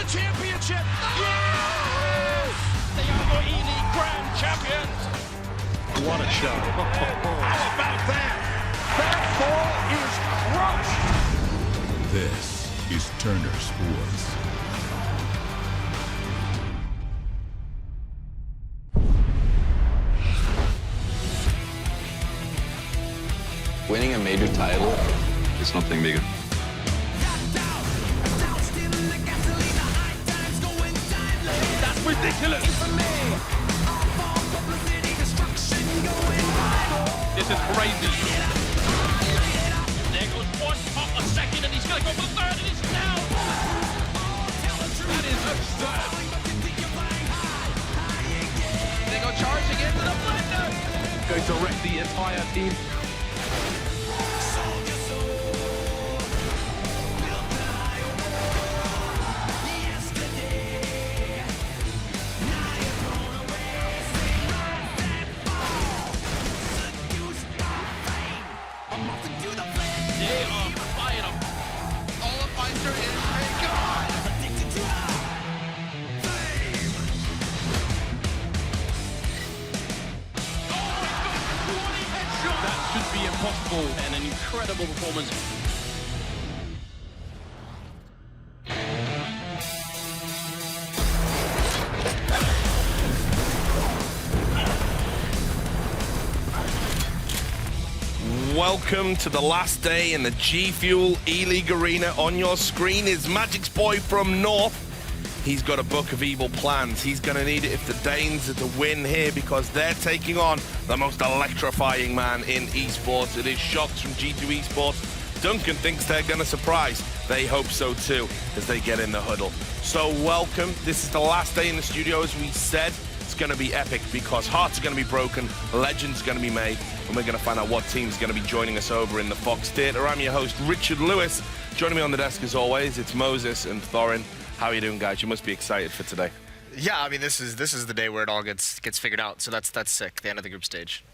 championship. Yes! They are the Eleague Grand Champions. What a show. How about that? That ball is crushed. This is Turner Sports. Winning a major title is something bigger. That's ridiculous. This is crazy. There goes one pop a second, and he's going to go for the third, and it's now. That is absurd. They go charging into the blender. Going to wreck the entire team. They are fired up. All the fighter is gone. That should be impossible, and an incredible performance. Welcome to the last day in the G Fuel E-League Arena. On your screen is Magic's boy from North. He's got a book of evil plans. He's going to need it if the Danes are to win here because they're taking on the most electrifying man in esports. It is Shots from G2 Esports. Duncan thinks they're going to surprise. They hope so too as they get in the huddle. So welcome. This is the last day in the studio, as we said. It's going to be epic because hearts are going to be broken, legends are going to be made, and we're going to find out what team's going to be joining us over in the Fox Theatre. I'm your host, Richard Lewis. Joining me on the desk as always, it's Moses and Thorin. How are you doing, guys? You must be excited for today. Yeah, I mean, this is the day where it all gets figured out. So that's sick. The end of the group stage.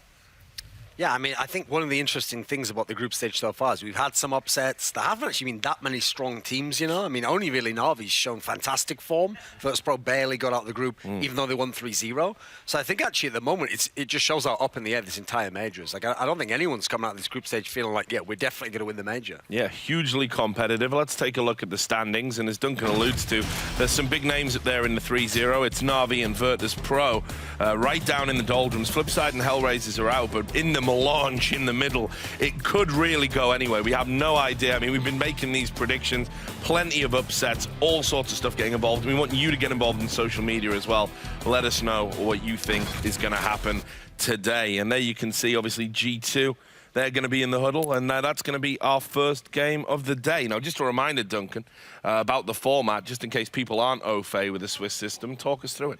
Yeah, I mean, I think one of the interesting things about the group stage so far is we've had some upsets. There haven't actually been that many strong teams, you know? I mean, only really Navi's shown fantastic form. Virtus.pro barely got out of the group, even though they won 3-0. So I think actually at the moment, it just shows how up in the air this entire major is. Like, I don't think anyone's coming out of this group stage feeling like, yeah, we're definitely going to win the major. Yeah, hugely competitive. Let's take a look at the standings. And as Duncan alludes to, there's some big names up there in the 3-0. It's Navi and Virtus.pro. Right down in the doldrums. Flipside and Hellraisers are out, but in the melange in the middle, it could really go anyway. We have no idea. I mean, we've been making these predictions, plenty of upsets, all sorts of stuff getting involved. We want you to get involved in social media as well. Let us know what you think is going to happen today. And there you can see, obviously, G2. They're going to be in the huddle, and that's going to be our first game of the day. Now, just a reminder, Duncan, about the format, just in case people aren't au fait with the Swiss system. Talk us through it.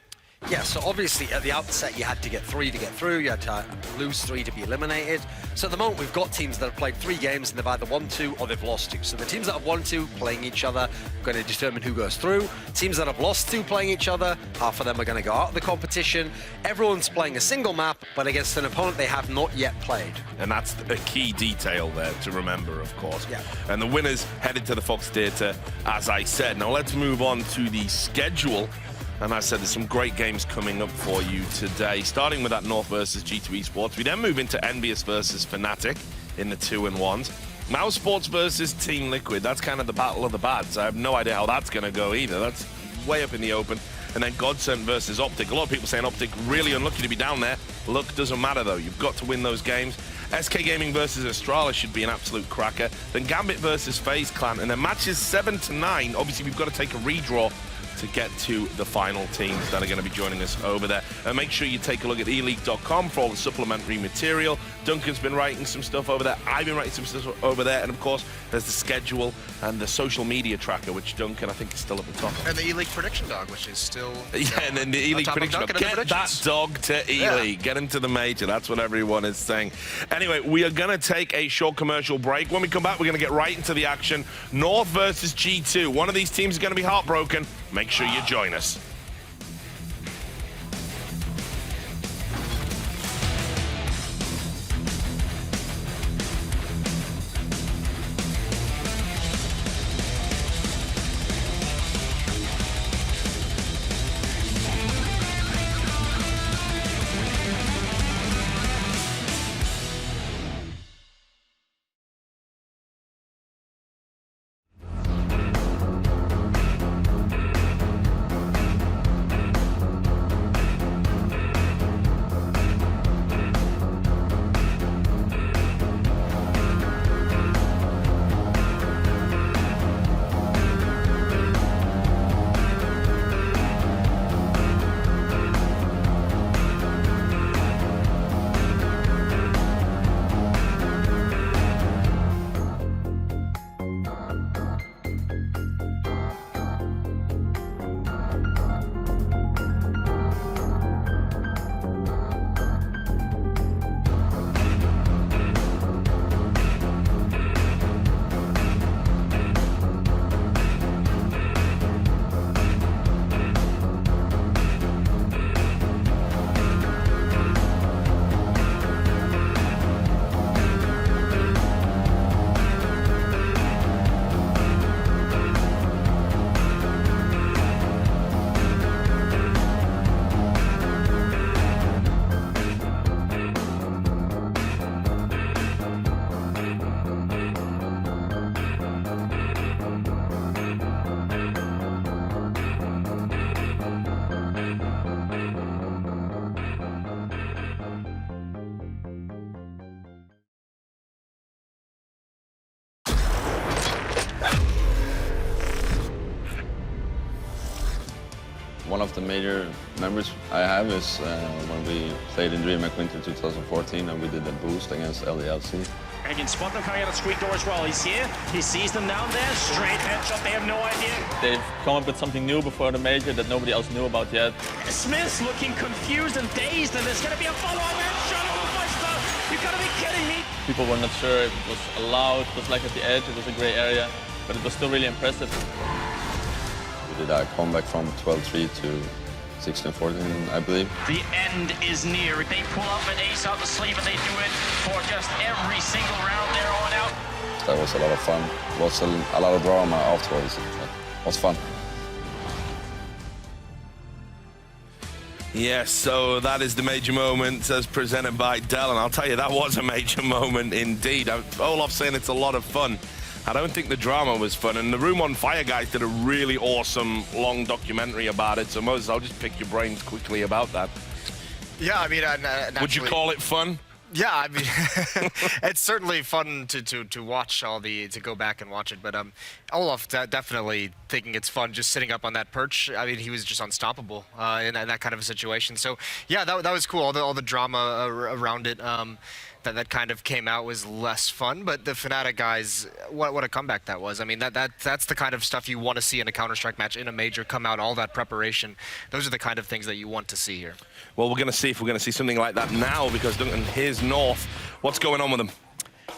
Yeah, so obviously at the outset you had to get 3 to get through, you had to lose 3 to be eliminated. So at the moment we've got teams that have played 3 games and they've either won 2 or they've lost 2. So the teams that have won 2 playing each other are going to determine who goes through. Teams that have lost 2 playing each other, half of them are going to go out of the competition. Everyone's playing a single map, but against an opponent they have not yet played. And that's a key detail there to remember, of course. Yeah. And the winners headed to the Fox Theatre, as I said. Now let's move on to the schedule. And I said there's some great games coming up for you today, starting with that North versus G2 Esports. We then move into Envious versus Fnatic in the 2-1s. Mouse Sports versus Team Liquid. That's kind of the battle of the bads. I have no idea how that's going to go either. That's way up in the open. And then Godsent versus Optic. A lot of people saying Optic really unlucky to be down there. Luck doesn't matter, though. You've got to win those games. SK Gaming versus Astralis should be an absolute cracker. Then Gambit versus FaZe Clan. And then matches 7 to 9. Obviously, we've got to take a redraw to get to the final teams that are going to be joining us over there. And make sure you take a look at eleague.com for all the supplementary material. Duncan's been writing some stuff over there. I've been writing some stuff over there. And of course, there's the schedule and the social media tracker, which Duncan, I think, is still at the top. And the E-League prediction dog, which is still... Yeah, and then the E-League prediction dog. Get that dog to E-League. Yeah. Get him to the major. That's what everyone is saying. Anyway, we are going to take a short commercial break. When we come back, we're going to get right into the action. North versus G2. One of these teams is going to be heartbroken. Make sure you join us. One of the major memories I have is when we played in DreamHack Winter 2014 and we did a boost against LELC. And you can spot them coming out of Squeak Door as well. He's here, he sees them down there, straight headshot, they have no idea. They've come up with something new before the major that nobody else knew about yet. Smith's looking confused and dazed, and there's gonna be a follow-up headshot on the Buster. You gotta be kidding me. People were not sure if it was allowed, it was like at the edge, it was a gray area, but it was still really impressive. We did a comeback from 12-3 to 16-14, I believe. The end is near. They pull up an ace out the sleeve and they do it for just every single round there on out. That was a lot of fun. It was a lot of drama afterwards. It was fun. Yes, so that is the major moment as presented by Dell, and I'll tell you, that was a major moment indeed. Olaf saying it's a lot of fun. I don't think the drama was fun, and the Room on Fire guys did a really awesome long documentary about it, so Moses, I'll just pick your brains quickly about that. Yeah, I mean, would you call it fun? Yeah, I mean, it's certainly fun to watch to go back and watch it. But Olaf definitely thinking it's fun just sitting up on that perch. I mean, he was just unstoppable in that kind of a situation. So yeah, that was cool. All the drama around it. That kind of came out was less fun, but the Fnatic guys, what a comeback that was. I mean, that's the kind of stuff you want to see in a Counter-Strike match in a major, come out, all that preparation. Those are the kind of things that you want to see here. Well, we're going to see if we're going to see something like that now, because Duncan, here's North. What's going on with them?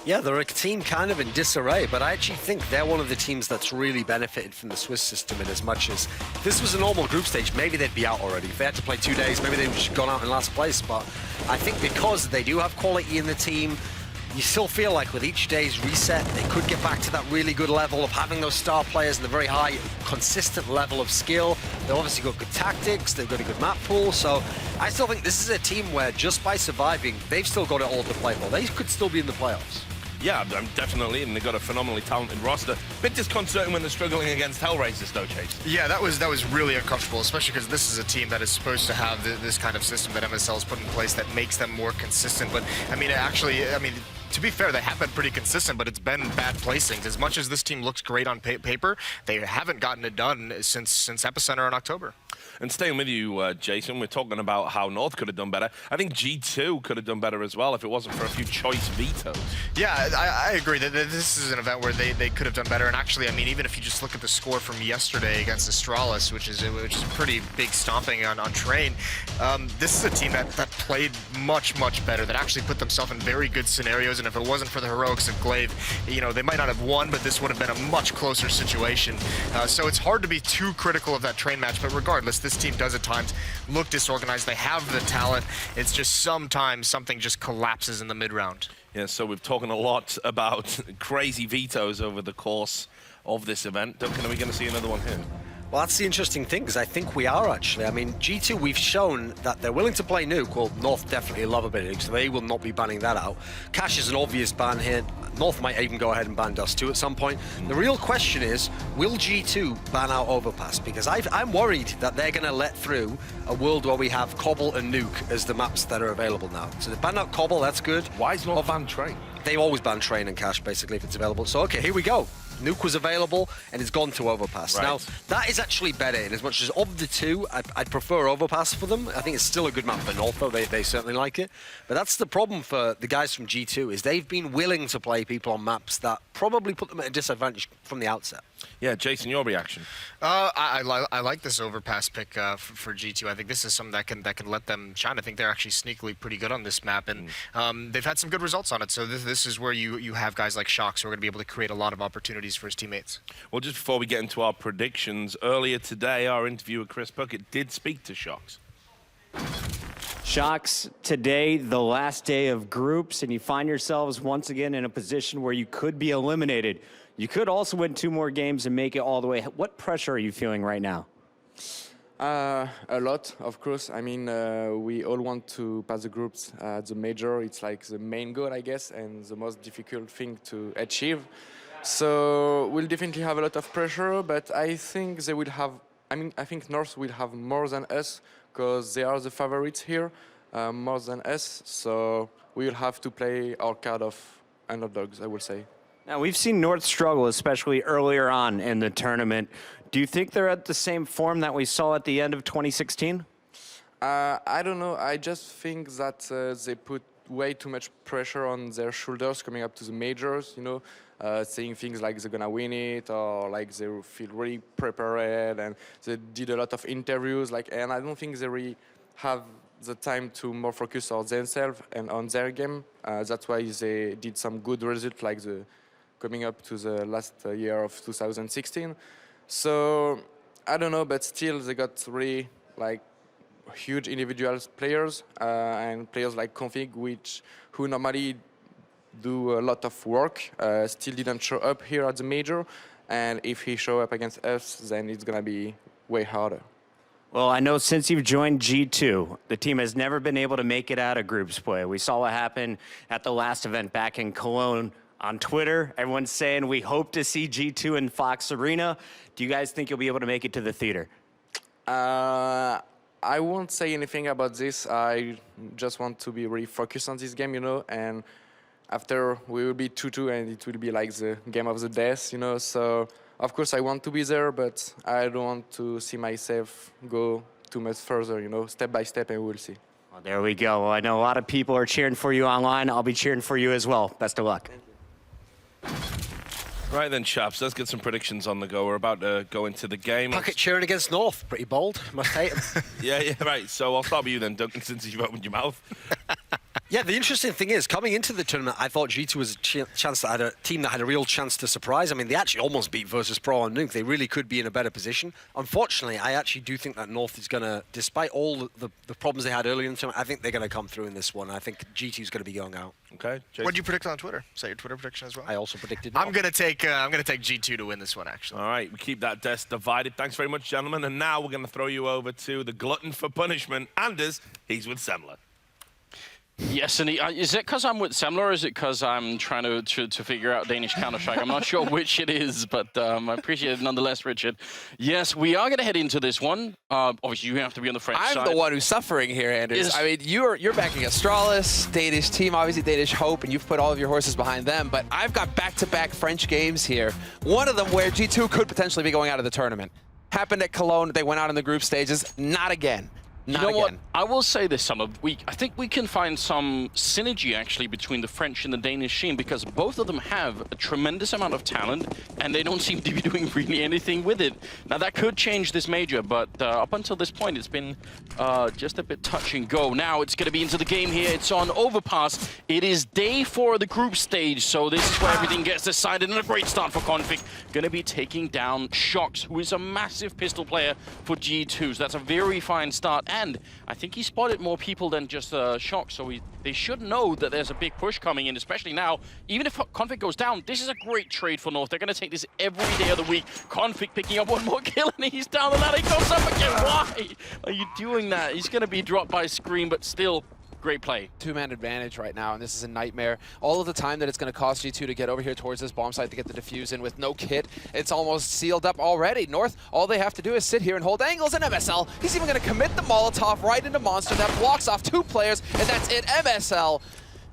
Yeah, they're a team kind of in disarray, but I actually think they're one of the teams that's really benefited from the Swiss system in as much as if this was a normal group stage, maybe they'd be out already. If they had to play 2 days, maybe they'd just gone out in last place. But I think because they do have quality in the team, you still feel like with each day's reset, they could get back to that really good level of having those star players and the very high, consistent level of skill. They've obviously got good tactics, they've got a good map pool, so I still think this is a team where just by surviving, they've still got it all to play for. They could still be in the playoffs. Yeah, definitely, and they've got a phenomenally talented roster. Bit disconcerting when they're struggling against Hellraisers, though, Chase. Yeah, that was really uncomfortable, especially because this is a team that is supposed to have this kind of system that MSL's put in place that makes them more consistent. But I mean, to be fair, they have been pretty consistent, but it's been bad placings. As much as this team looks great on paper, they haven't gotten it done since Epicenter in October. And staying with you, Jason, we're talking about how North could have done better. I think G2 could have done better as well if it wasn't for a few choice vetoes. Yeah, I agree that this is an event where they could have done better. And actually, I mean, even if you just look at the score from yesterday against Astralis, which is a pretty big stomping on Train, this is a team that played much better, that actually put themselves in very good scenarios. And if it wasn't for the heroics of Glaive, you know, they might not have won, but this would have been a much closer situation. So it's hard to be too critical of that Train match, but regardless, this team does at times look disorganized. They have the talent. It's just sometimes something just collapses in the mid-round. Yeah, so we've talking a lot about crazy vetoes over the course of this event. Duncan, are we going to see another one here? Well, that's the interesting thing, because I think we are actually. I mean, G2, we've shown that they're willing to play Nuke. Well, North definitely love a bit of Nuke, so they will not be banning that out. Cash is an obvious ban here. North might even go ahead and ban Dust 2 at some point. The real question is, will G2 ban out Overpass? Because I'm worried that they're going to let through a world where we have Cobble and Nuke as the maps that are available now. So they ban out Cobble, that's good. Why is North ban Train? They always ban Train and Cash, basically, if it's available. So, okay, here we go. Nuke was available, and it's gone to Overpass. Right. Now, that is actually better, in as much as of the two, I'd prefer Overpass for them. I think it's still a good map for North, though. They certainly like it. But that's the problem for the guys from G2, is they've been willing to play people on maps that probably put them at a disadvantage from the outset. Yeah, Jason, your reaction? I like this Overpass pick for G2. I think this is something that can let them shine. I think they're actually sneakily pretty good on this map, and they've had some good results on it. So this is where you have guys like Shox who are going to be able to create a lot of opportunities for his teammates. Well, just before we get into our predictions, earlier today, our interviewer Chris Puckett did speak to Shox. Shox, today, the last day of groups, and you find yourselves once again in a position where you could be eliminated. You could also win 2 more games and make it all the way. What pressure are you feeling right now? A lot, of course. I mean, we all want to pass the groups at the major. It's like the main goal, I guess, and the most difficult thing to achieve. So we'll definitely have a lot of pressure, but I think they will have, I think North will have more than us, because they are the favorites here, more than us. So we will have to play our card of underdogs, I would say. Now, we've seen North struggle, especially earlier on in the tournament. Do you think they're at the same form that we saw at the end of 2016? I don't know. I just think that they put way too much pressure on their shoulders coming up to the majors, you know, saying things like they're gonna win it or like they feel really prepared, and they did a lot of interviews, and I don't think they really have the time to more focus on themselves and on their game. That's why they did some good results, like the coming up to the last year of 2016. So I don't know, but still they got really huge individual players and players like Config, who normally do a lot of work, still didn't show up here at the major. And if he show up against us, then it's gonna be way harder. Well, I know since you've joined G2, the team has never been able to make it out of groups play. We saw what happened at the last event back in Cologne. On Twitter, everyone's saying we hope to see G2 in Fox Arena. Do you guys think you'll be able to make it to the theater? I won't say anything about this. I just want to be really focused on this game, you know, and after we will be 2-2 and it will be like the game of the death, you know, so of course I want to be there, but I don't want to see myself go too much further, you know, step by step, and we'll see. Well, there we go. Well, I know a lot of people are cheering for you online. I'll be cheering for you as well. Best of luck. Right then, chaps, let's get some predictions on the go. We're about to go into the game. Pocket cheering against North. Pretty bold. Must hate him. Yeah, right. So I'll start with you then, Duncan, since you've opened your mouth. Yeah, the interesting thing is, coming into the tournament, I thought G2 was a team that had a real chance to surprise. I mean, they actually almost beat Versus Pro on Nuke. They really could be in a better position. Unfortunately, I actually do think that North is going to, despite all the problems they had earlier in the tournament, I think they're going to come through in this one. I think G2 is going to be going out. Okay. Jason? What did you predict on Twitter? Is that your Twitter prediction as well? I also predicted. I'm gonna take G2 to win this one, actually. All right, we keep that desk divided. Thanks very much, gentlemen. And now we're going to throw you over to the glutton for punishment, Anders. He's with Semler. Yes, and is it because I'm with Semler, or is it because I'm trying to figure out Danish Counter-Strike? I'm not sure which it is, but I appreciate it nonetheless, Richard. Yes, we are going to head into this one. Obviously, you have to be on the French side. I'm the one who's suffering here, Anders. I mean, you're backing Astralis, Danish team, obviously Danish Hope, and you've put all of your horses behind them, but I've got back-to-back French games here. One of them where G2 could potentially be going out of the tournament. Happened at Cologne, they went out in the group stages. Not again. You know what? I will say this, Summer. I think we can find some synergy, actually, between the French and the Danish team, because both of them have a tremendous amount of talent, and they don't seem to be doing really anything with it. Now, that could change this major, but up until this point, it's been just a bit touch and go. Now, it's going to be into the game here. It's on Overpass. It is day 4 of the group stage, so this is where everything gets decided, and a great start for Config. Going to be taking down Shox, who is a massive pistol player for G2, so that's a very fine start. And I think he spotted more people than just Shox, so they should know that there's a big push coming in, especially now. Even if Config goes down, this is a great trade for North. They're going to take this every day of the week. Config picking up one more kill, and he's down the ladder. He goes up again. Why are you doing that? He's going to be dropped by Scream, but still, great play. Two-man advantage right now, and this is a nightmare. All of the time that it's going to cost G2 to get over here towards this bomb site to get the defuse in with no kit, it's almost sealed up already. North, all they have to do is sit here and hold angles, and MSL, he's even going to commit the Molotov right into Monster. That blocks off 2 players, and that's it. MSL,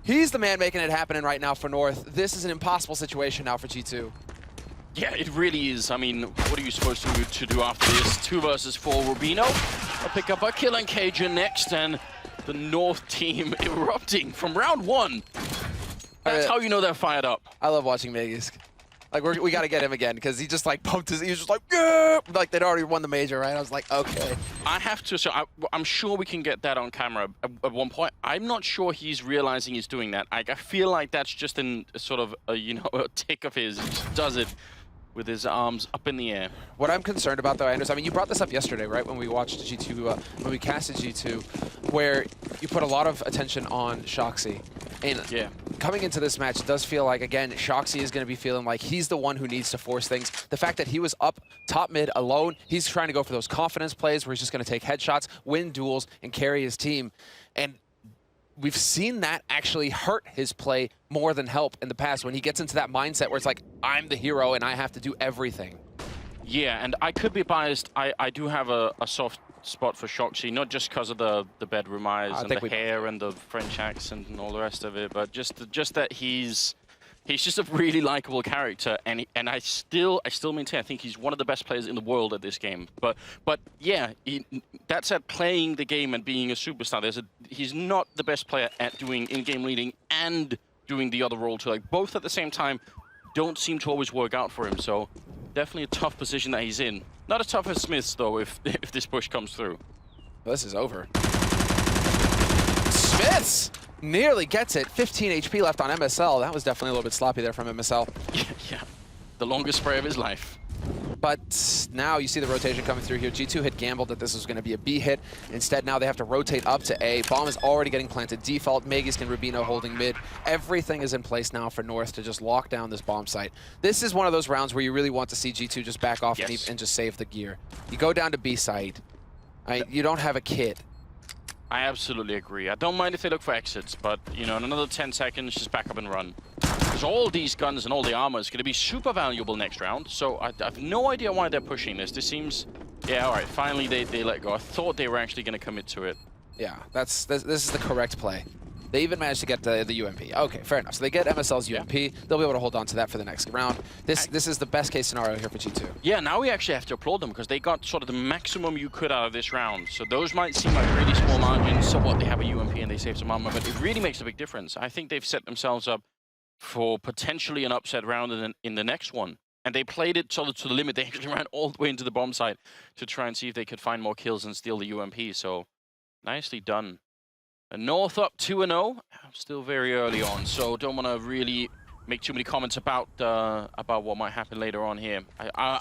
he's the man making it happen right now for North. This is an impossible situation now for G2. Yeah, it really is. I mean, what are you supposed to do after this? 2 versus 4 Rubino. I'll pick up a kill and Cajun next, and the North team erupting from round 1. That's how you know they're fired up. I love watching Vegas. Like, we got to get him again, because he just, like, pumped his... He was just like, yeah! Like, they'd already won the major, right? I was like, okay. I have to... So I'm sure we can get that on camera at one point. I'm not sure he's realizing he's doing that. I feel like that's just in sort of, a tick of his. He just does it with his arms up in the air. What I'm concerned about, though, Anders, I mean, you brought this up yesterday, right, when we watched G2, when we casted G2, where you put a lot of attention on Shoxy. And yeah, coming into this match, it does feel like, again, Shoxy is going to be feeling like he's the one who needs to force things. The fact that he was up top mid alone, he's trying to go for those confidence plays where he's just going to take headshots, win duels, and carry his team. And we've seen that actually hurt his play more than help in the past when he gets into that mindset where it's like, I'm the hero and I have to do everything. Yeah, and I could be biased. I do have a soft spot for Shoxy, not just because of the bedroom eyes and the hair and the French accent and all the rest of it, but just that he's He's just a really likable character, and I still maintain I think he's one of the best players in the world at this game. But yeah, that said, playing the game and being a superstar, he's not the best player at doing in-game leading and doing the other role too. Like both at the same time don't seem to always work out for him. So definitely a tough position that he's in. Not as tough as Smith's though if this push comes through. Well, this is over. Smiths nearly gets it. 15 HP left on MSL. That was definitely a little bit sloppy there from MSL. Yeah, the longest spray of his life. But now you see the rotation coming through here. G2 had gambled that this was going to be a B hit. Instead, now they have to rotate up to A. Bomb is already getting planted. Default, Magus and Rubino holding mid. Everything is in place now for North to just lock down this bomb site. This is one of those rounds where you really want to see G2 just back off and just save the gear. You go down to B site. You don't have a kit. I absolutely agree. I don't mind if they look for exits, but, you know, in another 10 seconds, just back up and run. Because all these guns and all the armor is going to be super valuable next round, so I have no idea why they're pushing this. This seems... Yeah, all right, finally they let go. I thought they were actually going to commit to it. Yeah, this is the correct play. They even managed to get the UMP. Okay, fair enough. So they get MSL's UMP. They'll be able to hold on to that for the next round. This is the best case scenario here for G2. Yeah, now we actually have to applaud them because they got sort of the maximum you could out of this round. So those might seem like really small margins. So what, they have a UMP and they save some armor, but it really makes a big difference. I think they've set themselves up for potentially an upset round in the next one. And they played it sort of to the limit. They actually ran all the way into the bomb site to try and see if they could find more kills and steal the UMP. So nicely done. And North up 2-0, still very early on, so don't want to really make too many comments about what might happen later on here. I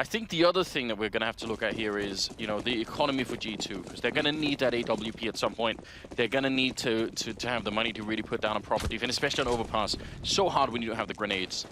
think the other thing that we're going to have to look at here is, you know, the economy for G2, because they're going to need that AWP at some point. They're going to need to have the money to really put down a proper defense, especially on overpass. So hard when you don't have the grenades.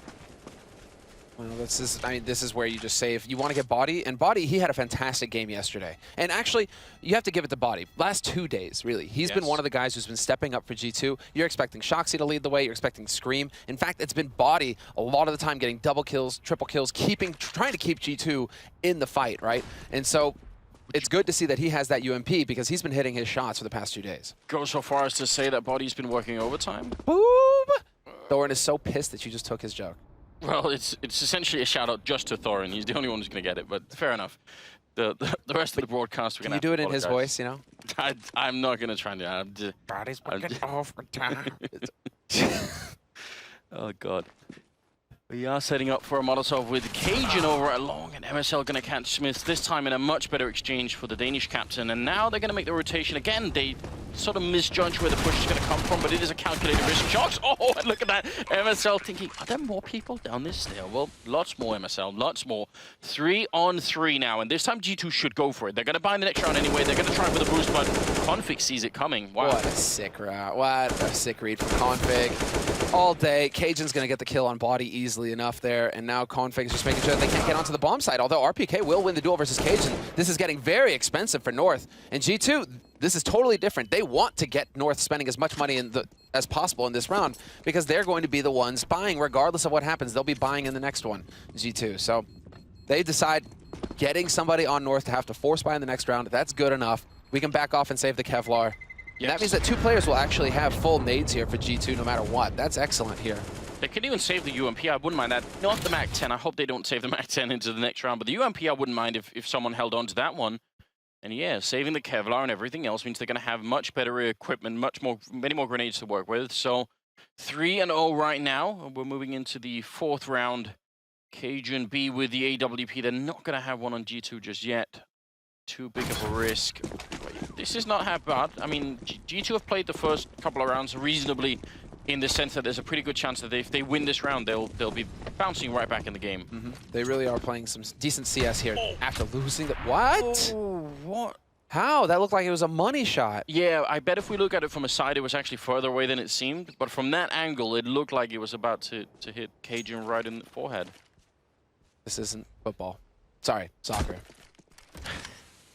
Well, this is where you just save. You want to get Body, and Body, he had a fantastic game yesterday. And actually, you have to give it to Body. Last 2 days, really. He's been one of the guys who's been stepping up for G2. You're expecting Shoxy to lead the way. You're expecting Scream. In fact, it's been Body a lot of the time getting double kills, triple kills, trying to keep G2 in the fight, right? And so it's good to see that he has that UMP because he's been hitting his shots for the past 2 days. Go so far as to say that Body's been working overtime? Boom! Thorin is so pissed that you just took his joke. Well, it's essentially a shout-out just to Thorin. He's the only one who's going to get it, but fair enough. The rest of the broadcast, we're going to do it in his voice, you know? I'm not going to try and do that. Body's working overtime. Oh, God. We are setting up for a Molotov with Cajun over at long, and MSL going to catch Smith, this time in a much better exchange for the Danish captain. And now they're going to make the rotation again. They sort of misjudge where the push is going to come from, but it is a calculated risk. Shox! Oh, and look at that. MSL thinking, are there more people down this stair? Well, lots more MSL, lots more. 3-on-3 now, and this time G2 should go for it. They're going to buy in the next round anyway. They're going to try for the boost, but Config sees it coming. Wow. What a sick route. What a sick read from Config. All day, Cajun's going to get the kill on Body easily enough there, and now Config's just making sure that they can't get onto the bomb site, although RPK will win the duel versus Cajun. This is getting very expensive for North, and G2, this is totally different. They want to get North spending as much money as possible in this round because they're going to be the ones buying regardless of what happens. They'll be buying in the next one, G2. So they decide getting somebody on North to have to force buy in the next round. That's good enough. We can back off and save the Kevlar. Yes. That means that 2 players will actually have full nades here for G2 no matter what. That's excellent here. They could even save the UMP. I wouldn't mind that. Not the MAC-10. I hope they don't save the MAC-10 into the next round. But the UMP, I wouldn't mind if someone held on to that one. And yeah, saving the Kevlar and everything else means they're going to have much better equipment, many more grenades to work with. So 3-0 right now. We're moving into the 4th round. Cajun B with the AWP. They're not going to have one on G2 just yet. Too big of a risk. This is not half bad. I mean, G2 have played the first couple of rounds reasonably in the sense that there's a pretty good chance that if they win this round, they'll be bouncing right back in the game. Mm-hmm. They really are playing some decent CS here after losing the... What? Oh, what? How? That looked like it was a money shot. Yeah, I bet if we look at it from a side, it was actually further away than it seemed. But from that angle, it looked like it was about to hit Cajun right in the forehead. This isn't football. Sorry, soccer.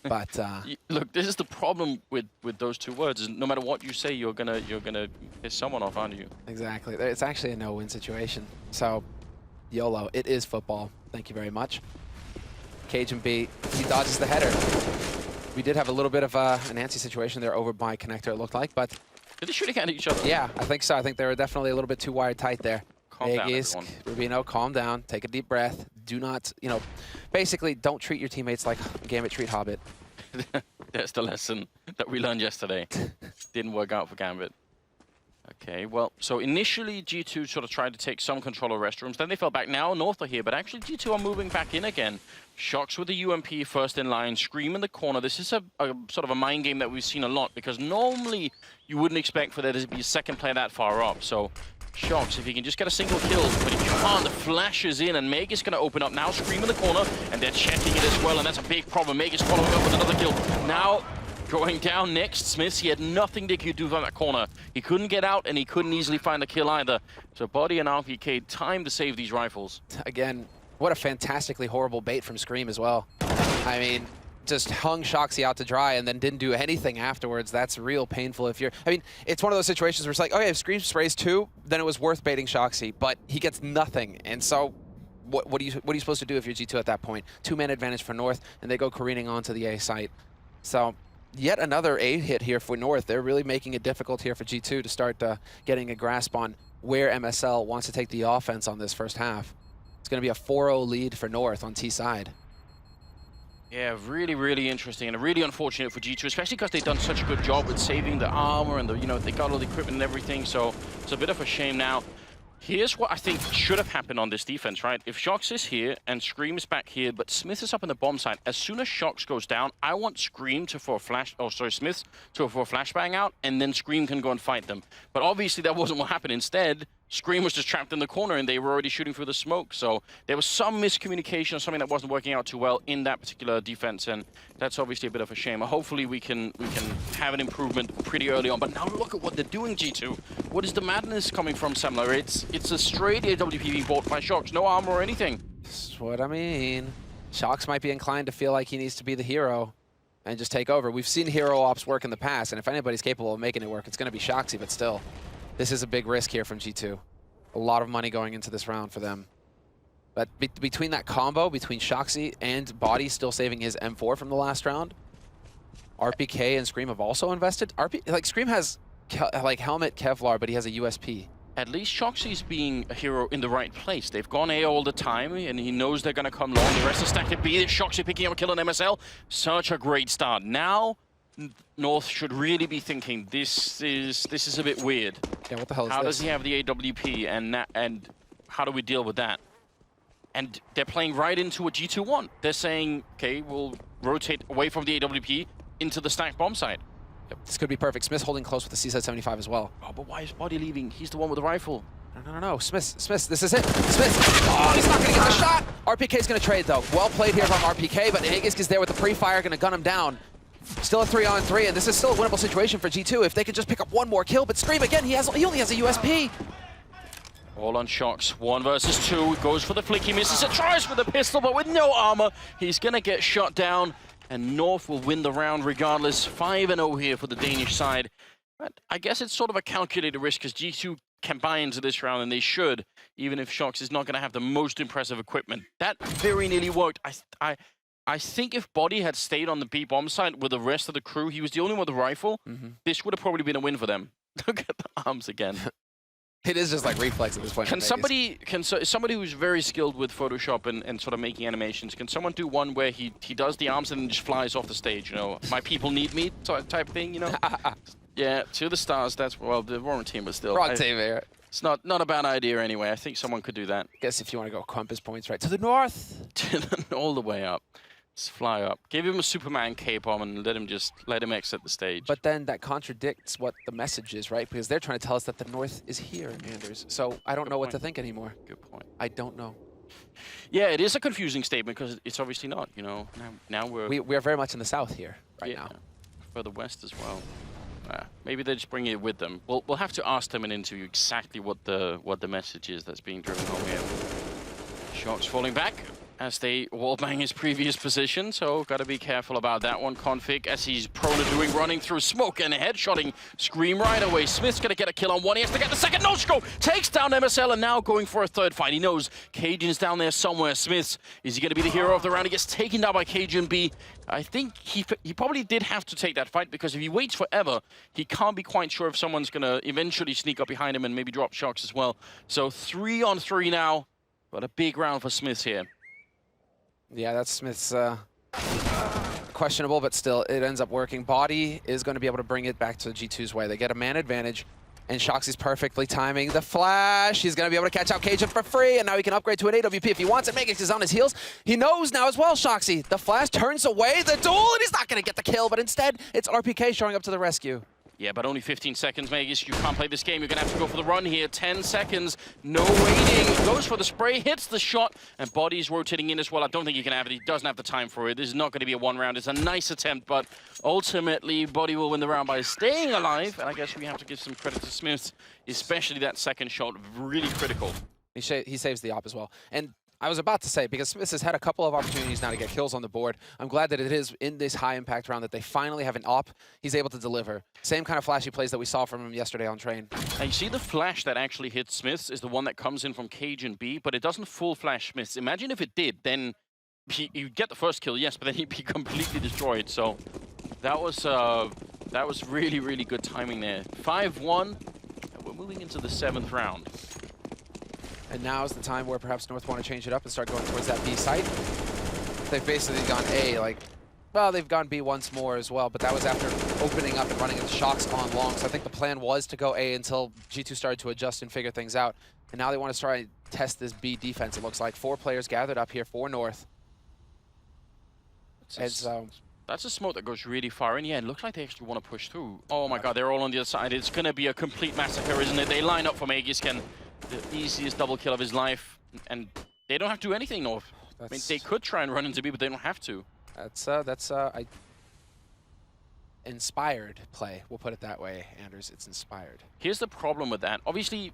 But look, this is the problem with those 2 words. Is no matter what you say, you're gonna piss someone off, aren't you? Exactly. It's actually a no-win situation. So, YOLO. It is football. Thank you very much. Cajun B. He dodges the header. We did have a little bit of a Nancy situation there over by connector. It looked like, but did they shoot at each other? Yeah, I think so. I think they were definitely a little bit too wired tight there. Calm down, everyone. Rubino, calm down. Take a deep breath. Do not, basically don't treat your teammates like Gambit treat Hobbit. That's the lesson that we learned yesterday. Didn't work out for Gambit. Okay, well, so initially G2 sort of tried to take some control of restrooms, then they fell back. Now North are here, but actually G2 are moving back in again. Shox with the UMP first in line, Scream in the corner. This is a sort of a mind game that we've seen a lot, because normally you wouldn't expect for there to be a second player that far up. So Shox, if he can just get a single kill, but if you can't, the flash is in, and Meg is going to open up. Now Scream in the corner, and they're checking it as well, and that's a big problem. Meg is following up with another kill. Now going down next, Smiths, he had nothing they could do from that corner. He couldn't get out, and he couldn't easily find a kill either. So Body and RPK, time to save these rifles. Again, what a fantastically horrible bait from Scream as well. I mean, just hung Shoxy out to dry and then didn't do anything afterwards. That's real painful if you're... I mean, it's one of those situations where it's like, okay, if Scream sprays 2, then it was worth baiting Shoxy, but he gets nothing. And so what are you supposed to do if you're G2 at that point? 2-man advantage for North, and they go careening onto the A site. So yet another A hit here for North. They're really making it difficult here for G2 to start getting a grasp on where MSL wants to take the offense on this first half. It's going to be a 4-0 lead for North on T side. Yeah, really, really interesting, and really unfortunate for G2, especially because they've done such a good job with saving the armor and they got all the equipment and everything. So it's a bit of a shame now. Here's what I think should have happened on this defense, right? If Shox is here and Scream is back here, but Smith is up in the bomb site, as soon as Shox goes down, I want Scream to for a flash, Smith to for a flashbang out, and then Scream can go and fight them. But obviously that wasn't what happened. Instead, Scream was just trapped in the corner, and they were already shooting through the smoke. So there was some miscommunication or something that wasn't working out too well in that particular defense, and that's obviously a bit of a shame. Hopefully we can have an improvement pretty early on. But now look at what they're doing, G2. What is the madness coming from, Semler? It's a straight AWP being bought by Shox, no armor or anything. That's what I mean. Shox might be inclined to feel like he needs to be the hero and just take over. We've seen hero ops work in the past, and if anybody's capable of making it work, it's going to be Shoxy, but still. This is a big risk here from G2. A lot of money going into this round for them. But between that combo, between Shoxy and Body still saving his M4 from the last round, RPK and Scream have also invested. Scream has helmet Kevlar, but he has a USP. At least Shoxy's being a hero in the right place. They've gone A all the time, and he knows they're going to come long. The rest is stacked at B. Shoxy picking up a kill on MSL. Such a great start. Now North should really be thinking this is a bit weird. Yeah, what the hell is How this? does he have the AWP, and how do we deal with that? And they're playing right into what G2 want. They're saying, okay, we'll rotate away from the AWP into the stacked bomb site. Yep, this could be perfect. Smith's holding close with the C-75 as well. Oh, but why is Body leaving? He's the one with the rifle. No. Smith, this is it. Smith. Oh, he's not going to get the shot. RPK's going to trade, though. Well played here from RPK, but Aegis is there with the pre-fire, going to gun him down. Still a 3-on-3, and this is still a winnable situation for G2 if they could just pick up one more kill. But Scream, again, he only has a USP. All on Shox, 1 versus 2, goes for the flick, he misses it, tries for the pistol, but with no armor, he's gonna get shot down, and North will win the round regardless. 5-0 here for the Danish side. But I guess it's sort of a calculated risk, because G2 can buy into this round, and they should, even if Shox is not gonna have the most impressive equipment. That very nearly worked. I think if Body had stayed on the B bomb site with the rest of the crew, he was the only one with a rifle, this would have probably been a win for them. Look at the arms again. It is just like reflex at this point. Somebody who's very skilled with Photoshop and sort of making animations, can someone do one where he does the arms and then just flies off the stage, my people need me type thing, Yeah, to the stars, well, the wrong team, but still. Wrong team here. It's not a bad idea anyway. I think someone could do that. Guess if you want to go compass points, right? To the north. All the way up. Just fly up. Give him a Superman cape on and let him exit the stage. But then that contradicts what the message is, right? Because they're trying to tell us that the north is here, Anders. So I don't know what to think anymore. Good point. I don't know. Yeah, it is a confusing statement because it's obviously not, Now we're very much in the south here now. Further west as well. Maybe they're just bringing it with them. We'll have to ask them in an interview exactly what the message is that's being driven home here. Shox falling back. as they wallbang his previous position, so gotta be careful about that one. Config, as he's prone to doing, running through smoke and headshotting Scream right away. Smith's gonna get a kill on one, he has to get the second, no-scope, takes down MSL, and now going for a third fight. He knows Cajun's down there somewhere. Smiths, is he gonna be the hero of the round? He gets taken down by Cajun B. I think he probably did have to take that fight, because if he waits forever, he can't be quite sure if someone's gonna eventually sneak up behind him and maybe drop shocks as well. So 3-on-3 now, but a big round for Smiths here. Yeah, that's Smith's questionable, but still, it ends up working. Body is going to be able to bring it back to G2's way. They get a man advantage, and Shoxy's perfectly timing the flash. He's going to be able to catch out Cajun for free, and now he can upgrade to an AWP if he wants it. Magix is on his heels. He knows now as well, Shoxy. The flash turns away the duel, and he's not going to get the kill, but instead, it's RPK showing up to the rescue. Yeah, but only 15 seconds, Magis. You can't play this game. You're going to have to go for the run here. 10 seconds. No waiting. Goes for the spray, hits the shot, and Body's rotating in as well. I don't think he can have it. He doesn't have the time for it. This is not going to be a one round. It's a nice attempt, but ultimately, Body will win the round by staying alive. And I guess we have to give some credit to Smiths, especially that second shot. Really critical. He saves the op as well. And I was about to say, because Smiths has had a couple of opportunities now to get kills on the board. I'm glad that it is in this high-impact round that they finally have an op he's able to deliver. Same kind of flashy plays that we saw from him yesterday on Train. Now you see the flash that actually hits Smiths is the one that comes in from Cajun B, but it doesn't full flash Smiths. Imagine if it did, then he'd get the first kill, yes, but then he'd be completely destroyed. So that was really, really good timing there. 5-1, and we're moving into the 7th round. And now is the time where perhaps North want to change it up and start going towards that B site. They've basically gone A, well, they've gone B once more as well, but that was after opening up and running into shocks on long. So I think the plan was to go A until G2 started to adjust and figure things out. And now they want to try and test this B defense, it looks like. 4 players gathered up here for North. And so that's a smoke that goes really far in. Yeah, it looks like they actually want to push through. Oh my god, they're all on the other side. It's going to be a complete massacre, isn't it? They line up for Magisken. The easiest double kill of his life, and they don't have to do anything, North. I mean, they could try and run into B, but they don't have to. That's inspired play. We'll put it that way, Anders. It's inspired. Here's the problem with that. Obviously,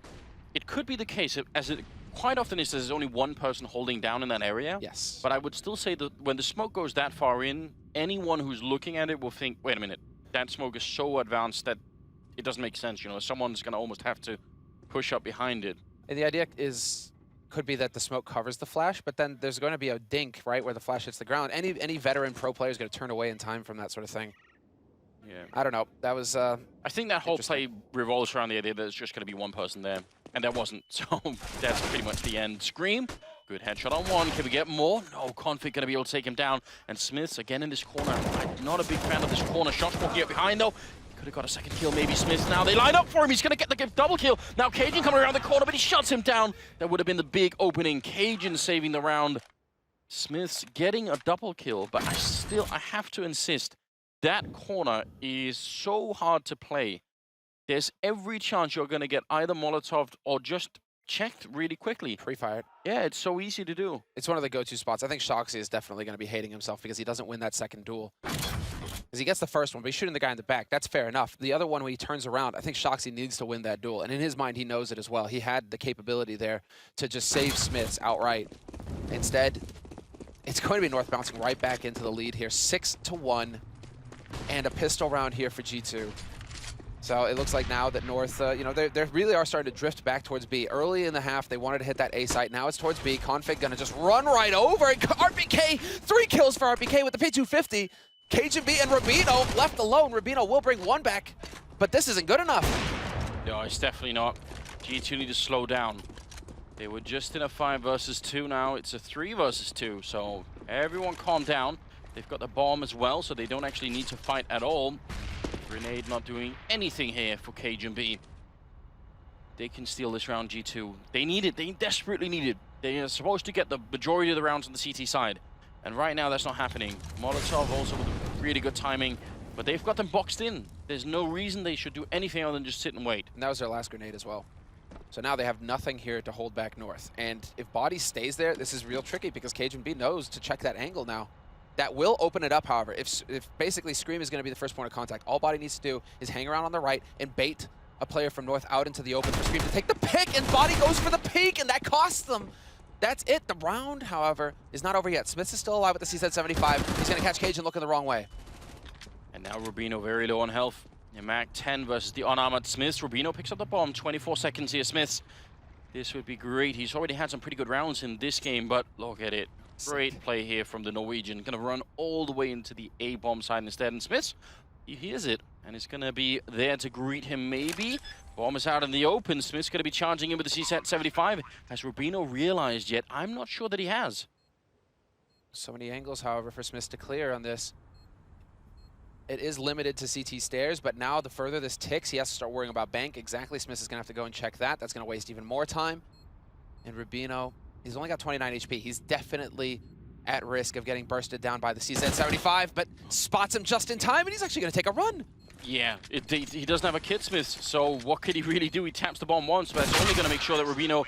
it could be the case, as it quite often is, there's only one person holding down in that area. Yes. But I would still say that when the smoke goes that far in, anyone who's looking at it will think, wait a minute, that smoke is so advanced that it doesn't make sense. You know, someone's going to almost have to push up behind it. And the idea could be that the smoke covers the flash, but then there's going to be a dink, right, where the flash hits the ground. Any veteran pro player is going to turn away in time from that sort of thing. Yeah. I don't know. That was I think that whole play revolves around the idea that there's just going to be one person there, and there wasn't. So that's pretty much the end. Scream, good headshot on one. Can we get more? No, Config going to be able to take him down. And Smiths again in this corner. I'm not a big fan of this corner. Shots walking up behind though. Could have got a second kill, maybe Smiths. Now they line up for him. He's going to get the double kill. Now Cajun coming around the corner, but he shuts him down. That would have been the big opening. Cajun saving the round. Smiths getting a double kill, but I have to insist, that corner is so hard to play. There's every chance you're going to get either Molotov'd or just checked really quickly. Pre-fired. Yeah, it's so easy to do. It's one of the go-to spots. I think Shoxy is definitely going to be hating himself because he doesn't win that second duel. Because he gets the first one, but he's shooting the guy in the back. That's fair enough. The other one, when he turns around, I think Shoxy needs to win that duel. And in his mind, he knows it as well. He had the capability there to just save Smiths outright. Instead, it's going to be North bouncing right back into the lead here. 6-1, and a pistol round here for G2. So it looks like now that North, they really are starting to drift back towards B. Early in the half, they wanted to hit that A site. Now it's towards B. Config gonna just run right over. RPK, 3 kills for RPK with the P250. Cajun B and Rubino left alone. Rubino will bring 1 back, but this isn't good enough. No, it's definitely not. G2 need to slow down. They were just in a 5 versus 2 now. It's a 3 versus 2, so everyone calm down. They've got the bomb as well, so they don't actually need to fight at all. Grenade not doing anything here for Cajun B. They can steal this round, G2. They need it. They desperately need it. They are supposed to get the majority of the rounds on the CT side. And right now, that's not happening. Molotov also with really good timing, but they've got them boxed in. There's no reason they should do anything other than just sit and wait. And that was their last grenade as well. So now they have nothing here to hold back North. And if Body stays there, this is real tricky because Cajun B knows to check that angle now. That will open it up, however. If basically Scream is going to be the first point of contact, all Body needs to do is hang around on the right and bait a player from North out into the open for Scream to take the pick, and Body goes for the peek, and that costs them. that's it. The round, however, is not over yet. Smith is still alive with the CZ-75. He's going to catch Cajun looking the wrong way. And now Rubino very low on health. In Mac 10 versus the unarmored Smiths. Rubino picks up the bomb. 24 seconds here, Smiths. This would be great. He's already had some pretty good rounds in this game, but look at it. Great play here from the Norwegian. Gonna run all the way into the A-bomb side instead. And Smiths, he hears it, and is gonna be there to greet him maybe. Bomb is out in the open. Smith's gonna be charging in with the CZ-75. Has Rubino realized yet? I'm not sure that he has. So many angles, however, for Smith to clear on this. It is limited to CT stairs, but now the further this ticks, he has to start worrying about bank. Exactly, Smith is going to have to go and check that. That's going to waste even more time. And Rubino, he's only got 29 HP. He's definitely at risk of getting bursted down by the CZ-75, but spots him just in time, and he's actually going to take a run. Yeah, he doesn't have a kit, Smith, so what could he really do? He taps the bomb once, but it's only going to make sure that Rubino,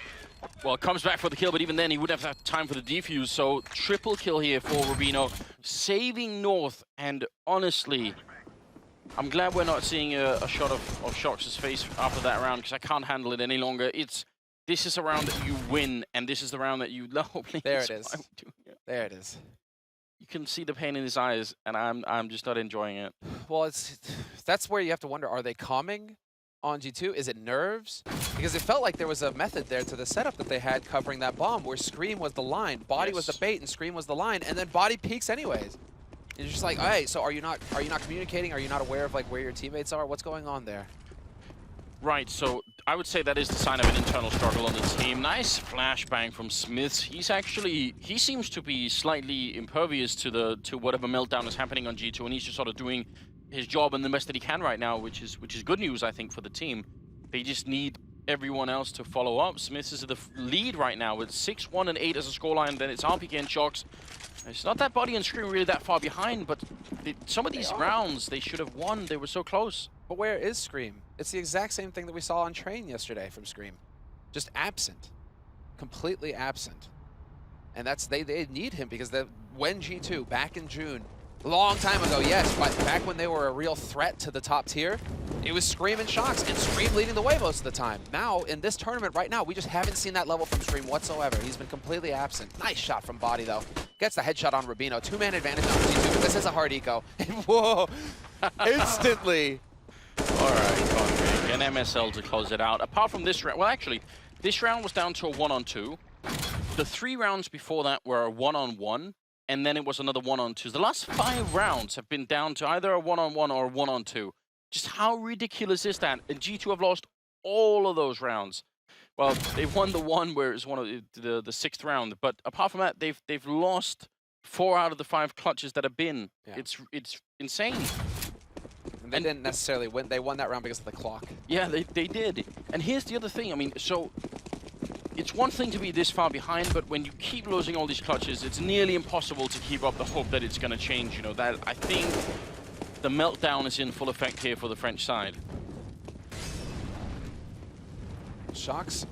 well, comes back for the kill, but even then he wouldn't have time for the defuse, so triple kill here for Rubino, saving North, and honestly, I'm glad we're not seeing a shot of Shox' face after that round, because I can't handle it any longer. This is a round that you win, and this is the round that you... No, please. There it is. There it is. You can see the pain in his eyes, and I'm just not enjoying it. Well, that's where you have to wonder, are they calming on G2? Is it nerves? Because it felt like there was a method there to the setup that they had covering that bomb, where Scream was the line, Body was the bait, and Scream was the line, and then Body peeks anyways. And you're just like, hey, so are you not communicating? Are you not aware of like where your teammates are? What's going on there? Right, so I would say that is the sign of an internal struggle on the team. Nice flashbang from Smiths. He seems to be slightly impervious to whatever meltdown is happening on G2, and he's just sort of doing his job and the best that he can right now, which is good news, I think, for the team. They just need everyone else to follow up. Smiths is the lead right now with 6-1 and 8 as a scoreline. Then it's RPK and Shox. It's not that Body and Scream really that far behind, but some of these rounds they should have won. They were so close. But where is Scream? It's the exact same thing that we saw on Train yesterday from Scream. Just absent. Completely absent. And that's they need him because when G2, back in June, a long time ago, yes, but back when they were a real threat to the top tier, it was Scream and Shox, and Scream leading the way most of the time. Now, in this tournament right now, we just haven't seen that level from Scream whatsoever. He's been completely absent. Nice shot from Body, though. Gets the headshot on Rubino. Two-man advantage on G2, but this is a hard eco. And whoa! Instantly! All right, Config, and MSL to close it out. Apart from this round, well, actually, this round was down to a 1-on-2. The 3 rounds before that were a 1-on-1, and then it was another 1-on-2. The last 5 rounds have been down to either a 1-on-1 or a 1-on-2. Just how ridiculous is that? And G2 have lost all of those rounds. Well, they've won the one where it's one of the 6th round, but apart from that, they've lost 4 out of the 5 clutches that have been. Yeah. It's insane. And they didn't necessarily win. They won that round because of the clock. Yeah, they did. And here's the other thing. I mean, so it's one thing to be this far behind, but when you keep losing all these clutches, it's nearly impossible to keep up the hope that it's going to change. You know, that I think the meltdown is in full effect here for the French side. Shox,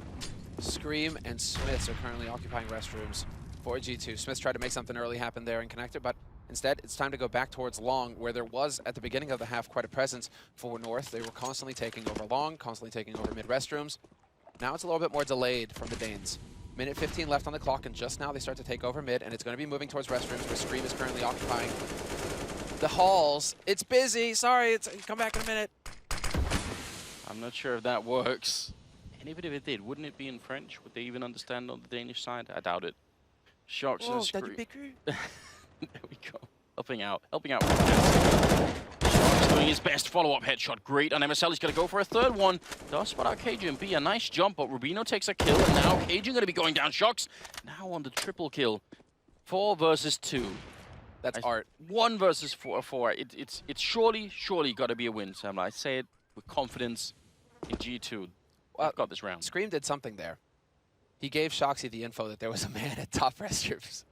Scream, and Smiths are currently occupying restrooms for G2. Smiths tried to make something early happen there and connect it, but instead, it's time to go back towards Long, where there was, at the beginning of the half, quite a presence for North. They were constantly taking over Long, constantly taking over mid restrooms. Now it's a little bit more delayed from the Danes. Minute 15 left on the clock, and just now they start to take over mid, and it's going to be moving towards restrooms, where Scream is currently occupying the halls. It's busy. Sorry, come back in a minute. I'm not sure if that works. And even if it did, wouldn't it be in French? Would they even understand on the Danish side? I doubt it. Shox and Scream. There we go. Helping out. Shox doing his best follow-up headshot. Great on MSL. He's going to go for a 3rd one. Does spot out Cajun B. A nice jump, but Rubino takes a kill. And now Cajun going to be going down. Shox now on the triple kill. 4 versus 2. That's art. 1 versus 4. It's surely got to be a win, Sam. I say it with confidence in G2. Well, got this round. Scream did something there. He gave Shoxy the info that there was a man at top restrooms.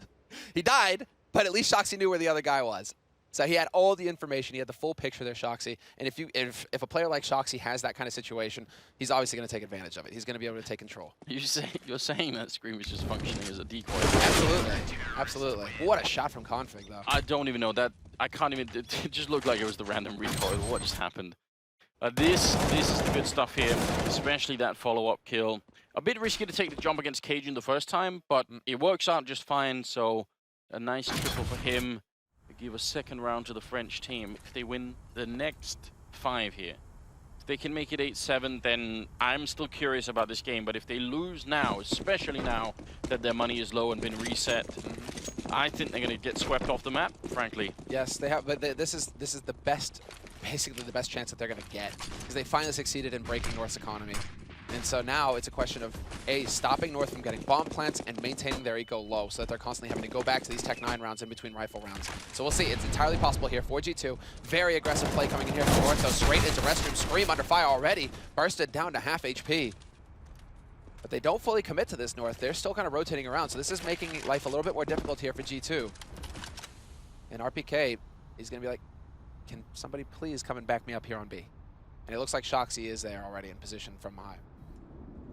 He died, but at least Shoxy knew where the other guy was. So he had all the information. He had the full picture there, Shoxy. And if a player like Shoxy has that kind of situation, he's obviously going to take advantage of it. He's going to be able to take control. You're saying that Scream is just functioning as a decoy. Absolutely. Absolutely. What a shot from Config, though. I don't even know that. I can't even. It just looked like it was the random recoil. What just happened? This is the good stuff here, especially that follow-up kill. A bit risky to take the jump against Cajun the first time, but it works out just fine, so a nice triple for him to give a second round to the French team. If they win the next 5 here, if they can make it 8-7, then I'm still curious about this game, but if they lose now, especially now that their money is low and been reset, I think they're going to get swept off the map, frankly. Yes, they have, but this is the best, basically the best chance that they're going to get, because they finally succeeded in breaking North's economy. And so now it's a question of, A, stopping North from getting bomb plants and maintaining their eco low so that they're constantly having to go back to these Tech 9 rounds in between rifle rounds. So we'll see. It's entirely possible here for G2. Very aggressive play coming in here from North, though. Straight into Restroom. Scream under fire already. Bursted down to half HP. But they don't fully commit to this North. They're still kind of rotating around. So this is making life a little bit more difficult here for G2. And RPK is going to be like, can somebody please come and back me up here on B? And it looks like Shoxy is there already in position from high.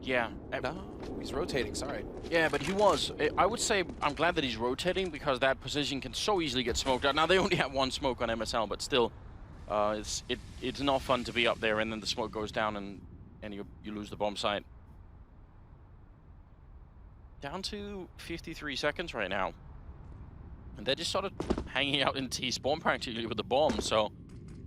Yeah. No, he's rotating, sorry. Yeah, but he was. I would say I'm glad that he's rotating because that position can so easily get smoked out. Now, they only have 1 smoke on MSL, but still, it's not fun to be up there and then the smoke goes down and you lose the bomb site. Down to 53 seconds right now. And they're just sort of hanging out in T-spawn practically with the bomb, so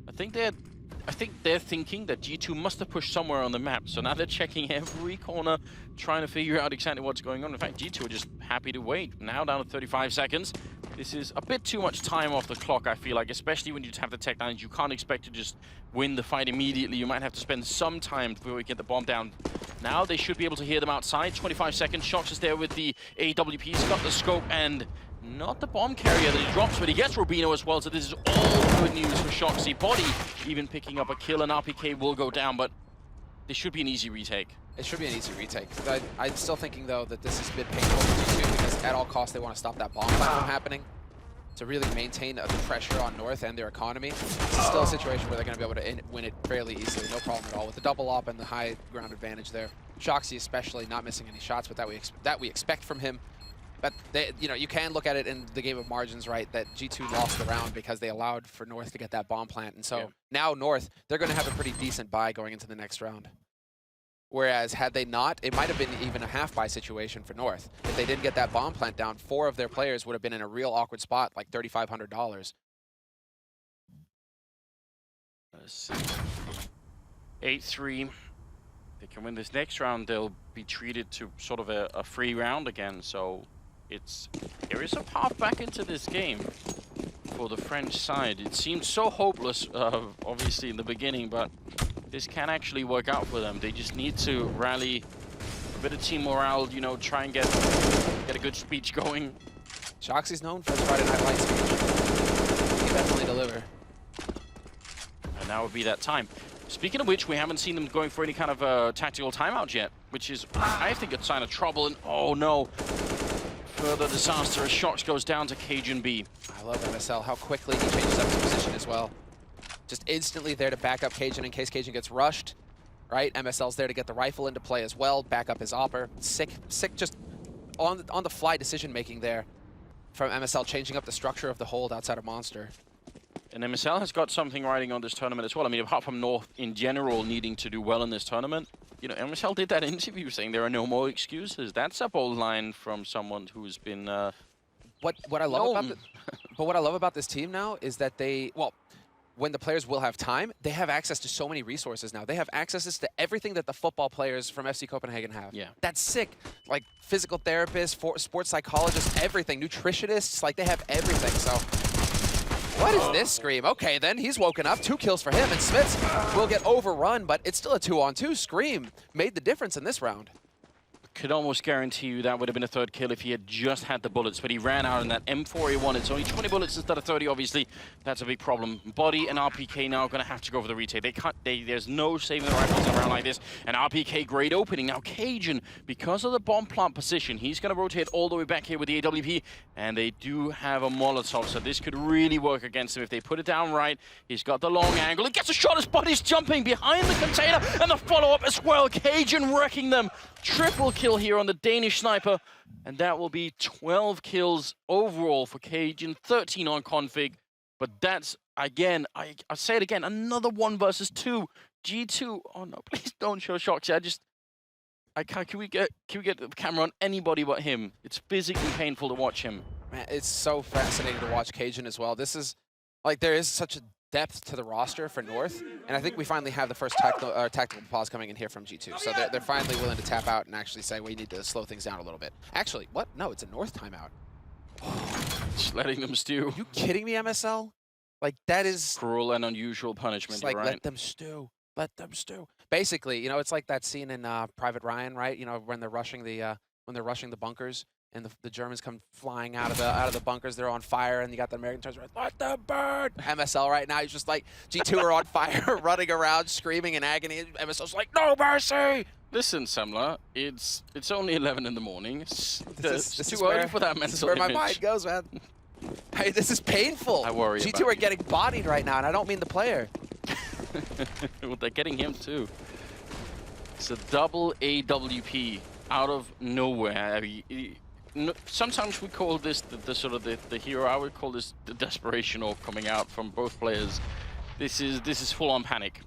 I think they're thinking that G2 must have pushed somewhere on the map, so now they're checking every corner, trying to figure out exactly what's going on. In fact, G2 are just happy to wait. Now down to 35 seconds. This is a bit too much time off the clock, I feel like, especially when you have the Tech 9s. You can't expect to just win the fight immediately. You might have to spend some time before we get the bomb down. Now they should be able to hear them outside. 25 seconds. Shox is there with the AWP. He's got the scope and not the bomb carrier that he drops, but he gets Rubino as well, so this is all good news for Shoxy. Body even picking up a kill, and RPK will go down, but this should be an easy retake. It should be an easy retake. I'm still thinking, though, that this is a bit painful for G2 because at all costs they want to stop that bomb fight from happening to really maintain the pressure on North and their economy. It's still a situation where they're going to be able to win it fairly easily, no problem at all, with the double op and the high ground advantage there. Shoxy especially not missing any shots, but that we expect from him. But you can look at it in the game of margins, right? That G2 lost the round because they allowed for North to get that bomb plant, and so now North, they're going to have a pretty decent buy going into the next round. Whereas had they not, it might have been even a half buy situation for North. If they didn't get that bomb plant down, 4 of their players would have been in a real awkward spot, like $3,500. Let's see. 8-3. They can win this next round, they'll be treated to sort of a free round again, so there is a path back into this game for the French side. It seemed so hopeless, obviously, in the beginning, but this can actually work out for them. They just need to rally a bit of team morale, try and get a good speech going. Shoxy's known for his Friday Night Lights speech. He can definitely deliver. And now would be that time. Speaking of which, we haven't seen them going for any kind of tactical timeout yet, which is, I think, a sign of trouble. And oh no, further disaster as Shox goes down to Cajun B. I love MSL, how quickly he changes up his position as well. Just instantly there to back up Cajun in case Cajun gets rushed, right? MSL's there to get the rifle into play as well, back up his opper. Sick, just on the fly decision making there from MSL, changing up the structure of the hold outside of Monster. And MSL has got something riding on this tournament as well. I mean, apart from North in general needing to do well in this tournament, MSL did that interview saying there are no more excuses. That's a bold line from someone who's been what I love about this team now is that when the players will have time, they have access to so many resources now. They have access to everything that the football players from FC Copenhagen have. Yeah. That's sick. Like physical therapists, sports psychologists, everything, nutritionists, like they have everything. So what is this Scream? Okay, then he's woken up. 2 kills for him, and Smits will get overrun, but it's still a 2-on-2. Scream made the difference in this round. Could almost guarantee you that would have been a 3rd kill if he had just had the bullets, but he ran out in that M4A1. It's only 20 bullets instead of 30, obviously. That's a big problem. Body and RPK now going to have to go for the retake. They can't. There's no saving the rifles around like this. And RPK, great opening. Now Cajun, because of the bomb plant position, he's going to rotate all the way back here with the AWP. And they do have a Molotov, so this could really work against him if they put it down right. He's got the long angle. He gets a shot. His body's jumping behind the container. And the follow-up as well. Cajun wrecking them. Triple kill here on the Danish sniper, and that will be 12 kills overall for Cajun, 13 on config. But that's, again, I'll say it again, another 1 versus 2. G2, oh no, please don't show Shoxy. Can we get the camera on anybody but him? It's physically painful to watch him. Man, it's so fascinating to watch Cajun as well. This is, like, there is such a depth to the roster for North, and I think we finally have the first tactical pause coming in here from G2. So they're finally willing to tap out and actually say, we need to slow things down a little bit. Actually, what? No, it's a North timeout. Just letting them stew. Are you kidding me, MSL? Like, that is... cruel and unusual punishment, It's like, right? let them stew. Let them stew. Basically, you know, it's like that scene in Private Ryan, right? You know, when they're rushing the bunkers, and the Germans come flying out of the bunkers. They're on fire, and you got the American turns around, let them burn. MSL right now, he's just like, G2 are on fire, running around, screaming in agony. MSL's like, no mercy. Listen, Semler, it's only 11 in the morning. It's This too is early where- for that This is mental where my image. mind goes, man. Hey, this is painful. I worry G2 about are you. getting bodied right now, and I don't mean the player. Well, they're getting him too. It's a double AWP out of nowhere. Sometimes we call this the sort of the hero. I would call this the desperation all coming out from both players. This is full-on panic.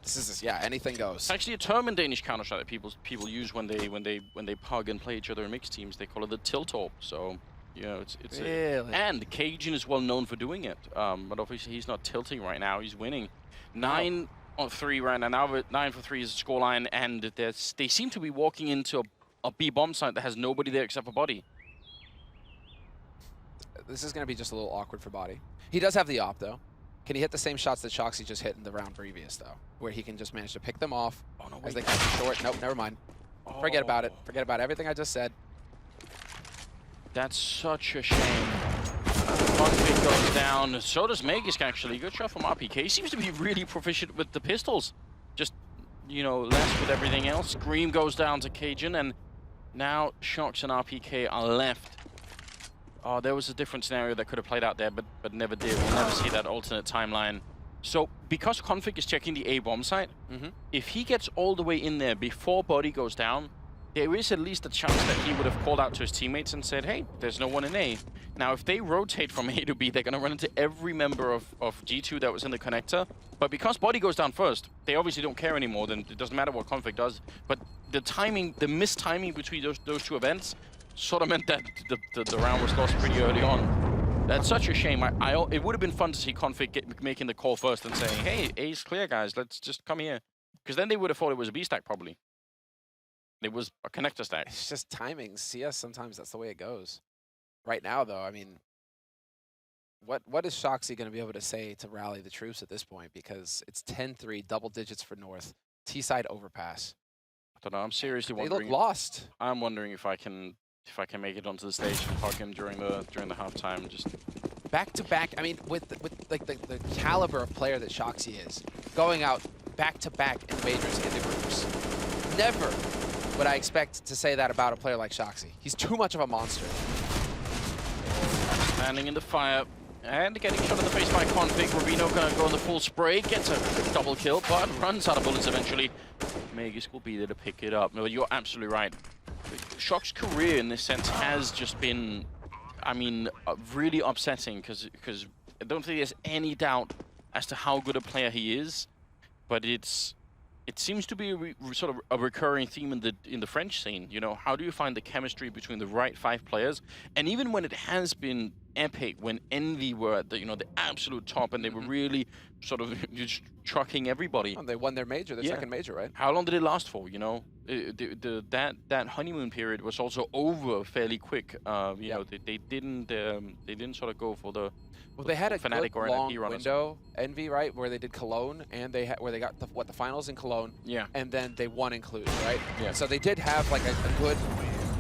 This is yeah, anything goes. It's actually a term in Danish Counter-Strike that people use when they pug and play each other in mixed teams. They call it the tilt-orb. So you know, it's really? And Cajun is well known for doing it. But obviously he's not tilting right now. He's winning 9 on 3 right now. Now 9 for 3 is the scoreline, and they seem to be walking into a B bomb site that has nobody there except for Body. This is going to be just a little awkward for Body. He does have the op, though. Can he hit the same shots that Shoxy just hit in the round previous, though? Where he can just manage to pick them off as they come short. Nope, never mind. Forget about it. Forget about everything I just said. That's such a shame. Config goes down. So does Magisk, actually. Good shot from RPK. He seems to be really proficient with the pistols. Just, you know, less with everything else. Scream goes down to Cajun, and now Shox and RPK are left. Oh, there was a different scenario that could have played out there, but never did. We'll never see that alternate timeline. So, because Config is checking the A bomb site, if he gets all the way in there before Body goes down, there is at least a chance that he would have called out to his teammates and said, hey, there's no one in A. Now, if they rotate from A to B, they're going to run into every member of G2 that was in the connector. But because Body goes down first, they obviously don't care anymore. Then it doesn't matter what Config does. But the timing, the missed timing between those two events sort of meant that the round was lost pretty early on. That's such a shame. It would have been fun to see Config making the call first and saying, hey, A's clear, guys. Let's just come here. Because then they would have thought it was a B stack, probably. It was a connector stack. It's just timing. CS, sometimes that's the way it goes. Right now, though, I mean, what is Shoxy going to be able to say to rally the troops at this point? Because it's 10-3, double digits for North. T-side overpass. I don't know. I'm seriously They wondering. look lost. I'm wondering if I can make it onto the stage and hug him during the halftime. Just back to back. I mean, with like the caliber of player that Shoxy is, going out back to back in majors in the groups. Never would I expect to say that about a player like Shoxy. He's too much of a monster. Standing in the fire and getting shot in the face by Config. Rubino gonna go on the full spray, gets a double kill, but runs out of bullets eventually. Magisk will be there to pick it up. No, you're absolutely right. Shock's career in this sense has just been, I mean, really upsetting because I don't think there's any doubt as to how good a player he is, but it seems to be sort of a recurring theme in the French scene. You know, how do you find the chemistry between the right 5 players? And even when it has been epic, when Envy were at the absolute top and they were really sort of just trucking everybody. Oh, they won their major, their second major, right? How long did it last for? You know, that honeymoon period was also over fairly quick. You know, they didn't sort of go for the they had a Fnatic good or long NFP runners. window, Envy, right, where they did Cologne, and where they got the finals in Cologne, and then they won in Cluj, right? Yeah. So they did have like a good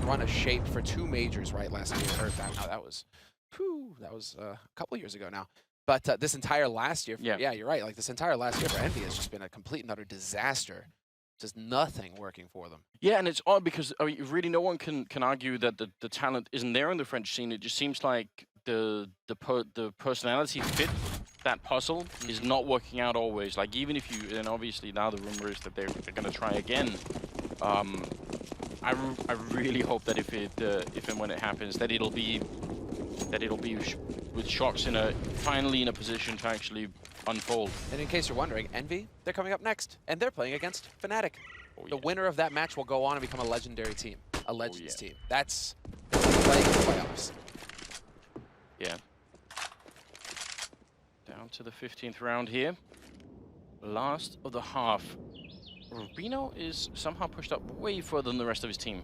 run of shape for 2 majors, right, last year. Or that was a couple years ago now. But this entire last year, yeah, you're right. Like this entire last year for Envy has just been a complete and utter disaster. Just nothing working for them. Yeah, and it's odd because I mean, really no one can argue that the talent isn't there in the French scene. It just seems like the personality fit that puzzle is not working out always. Like even if you, and obviously now the rumor is that they're going to try again. I really hope that if and when it happens, that it'll be with Shox finally in a position to actually unfold. And in case you're wondering, Envy, they're coming up next, and they're playing against Fnatic. The winner of that match will go on and become a legendary team, a Legends team. That's playing the playoffs. Yeah. Down to the 15th round here. Last of the half. Rubino is somehow pushed up way further than the rest of his team.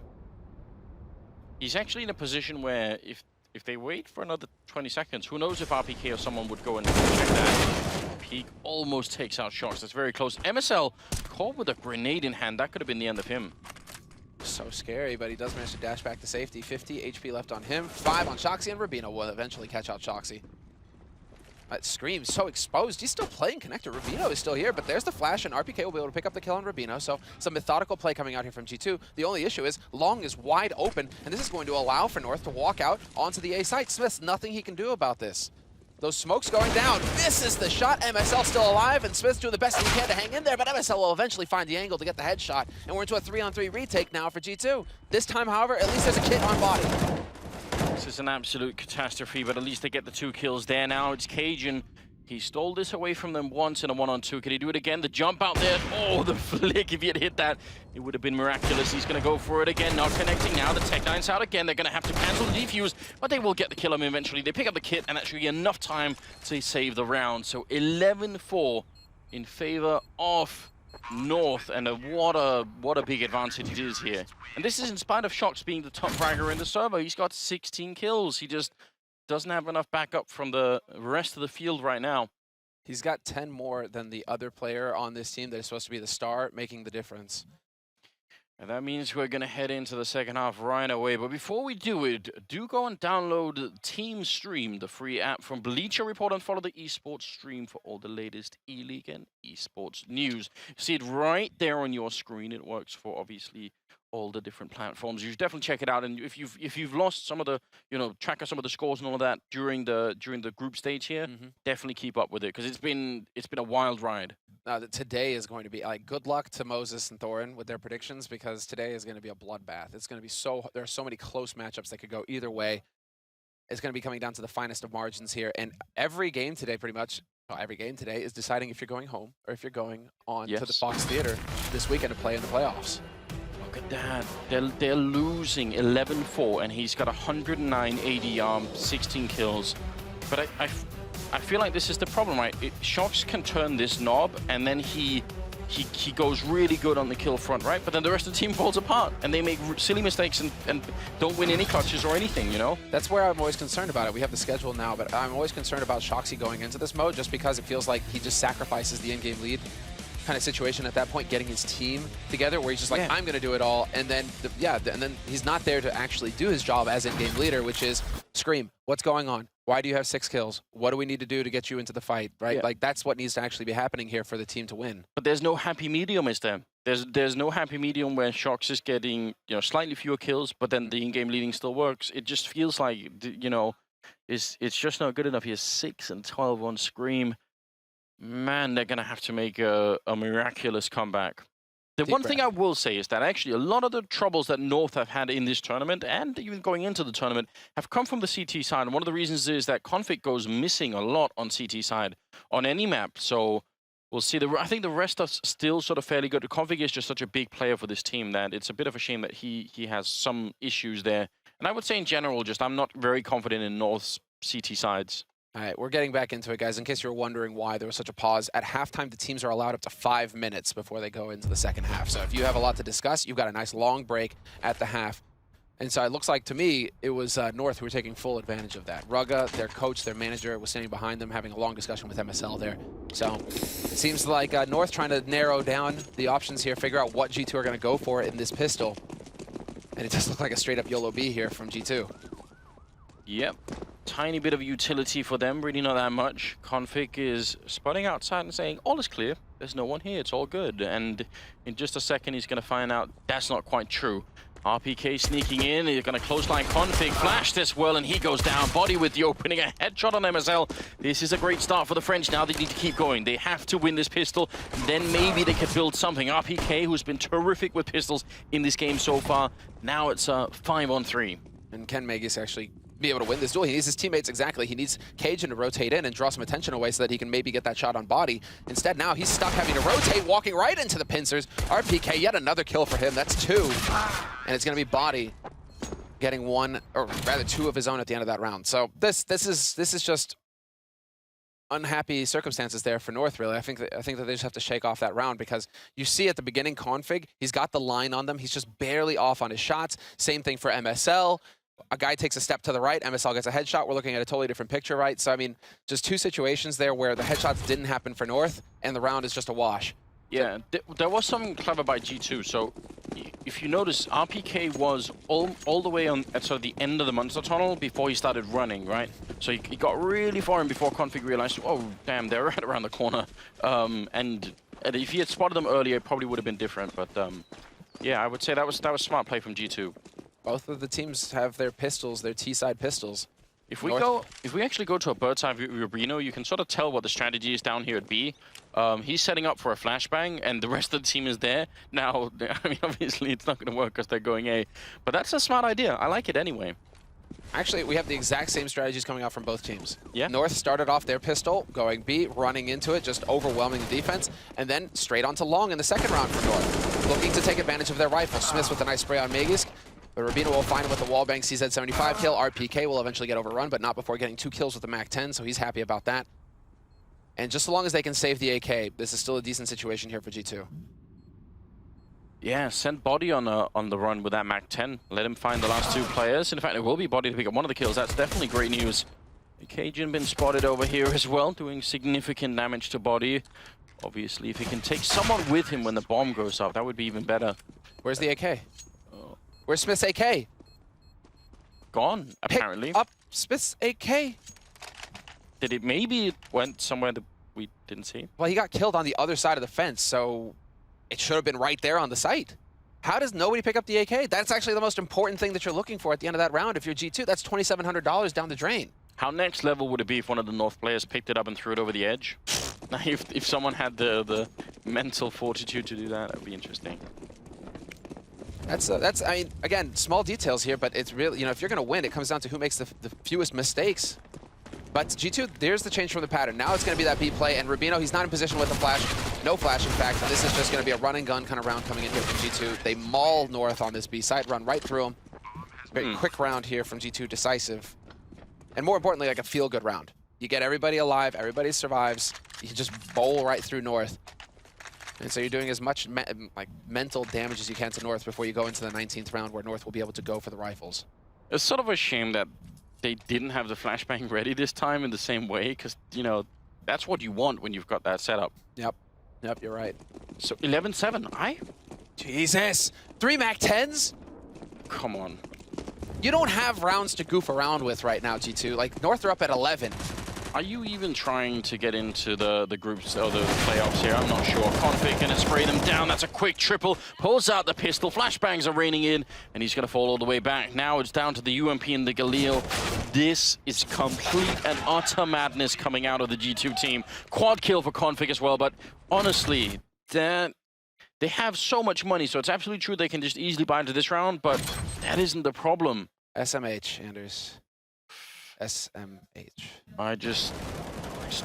He's actually in a position where if they wait for another 20 seconds, who knows if RPK or someone would go and check that. Peak almost takes out Shox. That's very close. MSL caught with a grenade in hand. That could have been the end of him. So scary, but he does manage to dash back to safety. 50 HP left on him. 5 on Shoxy, and Rubino will eventually catch out Shoxy. Scream so exposed. He's still playing connector. Rubino is still here, but there's the flash, and RPK will be able to pick up the kill on Rubino. So some methodical play coming out here from G2. The only issue is Long is wide open, and this is going to allow for North to walk out onto the A site. Smith's nothing he can do about this. Those smokes going down. Misses the shot. MSL still alive, and Smith's doing the best he can to hang in there, but MSL will eventually find the angle to get the headshot. And we're into a 3-on-3 retake now for G2. This time, however, at least there's a kit on body. This is an absolute catastrophe, but at least they get the 2 kills there. Now it's Cajun. He stole this away from them once in a 1-on-2. Can he do it again? The jump out there. Oh, the flick. If he had hit that, it would have been miraculous. He's going to go for it again. Not connecting now. The Tech-9's out again. They're going to have to cancel the defuse, but they will get the kill on him eventually. They pick up the kit, and that should be enough time to save the round. So 11-4 in favor of North, and what a big advantage it is here. And this is in spite of Shox being the top fragger in the server. He's got 16 kills. He just doesn't have enough backup from the rest of the field right now. He's got 10 more than the other player on this team that is supposed to be the star, making the difference. And that means we're going to head into the second half right away. But before we do it, do go and download Team Stream, the free app from Bleacher Report, and follow the esports stream for all the latest Eleague and esports news. You see it right there on your screen. It works for, obviously, all the different platforms. You should definitely check it out. And if you've lost some of the, track of some of the scores and all of that during the group stage here, definitely keep up with it, because it's been a wild ride. Today is going to be good luck to Moses and Thorin with their predictions, because today is going to be a bloodbath. It's going to be there are so many close matchups that could go either way. It's going to be coming down to the finest of margins here, and every game today pretty much. Every game today is deciding if you're going home or if you're going on to the Fox Theater this weekend to play in the playoffs. Look at that. They're losing 11-4, and he's got 109 AD, 16 kills. But I feel like this is the problem, right? Shox can turn this knob, and then he goes really good on the kill front, right? But then the rest of the team falls apart, and they make silly mistakes and don't win any clutches or anything, That's where I'm always concerned about it. We have the schedule now, but I'm always concerned about Shoxy going into this mode, just because it feels like he just sacrifices the in-game lead kind of situation at that point, getting his team together, where he's just like, I'm going to do it all, and then and then he's not there to actually do his job as in-game leader, which is Scream, what's going on? Why do you have 6 kills? What do we need to do to get you into the fight, right? Like, that's what needs to actually be happening here for the team to win. But there's no happy medium, is there? There's no happy medium where Shox is getting, slightly fewer kills, but then the in-game leading still works. It just feels like, it's just not good enough. He has 6 and 12 on Scream. Man, they're going to have to make a miraculous comeback. The one thing I will say is that actually a lot of the troubles that North have had in this tournament, and even going into the tournament, have come from the CT side. And one of the reasons is that config goes missing a lot on CT side on any map. So we'll see. I think the rest are still sort of fairly good. Config is just such a big player for this team that it's a bit of a shame that he has some issues there. And I would say in general, I'm not very confident in North's CT sides. All right, we're getting back into it, guys. In case you're wondering why there was such a pause, at halftime, the teams are allowed up to 5 minutes before they go into the second half. So if you have a lot to discuss, you've got a nice long break at the half. And so it looks like, to me, it was North who were taking full advantage of that. Rugga, their coach, their manager, was standing behind them, having a long discussion with MSL there. So it seems like North trying to narrow down the options here, figure out what G2 are going to go for in this pistol. And it does look like a straight-up YOLO B here from G2. Yep. Tiny bit of utility for them, really not that much. Config is spotting outside and saying, all is clear. There's no one here, it's all good. And in just a second, he's going to find out that's not quite true. RPK sneaking in, he's going to close line Config, flash this well, and he goes down. Body with the opening, a headshot on MSL. This is a great start for the French. Now they need to keep going. They have to win this pistol, then maybe they could build something. RPK, who's been terrific with pistols in this game so far, now it's a 5-on-3. And Ken Magis actually be able to win this duel. He needs his teammates, exactly. He needs Cajun to rotate in and draw some attention away so that he can maybe get that shot on body. Instead, now he's stuck having to rotate, walking right into the pincers. RPK, yet another kill for him. That's 2. And it's going to be Body getting 1, or rather 2 of his own at the end of that round. So this is just unhappy circumstances there for North, really. I think that they just have to shake off that round, because you see at the beginning Config, he's got the line on them. He's just barely off on his shots. Same thing for MSL. A guy takes a step to the right, MSL gets a headshot. We're looking at a totally different picture, right? So, I mean, just 2 situations there where the headshots didn't happen for North, and the round is just a wash. Yeah, there was something clever by G2. So, if you notice, RPK was all the way on at sort of the end of the monster tunnel before he started running, right? So he got really far in before Config realized, oh, damn, they're right around the corner. And if he had spotted them earlier, it probably would have been different. But yeah, I would say that was smart play from G2. Both of the teams have their pistols, their T-side pistols. If we actually go to a bird's eye view of Rubino, you can sort of tell what the strategy is down here at B. He's setting up for a flashbang, and the rest of the team is there. Now, I mean, obviously it's not going to work because they're going A, but that's a smart idea. I like it anyway. Actually, we have the exact same strategies coming out from both teams. Yeah. North started off their pistol, going B, running into it, just overwhelming the defense, and then straight onto long in the second round for North, looking to take advantage of their rifle. Smiths with a nice spray on Magisk. But Rubino will find him with the wallbang CZ75 kill. RPK will eventually get overrun, but not before getting 2 kills with the MAC-10, so he's happy about that. And just so long as they can save the AK, this is still a decent situation here for G2. Yeah, send Body on the run with that MAC-10. Let him find the last 2 players. In fact, it will be Body to pick up one of the kills. That's definitely great news. Cajun been spotted over here as well, doing significant damage to Body. Obviously, if he can take someone with him when the bomb goes off, that would be even better. Where's the AK? Where's Smith's AK? Gone, apparently. Pick up Smith's AK. Did it maybe it went somewhere that we didn't see? Well, he got killed on the other side of the fence, so it should have been right there on the site. How does nobody pick up the AK? That's actually the most important thing that you're looking for at the end of that round. If you're G2, that's $2,700 down the drain. How next level would it be if one of the North players picked it up and threw it over the edge? If someone had the mental fortitude to do that, that would be interesting. That's I mean, again, small details here, but it's really, you know, if you're going to win, it comes down to who makes the fewest mistakes. But G2, there's the change from the pattern. Now it's going to be that B play, and Rubino, he's not in position with the flash. No flash, in fact. This is just going to be a run and gun kind of round coming in here from G2. They maul North on this B side, run right through them. Very quick round here from G2, decisive. And more importantly, like a feel-good round. You get everybody alive, everybody survives. You can just bowl right through North. And so you're doing as much mental damage as you can to North before you go into the 19th round, where North will be able to go for the rifles. It's sort of a shame that they didn't have the flashbang ready this time in the same way, because, you know, that's what you want when you've got that setup. Yep, you're right. So 11-7, Jesus! 3 MAC-10s? Come on. You don't have rounds to goof around with right now, G2. Like, North are up at 11. Are you even trying to get into the groups or the playoffs here? I'm not sure. Config gonna spray them down. That's a quick triple. Pulls out the pistol. Flashbangs are raining in, and he's gonna fall all the way back. Now it's down to the UMP and the Galil. This is complete and utter madness coming out of the G2 team. Quad kill for Config as well, but honestly, they have so much money, so it's absolutely true they can just easily buy into this round, but that isn't the problem. SMH, Anders. SMH. I just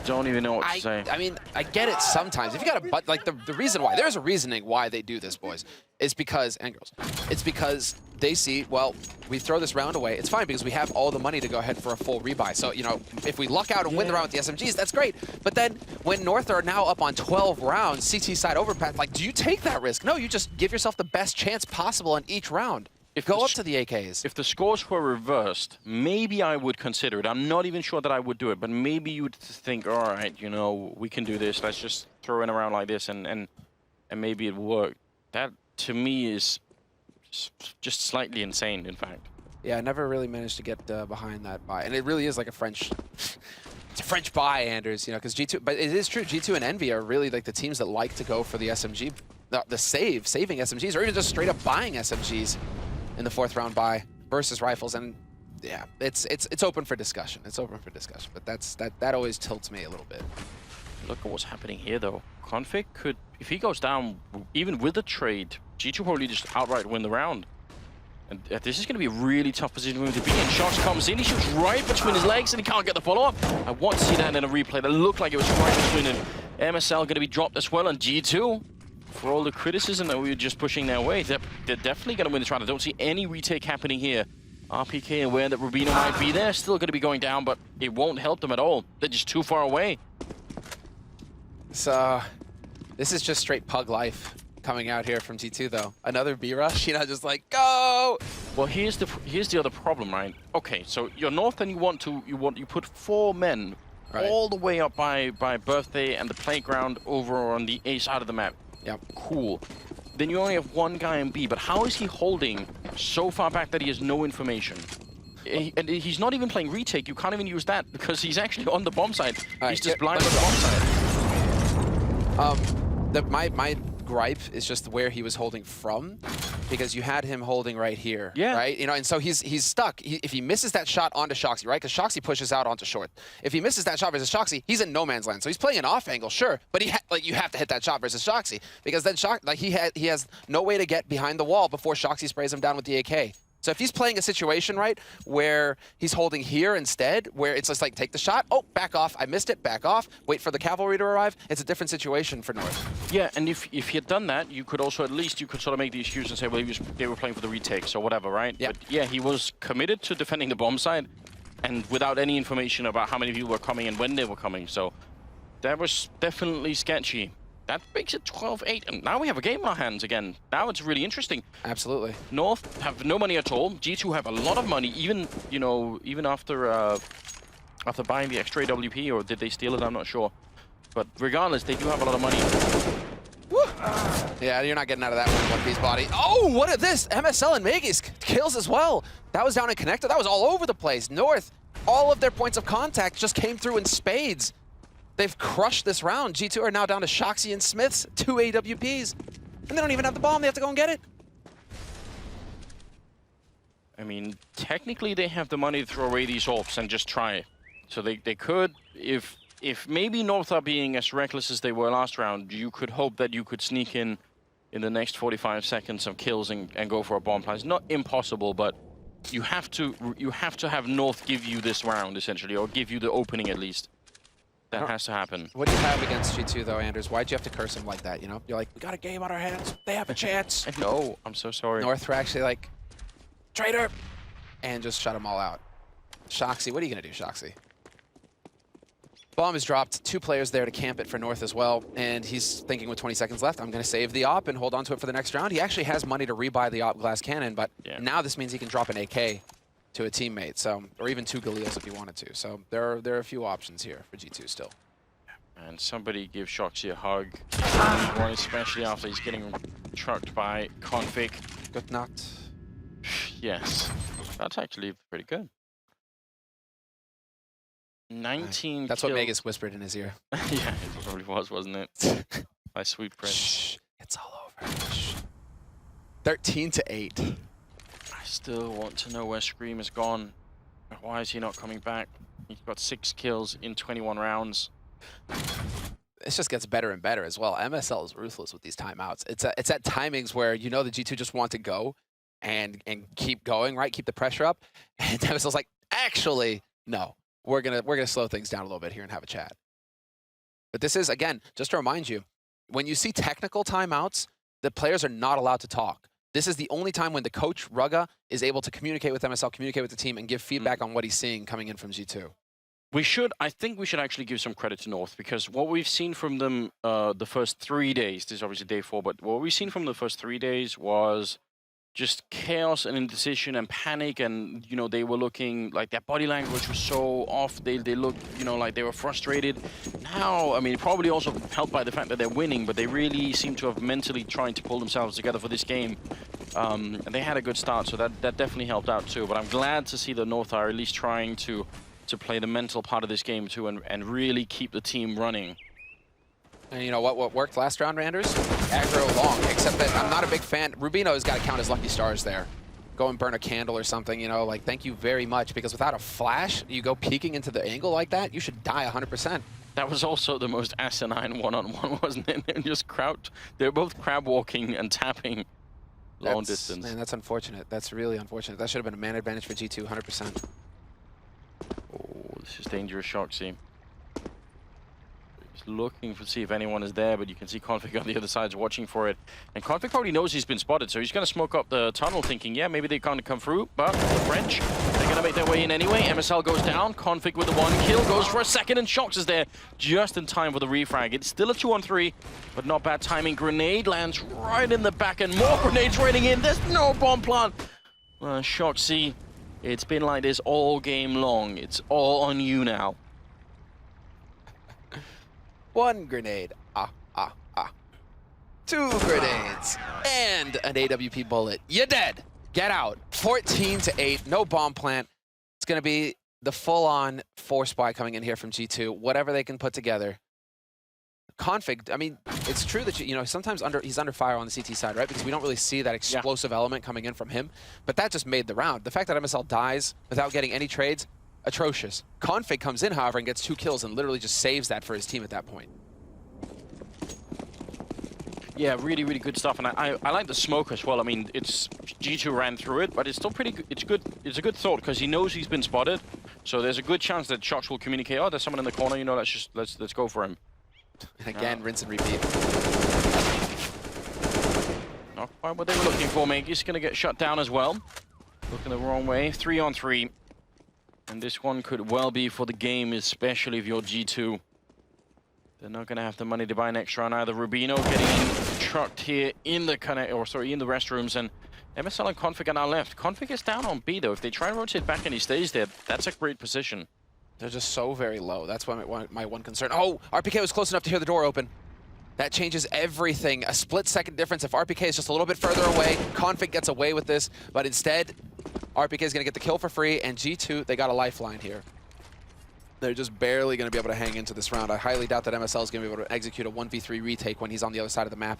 don't even know what to say. I mean, I get it sometimes. If you got a but, like the reason why, there's a reasoning why they do this, boys. It's because, and girls, it's because they see, well, we throw this round away. It's fine because we have all the money to go ahead for a full rebuy. So, you know, if we luck out and win the round with the SMGs, that's great. But then when North are now up on 12 rounds, CT side overpass, like, do you take that risk? No, you just give yourself the best chance possible in each round. Go up to the AKs. If the scores were reversed, maybe I would consider it. I'm not even sure that I would do it, but maybe you would think, all right, you know, we can do this. Let's just throw it around like this, and maybe it will work. That, to me, is just slightly insane, in fact. Yeah, I never really managed to get behind that buy. And it really is like a French... It's a French buy, Anders, you know, because G2... But it is true, G2 and Envy are really like the teams that like to go for the SMG, the saving SMGs, or even just straight up buying SMGs in the 4th round buy versus rifles. And yeah, it's open for discussion. It's open for discussion, but that always tilts me a little bit. Look at what's happening here, though. Config could, if he goes down, even with the trade, G2 probably just outright win the round. And this is going to be a really tough position for him to be in. Shox comes in, he shoots right between his legs, and he can't get the follow-up. I want to see that in a replay. That looked like it was right between him. MSL going to be dropped as well, and G2, for all the criticism that we were just pushing their way, they're definitely going to win this round. I don't see any retake happening here. RPK aware that Rubino might be there, still going to be going down, but it won't help them at all. They're just too far away. So, this is just straight pug life coming out here from G2 though. Another B rush, you know, just like go. Well, here's the other problem, right? Okay, so you're North and you put 4 men all the way up by Birthday and the playground over on the A side of the map. Yep. Cool. Then you only have 1 guy in B, but how is he holding so far back that he has no information? And he's not even playing retake. You can't even use that because he's actually on the bomb side. He's just blind on the bomb side. My gripe is just where he was holding from, because you had him holding right here, right? You know, and so he's stuck. If he misses that shot onto Shoxy, right? Because Shoxy pushes out onto short. If he misses that shot versus Shoxy, he's in no man's land. So he's playing an off angle, sure, but you have to hit that shot versus Shoxy, because then he has no way to get behind the wall before Shoxy sprays him down with the AK. So if he's playing a situation, right, where he's holding here instead, where it's just like, take the shot, oh, back off, I missed it, back off, wait for the cavalry to arrive, it's a different situation for North. Yeah, and if he had done that, you could also, at least you could sort of make the excuse and say, well, they were playing for the retakes or whatever, right? Yeah. But yeah, he was committed to defending the bomb side and without any information about how many people were coming and when they were coming. So that was definitely sketchy. That makes it 12-8, and now we have a game in our hands again. Now it's really interesting. Absolutely. North have no money at all. G2 have a lot of money, even after buying the extra AWP, or did they steal it? I'm not sure. But regardless, they do have a lot of money. Woo! Yeah, you're not getting out of that one piece body. Oh, what is this? MSL and Magus kills as well. That was down in connector. That was all over the place. North, all of their points of contact just came through in spades. They've crushed this round. G2 are now down to Shoxy and Smith's 2 AWPs. And they don't even have the bomb. They have to go and get it. I mean, technically they have the money to throw away these orbs and just try it. So they could, if maybe North are being as reckless as they were last round, you could hope that you could sneak in the next 45 seconds of kills and go for a bomb plant. It's not impossible, but you have to have North give you this round, essentially, or give you the opening at least. That has to happen. What do you have against G2 though, Anders? Why'd you have to curse him like that, you know? You're like, we got a game on our hands. They have a chance. No, I'm so sorry. North were actually like, traitor! And just shut them all out. Shoxy, what are you gonna do, Shoxy? Bomb is dropped. 2 players there to camp it for North as well. And he's thinking with 20 seconds left, I'm gonna save the op and hold on to it for the next round. He actually has money to rebuy the op glass cannon, but now this means he can drop an AK to a teammate, so, or even 2 Galeals if he wanted to. So there are a few options here for G2 still. And somebody give Shoxy a hug. One especially after he's getting trucked by Config. Good knocked. Yes, that's actually pretty good. 19 That's kills. what Magus whispered in his ear. Yeah, it probably was, wasn't it? My sweet prince. Shh, it's all over. Shh. 13-8. I still want to know where Scream has gone. Why is he not coming back? He's got 6 kills in 21 rounds. This just gets better and better as well. MSL is ruthless with these timeouts. It's at timings where you know the G2 just want to go and keep going, right? Keep the pressure up. And MSL's like, actually, no. We're gonna slow things down a little bit here and have a chat. But this is, again, just to remind you, when you see technical timeouts, the players are not allowed to talk. This is the only time when the coach, Rugga, is able to communicate with MSL, communicate with the team, and give feedback on what he's seeing coming in from G2. I think we should actually give some credit to North, because what we've seen from them the first 3 days, this is obviously day 4, but what we've seen from the first 3 days was just chaos and indecision and panic, and, you know, they were looking like their body language was so off. They looked, you know, like they were frustrated. Now, I mean, probably also helped by the fact that they're winning, but they really seem to have mentally trying to pull themselves together for this game. And they had a good start, so that definitely helped out too. But I'm glad to see the North are at least trying to play the mental part of this game too, and really keep the team running. And you know what worked last round, Randers? Aggro long, except that I'm not a big fan. Rubino's got to count his lucky stars there. Go and burn a candle or something, you know, like, thank you very much, because without a flash, you go peeking into the angle like that, you should die 100%. That was also the most asinine one-on-one, wasn't it? Just they're both crab walking and tapping. long distance. Man, that's unfortunate. That's really unfortunate. That should have been a man advantage for G2, 100%. Oh, this is dangerous, Shoxy. He's looking to see if anyone is there, but you can see Config on the other side's watching for it. And Config probably knows he's been spotted, so he's going to smoke up the tunnel thinking, yeah, maybe they can't come through, but the French, they're going to make their way in anyway. MSL goes down, Config with the 1 kill, goes for a second, and Shox is there just in time for the refrag. It's still a 2-on-3, but not bad timing. Grenade lands right in the back, and more grenades raining in. There's no bomb plant. Shoxy, it's been like this all game long. It's all on you now. 1 grenade. 2 grenades. And an AWP bullet. You're dead. Get out. 14-8. No bomb plant. It's going to be the full-on force buy coming in here from G2. Whatever they can put together. Config, I mean, it's true that, you know, sometimes he's under fire on the CT side, right? Because we don't really see that explosive element coming in from him. But that just made the round. The fact that MSL dies without getting any trades, atrocious. Config comes in, however, and gets 2 kills and literally just saves that for his team at that point. Yeah, really, really good stuff. And I like the smoke as well. I mean, it's G2 ran through it, but it's still pretty good. It's good. It's a good thought because he knows he's been spotted. So there's a good chance that Shox will communicate, oh, there's someone in the corner, you know, let's go for him. And again, rinse and repeat. Not quite what they were looking for. Maggie's going to get shut down as well. Looking the wrong way. 3-on-3. And this one could well be for the game, especially if you're G2. They're not going to have the money to buy an extra round either. Rubino getting trucked here in the in the restrooms, and MSL and Config are now left. Config is down on B though. If they try and rotate back and he stays there, that's a great position. They're just so very low. That's my one concern. Oh, RPK was close enough to hear the door open. That changes everything. A split-second difference. If RPK is just a little bit further away, Config gets away with this, but instead, RPK is going to get the kill for free, and G2, they got a lifeline here. They're just barely going to be able to hang into this round. I highly doubt that MSL is going to be able to execute a 1v3 retake when he's on the other side of the map.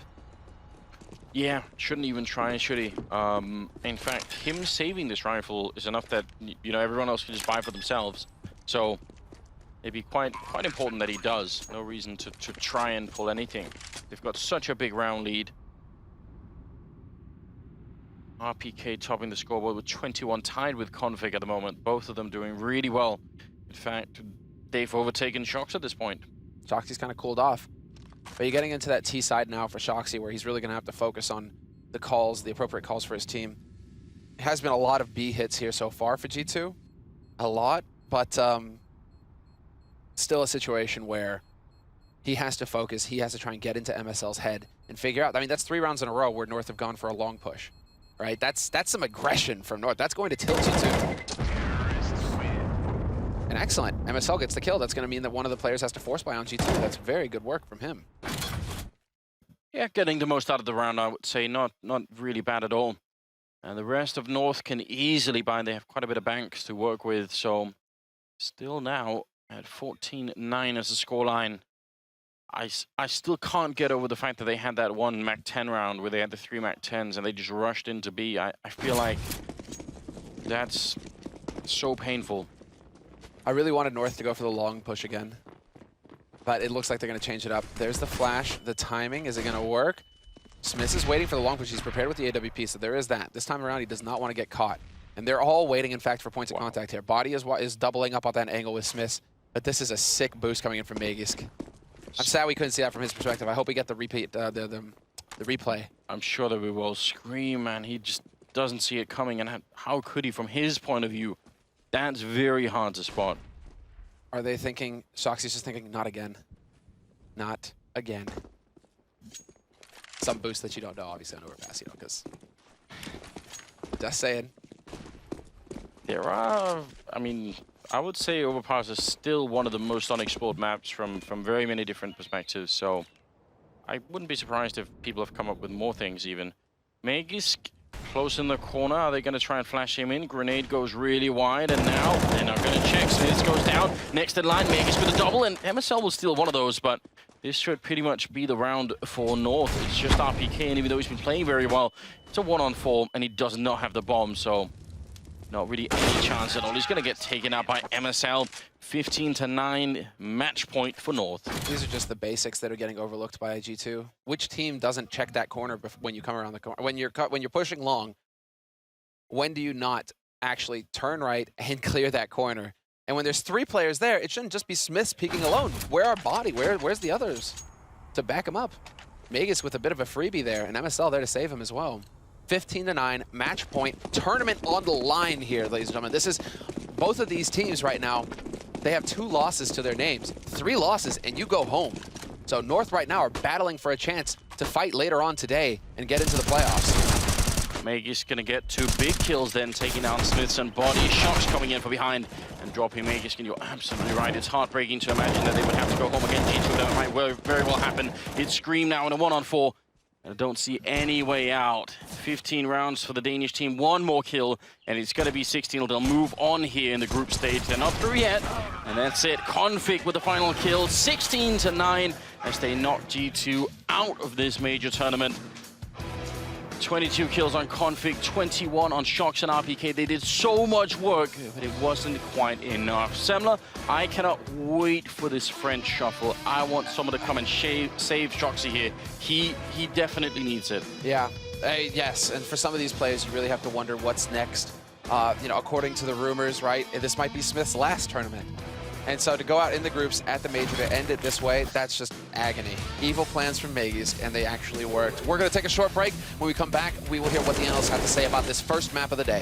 Yeah, shouldn't even try, should he? In fact, him saving this rifle is enough that, you know, everyone else can just buy for themselves. So it'd be quite important that he does. No reason to try and pull anything. They've got such a big round lead. RPK topping the scoreboard with 21, tied with Config at the moment. Both of them doing really well. In fact, they've overtaken Shox at this point. Shoxy's kind of cooled off. But you're getting into that T side now for Shoxy, where he's really going to have to focus on the calls, the appropriate calls for his team. It has been a lot of B hits here so far for G2. A lot, but still a situation where he has to focus. He has to try and get into MSL's head and figure out. I mean, that's 3 rounds in a row where North have gone for a long push, right? That's some aggression from North. That's going to tilt G2. And excellent. MSL gets the kill. That's going to mean that one of the players has to force buy on G2. That's very good work from him. Yeah, getting the most out of the round, I would say. Not really bad at all. And the rest of North can easily buy. They have quite a bit of banks to work with. So still now at 14-9 as a scoreline. I still can't get over the fact that they had that one MAC-10 round where they had the 3 MAC-10s and they just rushed into B. I feel like that's so painful. I really wanted North to go for the long push again, but it looks like they're going to change it up. There's the flash, the timing. Is it going to work? Smith is waiting for the long push. He's prepared with the AWP, so there is that. This time around, he does not want to get caught. And they're all waiting, in fact, for points of contact here. Body is doubling up on that angle with Smith, but this is a sick boost coming in from Magisk. I'm sad we couldn't see that from his perspective. I hope we get the repeat, the replay. I'm sure that we will. Scream, man. He just doesn't see it coming, and how could he from his point of view? That's very hard to spot. Are they thinking, Shoxy's just thinking, not again. Not again. Some boost that you don't know, obviously, on Overpass, you know, because... Just saying. There are, I mean, I would say Overpass is still one of the most unexplored maps from very many different perspectives, so I wouldn't be surprised if people have come up with more things even. Magisk close in the corner. Are they going to try and flash him in? Grenade goes really wide, and now they're not going to check. Smith goes down. Next in line, Magisk with a double, and MSL will steal one of those, but this should pretty much be the round for North. It's just RPK, and even though he's been playing very well, it's a 1-on-4, and he does not have the bomb, so Not really any chance at all. He's going to get taken out by MSL. 15-9, match point for North. These are just the basics that are getting overlooked by G2. Which team doesn't check that corner when you come around the corner? When you're pushing long, when do you not actually turn right and clear that corner? And when there's 3 players there, it shouldn't just be Smiths peeking alone. Where are Body? Where's the others to back him up? Magus with a bit of a freebie there, and MSL there to save him as well. 15-9, match point, tournament on the line here, ladies and gentlemen. This is both of these teams right now. They have 2 losses to their names, 3 losses, and you go home. So North right now are battling for a chance to fight later on today and get into the playoffs. Magus gonna get 2 big kills then, taking down Smiths and Body. Shots coming in from behind and dropping Magus. You're absolutely right. It's heartbreaking to imagine that they would have to go home again. G2, that might very well happen. It's Scream now in a 1-on-4. I don't see any way out. 15 rounds for the Danish team. 1 more kill, and it's going to be 16. They'll move on here in the group stage. They're not through yet, and that's it. Config with the final kill. 16-9 as they knock G2 out of this major tournament. 22 kills on Config, 21 on Shox and RPK. They did so much work, but it wasn't quite enough. Semler, I cannot wait for this French shuffle. I want someone to come and save Shoxy here. He definitely needs it. Yeah, yes, and for some of these players, you really have to wonder what's next. You know, according to the rumors, right, this might be Smith's last tournament. And so to go out in the groups at the major to end it this way, that's just agony. Evil plans from Magus, and they actually worked. We're going to take a short break. When we come back, we will hear what the analysts have to say about this first map of the day.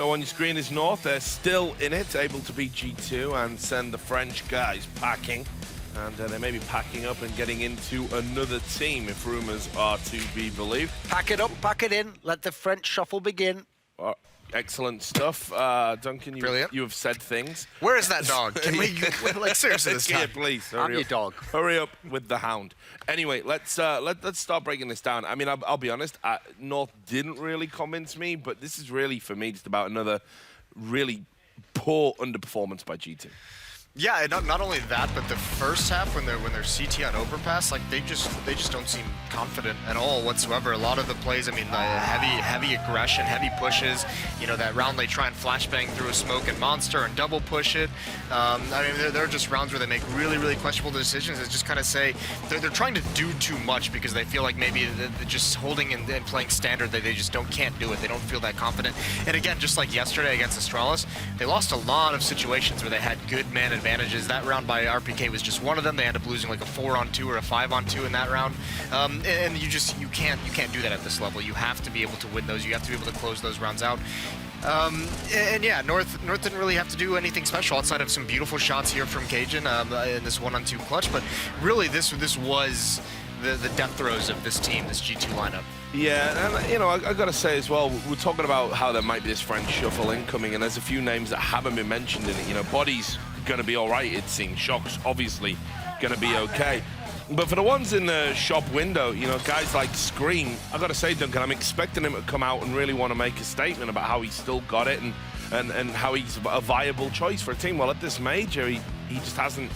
So on your screen is North. They're still in it, able to beat G2 and send the French guys packing. And they may be packing up and getting into another team, if rumors are to be believed. Pack it up, pack it in, let the French shuffle begin. Excellent stuff. Duncan, you have said things. Where is that dog? Can we, like, seriously this time? Yeah, please. I'm your dog. Hurry up with the hound. Anyway, let's start breaking this down. I mean, I'll be honest, North didn't really convince me, but this is really, for me, just about another really poor underperformance by G2. Yeah, and not only that, but the first half when they're CT on overpass, like they just don't seem confident at all whatsoever. A lot of the plays, I mean, heavy aggression, heavy pushes. You know, that round they try and flashbang through a smoke and monster and double push it. I mean, there are just rounds where they make really questionable decisions. It's just kind of say they're trying to do too much because they feel like maybe they're just holding and playing standard. They just can't do it. They don't feel that confident. And again, just like yesterday against Astralis, they lost a lot of situations where they had good man advantages. That round by RPK was just one of them. They ended up losing like a 4-on-2 or a 5-on-2 in that round. And you can't do that at this level. You have to be able to win those. You have to be able to close those rounds out. And yeah, North didn't really have to do anything special outside of some beautiful shots here from Cajun in this 1-on-2 clutch. But really, this was the death throes of this team, this G2 lineup. Yeah, and you know, I gotta say as well, we're talking about how there might be this French shuffle incoming, and there's a few names that haven't been mentioned in it. You know, Body's gonna be all right, it seems. Shock's obviously gonna be okay. But for the ones in the shop window, you know, guys like Scream, I gotta say, Duncan, I'm expecting him to come out and really want to make a statement about how he's still got it and how he's a viable choice for a team. Well, at this major, he just hasn't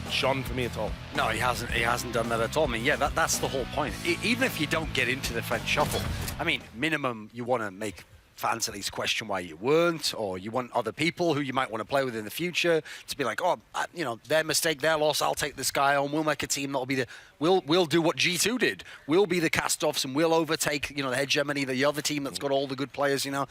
shone for me at all. No, he hasn't done that at all. I mean, yeah, that's the whole point. Even if you don't get into the French shuffle, I mean, minimum you want to make fans at least question why you weren't, or you want other people who you might want to play with in the future to be like, oh, you know, their mistake, their loss, I'll take this guy on, we'll make a team that'll be the, we'll do what G2 did. We'll be the cast-offs and we'll overtake, you know, the hegemony, the other team that's got all the good players, you know.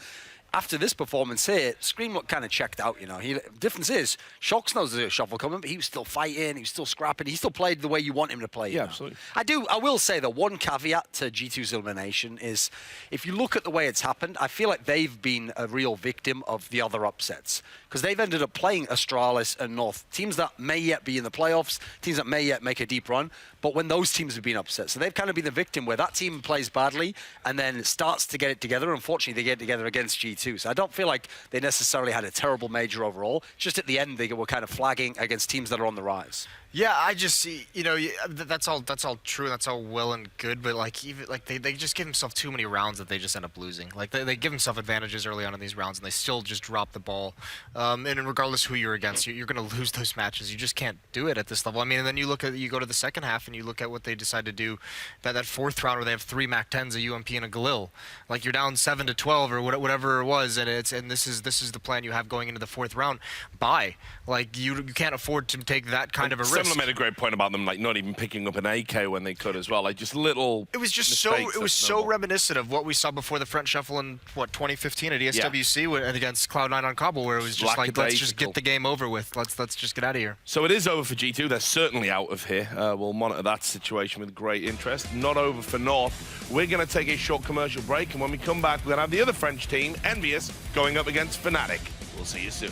After this performance here, Scream looked kind of checked out, you know. Difference is, Shox knows there's a shuffle coming, but he was still fighting, he was still scrapping, he still played the way you want him to play. Yeah, absolutely. I will say the one caveat to G2's elimination is, if you look at the way it's happened, I feel like they've been a real victim of the other upsets. Because they've ended up playing Astralis and North, teams that may yet be in the playoffs, teams that may yet make a deep run, but when those teams have been upset. So they've kind of been the victim where that team plays badly and then starts to get it together. Unfortunately, they get it together against G2. So I don't feel like they necessarily had a terrible major overall. Just at the end, they were kind of flagging against teams that are on the rise. Yeah, I just see, you know, that's all true, that's all well and good, but like even like they just give themselves too many rounds that they just end up losing. Like they give themselves advantages early on in these rounds and they still just drop the ball. And regardless who you're against, you're going to lose those matches. You just can't do it at this level. I mean, and then you go to the second half and you look at what they decide to do. That fourth round where they have 3 MAC-10s, a UMP, and a Galil. Like you're down 7-12 or whatever it was, and this is the plan you have going into the fourth round. Bye. Like you can't afford to take that kind of a risk. Someone made a great point about them, like not even picking up an AK when they could as well. Like just little. It was just so reminiscent of what we saw before the French shuffle in 2015 at ESWC against Cloud9 on Cobble, where it was just like, let's just get the game over with. Let's just get out of here. So it is over for G2. They're certainly out of here. We'll monitor that situation with great interest. Not over for North. We're going to take a short commercial break, and when we come back, we're going to have the other French team, Envious, going up against Fnatic. We'll see you soon.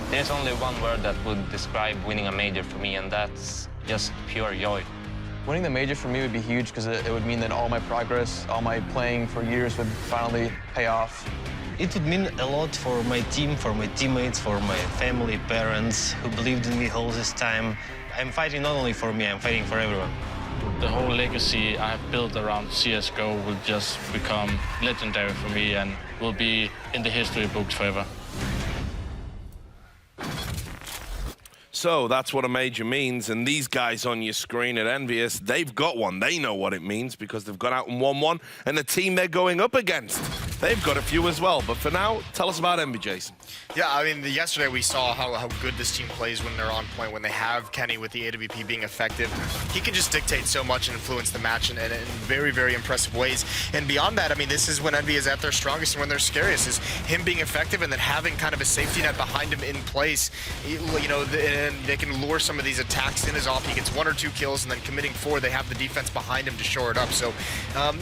There's only one word that would describe winning a major for me, and that's just pure joy. Winning the major for me would be huge because it would mean that all my progress, all my playing for years would finally pay off. It would mean a lot for my team, for my teammates, for my family, parents who believed in me all this time. I'm fighting not only for me, I'm fighting for everyone. The whole legacy I have built around CSGO will just become legendary for me and will be in the history books forever. So that's what a major means, and these guys on your screen at Envious, they've got one. They know what it means because they've gone out and won one, and the team they're going up against, they've got a few as well. But for now, tell us about Envy, Jason. Yeah, I mean, yesterday we saw how good this team plays when they're on point, when they have Kenny with the AWP being effective. He can just dictate so much and influence the match in very, very impressive ways. And beyond that, I mean, this is when Envy is at their strongest and when they're scariest, is him being effective and then having kind of a safety net behind him in place. You know, and they can lure some of these attacks in his off. He gets 1 or 2 kills and then committing 4, they have the defense behind him to shore it up. So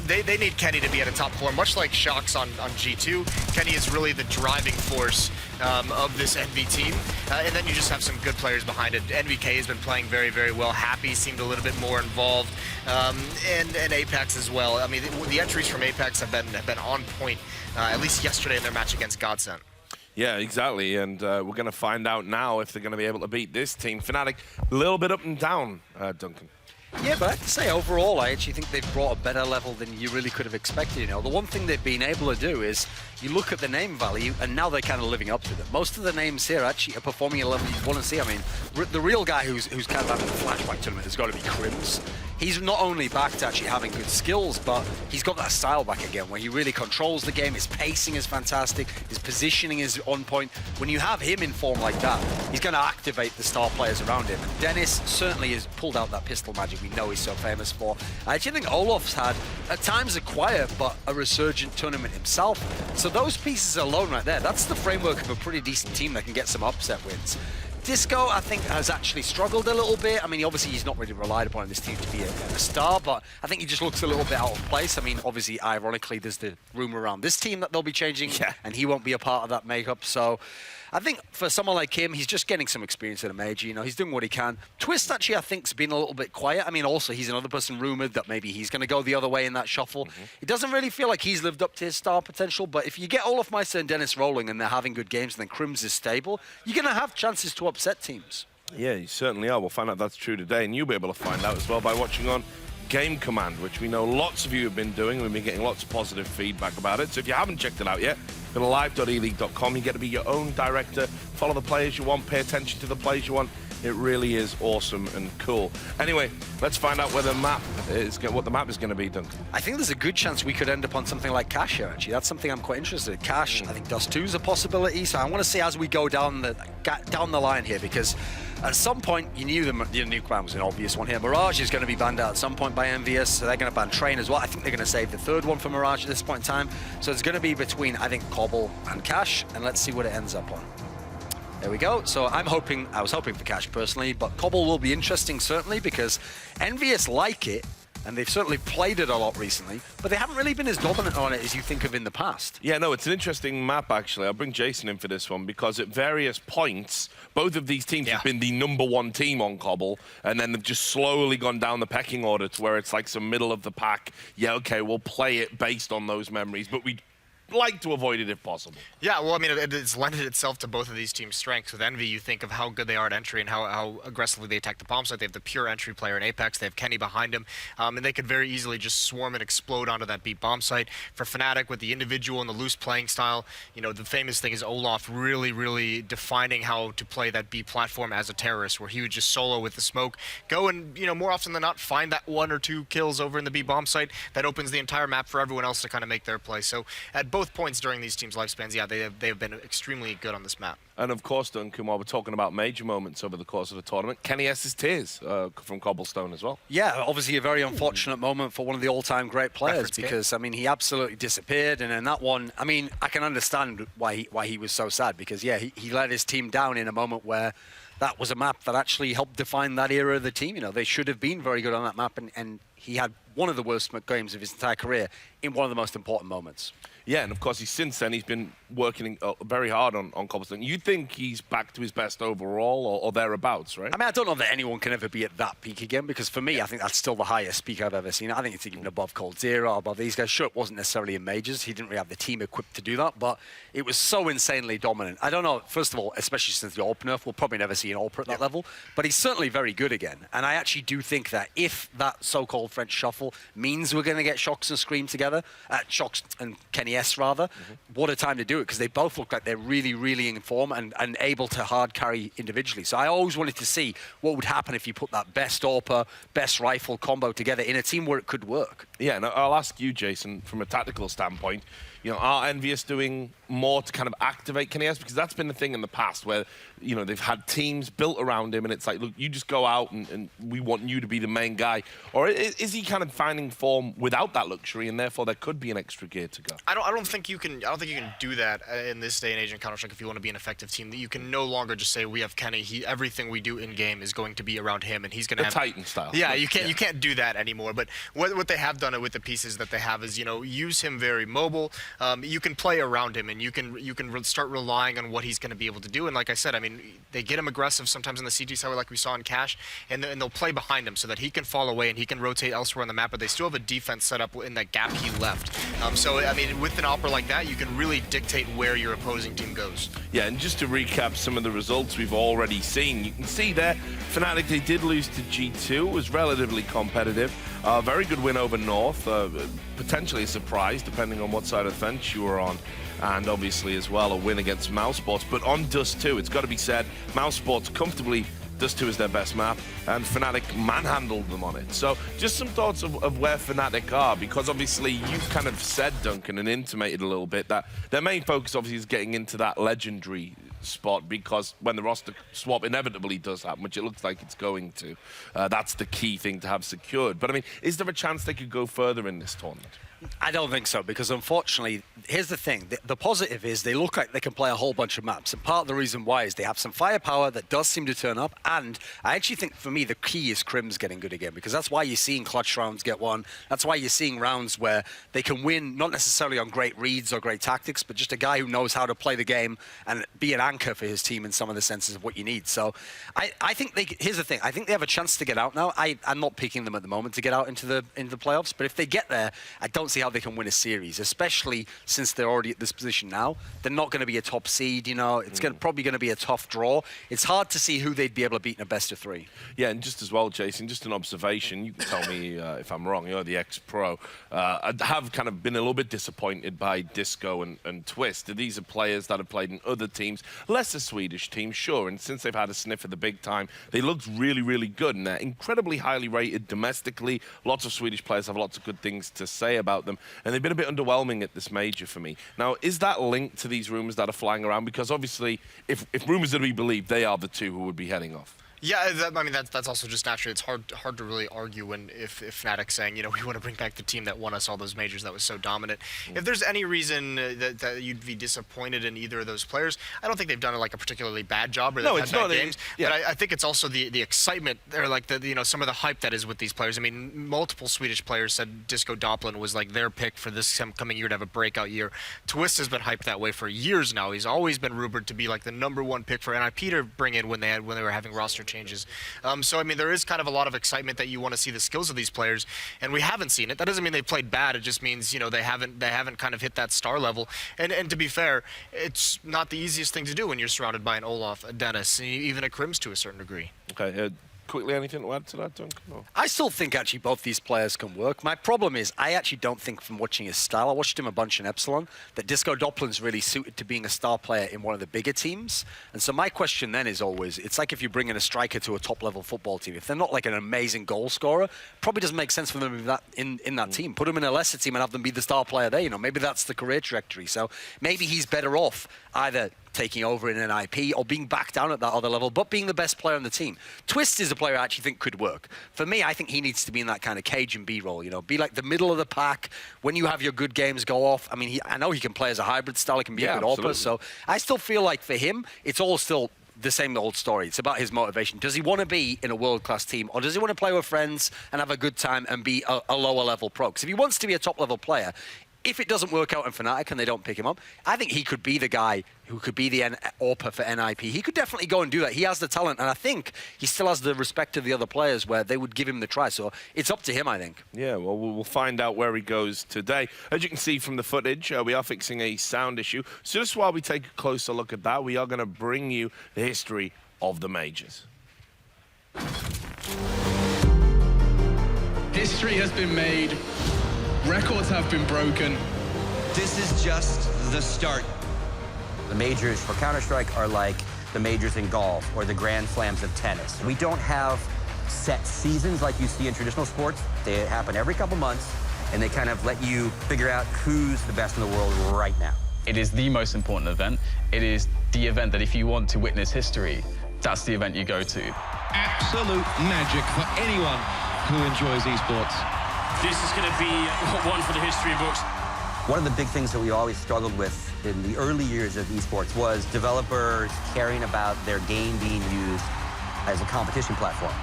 they need Kenny to be at a top 4, much like Shox on G2. Kenny is really the driving force of this Envy team. And then you just have some good players behind it. NVK has been playing very, very well. Happy seemed a little bit more involved. And Apex as well. I mean, the entries from Apex have been on point, at least yesterday in their match against Godsent. Yeah, exactly, and we're going to find out now if they're going to be able to beat this team. Fnatic, a little bit up and down, Duncan. Yeah, but I have to say, overall, I actually think they've brought a better level than you really could have expected. You know, the one thing they've been able to do is you look at the name value, and now they're kind of living up to it. Most of the names here actually are performing at a level you want to see. I mean, the real guy who's kind of having the flashback tournament has got to be Crims. He's not only back to actually having good skills, but he's got that style back again, where he really controls the game. His pacing is fantastic. His positioning is on point. When you have him in form like that, he's going to activate the star players around him. And Dennis certainly has pulled out that pistol magic we know he's so famous for. I actually think Olof's had, at times, a quiet but a resurgent tournament himself. So those pieces alone right there, that's the framework of a pretty decent team that can get some upset wins. Disco, I think, has actually struggled a little bit. I mean, obviously, he's not really relied upon in this team to be a star, but I think he just looks a little bit out of place. I mean, obviously, ironically, there's the rumor around this team that they'll be changing, and he won't be a part of that makeup. So I think for someone like him, he's just getting some experience in a major. You know, he's doing what he can. Twist, actually, I think, has been a little bit quiet. I mean, also, he's another person rumored that maybe he's going to go the other way in that shuffle. It doesn't really feel like he's lived up to his star potential, but if you get Olaf Meister and Dennis rolling and they're having good games and then Crims is stable, you're going to have chances to upset teams. Yeah, you certainly are. We'll find out that's true today, and you'll be able to find out as well by watching on Game Command, which we know lots of you have been doing. We've been getting lots of positive feedback about it. So if you haven't checked it out yet, go to live.eleague.com. You get to be your own director, follow the players you want, pay attention to the players you want. It really is awesome and cool. Anyway, let's find out where the map is, what the map is going to be, Duncan. I think there's a good chance we could end up on something like Cash here, actually. That's something I'm quite interested in. Cash, I think Dust 2 is a possibility, so I want to see as we go down the line here, because at some point, you knew the nuke ban was an obvious one here. Mirage is going to be banned out at some point by Envious, so they're going to ban Train as well. I think they're going to save the third one for Mirage at this point in time. So it's going to be between, I think, Cobble and Cash, and let's see what it ends up on. There we go. So I was hoping for Cash personally, but Cobble will be interesting certainly because Envious like it, and they've certainly played it a lot recently, but they haven't really been as dominant on it as you think of in the past. Yeah, no, it's an interesting map, actually. I'll bring Jason in for this one because at various points, both of these teams have been the #1 team on Cobble, and then they've just slowly gone down the pecking order to where it's like some middle of the pack. Yeah, okay, we'll play it based on those memories, but we like to avoid it if possible. Yeah, well, I mean, it's lended itself to both of these teams' strengths. With Envy, you think of how good they are at entry and how aggressively they attack the bomb site. They have the pure entry player in Apex. They have Kenny behind him, and they could very easily just swarm and explode onto that beat bomb site. For Fnatic, with the individual and the loose playing style, you know, the famous thing is Olaf really, really defining how to play that B platform as a terrorist, where he would just solo with the smoke, go and, you know, more often than not, find that 1 or 2 kills over in the B bomb site. That opens the entire map for everyone else to kind of make their play. So at both points during these teams' lifespans, yeah, they have been extremely good on this map. And of course, Duncan, while we're talking about major moments over the course of the tournament, Kenny S's tears from Cobblestone as well. Yeah, obviously a very unfortunate moment for one of the all-time great players because, I mean, he absolutely disappeared. And in that one, I mean, I can understand why he was so sad because, yeah, he let his team down in a moment where that was a map that actually helped define that era of the team. You know, they should have been very good on that map, and he had one of the worst games of his entire career in one of the most important moments. Yeah, and of course, since then, he's been working very hard on cobblestone. You think he's back to his best overall or thereabouts, right? I mean, I don't know that anyone can ever be at that peak again, because for me, I think that's still the highest peak I've ever seen. I think it's even above Cold Zero, above these guys. Sure, it wasn't necessarily in majors. He didn't really have the team equipped to do that, but it was so insanely dominant. I don't know, first of all, especially since the AWP nerf, we'll probably never see an AWP at that level, but he's certainly very good again. And I actually do think that if that so-called French shuffle means we're going to get Shox and Scream together, Shox and Kenny S rather, what a time to do it, because they both look like they're really, really in form and able to hard carry individually. So I always wanted to see what would happen if you put that best AWPer, best rifle combo together in a team where it could work. Yeah, and I'll ask you, Jason, from a tactical standpoint, you know, are Envious doing more to kind of activate Kenny S? Because that's been the thing in the past where, you know, they've had teams built around him and it's like, look, you just go out and we want you to be the main guy. Or is he kind of finding form without that luxury and therefore there could be an extra gear to go? I don't think you can do that in this day and age in Counter-Strike if you want to be an effective team. That you can no longer just say we have Kenny. Everything we do in game is going to be around him, and he's going to have Titan style. Yeah, you can't do that anymore. But what they have done with the pieces that they have is, you know, use him very mobile. You can play around him, and you can start relying on what he's going to be able to do. And like I said, I mean, they get him aggressive sometimes in the CG side, like we saw in Cash, and they'll play behind him so that he can fall away and he can rotate elsewhere on the map. But they still have a defense set up in that gap he left. So I mean, with an AWPer like that, you can really dictate where your opposing team goes. Yeah, and just to recap some of the results we've already seen, you can see there, Fnatic, they did lose to G2. It was relatively competitive. Very good win over North. Potentially a surprise, depending on what side of the fence you were on. And obviously, as well, a win against Mousesports. But on Dust 2, it's got to be said, Mousesports comfortably, Dust 2 is their best map, and Fnatic manhandled them on it. So just some thoughts of where Fnatic are, because obviously you've kind of said, Duncan, and intimated a little bit that their main focus obviously is getting into that legendary spot, because when the roster swap inevitably does happen, which it looks like it's going to, that's the key thing to have secured. But I mean, is there a chance they could go further in this tournament? I don't think so, because unfortunately, here's the thing. The positive is they look like they can play a whole bunch of maps, and part of the reason why is they have some firepower that does seem to turn up, and I actually think, for me, the key is Crim's getting good again, because that's why you're seeing clutch rounds get won. That's why you're seeing rounds where they can win, not necessarily on great reads or great tactics, but just a guy who knows how to play the game and be an anchor for his team in some of the senses of what you need. So I think here's the thing. I think they have a chance to get out now. I'm not picking them at the moment to get out into the playoffs, but if they get there, I don't see how they can win a series, especially since they're already at this position now. They're not going to be a top seed, you know. It's probably going to be a tough draw. It's hard to see who they'd be able to beat in a best of three. Yeah, and just as well, Jason, just an observation. You can tell me if I'm wrong. You're the ex-pro. I have kind of been a little bit disappointed by Disco and Twist. These are players that have played in other teams, lesser Swedish teams, sure, and since they've had a sniff at the big time, they looked really, really good, and they're incredibly highly rated domestically. Lots of Swedish players have lots of good things to say about them, and they've been a bit underwhelming at this major for me. Now, is that linked to these rumors that are flying around? Because obviously, if rumors are to be believed, they are the two who would be heading off. Yeah, I mean, that's also just naturally. It's hard to really argue when if Fnatic's saying, you know, we want to bring back the team that won us all those majors that was so dominant. If there's any reason that you'd be disappointed in either of those players, I don't think they've done like a particularly bad job or they've had bad games. Yeah. But I think it's also the excitement or like some of the hype that is with these players. I mean, multiple Swedish players said Disco Doppelin was like their pick for this coming year to have a breakout year. Twist has been hyped that way for years now. He's always been rumored to be like the #1 pick for NIP to bring in when they were having roster changes. So I mean, there is kind of a lot of excitement that you want to see the skills of these players, and we haven't seen it. That doesn't mean they played bad. It just means, you know, they haven't kind of hit that star level. And to be fair, it's not the easiest thing to do when you're surrounded by an Olaf, a Dennis, even a Crims to a certain degree. Okay. Quickly, anything to add to that, Duncan? No. I still think actually both these players can work. My problem is I actually don't think from watching his style, I watched him a bunch in Epsilon, that Disco Doplin's really suited to being a star player in one of the bigger teams. And so my question then is always, it's like if you bring in a striker to a top-level football team. If they're not like an amazing goal scorer, probably doesn't make sense for them to be that in that team. Put them in a lesser team and have them be the star player there. You know, maybe that's the career trajectory. So maybe he's better off either taking over in an IP or being back down at that other level, but being the best player on the team. Twist is a player I actually think could work. For me, I think he needs to be in that kind of cage and B role, you know, be like the middle of the pack. When you have your good games go off, I mean, I know he can play as a hybrid style, he can be a good AWPer, so I still feel like for him, it's all still the same old story. It's about his motivation. Does he want to be in a world-class team, or does he want to play with friends and have a good time and be a lower-level pro? Because if he wants to be a top-level player, if it doesn't work out in Fnatic and they don't pick him up, I think he could be the guy who could be the AWPer for NIP. He could definitely go and do that. He has the talent, and I think he still has the respect of the other players where they would give him the try. So it's up to him, I think. Yeah, well, we'll find out where he goes today. As you can see from the footage, we are fixing a sound issue. So just while we take a closer look at that, we are going to bring you the history of the majors. History has been made. Records have been broken. This is just the start. The majors for Counter-Strike are like the majors in golf or the Grand Slams of tennis. We don't have set seasons like you see in traditional sports. They happen every couple months, and they kind of let you figure out who's the best in the world right now. It is the most important event. It is the event that if you want to witness history, that's the event you go to. Absolute magic for anyone who enjoys esports. This is going to be one for the history books. One of the big things that we always struggled with in the early years of esports was developers caring about their game being used as a competition platform.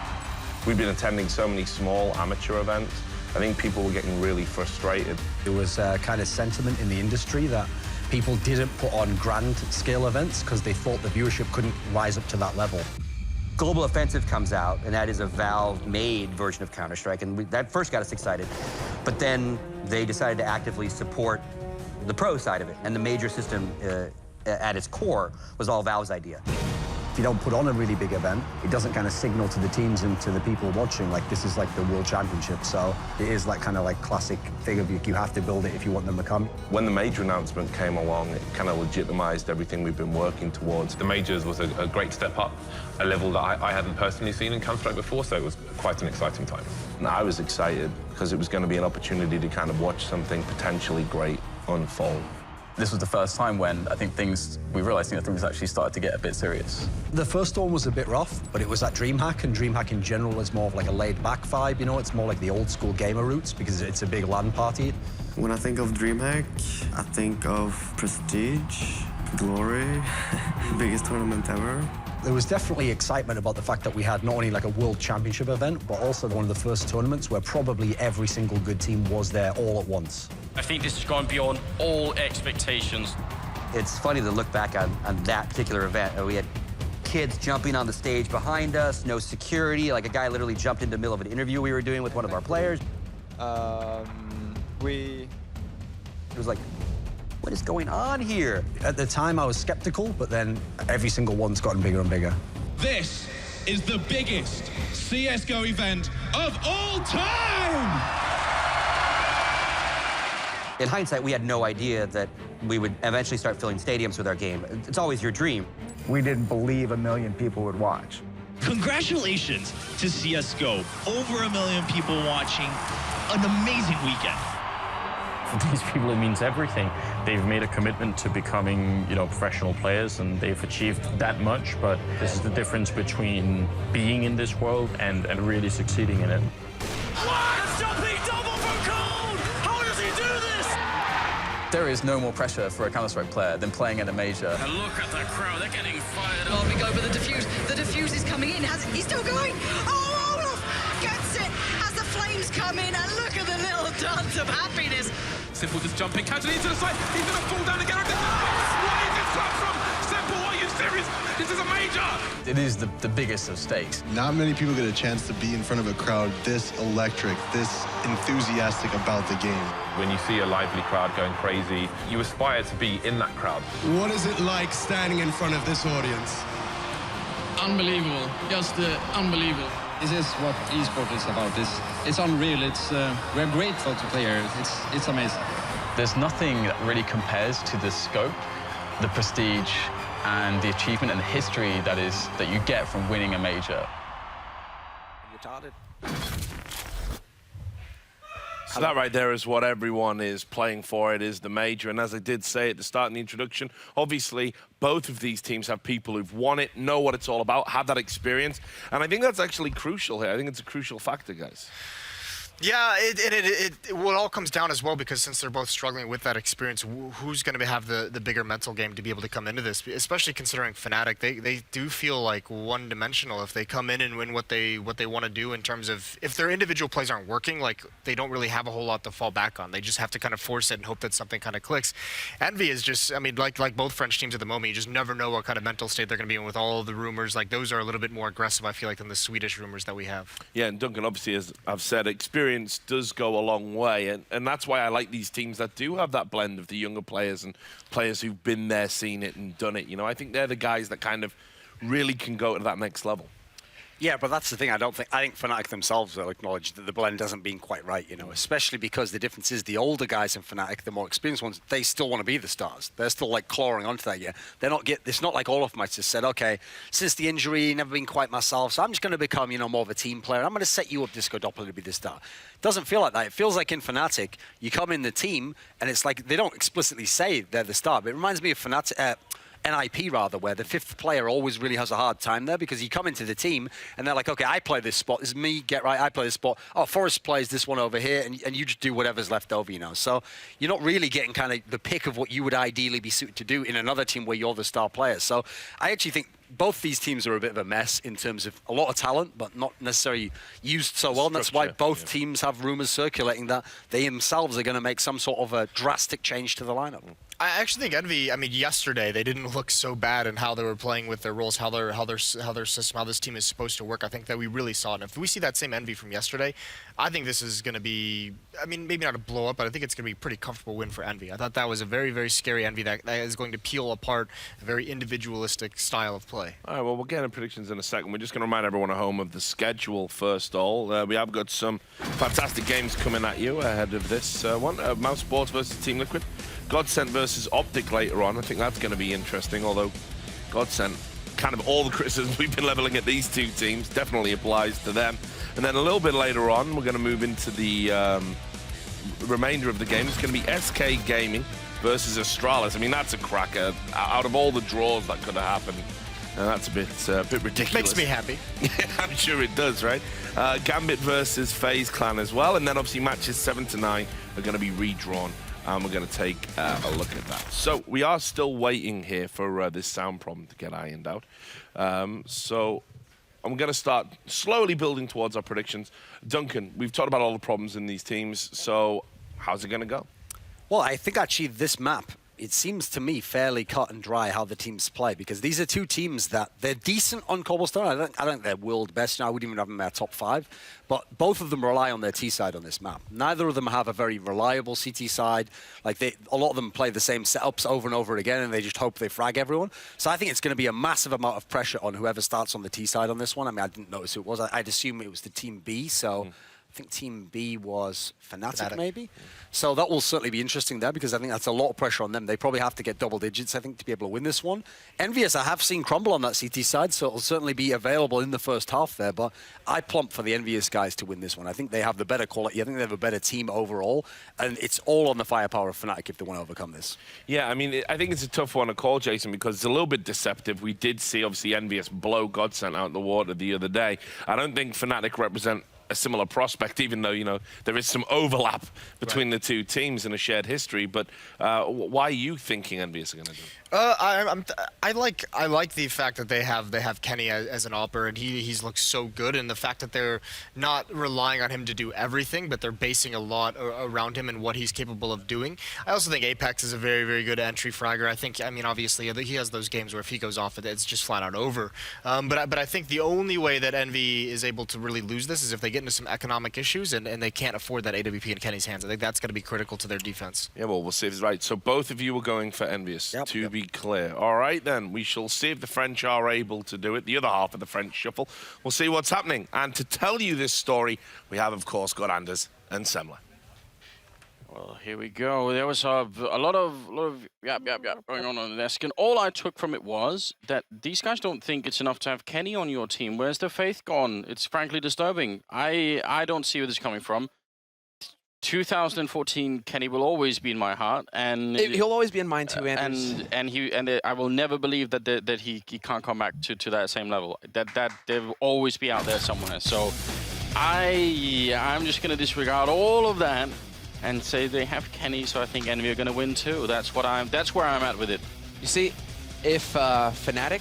We've been attending so many small amateur events. I think people were getting really frustrated. There was a kind of sentiment in the industry that people didn't put on grand scale events because they thought the viewership couldn't rise up to that level. Global Offensive comes out, and that is a Valve-made version of Counter-Strike, and that first got us excited. But then they decided to actively support the pro side of it, and the major system at its core was all Valve's idea. If you don't put on a really big event, it doesn't kind of signal to the teams and to the people watching like this is like the World Championship. So it is like kind of like classic thing of you have to build it if you want them to come. When the major announcement came along, it kind of legitimized everything we've been working towards. The majors was a great step up, a level that I hadn't personally seen in Counter-Strike before, so it was quite an exciting time. And I was excited because it was going to be an opportunity to kind of watch something potentially great unfold. This was the first time when I think we realized things actually started to get a bit serious. The first one was a bit rough, but it was at DreamHack, and DreamHack in general is more of like a laid-back vibe, you know? It's more like the old-school gamer roots because it's a big LAN party. When I think of DreamHack, I think of prestige, glory, biggest tournament ever. There was definitely excitement about the fact that we had not only like a world championship event, but also one of the first tournaments where probably every single good team was there all at once. I think this has gone beyond all expectations. It's funny to look back on that particular event. We had kids jumping on the stage behind us, no security, like a guy literally jumped into the middle of an interview we were doing with one of our players. It was like, what is going on here? At the time, I was skeptical, but then every single one's gotten bigger and bigger. This is the biggest CSGO event of all time! In hindsight, we had no idea that we would eventually start filling stadiums with our game. It's always your dream. We didn't believe 1 million people would watch. Congratulations to CSGO. Over 1 million people watching. An amazing weekend. For these people, it means everything. They've made a commitment to becoming, professional players, and they've achieved that much. But this is the difference between being in this world and really succeeding in it. There is no more pressure for a Counter-Strike player than playing at a major. And look at that crowd, they're getting fired up. Oh, we go for the defuse. The defuse is coming in. He's still going. Oh, Olaf gets it as the flames come in, and look at the little dance of happiness. Simple just jumping casually into the side. He's going to fall down again. Where is this come from? Simple, are you serious? This is a major. It is the biggest of stakes. Not many people get a chance to be in front of a crowd this electric, this enthusiastic about the game. When you see a lively crowd going crazy, you aspire to be in that crowd. What is it like standing in front of this audience? Unbelievable, just unbelievable. This is what esports is about. It's unreal. We're grateful to players. It's amazing. There's nothing that really compares to the scope, the prestige, and the achievement and the history that you get from winning a major. So that right there is what everyone is playing for. It is the major. And as I did say at the start in the introduction, obviously both of these teams have people who've won it, know what it's all about, have that experience. And I think that's actually crucial here. I think it's a crucial factor, guys. Yeah, it all comes down as well, because since they're both struggling with that experience, who's going to have the bigger mental game to be able to come into this? Especially considering Fnatic, they do feel like one-dimensional if they come in and win what they want to do in terms of if their individual plays aren't working, like they don't really have a whole lot to fall back on. They just have to kind of force it and hope that something kind of clicks. Envy is just, I mean, like both French teams at the moment, you just never know what kind of mental state they're going to be in with all the rumors. Like those are a little bit more aggressive, I feel like, than the Swedish rumors that we have. Yeah, and Duncan, obviously, as I've said, experience does go a long way, and that's why I like these teams that do have that blend of the younger players and players who've been there, seen it, and done it. You know, I think they're the guys that kind of really can go to that next level. Yeah, but that's the thing. I think Fnatic themselves will acknowledge that the blend hasn't been quite right, you know, especially because the difference is the older guys in Fnatic, the more experienced ones, they still want to be the stars. They're still like clawing onto that. Yeah, they're not it's not like all of them just said, okay, since the injury, never been quite myself, so I'm just going to become, you know, more of a team player. I'm going to set you up, Disco Doppler, to be the star. It doesn't feel like that. It feels like in Fnatic, you come in the team, and it's like they don't explicitly say they're the star. But it reminds me of Fnatic. NIP rather, where the fifth player always really has a hard time there, because you come into the team and they're like, okay, I play this spot, this is me, get right, I play this spot, oh, Forrest plays this one over here, and you just do whatever's left over, you know. So you're not really getting kind of the pick of what you would ideally be suited to do in another team where you're the star player. So I actually think both these teams are a bit of a mess in terms of a lot of talent, but not necessarily used so well. And that's why both teams have rumors circulating that they themselves are going to make some sort of a drastic change to the lineup. I actually think Envy, I mean, yesterday they didn't look so bad in how they were playing with their roles, how their system, how this team is supposed to work. I think that we really saw it. And if we see that same Envy from yesterday, I think this is going to be, I mean, maybe not a blow up, but I think it's going to be a pretty comfortable win for Envy. I thought that was a very, very scary Envy that is going to peel apart a very individualistic style of play. All right, well, we'll get into predictions in a second. We're just going to remind everyone at home of the schedule first all. We have got some fantastic games coming at you ahead of this one. Mouse Sports versus Team Liquid. Godsent versus Optic later on. I think that's going to be interesting, although Godsent, kind of all the criticisms we've been leveling at these two teams definitely applies to them. And then a little bit later on, we're going to move into the remainder of the game. It's going to be SK Gaming versus Astralis. I mean, that's a cracker. Out of all the draws that could have happened, and that's a bit ridiculous. Makes me happy. I'm sure it does, right? Gambit versus FaZe Clan as well. And then obviously matches 7 to 9 are going to be redrawn. And we're going to take a look at that. So we are still waiting here for this sound problem to get ironed out. So I'm going to start slowly building towards our predictions. Duncan, we've talked about all the problems in these teams. So how's it going to go? Well, I think actually this map, it seems to me fairly cut and dry how the teams play, because these are two teams that they're decent on Cobblestone. I don't think they're world best. I wouldn't even have them in their top 5, but both of them rely on their T side on this map. Neither of them have a very reliable CT side. Like a lot of them play the same setups over and over again, and they just hope they frag everyone. So I think it's going to be a massive amount of pressure on whoever starts on the T side on this one. I mean, I didn't notice who it was. I'd assume it was the Team B, so I think Team B was Fnatic, maybe. So that will certainly be interesting there, because I think that's a lot of pressure on them. They probably have to get double digits, I think, to be able to win this one. Envious, I have seen crumble on that CT side, so it'll certainly be available in the first half there. But I plump for the Envious guys to win this one. I think they have the better quality. I think they have a better team overall. And it's all on the firepower of Fnatic if they want to overcome this. Yeah, I mean, I think it's a tough one to call, Jason, because it's a little bit deceptive. We did see, obviously, Envious blow Godsent out in the water the other day. I don't think Fnatic represent a similar prospect, even though, you know, there is some overlap between the two teams and a shared history. But why are you thinking Envious are going to do it? I like the fact that they have Kenny as an opper, and he's looked so good, and the fact that they're not relying on him to do everything, but they're basing a lot around him and what he's capable of doing. I also think Apex is a very, very good entry fragger. I mean, obviously he has those games where if he goes off, it's just flat out over. But I think the only way that Envy is able to really lose this is if they get into some economic issues and they can't afford that AWP in Kenny's hands. I think that's going to be critical to their defense. Yeah, well, we'll see if it's right. So both of you were going for Envious, to be clear. All right, then. We shall see if the French are able to do it. The other half of the French shuffle. We'll see what's happening. And to tell you this story, we have, of course, got Anders and Semler. Well, here we go. There was a lot of going on the desk, and all I took from it was that these guys don't think it's enough to have Kenny on your team. Where's the faith gone? It's frankly disturbing. I don't see where this is coming from. 2014, Kenny will always be in my heart, and he'll always be in mine too. And I will never believe that he can't come back to that same level. That they'll always be out there somewhere. So I'm just going to disregard all of that and say they have Kenny, so I think Envy are going to win too. That's where I'm at with it. You see, if Fnatic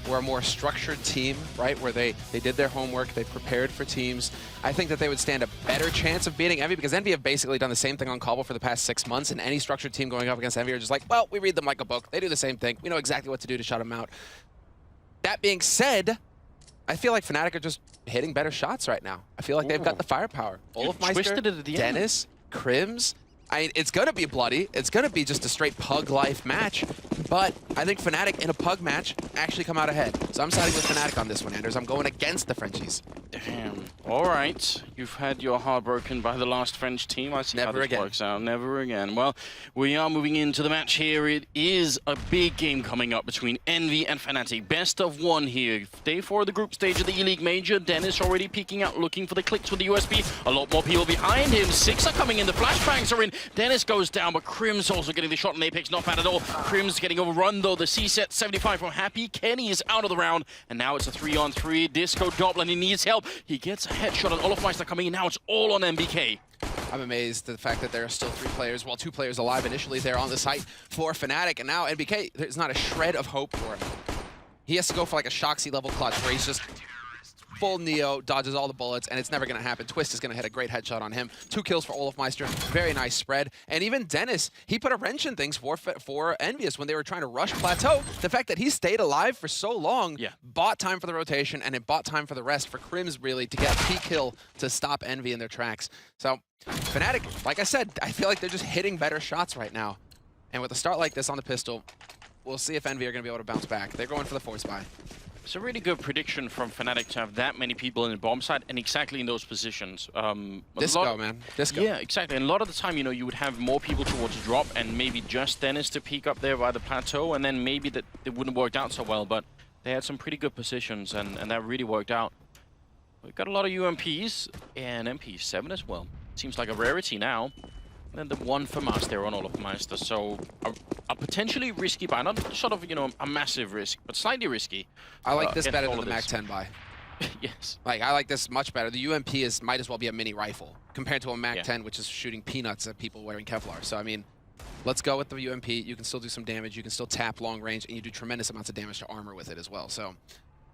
were a more structured team, right, where they did their homework, they prepared for teams, I think that they would stand a better chance of beating Envy, because Envy have basically done the same thing on Cobble for the past 6 months, and any structured team going up against Envy are just like, well, we read them like a book. They do the same thing. We know exactly what to do to shut them out. That being said, I feel like Fnatic are just hitting better shots right now. I feel like they've got the firepower. Olofmeister, Dennis, Crims. It's going to be bloody. It's going to be just a straight Pug life match. But I think Fnatic in a Pug match actually come out ahead. So I'm siding with Fnatic on this one, Anders. I'm going against the Frenchies. Damn. All right. You've had your heart broken by the last French team. I see how this works out. Never again. Well, we are moving into the match here. It is a big game coming up between Envy and Fnatic. Best of one here. Day 4 of the group stage of the Eleague Major. Dennis already peeking out, looking for the clicks with the USB. A lot more people behind him. 6 are coming in. The flashbangs are in. Dennis goes down, but Crim's also getting the shot on Apex. Not bad at all. Crim's getting overrun, though. The C-set 75 from Happy. Kenny is out of the round, and now it's a 3-on-3. Disco Doblin, he needs help. He gets a headshot on Olofmeister coming in. Now it's all on MBK. I'm amazed at the fact that there are still 3 players, well, 2 players alive initially there on the site for Fnatic, and now MBK, there's not a shred of hope for him. He has to go for like a Shoxy level clutch where he's just full Neo, dodges all the bullets, and it's never going to happen. Twist is going to hit a great headshot on him. 2 kills for Olofmeister. Very nice spread. And even Dennis, he put a wrench in things for Envious when they were trying to rush Plateau. The fact that he stayed alive for so long bought time for the rotation, and it bought time for the rest for Crims, really, to get a P kill to stop Envy in their tracks. So, Fnatic, like I said, I feel like they're just hitting better shots right now. And with a start like this on the pistol, we'll see if Envy are going to be able to bounce back. They're going for the force buy. It's a really good prediction from Fnatic to have that many people in the bomb site and exactly in those positions. Disco, man. Disco. Yeah, exactly. And a lot of the time, you know, you would have more people towards drop and maybe just Dennis to peek up there by the plateau, and then maybe that it wouldn't have worked out so well, but they had some pretty good positions, and that really worked out. We've got a lot of UMPs and MP7 as well. Seems like a rarity now. And then the 1 for Master on Olofmeister, so a potentially risky buy, not sort of, you know, a massive risk, but slightly risky. I like this better than the MAC-10 buy. Yes. Like, I like this much better. The UMP might as well be a mini rifle compared to a MAC-10, which is shooting peanuts at people wearing Kevlar. So, I mean, let's go with the UMP. You can still do some damage. You can still tap long range, and you do tremendous amounts of damage to armor with it as well. So,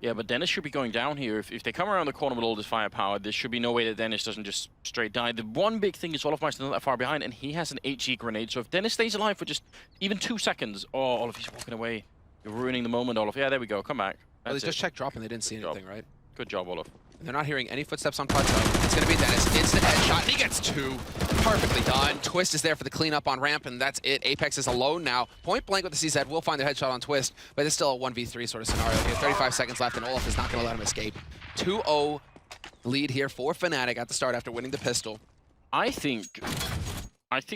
yeah, but Dennis should be going down here. If they come around the corner with all this firepower, there should be no way that Dennis doesn't just straight die. The one big thing is Olofmeister not that far behind, and he has an HE grenade. So if Dennis stays alive for just even 2 seconds, oh, Olof, he's walking away. You're ruining the moment, Olof. Yeah, there we go. Come back. Well, they just checked drop, and they didn't see anything, right? Good job, Olof. And they're not hearing any footsteps on plateau. It's going to be Dennis. Instant headshot, and he gets 2. Perfectly done. Twist is there for the cleanup on ramp, and that's it. Apex is alone now. Point blank with the CZ will find their headshot on Twist, but it's still a 1v3 sort of scenario here. 35 seconds left, and Olaf is not going to let him escape. 2-0 lead here for Fnatic at the start after winning the pistol. I think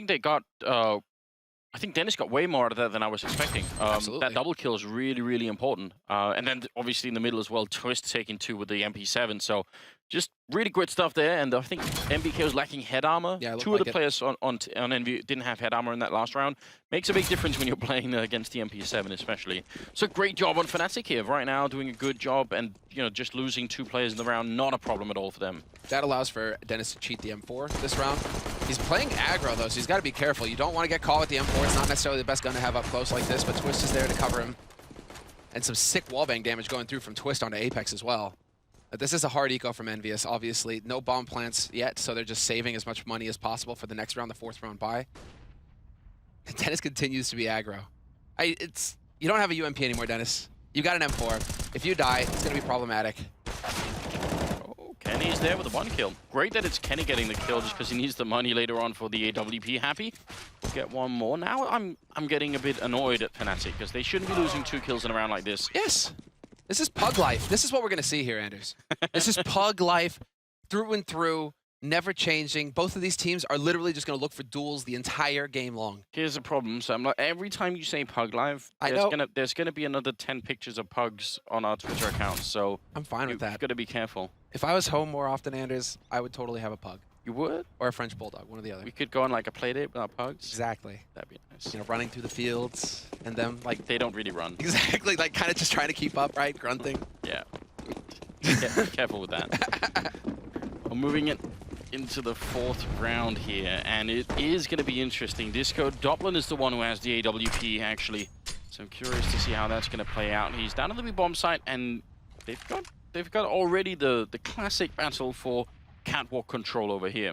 they got... I think Dennis got way more out of that than I was expecting. That double kill is really, really important. And then obviously in the middle as well, Twist taking 2 with the MP7. So just really great stuff there. And I think MBK was lacking head armor. Yeah, 2 of the players on Envy didn't have head armor in that last round. Makes a big difference when you're playing against the MP7 especially. So great job on Fnatic here right now, doing a good job. And, you know, just losing 2 players in the round, not a problem at all for them. That allows for Dennis to cheat the M4 this round. He's playing aggro, though, so he's got to be careful. You don't want to get caught with the M4. It's not necessarily the best gun to have up close like this, but Twist is there to cover him. And some sick wallbang damage going through from Twist onto Apex as well. This is a hard eco from Envious, obviously. No bomb plants yet, so they're just saving as much money as possible for the next round, the 4th round buy. Dennis continues to be aggro. You don't have a UMP anymore, Dennis. You got an M4. If you die, it's going to be problematic. Kenny's there with the 1 kill. Great that it's Kenny getting the kill just because he needs the money later on for the AWP. Happy. Get 1 more. Now I'm getting a bit annoyed at Fnatic because they shouldn't be losing 2 kills in a round like this. Yes. This is Pug life. This is what we're going to see here, Anders. This is Pug life through and through, never changing. Both of these teams are literally just going to look for duels the entire game long. Here's the problem, Sam. Like, every time you say Pug life, there's gonna be another 10 pictures of Pugs on our Twitter account. So I'm fine with that. You've got to be careful. If I was home more often, Anders, I would totally have a Pug. You would? Or a French Bulldog, one or the other. We could go on like a play date with our Pugs. Exactly. That'd be nice. You know, running through the fields and them like... They don't really run. Exactly, like kind of just trying to keep up, right? Grunting. Yeah. Be careful with that. We're moving it into the 4th round here, and it is going to be interesting. Disco Doppler is the one who has the AWP, actually. So I'm curious to see how that's going to play out. He's down at the B bomb site, and they've got already the classic battle for catwalk control over here.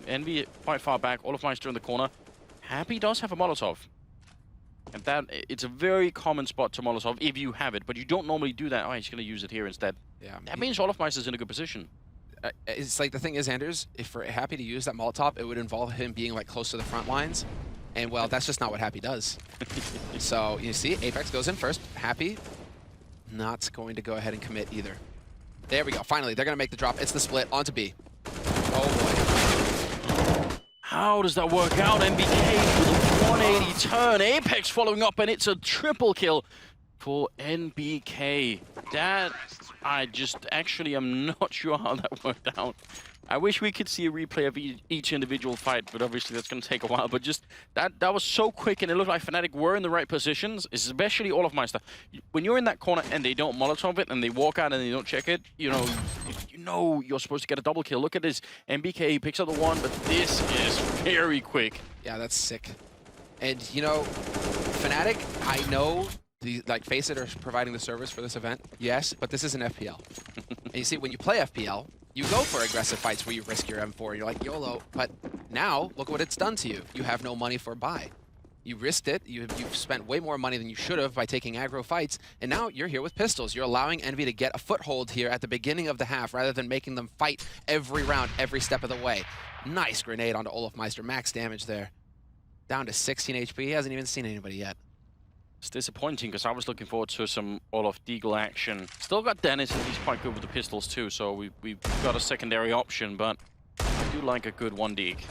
Envy quite far back, Olofmeister in the corner. Happy does have a Molotov. And that, it's a very common spot to Molotov if you have it, but you don't normally do that. Oh, he's going to use it here instead. Yeah. That means Olofmeister's in a good position. It's like, the thing is, Anders, if for Happy to use that Molotov, it would involve him being like close to the front lines. And well, that's just not what Happy does. So you see, Apex goes in first. Happy not going to go ahead and commit either. There we go. Finally, they're going to make the drop. It's the split onto B. Oh boy. How does that work out? MBK with a 180 turn. Apex following up, and it's a triple kill for NBK. That, I just actually am not sure how that worked out. I wish we could see a replay of each individual fight, but obviously that's going to take a while. But just, that was so quick, and it looked like Fnatic were in the right positions, especially Olofmeister. When you're in that corner and they don't Molotov it, and they walk out and they don't check it, you know you're supposed to get a double kill. Look at this. MBK picks up the 1, but this is very quick. Yeah, that's sick. And, you know, Fnatic, I know, like, Faceit are providing the service for this event, yes, but this is an FPL. And you see, when you play FPL, you go for aggressive fights where you risk your M4. You're like, YOLO. But now, look what it's done to you. You have no money for buy. You risked it. You've spent way more money than you should have by taking aggro fights. And now you're here with pistols. You're allowing Envy to get a foothold here at the beginning of the half rather than making them fight every round, every step of the way. Nice grenade onto Olofmeister. Max damage there. Down to 16 HP. He hasn't even seen anybody yet. It's disappointing because I was looking forward to some Olof Deagle action. Still got Dennis, and he's quite good with the pistols too, so we've got a secondary option, but I do like a good 1-dig.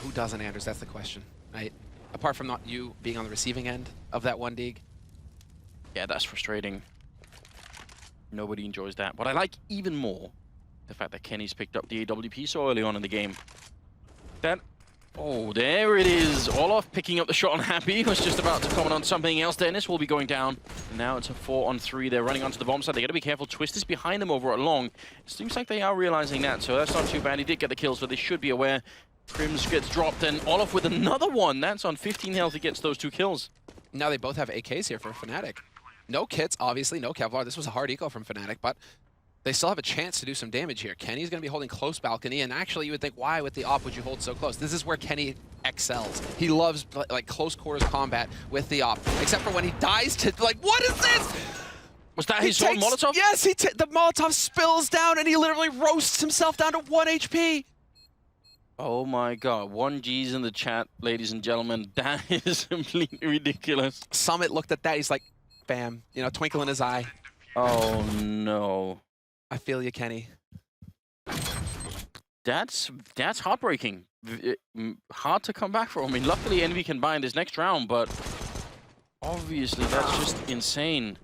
Who doesn't, Anders? That's the question, right? Apart from not you being on the receiving end of that 1-dig. Yeah, that's frustrating. Nobody enjoys that. But I like even more the fact that Kenny's picked up the AWP so early on in the game. Oh, there it is. Olof picking up the shot on Happy. He was just about to comment on something else. Dennis will be going down. And now it's a 4-on-3. They're running onto the bomb side. They got to be careful. Twist is behind them over at Long. It seems like they are realizing that, so that's not too bad. He did get the kill, so they should be aware. Crims gets dropped, and Olof with another one. That's on 15 health. He gets those 2 kills. Now they both have AKs here for Fnatic. No kits, obviously, no Kevlar. This was a hard eco from Fnatic, but they still have a chance to do some damage here. Kenny's going to be holding close balcony, and actually you would think, why with the op would you hold so close? This is where Kenny excels. He loves like close quarters combat with the op, except for when he dies to, like, what is this? Was that his own Molotov? Yes, the Molotov spills down, and he literally roasts himself down to 1 HP. Oh my god, 1G's in the chat, ladies and gentlemen. That is completely ridiculous. Summit looked at that, he's like, bam, you know, twinkle in his eye. Oh no. I feel you, Kenny. That's heartbreaking. Hard to come back from. I mean, luckily Envy can buy in this next round, but obviously that's just insane.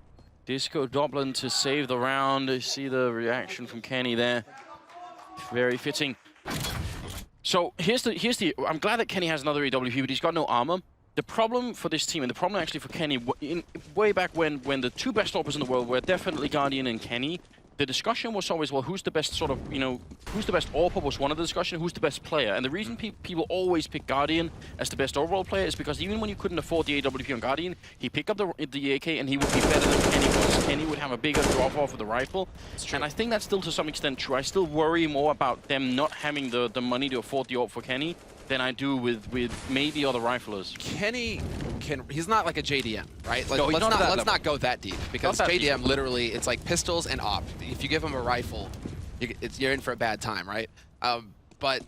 Disco Doppler to save the round. You see the reaction from Kenny there. Very fitting. So here's the. I'm glad that Kenny has another AWP, but he's got no armor. The problem for this team, and the problem actually for Kenny, way back when the 2 best AWPers in the world were definitely Guardian and Kenny, the discussion was always, well, who's the best sort of, you know, who's the best AWPer was one of the discussion, who's the best player. And the reason people always pick Guardian as the best overall player is because even when you couldn't afford the AWP on Guardian, he picked up the AK and he would be better than Kenny was. Kenny would have a bigger drop-off with the rifle. And I think that's still to some extent true. I still worry more about them not having the money to afford the AWP for Kenny than I do with maybe other riflers. Kenny he's not like a JDM, right? Like, no, let's not go that deep, because JDM literally, it's like pistols and op. If you give him a rifle, you're in for a bad time, right? But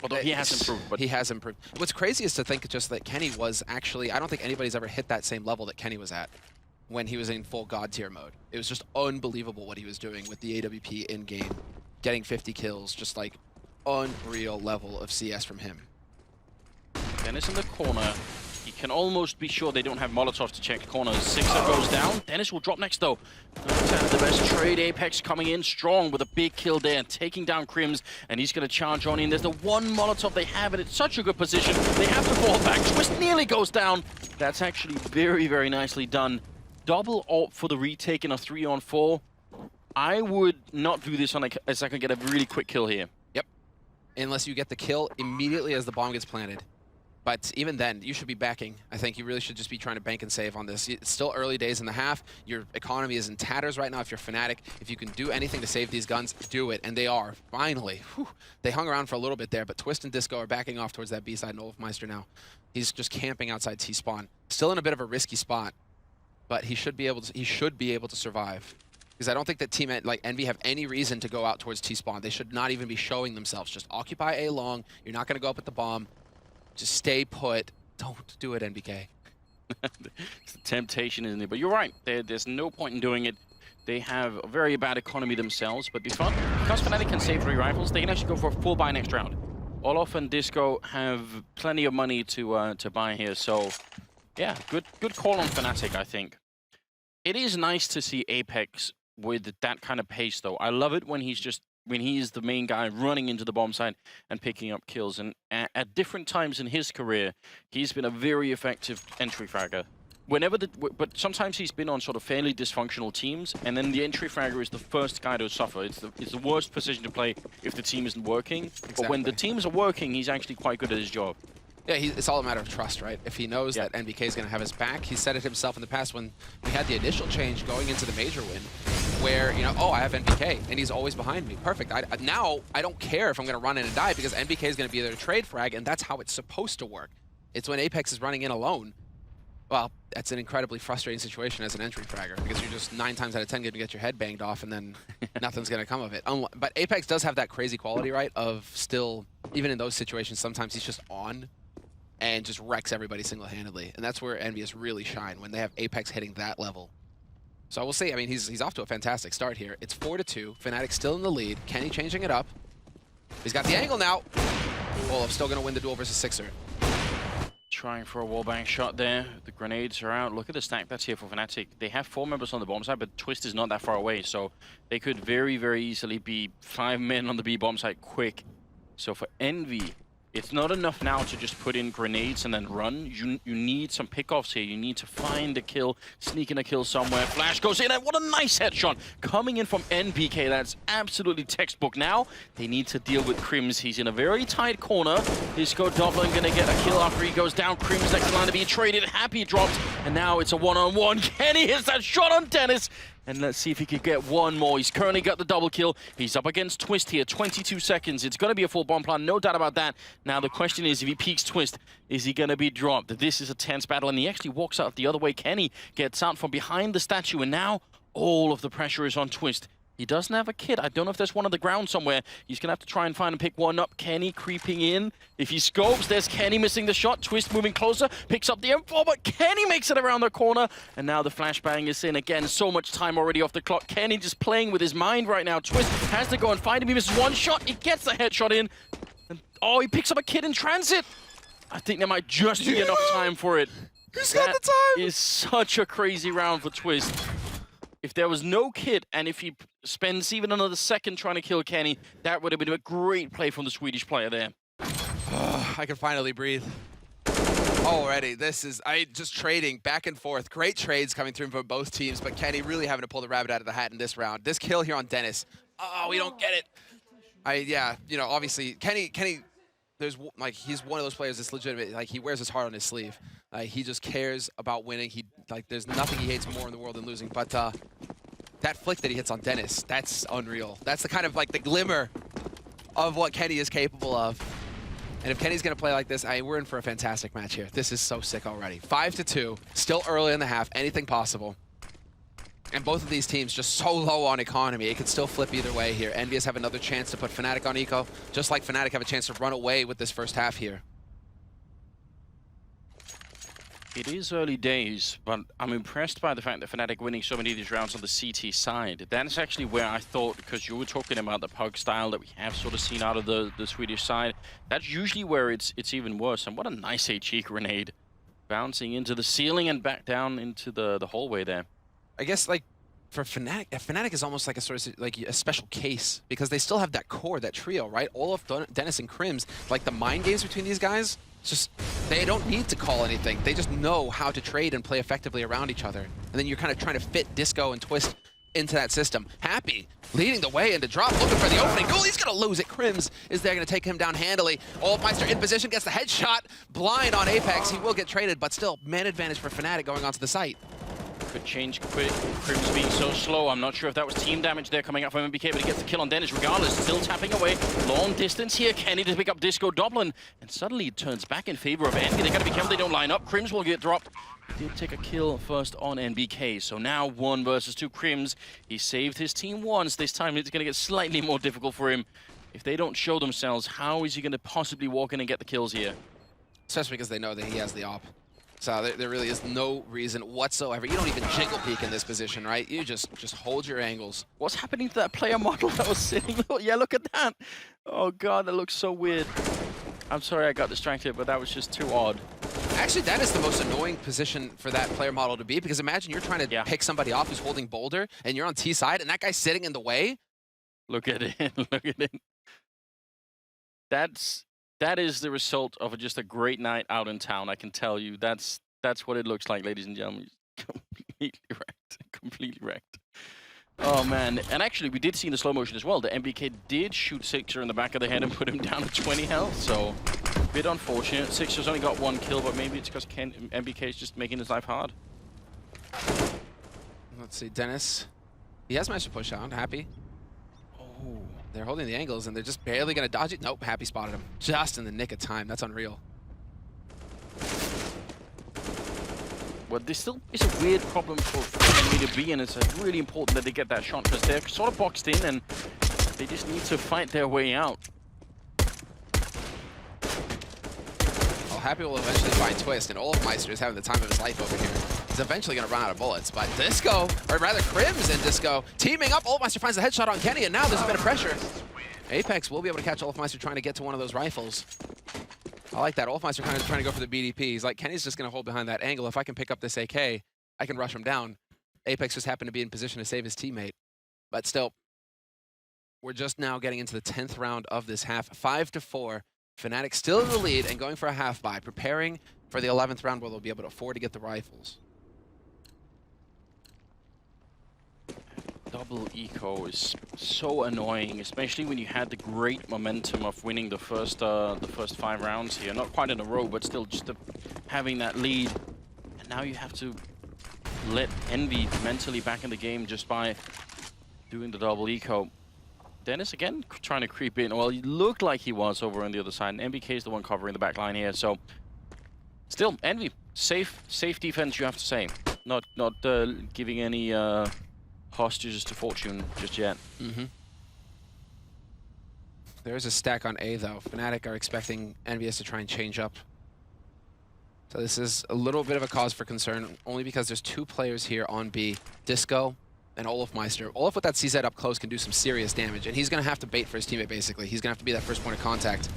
although he has improved. But he has improved. What's crazy is to think just that Kenny was actually, I don't think anybody's ever hit that same level that Kenny was at when he was in full God tier mode. It was just unbelievable what he was doing with the AWP in-game, getting 50 kills, just like unreal level of CS from him. Dennis in the corner. He can almost be sure they don't have Molotovs to check corners. Sixer goes down. Dennis will drop next though. The best trade. Apex coming in strong with a big kill there, taking down Crims, and he's going to charge on in. There's the 1 Molotov they have, and it's such a good position. They have to fall back. Twist nearly goes down. That's actually very, very nicely done. Double ult for the retake in a 3-on-4. I would not do this on as I can get a really quick kill here. Yep. Unless you get the kill immediately as the bomb gets planted. But even then, you should be backing. I think you really should just be trying to bank and save on this. It's still early days in the half. Your economy is in tatters right now if you're Fnatic. If you can do anything to save these guns, do it. And they are, finally. Whew. They hung around for a little bit there, but Twist and Disco are backing off towards that B side, and Olafmeister now. He's just camping outside T-spawn. Still in a bit of a risky spot, but he should be able to survive. Because I don't think that Team like Envy have any reason to go out towards T-spawn. They should not even be showing themselves. Just occupy A long. You're not going to go up with the bomb. Just stay put. Don't do it, NBK. It's a temptation, isn't it? But you're right. There's no point in doing it. They have a very bad economy themselves, but because Fnatic can save 3 rifles, they can actually go for a full buy next round. Olaf and Disco have plenty of money to buy here, so yeah, good call on Fnatic, I think. It is nice to see Apex with that kind of pace, though. I love it when he's the main guy running into the bomb site and picking up kills. And at different times in his career, he's been a very effective entry fragger. But sometimes he's been on sort of fairly dysfunctional teams, and then the entry fragger is the first guy to suffer. It's the worst position to play if the team isn't working. Exactly. But when the teams are working, he's actually quite good at his job. Yeah, it's all a matter of trust, right? If he knows that NBK is going to have his back, he said it himself in the past when we had the initial change going into the major win, where, you know, oh, I have NBK, and he's always behind me. Perfect. Now, I don't care if I'm going to run in and die, because NBK is going to be there to trade frag, and that's how it's supposed to work. It's when Apex is running in alone. Well, that's an incredibly frustrating situation as an entry fragger, because you're just 9 times out of 10 going to get your head banged off, and then nothing's going to come of it. But Apex does have that crazy quality, right, of still, even in those situations, sometimes he's just on and just wrecks everybody single-handedly. And that's where Envious really shine, when they have Apex hitting that level. So we'll see. I mean, he's off to a fantastic start here. It's 4-2. Fnatic still in the lead. Kenny changing it up. He's got the angle now. Olaf still going to win the duel versus Sixer. Trying for a wallbang shot there. The grenades are out. Look at the stack that's here for Fnatic. They have 4 members on the bomb side, but Twist is not that far away, so they could very, very easily be 5 men on the B bomb side quick. So for Envy, it's not enough now to just put in grenades and then run. You need some pickoffs here. You need to find a kill, sneak in a kill somewhere. Flash goes in, and what a nice headshot coming in from NBK. That's absolutely textbook. Now they need to deal with Crims. He's in a very tight corner. Disco Dublin gonna get a kill after he goes down. Crims next line to be traded. Happy drops, and now it's a one-on-one. Kenny hits that shot on Dennis. And let's see if he could get one more. He's currently got the double kill. He's up against Twist here, 22 seconds. It's going to be a full bomb plan, no doubt about that. Now the question is, if he peeks Twist, is he going to be dropped? This is a tense battle, and he actually walks out the other way. Kenny gets out from behind the statue, and now all of the pressure is on Twist. He doesn't have a kit. I don't know if there's one on the ground somewhere. He's going to have to try and find and pick one up. Kenny creeping in. If he scopes, there's Kenny missing the shot. Twist moving closer, picks up the M4, but Kenny makes it around the corner. And now the flashbang is in again. So much time already off the clock. Kenny just playing with his mind right now. Twist has to go and find him. He misses one shot. He gets the headshot in. And, oh, he picks up a kit in transit. I think there might just be enough time for it. Who's got the time? Is such a crazy round for Twist. If there was no kit, and if he spends even another second trying to kill Kenny, that would have been a great play from the Swedish player there. I can finally breathe. Already, this is just trading back and forth. Great trades coming through from both teams, but Kenny really having to pull the rabbit out of the hat in this round. This kill here on Dennis. Oh, we don't get it. Yeah, you know, obviously, Kenny, there's like, he's one of those players that's legitimate. Like, he wears his heart on his sleeve. He just cares about winning. There's nothing he hates more in the world than losing. But that flick that he hits on Dennis, that's unreal. That's the kind of like the glimmer of what Kenny is capable of. And if Kenny's gonna play like this, we're in for a fantastic match here. This is so sick already. 5-2, still early in the half, anything possible. And both of these teams just so low on economy. It could still flip either way here. Envious have another chance to put Fnatic on eco, just like Fnatic have a chance to run away with this first half here. It is early days, but I'm impressed by the fact that Fnatic winning so many of these rounds on the CT side. That's actually where I thought, because you were talking about the pug style that we have sort of seen out of the Swedish side, that's usually where it's even worse. And what a nice HE grenade. Bouncing into the ceiling and back down into the hallway there. I guess, like, for Fnatic, Fnatic is almost like a sort of like a special case, because they still have that core, that trio, right? Olaf, Dennis, and Crims, like the mind games between these guys, just, they don't need to call anything. They just know how to trade and play effectively around each other. And then you're kind of trying to fit Disco and Twist into that system. Happy leading the way into drop, looking for the opening. Goal, he's gonna lose it. Crims is there, gonna take him down handily. Olofmeister in position, gets the headshot. Blind on Apex, he will get traded, but still, man advantage for Fnatic going onto the site. Could change quick. Crims being so slow. I'm not sure if that was team damage there coming out from MBK, but he gets the kill on Dennis regardless. Still tapping away. Long distance here. Kenny to pick up Disco Dublin. And suddenly it turns back in favor of Envy. They gotta be careful they don't line up. Crims will get dropped. He did take a kill first on NBK. So now 1 versus 2 Crims. He saved his team once. This time it's gonna get slightly more difficult for him. If they don't show themselves, how is he gonna possibly walk in and get the kills here? Especially because they know that he has the op. So there really is no reason whatsoever. You don't even jiggle peek in this position, right? You just hold your angles. What's happening to that player model that was sitting? Yeah, look at that. Oh god, that looks so weird. I'm sorry I got distracted, but that was just too odd. Actually, that is the most annoying position for that player model to be, because imagine you're trying to pick somebody off who's holding boulder, and you're on T side, and that guy's sitting in the way. Look at it. Look at it. That is the result of just a great night out in town, I can tell you. That's what it looks like, ladies and gentlemen. Completely wrecked. Completely wrecked. Oh, man. And actually, we did see in the slow motion as well, the MBK did shoot Sixer in the back of the head and put him down to 20 health, so a bit unfortunate. Sixer's only got 1 kill, but maybe it's because MBK is just making his life hard. Let's see, Dennis. He has managed to push out. Happy. Oh, they're holding the angles, and they're just barely going to dodge it. Nope, Happy spotted him just in the nick of time. That's unreal. Well, this still is a weird problem for enemy to be in. It's really important that they get that shot, because they're sort of boxed in, and they just need to fight their way out. Well, Happy will eventually find Twist, and Olofmeister is having the time of his life over here. He's eventually going to run out of bullets, but Disco, or rather Crims and Disco, teaming up. Olofmeister finds the headshot on Kenny, and now there's a bit of pressure. Apex will be able to catch Olofmeister trying to get to one of those rifles. I like that. Olofmeister kind of trying to go for the BDP. He's like, Kenny's just going to hold behind that angle. If I can pick up this AK, I can rush him down. Apex just happened to be in position to save his teammate. But still, we're just now getting into the 10th round of this half. 5-4. Fnatic still in the lead and going for a half buy, preparing for the 11th round where they'll be able to afford to get the rifles. Double eco is so annoying, especially when you had the great momentum of winning the first 5 rounds here. Not quite in a row, but still just having that lead. And now you have to let Envy mentally back in the game just by doing the double eco. Dennis again trying to creep in. Well, he looked like he was over on the other side, and MBK is the one covering the back line here. So still, Envy, safe defense, you have to say. Not giving any hostages to fortune just yet. There's a stack on A, though. Fnatic are expecting NVS to try and change up. So this is a little bit of a cause for concern, only because there's 2 players here on B. Disco and Olofmeister. Olof with that CZ up close can do some serious damage, and he's going to have to bait for his teammate, basically. He's going to have to be that first point of contact.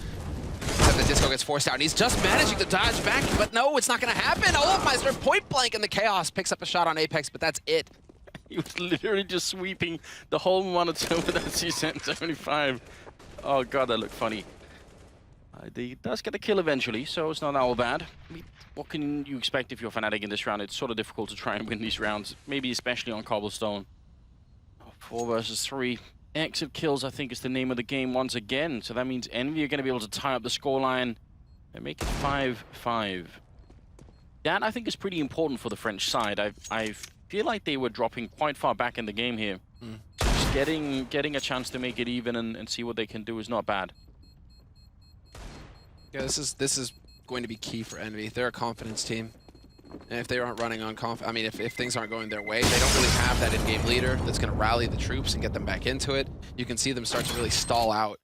Except that Disco gets forced out, and he's just managing to dodge back, but no, it's not going to happen. Olofmeister point blank in the chaos picks up a shot on Apex, but that's it. He was literally just sweeping the whole monitor with that C75. Oh god, that looked funny. He does get a kill eventually, so it's not all bad. I mean, what can you expect if you're Fnatic in this round? It's sort of difficult to try and win these rounds, maybe especially on Cobblestone. 4 versus 3. Exit kills, I think, is the name of the game once again. So that means Envy are going to be able to tie up the scoreline and make it 5-5. That, I think, is pretty important for the French side. I feel like they were dropping quite far back in the game here. Just getting a chance to make it even and see what they can do is not bad. Yeah, this is going to be key for Envy. They're a confidence team. And if they aren't running on if things aren't going their way, they don't really have that in-game leader that's going to rally the troops and get them back into it. You can see them start to really stall out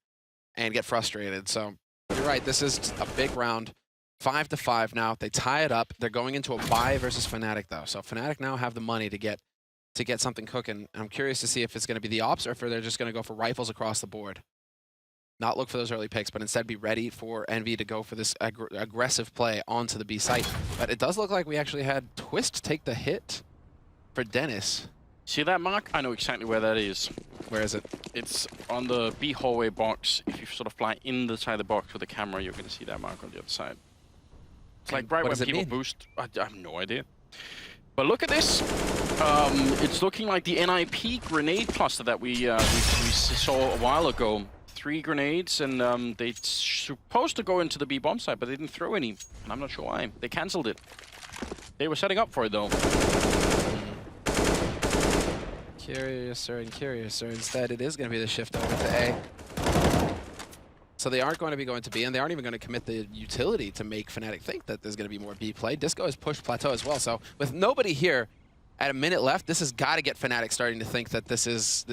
and get frustrated. So you're right, this is a big round. 5-5 now. They tie it up. They're going into a bye versus Fnatic, though. So Fnatic now have the money to get something cooking. I'm curious to see if it's going to be the ops or if they're just going to go for rifles across the board. Not look for those early picks, but instead be ready for Envy to go for this aggressive play onto the B site. But it does look like we actually had Twist take the hit for Dennis. See that mark? I know exactly where that is. Where is it? It's on the B hallway box. If you sort of fly inside the box with the camera, you're going to see that mark on the other side. It's like right when people boost. I have no idea. But look at this. It's looking like the NIP grenade cluster that we saw a while ago. 3 grenades, and they're supposed to go into the B bomb site, but they didn't throw any, and I'm not sure why. They cancelled it. They were setting up for it, though. Curiouser and curiouser. Instead, it is going to be the shift over to A. So they aren't going to be going to B, and they aren't even going to commit the utility to make Fnatic think that there's going to be more B play. Disco has pushed Plateau as well, so with nobody here at a minute left, this has got to get Fnatic starting to think that this is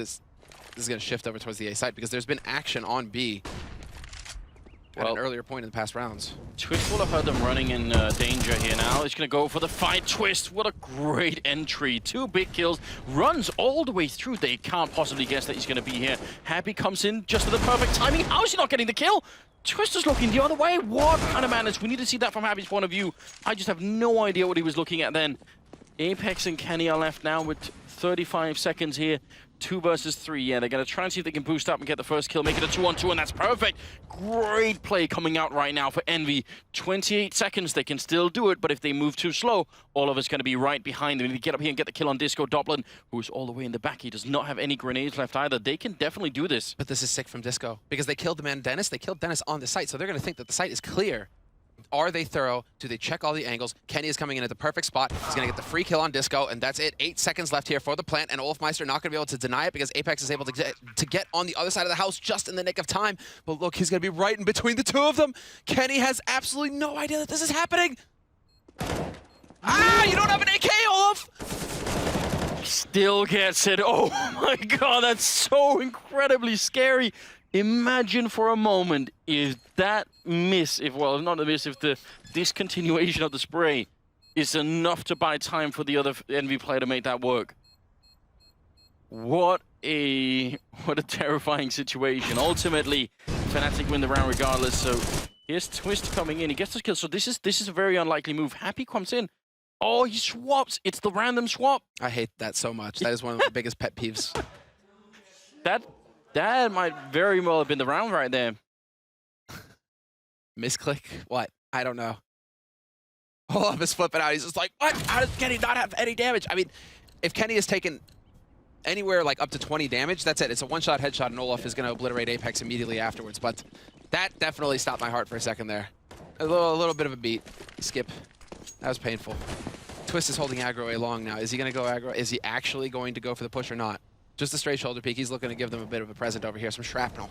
going to shift over towards the A site, because there's been action on B at an earlier point in the past rounds. Twist will have heard them running in danger here now. He's going to go for the fight. Twist, what a great entry. 2 big kills, runs all the way through. They can't possibly guess that he's going to be here. Happy comes in just at the perfect timing. How is he not getting the kill? Twist is looking the other way. What kind of madness? We need to see that from Happy's point of view. I just have no idea what he was looking at then. Apex and Kenny are left now with 35 seconds here. 2 versus 3. Yeah, they're going to try and see if they can boost up and get the first kill, make it a 2-on-2, and that's perfect. Great play coming out right now for Envy. 28 seconds, they can still do it, but if they move too slow, all of us going to be right behind them. They need to get up here and get the kill on Disco Doblin, who's all the way in the back. He does not have any grenades left either. They can definitely do this. But this is sick from Disco, because they killed the man Dennis. They killed Dennis on the site, so they're going to think that the site is clear. Are they thorough? Do they check all the angles? Kenny is coming in at the perfect spot. He's going to get the free kill on Disco, and that's it. 8 seconds left here for the plant, and Olafmeister not going to be able to deny it, because Apex is able to get on the other side of the house just in the nick of time. But look, he's going to be right in between the 2 of them. Kenny has absolutely no idea that this is happening. Ah, you don't have an AK, Olaf! Still gets it. Oh my god, that's so incredibly scary. Imagine for a moment if that miss, well, not a miss, if the discontinuation of the spray is enough to buy time for the other Envy player to make that work. What a terrifying situation. Ultimately, Fnatic win the round regardless, so here's Twist coming in. He gets the kill, so this is a very unlikely move. Happy comes in. Oh, he swaps. It's the random swap. I hate that so much. That is one of my biggest pet peeves. That might very well have been the round right there. Misclick? What? I don't know. Olaf is flipping out. He's just like, what? How does Kenny not have any damage? I mean, if Kenny has taken anywhere like up to 20 damage, that's it. It's a one-shot headshot, and Olaf is going to obliterate Apex immediately afterwards. But that definitely stopped my heart for a second there. A little bit of a beat. Skip. That was painful. Twist is holding aggro A long now. Is he going to go aggro? Is he actually going to go for the push or not? Just a straight shoulder peek. He's looking to give them a bit of a present over here. Some shrapnel.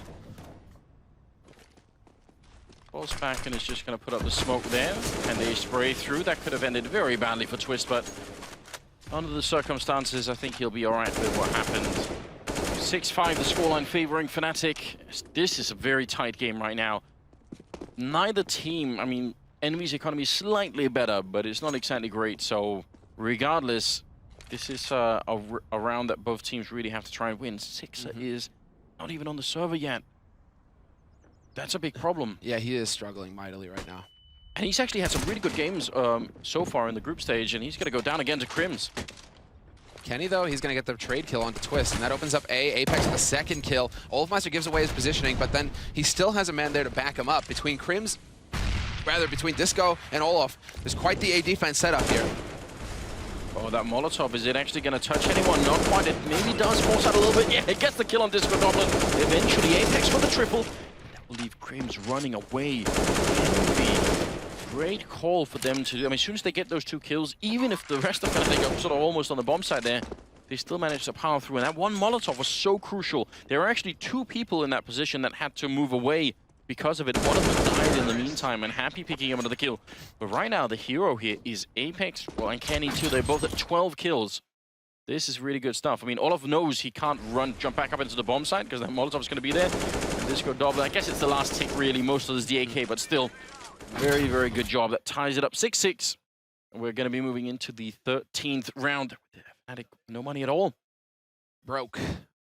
Falls back and is just going to put up the smoke there. And they spray through. That could have ended very badly for Twist, but under the circumstances, I think he'll be all right with what happened. 6-5, the scoreline favoring Fnatic. This is a very tight game right now. Neither team, I mean, Envy's economy is slightly better, but it's not exactly great. So regardless, this is a round that both teams really have to try and win. Sixer is not even on the server yet. That's a big problem. Yeah, he is struggling mightily right now. And he's actually had some really good games so far in the group stage, and he's going to go down again to Crims. Kenny, though, he's going to get the trade kill onto Twist, and that opens up A. Apex with the second kill. Olafmeister gives away his positioning, but then he still has a man there to back him up. Between Disco and Olaf, there's quite the A defense setup here. Oh, that Molotov, is it actually going to touch anyone? Not quite. It maybe does force out a little bit. Yeah, it gets the kill on Disco Doblin. Eventually, Apex for the triple. That will leave Crims running away. Envy. Great call for them to do. I mean, as soon as they get those 2 kills, even if the rest of them are sort of almost on the bomb side there, they still managed to power through. And that one Molotov was so crucial. There were actually 2 people in that position that had to move away because of it. One of them died in the meantime, and Happy picking up another kill. But right now, the hero here is Apex, well, and Kenny too. They're both at 12 kills. This is really good stuff. I mean, Olaf knows he can't jump back up into the bomb site because that Molotov is going to be there. And Disco Doblin, I guess it's the last tick, really. Most of this the AK, but still, very, very good job. That ties it up 6-6. We're going to be moving into the 13th round. Fnatic, no money at all. Broke.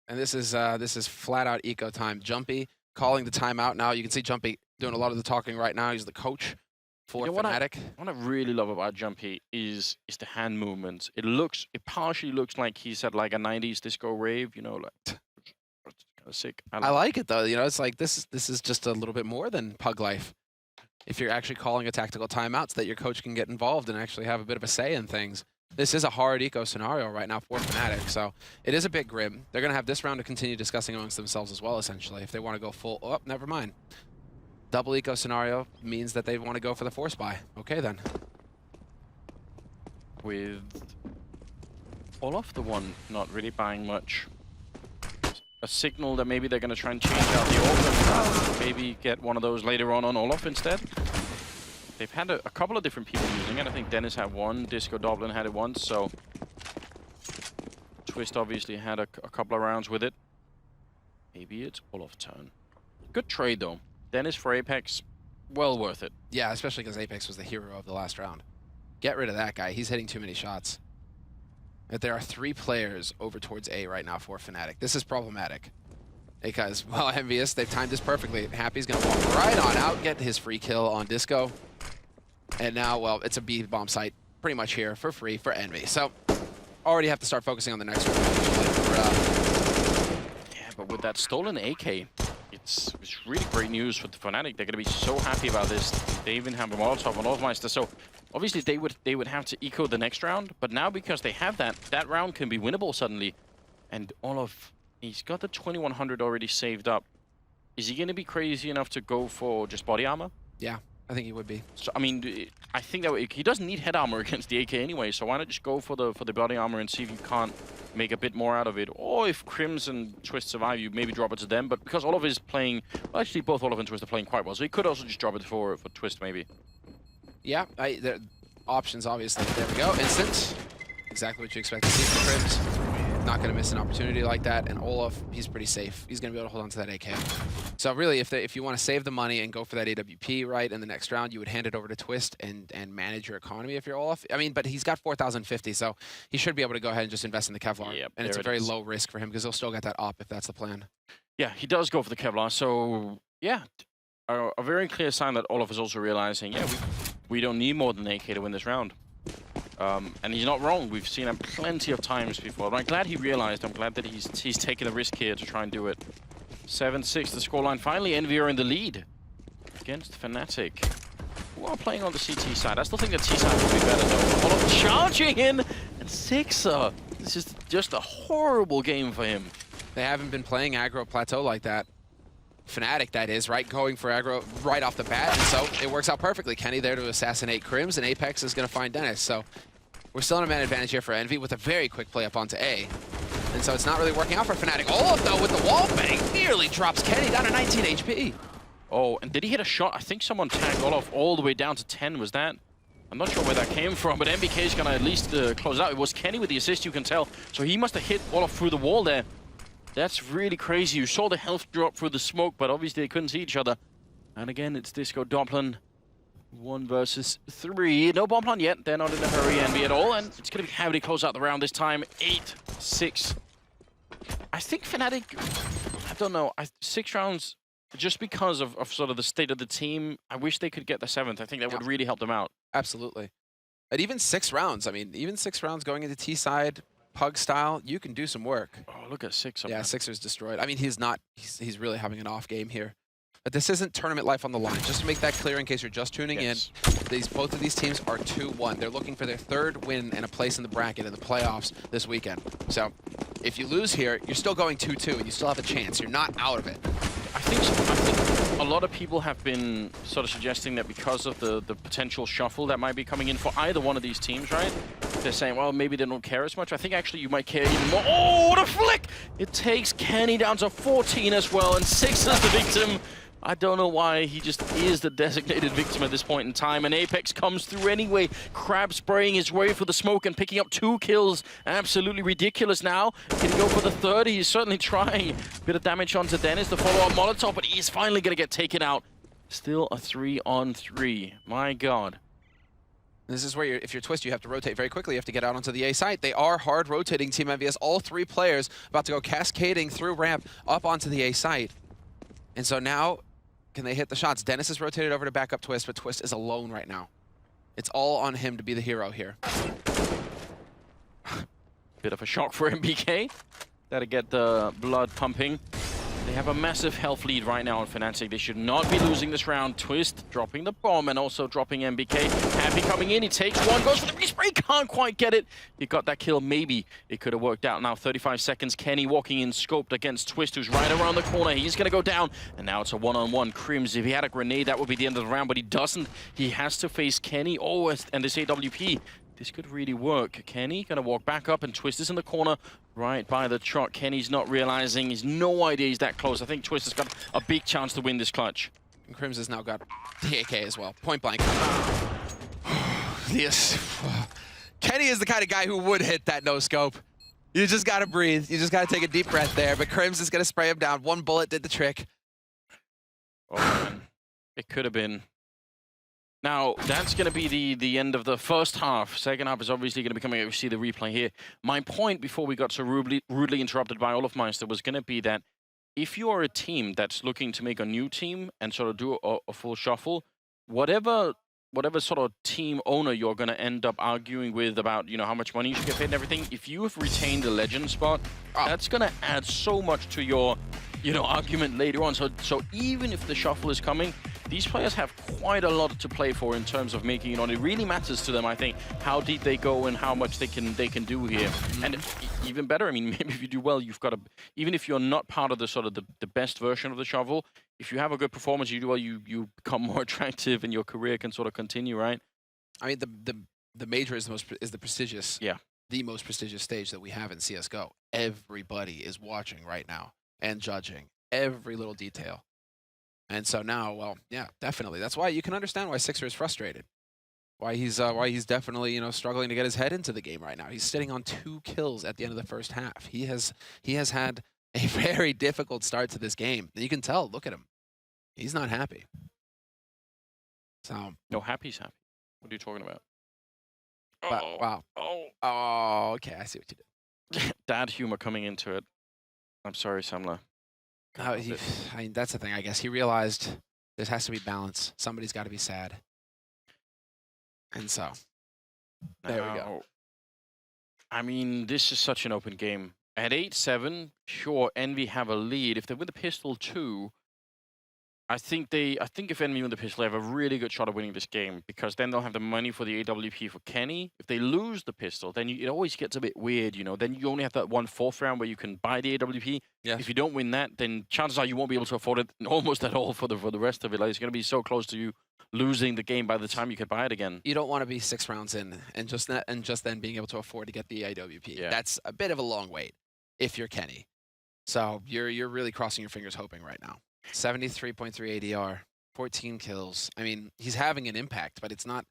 And this is flat-out eco time. Jumpy calling the timeout now. You can see Jumpy doing a lot of the talking right now. He's the coach for Fnatic. What I really love about Jumpy is the hand movements. It partially looks like he's at like a 90s disco rave, you know, like kind of sick. I like it though. You know, it's like this is just a little bit more than pug life. If you're actually calling a tactical timeout so that your coach can get involved and actually have a bit of a say in things. This is a hard eco scenario right now for Fnatic, so it is a bit grim. They're going to have this round to continue discussing amongst themselves as well, essentially, if they want to go full... Oh, never mind. Double eco scenario means that they want to go for the force buy. Okay, then. With Olaf, the one not really buying much. A signal that maybe they're going to try and change out the orb and maybe get one of those later on Olaf instead. They've had a couple of different people using it. I think Dennis had one, Disco Doblin had it once, so Twist obviously had a couple of rounds with it. Maybe it's Olaf's turn. Good trade though. Dennis for Apex, well worth it. Yeah, especially because Apex was the hero of the last round. Get rid of that guy. He's hitting too many shots. But there are 3 players over towards A right now for Fnatic. This is problematic. Because, well, Envious, they've timed this perfectly. Happy's going to walk right on out, get his free kill on Disco. And now, well, it's a B bomb site pretty much here for free for Envy. So, already have to start focusing on the next one. Yeah, but with that stolen AK, it's really great news for the Fnatic. They're going to be so happy about this. They even have a Molotov on Olfmeister. So, obviously, they would have to eco the next round. But now, because they have that round can be winnable suddenly. And Olaf, he's got the 2100 already saved up. Is he going to be crazy enough to go for just body armor? Yeah. I think he would be. So I mean, I think that he doesn't need head armor against the AK anyway. So why not just go for the body armor and see if you can't make a bit more out of it, or if Crims and Twist survive, you maybe drop it to them. But because Olaf is playing, well, actually both Olaf and Twist are playing quite well, so he could also just drop it for Twist maybe. Yeah, the options obviously. There we go, instant. Exactly what you expect to see from Crims. Not going to miss an opportunity like that, and Olaf, he's pretty safe. He's going to be able to hold on to that AK. So really, if you want to save the money and go for that AWP, right, in the next round, you would hand it over to Twist and manage your economy if you're Olaf. I mean, but he's got 4,050, so he should be able to go ahead and just invest in the Kevlar. Yep, and it's a very low risk for him because he'll still get that op if that's the plan. Yeah, he does go for the Kevlar, so yeah, a very clear sign that Olaf is also realizing, yeah, we don't need more than AK to win this round. And he's not wrong. We've seen him plenty of times before. But I'm glad he realized. I'm glad that he's taken the risk here to try and do it. 7-6 the scoreline. Finally, Envy are in the lead against Fnatic, who are playing on the CT side. I still think the T side would be better though. Olaf charging in, and Sixer. This is just a horrible game for him. They haven't been playing aggro plateau like that. Fnatic, that is, right? Going for aggro right off the bat, and so it works out perfectly. Kenny there to assassinate Crims, and Apex is going to find Dennis. So we're still in a man advantage here for Envy with a very quick play up onto A. And so it's not really working out for Fnatic. Olaf, though, with the wall bang, nearly drops Kenny down to 19 HP. Oh, and did he hit a shot? I think someone tagged Olaf all the way down to 10, was that? I'm not sure where that came from, but MBK is going to at least close it out. It was Kenny with the assist, you can tell. So he must have hit Olaf through the wall there. That's really crazy. You saw the health drop through the smoke, but obviously they couldn't see each other. And again, it's Disco Doblin. 1 versus 3. No bomb plan yet. They're not in a hurry, Envy, at all. And it's going to be heavily close out the round this time. 8-6. I think Fnatic, I don't know, 6 rounds, just because of sort of the state of the team, I wish they could get the 7th. I think that would really help them out. Absolutely. And even 6 rounds, I mean, even 6 rounds going into T side, Pug style, you can do some work. Oh, look at Sixer. Yeah, Sixer's destroyed. I mean, he's really having an off game here. But this isn't tournament life on the line. Just to make that clear in case you're just tuning in, both of these teams are 2-1. They're looking for their 3rd win and a place in the bracket in the playoffs this weekend. So if you lose here, you're still going 2-2 and you still have a chance. You're not out of it. I think a lot of people have been sort of suggesting that because of the potential shuffle that might be coming in for either one of these teams, right? They're saying, well, maybe they don't care as much. I think actually you might care even more. Oh, what a flick! It takes Kenny down to 14 as well, and Sixer's the victim. I don't know why, he just is the designated victim at this point in time, and Apex comes through anyway. Crab spraying his way for the smoke and picking up 2 kills. Absolutely ridiculous now. Can he go for the 3rd? He's certainly trying. Bit of damage onto Dennis, the follow-up Molotov, but he's finally going to get taken out. Still a 3-on-3. My God. This is where, if you're Twist, you have to rotate very quickly. You have to get out onto the A site. They are hard rotating Team MVS. All 3 players about to go cascading through ramp up onto the A site. And so now, can they hit the shots? Dennis is rotated over to back up Twist, but Twist is alone right now. It's all on him to be the hero here. Bit of a shock for MBK. Gotta get the blood pumping. They have a massive health lead right now on Fnatic. They should not be losing this round. Twist dropping the bomb and also dropping MBK. Happy coming in. He takes one, goes for the respray. Can't quite get it. He got that kill. Maybe it could have worked out. Now 35 seconds. Kenny walking in scoped against Twist, who's right around the corner. He's going to go down. And now it's a one-on-one. Crims, if he had a grenade, that would be the end of the round, but he doesn't. He has to face Kenny. Oh, and this AWP. This could really work. Kenny gonna walk back up, and Twist is in the corner right by the truck. Kenny's not realizing. He's no idea he's that close. I think Twist has got a big chance to win this clutch. And Crims has now got the AK as well. Point blank. Yes. Kenny is the kind of guy who would hit that no-scope. You just gotta breathe. You just gotta take a deep breath there. But Crims is gonna spray him down. One bullet did the trick. Oh, man. It could have been. Now, that's going to be the end of the first half. Second half is obviously going to be coming out. We see the replay here. My point before we got so rudely interrupted by Olofmeister was going to be that if you are a team that's looking to make a new team and sort of do a full shuffle, whatever sort of team owner you're going to end up arguing with about, you know, how much money you should get paid and everything, if you have retained a legend spot, that's going to add so much to your, you know, argument later on. So even if the shuffle is coming, these players have quite a lot to play for in terms of making it on. It really matters to them, I think, how deep they go and how much they can do here. And even better, I mean, maybe if you do well, you've got to, even if you're not part of the sort of the best version of the shovel, if you have a good performance, you do well, you become more attractive and your career can sort of continue, right? I mean, the major is the prestigious, the most prestigious stage that we have in CS:GO. Everybody is watching right now and judging every little detail. And so now, well, yeah, definitely. That's why you can understand why Sixer is frustrated. Why he's definitely, you know, struggling to get his head into the game right now. He's sitting on 2 kills at the end of the first half. He has had a very difficult start to this game. You can tell. Look at him. He's not happy. So no, happy's happy. What are you talking about? Wow. Oh, okay. I see what you did. Dad humor coming into it. I'm sorry, Samla. I mean, that's the thing, I guess. He realized there has to be balance. Somebody's got to be sad. And so, there we go. I mean, this is such an open game. At 8-7, sure, Envy have a lead. If they win the pistol too, I think if Envy win the pistol, they have a really good shot of winning this game, because then they'll have the money for the AWP for Kenny. If they lose the pistol, then it always gets a bit weird, you know. Then you only have that 1/4 round where you can buy the AWP. Yeah. If you don't win that, then chances are you won't be able to afford it almost at all for the rest of it. Like, it's going to be so close to you losing the game by the time you can buy it again. You don't want to be 6 rounds in and just then being able to afford to get the AWP. Yeah. That's a bit of a long wait if you're Kenny. So you're really crossing your fingers hoping right now. 73.3 ADR, 14 kills. I mean, he's having an impact, but it's not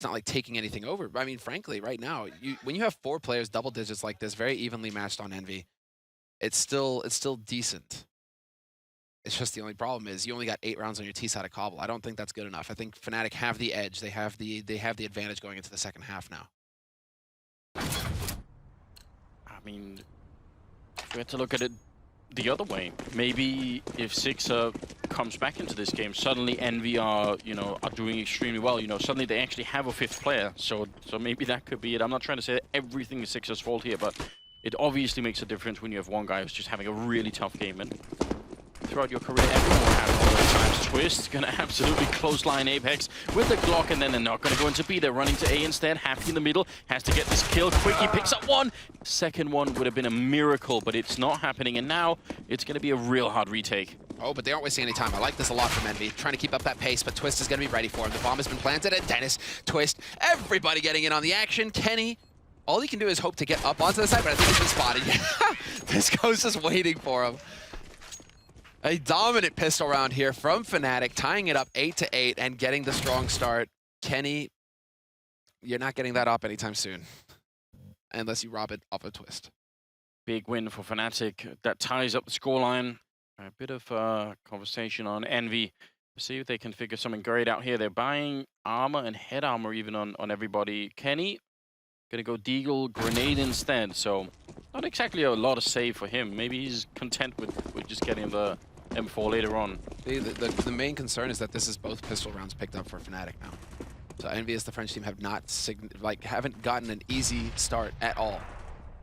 like taking anything over. I mean, frankly, right now, when you have 4 players double digits like this, very evenly matched on Envy, it's still decent. It's just the only problem is you only got 8 rounds on your T side of Cobble. I don't think that's good enough. I think Fnatic have the edge. They have the advantage going into the second half now. I mean, we have to look at it the other way. Maybe if Sixer comes back into this game, suddenly Envy are doing extremely well. You know, suddenly they actually have a 5th player. So maybe that could be it. I'm not trying to say that everything is Sixer's fault here, but it obviously makes a difference when you have one guy who's just having a really tough game. And throughout your career, everyone will have all those times. Twist gonna absolutely clothesline Apex with the Glock, and then they're not gonna go into B. They're running to A instead. Happy in the middle, has to get this kill quick. He picks up one. Second one would have been a miracle, but it's not happening, and now it's gonna be a real hard retake. Oh, but they aren't wasting any time. I like this a lot from Envy. Trying to keep up that pace, but Twist is gonna be ready for him. The bomb has been planted, and Dennis, Twist, everybody getting in on the action. Kenny, all he can do is hope to get up onto the side, but I think he's been spotted. This goes just waiting for him. A dominant pistol round here from Fnatic, tying it up 8-8 and getting the strong start. Kenny, you're not getting that up anytime soon, unless you rob it off a Twist. Big win for Fnatic. That ties up the scoreline. A bit of conversation on Envy. See if they can figure something great out here. They're buying armor and head armor even on everybody. Kenny gonna go Deagle Grenade instead, so not exactly a lot of save for him. Maybe he's content with just getting the M4 later on. The main concern is that this is both pistol rounds picked up for Fnatic now. So Envy as the French team have not haven't gotten an easy start at all.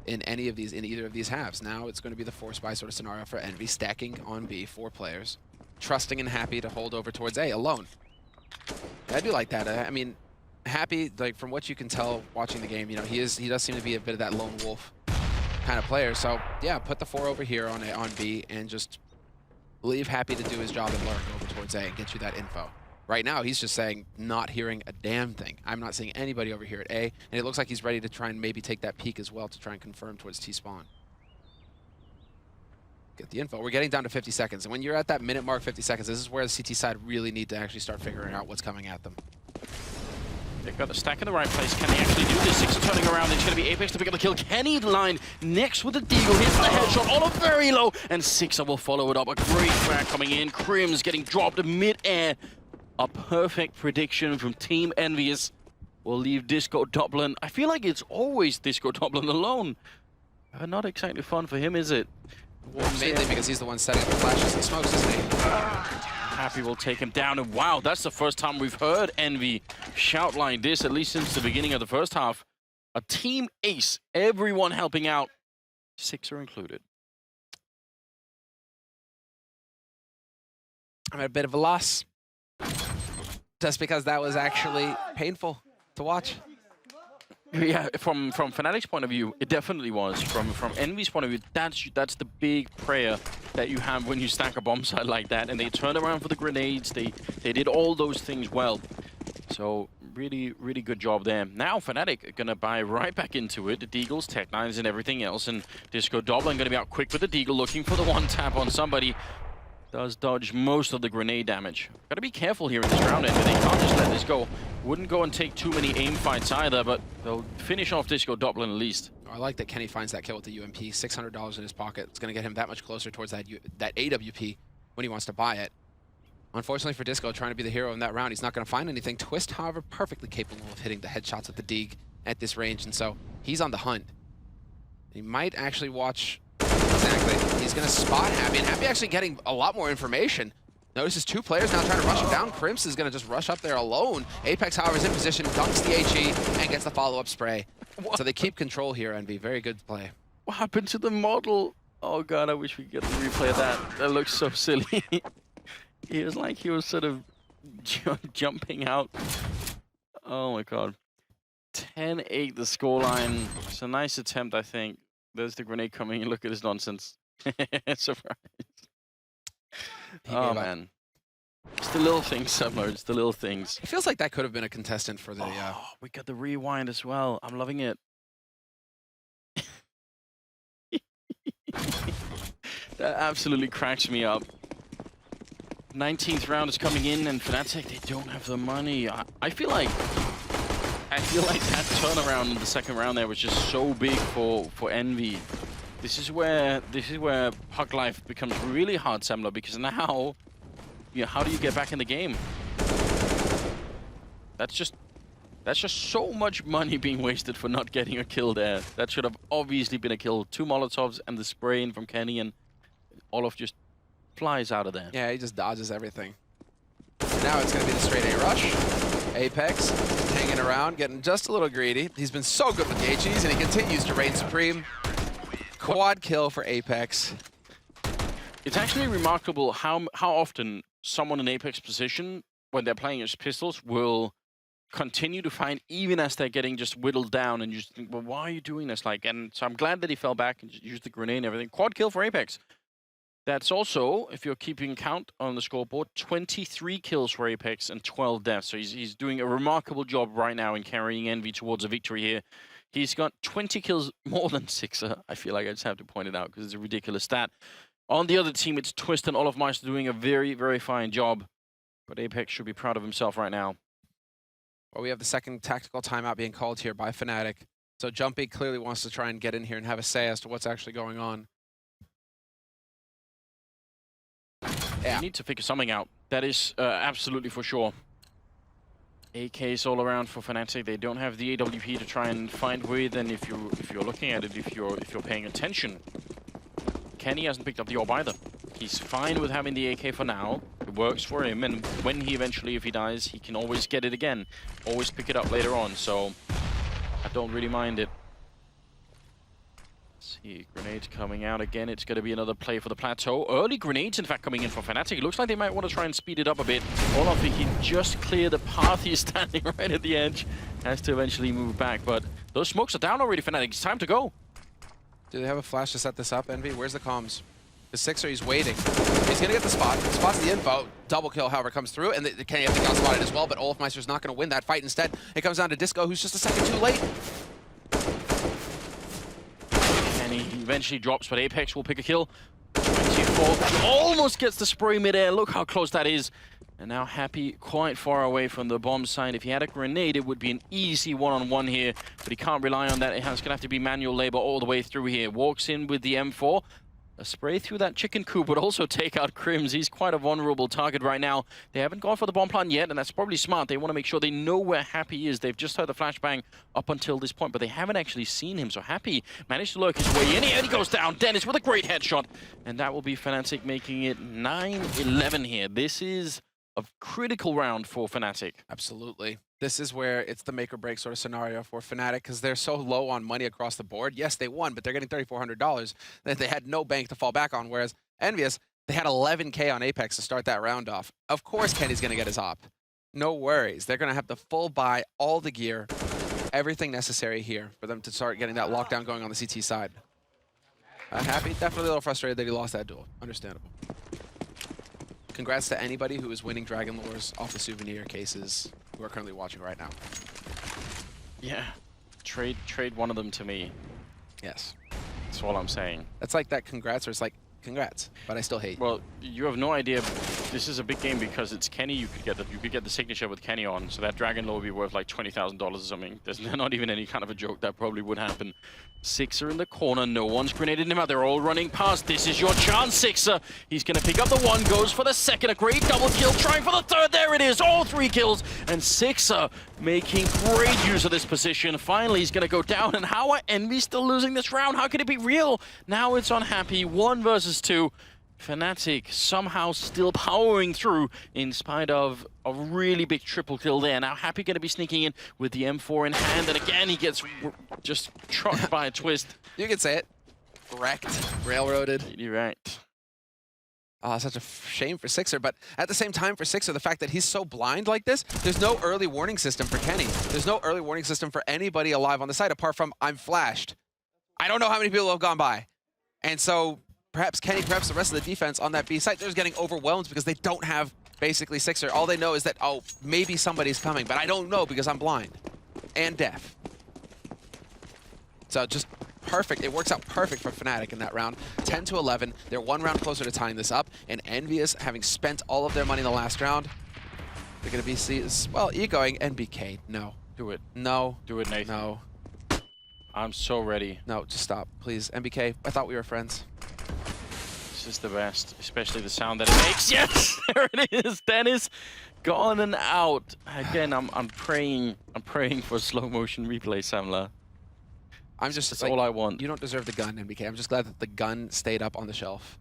in either of these halves. Now it's going to be the force buy sort of scenario for Envy, stacking on B, 4 players, trusting and Happy to hold over towards A alone. I do like that. I mean, Happy, like from what you can tell watching the game, you know, he does seem to be a bit of that lone wolf kind of player. So yeah, put the 4 over here on B and just leave Happy to do his job and lurk over towards A and get you that info. Right now, he's just saying, not hearing a damn thing. I'm not seeing anybody over here at A, and it looks like he's ready to try and maybe take that peek as well to try and confirm towards T-spawn. Get the info. We're getting down to 50 seconds, and when you're at that minute mark, 50 seconds, this is where the CT side really need to actually start figuring out what's coming at them. They've got the stack in the right place. Can they actually do this? 6 turning around. It's going to be Apex to pick up the kill. Kenny line next with the Deagle. Hits the headshot on a very low. And Sixer will follow it up. A great frag coming in. Crims getting dropped mid-air. A perfect prediction from Team Envious will leave Disco Dublin. I feel like it's always Disco Dublin alone. Not exactly fun for him, is it? Well, mainly because he's the one setting up the flashes and smokes, isn't he? Happy will take him down, and wow, that's the first time we've heard Envy shout like this, at least since the beginning of the first half. A team ace, everyone helping out, Sixer included. I'm at a bit of a loss, just because that was actually painful to watch. Yeah, from Fnatic's point of view, it definitely was. From Envy's point of view, that's the big prayer that you have when you stack a bomb site like that. And they turned around for the grenades. They did all those things well. So really, really good job there. Now Fnatic are gonna buy right back into it. The Deagles, Tech9s, and everything else. And Disco Dublin gonna be out quick with the Deagle, looking for the one tap on somebody. Does dodge most of the grenade damage. Gotta be careful here in this round, and they can't just let this go. Wouldn't go and take too many aim fights either, but they'll finish off Disco Dublin at least. I like that Kenny finds that kill with the UMP. $600 in his pocket. It's gonna get him that much closer towards that AWP when he wants to buy it. Unfortunately for Disco, trying to be the hero in that round, he's not gonna find anything. Twist, however, perfectly capable of hitting the headshots with the Deag at this range, and so he's on the hunt. He might actually watch. Exactly. He's going to spot Happy, and Happy actually getting a lot more information. Notices 2 players now trying to rush him down. Crimps is going to just rush up there alone. Apex, however, is in position, dunks the HE, and gets the follow-up spray. What? So they keep control here, Envy. Very good play. What happened to the model? Oh god, I wish we could get the replay of that. That looks so silly. He was like, he was sort of jumping out. Oh my god. 10-8 the scoreline. It's a nice attempt, I think. There's the grenade coming in. Look at this nonsense. Surprise. Oh, man. It's the little things, Summer. It's the little things. It feels like that could have been a contestant for the... Oh, we got the rewind as well. I'm loving it. That absolutely cracks me up. 19th round is coming in, and Fnatic, they don't have the money. I feel like that turnaround in the second round there was just so big for Envy. This is where Puck Life becomes really hard, Semler, because now, how do you get back in the game? That's just so much money being wasted for not getting a kill there. That should have obviously been a kill. 2 Molotovs and the spray in from Kenny, and Olaf just flies out of there. Yeah, he just dodges everything. Now it's going to be the straight A rush. Apex hanging around, getting just a little greedy. He's been so good with the HEs, and he continues to reign supreme. Quad kill for Apex. It's actually remarkable how often someone in Apex position, when they're playing as pistols, will continue to find, even as they're getting just whittled down, and you just think, well, why are you doing this? And so I'm glad that he fell back and used the grenade and everything. Quad kill for Apex. That's also, if you're keeping count on the scoreboard, 23 kills for Apex and 12 deaths. So he's doing a remarkable job right now in carrying Envy towards a victory here. He's got 20 kills more than Sixer. I feel like I just have to point it out because it's a ridiculous stat. On the other team, it's Twist and Olaf Meister doing a very, very fine job. But Apex should be proud of himself right now. Well, we have the second tactical timeout being called here by Fnatic. So Jumpy clearly wants to try and get in here and have a say as to what's actually going on. Yeah. You need to figure something out. That is absolutely for sure. AKs all around for Fnatic. They don't have the AWP to try and find with, and if you're looking at it, if you're paying attention, Kenny hasn't picked up the orb either. He's fine with having the AK for now. It works for him, and when he eventually, if he dies, he can always get it again. Always pick it up later on, so I don't really mind it. See, grenades coming out again. It's going to be another play for the plateau. Early grenades, in fact, coming in for Fnatic. It looks like they might want to try and speed it up a bit. Olaf, he can just clear the path. He's standing right at the edge. Has to eventually move back, but those smokes are down already, Fnatic. It's time to go. Do they have a flash to set this up, Envy? Where's the comms? The Sixer, he's waiting. He's going to get the spot. The spot's the info. Double kill, however, comes through, and Kenny I think got spotted as well, but Olafmeister's not going to win that fight. Instead, it comes down to Disco, who's just a second too late. Kenny eventually drops, but Apex will pick a kill. 24, almost gets the spray midair. Look how close that is. And now Happy quite far away from the bomb site. If he had a grenade, it would be an easy one-on-one here, but he can't rely on that. It's going to have to be manual labor all the way through here. Walks in with the M4. A spray through that chicken coop would also take out Crims. He's quite a vulnerable target right now. They haven't gone for the bomb plant yet, and that's probably smart. They want to make sure they know where Happy is. They've just heard the flashbang up until this point, but they haven't actually seen him. So Happy managed to lurk his way in here, and he goes down. Dennis with a great headshot, and that will be Fnatic making it 9-11 here. This is a critical round for Fnatic. Absolutely. This is where it's the make or break sort of scenario for Fnatic because they're so low on money across the board. Yes, they won, but they're getting $3,400 that they had no bank to fall back on, whereas Envious, they had 11K on Apex to start that round off. Of course Kenny's going to get his op. No worries. They're going to have the full buy, all the gear, everything necessary here for them to start getting that lockdown going on the CT side. Happy, definitely a little frustrated that he lost that duel. Understandable. Congrats to anybody who is winning Dragon Lores off the souvenir cases who are currently watching right now. Yeah, trade one of them to me. Yes. That's all I'm saying. That's like that congrats, or it's like, congrats, but I still hate you. Well, you have no idea. This is a big game because it's Kenny. You could get the signature with Kenny on, so that Dragon Lore would be worth like $20,000 or something. There's not even any kind of a joke that probably would happen. Sixer in the corner. No one's grenaded him out. They're all running past. This is your chance, Sixer. He's going to pick up the one, goes for the second. A great double kill, trying for the third. There it is. All 3 kills. And Sixer making great use of this position. Finally, he's going to go down. And how are Envy still losing this round? How can it be real? Now it's on Happy. 1 versus 2. Fnatic somehow still powering through in spite of a really big triple kill there. Now Happy going to be sneaking in with the M4 in hand, and again he gets just trucked by a twist. You can say it. Wrecked. Railroaded. You're right. Oh, such a shame for Sixer, but at the same time for Sixer, the fact that he's so blind like this, there's no early warning system for Kenny. There's no early warning system for anybody alive on the site apart from I'm flashed. I don't know how many people have gone by. And so perhaps Kenny, perhaps the rest of the defense on that B site, they're just getting overwhelmed because they don't have basically Sixer. All they know is that, oh, maybe somebody's coming, but I don't know because I'm blind and deaf. So just perfect. It works out perfect for Fnatic in that round. 10-11. They're 1 round closer to tying this up, and Envious, having spent all of their money in the last round, they're going to be, well, egoing NBK. No. Do it. No. Do it, Nathan. No. I'm so ready. No, just stop, please. NBK, I thought we were friends. This is the best, especially the sound that it makes. Yes, there it is. Dennis, gone and out. Again, I'm praying for slow motion replay, Samla. That's all I want. You don't deserve the gun, NBK. I'm just glad that the gun stayed up on the shelf.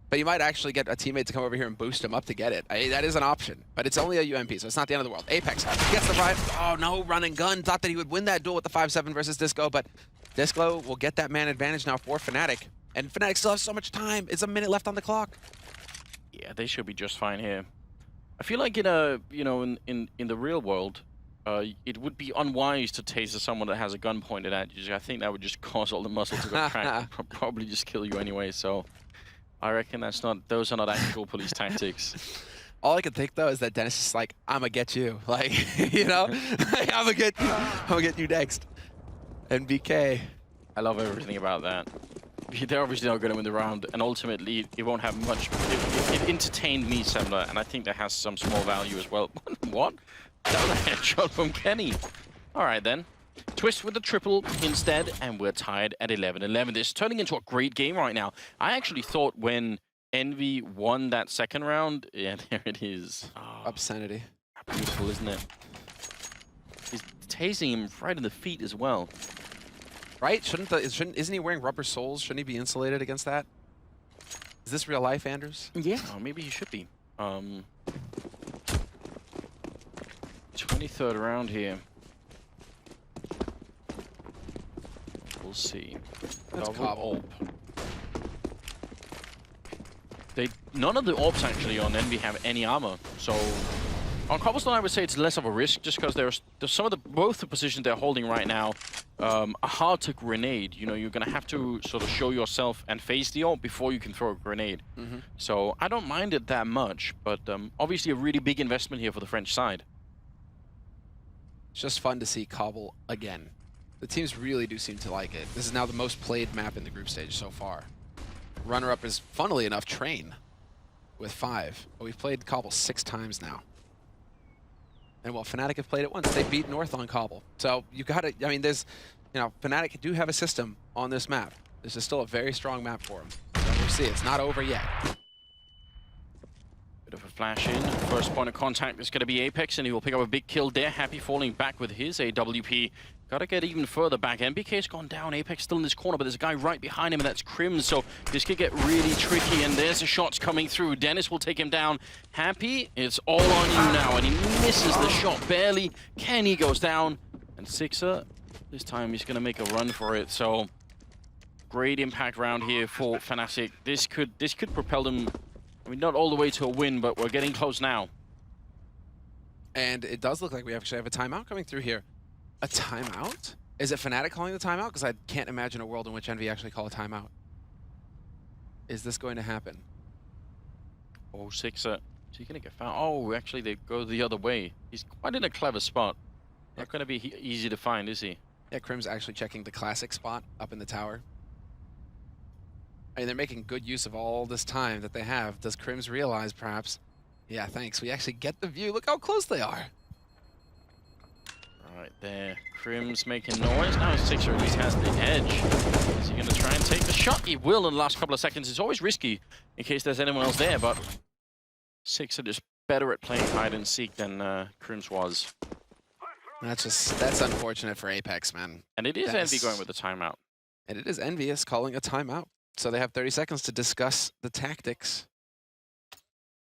But you might actually get a teammate to come over here and boost him up to get it. that is an option, but it's only a UMP, so it's not the end of the world. Apex gets the ride. Oh no, run and gun. Thought that he would win that duel with the 5-7 versus Disco, but Disco will get that man advantage now for Fnatic. And Fnatic still has so much time. It's a minute left on the clock. Yeah, they should be just fine here. I feel like in a, in the real world, it would be unwise to taser someone that has a gun pointed at you. I think that would just cause all the muscle to go crack. Probably just kill you anyway. So I reckon those are not actual police tactics. All I can think though is that Dennis is like, I'ma get you. Like, like, I'ma get you next. NBK. I love everything about that. They're obviously not going to win the round, and ultimately it won't have much. It entertained me, Semler, and I think that has some small value as well. What? That was a headshot from Kenny. All right then. Twist with the triple instead, and we're tied at 11-11. This is turning into a great game right now. I actually thought when Envy won that second round, yeah, there it is. Oh, obscenity. Beautiful, isn't it? He's tasing him right in the feet as well. Right? Isn't he wearing rubber soles? Shouldn't he be insulated against that? Is this real life, Anders? Yeah. Oh, maybe he should be. 23rd round here. We'll see. That's Cobble. None of the AWPs actually on Envy have any armor, so on Cobblestone I would say it's less of a risk just because there's some of both the positions they're holding right now are hard to grenade. You know, you're gonna have to sort of show yourself and face the AWP before you can throw a grenade. So I don't mind it that much, but obviously a really big investment here for the French side. It's just fun to see Cobble again. The teams really do seem to like it. This is now the most played map in the group stage so far. Runner-up is, funnily enough, Train with 5. But we've played Cobble 6 times now. And while Fnatic have played it once, they beat North on Cobble. So you gotta, I mean, there's, you know, Fnatic do have a system on this map. This is still a very strong map for them. So we'll see, it's not over yet. Bit of a flash in. First point of contact is going to be Apex, and he will pick up a big kill there. Happy falling back with his AWP. Got to get even further back. MBK's gone down. Apex still in this corner, but there's a guy right behind him, and that's Crims. So this could get really tricky, and there's the shots coming through. Dennis will take him down. Happy, it's all on you now, and he misses the shot barely. Kenny goes down, and Sixer, this time he's going to make a run for it. So great impact round here for Fnatic. This could propel them, I mean, not all the way to a win, but we're getting close now. And it does look like we actually have a timeout coming through here. A timeout? Is it Fnatic calling the timeout? Because I can't imagine a world in which Envy actually call a timeout. Is this going to happen? Oh, Sixer. Is he going to get found? Oh, actually, they go the other way. He's quite in a clever spot. Not going to be easy to find, is he? Yeah, Crim's actually checking the classic spot up in the tower. I mean, they're making good use of all this time that they have. Does Crims realize, perhaps? Yeah, thanks. We actually get the view. Look how close they are. Right there. Crim's making noise. Now Sixer at least has the edge. Is he going to try and take the shot? He will in the last couple of seconds. It's always risky in case there's anyone else there, but Sixer is better at playing hide and seek than Crims was. That's unfortunate for Apex, man. And it is Envy going with the timeout. And it is Envious calling a timeout. So they have 30 seconds to discuss the tactics.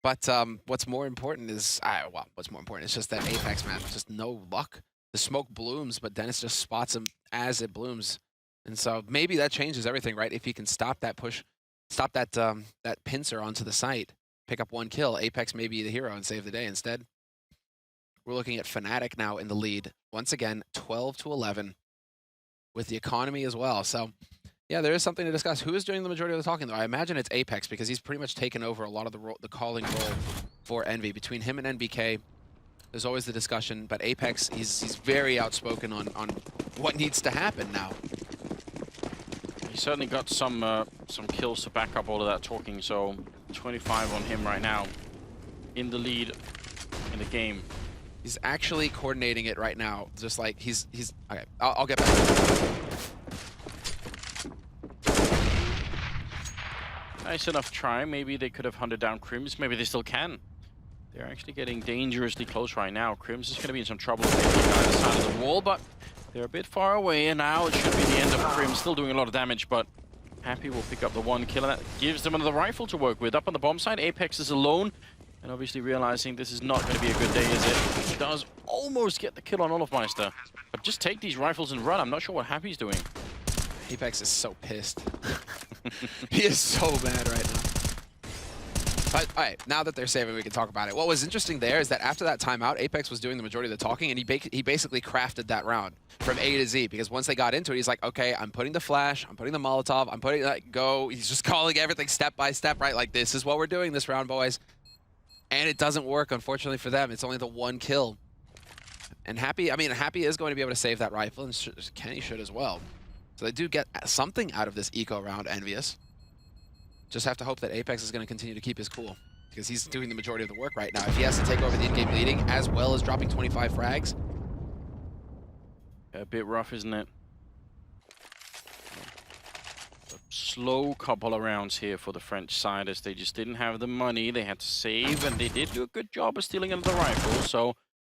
But what's more important is, well, what's more important is just that Apex, man, just no luck. The smoke blooms, but Dennis just spots him as it blooms. And so maybe that changes everything, right? If he can stop that push, stop that that pincer onto the site, pick up 1 kill, Apex may be the hero and save the day instead. We're looking at Fnatic now in the lead. Once again, 12-11 with the economy as well. So yeah, there is something to discuss. Who is doing the majority of the talking, though? I imagine it's Apex, because he's pretty much taken over a lot of the calling role for Envy. Between him and NBK, there's always the discussion, but Apex, he's very outspoken on what needs to happen now. He certainly got some kills to back up all of that talking, so 25 on him right now. In the lead in the game. He's actually coordinating it right now, just like he's okay, I'll get back to that. Nice enough try. Maybe they could have hunted down Crims. Maybe they still can. They're actually getting dangerously close right now. Crims is going to be in some trouble if they take either side of the wall, but they're a bit far away, and now it should be the end of Crims. Still doing a lot of damage, but Happy will pick up the 1 kill, and that gives them another rifle to work with. Up on the bomb side, Apex is alone, and obviously realizing this is not going to be a good day, is it? He does almost get the kill on Olofmeister, but just take these rifles and run. I'm not sure what Happy's doing. Apex is so pissed. He is so mad right now. But, all right, now that they're saving, we can talk about it. What was interesting there is that after that timeout, Apex was doing the majority of the talking, and he basically crafted that round from A to Z, because once they got into it, he's like, okay, I'm putting the flash, I'm putting the Molotov, I'm putting, like, go. He's just calling everything step by step, right? Like, this is what we're doing this round, boys. And it doesn't work, unfortunately for them. It's only the 1 kill. And Happy, I mean, Happy is going to be able to save that rifle, and Kenny should as well. So they do get something out of this eco round, Envious. Just have to hope that Apex is going to continue to keep his cool, because he's doing the majority of the work right now. If he has to take over the in-game leading, as well as dropping 25 frags. A bit rough, isn't it? A slow couple of rounds here for the French side, as they just didn't have the money. They had to save, and they did do a good job of stealing another rifle, so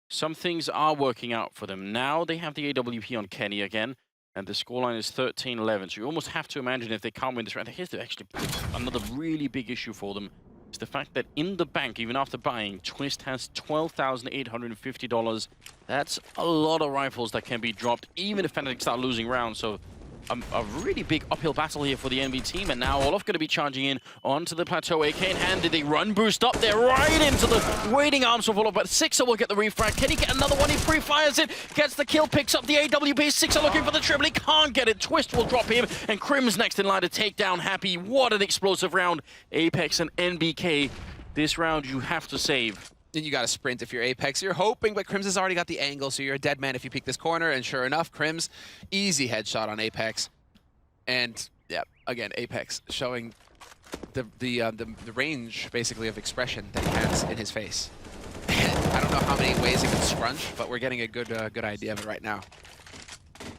some things are working out for them. Now they have the AWP on Kenny again. And the scoreline is 13-11, so you almost have to imagine if they can't win this round. Here's actually another really big issue for them. It's the fact that in the bank, even after buying, Twist has $12,850. That's a lot of rifles that can be dropped, even if Fnatic start losing rounds. So a really big uphill battle here for the NV team, and now Olof going to be charging in onto the plateau. AK in hand, did they run boost up there right into the waiting arms of Olof, but Sixer will get the refrag. Can he get another one? He pre-fires it, gets the kill, picks up the AWP. Sixer looking for the triple, he can't get it. Twist will drop him, and Crim's next in line to take down Happy. What an explosive round. Apex and NBK, this round you have to save. Then you got to sprint if you're Apex. You're hoping, but Crims has already got the angle, so you're a dead man if you peek this corner. And sure enough, Crims, easy headshot on Apex. And yeah, again, Apex showing the range basically of expression that he has in his face. I don't know how many ways it can scrunch, but we're getting a good idea of it right now.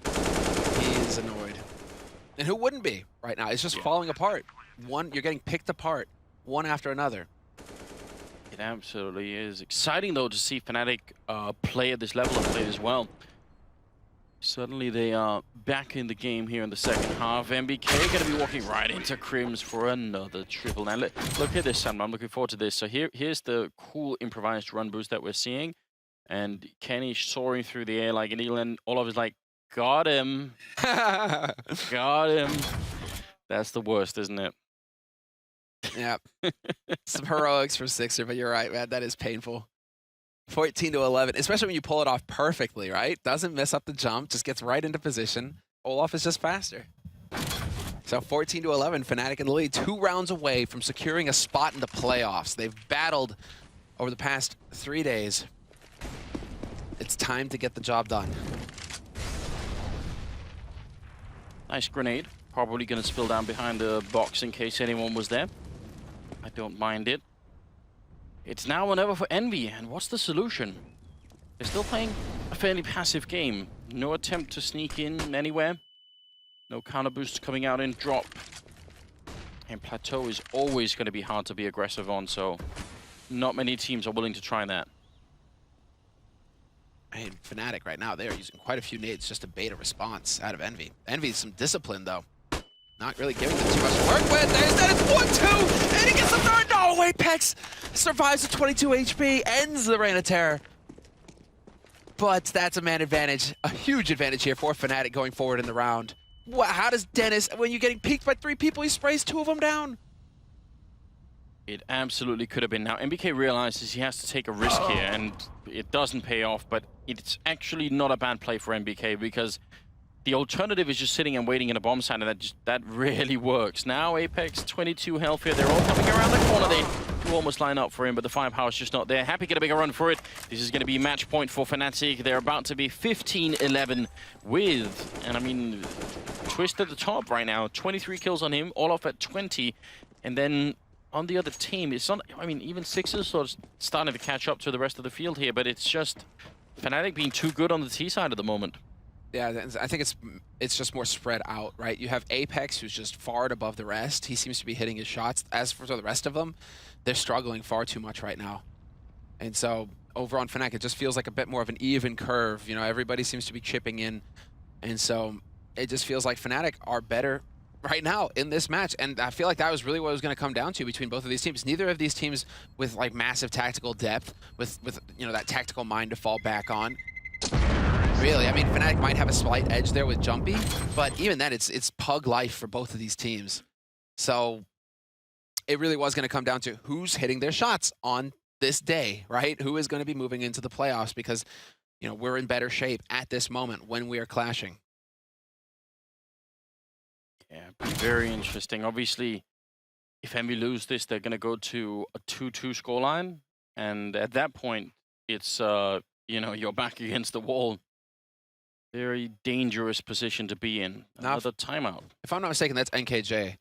He is annoyed, and who wouldn't be right now? It's just falling apart. You're getting picked apart, one after another. It absolutely is exciting, though, to see Fnatic play at this level of play as well. Suddenly they are back in the game here in the second half. MBK going to be walking right into Crims for another triple. Now look at this, Sam. I'm looking forward to this. So here's the cool improvised run boost that we're seeing. And Kenny soaring through the air like an eagle, and Olof is like, got him. Got him. That's the worst, isn't it? Yeah. Some heroics for Sixer, but you're right, man. That is painful. 14-11, especially when you pull it off perfectly, right? Doesn't mess up the jump, just gets right into position. Olof is just faster. So 14-11, Fnatic in the lead, 2 rounds away from securing a spot in the playoffs. They've battled over the past 3 days. It's time to get the job done. Nice grenade. Probably going to spill down behind the box in case anyone was there. I don't mind it. It's now or never for Envy, and what's the solution? They're still playing a fairly passive game. No attempt to sneak in anywhere. No counter boosts coming out in drop. And Plateau is always going to be hard to be aggressive on, so not many teams are willing to try that. And Fnatic right now, they are using quite a few nades just to bait a response out of Envy. Envy's some discipline, though. Not really giving them too much to work with. There's that. It's 1-2, and he gets the third. No, Apex survives with 22 HP, ends the Reign of Terror. But that's a man advantage, a huge advantage here for Fnatic going forward in the round. How does Dennis, when you're getting peeked by 3 people, he sprays 2 of them down? It absolutely could have been. Now, MBK realizes he has to take a risk here, and it doesn't pay off, but it's actually not a bad play for MBK, because the alternative is just sitting and waiting in a bomb site, and that really works. Now Apex, 22 health here. They're all coming around the corner. They do almost line up for him, but the firepower's just not there. Happy get a bigger run for it. This is going to be match point for Fnatic. They're about to be 15-11 with, and I mean, Twist at the top right now. 23 kills on him, Olof at 20, and then on the other team, it's not, I mean, even Sixers sort of starting to catch up to the rest of the field here, but it's just Fnatic being too good on the T side at the moment. Yeah, I think it's just more spread out, right? You have Apex, who's just far and above the rest. He seems to be hitting his shots. As for the rest of them, they're struggling far too much right now. And so over on Fnatic, it just feels like a bit more of an even curve. You know, everybody seems to be chipping in. And so it just feels like Fnatic are better right now in this match. And I feel like that was really what it was going to come down to between both of these teams. Neither of these teams with like massive tactical depth, with you know, that tactical mind to fall back on. Really, I mean, Fnatic might have a slight edge there with Jumpy, but even then, it's pug life for both of these teams. So it really was going to come down to who's hitting their shots on this day, right? Who is going to be moving into the playoffs, because, you know, we're in better shape at this moment when we are clashing. Yeah, very interesting. Obviously, if Envy lose this, they're going to go to a 2-2 scoreline, and at that point, it's you know, you're back against the wall. Very dangerous position to be in. Another timeout. If I'm not mistaken, that's NKJ,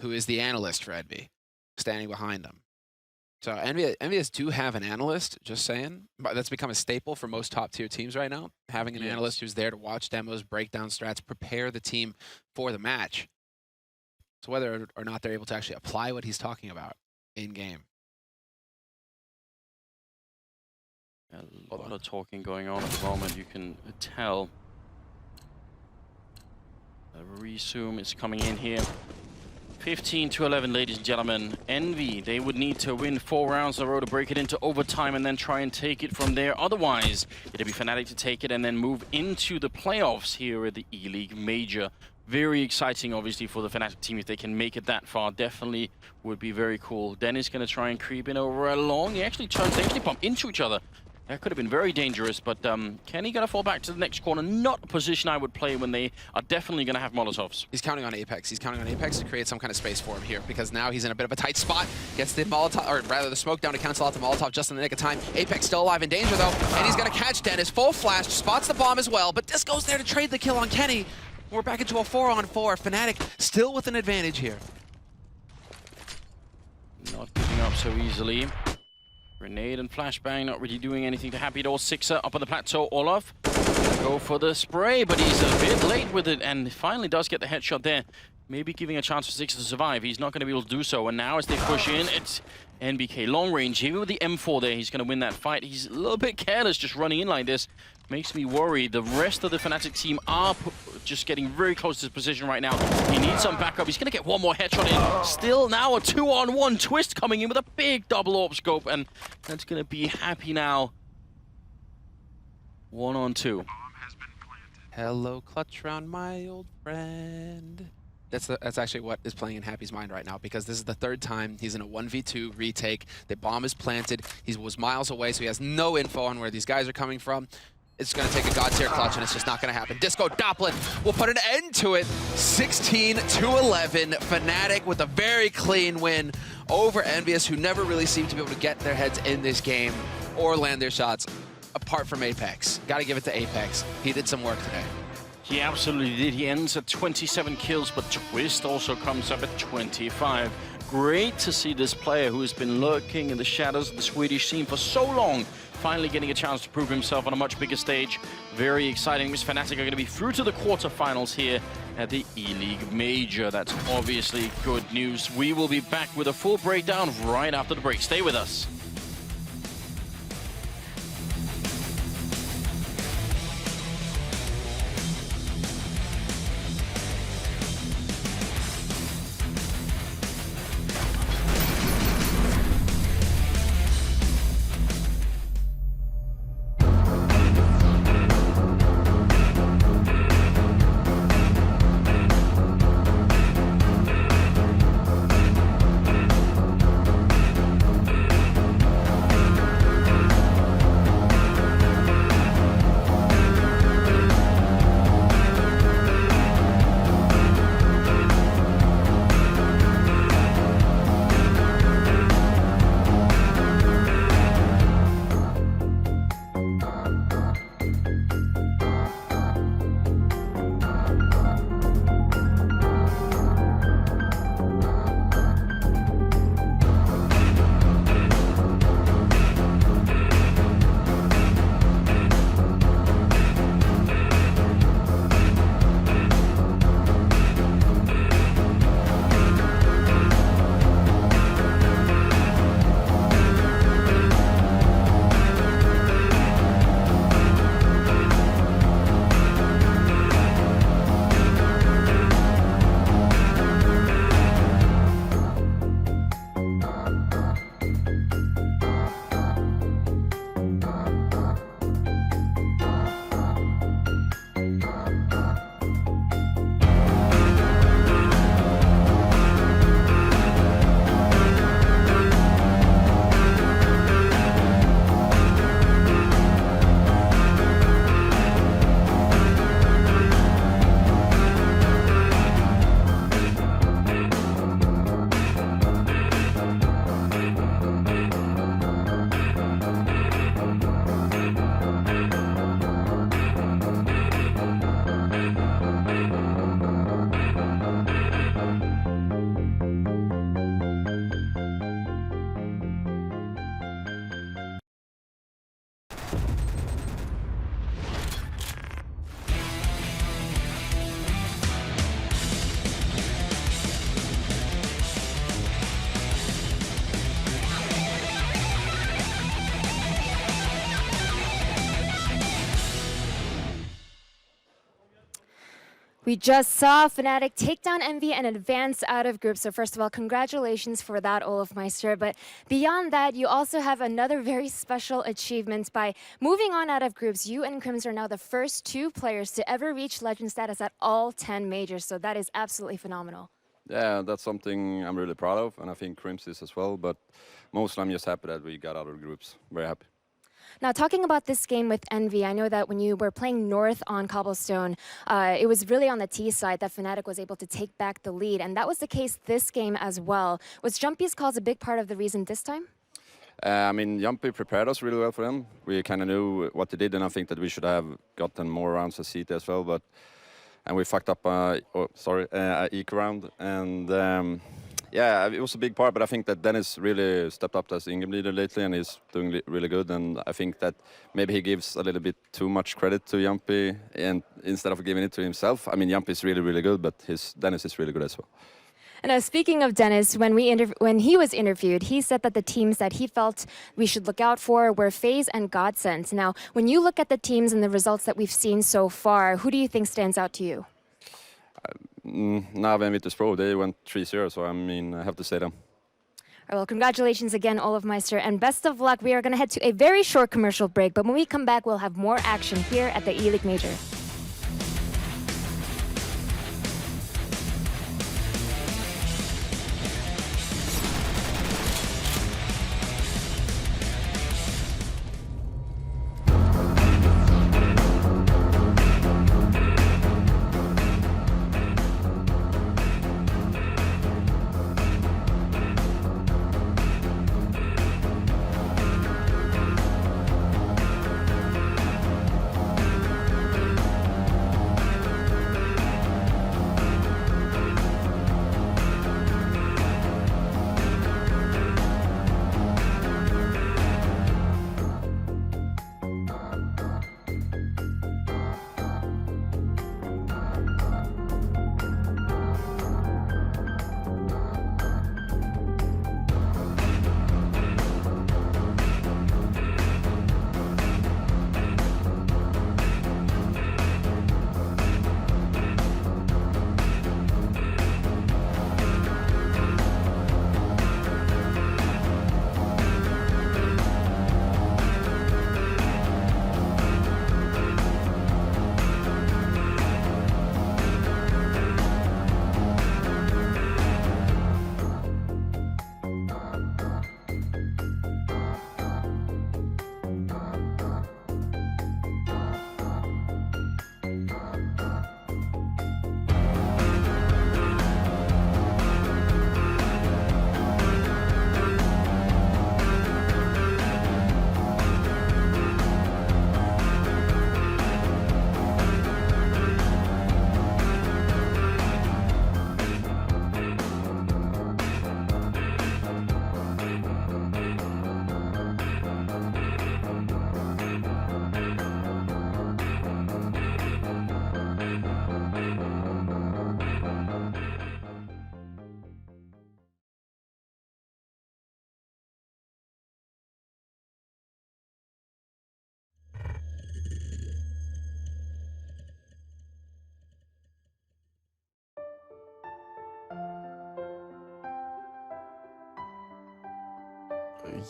who is the analyst for Envy, standing behind them. So Envious do have an analyst, just saying. But that's become a staple for most top-tier teams right now, having an analyst who's there to watch demos, break down strats, prepare the team for the match. So whether or not they're able to actually apply what he's talking about in-game. A lot of talking going on at the moment, you can tell. A resume is coming in here. 15-11, ladies and gentlemen. Envy, they would need to win 4 rounds in a row to break it into overtime and then try and take it from there. Otherwise, it'll be Fnatic to take it and then move into the playoffs here at the Eleague Major Very exciting, obviously, for the Fnatic team if they can make it that far. Definitely would be very cool. Dennis going to try and creep in over along. He actually turns, they actually bump into each other. That could have been very dangerous, but Kenny going to fall back to the next corner. Not a position I would play when they are definitely going to have Molotovs. He's counting on Apex. He's counting on Apex to create some kind of space for him here, because now he's in a bit of a tight spot. Gets the Molotov, or rather the smoke down to cancel out the Molotov just in the nick of time. Apex still alive in danger though, and he's going to catch Dennis. Full flash, spots the bomb as well, but Disco's there to trade the kill on Kenny. We're back into a 4-on-4. Fnatic still with an advantage here. Not giving up so easily. Grenade and flashbang not really doing anything to Happy Door. Sixer up on the plateau. Olaf go for the spray, but he's a bit late with it and finally does get the headshot there. Maybe giving a chance for Sixer to survive. He's not going to be able to do so. And now as they push in, it's NBK long range. Even with the M4 there, he's going to win that fight. He's a little bit careless just running in like this. Makes me worry. The rest of the Fnatic team are just getting very close to his position right now. He needs some backup. He's going to get one more headshot in. Still now a 2-on-1 twist coming in with a big double AWP scope. And that's going to be Happy now. 1-on-2. Hello, clutch round, my old friend. That's actually what is playing in Happy's mind right now, because this is the third time he's in a 1v2 retake. The bomb is planted. He was miles away, so he has no info on where these guys are coming from. It's going to take a God tier clutch, and it's just not going to happen. Disco Dopplet will put an end to it. 16-11. Fnatic with a very clean win over Envious, who never really seemed to be able to get their heads in this game or land their shots, apart from Apex. Got to give it to Apex. He did some work today. He absolutely did. He ends at 27 kills, but Twist also comes up at 25. Great to see this player who has been lurking in the shadows of the Swedish scene for so long, finally getting a chance to prove himself on a much bigger stage. Very exciting. Miss Fnatic are going to be through to the quarterfinals here at the Eleague Major. That's obviously good news. We will be back with a full breakdown right after the break. Stay with us. We just saw Fnatic take down Envy and advance out of groups. So first of all, congratulations for that, Olafmeister. But beyond that, you also have another very special achievement. By moving on out of groups, you and Crims are now the first 2 players to ever reach legend status at all 10 majors. So that is absolutely phenomenal. Yeah, that's something I'm really proud of, and I think Crims is as well. But mostly I'm just happy that we got out of groups. Very happy. Now, talking about this game with Envy, I know that when you were playing North on Cobblestone, it was really on the T side that Fnatic was able to take back the lead, and that was the case this game as well. Was Jumpy's calls a big part of the reason this time? I mean, Jumpy prepared us really well for them. We kind of knew what they did, and I think that we should have gotten more rounds of CT as well. And we fucked up, Eco round, and yeah, it was a big part, but I think that Dennis really stepped up as in-game leader lately, and he's doing really good. And I think that maybe he gives a little bit too much credit to Jumpy, and instead of giving it to himself. I mean, Jumpy is really good, but Dennis is really good as well. And speaking of Dennis, when he was interviewed, he said that the teams that he felt we should look out for were FaZe and Godsent. Now, when you look at the teams and the results that we've seen so far, who do you think stands out to you? Nav and Virtus Pro, they went 3-0, so I mean, I have to say them. All right, well, congratulations again, Olafmeister, and best of luck. We are going to head to a very short commercial break, but when we come back, we'll have more action here at the Eleague Major.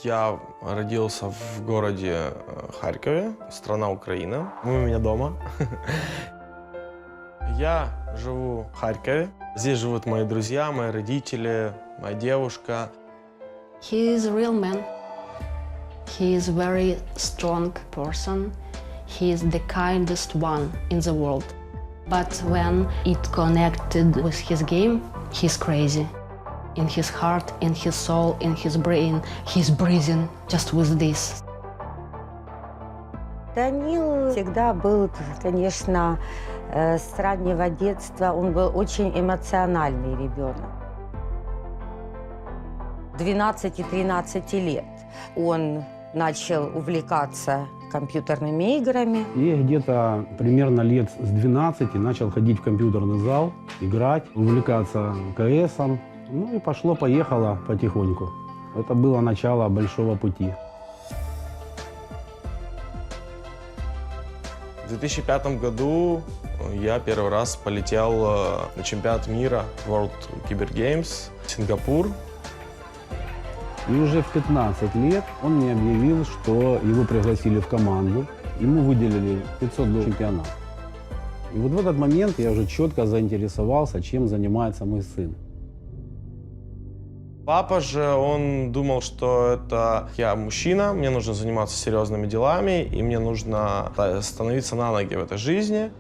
Я родился в городе Харькове, страна Украина. Мы у меня дома. Я живу в Харькове. Здесь живут мои друзья, мои родители, моя девушка. He is a real man. He is a very strong person. He is the kindest one in the world. But when it connected with his game, he's crazy. In his heart, in his soul, in his brain, he's breathing just with this. Данил всегда был, конечно, с раннего детства, он был очень эмоциональный ребенок. 12-13 лет он начал увлекаться компьютерными играми. И где-то примерно лет с 12 начал ходить в компьютерный зал, играть, увлекаться КСом. Ну и пошло-поехало потихоньку. Это было начало большого пути. В 2005 году я первый раз полетел на чемпионат мира World Cyber Games в Сингапур. И уже в 15 лет он мне объявил, что его пригласили в команду. Ему выделили $500 чемпионат. И вот в этот момент я уже четко заинтересовался, чем занимается мой сын. Папа же, он думал, что это я мужчина, мне нужно заниматься серьезными делами, и мне нужно становиться на ноги в этой жизни,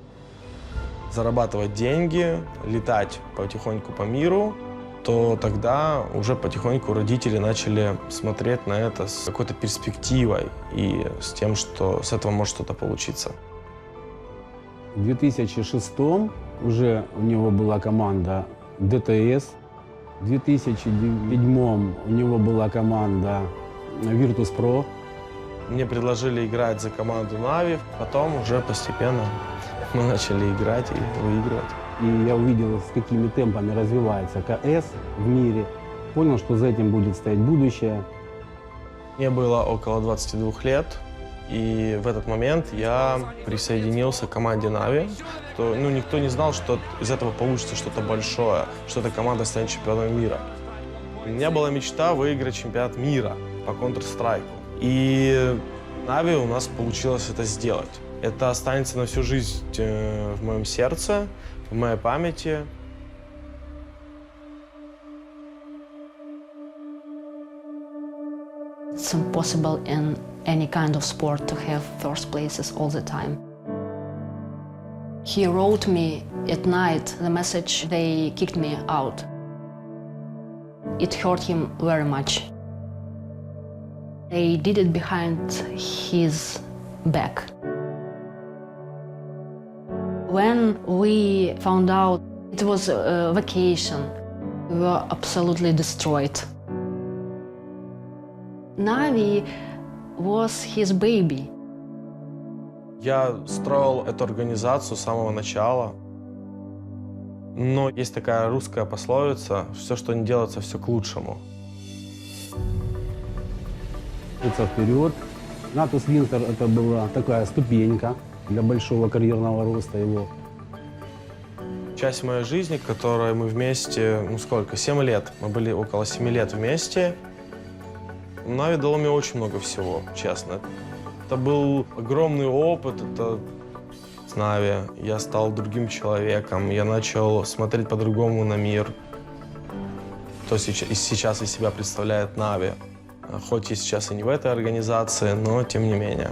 зарабатывать деньги, летать потихоньку по миру. То тогда уже потихоньку родители начали смотреть на это с какой-то перспективой и с тем, что с этого может что-то получиться. В 2006 уже у него была команда ДТС. В 2007 у него была команда Virtus.pro. Мне предложили играть за команду Na'Vi, потом уже постепенно мы начали играть и выигрывать. И я увидел, с какими темпами развивается КС в мире. Понял, что за этим будет стоять будущее. Мне было около 22 лет, и в этот момент я присоединился к команде Na'Vi. Никто не знал, что из этого получится что-то большое, что эта команда станет чемпионом мира. У меня была мечта выиграть чемпионат мира по Counter-Strike. И Na'Vi у нас получилось это сделать. Это останется на всю жизнь в моем сердце, в моей памяти. It's impossible in any kind of sport to have first places all the time. He wrote me at night the message they kicked me out. It hurt him very much. They did it behind his back. When we found out it was a vacation, we were absolutely destroyed. Na'Vi was his baby. Я строил эту организацию с самого начала. Но есть такая русская пословица: все, что не делается, все к лучшему. Вперед. Натус Винтер — это была такая ступенька для большого карьерного роста его. Часть моей жизни, которой мы вместе, 7 лет, мы были около 7 лет вместе. Na'Vi дало мне очень много всего, честно. Это был огромный опыт, это с Na'Vi. Я стал другим человеком, я начал смотреть по-другому на мир. То сейчас из себя представляет Na'Vi. Хоть я сейчас и не в этой организации, но тем не менее.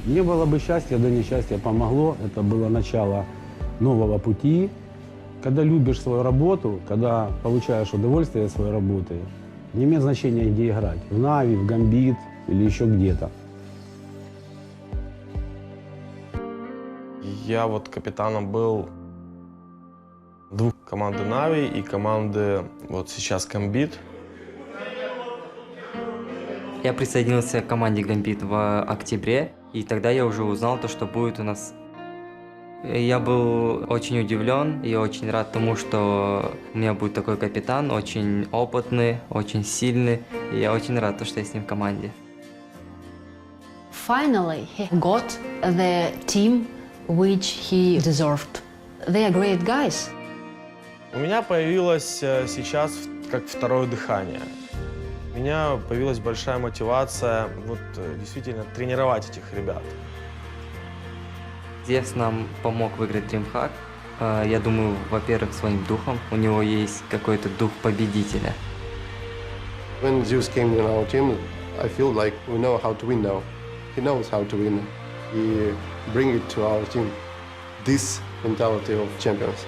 Не было бы счастья, да несчастье помогло. Это было начало нового пути. Когда любишь свою работу, когда получаешь удовольствие от своей работы, не имеет значения, где играть. В Na'Vi, в Gambit или еще где-то. Я капитаном был двух команды Na'Vi и команды сейчас Gambit. Я присоединился к команде Gambit в октябре, и тогда я уже узнал то, что будет у нас. Я был очень удивлен и очень рад тому, что у меня будет такой капитан, очень опытный, очень сильный, и я очень рад, что я с ним в команде. Finally, he got the team which he deserved. They are great guys. У меня появилось сейчас как второе дыхание. У меня появилась большая мотивация действительно тренировать этих ребят. Зевс нам помог выиграть DreamHack. Я думаю, во-первых, своим духом. У него есть какой-то дух победителя. When Zeus came in our team, I feel like we know how to win now. He knows how to win. He bring it to our team. This mentality of champions.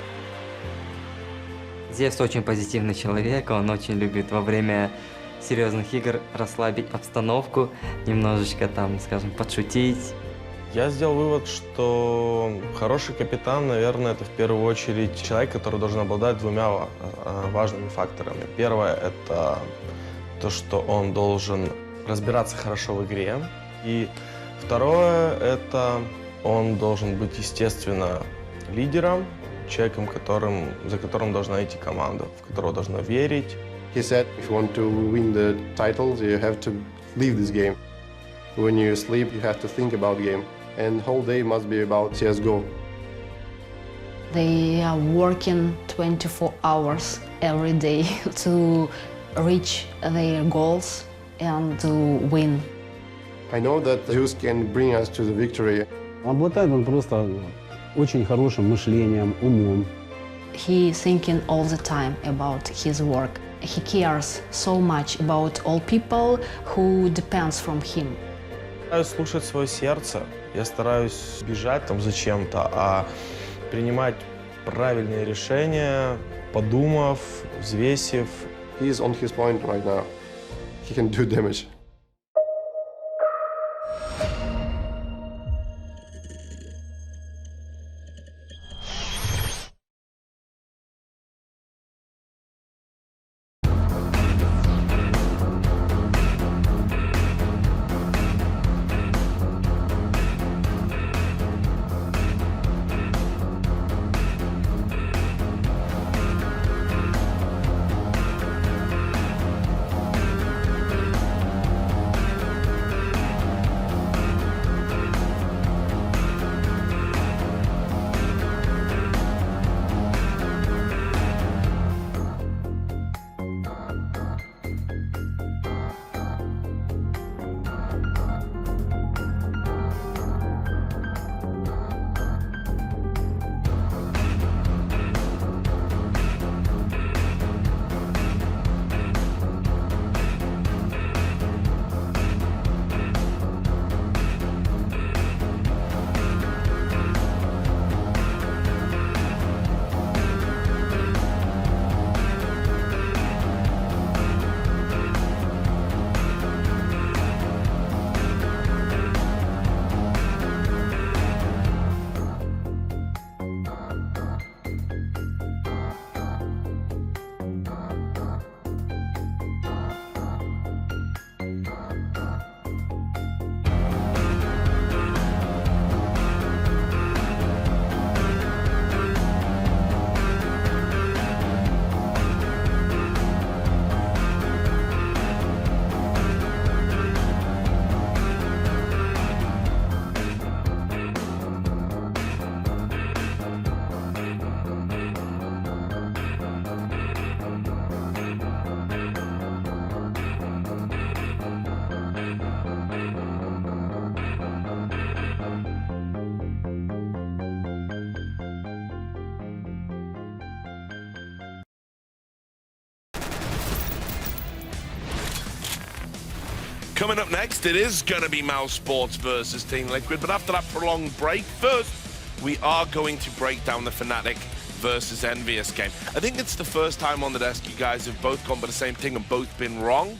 Зевс очень позитивный человек. Он очень любит во время серьезных игр расслабить обстановку, немножечко скажем, подшутить. Я сделал вывод, что хороший капитан, наверное, это в первую очередь человек, который должен обладать двумя важными факторами. Первое – это то, что он должен разбираться хорошо в игре. И второе – это он должен быть, естественно, лидером, человеком, за которым должна идти команда, в которого должна верить. He said, if you want to win the titles, you have to leave this game. When you sleep, you have to think about game. And whole day must be about CSGO. They are working 24 hours every day to reach their goals and to win. I know that Zeus can bring us to the victory. Обладает он просто очень хорошим мышлением, умом. He thinking all the time about his work. He cares so much about all people who depends from him. Я стараюсь слушать свое сердце. Я стараюсь бежать там за чем-то, а принимать правильные решения, подумав, взвесив. He is on his point right now. He can do damage. Coming up next, it is going to be Mouse Sports versus Team Liquid, but after that prolonged break, first, we are going to break down the Fnatic versus Envious game. I think it's the first time on the desk you guys have both gone by the same thing and both been wrong.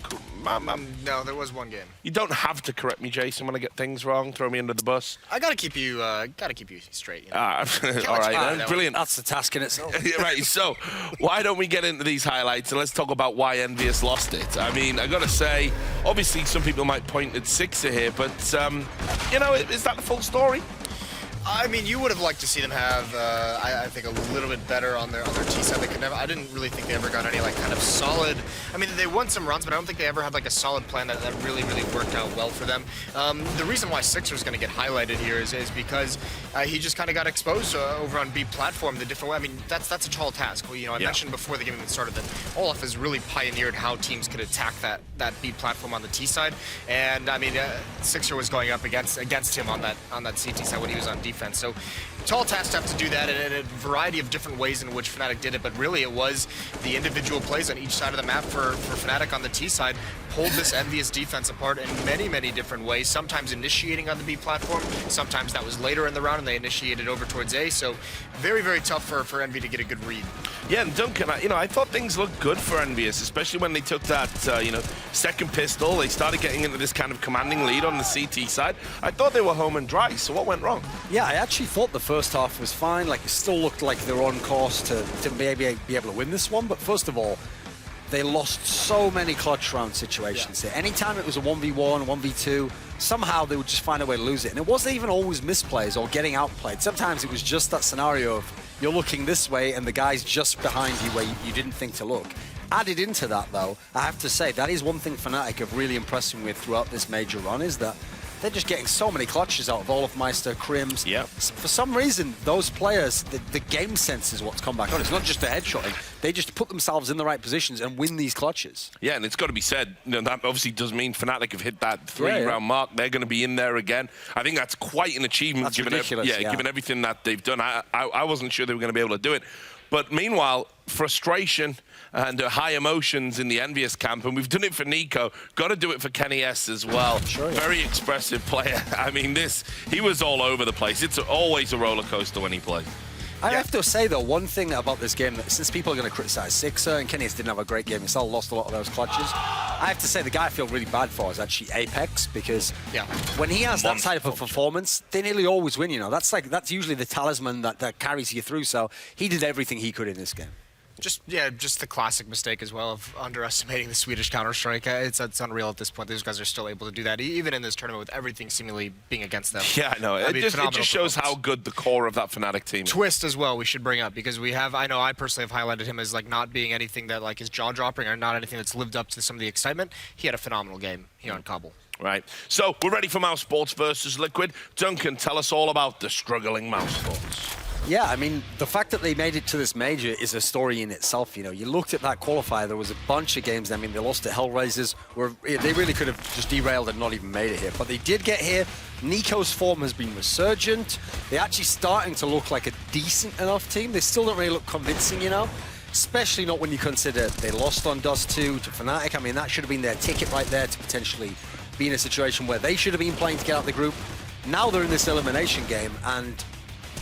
No, there was one game. You don't have to correct me, Jason, when I get things wrong. Throw me under the bus. I gotta keep you straight. You know? All right, brilliant. That's the task in itself. Yeah, right, so why don't we get into these highlights and let's talk about why Envious lost it. I mean, I gotta say, obviously some people might point at Sixer here, but, you know, is that the full story? I mean, you would have liked to see them have, I think, a little bit better on their T side. They could never. I didn't really think they ever got any like kind of solid. I mean, they won some runs, but I don't think they ever had like a solid plan that really worked out well for them. The reason why Sixer is going to get highlighted here is because he just kind of got exposed over on B platform the different way. I mean, that's a tall task. Well, you know, I mentioned before the game even started that Olaf has really pioneered how teams could attack that B platform on the T side, and I mean, Sixer was going up against him on that CT side when he was on defense. So tall task to have to do that in a variety of different ways in which Fnatic did it, but really it was the individual plays on each side of the map for Fnatic on the T side pulled this Envious defense apart in many different ways, sometimes initiating on the B platform, sometimes that was later in the round and they initiated over towards A, so very tough for Envy to get a good read. Yeah, and Duncan, I thought things looked good for Envious, especially when they took that, second pistol. They started getting into this kind of commanding lead on the CT side. I thought they were home and dry, so what went wrong? Yeah, I actually thought the first half was fine. Like, it still looked like they were on course to maybe be able to win this one, but first of all, they lost so many clutch round situations here. Anytime it was a 1v1, 1v2, somehow they would just find a way to lose it. And it wasn't even always misplays or getting outplayed. Sometimes it was just that scenario of you're looking this way and the guy's just behind you where you didn't think to look. Added into that, though, I have to say, that is one thing Fnatic have really impressed me with throughout this major run, is that they're just getting so many clutches out of Olofmeister, Krims. Yeah. For some reason, those players, the game sense is what's come back on. It's not just the headshotting. They just put themselves in the right positions and win these clutches. Yeah, and it's got to be said, that obviously does mean Fnatic have hit that three-round mark. They're going to be in there again. I think that's quite an achievement. That's given ridiculous, given everything that they've done. I wasn't sure they were going to be able to do it. But meanwhile, frustration and high emotions in the Envious camp, and we've done it for Nico. Got to do it for Kenny S as well. Sure, Very expressive player. I mean, he was all over the place. It's always a roller coaster when he plays. I have to say, though, one thing about this game, that since people are going to criticize Sixer, and Kenny S didn't have a great game himself, lost a lot of those clutches, I have to say the guy I feel really bad for is actually Apex, because when he has that type of performance, they nearly always win, That's usually the talisman that carries you through, so he did everything he could in this game. Just the classic mistake as well of underestimating the Swedish Counter-Strike. It's unreal at this point. These guys are still able to do that, even in this tournament with everything seemingly being against them. Yeah, I know. It just shows how good the core of that Fnatic team is. Twist as well we should bring up, because I know I personally have highlighted him as not being anything that is jaw-dropping or not anything that's lived up to some of the excitement. He had a phenomenal game here on Kabul. Right. So we're ready for Mouse Sports versus Liquid. Duncan, tell us all about the struggling Mouse Sports. Yeah, I mean, the fact that they made it to this major is a story in itself. You looked at that qualifier, there was a bunch of games. I mean, they lost to Hellraisers, where they really could have just derailed and not even made it here. But they did get here. Nico's form has been resurgent. They're actually starting to look like a decent enough team. They still don't really look convincing, especially not when you consider they lost on Dust 2 to Fnatic. I mean, that should have been their ticket right there to potentially be in a situation where they should have been playing to get out of the group. Now they're in this elimination game, and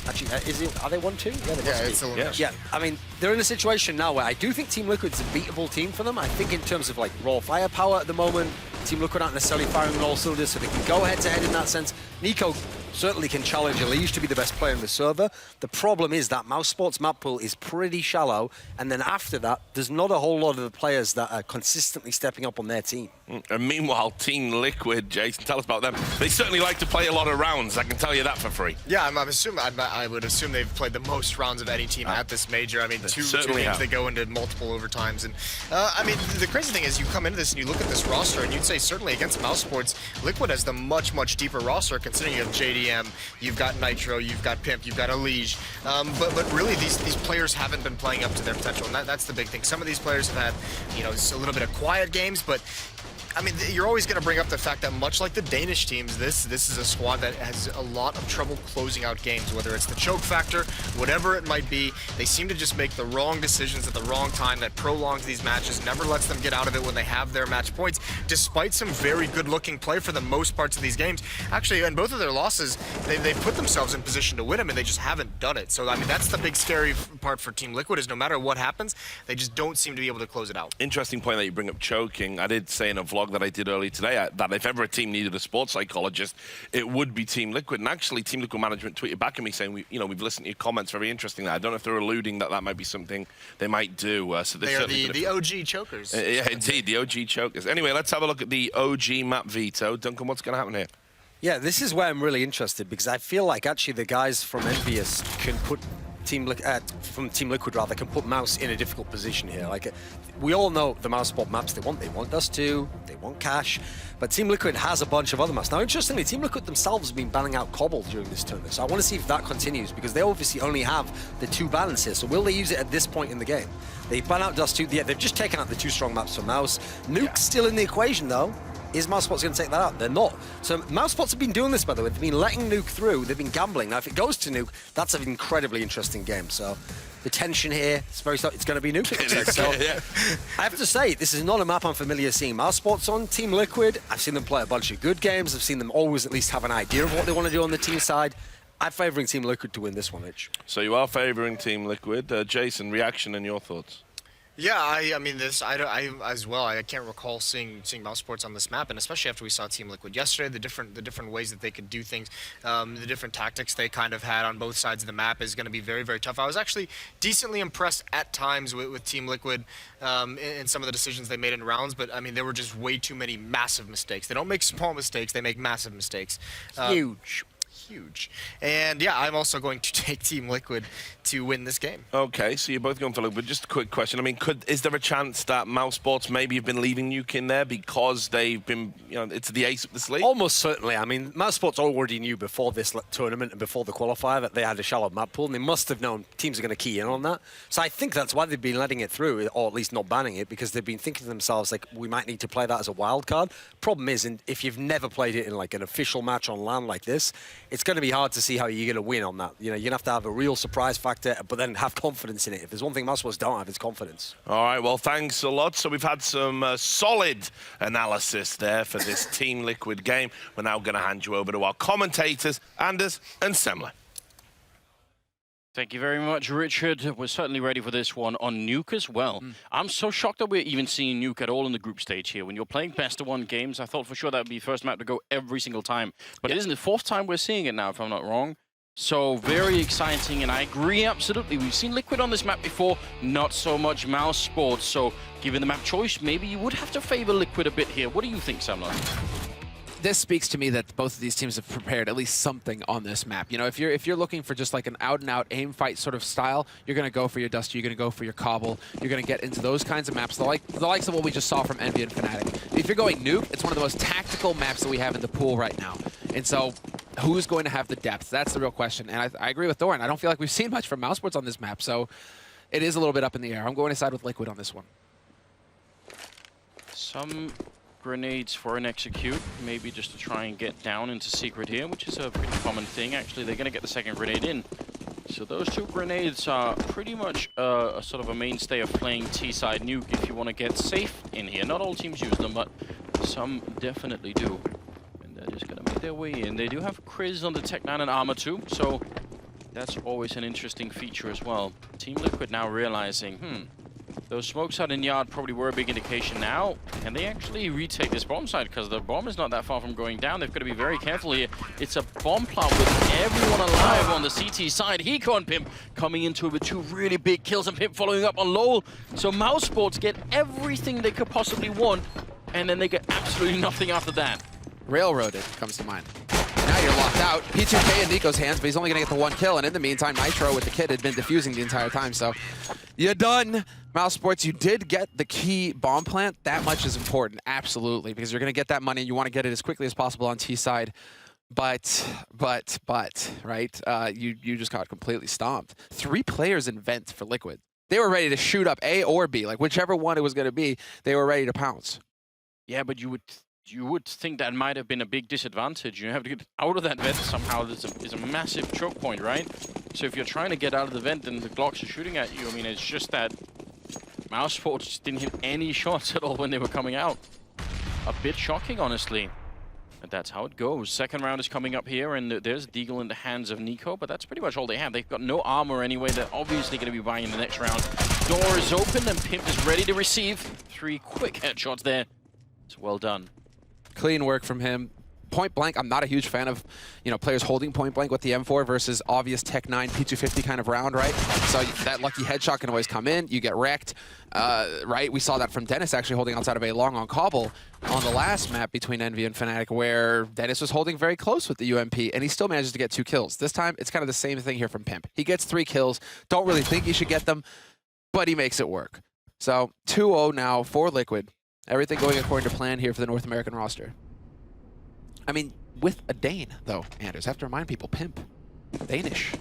actually, are they 1-2? Yeah, it's elimination. Yeah, I mean, they're in a situation now where I do think Team Liquid's a beatable team for them. I think in terms of raw firepower at the moment, Team Liquid aren't necessarily firing on all cylinders, so they can go head-to-head in that sense. Nico certainly can challenge Eleague to be the best player in the server. The problem is that Mouse Sports map pool is pretty shallow, and then after that, there's not a whole lot of the players that are consistently stepping up on their team. And meanwhile, Team Liquid, Jason, tell us about them. They certainly like to play a lot of rounds, I can tell you that for free. Yeah, I would assume they've played the most rounds of any team at this major. I mean, two games, they go into multiple overtimes. And I mean, the crazy thing is you come into this and you look at this roster, and you'd say certainly against Mouse Sports, Liquid has the much, much deeper roster, considering you have JDM, you've got Nitro, you've got Pimp, you've got Eleague. But really, these players haven't been playing up to their potential, and that's the big thing. Some of these players have had, a little bit of quiet games, but I mean, you're always going to bring up the fact that much like the Danish teams, this is a squad that has a lot of trouble closing out games, whether it's the choke factor, whatever it might be. They seem to just make the wrong decisions at the wrong time that prolongs these matches, never lets them get out of it when they have their match points, despite some very good-looking play for the most parts of these games. Actually, in both of their losses, they put themselves in position to win them, and they just haven't done it. So, I mean, that's the big scary part for Team Liquid, is no matter what happens, they just don't seem to be able to close it out. Interesting point that you bring up choking. I did say in a vlog that I did earlier today that if ever a team needed a sports psychologist, it would be Team Liquid. And actually, Team Liquid management tweeted back at me saying, we've listened to your comments, very interesting. I don't know if they're alluding that might be something they might do. So they are the OG chokers. Yeah, indeed, the OG chokers. Anyway, let's have a look at the OG map veto. Duncan, what's going to happen here? Yeah, this is where I'm really interested, because I feel like actually the guys from Envious can put from Team Liquid rather, can put Mouse in a difficult position here. We all know the Mouse Spot maps they want Dust 2, they want Cash, but Team Liquid has a bunch of other maps. Now, interestingly, Team Liquid themselves have been banning out Cobble during this tournament, so I want to see if that continues, because they obviously only have the 2 bans here, so will they use it at this point in the game? They ban out Dust 2, yeah, they've just taken out the 2 strong maps for Mouse. Nuke's still in the equation, though. Is Mouse Spots going to take that out? They're not. So Mouse Spots have been doing this, by the way. They've been letting Nuke through. They've been gambling. Now, if it goes to Nuke, that's an incredibly interesting game. So the tension here, it's going to be Nuke. So I have to say, this is not a map I'm familiar seeing Mouse Spots on. Team Liquid, I've seen them play a bunch of good games. I've seen them always at least have an idea of what they want to do on the team side. I'm favouring Team Liquid to win this one, Mitch. So you are favouring Team Liquid. Jason, reaction and your thoughts? Yeah, I mean, I as well. I can't recall seeing Mouse Sports on this map, and especially after we saw Team Liquid yesterday, the different ways that they could do things, the different tactics they kind of had on both sides of the map is going to be very, very tough. I was actually decently impressed at times with Team Liquid in some of the decisions they made in rounds, but I mean, there were just way too many massive mistakes. They don't make small mistakes; they make massive mistakes. Huge. huge. And yeah, I'm also going to take Team Liquid to win this game. Okay, so you're both going for Liquid. Just a quick question. I mean, is there a chance that Mouse Sports maybe have been leaving Nuke in there because they've been, it's the ace up the sleeve? Almost certainly. I mean, Mouse Sports already knew before this tournament and before the qualifier that they had a shallow map pool, and they must have known teams are going to key in on that. So I think that's why they've been letting it through, or at least not banning it, because they've been thinking to themselves, like, we might need to play that as a wild card. Problem is, if you've never played it in like an official match on LAN like this, it's going to be hard to see how you're going to win on that. You're going to have a real surprise factor, but then have confidence in it. If there's one thing Mouse Sports don't have, it's confidence. All right, well, thanks a lot. So we've had some solid analysis there for this Team Liquid game. We're now going to hand you over to our commentators, Anders and Semler. Thank you very much, Richard. We're certainly ready for this one on Nuke as well. I'm so shocked that we're even seeing Nuke at all in the group stage here. When you're playing best-of-1 games, I thought for sure that would be the first map to go every single time. But it isn't the fourth time we're seeing it now, if I'm not wrong. So very exciting, and I agree absolutely. We've seen Liquid on this map before, not so much Mouse Sports. So given the map choice, maybe you would have to favor Liquid a bit here. What do you think, Samla? This speaks to me that both of these teams have prepared at least something on this map. If you're looking for just like an out-and-out aim fight sort of style, you're going to go for your Dusty, you're going to go for your Cobble, you're going to get into those kinds of maps, the likes of what we just saw from Envy and Fnatic. If you're going Nuke, it's one of the most tactical maps that we have in the pool right now. And so who's going to have the depth? That's the real question. And I agree with Thorin. I don't feel like we've seen much from Mouse Sports on this map, so it is a little bit up in the air. I'm going to side with Liquid on this one. Some grenades for an execute, maybe just to try and get down into secret here, which is a pretty common thing. Actually, they're going to get the second grenade in. So those two grenades are pretty much a sort of a mainstay of playing T-side Nuke if you want to get safe in here. Not all teams use them, but some definitely do. And they're just going to make their way in. They do have Kriz on the Tech 9 and Armor too, so that's always an interesting feature as well. Team Liquid now realizing, those smokes out in Yard probably were a big indication now. Can they actually retake this bomb site? Because the bomb is not that far from going down. They've got to be very careful here. It's a bomb plant with everyone alive on the CT side. Hiko and Pimp coming into it with two really big kills, and Pimp following up on Lowell. So Mouse Sports get everything they could possibly want, and then they get absolutely nothing after that. Railroaded comes to mind. Now you're locked out. P2K in Nico's hands, but he's only going to get the one kill. And in the meantime, Nitro with the kid had been defusing the entire time. So you're done. Mouse Sports, you did get the key bomb plant. That much is important, absolutely, because you're going to get that money and you want to get it as quickly as possible on T side. But, right? You just got completely stomped. 3 players in Vent for Liquid. They were ready to shoot up A or B. Like, whichever one it was going to be, they were ready to pounce. Yeah, but you would think that might have been a big disadvantage. You have to get out of that vent somehow. There's a massive choke point, right? So if you're trying to get out of the vent and the Glocks are shooting at you, I mean, it's just that Mouse Sports just didn't hit any shots at all when they were coming out. A bit shocking, honestly. But that's how it goes. Second round is coming up here, and there's Deagle in the hands of Nico, but that's pretty much all they have. They've got no armor anyway. They're obviously going to be buying in the next round. Door is open, and Pimp is ready to receive. 3 quick headshots there. It's well done. Clean work from him. Point blank, I'm not a huge fan of, players holding point blank with the M4 versus obvious Tech 9 P250 kind of round, right? So that lucky headshot can always come in. You get wrecked, right? We saw that from Dennis actually holding outside of A long on Cobble on the last map between Envy and Fnatic, where Dennis was holding very close with the UMP, and he still manages to get 2 kills. This time, it's kind of the same thing here from Pimp. He gets 3 kills. Don't really think he should get them, but he makes it work. So 2-0 now for Liquid. Everything going according to plan here for the North American roster. I mean, with a Dane, though, Anders. I have to remind people, Pimp, Danish.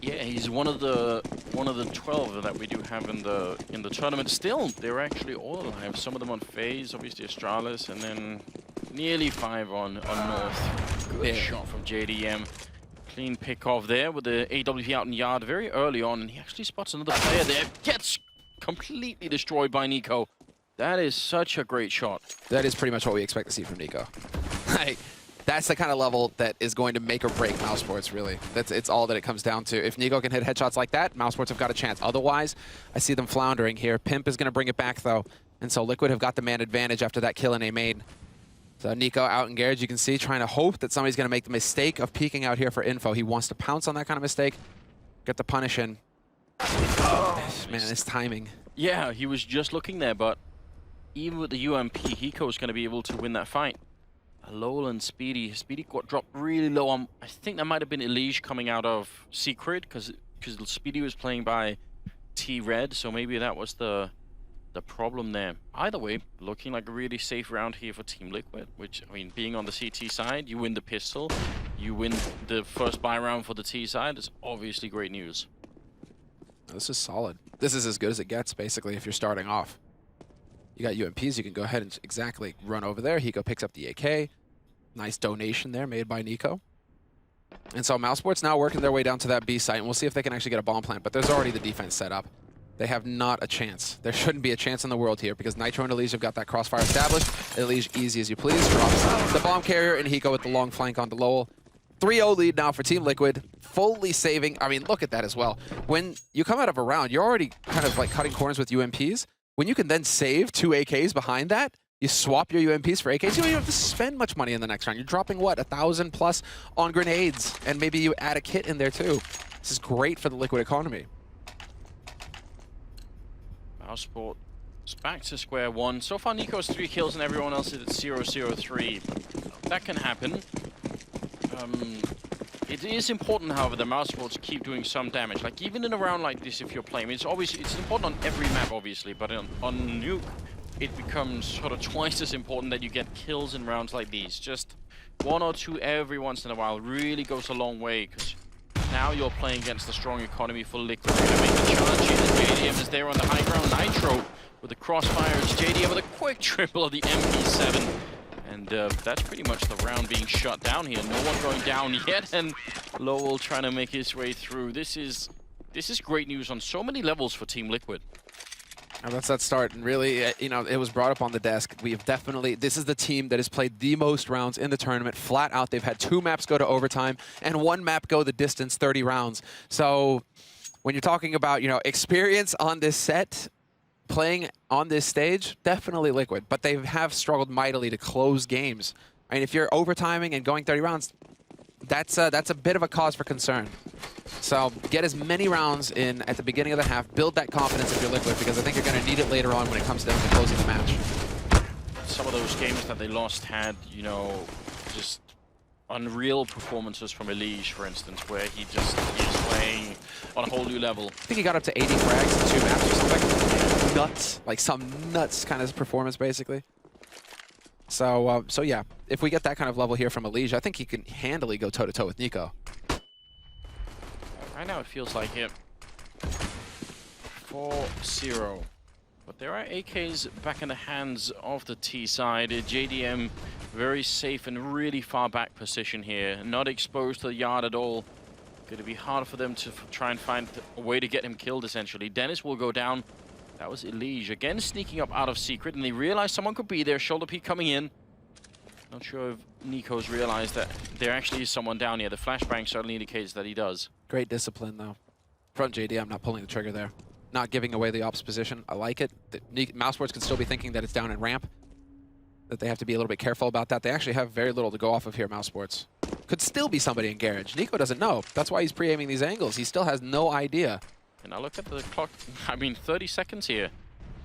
Yeah, he's one of the 12 that we do have in the tournament. Still, they're actually all alive. Some of them on FaZe, obviously Astralis, and then nearly 5 on North. Good shot from JDM. Clean pick off there with the AWP out in Yard very early on, and he actually spots another player there. Gets completely destroyed by Nico. That is such a great shot. That is pretty much what we expect to see from Nico. That's the kind of level that is going to make or break Mouse Sports, really. It's all that it comes down to. If Nico can hit headshots like that, Mouse Sports have got a chance. Otherwise, I see them floundering here. Pimp is going to bring it back, though. And so Liquid have got the man advantage after that kill in A main. So Nico out in Garage, you can see, trying to hope that somebody's going to make the mistake of peeking out here for info. He wants to pounce on that kind of mistake, get the punish in. Man, his timing. Yeah, he was just looking there, but even with the UMP, Hiko is going to be able to win that fight. Lowell and Speedy. Speedy got dropped really low. I think that might have been Eleague coming out of Secret, because Speedy was playing by T-Red, so maybe that was the problem there. Either way, looking like a really safe round here for Team Liquid, which, I mean, being on the CT side, you win the pistol, you win the first buy round for the T side. It's obviously great news. This is solid. This is as good as it gets, basically, if you're starting off. You got UMPs, you can go ahead and exactly run over there. Hiko picks up the AK. Nice donation there made by Nico. And so Mousesport's now working their way down to that B site, and we'll see if they can actually get a bomb plant, but there's already the defense set up. They have not a chance. There shouldn't be a chance in the world here, because Nitro and Eleague have got that crossfire established. Eleague, easy as you please, drops the bomb carrier, and Hiko with the long flank onto Lowell. 3-0 lead now for Team Liquid, fully saving. I mean, look at that as well. When you come out of a round, you're already kind of like cutting corners with UMPs. When you can then save 2 AKs behind that, you swap your UMPs for AKs, you don't even have to spend much money in the next round. You're dropping, what, 1,000 plus on grenades, and maybe you add a kit in there too. This is great for the Liquid economy. Mousesport is back to square one. So far, Nico has 3 kills and everyone else is at 0-0-3. That can happen. It is important, however, that Mousesports keep doing some damage. Like, even in a round like this, if you're playing, it's important on every map, obviously, but on Nuke, it becomes sort of twice as important that you get kills in rounds like these. Just 1 or 2 every once in a while really goes a long way, because now you're playing against the strong economy for Liquid. They're going to make the challenge here. JDM is there on the high ground. Nitro with the crossfire. It's JDM with a quick triple of the MP7. And that's pretty much the round being shut down here. No one going down yet, and Lowell trying to make his way through. This is great news on so many levels for Team Liquid. And that's that start, and really, you know, it was brought up on the desk. We have definitely, this is the team that has played the most rounds in the tournament, flat out. They've had 2 maps go to overtime, and 1 map go the distance, 30 rounds. So when you're talking about, you know, experience on this set, playing on this stage, definitely Liquid, but they have struggled mightily to close games. I mean, if you're overtiming and going 30 rounds, that's a bit of a cause for concern. So get as many rounds in at the beginning of the half, build that confidence if you're Liquid, because I think you're going to need it later on when it comes down to closing the match. Some of those games that they lost had, you know, just unreal performances from Eleague, for instance, where he is playing on a whole new level. I think he got up to 80 frags in 2 maps or something. Nuts, like some nuts kind of performance, basically. So, yeah, if we get that kind of level here from Eleague, I think he can handily go toe-to-toe with Nico. Right now it feels like it. 4-0. But there are AKs back in the hands of the T side. JDM very safe and really far back position here. Not exposed to the yard at all. Going to be hard for them to try and find a way to get him killed, essentially. Dennis will go down. That was Eleague again sneaking up out of Secret, and they realized someone could be there. Shoulder peek coming in. Not sure if Nico's realized that there actually is someone down here. The flashbang certainly indicates that he does. Great discipline, though. Front JDM not pulling the trigger there. Not giving away the ops position. I like it. Mousesports could still be thinking that it's down in ramp. That they have to be a little bit careful about that. They actually have very little to go off of here, Mousesports. Could still be somebody in garage. Nico doesn't know. That's why he's pre-aiming these angles. He still has no idea. And I look at the clock. I mean, 30 seconds here.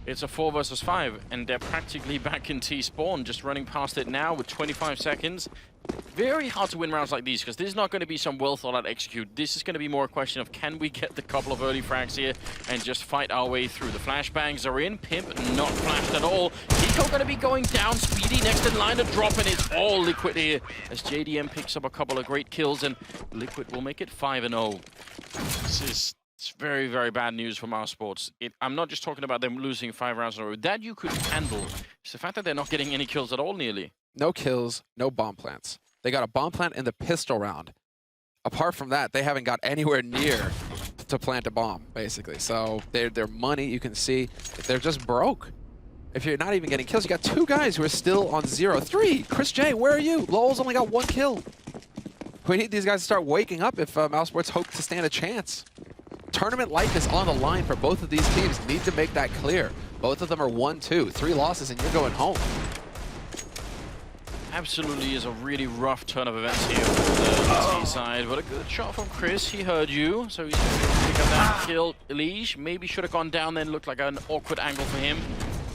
It's a 4 versus 5, and they're practically back in T-spawn, just running past it now with 25 seconds. Very hard to win rounds like these, because this is not going to be some well-thought-out execute. This is going to be more a question of, can we get the couple of early frags here and just fight our way through? The flashbangs are in. Pimp not flashed at all. Hiko going to be going down. Speedy next in line to drop, and it's all Liquid here as JDM picks up a couple of great kills, and Liquid will make it 5-0. It's very, very bad news for Mousesports. I'm not just talking about them losing 5 rounds in a row. That you could handle. It's the fact that they're not getting any kills at all, nearly. No kills, no bomb plants. They got a bomb plant in the pistol round. Apart from that, they haven't got anywhere near to plant a bomb, basically. So their money, you can see, they're just broke. If you're not even getting kills, you got 2 guys who are still on 0-3. Chris J, where are you? Lowell's only got 1 kill. We need these guys to start waking up if Mousesports hope to stand a chance. Tournament life is on the line for both of these teams. Need to make that clear. Both of them are 1-2. 3 losses and you're going home. Absolutely is a really rough turn of events here for the T side, but a good shot from Chris. He heard you, so he's going to pick up that kill. Eleague maybe should have gone down then. Looked like an awkward angle for him.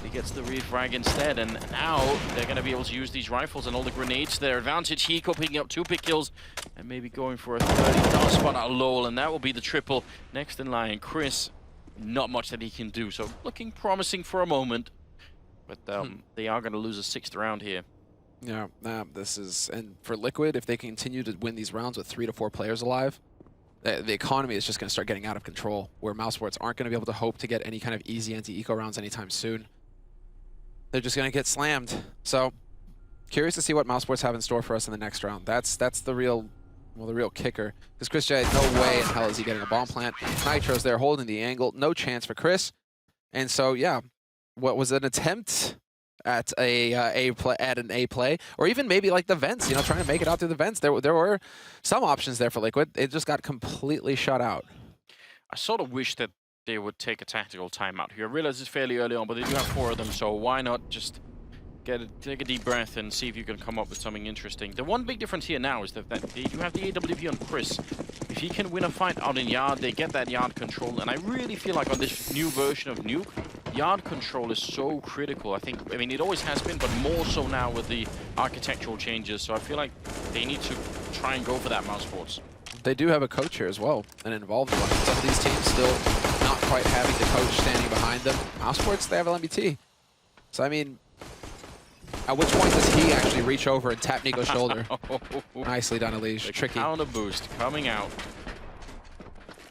He gets the refrag instead, and now they're going to be able to use these rifles and all the grenades to their advantage. Hiko picking up 2 pick kills and maybe going for a $30 spot out of Lowell, and that will be the triple. Next in line, Chris, not much that he can do, so looking promising for a moment, but they are going to lose a 6th round here. Yeah, this is, and for Liquid, if they continue to win these rounds with 3 to 4 players alive, the economy is just going to start getting out of control, where Mousesports aren't going to be able to hope to get any kind of easy anti-eco rounds anytime soon. They're just going to get slammed. So, curious to see what Mousesports have in store for us in the next round. That's the real, well, the real kicker. Because Chris J, no way in hell is he getting a bomb plant. Nitro's there holding the angle. No chance for Chris. And so, yeah, what was an attempt at an A play, or even maybe like the vents, you know, trying to make it out through the vents. There were some options there for Liquid. It just got completely shut out. I sort of wish that they would take a tactical timeout here. I realize it's fairly early on, but they do have 4 of them, so why not just take a deep breath and see if you can come up with something interesting. The one big difference here now is that they do have the AWP on Chris. If he can win a fight out in Yard, they get that Yard control, and I really feel like on this new version of Nuke, Yard control is so critical. I mean, it always has been, but more so now with the architectural changes, so I feel like they need to try and go for that Mousesports. They do have a coach here as well, an involved one. Some of these teams still not quite having the coach standing behind them. Mousesports, they have LMBT. So, I mean, at which point does he actually reach over and tap Nico's shoulder? Nicely done, Eleague. Tricky. Counter boost coming out.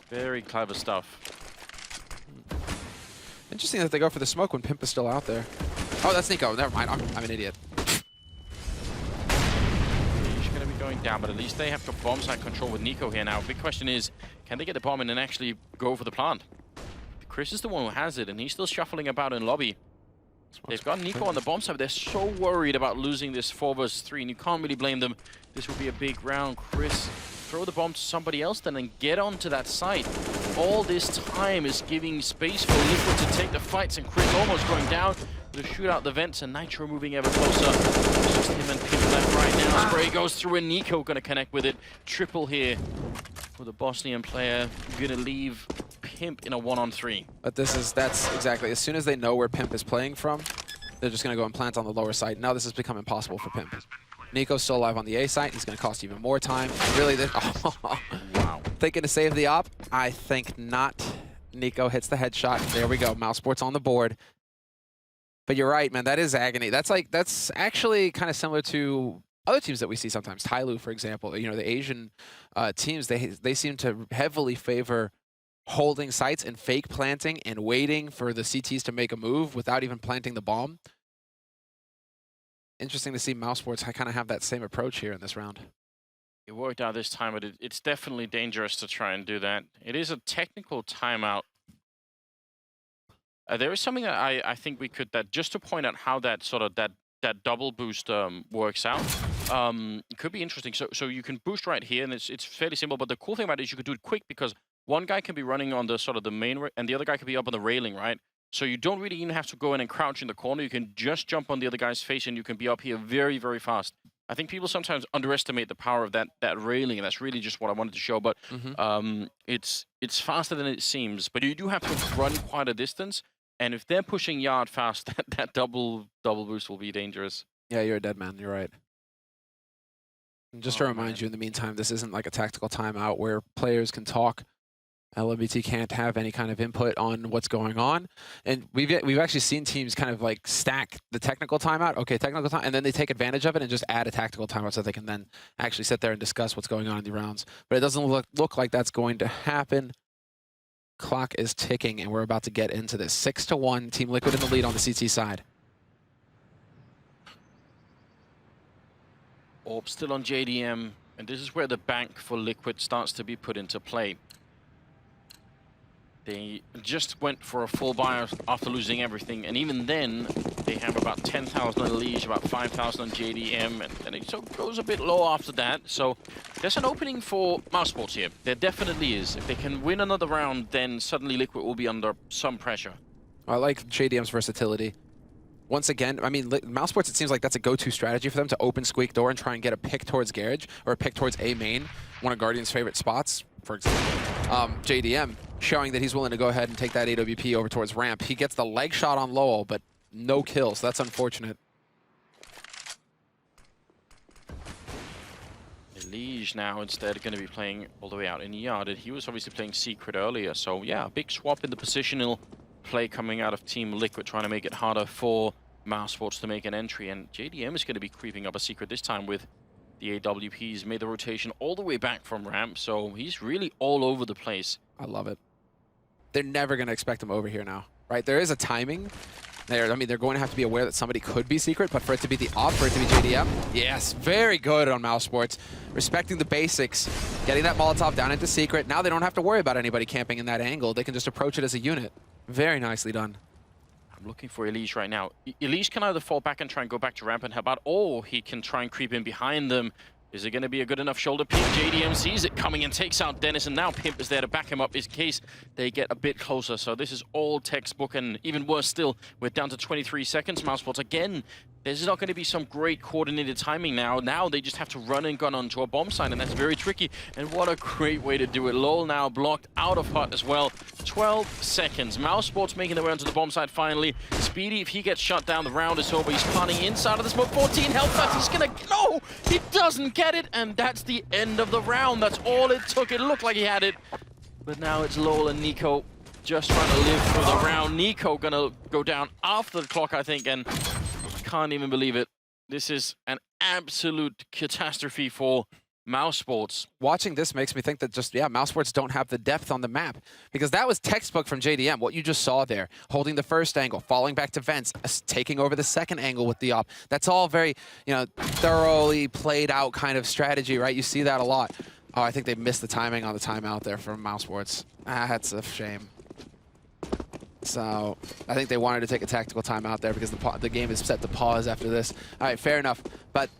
Very clever stuff. Interesting that they go for the smoke when Pimp is still out there. Oh, that's Nico. Never mind. I'm an idiot. He's going to be going down, but at least they have got bomb site control with Nico here now. Big question is, can they get the bomb in and actually go for the plant? Chris is the one who has it, and he's still shuffling about in lobby. They've got Nico on the bomb side, but they're so worried about losing this 4 versus 3, and you can't really blame them. This will be a big round. Chris, throw the bomb to somebody else then and get onto that site. All this time is giving space for Liquid to take the fights, and Chris almost going down with a shootout the vents, and Nitro moving ever closer. It's just him and Pimp left right now. Spray goes through, and Nico going to connect with it. Triple here for the Bosnian player. Going to leave Pimp in a 1-on-3. But that's exactly, as soon as they know where Pimp is playing from, they're just going to go and plant on the lower side. Now this has become impossible for Pimp. Nico's still alive on the A site. He's going to cost even more time. Really, wow. Thinking to save the op? I think not. Nico hits the headshot. There we go. Mousesports on the board. But you're right, man. That is agony. That's actually kind of similar to other teams that we see sometimes. Tyloo, for example. You know, the Asian teams, they seem to heavily favor holding sites and fake planting and waiting for the CTs to make a move without even planting the bomb. Interesting to see Mousesports kind of have that same approach here in this round. It worked out this time, but it's definitely dangerous to try and do that. It is a technical timeout. There is something that I think we could, just to point out how that sort of that double boost works out. It could be interesting. So you can boost right here, and it's fairly simple. But the cool thing about it is you could do it quick, because one guy can be running on the sort of the main, and the other guy can be up on the railing, right? So you don't really even have to go in and crouch in the corner. You can just jump on the other guy's face, and you can be up here very, very fast. I think people sometimes underestimate the power of that railing, and that's really just what I wanted to show. But it's faster than it seems. But you do have to run quite a distance, and if they're pushing Yard fast, that double boost will be dangerous. Yeah, you're a dead man. You're right. And just to remind you, in the meantime, this isn't like a tactical timeout where players can talk. LMBT can't have any kind of input on what's going on, and we've actually seen teams kind of like stack the technical timeout. Okay, technical time, and then they take advantage of it and just add a tactical timeout so they can then actually sit there and discuss what's going on in the rounds. But it doesn't look like that's going to happen. Clock is ticking, and we're about to get into this. 6-1, Team Liquid in the lead on the CT side. Orb still on JDM, and this is where the bank for Liquid starts to be put into play. They just went for a full buy after losing everything, and even then, they have about 10,000 on Eleague, about 5,000 on JDM, and it goes a bit low after that. So there's an opening for Mousesports here. There definitely is. If they can win another round, then suddenly Liquid will be under some pressure. I like JDM's versatility. Once again, I mean, Mousesports, it seems like that's a go-to strategy for them, to open Squeak door and try and get a pick towards Garage, or a pick towards A main, one of Guardian's favorite spots, for example. JDM showing that he's willing to go ahead and take that AWP over towards ramp. He gets the leg shot on Lowell, but no kills. That's unfortunate. Eleague now instead going to be playing all the way out in yard. And he was obviously playing Secret earlier. So yeah, a big swap in the positional play coming out of Team Liquid, trying to make it harder for Mousesports to make an entry. And JDM is going to be creeping up a Secret this time with the AWPs. Made the rotation all the way back from ramp. So he's really all over the place. I love it. They're never going to expect him over here now, right? There is a timing. I mean, they're going to have to be aware that somebody could be Secret, but for it to be the op, for it to be JDM, yes, very good on Mousesports. Respecting the basics, getting that Molotov down into Secret. Now they don't have to worry about anybody camping in that angle. They can just approach it as a unit. Very nicely done. I'm looking for Eleague right now. Eleague can either fall back and try and go back to ramp and help out, or he can try and creep in behind them. Is it going to be a good enough shoulder peek? JDM sees it coming and takes out Dennis, and now Pimp is there to back him up in case they get a bit closer. So this is all textbook, and even worse still, we're down to 23 seconds. Mousesports, again, there's not going to be some great coordinated timing now. Now they just have to run and gun onto a bomb site, and that's very tricky. And what a great way to do it. LOL now blocked out of hut as well. 12 seconds. Mousesports making their way onto the bomb site finally. Speedy, if he gets shut down, the round is over. He's planning inside of the smoke. 14 health left. He's going to... No! He doesn't get it, and that's the end of the round. That's all it took. It looked like he had it. But now it's LOL and Nico just trying to live through the round. Nico going to go down after the clock, I think, and... Can't even believe it. This is an absolute catastrophe for Mousesports. Watching this makes me think that just, yeah, Mousesports don't have the depth on the map. Because that was textbook from JDM, what you just saw there. Holding the first angle, falling back to vents, taking over the second angle with the op. That's all very, you know, thoroughly played out kind of strategy, right? You see that a lot. Oh, I think they missed the timing on the timeout there from Mousesports. Ah, that's a shame. So I think they wanted to take a tactical timeout there because the game is set to pause after this. All right, fair enough. But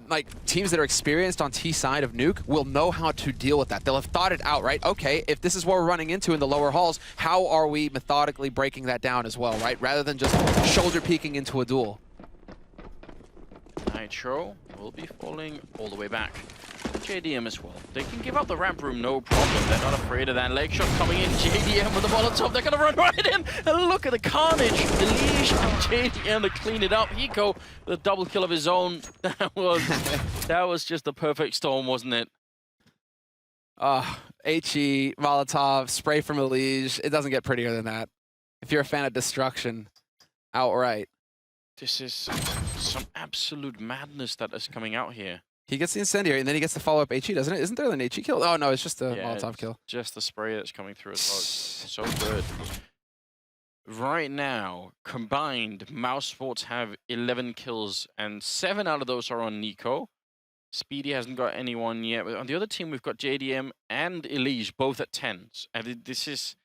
like teams that are experienced on T side of Nuke will know how to deal with that. They'll have thought it out, right? Okay, if this is what we're running into in the lower halls, how are we methodically breaking that down as well, right? Rather than just shoulder peeking into a duel. Nitro will be falling all the way back. JDM as well. They can give up the ramp room, no problem. They're not afraid of that. Leg shot coming in. JDM with the Molotov. They're going to run right in. And look at the carnage. Eleague and JDM to clean it up. Hiko, the double kill of his own. That was just the perfect storm, wasn't it? HE, Molotov, spray from Eleague. It doesn't get prettier than that. If you're a fan of destruction, outright. This is some absolute madness that is coming out here. He gets the incendiary, and then he gets the follow-up HE, doesn't it? Isn't there an HE kill? Oh, no, it's just a Molotov kill. Just the spray that's coming through as well. So good. Right now, combined, Mousesports have 11 kills, and 7 out of those are on Nico. Speedy hasn't got anyone yet. But on the other team, we've got JDM and Eleague, both at 10s. And this is...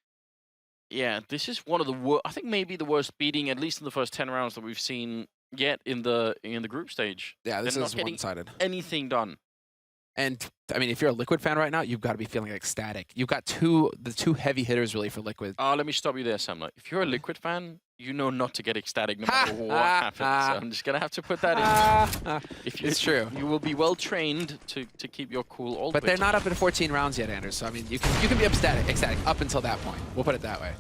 Yeah, this is one of the worst... I think maybe the worst beating, at least in the first 10 rounds that we've seen yet in the group stage. Yeah, this They're is not one-sided. Anything done. And I mean, if you're a Liquid fan right now, you've got to be feeling ecstatic. You've got the two heavy hitters really for Liquid. Let me stop you there, Samla. If you're a Liquid fan, you know not to get ecstatic no matter what happens. So I'm just gonna have to put that in. It's true. You will be well trained to keep your cool all the way. But they're not up in 14 rounds yet, Anders. So I mean, you can be ecstatic up until that point. We'll put it that way.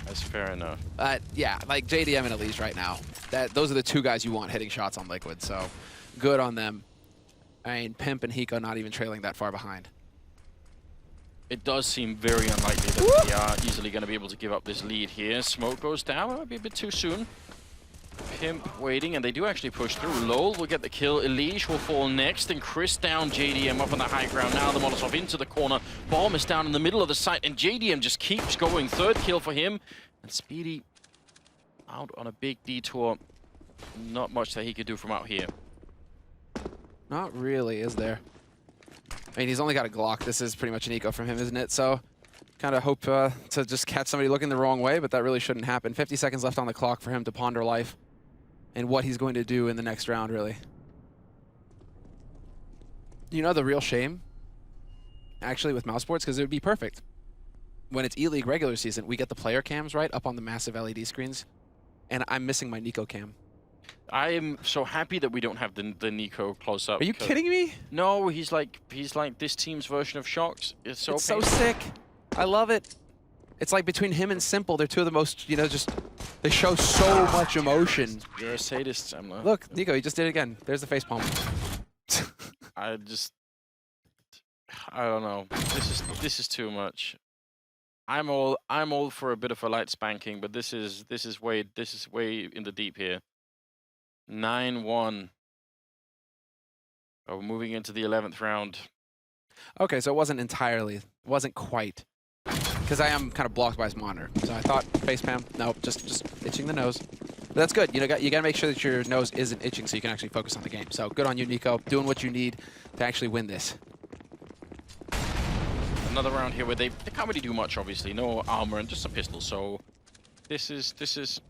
That's fair enough. Yeah, like JDM and Eleague right now. Those are the two guys you want hitting shots on Liquid, so good on them. I mean, Pimp and Hiko not even trailing that far behind. It does seem very unlikely that they are easily going to be able to give up this lead here. Smoke goes down. It might be a bit too soon. Pimp waiting, and they do actually push through. LOL will get the kill. Eleague will fall next, and Chris down. JDM up on the high ground. Now the Molotov into the corner. Bomb is down in the middle of the site, and JDM just keeps going. Third kill for him. And Speedy out on a big detour. Not much that he could do from out here. Not really, is there? I mean, he's only got a Glock. This is pretty much an eco from him, isn't it? So kind of hope to just catch somebody looking the wrong way, but that really shouldn't happen. 50 seconds left on the clock for him to ponder life and what he's going to do in the next round, really. You know the real shame, actually, with Mousesports, because it would be perfect. When it's E-League regular season, we get the player cams, right, up on the massive LED screens, and I'm missing my Nico cam. I am so happy that we don't have the Nico close up. Are you kidding me? No, he's like this team's version of Shox. It's so sick. I love it. It's like between him and Simple, they're two of the most, just They show so much emotion. You're a sadist, Semler. Look, Nico, he just did it again. There's the facepalm. I don't know. This is too much. I'm all for a bit of a light spanking, but this is way in the deep here. 9-1. Oh, we're moving into the 11th round. Okay, so it wasn't quite. Because I am kind of blocked by his monitor. So I thought facepalm, nope, just itching the nose. But that's good. You gotta make sure that your nose isn't itching so you can actually focus on the game. So good on you, Nico, doing what you need to actually win this. Another round here where they can't really do much, obviously. No armor and just a pistol. So this is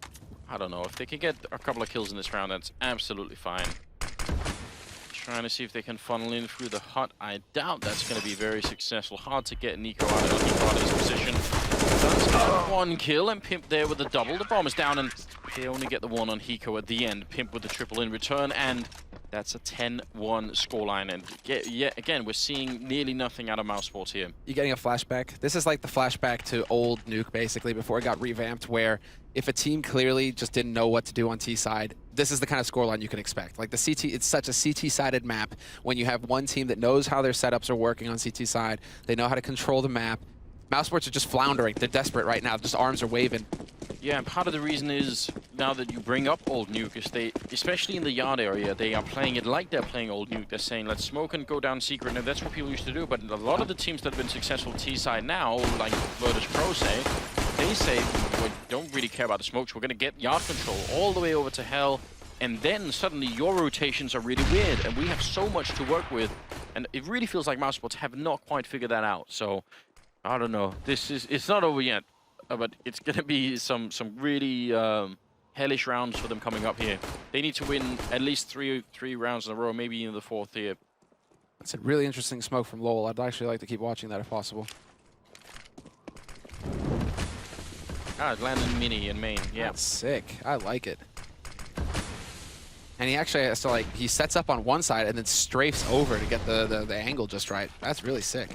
I don't know. If they can get a couple of kills in this round, that's absolutely fine. Trying to see if they can funnel in through the hut. I doubt that's going to be very successful. Hard to get Nico out of his position. Does get one kill, and Pimp there with the double. The bomb is down, and they only get the one on Hiko at the end. Pimp with the triple in return, and that's a 10-1 scoreline. And again, we're seeing nearly nothing out of Mousesports here. You're getting a flashback. This is like the flashback to old Nuke, basically, before it got revamped, where if a team clearly just didn't know what to do on T side, this is the kind of scoreline you can expect. Like the CT, it's such a CT-sided map. When you have one team that knows how their setups are working on CT side, they know how to control the map. Mousesports are just floundering. They're desperate right now. Just arms are waving. Yeah, and part of the reason is, now that you bring up Old Nuke, is they, especially in the yard area, they are playing it like they're playing Old Nuke. They're saying, let's smoke and go down secret, and that's what people used to do. But a lot of the teams that have been successful T-side now, like Virtus Pro say, they say, we don't really care about the smokes. We're going to get yard control all the way over to hell, and then suddenly your rotations are really weird, and we have so much to work with. And it really feels like Mousesports have not quite figured that out. So, I don't know. It's not over yet. But it's going to be some really hellish rounds for them coming up here. They need to win at least three rounds in a row, maybe in the fourth here. That's a really interesting smoke from Lowell. I'd actually like to keep watching that if possible. Ah, landing mini in main, yeah. That's sick. I like it. And he actually has to, like, he sets up on one side and then strafes over to get the angle just right. That's really sick.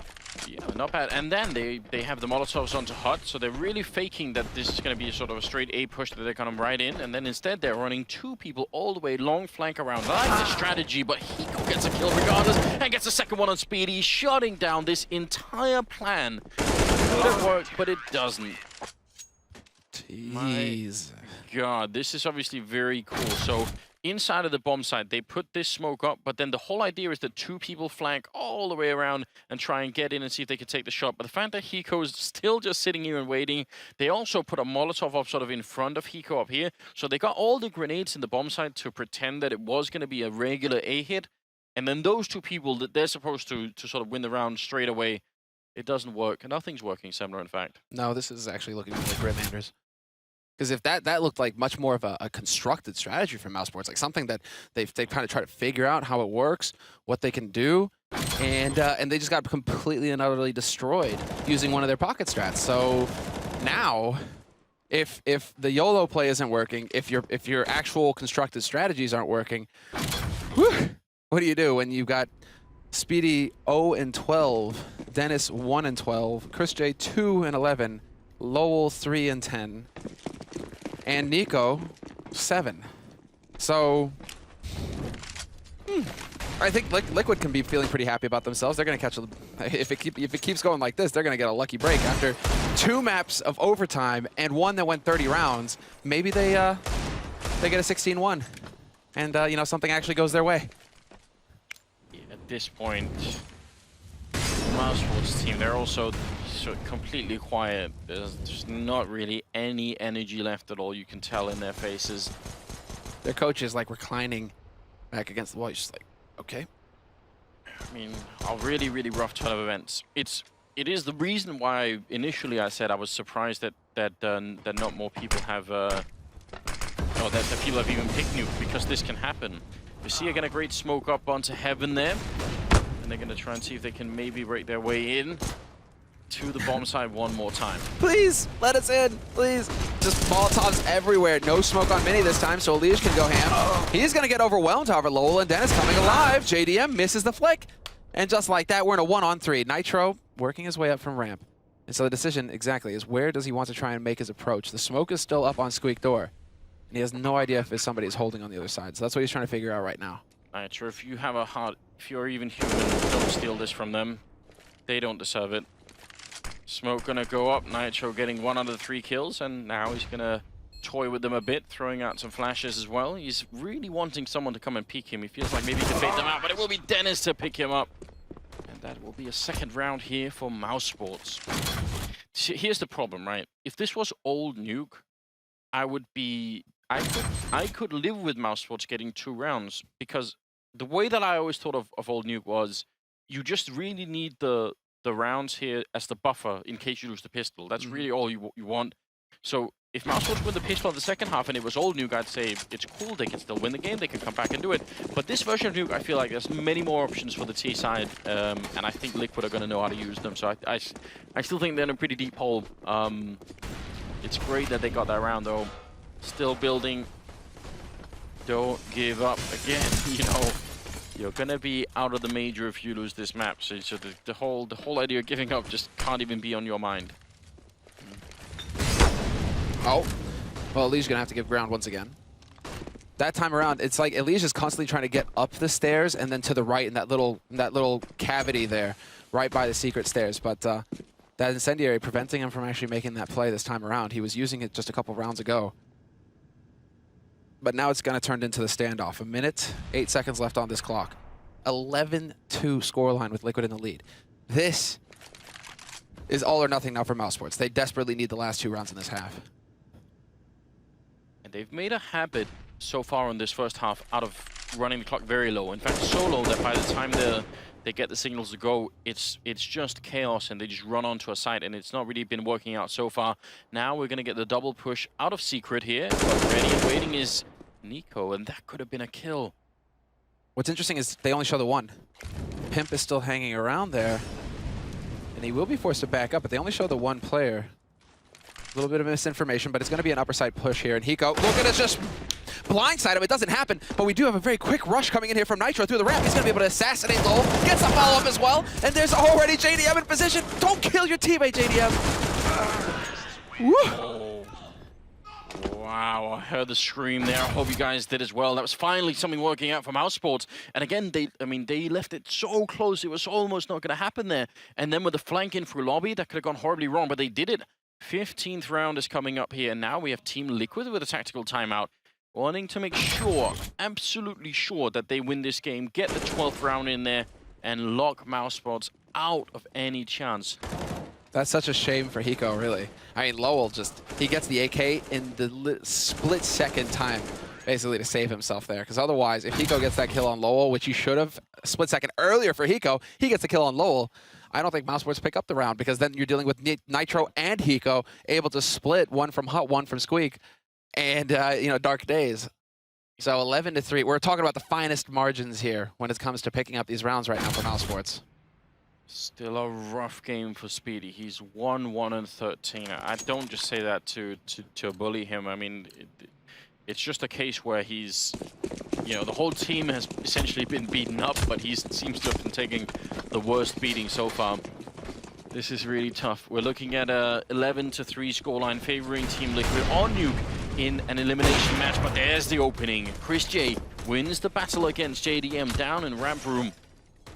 Yeah, not bad. And then they have the Molotovs onto hut, so they're really faking that this is going to be sort of a straight A push that they're going to right in, and then instead they're running two people all the way long flank around. I like the strategy, but Hiko gets a kill regardless, and gets a second one on Speedy, shutting down this entire plan. It could have worked, but it doesn't. Jeez. My God, this is obviously very cool. So inside of the bomb site, they put this smoke up, but then the whole idea is that two people flank all the way around and try and get in and see if they can take the shot. But the fact that Hiko is still just sitting here and waiting, they also put a Molotov up sort of in front of Hiko up here. So they got all the grenades in the bomb site to pretend that it was going to be a regular A hit. And then those two people that they're supposed to sort of win the round straight away, it doesn't work. Nothing's working, Semler, in fact. No, this is actually looking like Grim Anders. Because if that looked like much more of a constructed strategy for Mousesports, like something that they've kind of tried to figure out how it works, what they can do, and they just got completely and utterly destroyed using one of their pocket strats. So now, if the YOLO play isn't working, if your actual constructed strategies aren't working, whew, what do you do when you've got Speedy 0-12, Dennis 1-12, Chris J 2-11, Lowell 3-10. And Nico, 7. So, I think Liquid can be feeling pretty happy about themselves. They're going to catch if it keeps going like this, they're going to get a lucky break after 2 maps of overtime and one that went 30 rounds. Maybe they get a 16-1, and you know, something actually goes their way. Yeah, at this point, the Mousesports team, they're also completely quiet. There's not really any energy left at all. You can tell in their faces. Their coach is like reclining back against the wall. He's just like, okay. I mean, a really, really rough turn of events. It is the reason why initially I said I was surprised that not more people have, or that people have even picked Nuke, because this can happen. You see again a great smoke up onto Heaven there, and they're going to try and see if they can maybe break their way in to the bomb side one more time. Please, let us in, please. Just Molotovs everywhere. No smoke on Mini this time, so Eleague can go ham. He's going to get overwhelmed, however. Lowell and Dennis coming alive. JDM misses the flick. And just like that, we're in a 1-on-3. Nitro working his way up from ramp. And so the decision, exactly, is where does he want to try and make his approach? The smoke is still up on Squeak door, and he has no idea if somebody is holding on the other side. So that's what he's trying to figure out right now. Nitro, if you have a heart, if you're even human, don't steal this from them. They don't deserve it. Smoke gonna go up, Nitro getting 1 out of 3 kills, and now he's gonna toy with them a bit, throwing out some flashes as well. He's really wanting someone to come and peek him. He feels like maybe he can bait them out, but it will be Dennis to pick him up. And that will be a second round here for Mouse Sports. Here's the problem, right? If this was old Nuke, I could live with Mouse Sports getting 2 rounds, because the way that I always thought of old Nuke was you just really need the rounds here as the buffer in case you lose the pistol. That's really all you want. So if Mouse Sports win the pistol in the second half and it was old Nuke, I'd say it's cool, they can still win the game, they can come back and do it. But this version of Nuke, I feel like there's many more options for the T side, and I think Liquid are going to know how to use them. So I still think they're in a pretty deep hole. It's great that they got that round though. Still building. Don't give up again, you know. You're gonna be out of the major if you lose this map. So the whole idea of giving up just can't even be on your mind. Oh, well, Eleague's gonna have to give ground once again. That time around, it's like Eleague is constantly trying to get up the stairs and then to the right in that little cavity there, right by the secret stairs. But that incendiary preventing him from actually making that play this time around. He was using it just a couple rounds ago. But now it's gonna turn into the standoff. 1 minute, 8 seconds left on this clock. 11-2 scoreline with Liquid in the lead. This is all or nothing now for Mouse Sports. They desperately need the last 2 rounds in this half. And they've made a habit so far in this first half out of running the clock very low. In fact, so low that by the time they get the signals to go, it's just chaos and they just run onto a site, and it's not really been working out so far. Now we're going to get the double push out of Secret here. But ready and waiting is Nico, and that could have been a kill. What's interesting is they only show the 1. Pimp is still hanging around there, and he will be forced to back up, but they only show the 1 player. A little bit of misinformation, but it's going to be an upper side push here. And Hiko, look at us just blindside him. It doesn't happen, but we do have a very quick rush coming in here from Nitro through the ramp. He's going to be able to assassinate Lowell, gets a follow-up as well, and there's already JDM in position. Don't kill your teammate, JDM. Oh. Wow, I heard the scream there. I hope you guys did as well. That was finally something working out for Mouse Sports. And again, they left it so close. It was almost not going to happen there. And then with the flank in through lobby, that could have gone horribly wrong, but they did it. 15th round is coming up here. Now we have Team Liquid with a tactical timeout, wanting to make sure, absolutely sure, that they win this game, get the 12th round in there, and lock Mouse Sports out of any chance. That's such a shame for Hiko, really. I mean, Lowell he gets the AK in the split-second time, basically, to save himself there. Because otherwise, if Hiko gets that kill on Lowell, which he should have a split second earlier for Hiko, he gets the kill on Lowell. I don't think Mouse Sports pick up the round, because then you're dealing with Nitro and Hiko, able to split, 1 from Hut, 1 from Squeak, and, you know, Dark Days. So 11-3. We're talking about the finest margins here when it comes to picking up these rounds right now for Mouse Sports. Still a rough game for Speedy. He's 1-1-13. I don't just say that to bully him. I mean, it's just a case where he's, you know, the whole team has essentially been beaten up, but he seems to have been taking the worst beating so far. This is really tough. We're looking at a 11-3 scoreline favoring Team Liquid on Nuke in an elimination match, but there's the opening. Chris J wins the battle against JDM down in ramp room.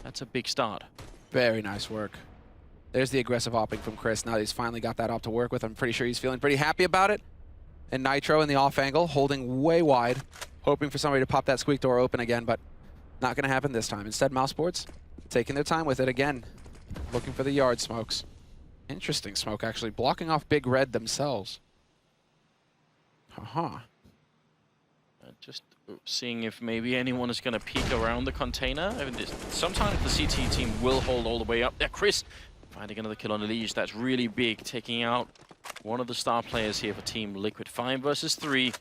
That's a big start. Very nice work. There's the aggressive opping from Chris. Now that he's finally got that op to work with, I'm pretty sure he's feeling pretty happy about it. And Nitro in the off angle, holding way wide, hoping for somebody to pop that Squeak door open again, but not going to happen this time. Instead, Mouse Sports taking their time with it again, looking for the yard smokes. Interesting smoke, actually, blocking off Big Red themselves. Just seeing if maybe anyone is going to peek around the container. I mean, sometimes the CT team will hold all the way up there. Chris finding another kill on Eleague. That's really big, taking out one of the star players here for Team Liquid. 5 versus 3.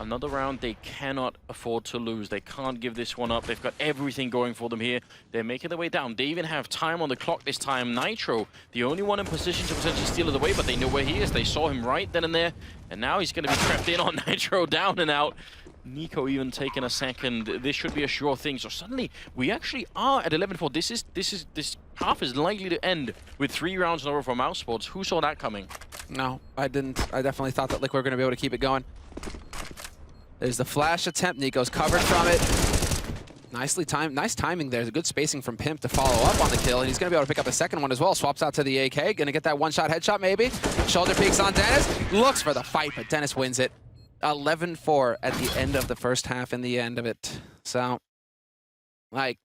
Another round they cannot afford to lose. They can't give this one up. They've got everything going for them here. They're making their way down. They even have time on the clock this time. Nitro, the only one in position to potentially steal it away, but they know where he is. They saw him right then and there. And now he's going to be trapped in on Nitro, down and out. Nico even taking a second. This should be a sure thing. So suddenly we actually are at 11-4. This half is likely to end with 3 rounds in a row for Mouse Sports. Who saw that coming? No, I didn't. I definitely thought that Liquid were going to be able to keep it going. There's the flash attempt. Nico's covered from it. Nicely timed. Nice timing there. There's a good spacing from Pimp to follow up on the kill, and he's going to be able to pick up the second one as well. Swaps out to the AK. Going to get that one-shot headshot maybe. Shoulder peeks on Dennis. Looks for the fight, but Dennis wins it. 11-4 at the end of the first half in the end of it. So, like,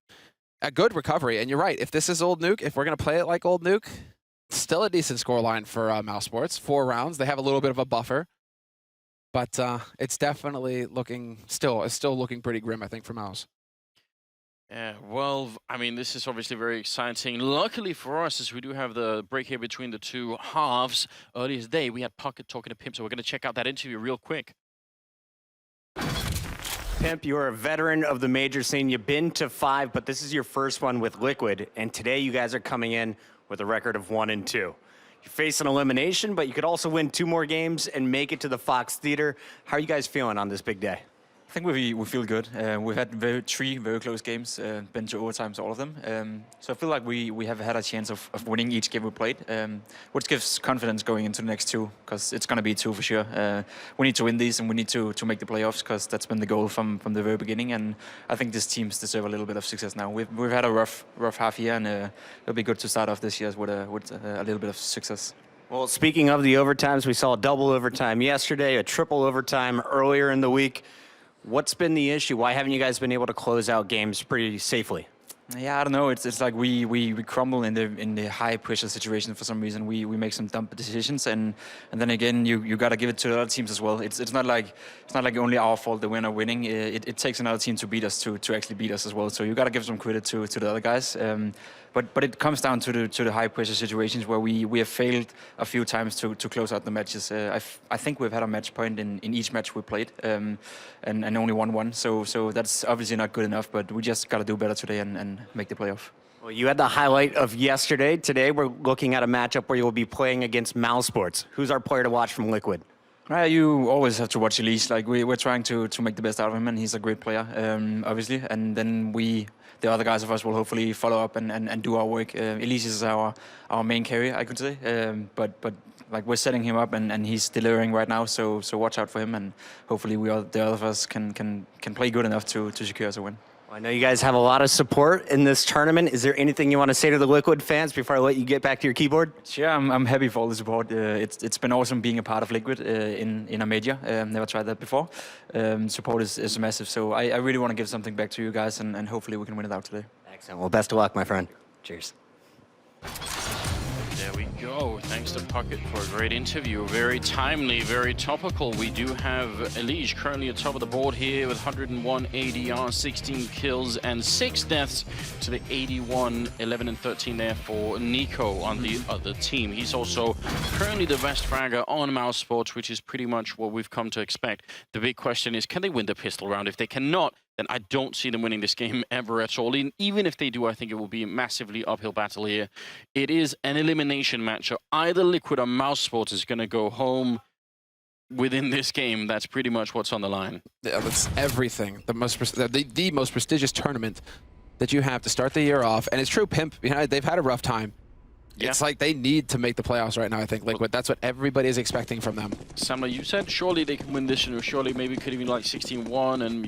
a good recovery. And you're right. If this is Old Nuke, if we're going to play it like Old Nuke, still a decent scoreline for Mouse Sports. 4 rounds. They have a little bit of a buffer. But it's definitely looking, it's still looking pretty grim, I think, for Mouse. Yeah, well, I mean, this is obviously very exciting. Luckily for us, as we do have the break here between the 2 halves. Earlier today, we had Pocket talking to Pimp, so we're going to check out that interview real quick. Pimp, you're a veteran of the major scene. You've been to 5, but this is your first one with Liquid, and today you guys are coming in with a record of 1-2. You're facing elimination, but you could also win 2 more games and make it to the Fox Theater. How are you guys feeling on this big day? I think we feel good. We've had 3 very close games, been to overtimes, all of them. So I feel like we have had a chance of winning each game we played, which gives confidence going into the next 2, because it's going to be 2 for sure. We need to win these, and we need to make the playoffs, because that's been the goal from the very beginning. And I think these teams deserve a little bit of success now. We've had a rough half year, and it'll be good to start off this year with a little bit of success. Well, speaking of the overtimes, we saw a double overtime yesterday, a triple overtime earlier in the week. What's been the issue? Why haven't you guys been able to close out games pretty safely? Yeah, I don't know. It's like we crumble in the high pressure situation for some reason. We make some dumb decisions, and then again you gotta give it to the other teams as well. It's not like only our fault that we're not winning. It takes another team to beat us to actually beat us as well. So you gotta give some credit to the other guys. But it comes down to the high pressure situations where we have failed a few times to close out the matches. I think we've had a match point in each match we played, and only won. So that's obviously not good enough. But we just gotta do better today and make the playoff. Well, you had the highlight of yesterday. Today we're looking at a matchup where you'll be playing against Mouse Sports. Who's our player to watch from Liquid? You always have to watch Eleague. Like we're trying to make the best out of him, and he's a great player, obviously. And then the other guys of us will hopefully follow up and do our work. Eleague is our main carry, I could say. But like we're setting him up, and he's delivering right now. So watch out for him, and hopefully the other of us can play good enough to secure us a win. Well, I know you guys have a lot of support in this tournament. Is there anything you want to say to the Liquid fans before I let you get back to your keyboard? Sure, I'm happy for all the support. It's been awesome being a part of Liquid in a major. Never tried that before. Support is massive, so I really want to give something back to you guys, and hopefully we can win it out today. Excellent. Well, best of luck, my friend. Cheers. There we go. Thanks to Pocket for a great interview. Very timely, very topical. We do have Eleague currently at top of the board here with 101 ADR, 16 kills and 6 deaths to the 81, 11 and 13 there for Nico on the other team. He's also currently the best fragger on Mouse Sports, which is pretty much what we've come to expect. The big question is, can they win the pistol round? If they cannot, then I don't see them winning this game ever at all. Even if they do, I think it will be a massively uphill battle here. It is an elimination match. So either Liquid or Mouse Sports is going to go home within this game. That's pretty much what's on the line. Yeah, that's everything. The most prestigious tournament that you have to start the year off. And it's true, Pimp, they've had a rough time. Yeah. It's like they need to make the playoffs right now, I think. Liquid, that's what everybody is expecting from them. Samla, you said surely they can win this, surely maybe could even like 16-1, and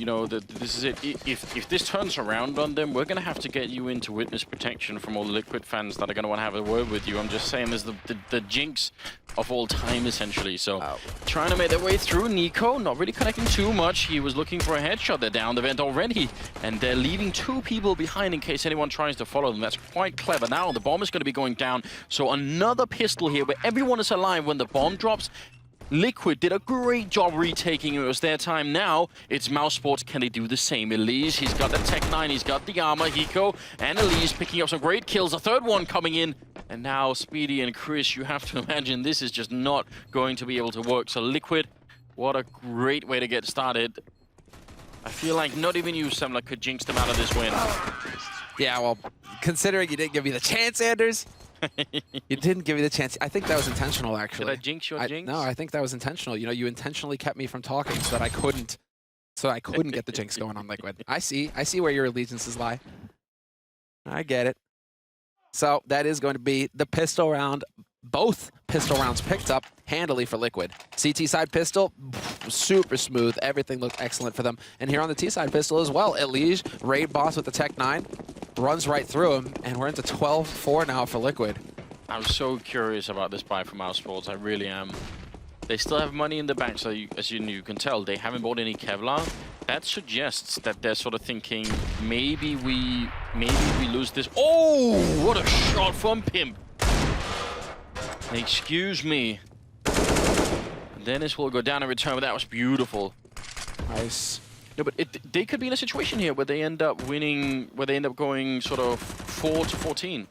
this is it. If this turns around on them, we're gonna have to get you into witness protection from all the Liquid fans that are gonna want to have a word with you. I'm just saying, there's the jinx of all time essentially. So trying to make their way through. Nico not really connecting too much. He was looking for a headshot. They're down the vent already, and they're leaving 2 people behind in case anyone tries to follow them. That's quite clever. Now the bomb is going to be going down. So another pistol here where everyone is alive when the bomb drops. Liquid did a great job retaking it. It was their time. Now it's Mouse Sports. Can they do the same? Eleague, he's got the Tech 9, he's got the armor. Hiko and Eleague picking up some great kills. A third one coming in. And now Speedy and Chris, you have to imagine this is just not going to be able to work. So Liquid, what a great way to get started. I feel like not even you, Semla, could jinx them out of this win. Yeah, well, considering you didn't give me the chance, Anders. You didn't give me the chance. I think that was intentional, actually. Did I jinx your jinx? No, I think that was intentional. You intentionally kept me from talking so that I couldn't so I couldn't get the Jinx going on Liquid. I see where your allegiances lie. I get it. So that is going to be the pistol round. Both pistol rounds picked up handily for Liquid. CT side pistol, super smooth. Everything looked excellent for them. And here on the T side pistol as well, Eleague, raid boss with the Tech 9, runs right through him, and we're into 12-4 now for Liquid. I'm so curious about this buy from Mousesports. I really am. They still have money in the bank, so as you can tell, they haven't bought any Kevlar. That suggests that they're sort of thinking maybe we lose this. Oh, what a shot from Pimp! Excuse me. Dennis will go down in return, but that was beautiful. Nice. No, but they could be in a situation here where they end up winning, where they end up going sort of 4-14.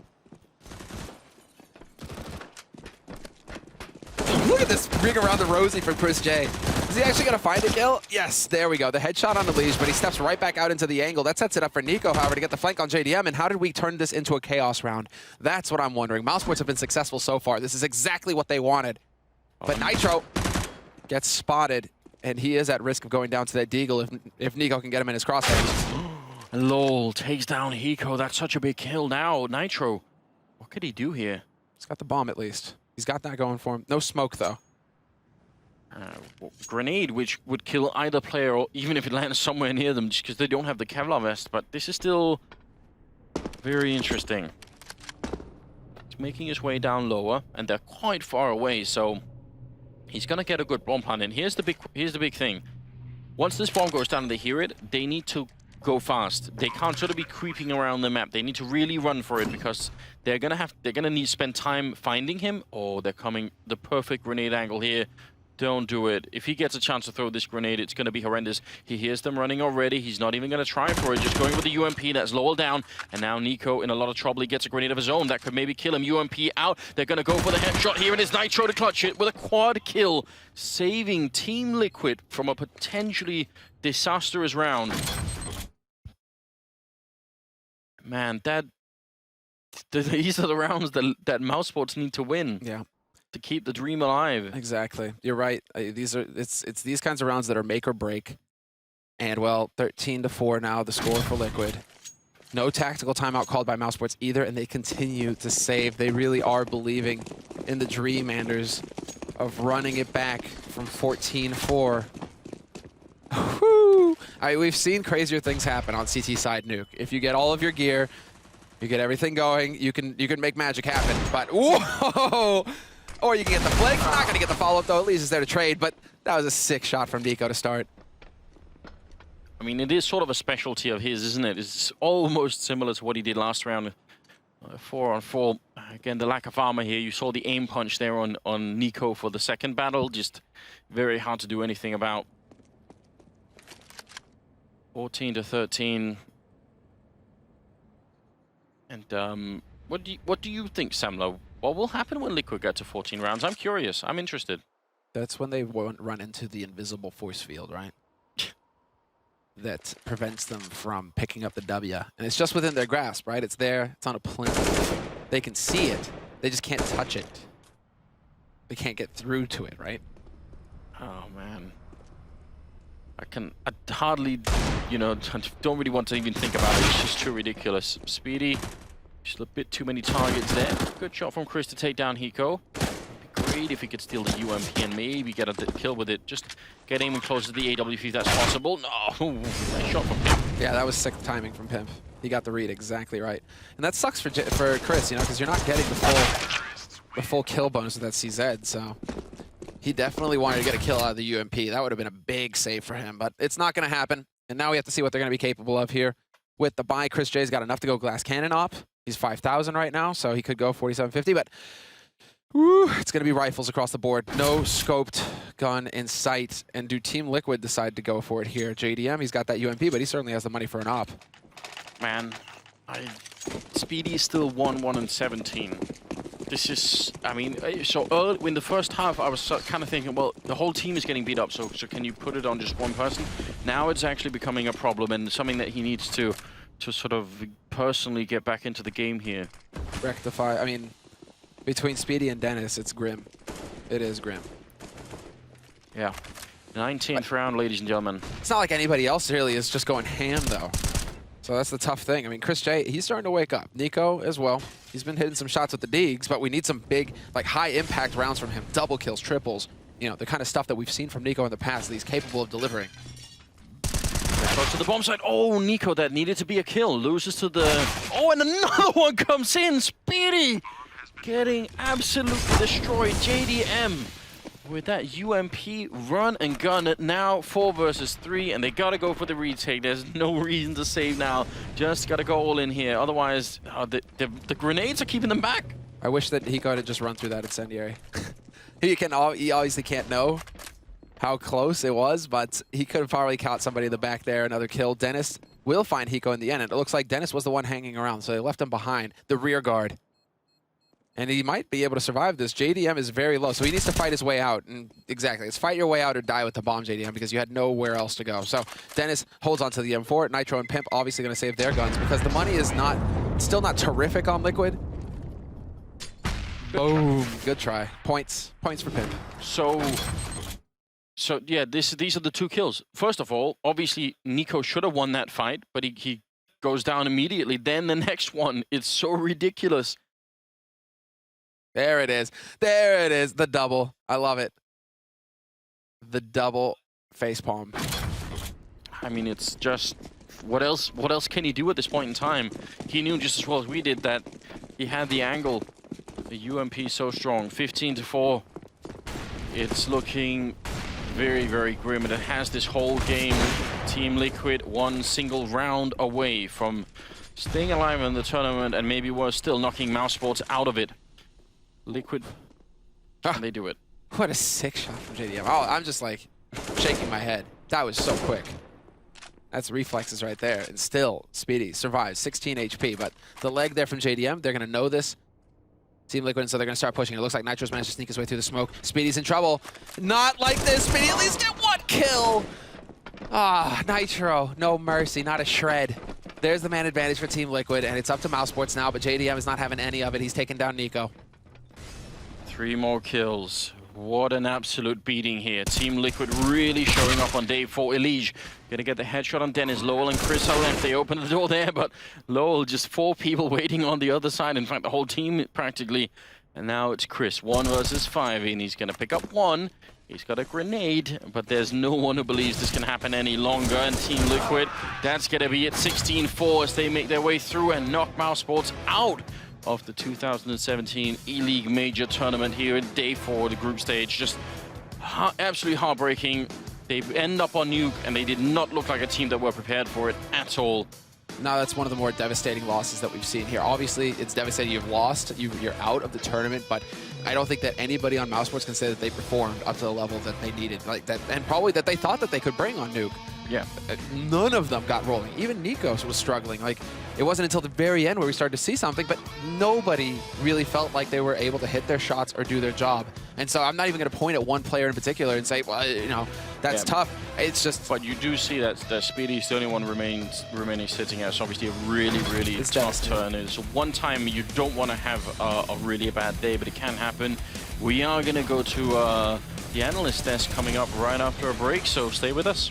Look at this ring around the Rosie from Chris J. Is he actually going to find a kill? Yes, there we go. The headshot on Eleague, but he steps right back out into the angle. That sets it up for Nico, however, to get the flank on JDM. And how did we turn this into a chaos round? That's what I'm wondering. Mousesports have been successful so far. This is exactly what they wanted. But Nitro gets spotted, and he is at risk of going down to that Deagle if Nico can get him in his crosshairs. LOL takes down Hiko. That's such a big kill now. Nitro, what could he do here? He's got the bomb at least. He's got that going for him. No smoke, though. Grenade, which would kill either player, or even if it lands somewhere near them, just because they don't have the Kevlar vest. But this is still very interesting. He's making his way down lower, and they're quite far away, so he's gonna get a good bomb plant in. Here's the big thing. Once this bomb goes down and they hear it, they need to go fast. They can't sort of be creeping around the map. They need to really run for it because they're gonna need to spend time finding him. Oh, they're coming. The perfect grenade angle here. Don't do it. If he gets a chance to throw this grenade, it's going to be horrendous. He hears them running already. He's not even going to try for it. Just going with the UMP. That's Lowell down. And now Nico in a lot of trouble. He gets a grenade of his own. That could maybe kill him. UMP out. They're going to go for the headshot here. And it's Nitro to clutch it with a quad kill. Saving Team Liquid from a potentially disastrous round. Man, these are the rounds that Mousesports need to win. Yeah. To keep the dream alive. Exactly. You're right. It's these kinds of rounds that are make or break. And well, 13-4 now, the score for Liquid. No tactical timeout called by Mousesports either, and they continue to save. They really are believing in the Dreamanders of running it back from 14-4. Whew. We've seen crazier things happen on CT side nuke. If you get all of your gear, you get everything going, you can make magic happen. But whoa! Or you can get the flick. Not going to get the follow-up, though. At least it's there to trade, but that was a sick shot from Nico to start. I mean, it is sort of a specialty of his, isn't it? It's almost similar to what he did last round. 4-on-4. Again, the lack of armor here. You saw the aim punch there on Nico for the second battle. Just very hard to do anything about. 14-13. And what do you think, Samlo? What will happen when Liquid get to 14 rounds? I'm curious. I'm interested. That's when they won't run into the invisible force field, right? That prevents them from picking up the W. And it's just within their grasp, right? It's there. It's on a plinth. They can see it. They just can't touch it. They can't get through to it, right? Oh, man. I hardly, don't really want to even think about it. It's just too ridiculous. Speedy. Just a bit too many targets there. Good shot from Chris to take down Hiko. It'd be great if he could steal the UMP and maybe get a kill with it. Just get aiming closer to the AWP if that's possible. No! Nice shot from Pimp. Yeah, that was sick timing from Pimp. He got the read exactly right. And that sucks for Chris, because you're not getting the full kill bonus with that CZ, so he definitely wanted to get a kill out of the UMP. That would have been a big save for him, but it's not going to happen. And now we have to see what they're going to be capable of here. With the buy, Chris J's got enough to go glass cannon op. He's 5,000 right now, so he could go 4750, but whew, it's going to be rifles across the board. No scoped gun in sight. And do Team Liquid decide to go for it here? JDM, he's got that UMP, but he certainly has the money for an op. Man, Speedy is still 1-1-17. This is, I mean, so early, in the first half, I was kind of thinking, well, the whole team is getting beat up, so can you put it on just one person? Now it's actually becoming a problem and something that he needs to sort of personally get back into the game here. Rectify. I mean, between Speedy and Dennis, it's grim. It is grim. Yeah. 19th round, ladies and gentlemen. It's not like anybody else really is just going ham, though. So that's the tough thing. I mean, Chris J, he's starting to wake up. Nico as well. He's been hitting some shots with the Deegs, but we need some big, like, high-impact rounds from him. Double kills, triples. You know, the kind of stuff that we've seen from Nico in the past that he's capable of delivering. Close to the bomb site. Oh, Nico, that needed to be a kill. Loses to the... Oh, and another one comes in. Speedy getting absolutely destroyed. JDM with that UMP run and gun it now 4 versus 3, and they gotta go for the retake. There's no reason to save now. Just gotta go all in here. Otherwise, the grenades are keeping them back. I wish that he could have just run through that incendiary. He obviously can't know how close it was, but he could have probably caught somebody in the back there. Another kill. Dennis will find Hiko in the end, and it looks like Dennis was the one hanging around, so they left him behind, the rear guard. And he might be able to survive this. JDM is very low, so he needs to fight his way out. And exactly, it's fight your way out or die with the bomb, JDM, because you had nowhere else to go. So Dennis holds on to the M4. Nitro and Pimp obviously going to save their guns because the money is still not terrific on Liquid. Boom, good try. Points for Pimp. So yeah, these are the 2 kills. First of all, obviously Nico should have won that fight, but he goes down immediately. Then the next one, it's so ridiculous. There it is. There it is. The double. I love it. The double facepalm. I mean, it's just... What else can he do at this point in time? He knew just as well as we did that he had the angle. The UMP so strong. 15-4. It's looking very, very grim. And it has this whole game. Team Liquid 1 single round away from staying alive in the tournament and maybe worse still, knocking Mousesports out of it. Liquid, can they do it? What a sick shot from JDM. Oh, I'm just like shaking my head. That was so quick. That's reflexes right there. And still, Speedy survives, 16 HP. But the leg there from JDM, they're going to know this. Team Liquid, and so they're going to start pushing. It looks like Nitro's managed to sneak his way through the smoke. Speedy's in trouble. Not like this. Speedy at least get 1 kill. Ah, Nitro, no mercy, not a shred. There's the man advantage for Team Liquid, and it's up to Mousesports now, but JDM is not having any of it. He's taking down Nico. 3 more kills. What an absolute beating here. Team Liquid really showing up on day 4. Eleague gonna get the headshot on Dennis. Lowell and Chris are left. They open the door there, but Lowell, just 4 people waiting on the other side. In fact, the whole team practically. And now it's Chris, 1 versus 5, and he's gonna pick up 1. He's got a grenade, but there's no one who believes this can happen any longer. And Team Liquid, that's gonna be at 16-4 as they make their way through and knock Mousesports out of the 2017 Eleague Major tournament here in day 4 of the group stage. Just absolutely heartbreaking. They end up on Nuke, and they did not look like a team that were prepared for it at all. No, that's one of the more devastating losses that we've seen here. Obviously, it's devastating you've lost, you're out of the tournament, but I don't think that anybody on Mousesports can say that they performed up to the level that they needed, like that, and probably that they thought that they could bring on Nuke. Yeah. None of them got rolling. Even Nikos was struggling. Like, it wasn't until the very end where we started to see something, but nobody really felt like they were able to hit their shots or do their job. And so I'm not even going to point at one player in particular and say, well, you know, that's tough. It's just... But you do see that Speedy's the only one remaining sitting out. It's obviously a really, really tough turn. It's one time you don't want to have a really bad day, but it can happen. We are going to go to the analyst desk coming up right after a break, so stay with us.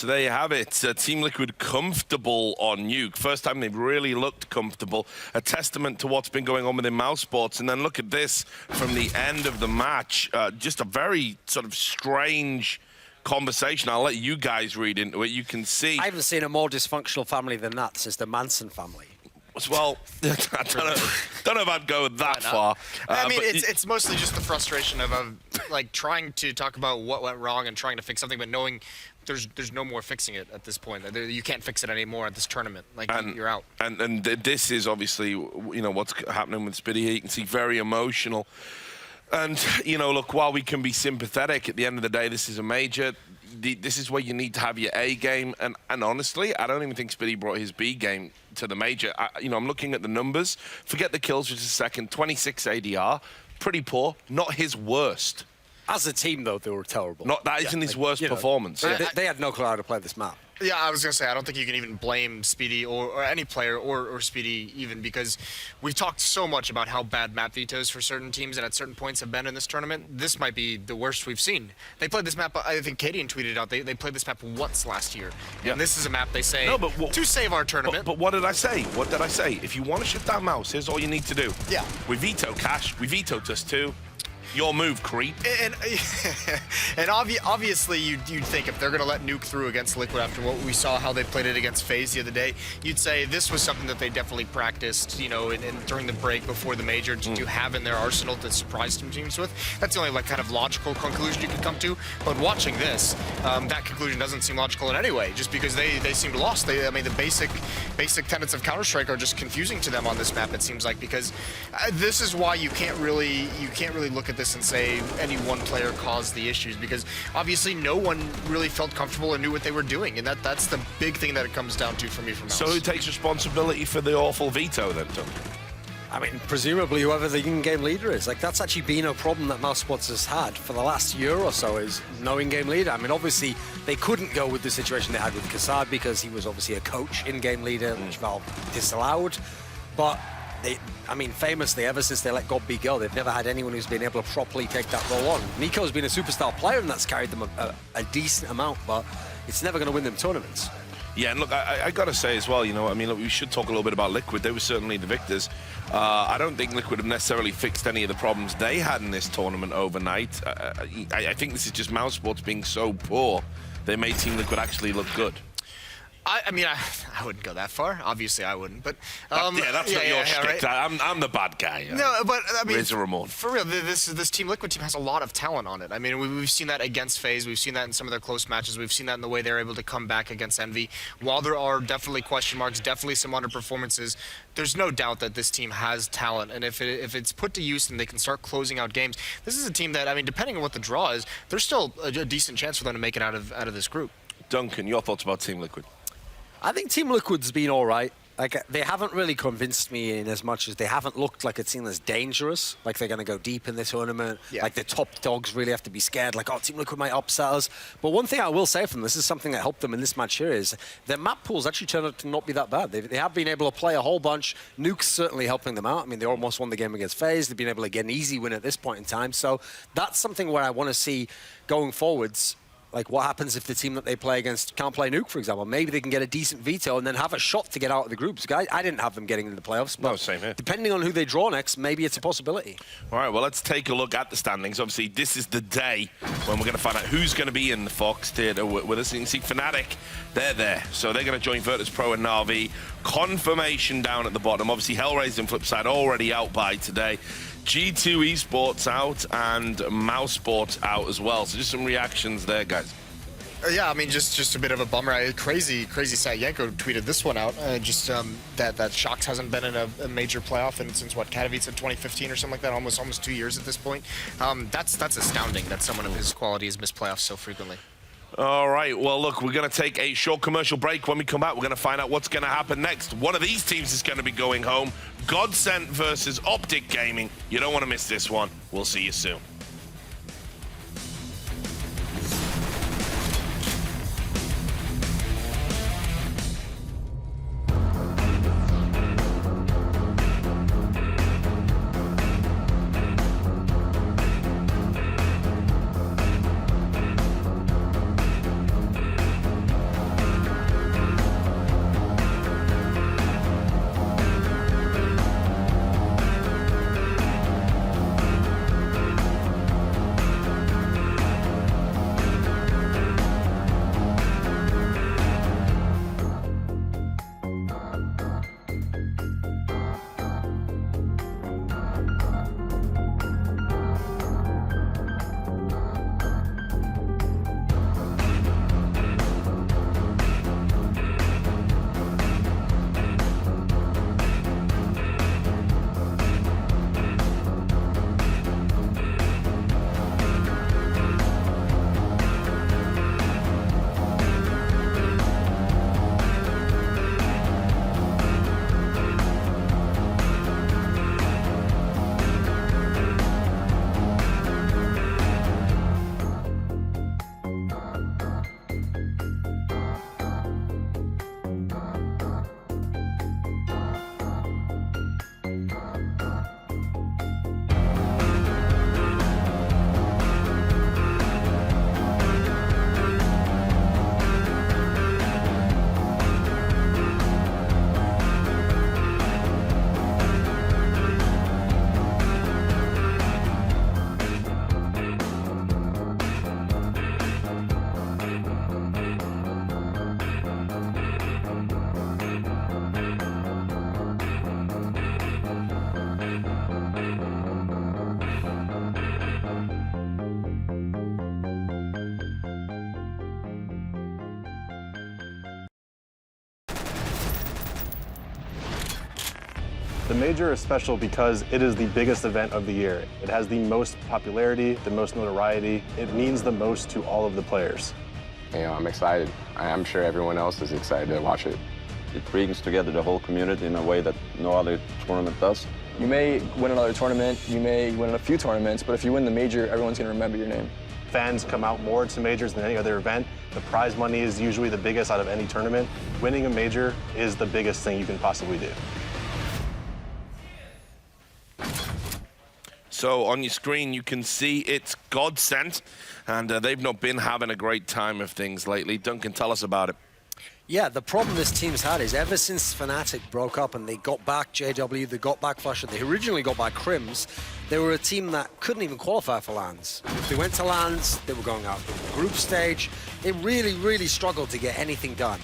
So there you have it. Team Liquid comfortable on Nuke. First time they've really looked comfortable. A testament to what's been going on within Mouse Sports. And then look at this from the end of the match. Just a very sort of strange conversation. I'll let you guys read into it. You can see. I haven't seen a more dysfunctional family than that since the Manson family. Well, I don't know if I'd go that far. I mean, it's mostly just the frustration of like trying to talk about what went wrong and trying to fix something, but knowing there's no more fixing it at this point. You can't fix it anymore at this tournament. Like, you're out. And this is obviously, you know, what's happening with Spitty here. You can see very emotional. And, you know, look, while we can be sympathetic, at the end of the day, this is a major. This is where you need to have your A game. And honestly, I don't even think Spitty brought his B game to the major. I'm looking at the numbers. Forget the kills, which is second. 26 ADR. Pretty poor. Not his worst. As a team, though, they were terrible. That isn't his worst performance. They had no clue how to play this map. Yeah, I was going to say, I don't think you can even blame Speedy or any player or Speedy even, because we've talked so much about how bad map vetoes for certain teams and at certain points have been in this tournament. This might be the worst we've seen. They played this map, I think Kadian tweeted out, they played this map once last year. Yeah. And this is a map they say to save our tournament. But what did I say? What did I say? If you want to shift that mouse, here's all you need to do. Yeah. We veto Cash, we veto Dust 2. Your move, creep. And obviously, you'd think if they're going to let Nuke through against Liquid after what we saw, how they played it against FaZe the other day, you'd say this was something that they definitely practiced, you know, during the break before the major to have in their arsenal to surprise some teams with. That's the only like kind of logical conclusion you could come to. But watching this, that conclusion doesn't seem logical in any way, just because they seemed lost. I mean, the basic tenets of Counter-Strike are just confusing to them on this map, it seems like, because this is why you can't really look at this and say any one player caused the issues, because obviously no one really felt comfortable or knew what they were doing, and that's the big thing that it comes down to for me from Mouse. So who takes responsibility for the awful veto then, Tom? I mean, presumably whoever the in-game leader is. Like, that's actually been a problem that Mouse Sports has had for the last year or so, is no in-game leader. I mean, obviously, they couldn't go with the situation they had with Kassad because he was obviously a coach in-game leader, which Valve disallowed. But famously, ever since they let God be God, they've never had anyone who's been able to properly take that role on. Nico's been a superstar player, and that's carried them a decent amount, but it's never going to win them tournaments. Yeah, and look, I got to say as well, you know, I mean, look, we should talk a little bit about Liquid. They were certainly the victors. I don't think Liquid have necessarily fixed any of the problems they had in this tournament overnight. I think this is just Mouse Sports being so poor, they made Team Liquid actually look good. I mean, I wouldn't go that far. Obviously, I wouldn't. But that's not your shtick. Right? I'm the bad guy. No, but I mean, Razor Ramon. For real, this Team Liquid team has a lot of talent on it. I mean, we've seen that against FaZe. We've seen that in some of their close matches. We've seen that in the way they're able to come back against Envy. While there are definitely question marks, definitely some underperformances, there's no doubt that this team has talent. And if it's put to use and they can start closing out games, this is a team that, I mean, depending on what the draw is, there's still a decent chance for them to make it out of this group. Duncan, your thoughts about Team Liquid? I think Team Liquid's been all right. Like, they haven't really convinced me in as much as they haven't looked like it's seen as dangerous. Like, they're going to go deep in this tournament. Yeah. Like, the top dogs really have to be scared. Like, oh, Team Liquid might upset us. But one thing I will say from this is something that helped them in this match here is their map pools actually turned out to not be that bad. They have been able to play a whole bunch. Nuke's certainly helping them out. I mean, they almost won the game against FaZe. They've been able to get an easy win at this point in time. So that's something where I want to see going forwards. Like, what happens if the team that they play against can't play Nuke, for example? Maybe they can get a decent veto and then have a shot to get out of the groups. I didn't have them getting into the playoffs, but same here. Depending on who they draw next, maybe it's a possibility. All right, well, let's take a look at the standings. Obviously, this is the day when we're going to find out who's going to be in the Fox Theatre with us. You can see Fnatic, they're there. So they're going to join Virtus Pro and Na'Vi. Confirmation down at the bottom. Obviously, Hellraiser and Flipside already out by today. G2 Esports out and Mouse Sports out as well. So just some reactions there, guys. Yeah, I mean, just a bit of a bummer. Crazy Sat Yanko tweeted this one out. That Shox hasn't been in a major playoff since what, Katowice in 2015 or something like that. Almost 2 years at this point. That's astounding that someone of his quality has missed playoffs so frequently. All right, well, look, we're going to take a short commercial break. When we come back, we're going to find out what's going to happen next. One of these teams is going to be going home. Godsent versus Optic Gaming. You don't want to miss this one. We'll see you soon. The major is special because it is the biggest event of the year. It has the most popularity, the most notoriety. It means the most to all of the players. You know, I'm excited. I'm sure everyone else is excited to watch it. It brings together the whole community in a way that no other tournament does. You may win another tournament, you may win a few tournaments, but if you win the major, everyone's going to remember your name. Fans come out more to majors than any other event. The prize money is usually the biggest out of any tournament. Winning a major is the biggest thing you can possibly do. So on your screen, you can see it's Godsent, and they've not been having a great time of things lately. Duncan, tell us about it. Yeah, the problem this team's had is ever since Fnatic broke up and they got back JW, they got back Flusher, they originally got back Crims, they were a team that couldn't even qualify for LANs. If they went to LANs, they were going out in the group stage. They really, really struggled to get anything done.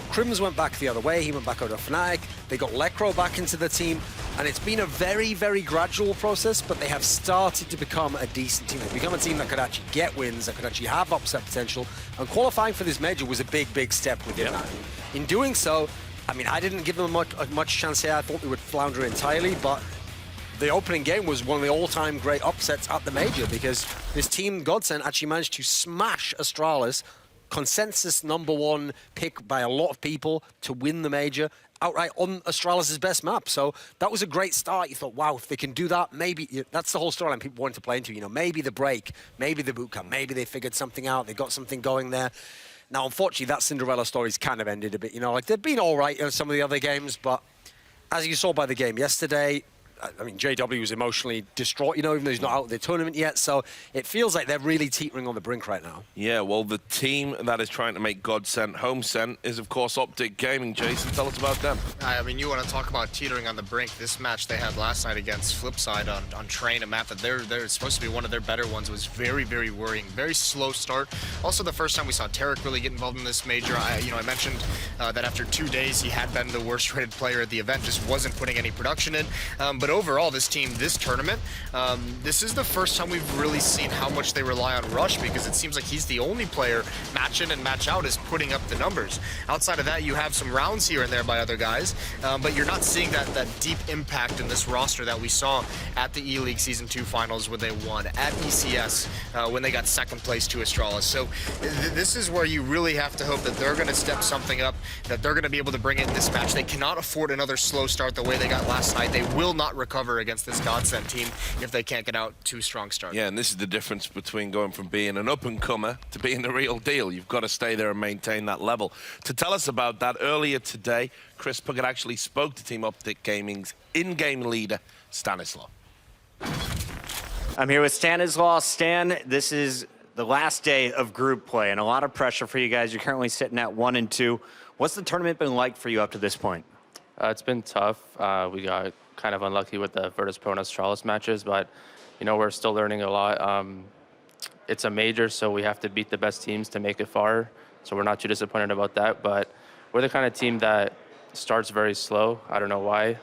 Crims went back the other way, he went back over to Fnatic, they got Lekro back into the team, and it's been a very, very gradual process, but they have started to become a decent team. They've become a team that could actually get wins, that could actually have upset potential, and qualifying for this major was a big, big step within that. In doing so, I mean, I didn't give them much chance here. I thought they would flounder entirely, but the opening game was one of the all-time great upsets at the major because this team, Godsent, actually managed to smash Astralis, consensus #1 pick by a lot of people to win the major outright on Astralis' best map. So that was a great start. You thought, wow, if they can do that, maybe that's the whole storyline people wanted to play into. You know, maybe the break, maybe the bootcamp, maybe they figured something out. They got something going there. Now, unfortunately, that Cinderella story's kind of ended a bit. You know, like they've been all right in some of the other games, but as you saw by the game yesterday, I mean, JW was emotionally distraught, you know, even though he's not out of the tournament yet. So it feels like they're really teetering on the brink right now. Yeah, well, the team that is trying to make Godsent home sent is, of course, Optic Gaming. Jason, tell us about them. I mean, you want to talk about teetering on the brink. This match they had last night against Flipside on Train, a map that they're supposed to be one of their better ones, was very, very worrying. Very slow start. Also, the first time we saw Tarek really get involved in this major, I mentioned that after 2 days he had been the worst rated player at the event, just wasn't putting any production in. But overall, this team, this tournament, this is the first time we've really seen how much they rely on Rush, because it seems like he's the only player match in and match out is putting up the numbers. Outside of that, you have some rounds here and there by other guys, but you're not seeing that deep impact in this roster that we saw at the E-League Season 2 finals when they won, at ECS when they got second place to Astralis. So this is where you really have to hope that they're going to step something up, that they're going to be able to bring it in this match. They cannot afford another slow start the way they got last night. They will not recover against this Godsent team if they can't get out to a strong start. Yeah, and this is the difference between going from being an up-and-comer to being the real deal. You've got to stay there and maintain that level. To tell us about that, earlier today, Chris Puckett actually spoke to Team Optic Gaming's in-game leader, Stanislaw. I'm here with Stanislaw. Stan, this is the last day of group play and a lot of pressure for you guys. You're currently sitting at 1-2. What's the tournament been like for you up to this point? It's been tough. We got kind of unlucky with the Virtus Pro and Astralis matches, but you know, we're still learning a lot. It's a major, so we have to beat the best teams to make it far. So we're not too disappointed about that, but we're the kind of team that starts very slow. I don't know why.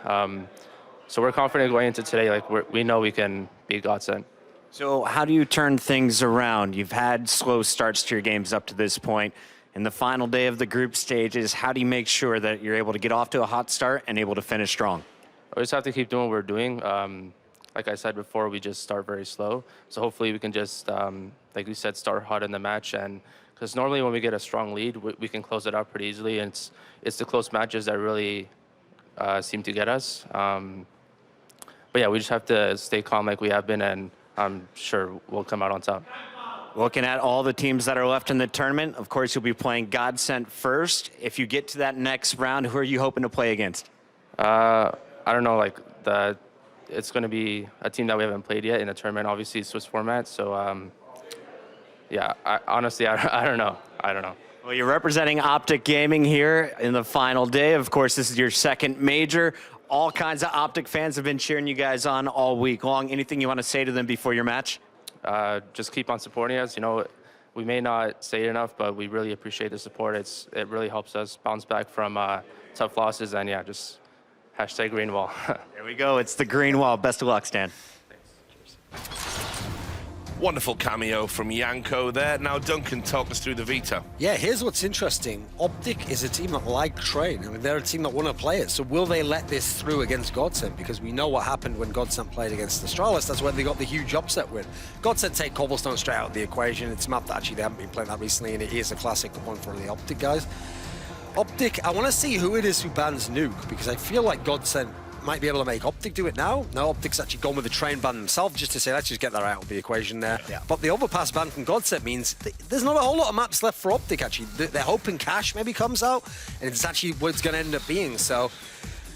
So we're confident going into today. Like we know we can beat Godsent. So how do you turn things around? You've had slow starts to your games up to this point. In the final day of the group stages, how do you make sure that you're able to get off to a hot start and able to finish strong? We just have to keep doing what we're doing. Like I said before, we just start very slow. So hopefully we can just, like we said, start hot in the match. And because normally when we get a strong lead, we can close it out pretty easily. And it's the close matches that really seem to get us. But yeah, we just have to stay calm like we have been, and I'm sure we'll come out on top. Looking at all the teams that are left in the tournament, of course, you'll be playing Godsent first. If you get to that next round, who are you hoping to play against? I don't know, it's going to be a team that we haven't played yet in a tournament, obviously Swiss format. So, yeah, honestly, I don't know. Well, you're representing Optic Gaming here in the final day. Of course, this is your second major. All kinds of Optic fans have been cheering you guys on all week long. Anything you want to say to them before your match? Just keep on supporting us. You know, we may not say it enough, but we really appreciate the support. It really helps us bounce back from tough losses, and yeah, just hashtag green wall. There we go. It's the green wall. Best of luck, Stan. Thanks. Cheers. Wonderful cameo from Yanko there. Now, Duncan, talk us through the veto. Yeah, here's what's interesting. Optic is a team that like Train. I mean, they're a team that want to play it. So will they let this through against Godsend? Because we know what happened when Godsend played against Astralis. That's when they got the huge upset win. Godsend take Cobblestone straight out of the equation. It's a map that actually they haven't been playing that recently, and it is a classic one for the Optic guys. Optic, I want to see who it is who bans Nuke, because I feel like Godsend might be able to make Optic do it now. No, Optic's actually gone with the Train ban themselves just to say, let's just get that out of the equation there. Yeah. But the overpass ban from Godsend means there's not a whole lot of maps left for Optic, actually. They're hoping Cash maybe comes out, and it's actually what it's going to end up being. So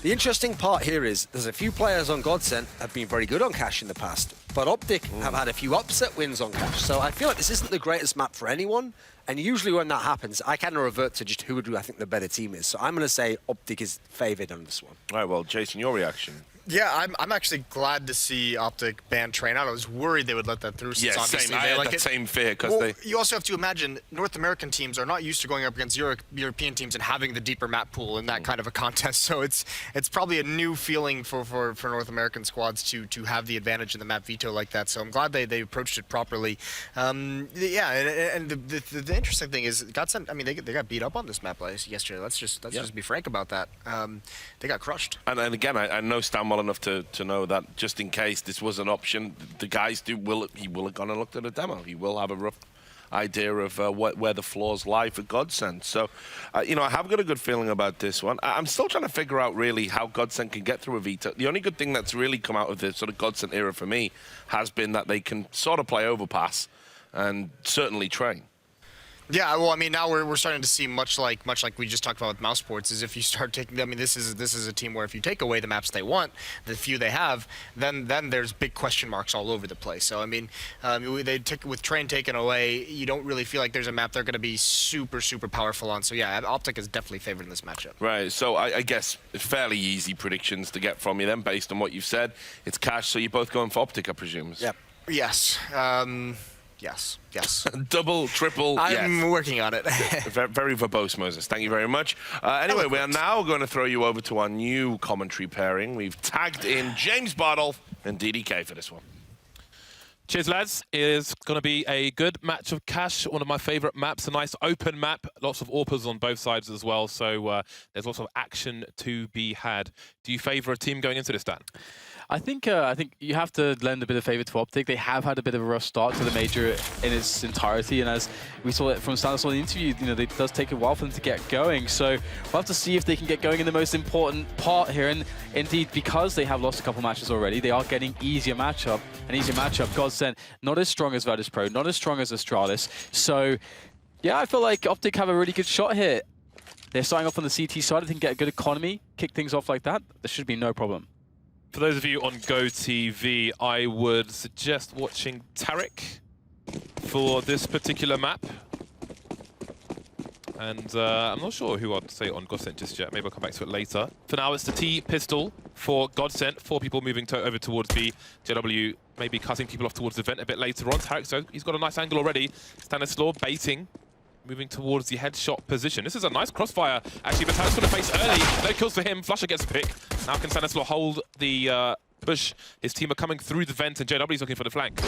the interesting part here is there's a few players on Godsend have been very good on Cash in the past, but Optic have had a few upset wins on Cash. So I feel like this isn't the greatest map for anyone. And usually when that happens, I kind of revert to just who I think the better team is. So I'm going to say Optic is favoured on this one. All right, well, Jason, your reaction? Yeah, I'm actually glad to see Optic ban Train out. I was worried they would let that through. Since obviously I had that same fear because you also have to imagine North American teams are not used to going up against European teams and having the deeper map pool in that kind of a contest. So it's probably a new feeling for North American squads to have the advantage in the map veto like that. So I'm glad they approached it properly. Yeah, and the interesting thing is Godsend. I mean, they got beat up on this map yesterday. Let's just be frank about that. They got crushed. And again, I know Stan well enough to know that just in case this was an option, the guys he will have gone and looked at a demo. He will have a rough idea of where the flaws lie for Godsend. So, you know, I have got a good feeling about this one. I'm still trying to figure out really how Godsend can get through a veto. The only good thing that's really come out of the sort of Godsend era for me has been that they can sort of play overpass and certainly Train. Yeah, well, I mean, now we're starting to see much like we just talked about with Mouse Sports, is if you start taking, I mean, this is a team where if you take away the maps they want, the few they have, then there's big question marks all over the place. So I mean, with Train taken away, you don't really feel like there's a map they're going to be super powerful on. So yeah, Optic is definitely favored in this matchup. Right. So I guess fairly easy predictions to get from you then, based on what you've said. It's Cash, so you're both going for Optic, I presume. Yep. Yes. Yes. Double, triple, I'm working on it. Very verbose, Moses. Thank you very much. Anyway, we are now going to throw you over to our new commentary pairing. We've tagged in James Bartle and DDK for this one. Cheers, lads. It is going to be a good match of Cash, one of my favourite maps, a nice open map, lots of AWPers on both sides as well, so there's lots of action to be had. Do you favour a team going into this, Dan? I think you have to lend a bit of favour to Optic. They have had a bit of a rough start to the major in its entirety, and as we saw it from Stanis on the interview, you know, it does take a while for them to get going. So we'll have to see if they can get going in the most important part here. And indeed, because they have lost a couple matches already, they are getting an easier matchup. Godsend, not as strong as Virtus Pro, not as strong as Astralis. So yeah, I feel like Optic have a really good shot here. They're starting off on the CT side. I think get a good economy, kick things off like that. There should be no problem. For those of you on GoTV, I would suggest watching Tarek for this particular map. And I'm not sure who I'd say on Godsend just yet. Maybe I'll come back to it later. For now, it's the T pistol for Godsend. 4 people moving over towards B. JW maybe cutting people off towards the vent a bit later on. Tarek, so he's got a nice angle already. Stanislaw baiting. Moving towards the headshot position. This is a nice crossfire, actually, but Tarek's got a face early. No kills for him. Flusher gets a pick. Now can Stanislaw hold the push? His team are coming through the vent, and JW's looking for the flank.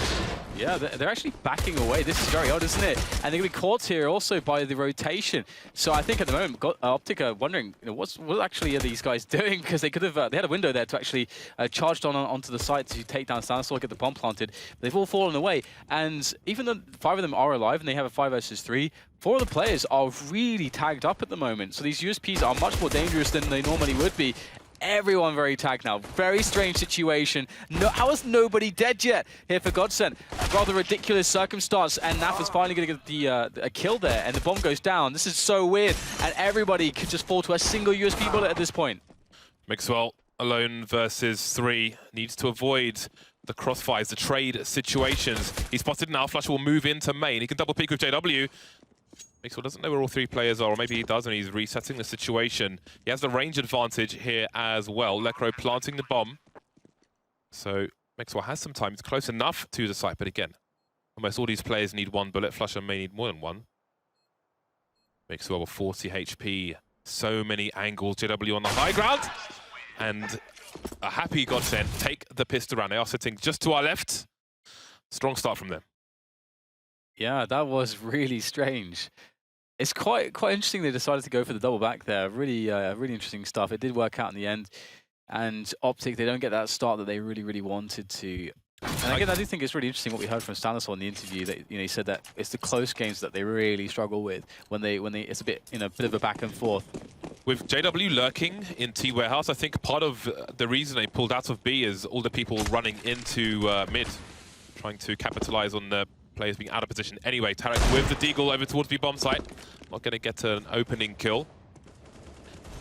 Yeah, they're actually backing away. This is very odd, isn't it? And they're going to be caught here also by the rotation. So I think at the moment, Optic are wondering, you know, what actually are these guys doing? Because they could have, they had a window there to actually charge onto the site to take down Stanislaw, get the bomb planted. But they've all fallen away. And even though 5 of them are alive and they have a 5 versus 3, 4 of the players are really tagged up at the moment. So these USPs are much more dangerous than they normally would be. Everyone very tagged now. Very strange situation. No, how is nobody dead yet here for Godsend? Rather ridiculous circumstance, and Naf is finally going to get a kill there, and the bomb goes down. This is so weird, and everybody could just fall to a single USP bullet at this point. Mixwell alone versus 3 needs to avoid the crossfires, the trade situations. He's spotted now. Flusher will move into main. He can double peek with JW. Mixwell doesn't know where all 3 players are, or maybe he does, and he's resetting the situation. He has the range advantage here as well. Lekro planting the bomb. So Mixwell has some time. It's close enough to the site, but again, almost all these players need 1 bullet. Flusher may need more than 1. Mixwell with 40 HP. So many angles. JW on the high ground. And a happy Godsend take the pistol round. They are sitting just to our left. Strong start from them. Yeah, that was really strange. It's quite interesting they decided to go for the double back there. Really interesting stuff. It did work out in the end. And Optic, they don't get that start that they really wanted to. And again, I do think it's really interesting what we heard from Stanislaw in the interview. That he said that it's the close games that they really struggle with when it's a bit bit of a back and forth. With JW lurking in T Warehouse, I think part of the reason they pulled out of B is all the people running into mid, trying to capitalize on the players being out of position. Anyway, Tarek with the deagle over towards B bomb site. Not going to get an opening kill.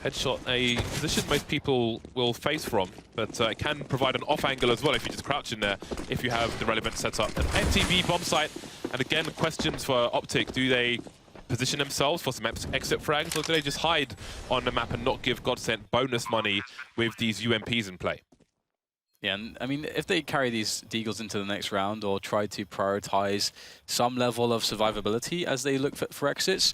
Headshot, a position most people will face from, but it can provide an off angle as well if you just crouch in there, if you have the relevant setup. An MTV bomb site, and again, questions for Optic. Do they position themselves for some exit frags, or do they just hide on the map and not give Godsent bonus money with these UMPs in play? Yeah, and I mean, if they carry these deagles into the next round or try to prioritize some level of survivability as they look for exits,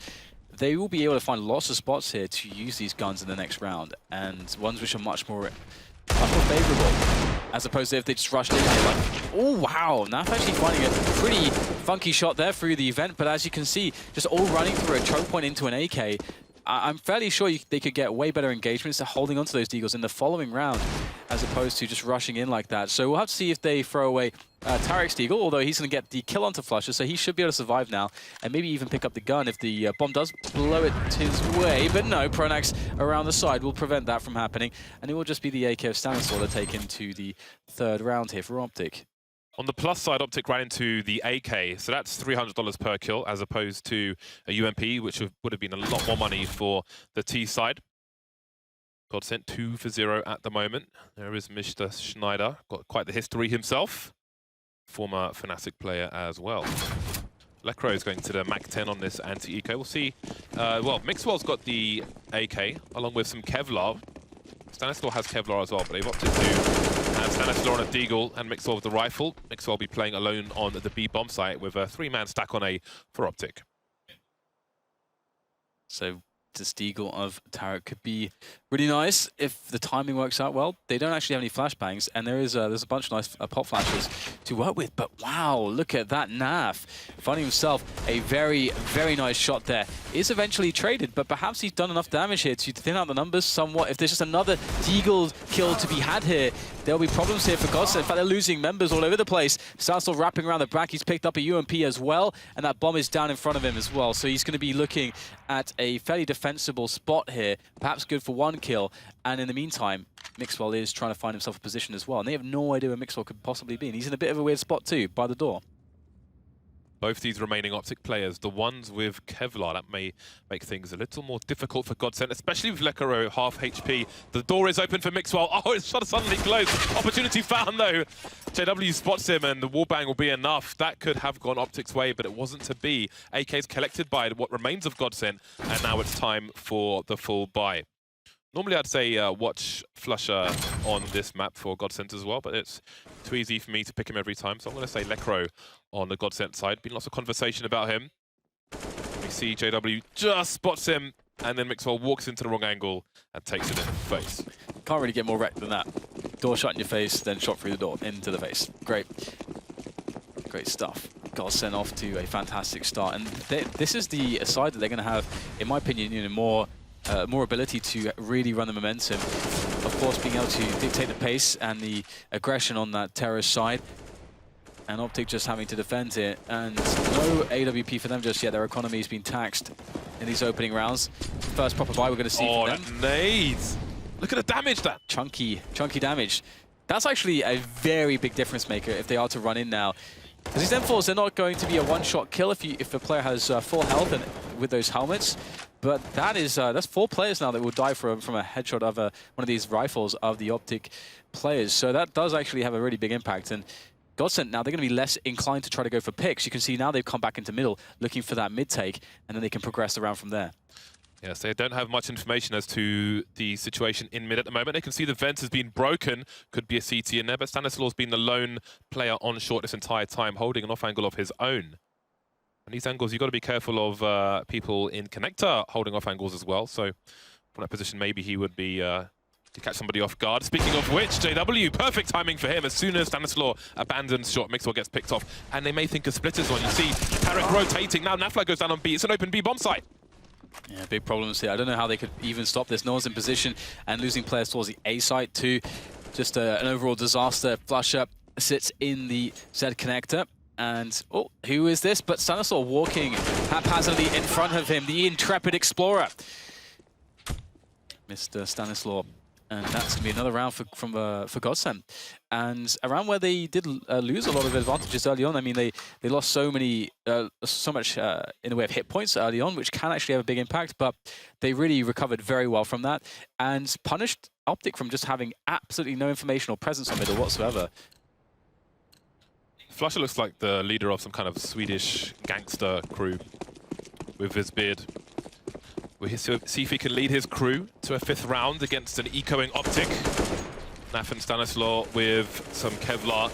they will be able to find lots of spots here to use these guns in the next round, and ones which are much more favorable, as opposed to if they just rushed in here like, oh wow, Naf actually finding a pretty funky shot there through the event, but as you can see, just all running through a choke point into an AK. I'm fairly sure they could get way better engagements to holding onto those deagles in the following round, as opposed to just rushing in like that. So we'll have to see if they throw away Tarek's deagle, although he's going to get the kill onto Flusher, so he should be able to survive now, and maybe even pick up the gun if the bomb does blow it his way. But no, Pronax around the side will prevent that from happening, and it will just be the AK of Stanislaw that take him to the third round here for Optic. On the plus side, Optic ran into the AK, so that's $300 per kill, as opposed to a UMP, which would have been a lot more money for the T side. Godsent 2 for 0 at the moment. There is Mr. Schneider, got quite the history himself. Former Fnatic player as well. Lecro is going to the MAC-10 on this anti-eco. We'll see. Well, Mixwell's got the AK, along with some Kevlar. Stanislaw has Kevlar as well, but they've opted to have Stanislaw on a deagle and Mixwell with the rifle. Mixwell will be playing alone on the B bomb site with a 3-man stack on A for Optic. So this deagle of Tarek could be really nice if the timing works out well. They don't actually have any flashbangs, and there's a bunch of nice pop flashes to work with. But wow, look at that Naf finding himself a very nice shot there. Is eventually traded, but perhaps he's done enough damage here to thin out the numbers somewhat. If there's just another deagle kill to be had here, there'll be problems here for Godsent. In fact, they're losing members all over the place. Stanislaw wrapping around the back. He's picked up a UMP as well, and that bomb is down in front of him as well. So he's going to be looking at a fairly defensible spot here, perhaps good for one kill. And in the meantime, Mixwell is trying to find himself a position as well. And they have no idea where Mixwell could possibly be. And he's in a bit of a weird spot too, by the door. Both these remaining Optic players, the ones with Kevlar, that may make things a little more difficult for Godsent, especially with Lekaro half HP. The door is open for Mixwell. Oh, it's suddenly closed. Opportunity found though. JW spots him and the wallbang will be enough. That could have gone Optic's way, but it wasn't to be. AK's collected by what remains of Godsent, and now it's time for the full buy. Normally I'd say watch Flusher on this map for Godsent as well, but it's too easy for me to pick him every time, so I'm going to say Lekro on the Godsent side. Been lots of conversation about him. We see JW just spots him, and then Mixwell walks into the wrong angle and takes it in the face. Can't really get more wrecked than that. Door shut in your face, then shot through the door, into the face. Great stuff. Godsent off to a fantastic start, and this is the side that they're going to have, in my opinion, more ability to really run the momentum. Of course, being able to dictate the pace and the aggression on that terrorist side. And Optic just having to defend it. And no AWP for them just yet. Their economy's been taxed in these opening rounds. First proper buy we're going to see from them. Oh, that nades! Look at the damage that! Chunky damage. That's actually a very big difference maker if they are to run in now. Because these M4s, they're not going to be a one-shot kill if a player has full health and with those helmets. But that's 4 players now that will die from a headshot of one of these rifles of the Optic players. So that does actually have a really big impact. And Godsent now, they're going to be less inclined to try to go for picks. You can see now they've come back into middle, looking for that mid-take, and then they can progress around from there. Yes, they don't have much information as to the situation in mid at the moment. They can see the vent has been broken. Could be a CT in there, but Stanislaw's been the lone player on short this entire time, holding an off angle of his own. And these angles, you've got to be careful of people in connector holding off angles as well. So from that position, maybe he would be to catch somebody off guard. Speaking of which, JW, perfect timing for him. As soon as Stanislaw abandons shot, Mixwell gets picked off. And they may think a split is on. You see Tarek rotating. Now Nafla goes down on B. It's an open B bomb site. Yeah, big problems here. I don't know how they could even stop this. No one's in position, and losing players towards the A site too. Just an overall disaster. Flusher sits in the Z connector. And, oh, who is this? But Stanislaw walking haphazardly in front of him, the intrepid explorer. Mr. Stanislaw. And that's going to be another round for Godsend. And a round where they did lose a lot of advantages early on. I mean, they lost so much in the way of hit points early on, which can actually have a big impact, but they really recovered very well from that and punished Optic from just having absolutely no information or presence on middle whatsoever. Flusher looks like the leader of some kind of Swedish gangster crew with his beard. We'll see if he can lead his crew to a 5th round against an ecoing Optic. Naf and Stanislaw with some Kevlar.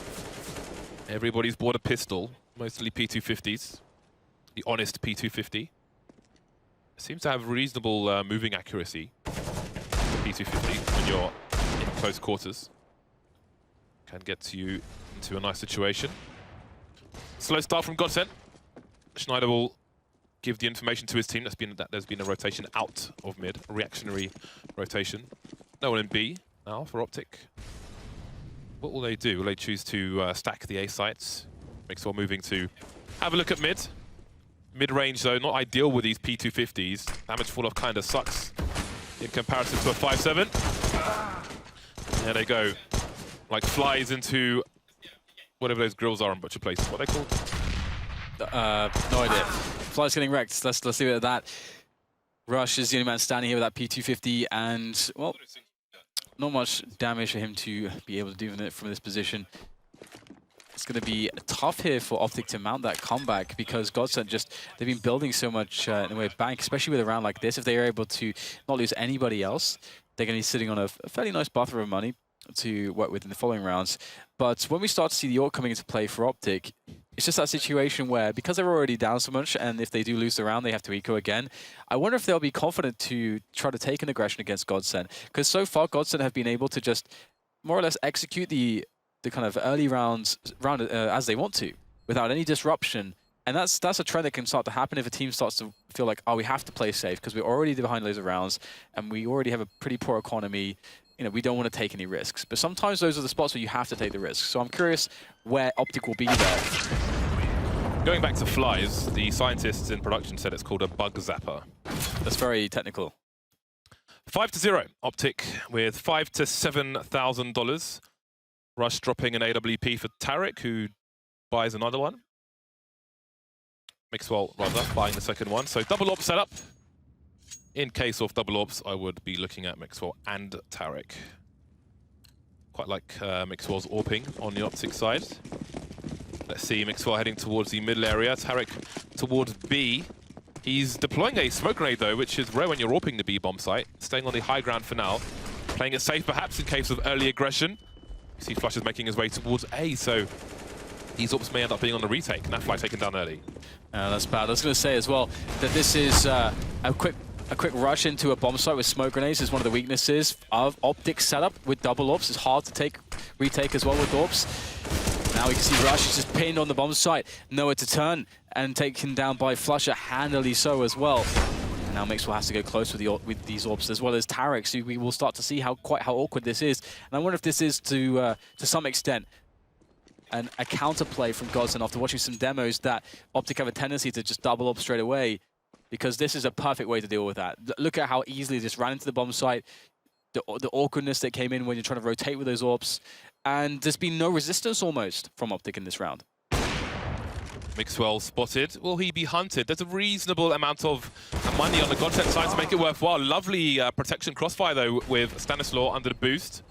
Everybody's bought a pistol, mostly P250s. The honest P250. Seems to have reasonable moving accuracy. P250 when you're in close quarters. Can get you into a nice situation. Slow start from Godsend. Schneider will give the information to his team. There's been a rotation out of mid, a reactionary rotation. No one in B now for Optic. What will they do? Will they choose to stack the A sites? Mixwell moving to have a look at mid. Mid-range though, not ideal with these P250s. Damage fall off kind of sucks in comparison to a 5.7. There they go. Like flies into whatever those grills are in Butcher Place. What are they called? No idea. Fly's getting wrecked. Let's leave it at that. Rush is the only man standing here with that P250, and well, not much damage for him to be able to do from this position. It's going to be tough here for Optic to mount that comeback because Godsend they've been building so much in the way of bank, especially with a round like this. If they are able to not lose anybody else, they're going to be sitting on a fairly nice buffer of money to work with in the following rounds. But when we start to see the Orc coming into play for Optic, it's just that situation where, because they're already down so much, and if they do lose the round, they have to eco again, I wonder if they'll be confident to try to take an aggression against Godsend. Because so far, Godsend have been able to just more or less execute the kind of early round as they want to, without any disruption. And that's a trend that can start to happen if a team starts to feel like, oh, we have to play safe, because we're already behind loads of rounds, and we already have a pretty poor economy. You know, we don't want to take any risks. But sometimes those are the spots where you have to take the risks. So I'm curious where Optic will be there. Going back to flies, the scientists in production said it's called a bug zapper. That's very technical. 5-0, Optic with $5,000 to $7,000. Rush dropping an AWP for Tarek, who buys another one. Mixwell, rather, buying the second one. So double AWP setup. In case of double AWPs, I would be looking at Mixwell and Tarek. Quite like Mixwell's AWPing on the Optic side. Let's see Mixwell heading towards the middle area. Tarek towards B. He's deploying a smoke grenade though, which is rare when you're AWPing the B bomb site. Staying on the high ground for now. Playing it safe perhaps in case of early aggression. You see Flush is making his way towards A, so these AWPs may end up being on the retake. Nafly taken down early. That's bad. I was going to say as well that this is a quick rush into a bomb site with smoke grenades is one of the weaknesses of Optic setup with double AWPs. It's hard to retake as well with AWPs. Now we can see Rush is just pinned on the bomb site, nowhere to turn, and taken down by Flusher, handily so as well. And now Mixwell has to go close with these AWPs as well as Tarek, so we will start to see how awkward this is. And I wonder if this is to some extent a counterplay from Godsend after watching some demos that Optic have a tendency to just double AWP straight away, because this is a perfect way to deal with that. Look at how easily they just ran into the bomb site, the awkwardness that came in when you're trying to rotate with those AWPs, and there's been no resistance almost from Optic in this round. Mixwell spotted. Will he be hunted? There's a reasonable amount of money on the Godsend side to make it worthwhile. Lovely protection crossfire though with Stanislaw under the boost.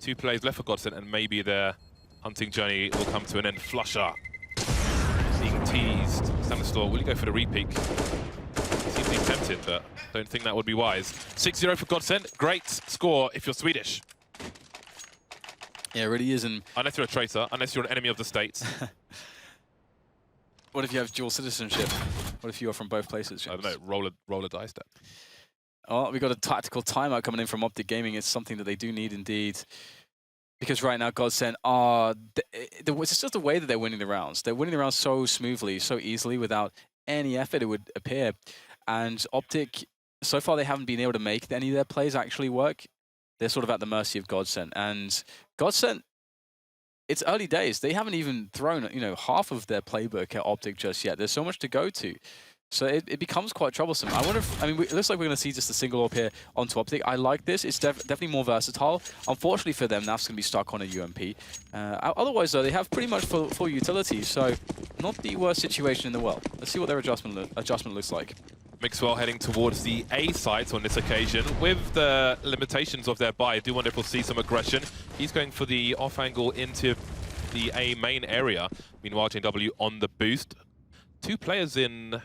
2 players left for Godsend, and maybe their hunting journey will come to an end. Flusher being teased. Stanislaw, will he go for the repeat? Seems to be tempted, but don't think that would be wise. 6-0 for Godsend. Great score if you're Swedish. Yeah, it really is. And unless you're a traitor, unless you're an enemy of the state. What if you have dual citizenship? What if you are from both places, James? I don't know, roll a dice then. Oh, we got a tactical timeout coming in from Optic Gaming. It's something that they do need indeed. Because right now, Godsend are... It's just the way that they're winning the rounds. They're winning the rounds so smoothly, so easily, without any effort, it would appear. And Optic, so far, they haven't been able to make any of their plays actually work. They're sort of at the mercy of Godsend. And Godsend, it's early days. They haven't even thrown, half of their playbook at Optic just yet. There's so much to go to. So it becomes quite troublesome. I wonder if, it looks like we're going to see just a single AWP here onto Optic. I like this. It's definitely more versatile. Unfortunately for them, Naf's going to be stuck on a UMP. Otherwise, though, they have pretty much full utility, so not the worst situation in the world. Let's see what their adjustment looks like. Mixwell heading towards the A site on this occasion. With the limitations of their buy, I do wonder if we'll see some aggression. He's going for the off angle into the A main area. Meanwhile, JW on the boost. Two players in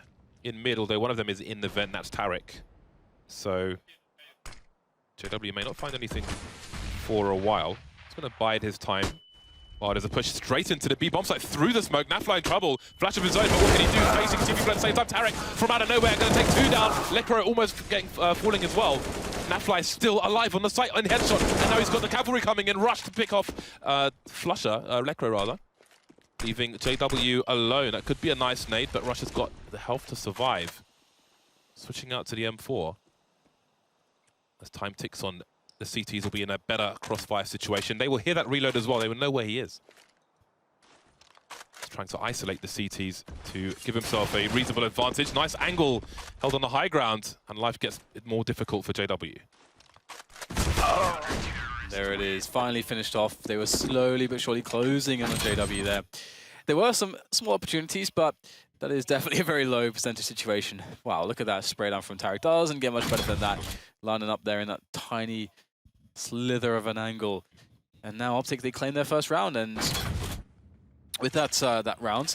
mid, although one of them is in the vent, that's Tarek. So JW may not find anything for a while. He's going to bide his time. Oh, there's a push straight into the B bomb site through the smoke. Nafla in trouble. Flash of his own, but what can he do? Facing two people at the same time. Tarek from out of nowhere going to take two down. Lekro almost getting falling as well. Nafla is still alive on the site on headshot, and now he's got the cavalry coming in. Rush to pick off Lekro rather. Leaving JW alone. That could be a nice nade, but Rush has got the health to survive. Switching out to the M4. As time ticks on, the CTs will be in a better crossfire situation. They will hear that reload as well. They will know where he is. He's trying to isolate the CTs to give himself a reasonable advantage. Nice angle held on the high ground, and life gets more difficult for JW. There it is, finally finished off. They were slowly but surely closing on the JW there. There were some small opportunities, but that is definitely a very low percentage situation. Wow, look at that spray down from Tarek. Doesn't get much better than that. Landing up there in that tiny slither of an angle. And now Optic, they claim their first round. And with that round,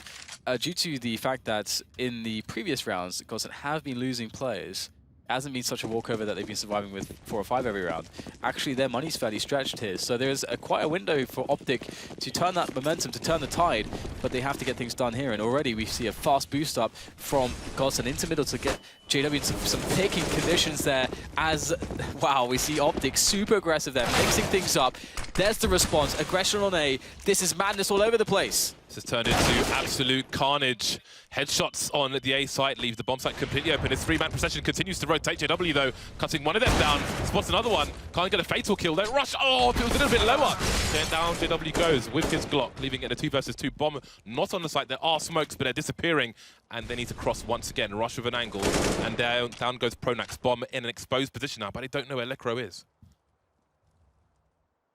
due to the fact that in the previous rounds, Godsend have been losing players, hasn't been such a walkover that they've been surviving with 4 or 5 every round. Actually, their money's fairly stretched here, so there's quite a window for Optic to turn that momentum, to turn the tide, but they have to get things done here, and already we see a fast boost up from Godsend into middle to get JW into some picking conditions there as, wow, we see Optic super aggressive there, mixing things up. There's the response, aggression on A. This is madness all over the place. This has turned into absolute carnage. Headshots on the A site leave the bomb site completely open. His 3-man procession continues to rotate. JW, though, cutting one of them down. Spots another one. Can't get a fatal kill, though. Rush, oh, it was a little bit lower. Then down JW goes with his Glock, leaving it in a 2 versus 2 bomb. Not on the site. There are smokes, but they're disappearing. And they need to cross once again. Rush with an angle. And down goes Pronax. Bomb in an exposed position now, but I don't know where Lekro is.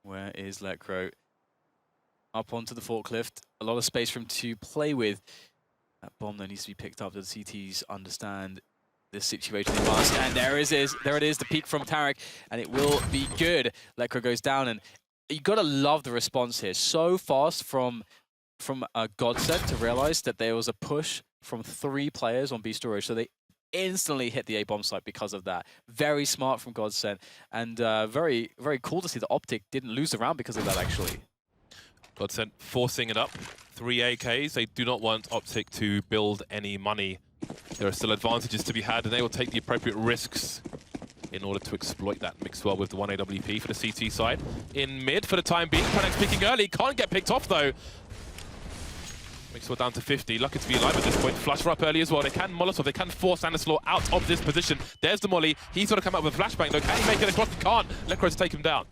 Where is Lekro? Up onto the forklift. A lot of space for him to play with. That bomb though needs to be picked up. The CTs understand this situation in advance. And there it is, the peek from Tarek. And it will be good. Lekro goes down. And you got to love the response here. So fast from Godsend to realize that there was a push from 3 players on B storage. So they instantly hit the A bomb site because of that. Very smart from Godsend. And very, very cool to see that Optic didn't lose the round because of that, actually. Godsend forcing it up. 3 AKs. They do not want Optic to build any money. There are still advantages to be had, and they will take the appropriate risks in order to exploit that. Mixwell with the 1 AWP for the CT side. In mid for the time being. Pronax peeking early. Can't get picked off, though. Mixwell down to 50. Lucky to be alive at this point. Flusher up early as well. They can Molotov. They can force Stanislaw out of this position. There's the molly. He's got to come up with a flashbang, though. Can he make it across? He can't. Lekro to take him down.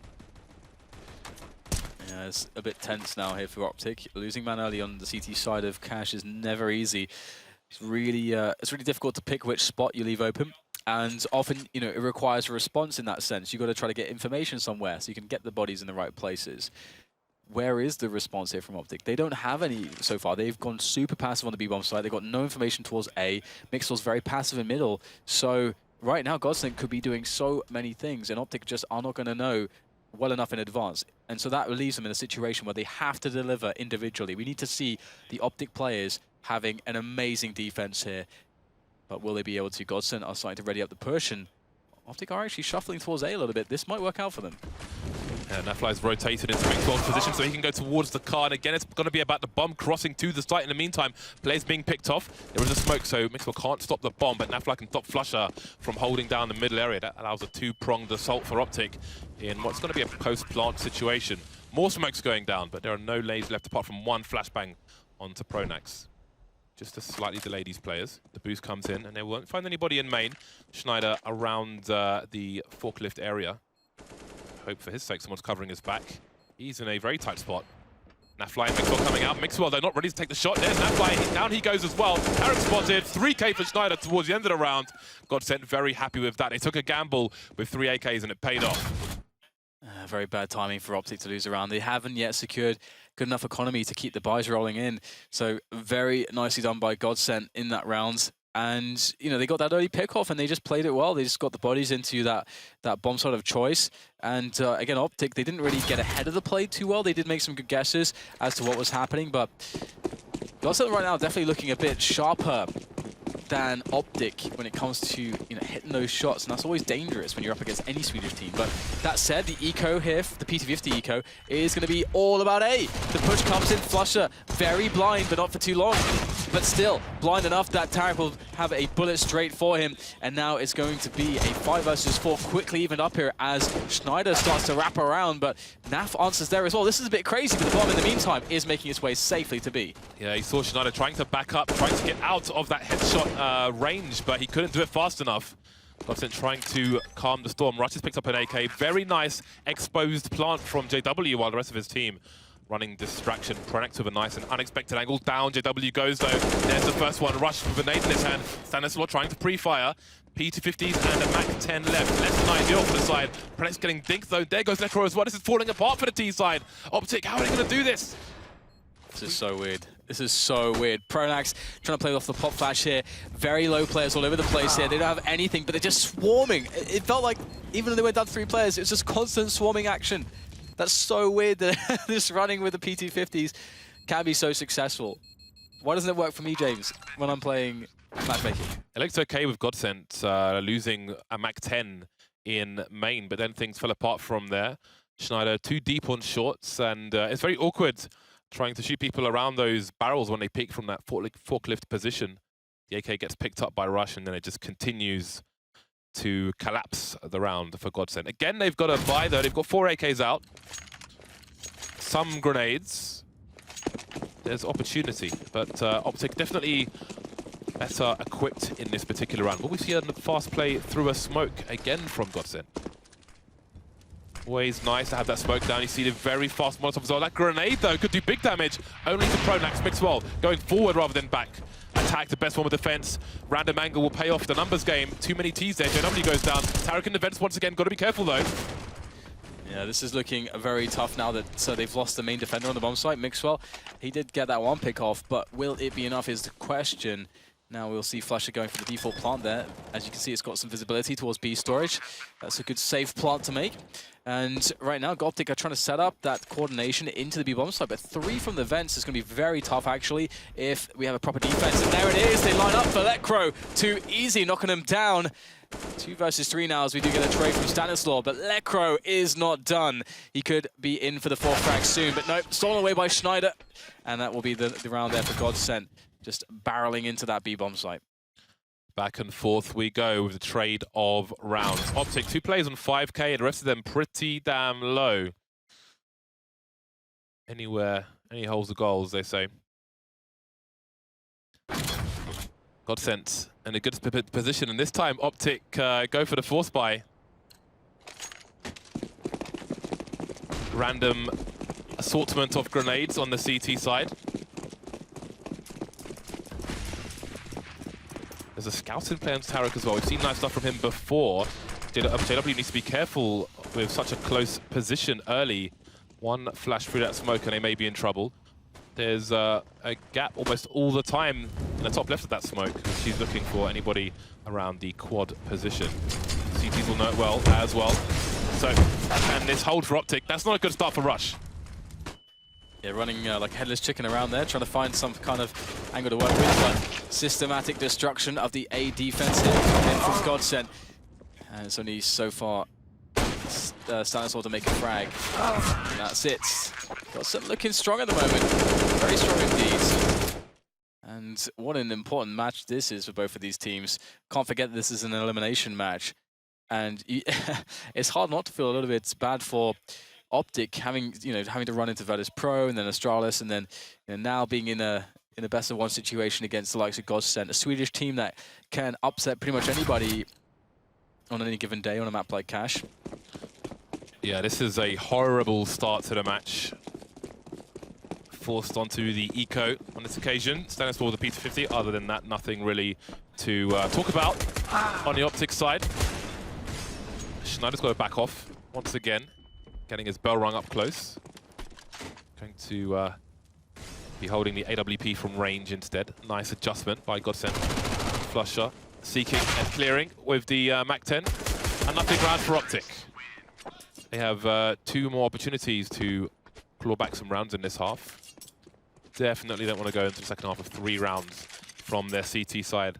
Yeah, it's a bit tense now here for Optic. Losing man early on the CT side of Cash is never easy. It's really difficult to pick which spot you leave open. And often, it requires a response in that sense. You've got to try to get information somewhere so you can get the bodies in the right places. Where is the response here from Optic? They don't have any so far. They've gone super passive on the B-bomb side. They've got no information towards A. Mixwell's very passive in middle. So right now, Godsend could be doing so many things, and Optic just are not going to know well enough in advance. And so that leaves them in a situation where they have to deliver individually. We need to see the Optic players having an amazing defense here. But will they be able to? Godsend are starting to ready up the push, and Optic are actually shuffling towards A little bit. This might work out for them. Yeah, Nafly's rotated into Mixwell's position so he can go towards the car. And again, it's going to be about the bomb crossing to the site. In the meantime, players being picked off. There is a smoke, so Mixwell can't stop the bomb, but Nafly can stop Flusher from holding down the middle area. That allows a two-pronged assault for Optic in what's going to be a post-plant situation. More smokes going down, but there are no nades left apart from one flashbang onto Pronax. Just to slightly delay these players. The boost comes in, and they won't find anybody in main. Schneider around the forklift area. Hope for his sake someone's covering his back. He's in a very tight spot. Nafly and Mixwell coming out. Mixwell, they're not ready to take the shot. There's Nafly, down he goes as well. Tarek spotted, 3K for Schneider towards the end of the round. Godsent very happy with that. They took a gamble with 3 AKs and it paid off. Very bad timing for Optic to lose a round. They haven't yet secured good enough economy to keep the buys rolling in. So very nicely done by Godsent in that round. And, you know, they got that early pick-off and they just played it well. They just got the bodies into that bomb side of choice. And, again, Optic, they didn't really get ahead of the play too well. They did make some good guesses as to what was happening. But Godsent right now definitely looking a bit sharper than Optic when it comes to, you know, hitting those shots, and that's always dangerous when you're up against any Swedish team. But that said, the eco here, the PT50 eco, is going to be all about A. The push comes in, Flusher, very blind, but not for too long. But still, blind enough that Tarek will have a bullet straight for him, and now it's going to be a 5 versus 4, quickly evened up here as Schneider starts to wrap around, but Naf answers there as well. This is a bit crazy, but the bomb in the meantime is making its way safely to B. Yeah, he saw Schneider trying to back up, trying to get out of that headshot range, but he couldn't do it fast enough. Godsent trying to calm the storm. Rush has picked up an AK. Very nice exposed plant from JW while the rest of his team running distraction. Pronax with a nice and unexpected angle. Down JW goes though. There's the first one. Rush with a nade in his hand. Stanislaw trying to pre-fire. P250s and a Mac 10 left. Less than ideal for the side. Pronax getting dinked though. There goes Lecro as well. This is falling apart for the T side. Optic, how are they going to do this? This is so weird. This is so weird. Pronax trying to play off the pop flash here. Very low players all over the place here. They don't have anything, but they're just swarming. It felt like even though they went down 3 players, it's just constant swarming action. That's so weird that this running with the PT50s can be so successful. Why doesn't it work for me, James, when I'm playing matchmaking? It looks okay with Godsent losing a Mac 10 in main, but then things fell apart from there. Schneider too deep on shorts, and it's very awkward trying to shoot people around those barrels when they peek from that forklift position. The AK gets picked up by Rush, and then it just continues to collapse the round for Godsent. Again, they've got a buy, though. They've got 4 AKs out. Some grenades. There's opportunity, but Optic definitely better equipped in this particular round. Will we see a fast play through a smoke again from Godsent? Always nice to have that smoke down. You see the very fast Molotov as well. That grenade, though, could do big damage. Only to Pronax. Mixwell going forward rather than back. Attack, the best one with defense. Random angle will pay off the numbers game. Too many T's there. JW goes down. Tarek in defense once again. Got to be careful, though. Yeah, this is looking very tough now that they've lost the main defender on the bomb site. Mixwell, he did get that one pick off, but will it be enough is the question. Now we'll see Flusher going for the default plant there. As you can see, it's got some visibility towards B storage. That's a good safe plant to make. And right now, Optic are trying to set up that coordination into the B bomb site, but 3 from the vents is going to be very tough, actually, if we have a proper defense. And there it is. They line up for Lecro. Too easy, knocking him down. 2 versus 3 now as we do get a trade from Stanislaw, but Lecro is not done. He could be in for the 4th frag soon, but nope, stolen away by Schneider. And that will be the round there for Godsent, just barreling into that B bomb site. Back and forth we go with the trade of rounds. Optic, 2 players on 5K, and the rest of them pretty damn low. Anywhere, any holes are goals, they say. Godsent in a good position, and this time Optic go for the force buy. Random assortment of grenades on the CT side. There's a scouting player on Tarek as well. We've seen nice stuff from him before. JW needs to be careful with such a close position early. One flash through that smoke and they may be in trouble. There's a gap almost all the time in the top left of that smoke. She's looking for anybody around the quad position. CTs will know it well as well. So, and this hold for Optic, that's not a good start for Rush. Yeah, running like headless chicken around there, trying to find some kind of angle to work with, but systematic destruction of the A defense here and from Godsent. And it's only so far Stanislaw to make a frag. And that's it. Godsent looking strong at the moment. Very strong indeed. And what an important match this is for both of these teams. Can't forget this is an elimination match. And it's hard not to feel a little bit bad for Optic having to run into Virtus Pro and then Astralis, and then now being in a best of one situation against the likes of Godsent, a Swedish team that can upset pretty much anybody on any given day on a map like Cash. Yeah, this is a horrible start to the match. Forced onto the eco on this occasion. Stanislaw with a P250. Other than that, nothing really to talk about on the Optic side. Schneider's got to back off once again, getting his bell rung up close. Going to be holding the AWP from range instead. Nice adjustment by Godsent. Flusher seeking and clearing with the MAC-10. And nothing round for Optic. They have 2 more opportunities to claw back some rounds in this half. Definitely don't want to go into the second half of 3 rounds from their CT side.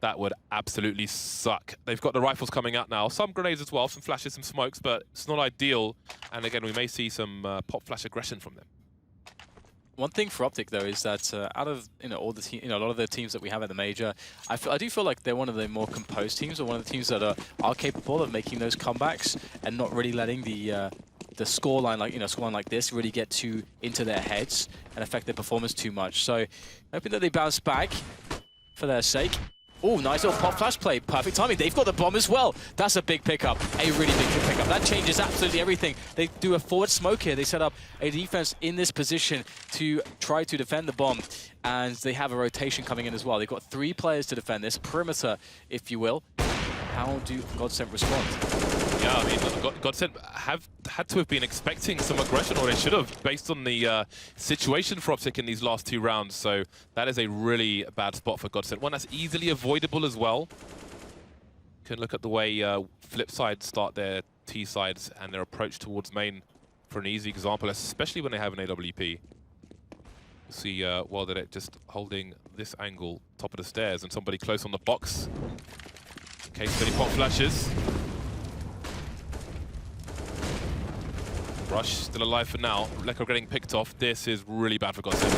That would absolutely suck. They've got the rifles coming out now. Some grenades as well, some flashes, some smokes, but it's not ideal. And again, we may see some pop flash aggression from them. One thing for Optic though is that out of all the a lot of the teams that we have at the major, I do feel like they're one of the more composed teams, or one of the teams that are capable of making those comebacks and not really letting the scoreline scoreline like this really get into their heads and affect their performance too much. So hoping that they bounce back for their sake. Oh, nice little pop flash play. Perfect timing. They've got the bomb as well. That's a big pickup. A really big pickup. That changes absolutely everything. They do a forward smoke here. They set up a defense in this position to try to defend the bomb. And they have a rotation coming in as well. They've got 3 players to defend this perimeter, if you will. How do Godsent respond? Yeah, I mean, Godsent have had to have been expecting some aggression, or they should have, based on the situation for Optic in these last 2 rounds. So that is a really bad spot for Godsent. One that's easily avoidable as well. You can look at the way Flipside start their T sides and their approach towards main for an easy example, especially when they have an AWP. See, well, they're just holding this angle, top of the stairs, and somebody close on the box. In case of any pop flashes. Rush still alive for now. Leko getting picked off. This is really bad for Godsent.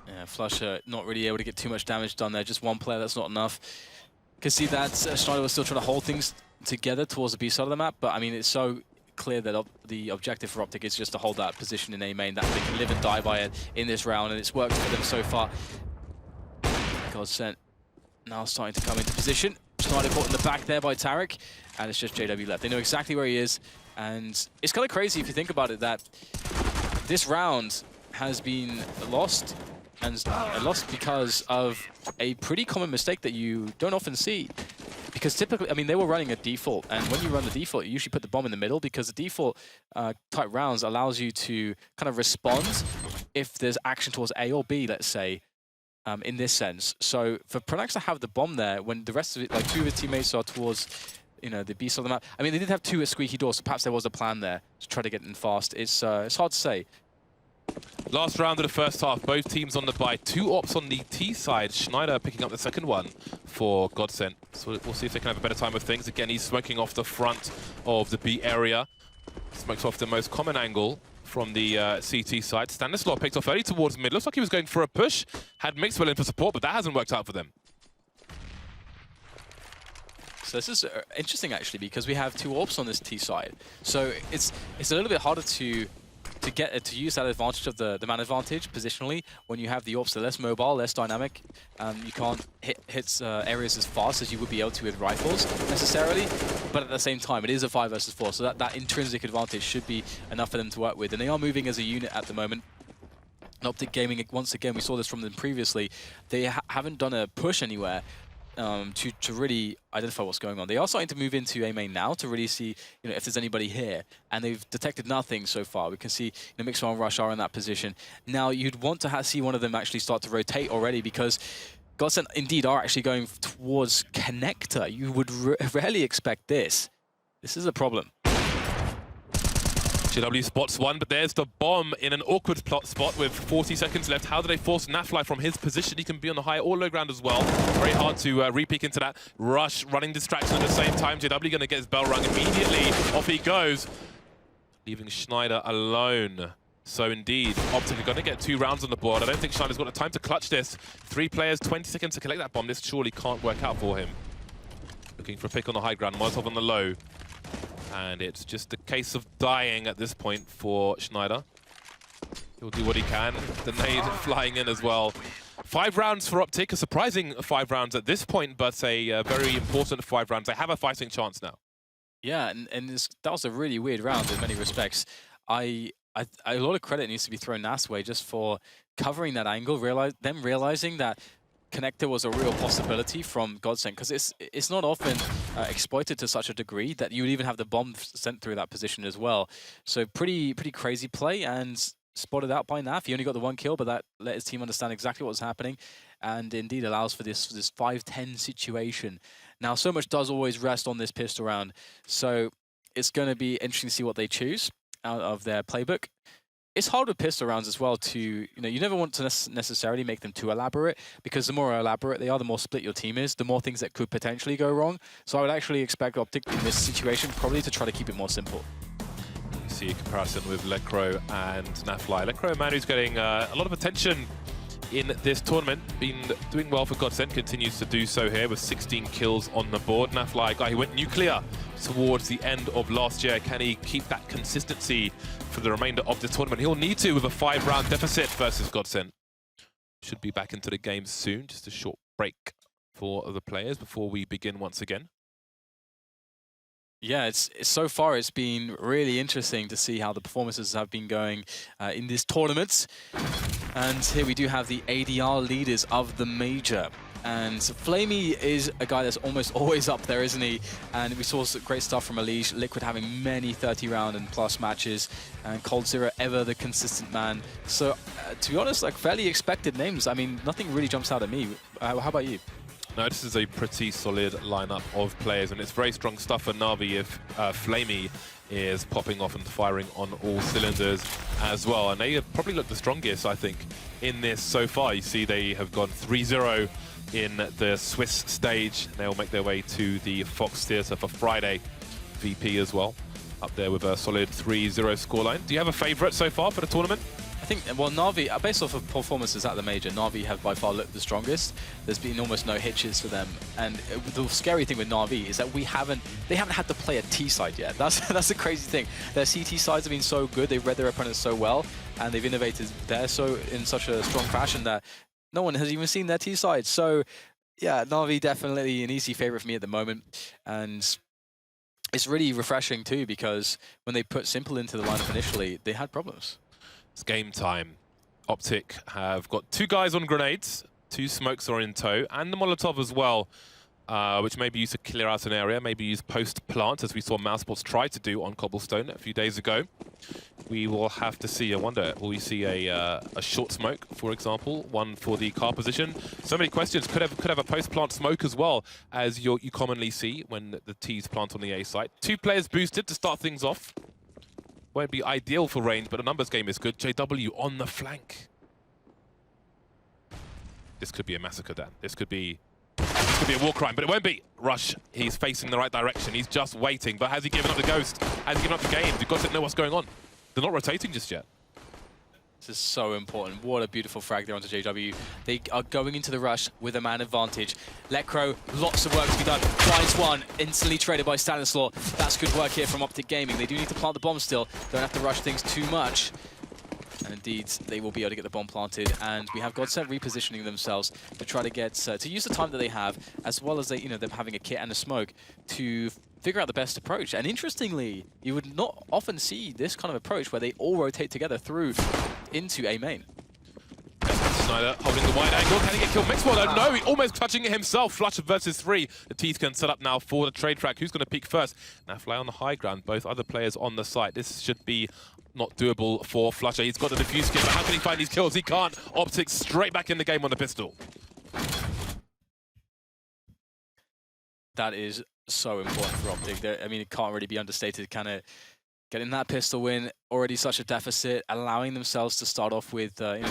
Yeah, Flusher not really able to get too much damage done there. Just 1 player, that's not enough. Can see that Schneider was still trying to hold things together towards the B side of the map, but I mean, it's so clear that the objective for Optic is just to hold that position in A main, that they can live and die by it in this round, and it's worked for them so far. Godsent now starting to come into position. Schneider caught in the back there by Tarek, and it's just JW left. They know exactly where he is, and it's kind of crazy if you think about it that this round has been lost, and lost because of a pretty common mistake that you don't often see. Because typically, I mean, they were running a default, and when you run the default, you usually put the bomb in the middle, because the default type rounds allows you to kind of respond if there's action towards A or B, let's say, in this sense. So for Pronax to have the bomb there when the rest of it, like 2 of his teammates are towards, the B side of the map. I mean, they did have 2 at squeaky doors, so perhaps there was a plan there to try to get in fast. It's hard to say. Last round of the first half, both teams on the bye. 2 ops on the T side. Schneider picking up the second one for Godsent. So we'll see if they can have a better time with things. Again, he's smoking off the front of the B area. Smokes off the most common angle from the CT side. Stanislaw picked off early towards mid. Looks like he was going for a push. Had Mixwell in for support, but that hasn't worked out for them. So this is interesting, actually, because we have 2 AWPs on this T side. So it's a little bit harder to use that advantage of the man advantage positionally when you have the AWPs. They're less mobile, less dynamic. You can't hit areas as fast as you would be able to with rifles necessarily. But at the same time, it is a 5 versus 4, so that intrinsic advantage should be enough for them to work with. And they are moving as a unit at the moment. Optic Gaming, once again, we saw this from them previously. They haven't done a push anywhere to really identify what's going on. They are starting to move into A main now to really see if there's anybody here, and they've detected nothing so far. We can see Mixwell and Rush are in that position. Now you'd want to see one of them actually start to rotate already, because Godsent indeed are actually going towards connector. You would rarely expect this. This is a problem. JW spots one, but there's the bomb in an awkward spot with 40 seconds left. How do they force Nafly from his position? He can be on the high or low ground as well. Very hard to re-peek into that. Rush, running distraction at the same time. JW going to get his bell rung immediately. Off he goes, leaving Schneider alone. So indeed, Optic are going to get 2 rounds on the board. I don't think Schneider's got the time to clutch this. 3 players, 20 seconds to collect that bomb. This surely can't work out for him. Looking for a pick on the high ground, Molotov on the low. And it's just a case of dying at this point for Schneider. He'll do what he can. The nade flying in as well. 5 rounds for Optic, a surprising 5 rounds at this point, but a very important 5 rounds. They have a fighting chance now. Yeah, and that was a really weird round in many respects. A lot of credit needs to be thrown Nas way just for covering that angle, realizing that Connector was a real possibility from Godsend, because it's not often exploited to such a degree that you would even have the bomb sent through that position as well. So pretty crazy play, and spotted out by Naf. He only got the 1 kill, but that let his team understand exactly what was happening, and indeed allows for this 5-10 situation. Now, so much does always rest on this pistol round, so it's going to be interesting to see what they choose out of their playbook. It's hard with pistol rounds as well to, you never want to necessarily make them too elaborate, because the more elaborate they are, the more split your team is, the more things that could potentially go wrong. So I would actually expect Optic in this situation probably to try to keep it more simple. You see a comparison with Lecro and Nafly. Lecro, a man who's getting a lot of attention in this tournament, been doing well for Godsend, continues to do so here with 16 kills on the board. Nafly, a guy who went nuclear towards the end of last year. Can he keep that consistency for the remainder of the tournament? He'll need to with a 5-round deficit versus Godsend. Should be back into the game soon. Just a short break for the players before we begin once again. Yeah, so far it's been really interesting to see how the performances have been going in this tournament. And here we do have the ADR leaders of the major. And Flamey is a guy that's almost always up there, isn't he? And we saw some great stuff from Eleague. Liquid having many 30-round and plus matches. And Cold Zero ever the consistent man. So, to be honest, like fairly expected names. I mean, nothing really jumps out at me. How about you? No, this is a pretty solid lineup of players, and it's very strong stuff for Na'Vi if Flamey is popping off and firing on all cylinders as well. And they probably look the strongest, I think, in this so far. You see they have gone 3-0 in the Swiss stage. They'll make their way to the Fox Theatre for Friday. VP as well, up there with a solid 3-0 scoreline. Do you have a favourite so far for the tournament? I think, well, Na'Vi, based off of performances at the major, Na'Vi have by far looked the strongest. There's been almost no hitches for them. And the scary thing with Na'Vi is that they haven't had to play a T side yet. That's the crazy thing. Their CT sides have been so good, they've read their opponents so well, and they've innovated there in such a strong fashion that no one has even seen their T side. So, yeah, Na'Vi definitely an easy favorite for me at the moment. And it's really refreshing too, because when they put Simple into the lineup initially, they had problems. It's game time. Optic have got 2 guys on grenades, 2 smokes are in tow, and the Molotov as well, which may be used to clear out an area, maybe used post-plant, as we saw Mousesports try to do on Cobblestone a few days ago. We will have to see, I wonder, will we see a short smoke, for example, one for the car position? So many questions. Could have a post-plant smoke as well, as you commonly see when the T's plant on the A site. 2 players boosted to start things off. Won't be ideal for range, but the numbers game is good. JW on the flank. This could be a massacre, Dan. This could be a war crime, but it won't be. Rush, he's facing the right direction. He's just waiting, but has he given up the ghost? Has he given up the game? The Ghost doesn't know what's going on. They're not rotating just yet. This is so important. What a beautiful frag there onto JW. They are going into the rush with a man advantage. Lecro, lots of work to be done. Finds one, instantly traded by Stanislaw. That's good work here from Optic Gaming. They do need to plant the bomb still. Don't have to rush things too much. And indeed, they will be able to get the bomb planted. And we have Godsend repositioning themselves to try to get, to use the time that they have, as well as them having a kit and a smoke, to figure out the best approach. And interestingly, you would not often see this kind of approach where they all rotate together through into A main. Schneider holding the wide angle. Can he get killed? Mixwell, no, he almost clutching it himself. Flush versus 3. The T's can set up now for the trade track. Who's going to peek first? Nafly on the high ground. Both other players on the site. This should be not doable for Flusher. He's got the defuse kit, but how can he find these kills? He can't. Optic straight back in the game on the pistol. That is so important for Optic. I mean, it can't really be understated, can it? Getting that pistol win, already such a deficit, allowing themselves to start off with a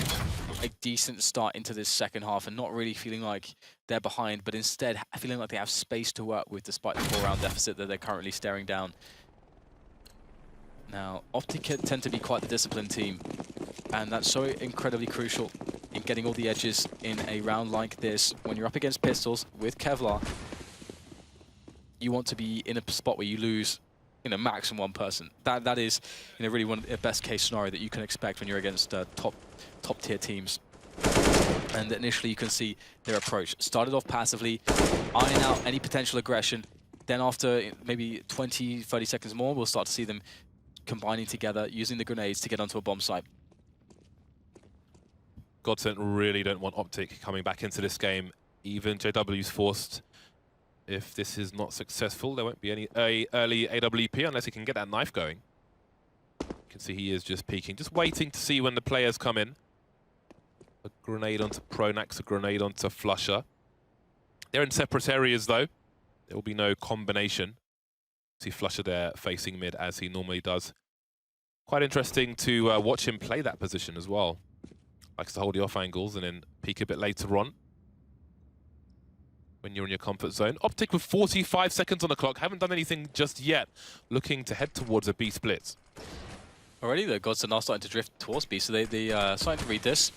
decent start into this second half and not really feeling like they're behind, but instead feeling like they have space to work with despite the 4-round deficit that they're currently staring down. Now, Optic tend to be quite the disciplined team, and that's so incredibly crucial in getting all the edges in a round like this. When you're up against pistols with Kevlar, you want to be in a spot where you lose max from one person. That is really one of the best case scenario that you can expect when you're against top tier teams. And initially you can see their approach. Started off passively, iron out any potential aggression. Then after maybe 20, 30 seconds more, we'll start to see them combining together, using the grenades to get onto a bomb site. Godsent really don't want Optic coming back into this game. Even JW's forced. If this is not successful, there won't be any early AWP unless he can get that knife going. You can see he is just peeking, just waiting to see when the players come in. A grenade onto Pronax, a grenade onto Flusher. They're in separate areas though. There will be no combination. See Flusher there facing mid as he normally does. Quite interesting to watch him play that position as well. Likes to hold the off angles and then peek a bit later on when you're in your comfort zone. Optic with 45 seconds on the clock, haven't done anything just yet. Looking to head towards a B split. Already the Godsent are starting to drift towards B, so they starting to read this.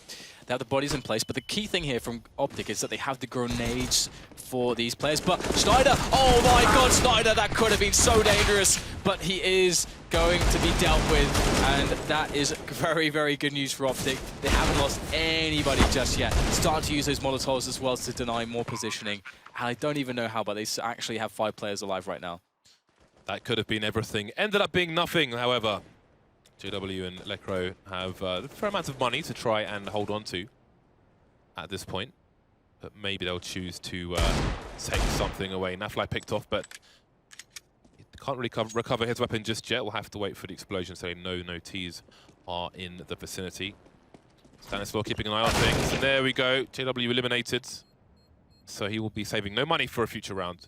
They have the bodies in place, but the key thing here from Optic is that they have the grenades for these players. But Schneider, oh my god, Schneider, that could have been so dangerous, but he is going to be dealt with, and that is very, very good news for Optic. They haven't lost anybody just yet. Starting to use those Molotovs as well to deny more positioning. And I don't even know how, but they actually have 5 players alive right now. That could have been everything. Ended up being nothing, however. JW and Lecro have a fair amount of money to try and hold on to at this point. But maybe they'll choose to take something away. Nafly picked off, but he can't really recover his weapon just yet. We'll have to wait for the explosion, so no Ts are in the vicinity. Stanislaw keeping an eye on things, and there we go. JW eliminated. So he will be saving no money for a future round.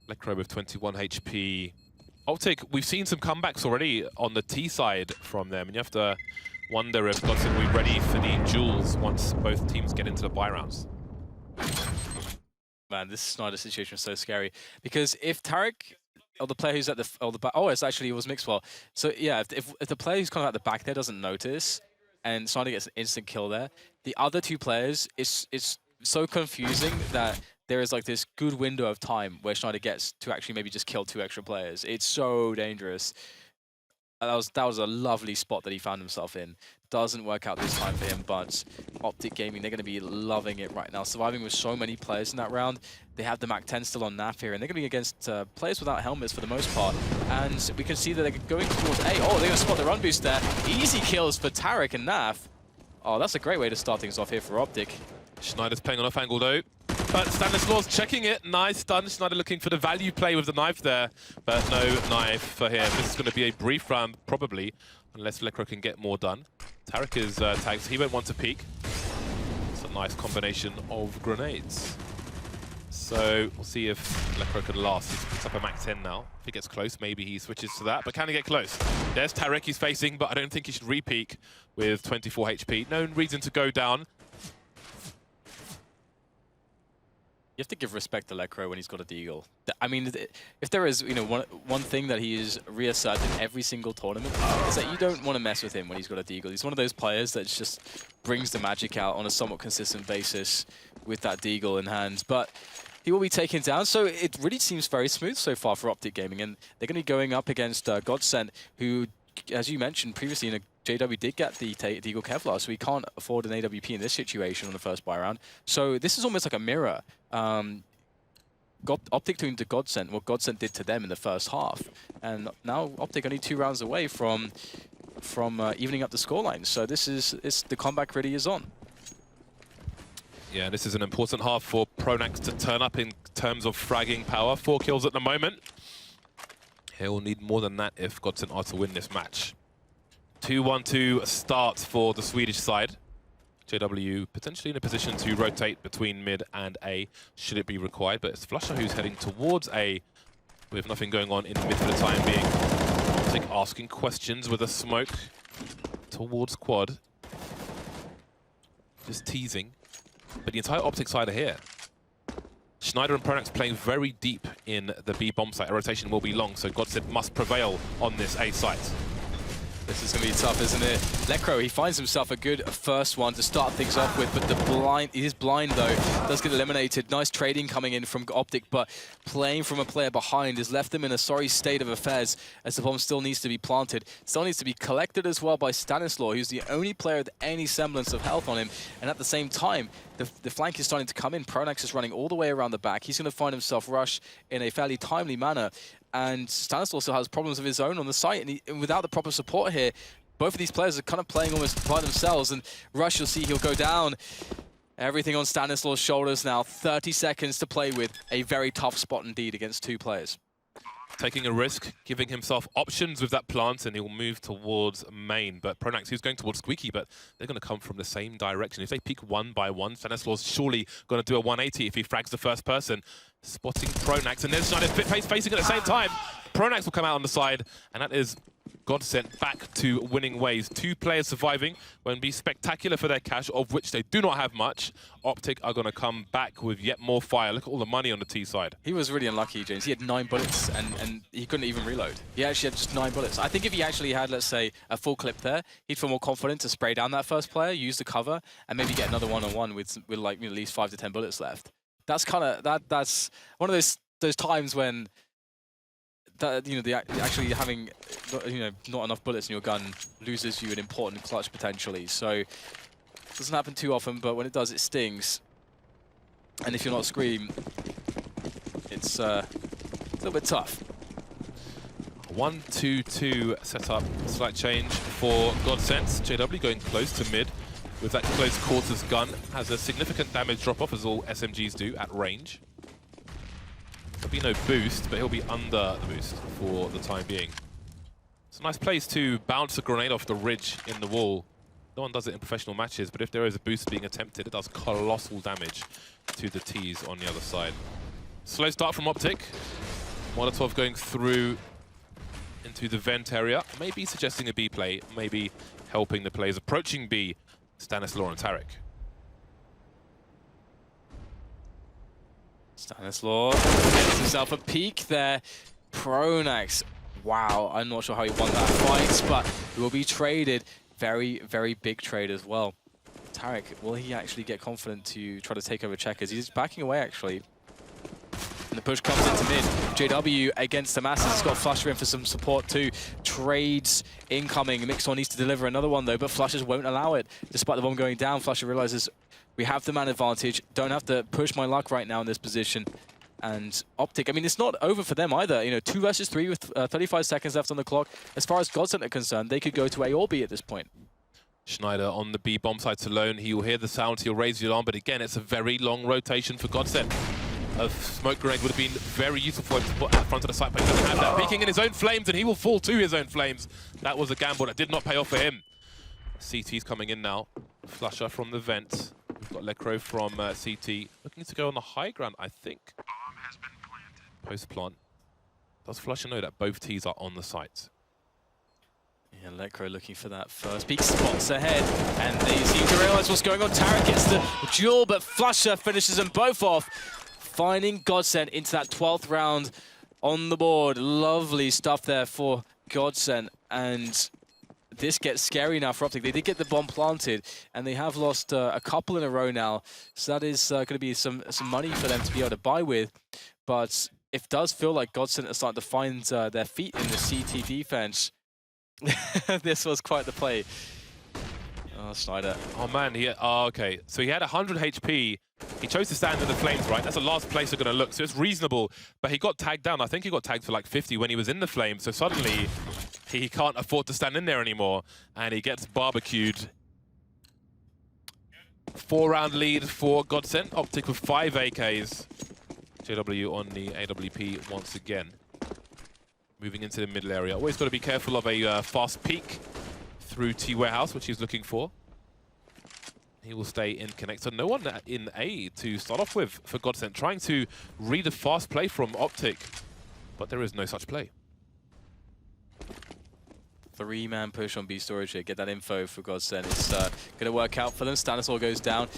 Lecro with 21 HP. Optic, we've seen some comebacks already on the T side from them, and you have to wonder if Godsent will be ready for the duels once both teams get into the buy rounds. Man, this Snyder situation is so scary, because if Tarek, or the player who's at the back, oh, it was Mixwell. So yeah, if the player who's kind of at the back there doesn't notice, and Snyder gets an instant kill there, the other 2 players, it's so confusing that there is like this good window of time where Schneider gets to actually maybe just kill 2 extra players. It's so dangerous. That was a lovely spot that he found himself in. Doesn't work out this time for him, but Optic Gaming, they're going to be loving it right now. Surviving with so many players in that round. They have the MAC-10 still on Naf here, and they're going to be against players without helmets for the most part. And we can see that they're going towards A. Oh, they're going to spot the run boost there. Easy kills for Tarek and Naf. Oh, that's a great way to start things off here for Optic. Schneider's playing on off angle though. But Stanislaw's checking it. Nice stun. Schneider looking for the value play with the knife there, but no knife for him. This is going to be a brief round, probably, unless Lecro can get more done. Tarek is tagged, so he won't want to peek. It's a nice combination of grenades. So we'll see if Lecro can last. He's picked up a MAC-10 now. If he gets close, maybe he switches to that, but can he get close? There's Tarek he's facing, but I don't think he should re-peek with 24 HP. No reason to go down. You have to give respect to Lecro when he's got a deagle. I mean, if there is, one thing that he is reasserted every single tournament, is that you don't want to mess with him when he's got a deagle. He's one of those players that just brings the magic out on a somewhat consistent basis with that deagle in hand. But he will be taken down, so it really seems very smooth so far for Optic Gaming, and they're going to be going up against Godsent, who, as you mentioned previously, JW did get the Deagle Kevlar, so he can't afford an AWP in this situation on the first buy round. So this is almost like a mirror. Optic doing to Godsent what Godsent did to them in the first half. And now Optic only 2 rounds away from evening up the scoreline. So the comeback really is on. Yeah, this is an important half for Pronax to turn up in terms of fragging power. 4 kills at the moment. He'll need more than that if Godsent are to win this match. 2-1-2 start for the Swedish side. JW potentially in a position to rotate between mid and A, should it be required. But it's Flusher who's heading towards A with nothing going on in mid for the time being. Optic asking questions with a smoke towards quad. Just teasing. But the entire Optic side are here. Schneider and Pronax playing very deep in the B bomb site. A rotation will be long, so Godsent must prevail on this A site. This is going to be tough, isn't it? Lecro, he finds himself a good first one to start things off with, but he is blind though, does get eliminated. Nice trading coming in from Optic, but playing from a player behind has left them in a sorry state of affairs as the bomb still needs to be planted. Still needs to be collected as well by Stanislaw, who's the only player with any semblance of health on him. And at the same time, the flank is starting to come in. Pronax is running all the way around the back. He's going to find himself rush in a fairly timely manner. And Stanislaw also has problems of his own on the site, and without the proper support here, both of these players are kind of playing almost by themselves, and Rush, you'll see he'll go down. Everything on Stanislaw's shoulders now, 30 seconds to play with. A very tough spot indeed against two players. Taking a risk, giving himself options with that plant, and he'll move towards main. But Pronax, who's going towards Squeaky, but they're going to come from the same direction. If they peek one by one, Stanislaw's surely going to do a 180 if he frags the first person. Spotting Pronax, and there's Schneider facing at the same time. Pronax will come out on the side, and that is Godsent back to winning ways. Two players surviving will be spectacular for their cash, of which they do not have much. Optic are going to come back with yet more fire. Look at all the money on the T side. He was really unlucky, James. He had 9 bullets, and he couldn't even reload. He actually had just 9 bullets. I think if he actually had, let's say, a full clip there, he'd feel more confident to spray down that first player, use the cover, and maybe get another one-on-one with like at least 5 to 10 bullets left. That's kind of that's one of those times when actually having not enough bullets in your gun loses you an important clutch potentially. So it doesn't happen too often, but when it does, it stings. And if you're not Scream, it's a little bit tough. 1-2-2 setup, slight change for Godsent. JW going close to mid with that close quarters gun. Has a significant damage drop off, as all SMGs do at range. There'll be no boost, but he'll be under the boost for the time being. It's a nice place to bounce a grenade off the ridge in the wall. No one does it in professional matches, but if there is a boost being attempted, it does colossal damage to the T's on the other side. Slow start from Optic. Molotov going through into the vent area, maybe suggesting a B play, maybe helping the players approaching B, Stanislaw and Tarek. Stanislaw gets himself a peek there. Pronax, wow, I'm not sure how he won that fight, but he will be traded. Very, very big trade as well. Tarek, will he actually get confident to try to take over checkers? He's backing away, actually. And the push comes into mid. JW against the masses. He's got Flusher in for some support too. Trades incoming. Mixon needs to deliver another one though, but Flushers won't allow it. Despite the bomb going down, Flusher realizes we have the man advantage. Don't have to push my luck right now in this position. And Optic, I mean, it's not over for them either. 2 versus 3 with 35 seconds left on the clock. As far as Godsent are concerned, they could go to A or B at this point. Schneider on the B bomb sites alone. He will hear the sound, he'll raise the alarm, but again, it's a very long rotation for Godsent. A smoke grenade would have been very useful for him to put at front of the site, but he doesn't have that. Peeking in his own flames, and he will fall to his own flames. That was a gamble that did not pay off for him. CT's coming in now. Flusher from the vent. We've got Lecro from CT. Looking to go on the high ground, I think. Post plant. Does Flusher know that both T's are on the site? Yeah, Lecro looking for that first peak. Spots ahead, and they seem to realize what's going on. Tarek gets the duel, but Flusher finishes them both off, finding Godsent into that 12th round on the board. Lovely stuff there for Godsent, and this gets scary now for Optic. They did get the bomb planted, and they have lost a couple in a row now, so that is going to be some money for them to be able to buy with. But it does feel like Godsent are starting to find their feet in the CT defense. This was quite the play. Oh, Schneider. Oh man, okay. So he had 100 HP. He chose to stand in the flames, right? That's the last place they're going to look, so it's reasonable. But he got tagged down. I think he got tagged for like 50 when he was in the flames. So suddenly, he can't afford to stand in there anymore, and he gets barbecued. 4-round lead for Godsent. Optic with 5 AKs. JW on the AWP once again. Moving into the middle area. Always got to be careful of a fast peek through T-Warehouse, which he's looking for. He will stay in connect. So no one in A to start off with for Godsent. Trying to read a fast play from Optic, but there is no such play. Three-man push on B storage here. Get that info for Godsend. It's going to work out for them. Stanislaw goes down.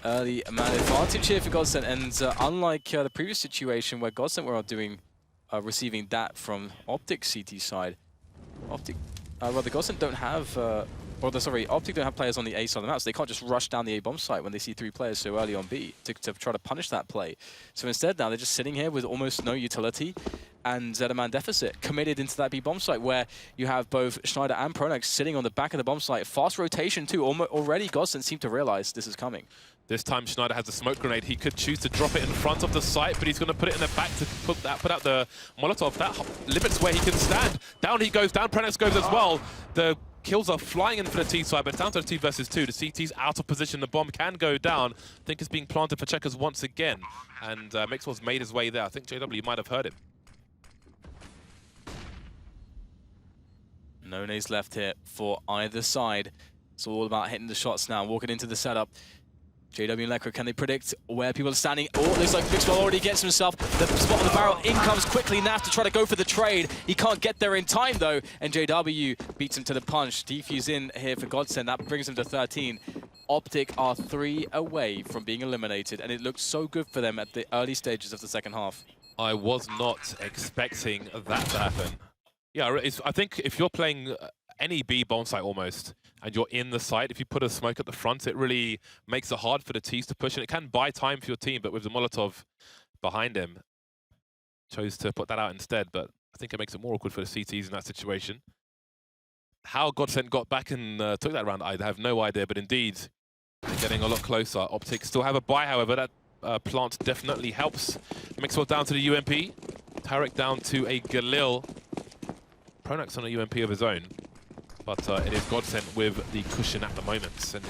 Early man advantage here for Godsend. And unlike the previous situation where Godsend were doing receiving that from Optic CT side, Optic, well, the Godsend don't have, Optic don't have players on the A side of the map, so they can't just rush down the A bomb site when they see 3 players so early on B to try to punish that play. So instead now they're just sitting here with almost no utility and at a man deficit, committed into that B bomb site where you have both Schneider and Pronax sitting on the back of the bomb site. Fast rotation too. Already Godsend seem to realize this is coming. This time Schneider has a smoke grenade. He could choose to drop it in front of the site, but he's going to put it in the back to put out the Molotov. That limits where he can stand. Down he goes, down Pronax goes as well. The kills are flying in for the T side, but it's down to 2 versus 2. The CT's out of position. The bomb can go down. I think it's being planted for Checkers once again. And Mixwell's made his way there. I think JW might have heard him. No nades left here for either side. It's all about hitting the shots now, walking into the setup. JW and Lekra, can they predict where people are standing? Oh, it looks like Mixwell already gets himself the spot on the barrel. In comes quickly Naf to try to go for the trade. He can't get there in time though, and JW beats him to the punch. Defuse in here for Godsend. That brings him to 13. Optic are 3 away from being eliminated, and it looked so good for them at the early stages of the second half. I was not expecting that to happen. Yeah, I think if you're playing any B bomb site almost, and you're in the site, if you put a smoke at the front, it really makes it hard for the T's to push, and it can buy time for your team, but with the Molotov behind him, chose to put that out instead, but I think it makes it more awkward for the CTs in that situation. How Godsend got back and took that round, I have no idea, but indeed, getting a lot closer. Optic still have a buy, however, that plant definitely helps. Mixwell down to the UMP, Tarek down to a Galil. Pronax on a UMP of his own. But it is Godsend with the cushion at the moment. And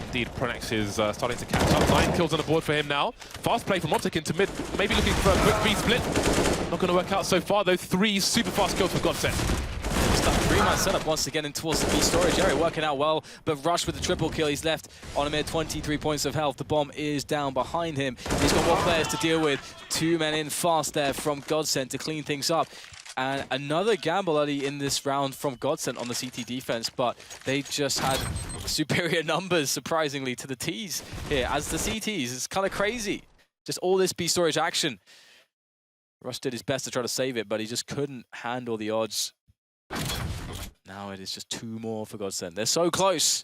indeed, Pronax is starting to catch up. 9 kills on the board for him now. Fast play from Optic into mid, maybe looking for a quick B split. Not going to work out so far, though. 3 super fast kills for Godsend. Just that 3-man setup once again in towards the B storage area, working out well. But Rush with the triple kill, he's left on a mere 23 points of health. The bomb is down behind him. He's got more players to deal with. 2 men in fast there from Godsend to clean things up. And another gamble early in this round from Godsend on the CT defense, but they just had superior numbers, surprisingly, to the Ts here. As the CTs, it's kind of crazy. Just all this B storage action. Rush did his best to try to save it, but he just couldn't handle the odds. Now it is just 2 more for Godsend. They're so close.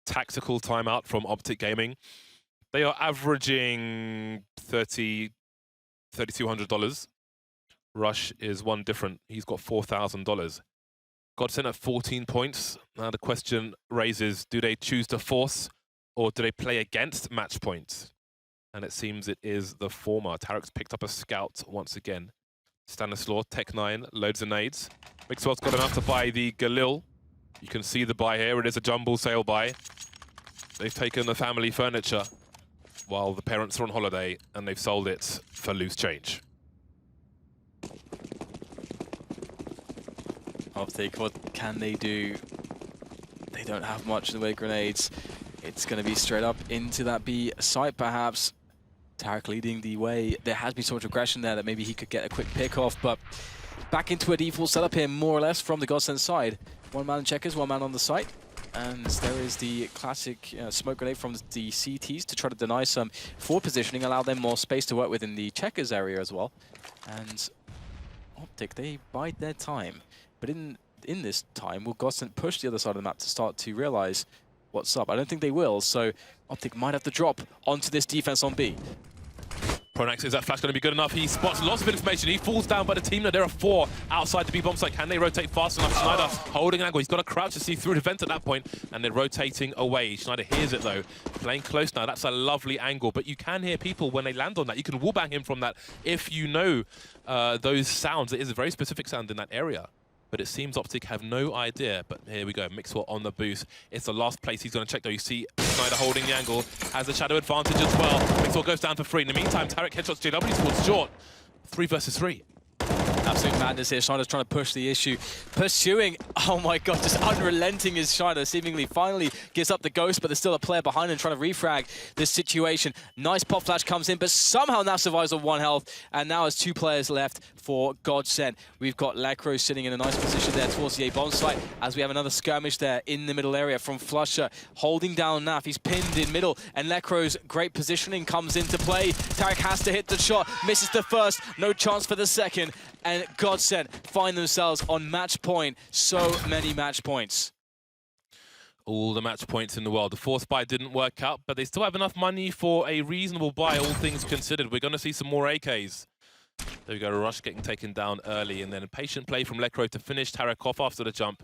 Tactical timeout from Optic Gaming. They are averaging $3,200. Rush is one different. He's got $4,000. Godsend at 14 points. Now the question raises, do they choose to force or do they play against match points? And it seems it is the former. Tarek's picked up a scout once again. Stanislaw, Tech 9, loads of nades. Mixwell's got enough to buy the Galil. You can see the buy here. It is a jumble sale buy. They've taken the family furniture while the parents are on holiday and they've sold it for loose change. Optic, what can they do? They don't have much in the way of grenades. It's going to be straight up into that B site, perhaps. Tarek leading the way. There has been so much aggression there that maybe he could get a quick pick off, but back into a default setup here, more or less, from the Godsend side. 1 man in Checkers, 1 man on the site. And there is the classic smoke grenade from the CTs to try to deny some forward positioning, allow them more space to work with in the Checkers area as well. And Optic, they bide their time. But in this time, will Godsend push the other side of the map to start to realize what's up? I don't think they will, so Optic might have to drop onto this defense on B. Pronax, is that flash going to be good enough? He spots lots of information. He falls down by the team. Now there are 4 outside the B bomb site. Can they rotate fast enough? Schneider holding an angle. He's got to crouch to see through the vent at that point, and they're rotating away. Schneider hears it though. Playing close now. That's a lovely angle, but you can hear people when they land on that. You can wallbang him from that if you know those sounds. It is a very specific sound in that area. But it seems Optic have no idea. But here we go, Mixwell on the boost. It's the last place he's going to check, though. You see Schneider holding the angle, has the shadow advantage as well. Mixwell goes down for 3. In the meantime, Tarek headshots JW towards short. 3 versus 3. Absolute madness here. Schneider's trying to push the issue. Pursuing, oh my god, just unrelenting is Schneider. Seemingly finally gives up the ghost, but there's still a player behind him trying to refrag this situation. Nice pop flash comes in, but somehow now survives on 1 health. And now has 2 players left for Godsend. We've got Lekro sitting in a nice position there towards the A-bomb site as we have another skirmish there in the middle area from Flusher, holding down Naf. He's pinned in middle, and Lekro's great positioning comes into play. Tarek has to hit the shot, misses the first, no chance for the second, and Godsend find themselves on match point. So many match points. All the match points in the world. The force buy didn't work out, but they still have enough money for a reasonable buy, all things considered. We're going to see some more AKs. There we go, Rush getting taken down early, and then a patient play from Lekro to finish Tarek off after the jump.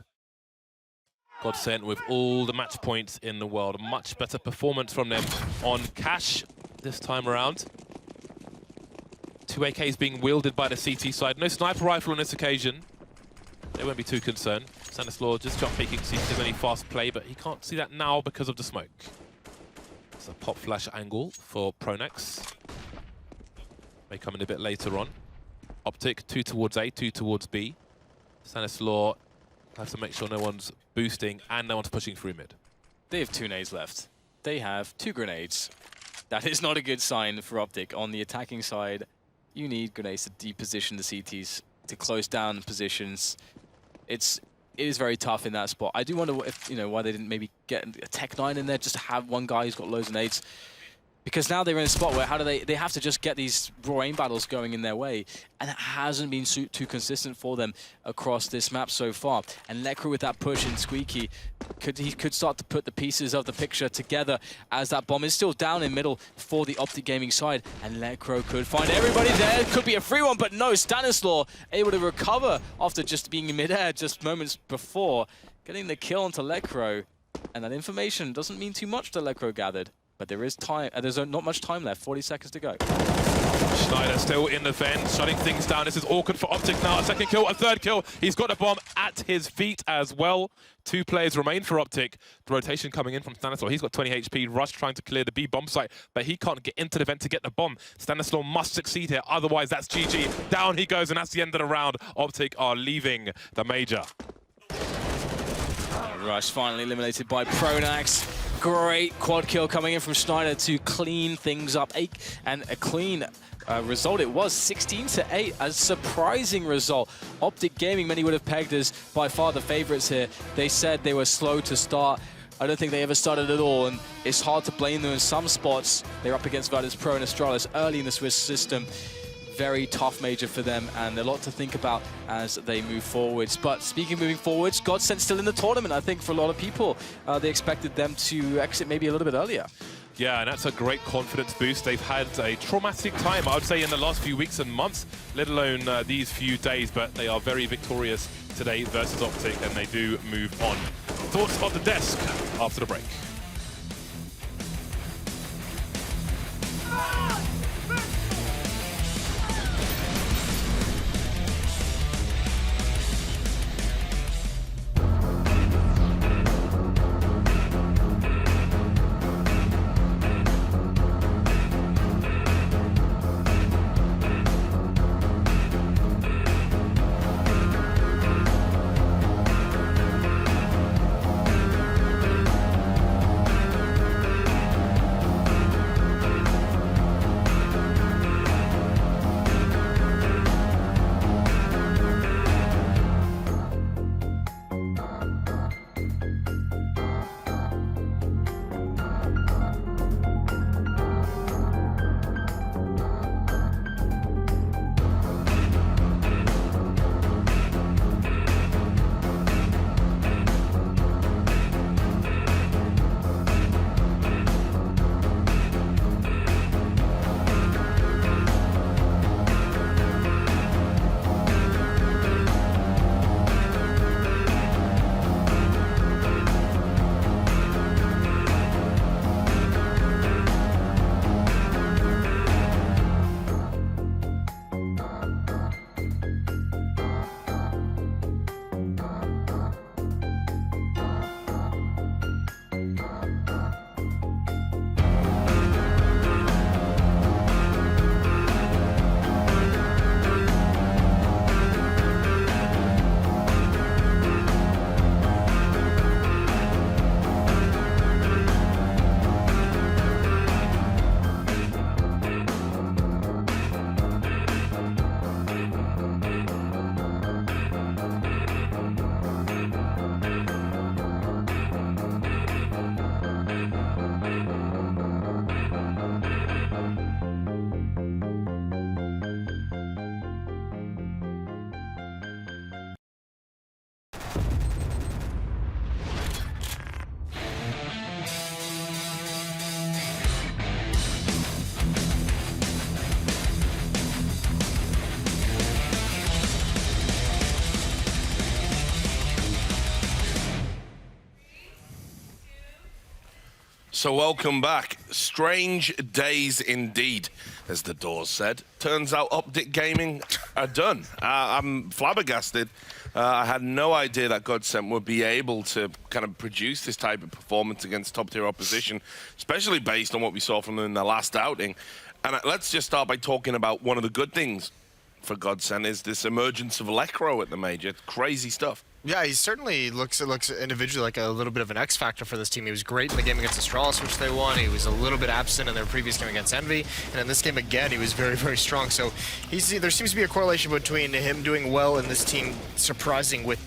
Godsend with all the match points in the world. A much better performance from them on cash this time around. 2 AKs being wielded by the CT side. No sniper rifle on this occasion. They won't be too concerned. Stanislaw just jump peeking, see if there's any fast play, but he can't see that now because of the smoke. It's a pop flash angle for Pronex. May come in a bit later on. Optic, 2 towards A, 2 towards B. Stanislaw has to make sure no one's boosting and no one's pushing through mid. They have 2 nades left. They have 2 grenades. That is not a good sign for Optic. On the attacking side, you need grenades to deposition the CTs, to close down positions. It is very tough in that spot. I do wonder if, why they didn't maybe get a Tech 9 in there just to have one guy who's got loads of nades. Because now they're in a spot where they have to just get these raw aim battles going in their way, and it hasn't been too consistent for them across this map so far. And Lekro with that push in Squeaky, he could start to put the pieces of the picture together as that bomb is still down in middle for the Optic Gaming side, and Lekro could find everybody there. Could be a free one, but no, Stanislaw able to recover after just being in midair just moments before, getting the kill onto Lekro. And that information doesn't mean too much to Lekro gathered. But there is time, there's not much time left, 40 seconds to go. Schneider still in the fence, shutting things down. This is awkward for Optic now. A second kill, a third kill. He's got a bomb at his feet as well. 2 players remain for Optic. The rotation coming in from Stanislaw. He's got 20 HP. Rush trying to clear the B bomb site, but he can't get into the vent to get the bomb. Stanislaw must succeed here, otherwise that's GG. Down he goes, and that's the end of the round. Optic are leaving the major. Rush finally eliminated by Pronax. Great quad kill coming in from Schneider to clean things up. And a clean result it was, 16-8, a surprising result. Optic Gaming, many would have pegged as by far the favorites here. They said they were slow to start. I don't think they ever started at all, and it's hard to blame them in some spots. They're up against Virtus Pro and Astralis early in the Swiss system. Very tough major for them, and a lot to think about as they move forwards. But speaking of moving forwards, Godsend still in the tournament. I think for a lot of people, they expected them to exit maybe a little bit earlier. Yeah, and that's a great confidence boost. They've had a traumatic time, I would say, in the last few weeks and months, let alone these few days, but they are very victorious today versus Optic, and they do move on. Thoughts of the desk after the break. So welcome back. Strange days indeed, as the Doors said. Turns out Optic Gaming are done. I'm flabbergasted. I had no idea that Godsent would be able to kind of produce this type of performance against top-tier opposition, especially based on what we saw from them in the last outing. And let's just start by talking about one of the good things for Godsent is this emergence of Lekro at the major. Crazy stuff. Yeah, he certainly looks individually like a little bit of an X factor for this team. He was great in the game against Astralis, which they won. He was a little bit absent in their previous game against Envy, and in this game again, he was very, very strong. So there seems to be a correlation between him doing well and this team surprising with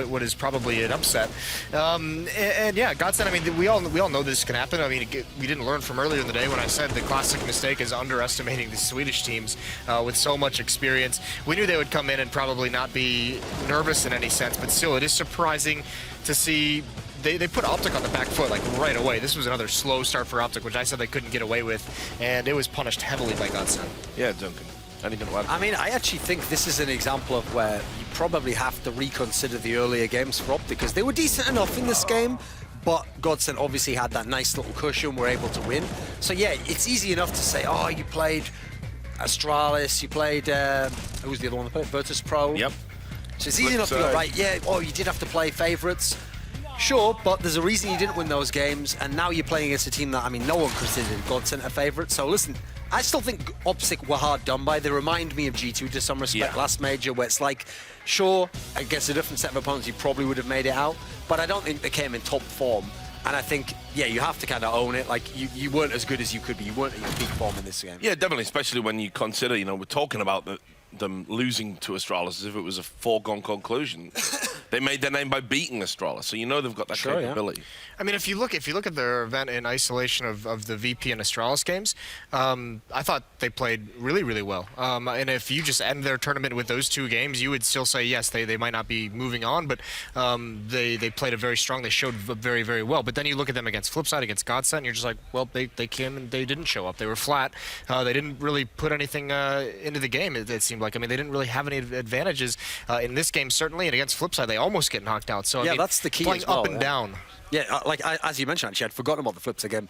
what is probably an upset. And yeah, Godsent. I mean, we all know this can happen. I mean, we didn't learn from earlier in the day when I said the classic mistake is underestimating the Swedish teams with so much experience. We knew they would come in and probably not be nervous in any sense, but still, it is surprising to see they put Optic on the back foot like right away. This was another slow start for Optic, which I said they couldn't get away with, and it was punished heavily by Godsent. Yeah, Duncan. Anything to add? I mean, I actually think this is an example of where you probably have to reconsider the earlier games for Optic, because they were decent enough in this game, but Godsent obviously had that nice little cushion, were able to win. So yeah, it's easy enough to say, oh, you played Astralis, you played, who was the other one that played? Virtus Pro? Yep. So it's easy enough to go, right, yeah, oh, you did have to play favorites. Sure, but there's a reason you didn't win those games, and now you're playing against a team that, I mean, no one considered Godsent a favorite. So listen, I still think Optic were hard done by. They remind me of G2 to some respect, last major, where it's like, sure, against a different set of opponents, you probably would have made it out, but I don't think they came in top form. And I think, yeah, you have to kind of own it. Like, you weren't as good as you could be. You weren't at your peak form in this game. Yeah, definitely, especially when you consider, we're talking about them losing to Astralis as if it was a foregone conclusion. They made their name by beating Astralis, so they've got that capability. Yeah. I mean, if you look at their event in isolation of the VP and Astralis games, I thought they played really, really well. And if you just end their tournament with those two games, you would still say, yes, they might not be moving on, but they played it very strong. They showed very, very well. But then you look at them against Flipside, against Godsent, and you're just like, well, they came and they didn't show up. They were flat. They didn't really put anything into the game, it seemed like. I mean, they didn't really have any advantages in this game, certainly, and against Flipside, they almost get knocked out. So, yeah, I mean, that's the key playing as well, up and down. Yeah, as you mentioned, actually, I'd forgotten about the Flipside game.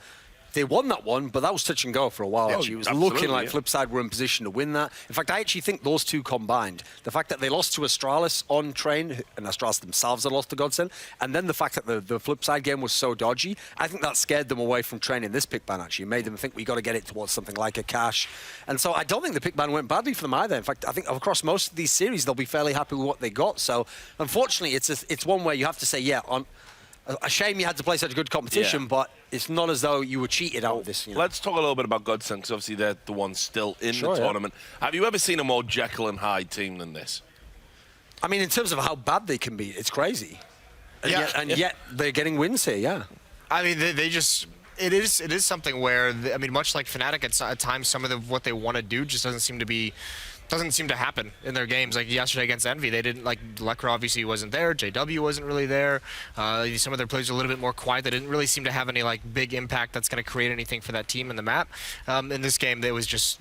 They won that one, but that was touch and go for a while, actually. It was looking like Flipside were in position to win that. In fact, I actually think those two combined, the fact that they lost to Astralis on train, and Astralis themselves had lost to Godsent, and then the fact that the Flipside game was so dodgy, I think that scared them away from training this pick ban, actually. It made them think we got to get it towards something like a cash. And so I don't think the pick ban went badly for them either. In fact, I think across most of these series, they'll be fairly happy with what they got. So, unfortunately, it's one where you have to say, yeah, a shame you had to play such good competition, but it's not as though you were cheated out of this. Let's talk a little bit about Godsent, because obviously they're the ones still in the tournament. Have you ever seen a more Jekyll and Hyde team than this? I mean, in terms of how bad they can be, it's crazy. And yet they're getting wins here, yeah. I mean, they just... It is something where, I mean, much like Fnatic, at times some of what they want to do just doesn't seem to happen in their games. Like yesterday against Envy, they didn't, like, Lekra obviously wasn't there, JW wasn't really there. Some of their players are a little bit more quiet. They didn't really seem to have any, like, big impact that's going to create anything for that team in the map. In this game, they just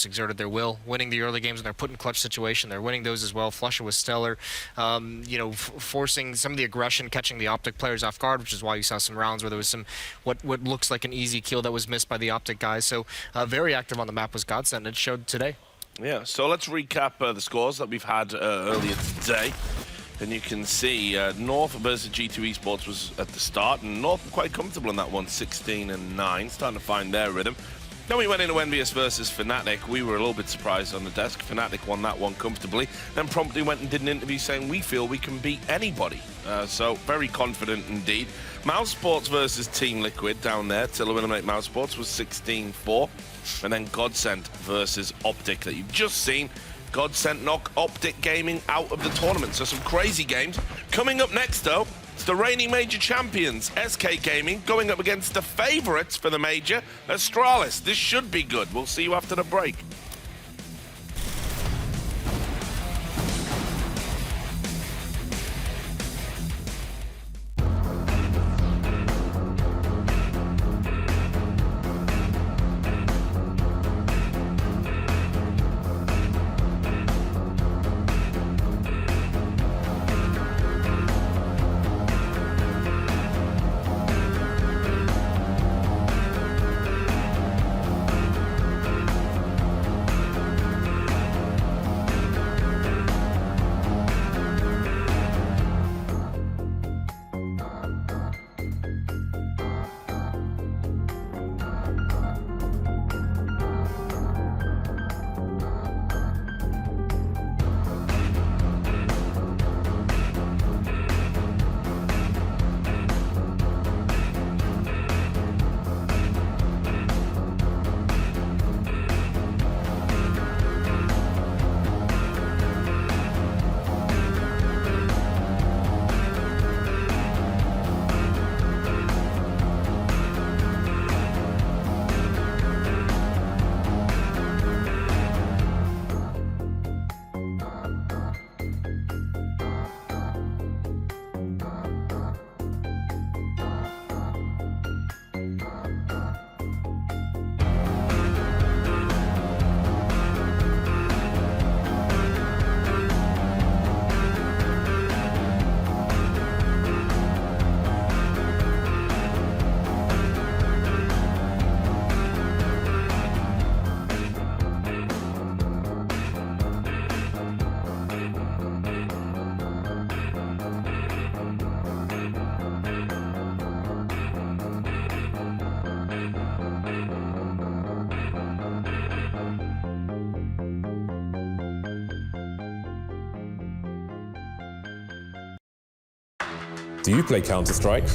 exerted their will, winning the early games, and they're put in clutch situation. They're winning those as well. Flusha was stellar. Forcing some of the aggression, catching the Optic players off guard, which is why you saw some rounds where there was some what looks like an easy kill that was missed by the Optic guys. So very active on the map was Godsent, and it showed today. Yeah, so let's recap the scores that we've had earlier today. And you can see North versus G2 Esports was at the start, and North were quite comfortable in that one, 16-9, starting to find their rhythm. Then we went into Envious versus Fnatic. We were a little bit surprised on the desk. Fnatic won that one comfortably, then promptly went and did an interview saying, we feel we can beat anybody. So very confident indeed. Mouse Sports versus Team Liquid down there to eliminate Mouse Sports was 16-4. And then Godsent versus Optic that you've just seen. Godsent knock Optic Gaming out of the tournament. So some crazy games. Coming up next, though, it's the reigning major champions, SK Gaming, going up against the favorites for the major, Astralis. This should be good. We'll see you after the break. Do you play Counter-Strike?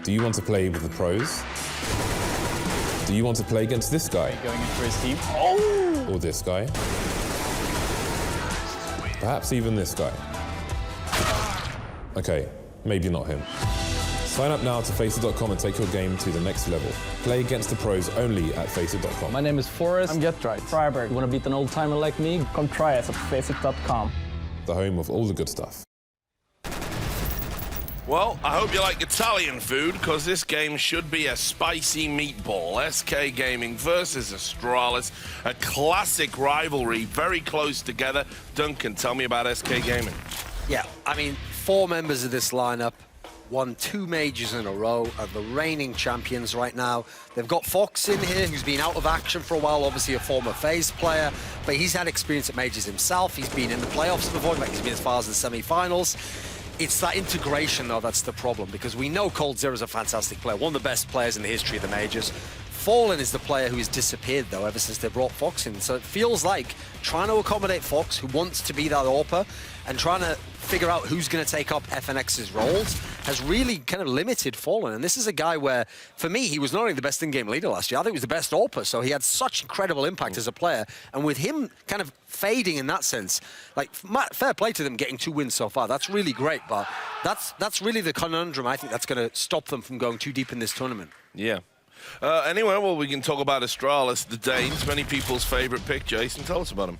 Do you want to play with the pros? Do you want to play against this guy? Going in for his team. Or this guy? Perhaps even this guy. Okay, maybe not him. Sign up now to Faceit.com and take your game to the next level. Play against the pros only at Faceit.com. My name is Forrest. I'm GetRight. Freiburg. You want to beat an old-timer like me? Come try us at Faceit.com. The home of all the good stuff. Well, I hope you like Italian food, because this game should be a spicy meatball. SK Gaming versus Astralis, a classic rivalry, very close together. Duncan, tell me about SK Gaming. Yeah, I mean, 4 members of this lineup won 2 majors in a row, are the reigning champions right now. They've got Fox in here, who's been out of action for a while, obviously a former FaZe player, but he's had experience at majors himself. He's been in the playoffs before, he's been as far as the semi-finals. It's that integration, though, that's the problem, because we know Cold Zero is a fantastic player, one of the best players in the history of the majors. Fallen is the player who has disappeared, though, ever since they brought Fox in. So it feels like trying to accommodate Fox, who wants to be that AWPer, and trying to figure out who's going to take up FNX's roles has really kind of limited Fallen. And this is a guy where, for me, he was not only the best in-game leader last year, I think he was the best AWPer, so he had such incredible impact as a player. And with him kind of fading in that sense, like, fair play to them getting 2 wins so far. That's really great, but that's really the conundrum I think that's going to stop them from going too deep in this tournament. Yeah. Anyway, well, we can talk about Astralis, the Danes, many people's favorite pick. Jason, tell us about him.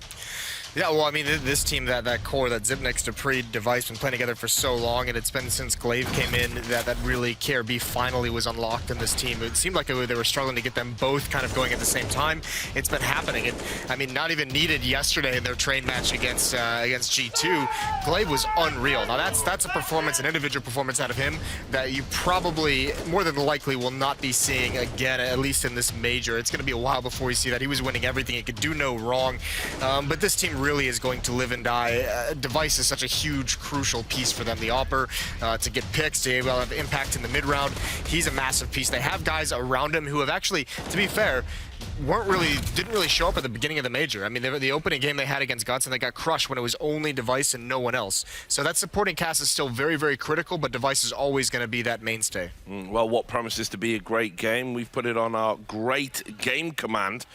Yeah, well, I mean, this team, that core, that Zipnex, Dupree, Device, been playing together for so long, and it's been since Glaive came in that really KRB finally was unlocked in this team. It seemed like they were struggling to get them both kind of going at the same time. It's been happening, and I mean, not even needed yesterday in their train match against G2. Glaive was unreal. Now that's a performance, an individual performance out of him that you probably, more than likely, will not be seeing again, at least in this major. It's going to be a while before we see that. He was winning everything. He could do no wrong, but this team really is going to live and die. Device is such a huge, crucial piece for them. The AWPer, to get picks, to be able to have impact in the mid-round. He's a massive piece. They have guys around him who have actually, to be fair, didn't really show up at the beginning of the major. I mean, the opening game they had against Guts, and they got crushed when it was only Device and no one else. So that supporting cast is still very, very critical, but Device is always going to be that mainstay. Well, what promises to be a great game, we've put it on our great game command,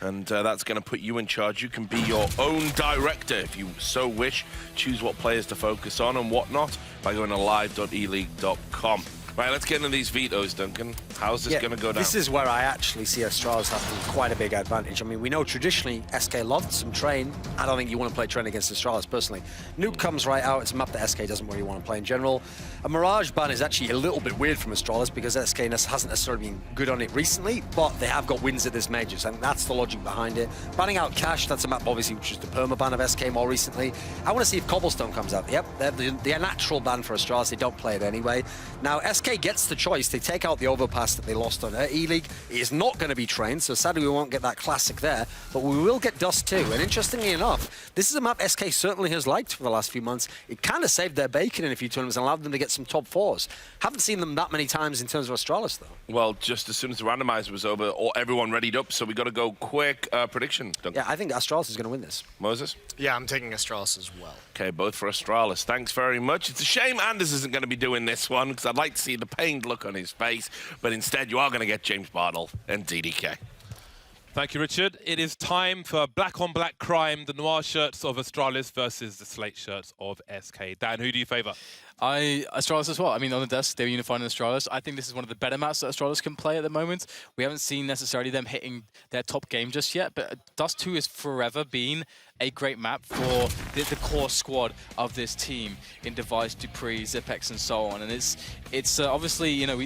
and that's going to put you in charge. You can be your own director if you so wish. Choose what players to focus on and what not by going to live.eleague.com. Right, let's get into these vetoes, Duncan. How's this going to go down? This is where I actually see Astralis having quite a big advantage. I mean, we know traditionally SK loved some Train. I don't think you want to play Train against Astralis, personally. Nuke comes right out. It's a map that SK doesn't really want to play in general. A Mirage ban is actually a little bit weird from Astralis because SK hasn't necessarily been good on it recently, but they have got wins at this major, and that's the logic behind it. Banning out Cash, that's a map, obviously, which is the perma ban of SK more recently. I want to see if Cobblestone comes out. Yep, they're a natural ban for Astralis. They don't play it anyway. Now, SK gets the choice. They take out the overpass that they lost on Eleague. It is not going to be Train, so sadly we won't get that classic there, but we will get Dust too. And interestingly enough, this is a map SK certainly has liked for the last few months. It kind of saved their bacon in a few tournaments and allowed them to get some top 4s. Haven't seen them that many times in terms of Astralis, though. Well, just as soon as the randomizer was over, everyone readied up, so we got to go quick. Prediction, Duncan. Yeah, I think Astralis is going to win this. Moses? Yeah, I'm taking Astralis as well. Okay, both for Astralis. Thanks very much. It's a shame Anders isn't going to be doing this one, because I'd like to see the pained look on his face, but instead you are going to get James Bartle and DDK. Thank you, Richard. It is time for black on black crime, the noir shirts of Astralis versus the slate shirts of SK. Dan, who do you favour? Astralis as well. I mean, on the desk, they're unified in Astralis. I think this is one of the better maps that Astralis can play at the moment. We haven't seen necessarily them hitting their top game just yet, but Dust 2 has forever been a great map for the core squad of this team in Device, Dupree, Zipex, and so on. And it's obviously, you know,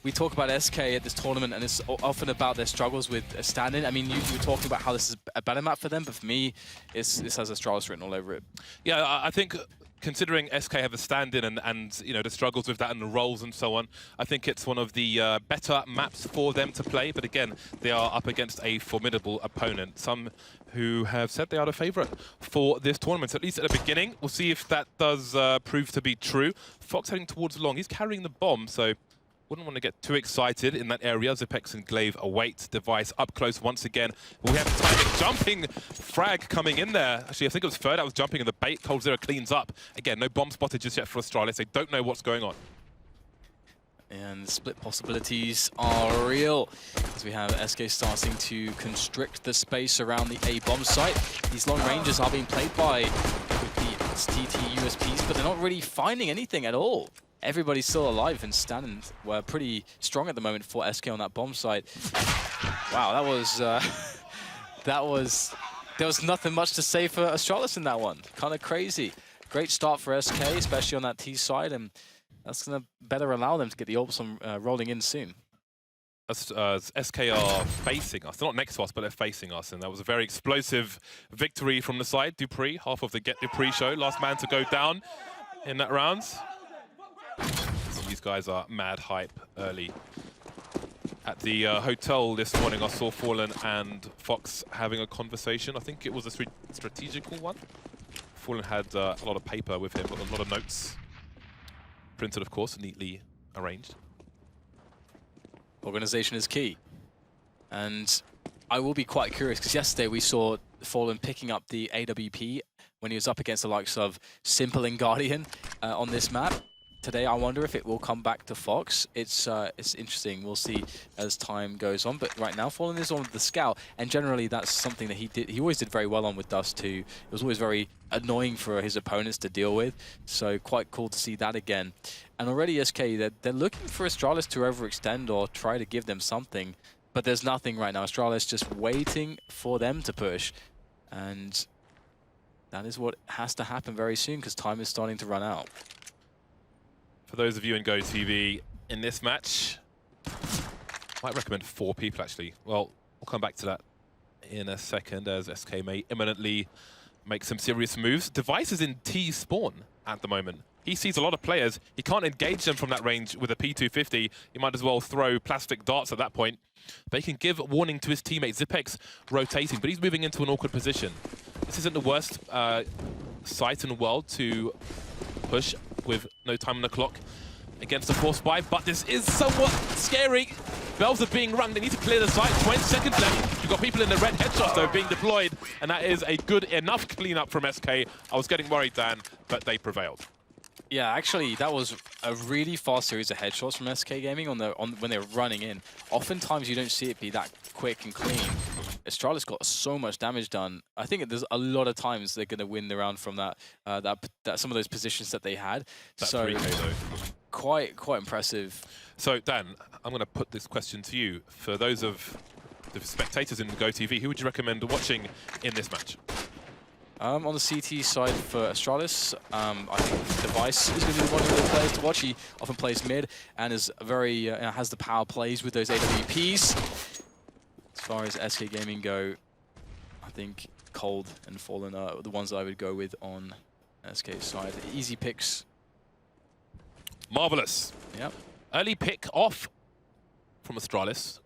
we talk about SK at this tournament, and it's often about their struggles with stand-in. I mean, you were talking about how this is a better map for them, but for me, this has Astralis written all over it. Yeah, I think considering SK have a stand-in and you know, the struggles with that and the roles and so on, I think it's one of the better maps for them to play. But again, they are up against a formidable opponent. Some who have said they are the favourite for this tournament, at least at the beginning. We'll see if that does prove to be true. Fox heading towards long. He's carrying the bomb, so Wouldn't want to get too excited in that area. Zipex and Glaive await. Device up close once again. We have timing, jumping frag coming in there. Actually, I think it was Third that was jumping in the bait. coldzera cleans up. Again, no bomb spotted just yet for Astralis. They don't know what's going on. And split possibilities are real, as we have SK starting to constrict the space around the A bomb site. These long ranges are being played by with the TT USPs, but they're not really finding anything at all. Everybody's still alive and standing pretty strong at the moment for SK on that bomb site. Wow, there was nothing much to say for Astralis in that one. Kind of crazy. Great start for SK, especially on that T side, and that's going to better allow them to get the orbs rolling in soon. SK are facing us. They're not next to us, but they're facing us. And that was a very explosive victory from the side. dupreeh, half of the Get dupreeh show. Last man to go down in that round. These guys are mad hype early. At the hotel this morning, I saw Fallen and Fox having a conversation. I think it was a strategical one. Fallen had a lot of paper with him, a lot of notes. Printed, of course, neatly arranged. Organization is key. And I will be quite curious, because yesterday we saw Fallen picking up the AWP when he was up against the likes of Simple and Guardian on this map. Today, I wonder if it will come back to Fox. It's interesting. We'll see as time goes on. But right now, Fallen is on the Scout, and generally that's something that he always did very well on with Dust 2. It was always very annoying for his opponents to deal with. So quite cool to see that again. And already SK, they're looking for Astralis to overextend or try to give them something, but there's nothing right now. Astralis just waiting for them to push, and that is what has to happen very soon because time is starting to run out. For those of you in GoTV, in this match, might recommend 4 people actually. Well, we'll come back to that in a second as SK may imminently make some serious moves. Device is in T spawn at the moment. He sees a lot of players. He can't engage them from that range with a P250. He might as well throw plastic darts at that point. But he can give warning to his teammate. Zipex rotating, but he's moving into an awkward position. This isn't the worst site in the world to push with no time on the clock against a force buy, but this is somewhat scary. Bells are being rung. They need to clear the site. 20 seconds left. You've got people in the red headshots, though, being deployed, and that is a good enough cleanup from SK. I was getting worried, Dan, but they prevailed. Yeah, actually, that was a really fast series of headshots from SK Gaming when they were running in. Oftentimes, you don't see it be that quick and clean. Astralis got so much damage done. I think there's a lot of times they're going to win the round from that some of those positions that they had. That so 3K, though. Quite impressive. So Dan, I'm going to put this question to you. For those of the spectators in GoTV, who would you recommend watching in this match? On the CT side for Astralis, I think Device is going to be one of the players to watch. He often plays mid and is very has the power plays with those AWPs. As far as SK Gaming go, I think Cold and Fallen are the ones that I would go with on SK's side. Easy picks. Marvelous. Yep. Early pick off from Astralis.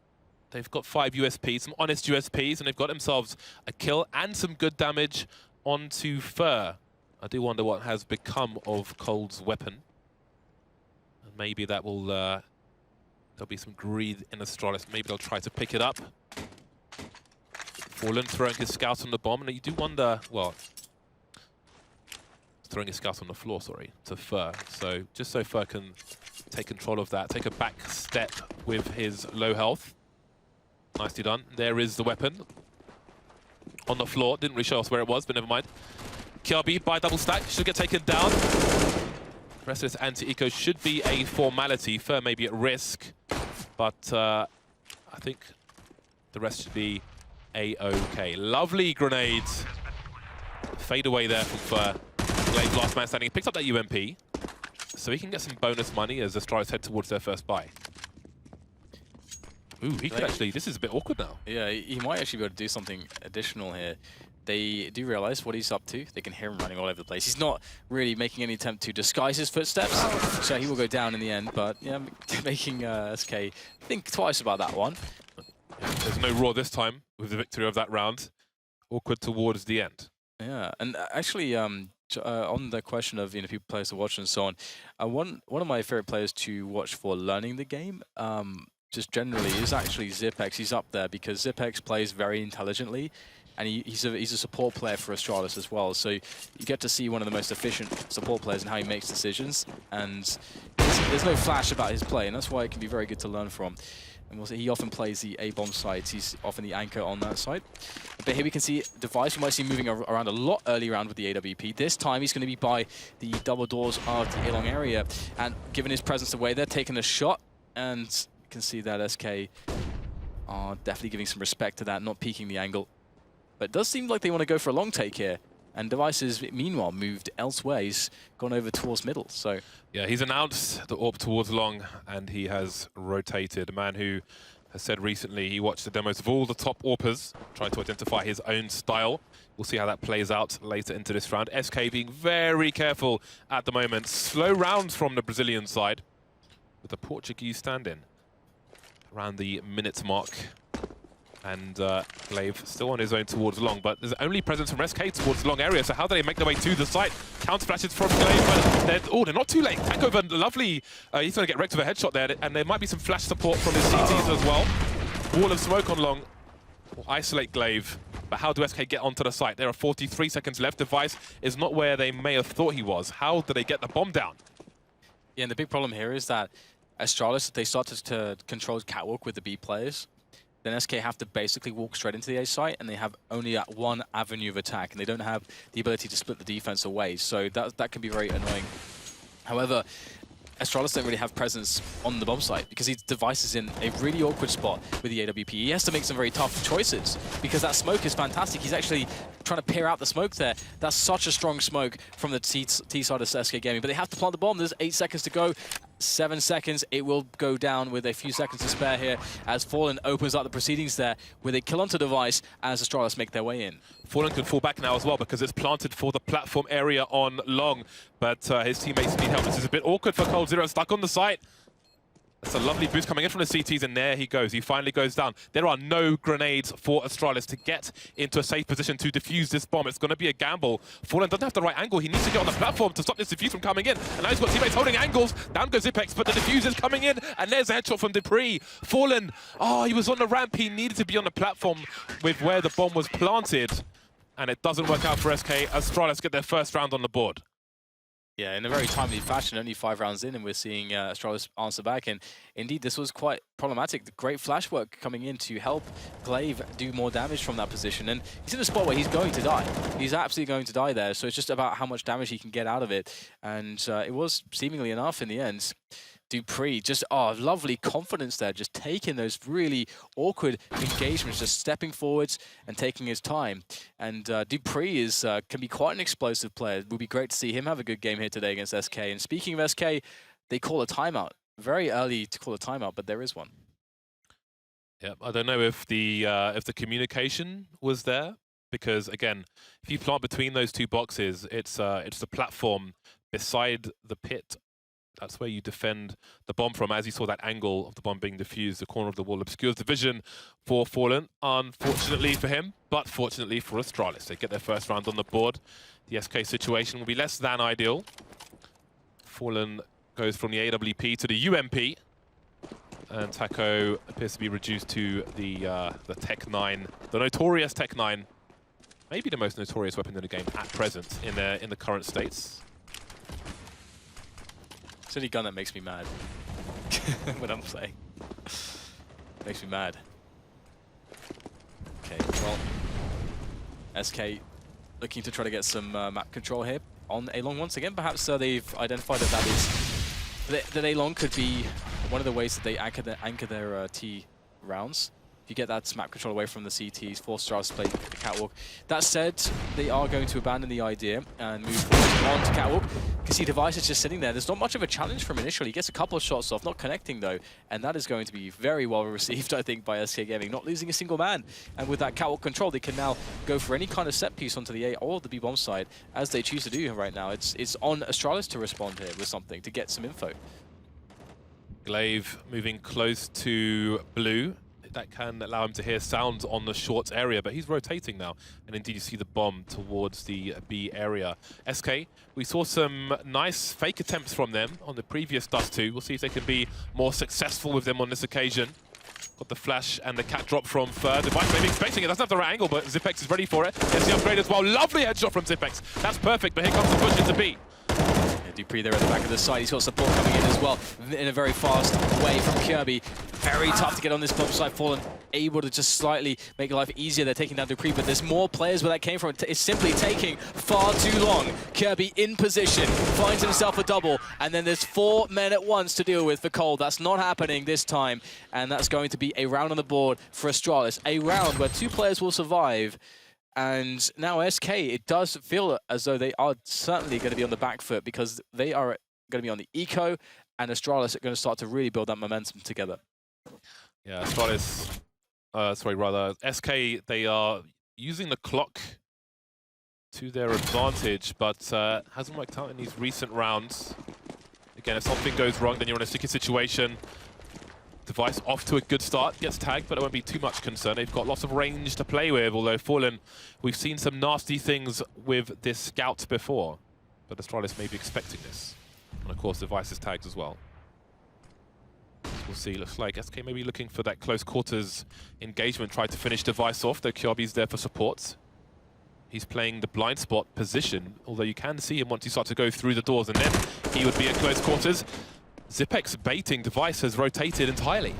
They've got 5 USPs, some honest USPs, and they've got themselves a kill and some good damage onto Fur. I do wonder what has become of Cold's weapon. And maybe that will... there'll be some greed in Astralis. Maybe they'll try to pick it up. Fallen throwing his scout on the bomb, and you do wonder... Well, throwing his scout on the floor, sorry, to Fur. So just so Fur can take control of that, take a back step with his low health. Nicely done. There is the weapon. On the floor. Didn't really show us where it was, but never mind. KRB by double stack. Should get taken down. The rest of this anti-eco should be a formality. Fur may be at risk, but I think the rest should be A-OK. Lovely grenades. Fade away there from Fur. Glaive last man standing. He picks up that UMP, so he can get some bonus money as the Astralis head towards their first buy. Ooh, he could actually... This is a bit awkward now. Yeah, he might actually be able to do something additional here. They do realize what he's up to. They can hear him running all over the place. He's not really making any attempt to disguise his footsteps, so he will go down in the end. But yeah, making SK think twice about that one. Yeah, there's no Raw this time with the victory of that round. Awkward towards the end. Yeah, and actually, On the question of people players to watch and so on, one of my favorite players to watch for learning the game, just generally, is actually Zipex. He's up there because Zipex plays very intelligently, and he's a support player for Astralis as well. So you get to see one of the most efficient support players and how he makes decisions, and there's no flash about his play, and that's why it can be very good to learn from. And we'll see, he often plays the A-bomb sides. He's often the anchor on that side. But here we can see Device. We might see moving around a lot early round with the AWP. This time he's going to be by the double doors of the A-long area. And given his presence away, they're taking a shot. And you can see that SK are definitely giving some respect to that, not peeking the angle. But it does seem like they want to go for a long take here. And Device is, meanwhile, moved elsewhere. He's gone over towards middle, so... Yeah, he's announced the AWP towards long, and he has rotated. A man who has said recently he watched the demos of all the top AWPers, tried to identify his own style. We'll see how that plays out later into this round. SK being very careful at the moment. Slow rounds from the Brazilian side, with the Portuguese stand-in around the minute mark. And Glaive still on his own towards long, but there's only presence from SK towards the long area, so how do they make their way to the site? Counter flashes from Glaive, but they're not too late. Takeover, lovely, he's going to get wrecked with a headshot there, and there might be some flash support from his CTs as well. Wall of smoke on long will isolate Glaive, but how do SK get onto the site? There are 43 seconds left. Device is not where they may have thought he was. How do they get the bomb down? Yeah, and the big problem here is that Astralis, they started to control catwalk with the B players. Then SK have to basically walk straight into the A site, and they have only that one avenue of attack, and they don't have the ability to split the defense away, so that can be very annoying. However, Astralis don't really have presence on the bomb site because his Device is in a really awkward spot with the AWP. He has to make some very tough choices because that smoke is fantastic. He's actually trying to peer out the smoke there. That's such a strong smoke from the T side of SK Gaming, but they have to plant the bomb. There's 8 seconds to go. 7 seconds, it will go down with a few seconds to spare here as Fallen opens up the proceedings there with a kill onto Device as Astralis make their way in. Fallen can fall back now as well because it's planted for the platform area on long, but his teammates need help. This is a bit awkward for Cold Zero, stuck on the site. That's a lovely boost coming in from the CTs, and there he goes. He finally goes down. There are no grenades for Astralis to get into a safe position to defuse this bomb. It's going to be a gamble. Fallen doesn't have the right angle. He needs to get on the platform to stop this defuse from coming in. And now he's got teammates holding angles. Down goes Zipex, but the defuse is coming in, and there's a headshot from Dupree. Fallen, he was on the ramp. He needed to be on the platform with where the bomb was planted, and it doesn't work out for SK. Astralis get their first round on the board. Yeah, in a very timely fashion, only 5 rounds in, and we're seeing Astralis answer back. And indeed, this was quite problematic. The great flash work coming in to help Glaive do more damage from that position. And he's in a spot where he's going to die. He's absolutely going to die there. So it's just about how much damage he can get out of it. And it was seemingly enough in the end. Dupree, just lovely confidence there, just taking those really awkward engagements, just stepping forwards and taking his time. And Dupree can be quite an explosive player. It would be great to see him have a good game here today against SK. And speaking of SK, they call a timeout. Very early to call a timeout, but there is one. Yeah, I don't know if the communication was there, because again, if you plant between those two boxes, it's the platform beside the pit. That's where you defend the bomb from. As you saw that angle of the bomb being diffused, the corner of the wall obscures the vision for Fallen. Unfortunately for him, but fortunately for Astralis. They get their first round on the board. The SK situation will be less than ideal. Fallen goes from the AWP to the UMP. And Taco appears to be reduced to the Tech 9, the notorious Tech 9. Maybe the most notorious weapon in the game at present in the current states. It's any gun that makes me mad when I'm playing. Makes me mad. Okay, well, SK looking to try to get some map control here on A-Long once again. Perhaps they've identified that A-Long could be one of the ways that they anchor their T rounds. If you get that map control away from the CTs, force Astralis to play the catwalk. That said, they are going to abandon the idea and move forward on to catwalk. You can see Device is just sitting there. There's not much of a challenge from initially. He gets a couple of shots off, not connecting though, and that is going to be very well received, I think, by SK Gaming, not losing a single man. And with that catwalk control, they can now go for any kind of set piece onto the A or the B bomb side, as they choose to do right now. It's on Astralis to respond here with something, to get some info. Glaive moving close to blue. that can allow him to hear sounds on the short area, but he's rotating now. And indeed, you see the bomb towards the B area. SK, we saw some nice fake attempts from them on the previous Dust 2. We'll see if they can be more successful with them on this occasion. Got the flash and the cat drop from Fur. Device maybe expecting it. Doesn't have the right angle, but Zipex is ready for it. Gets the upgrade as well. Lovely headshot from Zipex. That's perfect, but here comes the push into B. Dupree there at the back of the side. He's got support coming in as well in a very fast way from Kirby. Very tough to get on this bomb side. Fallen able to just slightly make life easier. They're taking down Dupree, but there's more players where that came from. It's simply taking far too long. Kirby in position, finds himself a double, and then there's 4 men at once to deal with for Cole. That's not happening this time, and that's going to be a round on the board for Astralis. A round where 2 players will survive. And now SK, it does feel as though they are certainly going to be on the back foot because they are going to be on the eco, and Astralis are going to start to really build that momentum together. Yeah, Astralis, SK, they are using the clock to their advantage, but hasn't worked out in these recent rounds. Again, if something goes wrong, then you're in a sticky situation. Device off to a good start, gets tagged, but it won't be too much concern. They've got lots of range to play with, although Fallen, we've seen some nasty things with this scout before. But Astralis may be expecting this. And of course, Device is tagged as well. We'll see, looks like SK may be looking for that close quarters engagement, try to finish Device off, though Kyobi's there for support. He's playing the blind spot position, although you can see him once you start to go through the doors, and then he would be at close quarters. Zipex baiting Device has rotated entirely.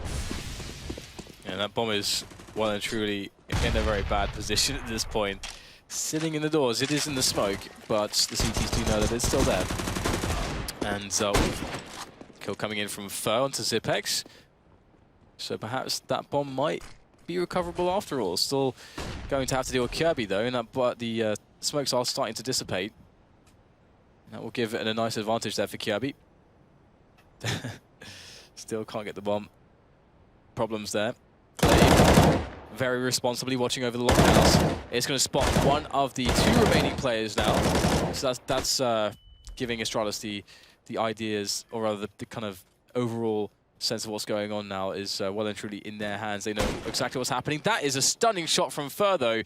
And that bomb is well and truly in a very bad position at this point. Sitting in the doors, it is in the smoke, but the CTs do know that it's still there. And kill coming in from Fur onto Zipex. So perhaps that bomb might be recoverable after all. Still going to have to deal with Kirby though, and but the smokes are starting to dissipate. That will give it a nice advantage there for Kirby. Still can't get the bomb. Problems there. Very responsibly watching over the longhouse. It's going to spot one of the 2 remaining players now. So that's giving Astralis the ideas, or rather the kind of overall sense of what's going on now is well and truly in their hands. They know exactly what's happening. That is a stunning shot from Fur though.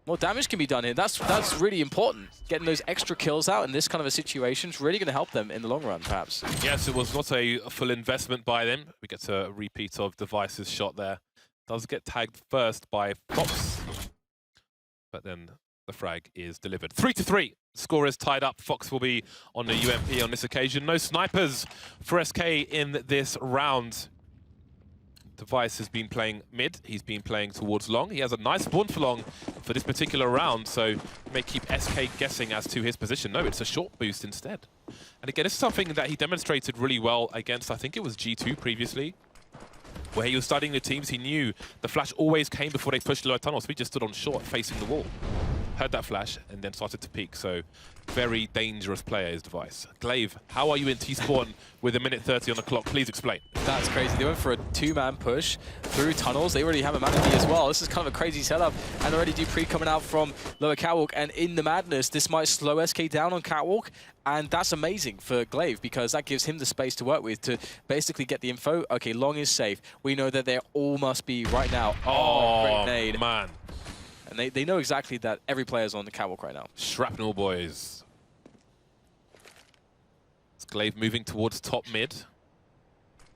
More damage can be done here. That's really important. Getting those extra kills out in this kind of a situation is really going to help them in the long run, perhaps. Yes, it was not a full investment by them. We get a repeat of Device's shot there. Does get tagged first by Fox, but then the frag is delivered. 3-3. Score is tied up. Fox will be on the UMP on this occasion. No snipers for SK in this round. Device has been playing mid, he's been playing towards long. He has a nice spawn for long for this particular round, so may keep SK guessing as to his position. No, it's a short boost instead. And again, this is something that he demonstrated really well against, I think it was G2 previously, where he was studying the teams. He knew the flash always came before they pushed the lower tunnel, so he just stood on short facing the wall. Heard that flash and then started to peek, so very dangerous player is Device. Glaive, how are you in T-spawn with a minute 30 on the clock? Please explain. That's crazy. They went for a 2-man push through tunnels. They already have a man in D as well. This is kind of a crazy setup. And already Dupree coming out from lower catwalk. And in the madness, this might slow SK down on catwalk. And that's amazing for Glaive because that gives him the space to work with to basically get the info. Okay, long is safe. We know that they all must be right now. Oh, great nade. Man. And they know exactly that every player's on the catwalk right now. Shrapnel boys. It's Glaive moving towards top mid.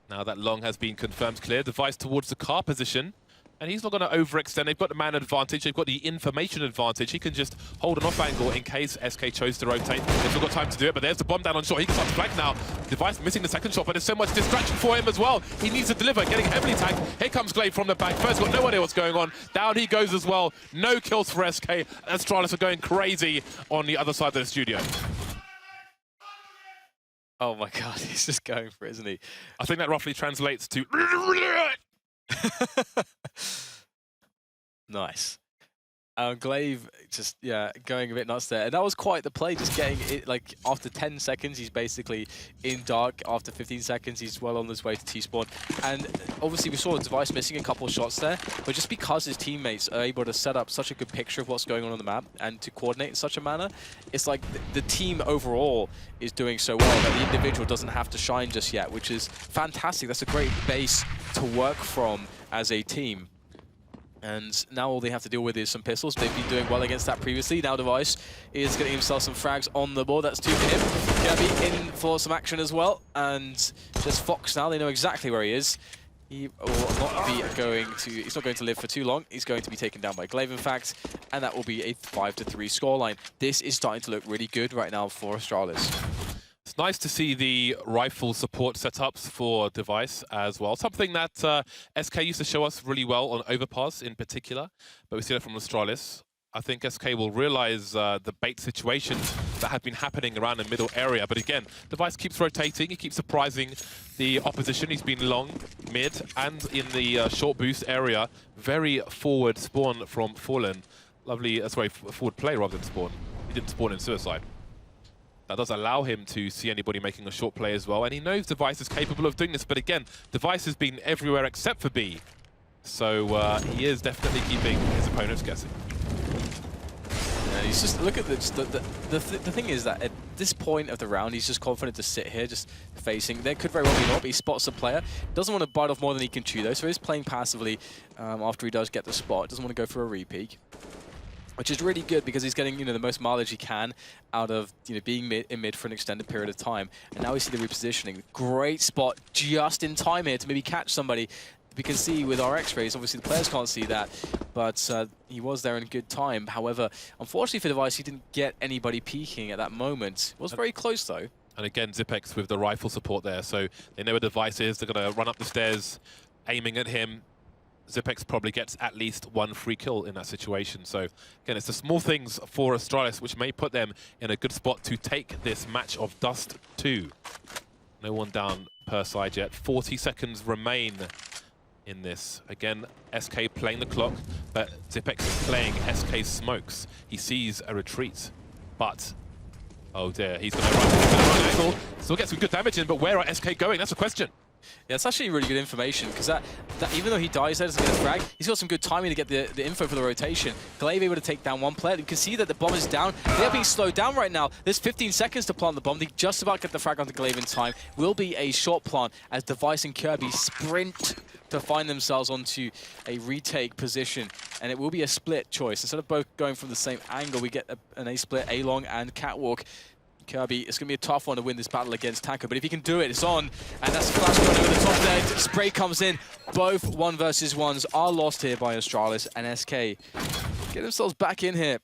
Now that long has been confirmed clear. Device towards the car position. And he's not going to overextend. They've got the man advantage. They've got the information advantage. He can just hold an off angle in case SK chose to rotate. They've still got time to do it, but there's the bomb down on shot. He can start to flank now. Device missing the second shot, but there's so much distraction for him as well. He needs to deliver, getting heavily tagged. Here comes Glaive from the back. First got no idea what's going on. Down he goes as well. No kills for SK. Astralis are going crazy on the other side of the studio. Oh my god, he's just going for it, isn't he? I think that roughly translates to... Nice. Glaive just, yeah, going a bit nuts there. And that was quite the play, just getting it, like, after 10 seconds, he's basically in dark. After 15 seconds, he's well on his way to T-spawn. And obviously, we saw Device missing a couple of shots there, but just because his teammates are able to set up such a good picture of what's going on the map and to coordinate in such a manner, it's like the team overall is doing so well that the individual doesn't have to shine just yet, which is fantastic. That's a great base to work from as a team. And now all they have to deal with is some pistols. They've been doing well against that previously. Now Device is getting himself some frags on the board. That's 2 for him. Kirby in for some action as well. And just Fox now, they know exactly where he is. He will not be going to, he's not going to live for too long. He's going to be taken down by Glaive, in fact. And that will be a 5-3 scoreline. This is starting to look really good right now for Astralis. It's nice to see the rifle support setups for Device as well. Something that SK used to show us really well on Overpass in particular, but we see that from Astralis. I think SK will realize the bait situations that have been happening around the middle area. But again, Device keeps rotating, he keeps surprising the opposition. He's been long, mid, and in the short boost area. Very forward spawn from Fallen. Lovely, sorry, forward play rather than spawn. He didn't spawn in Suicide. That does allow him to see anybody making a short play as well. And he knows Device is capable of doing this. But again, Device has been everywhere except for B. So he is definitely keeping his opponents guessing. And he's just, look at this, the thing is that at this point of the round, he's just confident to sit here, just facing. There could very well be not, but he spots a player. Doesn't want to bite off more than he can chew though, so he's playing passively after he does get the spot. Doesn't want to go for a re-peek, which is really good because he's getting, the most mileage he can out of, being in mid for an extended period of time. And now we see the repositioning. Great spot just in time here to maybe catch somebody. We can see with our X-rays, obviously the players can't see that, but he was there in good time. However, unfortunately for Device, he didn't get anybody peeking at that moment. It was very close though. And again, Zipex with the rifle support there, so they know where Device is. They're going to run up the stairs, aiming at him. Zipex probably gets at least 1 free kill in that situation. So again, it's the small things for Astralis which may put them in a good spot to take this match of Dust 2. No one down per side yet. 40 seconds remain in this. Again, SK playing the clock, but Zipex is playing SK's smokes. He sees a retreat, but oh dear, he's going to run an angle. Still get some good damage in, but where are SK going? That's a question. Yeah, it's actually really good information because that even though he dies there, doesn't get a frag, he's got some good timing to get the info for the rotation. Glaive able to take down one player. You can see that the bomb is down. They are being slowed down right now. There's 15 seconds to plant the bomb. They just about get the frag onto Glaive in time. Will be a short plant as Device and Kirby sprint to find themselves onto a retake position, and it will be a split choice. Instead of both going from the same angle, we get an A-split, A-long and Catwalk. Kirby, it's going to be a tough one to win this battle against Taco, but if he can do it, it's on. And that's a flash going over the top there. Spray comes in. Both 1 versus 1s are lost here by Astralis, and SK get themselves back in here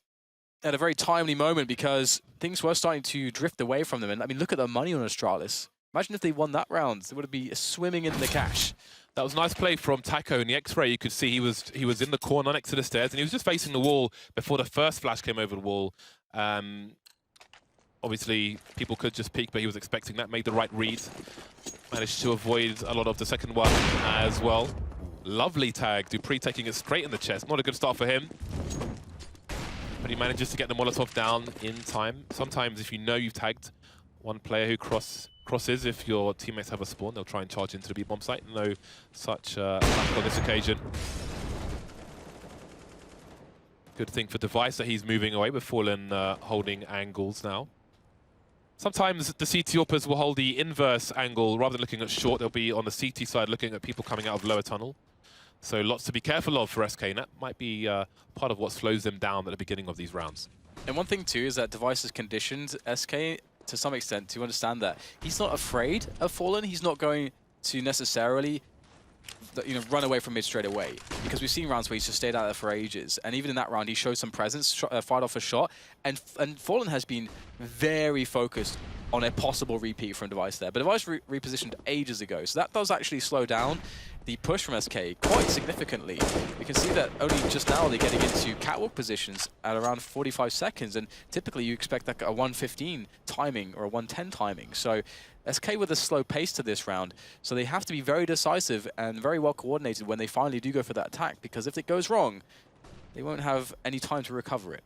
at a very timely moment because things were starting to drift away from them. And I mean, look at the money on Astralis. Imagine if they won that round. They would be swimming in the cash. That was a nice play from Taco in the X-ray. You could see he was in the corner next to the stairs, and he was just facing the wall before the first flash came over the wall. Obviously, people could just peek, but he was expecting that, made the right read. Managed to avoid a lot of the second one as well. Lovely tag. Dupree taking it straight in the chest. Not a good start for him. But he manages to get the Molotov down in time. Sometimes if you know you've tagged one player who crosses, if your teammates have a spawn, they'll try and charge into the B-bomb site. No such luck on this occasion. Good thing for Device that he's moving away with Fallen holding angles now. Sometimes the CT uppers will hold the inverse angle. Rather than looking at short, they'll be on the CT side looking at people coming out of lower tunnel. So lots to be careful of for SK, and that might be part of what slows them down at the beginning of these rounds. And one thing too is that Device has conditioned SK to some extent to understand that he's not afraid of Fallen. He's not going to necessarily run away from mid straight away, because we've seen rounds where he's just stayed out there for ages, and even in that round he showed some presence, fired off a shot, and Fallen has been very focused on a possible repeat from Device there, but Device repositioned ages ago, so that does actually slow down the push from SK quite significantly. You can see that only just now they're getting into catwalk positions at around 45 seconds, and typically you expect like a 1:15 timing or a 1:10 timing. So SK with a slow pace to this round, so they have to be very decisive and very well coordinated when they finally do go for that attack, because if it goes wrong, they won't have any time to recover it.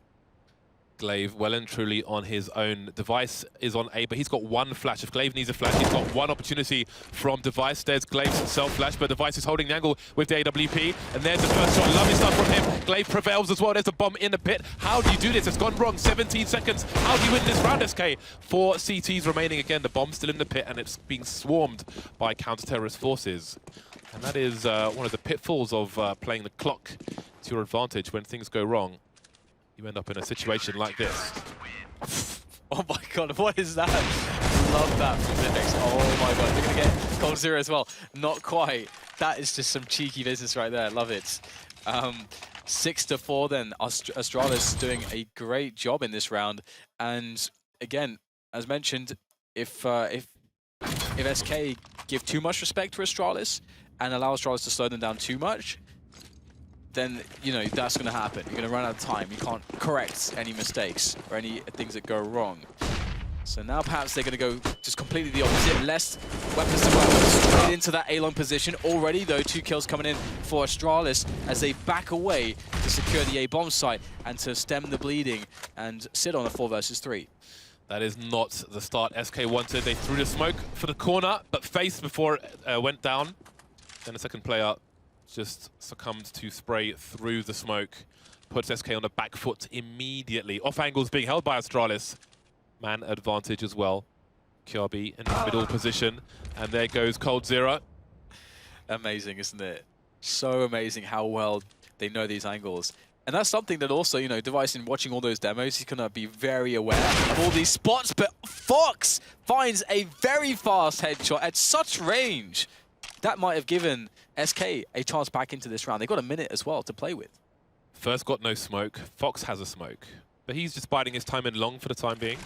Glaive well and truly on his own. Device is on A, but he's got one flash. If Glaive needs a flash, he's got one opportunity from Device. There's Glaive's self-flash, but Device is holding the angle with the AWP. And there's the first shot. Lovely stuff from him. Glaive prevails as well. There's a bomb in the pit. How do you do this? It's gone wrong. 17 seconds. How do you win this round, SK? 4 CTs remaining again. The bomb's still in the pit, and it's being swarmed by counter-terrorist forces. And that is one of the pitfalls of playing the clock to your advantage. When things go wrong, you end up in a situation like this. Oh my god, what is that? Love that from Zipex. Oh my god, they're going to get Cold Zero as well. Not quite. That is just some cheeky business right there. Love it. 6-4 then. Astralis doing a great job in this round. And again, as mentioned, if SK give too much respect to Astralis and allow Astralis to slow them down too much, then, you know, that's going to happen. You're going to run out of time. You can't correct any mistakes or any things that go wrong. So now perhaps they're going to go just completely the opposite. Less weapons to work with, straight into that A-long position. Already, though, 2 kills coming in for Astralis as they back away to secure the A-bomb site and to stem the bleeding and sit on a 4 versus 3. That is not the start SK wanted. They threw the smoke for the corner, but faced before it went down. Then the second player just succumbed to spray through the smoke. Puts SK on the back foot immediately. Off angles being held by Astralis. Man advantage as well. Kirby in the middle position. And there goes Cold Zero. Amazing, isn't it? So amazing how well they know these angles. And that's something that also, you know, Device, in watching all those demos, he's going to be very aware of all these spots. But Fox finds a very fast headshot at such range. That might have given SK a chance back into this round. They've got a minute as well to play with. First got no smoke. Fox has a smoke. But he's just biding his time in long for the time being.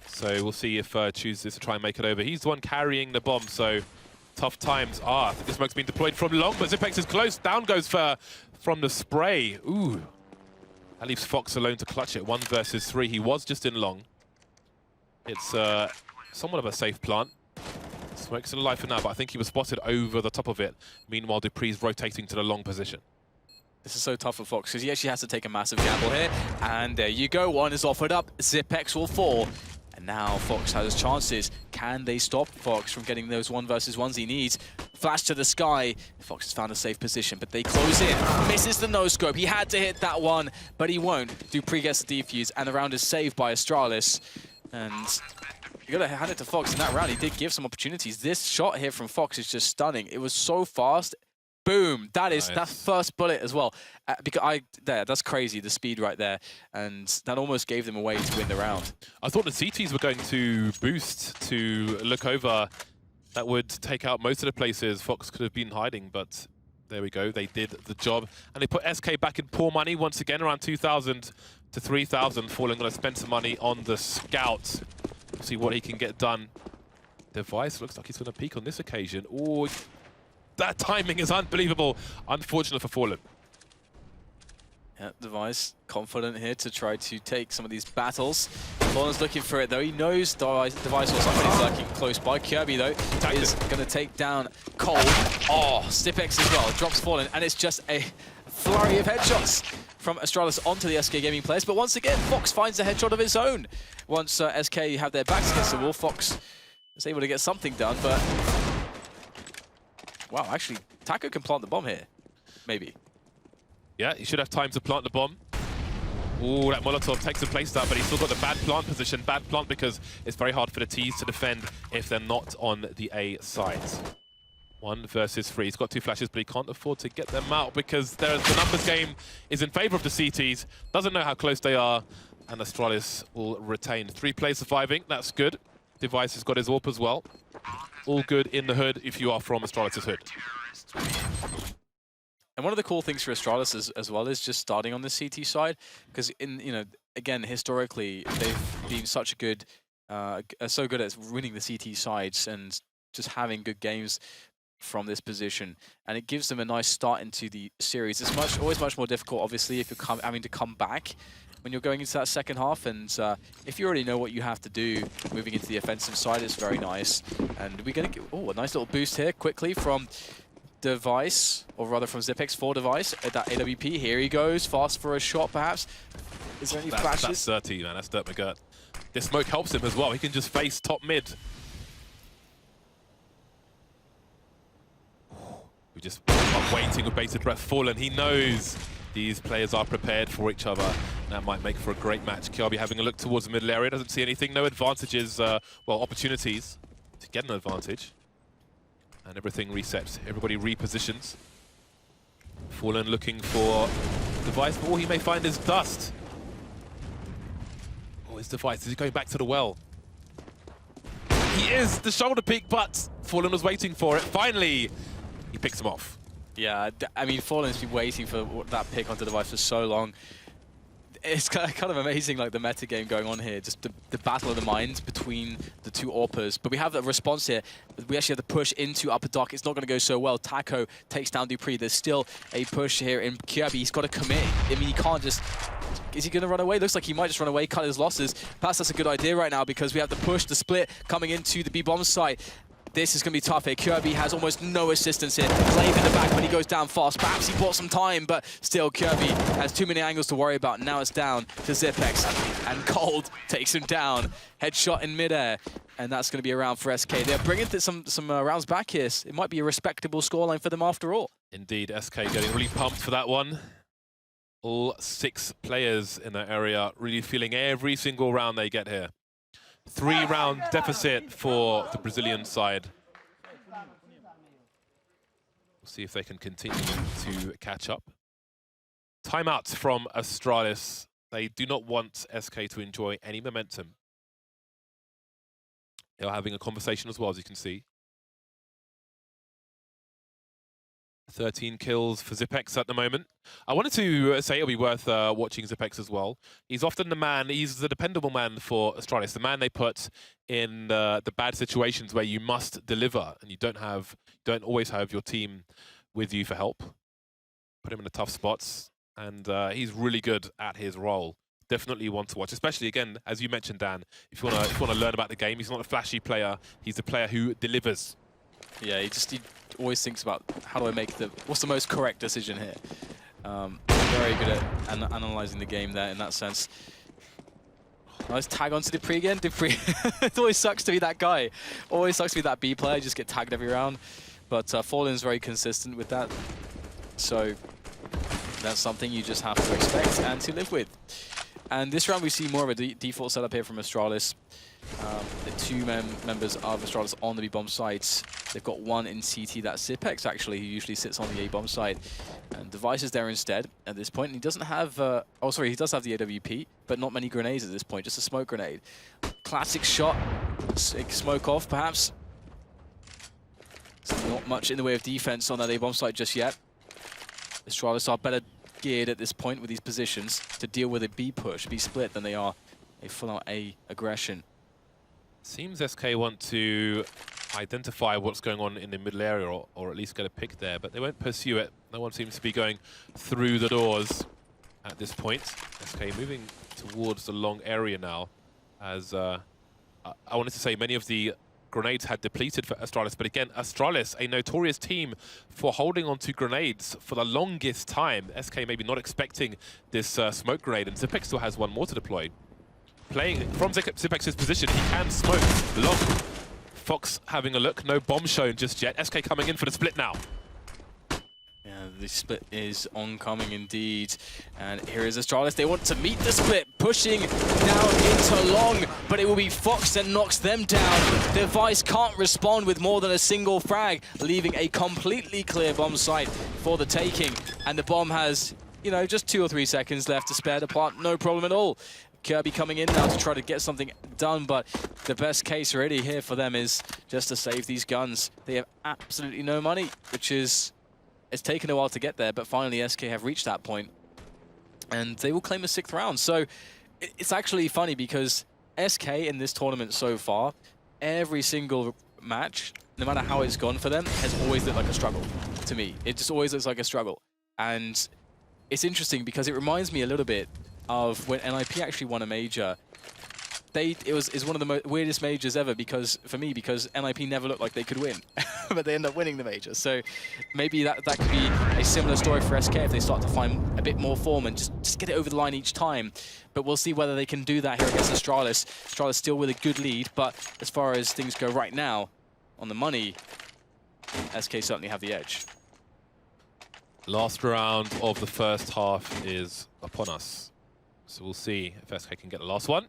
So we'll see if chooses to try and make it over. He's the one carrying the bomb, so tough times. I think the smoke's been deployed from long, but Zipex is close. Down goes from the spray. Ooh. That leaves Fox alone to clutch it. 1 versus 3. He was just in long. It's somewhat of a safe plant. Smoke's still alive for now, but I think he was spotted over the top of it. Meanwhile, Dupree's rotating to the long position. This is so tough for Fox because he actually has to take a massive gamble here. And there you go. One is offered up. Zipex will fall. And now Fox has chances. Can they stop Fox from getting those 1 versus 1s he needs? Flash to the sky. Fox has found a safe position, but they close in. Misses the no-scope. He had to hit that one, but he won't. Dupree gets the defuse, and the round is saved by Astralis. And you gotta hand it to Fox in that round. He did give some opportunities. This shot here from Fox is just stunning. It was so fast. Boom! That is that first bullet as well. Because that's crazy, the speed right there, and that almost gave them a way to win the round. I thought the CTs were going to boost to look over. That would take out most of the places Fox could have been hiding, but there we go. They did the job, and they put SK back in poor money once again, around 2,000 to 3,000, falling on to spend some money on the scout. See what he can get done. Device looks like he's going to peak on this occasion. Oh. That timing is unbelievable. Unfortunate for Fallen. Yeah, Device confident here to try to take some of these battles. Fallen's looking for it though. He knows Device or somebody's lurking close by. Kirby though is going to take down Cold. Oh, Zipex as well. Drops Fallen, and it's just a flurry of headshots from Astralis onto the SK Gaming players. But once again, Fox finds a headshot of his own. Once SK have their backs against the wall, Fox is able to get something done, but wow, actually, Taco can plant the bomb here. Maybe. Yeah, he should have time to plant the bomb. Ooh, that Molotov takes the place down, but he's still got the bad plant position. Bad plant because it's very hard for the T's to defend if they're not on the A side. 1 versus 3. He's got 2 flashes, but he can't afford to get them out because the numbers game is in favor of the CTs. Doesn't know how close they are, and Astralis will retain. 3 players surviving. That's good. Device has got his AWP as well. All good in the hood if you are from Astralis' hood. And one of the cool things for Astralis as well is just starting on the CT side, because again, historically they've been such a good, so good at winning the CT sides and just having good games from this position, and it gives them a nice start into the series. It's always much more difficult, obviously, if you're having to come back when you're going into that second half, and if you already know what you have to do moving into the offensive side, it's very nice. And we're going to get a nice little boost here quickly from Device, or rather from Zipex for Device at that AWP. Here he goes, fast for a shot perhaps. Is there any flashes? That's dirty, man. That's Dirt McGirt. This smoke helps him as well. He can just face top mid. We just are waiting with bated breath. Fallen, he knows these players are prepared for each other. That might make for a great match. Kirby having a look towards the middle area. Doesn't see anything. No advantages, well, opportunities to get an advantage. And everything resets. Everybody repositions. Fallen looking for Device, but all he may find is dust. Oh, his Device, is he going back to the well? He is the shoulder pick, but Fallen was waiting for it. Finally, he picks him off. Yeah, I mean, Fallen's been waiting for that pick onto Device for so long. It's kind of amazing, like the meta game going on here, just the battle of the minds between the two AWPers. But we have a response here. We actually have to push into upper dock. It's not going to go so well. Taco takes down Dupree. There's still a push here in Kirby. He's got to commit. I mean, he can't just... Is he going to run away? Looks like he might just run away, cut his losses. Perhaps that's a good idea right now because we have the push, the split coming into the B-bomb site. This is going to be tough here. Kirby has almost no assistance here. Clave in the back, but he goes down fast. Perhaps he bought some time, but still Kirby has too many angles to worry about. Now it's down to Zipex, and Cold takes him down. Headshot in midair, and that's going to be a round for SK. They're bringing some rounds back here. It might be a respectable scoreline for them after all. Indeed, SK getting really pumped for that one. All 6 players in that area really feeling every single round they get here. 3-round deficit for the Brazilian side. We'll see if they can continue to catch up. Timeout from Astralis. They do not want SK to enjoy any momentum. They're having a conversation as well, as you can see. 13 kills for Zipex at the moment. I wanted to say it'll be worth watching Zipex as well. He's often the man, he's the dependable man for Astralis, the man they put in the bad situations where you must deliver and you don't always have your team with you for help. Put him in the tough spots, and he's really good at his role. Definitely one to watch, especially again, as you mentioned, Dan, if you want to learn about the game, he's not a flashy player, he's the player who delivers. Yeah, he always thinks about how do I make what's the most correct decision here. Very good at analyzing the game there in that sense. Nice tag onto Dupree again. Dupree, it always sucks to be that guy. Always sucks to be that B player, just get tagged every round. But Fallen's very consistent with that. So that's something you just have to expect and to live with. And this round we see more of a default setup here from Astralis. The 2 members of Astralis on the B-bomb sites. They've got 1 in CT, that's Zipex actually, who usually sits on the A-bomb side. And Device is there instead at this point. And he doesn't have, oh sorry, he does have the AWP, but not many grenades at this point, just a smoke grenade. Classic shot, smoke off perhaps. There's not much in the way of defense on that A-bomb site just yet. Astralis are better geared at this point with these positions to deal with a B push, B split, than they are a full-out A aggression. Seems SK want to identify what's going on in the middle area, or at least get a pick there, but they won't pursue it. No one seems to be going through the doors at this point. SK moving towards the long area now, as I wanted to say many of the grenades had depleted for Astralis, but again, Astralis, a notorious team for holding on to grenades for the longest time. SK maybe not expecting this smoke grenade, and Zipex still has 1 more to deploy. Playing from Zipex's position, he can smoke long. Fox having a look, no bomb shown just yet. SK coming in for the split now. Yeah, the split is oncoming indeed. And here is Astralis. They want to meet the split, pushing now into long, but it will be Fox that knocks them down. Device can't respond with more than a single frag, leaving a completely clear bomb site for the taking. And the bomb has, you know, just 2 or 3 seconds left to spare the plant, no problem at all. Kirby coming in now to try to get something done, but the best case already here for them is just to save these guns. They have absolutely no money, which is... It's taken a while to get there, but finally SK have reached that point, and they will claim a 6th round. So it's actually funny because SK in this tournament so far, every single match, no matter how it's gone for them, has always looked like a struggle to me. It just always looks like a struggle. And it's interesting because it reminds me a little bit of when NIP actually won a major. It's one of the weirdest majors ever for me because NIP never looked like they could win, but they end up winning the major. So maybe that could be a similar story for SK if they start to find a bit more form and just get it over the line each time. But we'll see whether they can do that here against Astralis. Astralis still with a good lead, but as far as things go right now, on the money, SK certainly have the edge. Last round of the first half is upon us. So we'll see if SK can get the last one.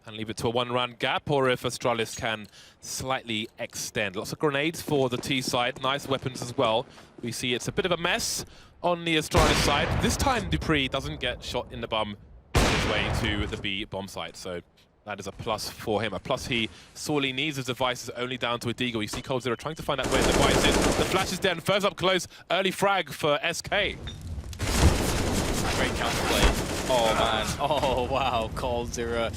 And leave it to a one-round gap, or if Astralis can slightly extend. Lots of grenades for the T side, nice weapons as well. We see it's a bit of a mess on the Astralis side. This time Dupree doesn't get shot in the bum on his way to the B bomb site, so that is a plus for him. A plus he sorely needs. His device is only down to a Deagle. You see Cold Zero trying to find out where the device is. The flash is dead, and first up close, early frag for SK. Great counterplay. Oh man, oh wow, Cold Zero.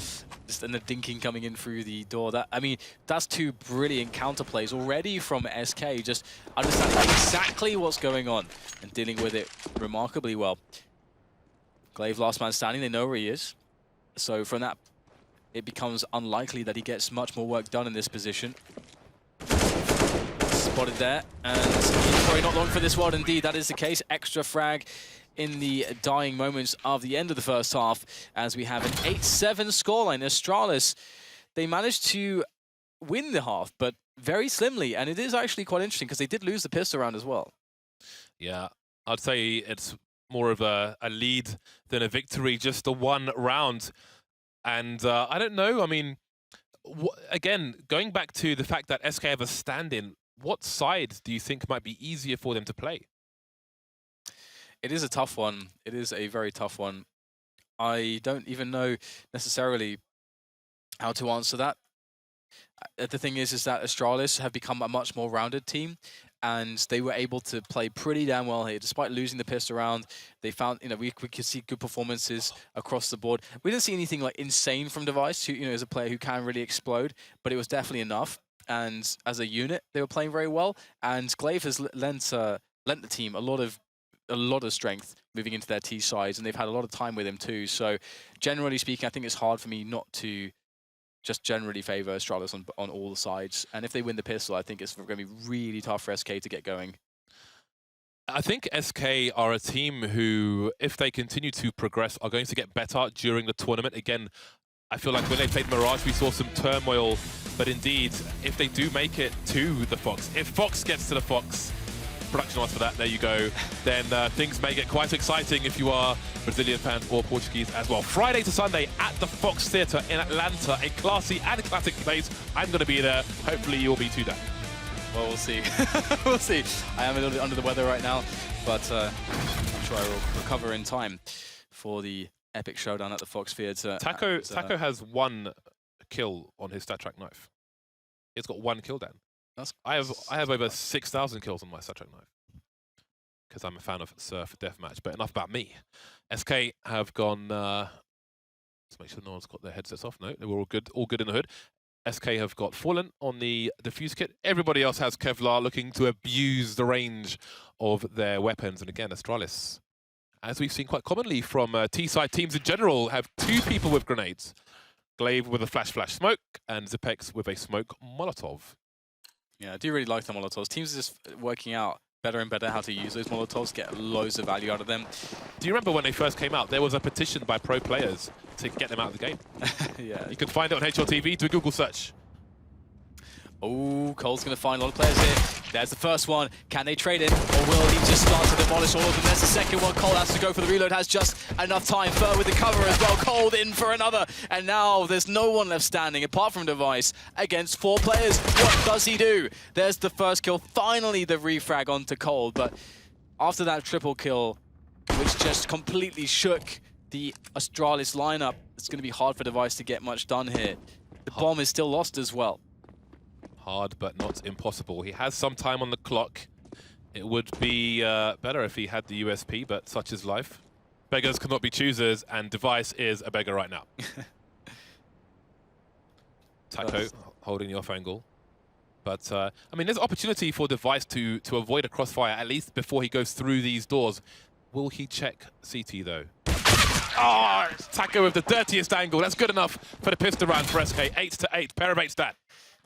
Just and the dinking coming in through the door. I mean, that's two brilliant counterplays already from SK, just understanding exactly what's going on and dealing with it remarkably well. Glaive last man standing, they know where he is. So from that, it becomes unlikely that he gets much more work done in this position. Spotted there, and he's probably not long for this one. Indeed, that is the case. Extra frag in the dying moments of the end of the first half, as we have an 8-7 scoreline. Astralis, they managed to win the half, but very slimly, and it is actually quite interesting because they did lose the pistol round as well. Yeah, I'd say it's more of a lead than a victory, just the one round. And I don't know, I mean, again, going back to the fact that SK have a stand-in, what side do you think might be easier for them to play? It is a tough one. It is a very tough one. I don't even know necessarily how to answer that. The thing is that Astralis have become a much more rounded team, and they were able to play pretty damn well here. Despite losing the pistol round, they found, we could see good performances across the board. We didn't see anything like insane from Device, who, as a player who can really explode, but it was definitely enough. And as a unit, they were playing very well, and Glaive has lent the team a lot of strength moving into their T sides, and they've had a lot of time with him too. So generally speaking, I think it's hard for me not to just generally favor Astralis on all the sides. And if they win the pistol, I think it's going to be really tough for SK to get going. I think SK are a team who, if they continue to progress, are going to get better during the tournament. Again, I feel like when they played Mirage, we saw some turmoil. But indeed, if they do make it to the Fox, if Fox gets to the Fox, production wise for that, there you go, then things may get quite exciting if you are Brazilian fan or Portuguese as well. Friday to Sunday at the Fox Theatre in Atlanta, a classy and classic place. I'm going to be there. Hopefully you'll be too, Dan. Well, we'll see. We'll see. I am a little bit under the weather right now, but I'm sure I will recover in time for the epic showdown at the Fox Theatre. Taco has one kill on his StatTrack knife. It's got one kill, Dan. I have over 6,000 kills on my StatTrack knife because I'm a fan of Surf Deathmatch. But enough about me. SK have gone. Let's make sure no one's got their headsets off. No, they were all good in the hood. SK have got Fallen on the defuse kit. Everybody else has Kevlar, looking to abuse the range of their weapons. And again, Astralis, as we've seen quite commonly from T-side teams in general, have two people with grenades. Glaive with a flash smoke, and Zipex with a smoke Molotov. Yeah, I do really like the Molotovs. Teams are just working out better and better how to use those Molotovs, get loads of value out of them. Do you remember when they first came out? There was a petition by pro players to get them out of the game. Yeah. You can find it on HLTV. Do a Google search. Oh, Cole's going to find a lot of players here. There's the first one. Can they trade it, or will he just start to demolish all of them? There's the second one. Cole has to go for the reload, has just enough time. Fur with the cover as well. Cole in for another. And now there's no one left standing apart from Device against 4 players. What does he do? There's the first kill. Finally, the refrag onto Cole. But after that triple kill, which just completely shook the Astralis lineup, it's going to be hard for Device to get much done here. The bomb is still lost as well. Hard, but not impossible. He has some time on the clock. It would be better if he had the USP, but such is life. Beggars cannot be choosers, and Device is a beggar right now. Taco holding the off angle. But, I mean, there's opportunity for Device to avoid a crossfire, at least before he goes through these doors. Will he check CT, though? Oh, Taco with the dirtiest angle. That's good enough for the pistol round for SK. 8-8, pair of 8 stat.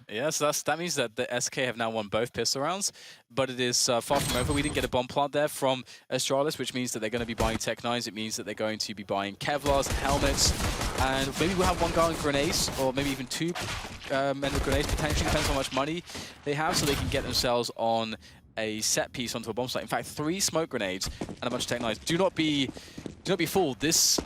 Yes, that means that the SK have now won both pistol rounds, but it is far from over. We didn't get a bomb plant there from Astralis, which means that they're going to be buying Tech 9s. It means that they're going to be buying Kevlars and helmets, and maybe we'll have one guy on grenades, or maybe even 2 men with grenades, potentially. Depends how much money they have, so they can get themselves on a set piece onto a bomb site. In fact, 3 smoke grenades and a bunch of Tech 9s. Do not be Do not be fooled. This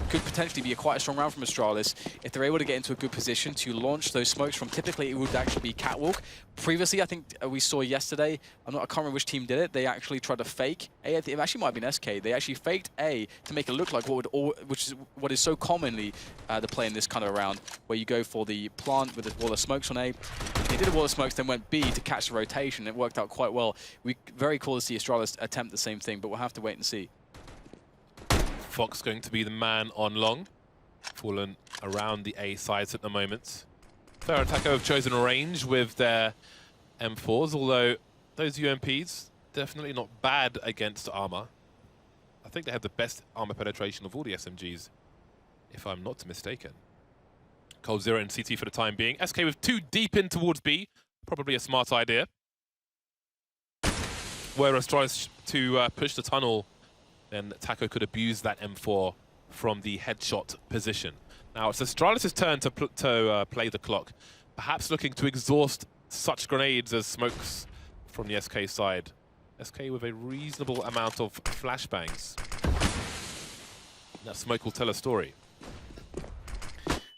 could potentially be quite a strong round from Astralis if they're able to get into a good position to launch those smokes from. Typically, it would actually be catwalk. Previously, I think we saw yesterday. I can't remember which team did it. They actually tried to fake A. It actually might have been SK. They actually faked A to make it look like which is what is so commonly the play in this kind of round, where you go for the plant with the wall of smokes on A. They did a wall of smokes, then went B to catch the rotation. It worked out quite well. Very cool to see Astralis attempt the same thing, but we'll have to wait and see. Fox going to be the man on long. Fallen around the A sides at the moment. Fair and Taco have chosen range with their M4s, although those UMPs definitely not bad against armor. I think they have the best armor penetration of all the SMGs, if I'm not mistaken. Cold Zero and CT for the time being. SK with 2 deep in towards B, probably a smart idea. Whereas tries to push the tunnel, then Taco could abuse that M4 from the headshot position. Now it's Astralis' turn to play the clock, perhaps looking to exhaust such grenades as smokes from the SK side. SK with a reasonable amount of flashbangs. That smoke will tell a story.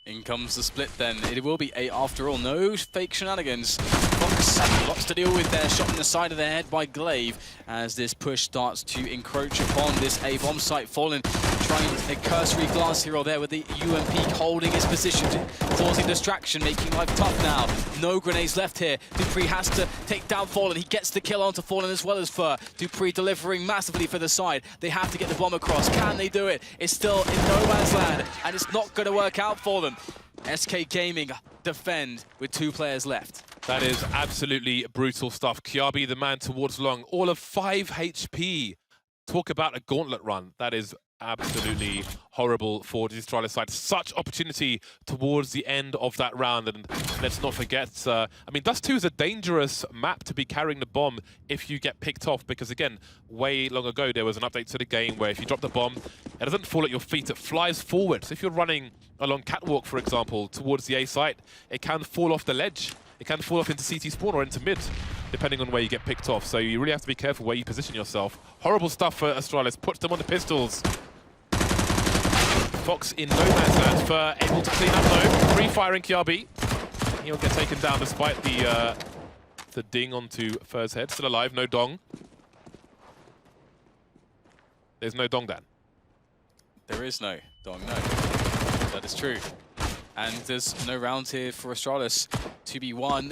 In comes the split then. It will be A after all. No fake shenanigans. Fox have lots to deal with there. Shot in the side of the head by Glaive as this push starts to encroach upon this A bomb site. Fallen trying a cursory glance here or there with the UMP holding its position, causing distraction, making life tough now. No grenades left here. dupreeh has to take down Fallen. He gets the kill onto Fallen as well as Fur. dupreeh delivering massively for the side. They have to get the bomb across. Can they do it? It's still in no man's land, and it's not going to work out for them. SK Gaming defend with 2 players left. That is absolutely brutal stuff. Kiabi, the man towards long, all of 5 HP. Talk about a gauntlet run. That is absolutely horrible for the Astralis side. Such opportunity towards the end of that round, and let's not forget, I mean, Dust 2 is a dangerous map to be carrying the bomb if you get picked off, because again, way long ago there was an update to the game where if you drop the bomb, it doesn't fall at your feet, it flies forward. So if you're running along catwalk, for example, towards the A site, it can fall off the ledge. It can fall off into CT spawn or into mid, depending on where you get picked off. So you really have to be careful where you position yourself. Horrible stuff for Astralis. Puts them on the pistols. Fox in no man's land. Fur able to clean up though. Pre-firing Kiabi. He'll get taken down despite the ding onto Fur's head. Still alive. No dong. There's no dong, Dan. There is no dong, no. That is true. And there's no round here for Astralis to be won.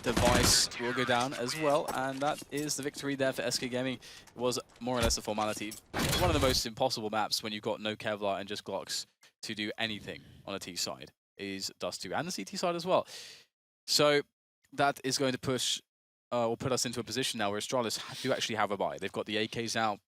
Device will go down as well, and that is the victory there for SK Gaming. It was more or less a formality. One of the most impossible maps when you've got no Kevlar and just Glocks to do anything on a T side is Dust 2, and the CT side as well. So that is going to push, or put us into a position now where Astralis do actually have a buy. They've got the AKs out,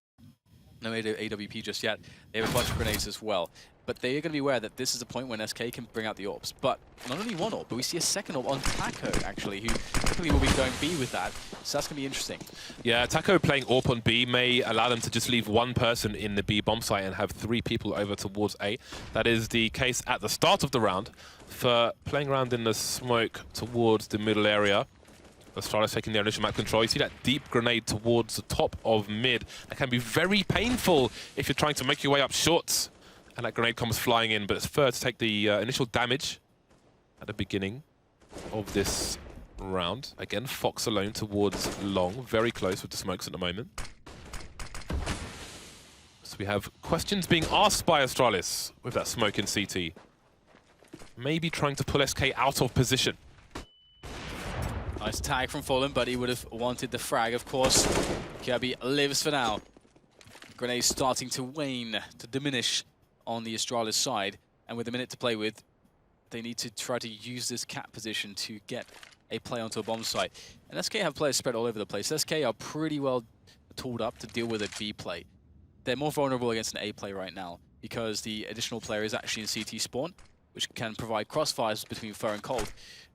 no AWP just yet. They have a bunch of grenades as well. But they are going to be aware that this is a point when SK can bring out the orbs. But not only one orb, but we see a second orb on Taco, actually, who typically will be going B with that. So that's going to be interesting. Yeah, Taco playing AWP on B may allow them to just leave 1 person in the B bomb site and have 3 people over towards A. That is the case at the start of the round. For playing around in the smoke towards the middle area, Astralis taking their initial map control. You see that deep grenade towards the top of mid. That can be very painful if you're trying to make your way up short. And that grenade comes flying in, but it's Fur to take the initial damage at the beginning of this round. Again, Fox alone towards long, very close with the smokes at the moment. So we have questions being asked by Astralis with that smoke in CT. Maybe trying to pull SK out of position. Nice tag from Fallen, but he would have wanted the frag, of course. Kiabi lives for now. Grenade starting to wane, to diminish on the Astralis side, and with a minute to play with, they need to try to use this cat position to get a play onto a bomb site. And SK have players spread all over the place. SK are pretty well tooled up to deal with a B play. They're more vulnerable against an A play right now because the additional player is actually in CT spawn, which can provide crossfires between Fur and Cold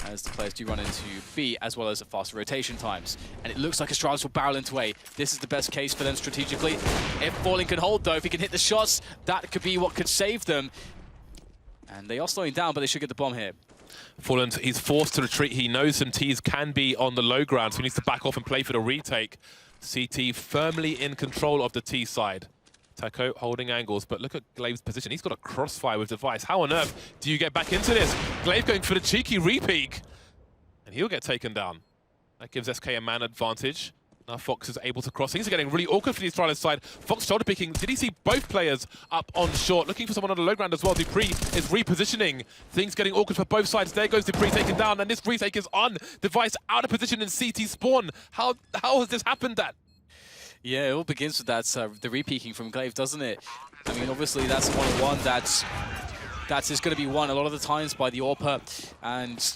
as the players do run into B, as well as faster rotation times. And it looks like Astralis will barrel into A. This is the best case for them strategically. If Falling can hold, though, if he can hit the shots, that could be what could save them. And they are slowing down, but they should get the bomb here. Fallen, he's forced to retreat. He knows some Ts can be on the low ground, so he needs to back off and play for the retake. CT firmly in control of the T side. Taco holding angles, but look at Glaive's position. He's got a crossfire with Device. How on earth do you get back into this? Glaive going for the cheeky repeak, and he'll get taken down. That gives SK a man advantage. Now Fox is able to cross. Things are getting really awkward for the Astralis side. Fox shoulder picking. Did he see both players up on short? Looking for someone on the low ground as well. Dupree is repositioning. Things getting awkward for both sides. There goes Dupree taken down, and this retake is on. Device out of position in CT spawn. How has this happened that? Yeah, it all begins with that the repeaking from Glaive, doesn't it? I mean, obviously that's a one-on-one that is going to be won a lot of the times by the AWPer, and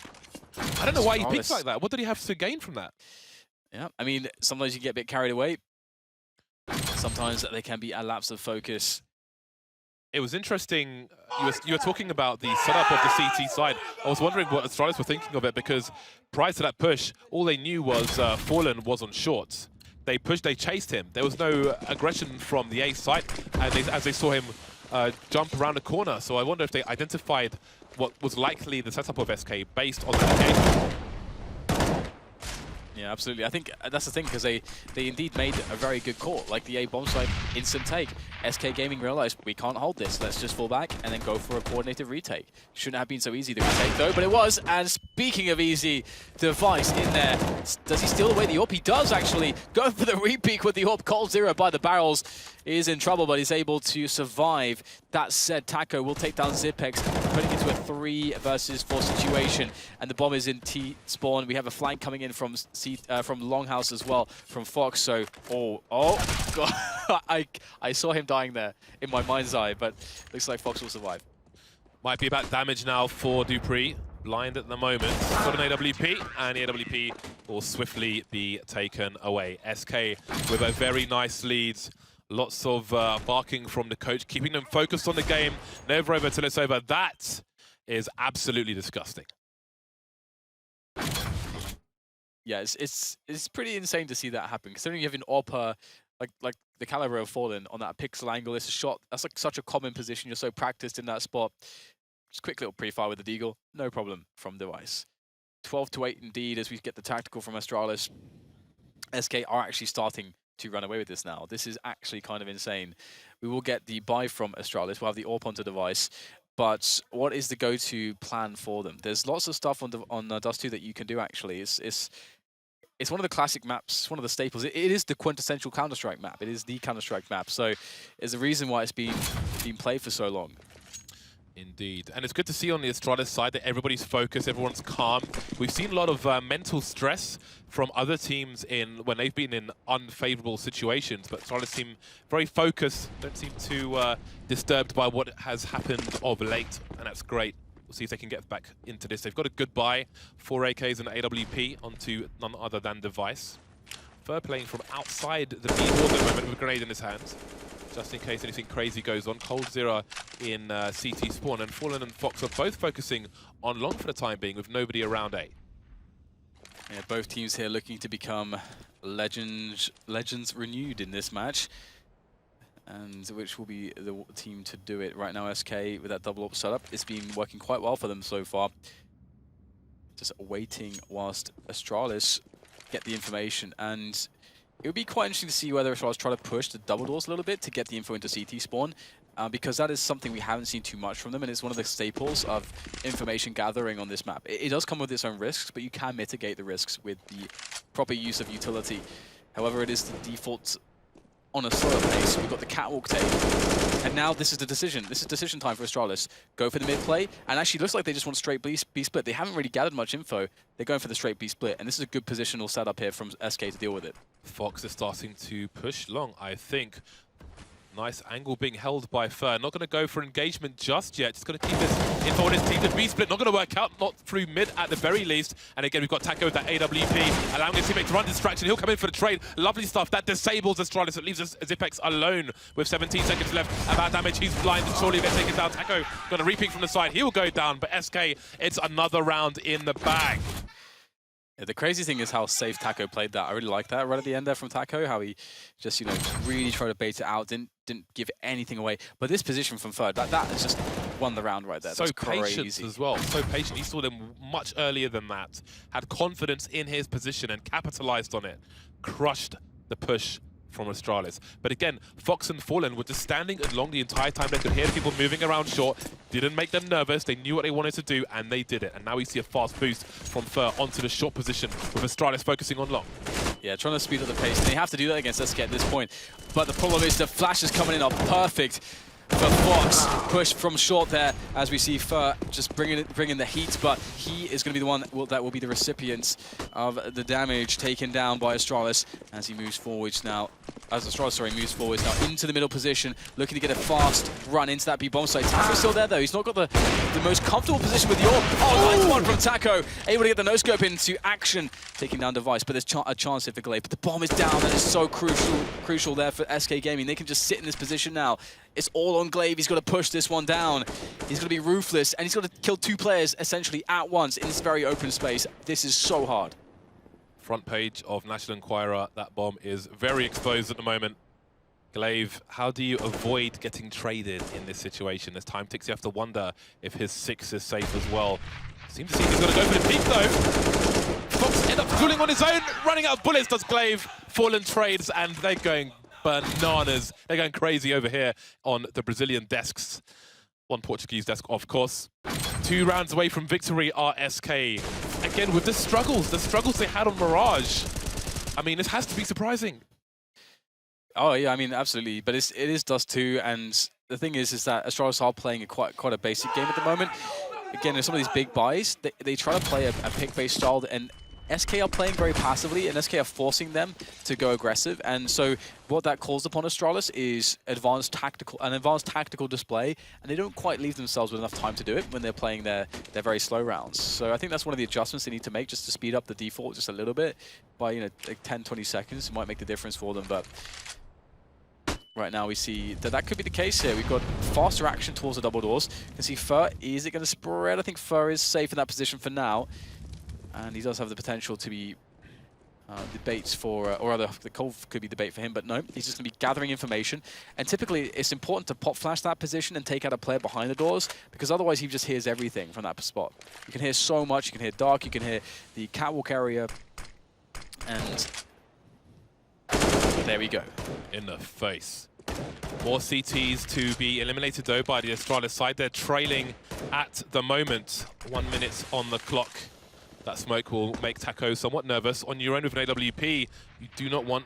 I don't know why he picked like that. What did he have to gain from that? Yeah, I mean, sometimes you get a bit carried away. Sometimes there can be a lapse of focus. It was interesting. You were talking about the setup of the CT side. I was wondering what Astralis were thinking of it, because prior to that push, all they knew was Fallen was on shorts. They pushed, they chased him. There was no aggression from the A side, and as they saw him jump around a corner. So I wonder if they identified what was likely the setup of SK based on that engagement. Yeah, absolutely. I think that's the thing, because they indeed made a very good call. Like the A bomb site, instant take. SK Gaming realized, we can't hold this. Let's just fall back and then go for a coordinated retake. Shouldn't have been so easy, the retake, though, but it was. And speaking of easy, Device in there. Does he steal away the AWP? He does, actually. Go for the repeat with the AWP. Cold Zero by the barrels. Is in trouble, but he's able to survive. That said, Taco will take down Zipex, putting it into a 3 versus 4 situation. And the bomb is in T spawn. We have a flank coming in from Longhouse as well, from Fox. So, oh God, I saw him dying there in my mind's eye, but looks like Fox will survive. Might be about damage now for Dupree. Blind at the moment. Got an AWP, and the AWP will swiftly be taken away. SK with a very nice lead. Lots of barking from the coach, keeping them focused on the game. Never over till it's over. That is absolutely disgusting. Yeah, it's pretty insane to see that happen. Considering you have an AWPer like the caliber of Fallen on that pixel angle, it's a shot. That's like such a common position. You're so practiced in that spot. Just quick little pre-fire with the Deagle, no problem from Device. 12-8 indeed as we get the tactical from Astralis. SK are actually starting to run away with this now. This is actually kind of insane. We will get the buy from Astralis. We'll have the AWP onto Device. But what is the go-to plan for them? There's lots of stuff on Dust 2 that you can do, actually. It's one of the classic maps, one of the staples. It is the quintessential Counter-Strike map. It is the Counter-Strike map. So there's a reason why it's been played for so long. Indeed. And it's good to see on the Astralis side that everybody's focused, everyone's calm. We've seen a lot of mental stress from other teams when they've been in unfavorable situations, but Astralis seem very focused, don't seem too disturbed by what has happened of late, and that's great. We'll see if they can get back into this. They've got a good buy, 4 AKs and AWP onto none other than Device. Fur playing from outside the B wall at the moment with a grenade in his hands, just in case anything crazy goes on. Cold Zero in CT spawn, and Fallen and Fox are both focusing on long for the time being with nobody around A. Yeah, both teams here looking to become legends renewed in this match, and which will be the team to do it right now. SK with that double AWP setup, it's been working quite well for them so far. Just waiting whilst Astralis get the information, and it would be quite interesting to see whether Astralis try to push the double doors a little bit to get the info into CT spawn, because that is something we haven't seen too much from them, and it's one of the staples of information gathering on this map. It does come with its own risks, but you can mitigate the risks with the proper use of utility. However, it is the default on a slower pace. We've got the catwalk take, and now this is the decision. This is decision time for Astralis. Go for the mid play, and actually looks like they just want straight B split. They haven't really gathered much info. They're going for the straight B split, and this is a good positional setup here from SK to deal with it. Fox is starting to push long, I think. Nice angle being held by Fur. Not going to go for engagement just yet. Just going to keep this info on his team. The B split not going to work out, not through mid at the very least. And again, we've got Taco with that AWP, allowing his teammate to run distraction. He'll come in for the trade. Lovely stuff. That disables Astralis. It leaves Zipex alone with 17 seconds left. About damage, he's blind and surely they're taken down. Taco going to repeat from the side. He will go down, but SK, it's another round in the bag. Yeah, the crazy thing is how safe Taco played that. I really like that right at the end there from Taco, how he just, really tried to bait it out, didn't give anything away. But this position from Third, that has just won the round right there. So that's patient crazy as well, so patient. He saw them much earlier than that, had confidence in his position and capitalized on it. Crushed the push from Astralis. But again, Fox and Fallen were just standing along the entire time. They could hear people moving around short. Didn't make them nervous. They knew what they wanted to do, and they did it. And now we see a fast boost from Fur onto the short position, with Astralis focusing on long. Yeah, trying to speed up the pace. They have to do that against SK at this point. But the problem is the flashes coming in are perfect for Fox. Push from short there, as we see Fur just bringing the heat, but he is going to be the one that will be the recipient of the damage taken down by Astralis as he moves forwards now. As Astralis, moves forwards now into the middle position, looking to get a fast run into that B bomb site. Taco's still there though. He's not got the most comfortable position with the AWP. Oh, nice one from Taco. Able to get the no-scope into action, taking down Device, but there's a chance here for Glaive. But the bomb is down. That is so crucial there for SK Gaming. They can just sit in this position now. It's all on Glaive. He's got to push this one down. He's got to be ruthless, and he's got to kill 2 players essentially at once in this very open space. This is so hard. Front page of National Enquirer, that bomb is very exposed at the moment. Glaive, how do you avoid getting traded in this situation? As time ticks, you have to wonder if his 6 is safe as well. Seems to see he's got to go for the peak though. Fox ends up cooling on his own, running out of bullets, does Glaive. Fallen trades, and they're going bananas. They're going crazy over here on the Brazilian desks. One Portuguese desk, of course. 2 rounds away from victory are SK. Again, with the struggles they had on Mirage. I mean, this has to be surprising. Oh yeah, I mean, absolutely. But it is Dust 2, and the thing is that Astralis are playing quite a basic game at the moment. Again, in some of these big buys, they try to play a pick-based style, and SK are playing very passively, and SK are forcing them to go aggressive. And so what that calls upon Astralis is an advanced tactical display, and they don't quite leave themselves with enough time to do it when they're playing their very slow rounds. So I think that's one of the adjustments they need to make, just to speed up the default just a little bit by, you know, like 10-20 seconds. It might make the difference for them, but right now we see that could be the case here. We've got faster action towards the double doors. You can see Fur, is it going to spread? I think Fur is safe in that position for now. And he does have the potential to be the bait for, or rather, the Cole could be the bait for him, but no, he's just going to be gathering information. And typically, it's important to pop flash that position and take out a player behind the doors, because otherwise he just hears everything from that spot. You can hear so much. You can hear Dark, you can hear the catwalk area, and there we go. In the face. More CTs to be eliminated, though, by the Astralis side. They're trailing at the moment. 1 minute on the clock. That smoke will make Taco somewhat nervous. On your own with an AWP, you do not want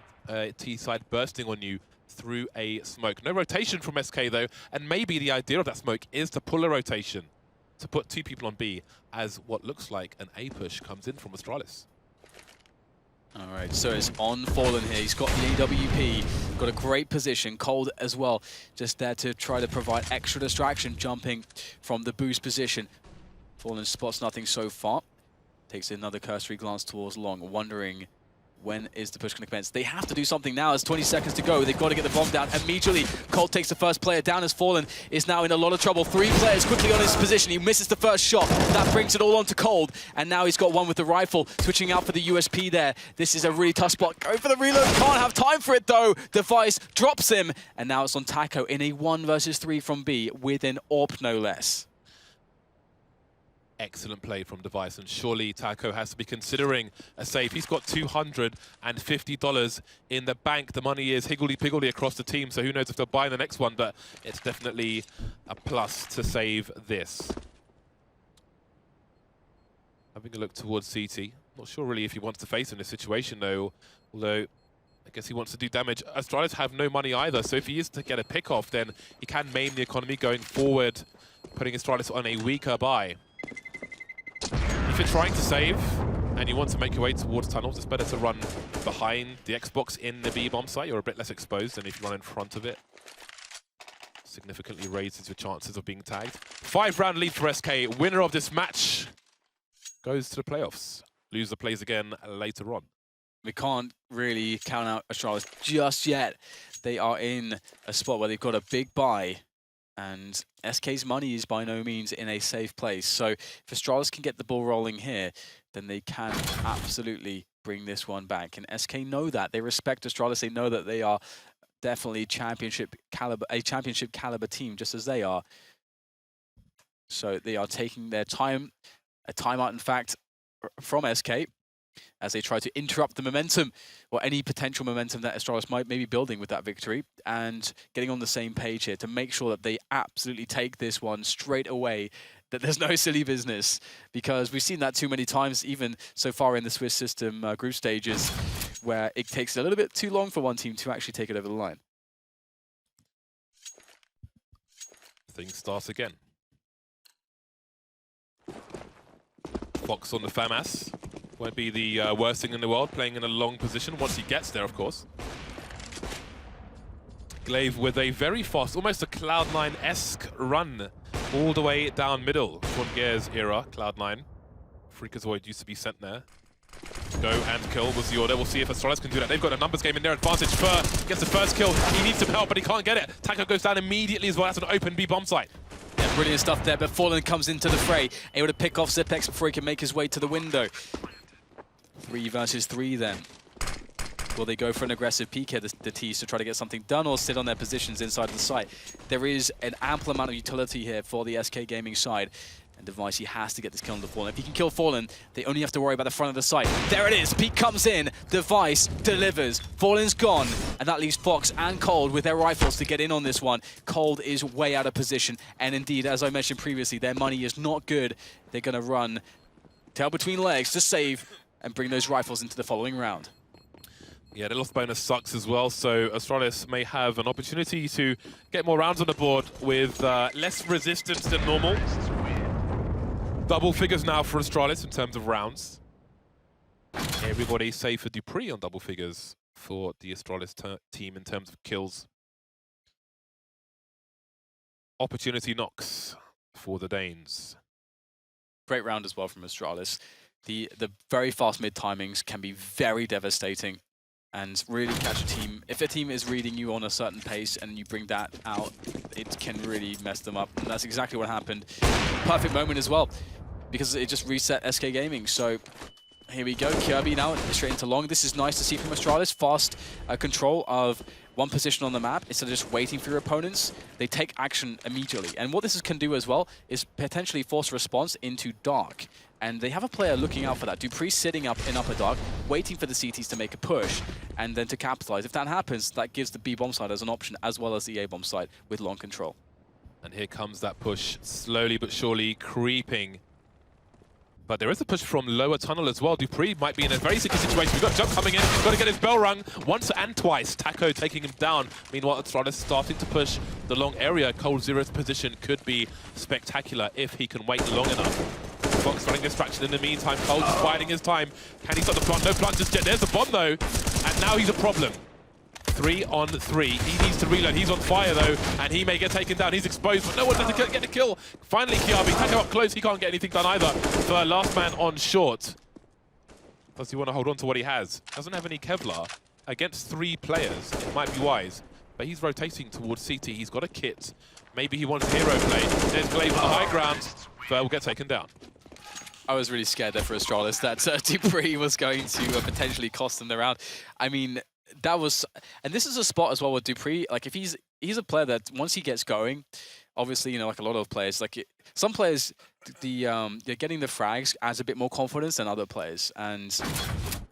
T-side bursting on you through a smoke. No rotation from SK, though, and maybe the idea of that smoke is to pull a rotation, to put 2 people on B, as what looks like an A push comes in from Astralis. All right, so it's on Fallen here. He's got the AWP, got a great position. Cold as well, just there to try to provide extra distraction, jumping from the boost position. Fallen spots nothing so far. Takes another cursory glance towards long, wondering when is the push going to commence. They have to do something now. There's 20 seconds to go. They've got to get the bomb down immediately. Colt takes the first player down as Fallen is now in a lot of trouble. 3 players quickly on his position. He misses the first shot. That brings it all on to Cold. And now he's got one with the rifle, switching out for the USP there. This is a really tough spot. Go for the reload. Can't have time for it, though. Device drops him. And now it's on Taco in a 1 versus 3 from B with an AWP, no less. Excellent play from Device, and surely Taco has to be considering a save. He's got $250 in the bank. The money is higgledy-piggledy across the team, so who knows if they'll buy the next one, but it's definitely a plus to save this. Having a look towards CT. Not sure really if he wants to face in this situation, though, although I guess he wants to do damage. Astralis have no money either, so if he is to get a pick-off, then he can maim the economy going forward, putting Astralis on a weaker buy. If you're trying to save and you want to make your way towards tunnels, it's better to run behind the Xbox in the B-bomb site. You're a bit less exposed than if you run in front of it. Significantly raises your chances of being tagged. 5-round lead for SK. Winner of this match goes to the playoffs. Loser plays again later on. We can't really count out Astralis just yet. They are in a spot where they've got a big buy, and SK's money is by no means in a safe place. So if Astralis can get the ball rolling here, then they can absolutely bring this one back. And SK know that. They respect Astralis. They know that they are definitely a championship caliber team, just as they are. So they are taking their time, a timeout, in fact, from SK. as they try to interrupt the momentum, or any potential momentum that Astralis might maybe building with that victory, and getting on the same page here to make sure that they absolutely take this one straight away, that there's no silly business, because we've seen that too many times, even so far in the Swiss system group stages, where it takes a little bit too long for one team to actually take it over the line. Things start again. Fox on the FAMAS. Won't be the worst thing in the world, playing in a long position, once he gets there, of course. Glaive with a very fast, almost a Cloud9-esque run, all the way down middle. Von Gehr's era, Cloud9. Freakazoid used to be sent there. Go and kill was the order. We'll see if Astralis can do that. They've got a numbers game in their advantage. Fur gets the first kill. He needs some help, but he can't get it. Taco goes down immediately as well. That's an open B bomb site. Yeah, brilliant stuff there, but Fallen comes into the fray, able to pick off Zipex before he can make his way to the window. 3 versus 3 then. Will they go for an aggressive peek here, the T's, to try to get something done, or sit on their positions inside of the site? There is an ample amount of utility here for the SK Gaming side. And Device, he has to get this kill on the Fallen. If he can kill Fallen, they only have to worry about the front of the site. There it is. Peek comes in. Device delivers. Fallen's gone. And that leaves Fox and Cold with their rifles to get in on this one. Cold is way out of position. And indeed, as I mentioned previously, their money is not good. They're going to run tail between legs to save and bring those rifles into the following round. Yeah, the lost bonus sucks as well, so Astralis may have an opportunity to get more rounds on the board with less resistance than normal. Double figures now for Astralis in terms of rounds. Everybody save for Dupree on double figures for the Astralis team in terms of kills. Opportunity knocks for the Danes. Great round as well from Astralis. The very fast mid timings can be very devastating and really catch a team. If a team is reading you on a certain pace and you bring that out, it can really mess them up. And that's exactly what happened. Perfect moment as well, because it just reset SK Gaming. So here we go, Kirby now straight into long. This is nice to see from Astralis. Fast control of one position on the map instead of just waiting for your opponents. They take action immediately. And what this can do as well is potentially force a response into dark. And they have a player looking out for that. Dupree sitting up in upper dark, waiting for the CTs to make a push and then to capitalize. If that happens, that gives the B bomb side as an option, as well as the A bomb side with long control. And here comes that push, slowly but surely creeping. But there is a push from lower tunnel as well. Dupree might be in a very sticky situation. We've got a jump coming in. Got to get his bell rung once and twice. Taco taking him down. Meanwhile, Astralis starting to push the long area. Cold Zero's position could be spectacular if he can wait long enough. Fox running distraction in the meantime. Cold is biding his time. Can he stop the plant? No plant just yet. There's the bomb though. And now he's a problem. 3 on 3. He needs to reload. He's on fire though, and he may get taken down. He's exposed, but no one does get the kill. Finally, Kiabi, Taco up close. He can't get anything done either. For last man on short. Does he want to hold on to what he has? Doesn't have any Kevlar. Against 3 players, it might be wise. But he's rotating towards CT. He's got a kit. Maybe he wants hero play. There's Glaive on the high ground. Fer will get taken down. I was really scared there for Astralis that Dupree was going to potentially cost them the round. I mean, that was, and this is a spot as well with Dupree. Like, if he's a player that once he gets going, obviously, you know, like a lot of players, like some players, they're getting the frags adds a bit more confidence than other players. And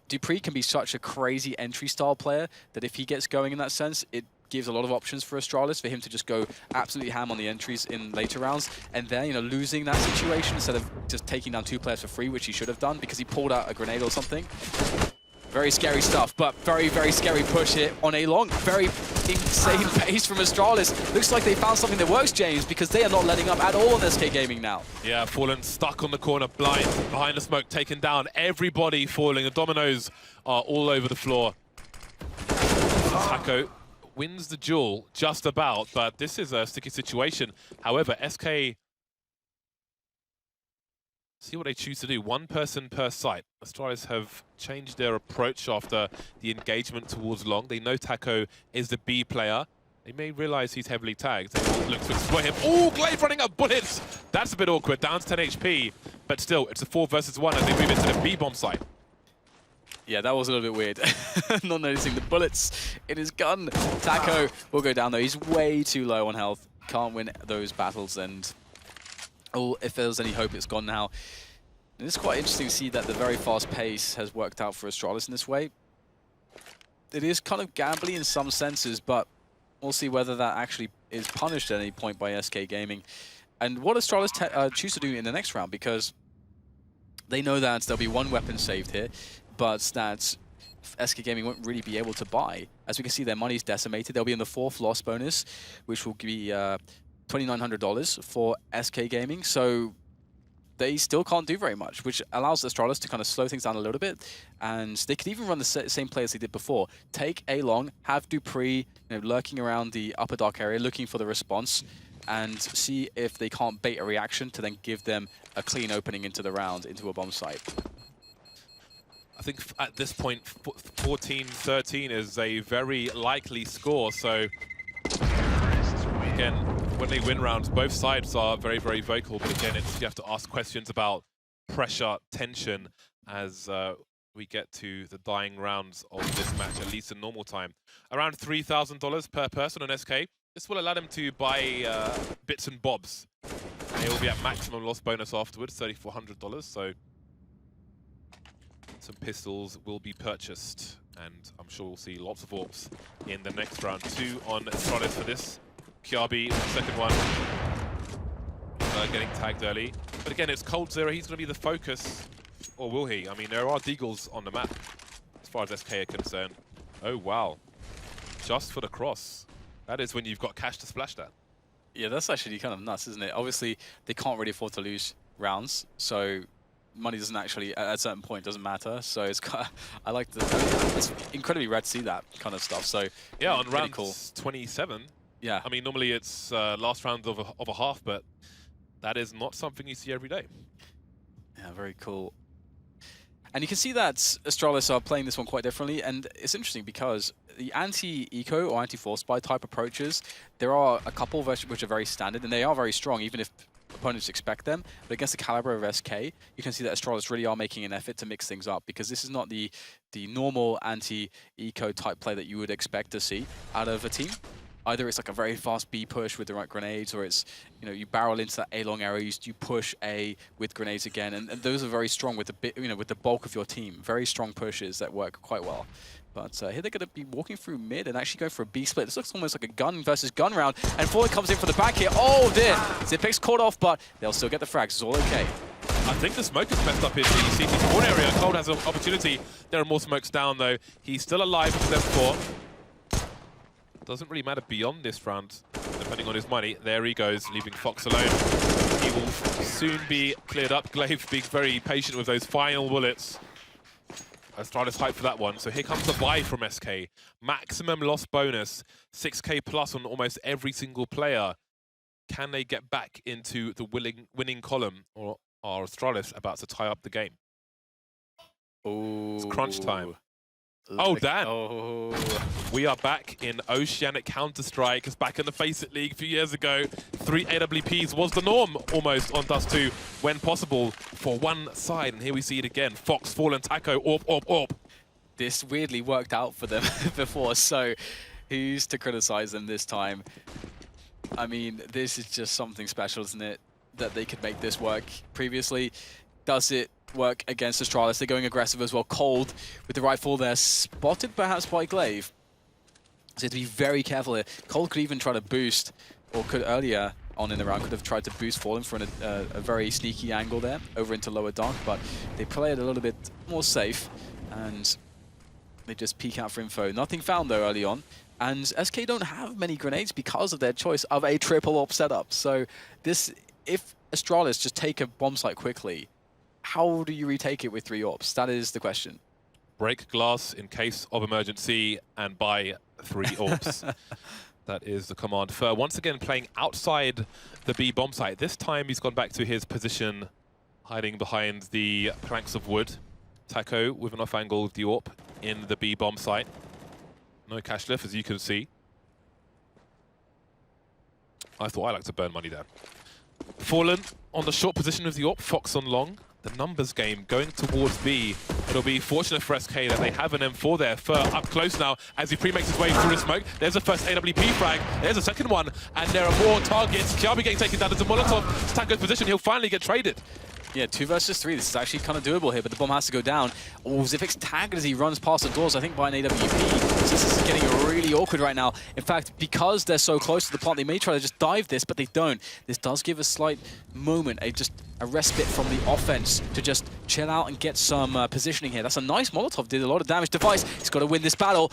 Dupree can be such a crazy entry style player that if he gets going in that sense, it gives a lot of options for Astralis for him to just go absolutely ham on the entries in later rounds, and then, you know, losing that situation instead of just taking down 2 players for free, which he should have done because he pulled out a grenade or something. Very scary stuff, but very, very scary push here on a long, very insane pace from Astralis. Looks like they found something that works, James, because they are not letting up at all on SK Gaming now. Yeah, Fallen stuck on the corner, blind, behind the smoke, taken down. Everybody falling. The dominoes are all over the floor. Taco wins the duel just about, but this is a sticky situation. However, SK see what they choose to do. 1 person per site. Astralis have changed their approach after the engagement towards long. They know Taco is the B player. They may realize he's heavily tagged. They will look to exploit him. Oh, Glaive running up bullets! That's a bit awkward. Down to 10 HP. But still, it's a 4 versus 1 as they move into the B bomb site. Yeah, that was a little bit weird. Not noticing the bullets in his gun. Taco will go down though. He's way too low on health. Can't win those battles, and oh, if there's any hope, it's gone now. And it's quite interesting to see that the very fast pace has worked out for Astralis in this way. It is kind of gambly in some senses, but we'll see whether that actually is punished at any point by SK Gaming. And what Astralis choose to do in the next round, because they know that there'll be one weapon saved here, but that SK Gaming won't really be able to buy. As we can see, their money's decimated. They'll be in the 4th loss bonus, which will be $2,900 for SK Gaming. So they still can't do very much, which allows Astralis to kind of slow things down a little bit. And they could even run the same play as they did before. Take A long, have Dupree lurking around the upper dark area, looking for the response, and see if they can't bait a reaction to then give them a clean opening into the round, into a bomb site. I think at this point, 14-13 is a very likely score. So again, when they win rounds, both sides are very, very vocal. But again, you have to ask questions about pressure, tension, as we get to the dying rounds of this match, at least in normal time. Around $3,000 per person on SK. This will allow them to buy bits and bobs. They will be at maximum loss bonus afterwards, $3,400. So some pistols will be purchased, and I'm sure we'll see lots of AWPs in the next round. 2 on Astralis for this. Kiabi, second one, getting tagged early. But again, it's Cold Zero. He's going to be the focus, or will he? I mean, there are Deagles on the map, as far as SK are concerned. Oh, wow. Just for the cross. That is when you've got cash to splash that. Yeah, that's actually kind of nuts, isn't it? Obviously, they can't really afford to lose rounds, so money doesn't actually, at a certain point, doesn't matter. So it's kind of, I like the, it's incredibly rare to see that kind of stuff. So yeah, on really round cool. 27. Yeah. I mean, normally it's last round of a half, but that is not something you see every day. Yeah, very cool. And you can see that Astralis are playing this one quite differently, and it's interesting because the anti-eco or anti-force buy type approaches, there are a couple which are very standard, and they are very strong, even if opponents expect them. But against the caliber of SK, you can see that Astralis really are making an effort to mix things up, because this is not the normal anti-eco type play that you would expect to see out of a team. Either it's like a very fast B push with the right grenades, or it's, you barrel into that A long area, you push A with grenades again, and those are very strong with the with the bulk of your team. Very strong pushes that work quite well. But here they're going to be walking through mid and actually going for a B split. This looks almost like a gun versus gun round, and Forward comes in for the back here. Oh dear, Zipix caught off, but they'll still get the frags. It's all okay. I think the smoke is messed up in the CT spawn area. Cold has an opportunity. There are more smokes down though. He's still alive with them 4. Doesn't really matter beyond this round, depending on his money. There he goes, leaving Fox alone. He will soon be cleared up. Glaive being very patient with those final bullets. Astralis hype for that one. So here comes the buy from SK. Maximum loss bonus, 6k plus on almost every single player. Can they get back into the winning column, or are Astralis about to tie up the game? Oh, it's crunch time. Oh, Dan. Oh. We are back in Oceanic Counter-Strike. It's back in the Faceit League a few years ago. 3 AWPs was the norm almost on Dust 2 when possible for one side. And here we see it again. Fox, Fallen, Taco, AWP. This weirdly worked out for them before, so who's to criticize them this time? I mean, this is just something special, isn't it? That they could make this work previously. Does it work against Astralis? They're going aggressive as well. Cold with the rifle there, spotted perhaps by Glaive. So you have to be very careful here. Cold could even try to boost, or could earlier on in the round, could have tried to boost Fallen for a very sneaky angle there, over into lower dark, but they play it a little bit more safe, and they just peek out for info. Nothing found though early on, and SK don't have many grenades because of their choice of a triple AWP setup. So this, if Astralis just take a bomb site quickly, how do you retake it with 3 AWPs? That is the question. Break glass in case of emergency and buy 3 AWPs. That is the command. Fur once again playing outside the B bomb site. This time he's gone back to his position, hiding behind the planks of wood. Taco with an off angle of the AWP in the B bomb site. No cash left, as you can see. I thought I like to burn money there. Fallen on the short position of the AWP, Fox on long. The numbers game going towards B. It'll be fortunate for SK that they have an M4 there. Fur up close now as he pre-makes his way through the smoke. There's the first AWP frag. There's a second one. And there are more targets. Kiabi getting taken down. There's a Molotov to Taco's position. He'll finally get traded. Yeah, 2 versus 3. This is actually kind of doable here, but the bomb has to go down. Oh, Xyp9x tagged as he runs past the doors, I think, by an AWP. So this is getting really awkward right now. In fact, because they're so close to the plant, they may try to just dive this, but they don't. This does give a slight moment, a respite from the offense to just chill out and get some positioning here. That's a nice Molotov, did a lot of damage. Device, he's got to win this battle.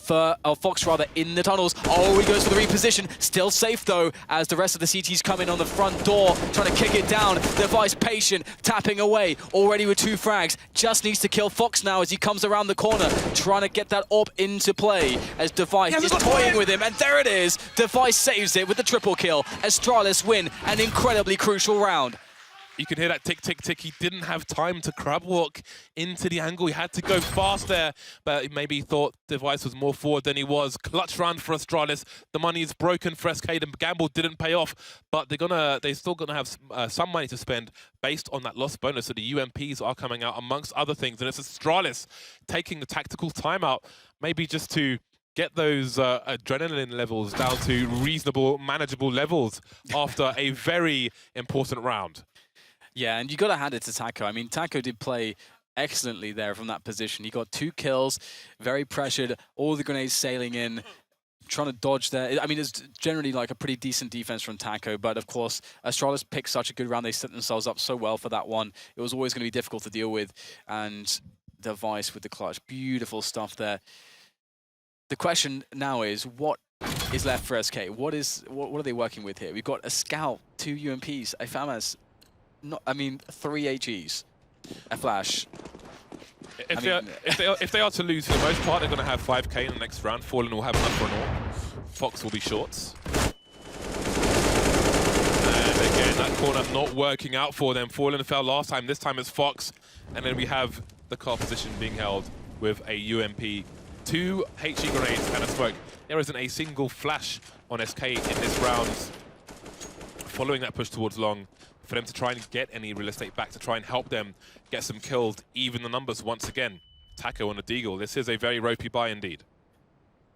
Fox rather in the tunnels. Oh, he goes for the reposition. Still safe though, as the rest of the CTs come in on the front door, trying to kick it down. Device patient, tapping away, already with 2 frags. Just needs to kill Fox now as he comes around the corner, trying to get that AWP into play as Device is toying with him, and there it is. Device saves it with the triple kill. Astralis win an incredibly crucial round. You can hear that tick, tick, tick. He didn't have time to crab walk into the angle. He had to go fast there, but maybe he thought Device was more forward than he was. Clutch round for Astralis. The money is broken for SK. The gamble didn't pay off, but they're still gonna have some money to spend based on that lost bonus. So the UMPs are coming out amongst other things, and it's Astralis taking the tactical timeout, maybe just to get those adrenaline levels down to reasonable, manageable levels after a very important round. Yeah, and you got to hand it to Taco. I mean, Taco did play excellently there from that position. He got 2 kills, very pressured, all the grenades sailing in, trying to dodge there. I mean, it's generally like a pretty decent defense from Taco, but of course, Astralis picked such a good round. They set themselves up so well for that one. It was always going to be difficult to deal with, and Device with the clutch. Beautiful stuff there. The question now is, what is left for SK? What are they working with here? We've got a Scout, 2 UMPs, a FAMAS, 3 HEs, a Flash. If they are to lose, for the most part, they're going to have 5k in the next round. Fallen will have enough for an AWP. Fox will be shorts. And again, that corner not working out for them. Fallen fell last time. This time it's Fox. And then we have the car position being held with a UMP, 2 HE grenades and a smoke. There isn't a single flash on SK in this round. Following that push towards long, for them to try and get any real estate back, to try and help them get some kills, even the numbers once again. Taco on the Deagle. This is a very ropey buy indeed.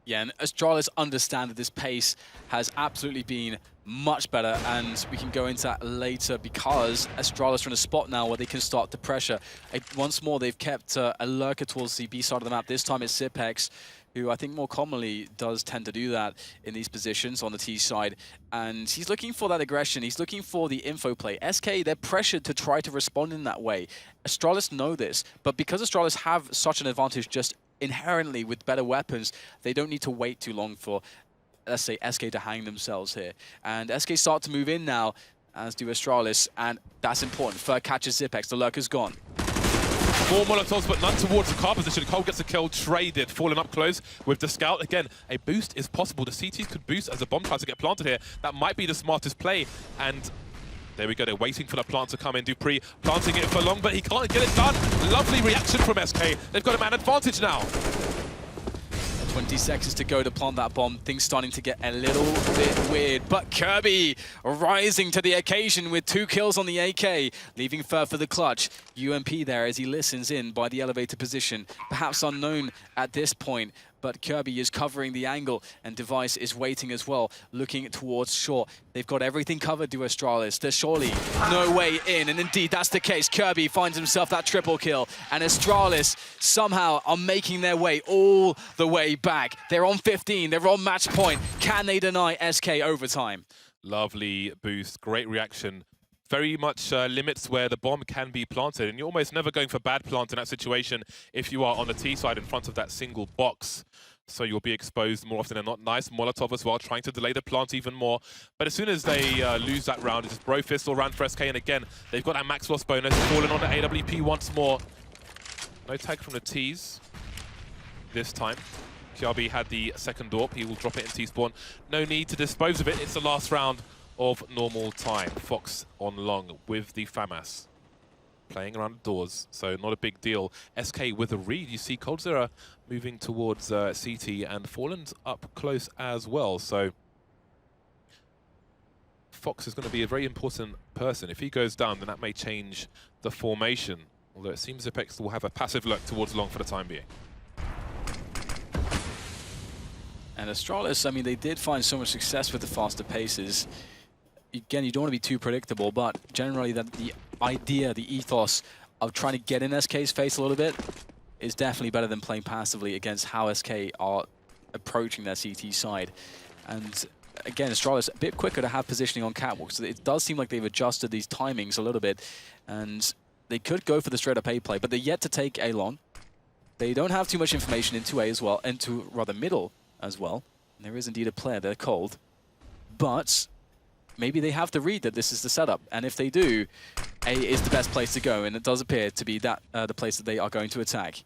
Yeah, and Astralis understand that this pace has absolutely been much better, and we can go into that later because Astralis are in a spot now where they can start to pressure. Once more, they've kept a lurker towards the B side of the map. This time it's Xyp9x, who I think more commonly does tend to do that in these positions on the T side. And he's looking for that aggression. He's looking for the info play. SK, they're pressured to try to respond in that way. Astralis know this, but because Astralis have such an advantage just inherently with better weapons, they don't need to wait too long for, let's say, SK to hang themselves here. And SK start to move in now, as do Astralis, and that's important. Fur catches Xyp9x, the lurker's gone. 4 Molotovs, but none towards the car position. Cole gets a kill, traded, falling up close with the Scout. Again, a boost is possible. The CTs could boost as the bomb tries to get planted here. That might be the smartest play, and there we go. They're waiting for the plant to come in. Dupree planting it for long, but he can't get it done. Lovely reaction from SK. They've got a man advantage now. 20 seconds to go to plant that bomb. Things starting to get a little bit weird, but Kirby rising to the occasion with 2 kills on the AK, leaving Fur for the clutch. UMP there as he listens in by the elevator position, perhaps unknown at this point, but Kirby is covering the angle, and Device is waiting as well, looking towards short. They've got everything covered to Astralis. There's surely no way in, and indeed that's the case. Kirby finds himself that triple kill, and Astralis somehow are making their way all the way back. They're on 15, they're on match point. Can they deny SK overtime? Lovely boost, great reaction. Very much limits where the bomb can be planted, and you're almost never going for bad plant in that situation if you are on the T side in front of that single box. So you'll be exposed more often than not. Nice Molotov as well, trying to delay the plant even more. But as soon as they lose that round, it's just Bro Fist all round for SK, and again, they've got that max loss bonus, falling on the AWP once more. No tag from the Ts this time. Kiabi had the second AWP, he will drop it in T-spawn. No need to dispose of it, it's the last round of normal time. Fox on long with the FAMAS. Playing around the doors, so not a big deal. SK with a read. You see Coldzera moving towards CT, and Fallen's up close as well. So Fox is going to be a very important person. If he goes down, then that may change the formation. Although it seems Xyp9x will have a passive look towards long for the time being. And Astralis, I mean, they did find so much success with the faster paces. Again, you don't want to be too predictable, but generally the idea, the ethos of trying to get in SK's face a little bit is definitely better than playing passively against how SK are approaching their CT side. And again, Astralis a bit quicker to have positioning on catwalk, so it does seem like they've adjusted these timings a little bit, and they could go for the straight up A play, but they're yet to take A long. They don't have too much information into A as well, into rather middle as well. And there is indeed a player, they're cold. But maybe they have to read that this is the setup, and if they do, A is the best place to go, and it does appear to be that the place that they are going to attack.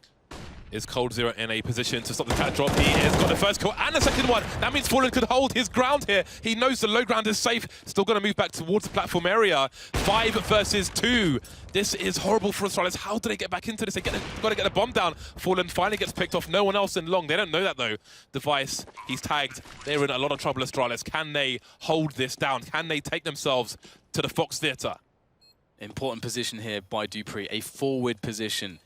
Is Cold Zero in a position to stop the cat drop? He has got the first kill and the second one. That means Fallen could hold his ground here. He knows the low ground is safe. Still going to move back towards the platform area. 5 versus 2. This is horrible for Astralis. How do they get back into this? They got to get a bomb down. Fallen finally gets picked off. No one else in long. They don't know that though. Device, he's tagged. They're in a lot of trouble, Astralis. Can they hold this down? Can they take themselves to the Fox Theatre? Important position here by Dupree, a forward position.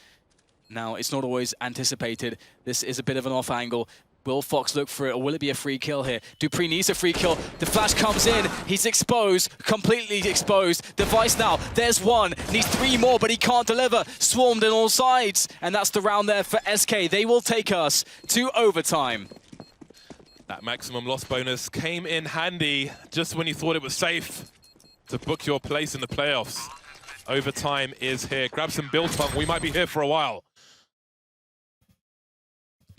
Now, it's not always anticipated. This is a bit of an off angle. Will Fox look for it, or will it be a free kill here? Dupree needs a free kill. The flash comes in. He's exposed, completely exposed. Device now, there's one. Needs 3 more, but he can't deliver. Swarmed on all sides. And that's the round there for SK. They will take us to overtime. That maximum loss bonus came in handy just when you thought it was safe to book your place in the playoffs. Overtime is here. Grab some Biltong. We might be here for a while.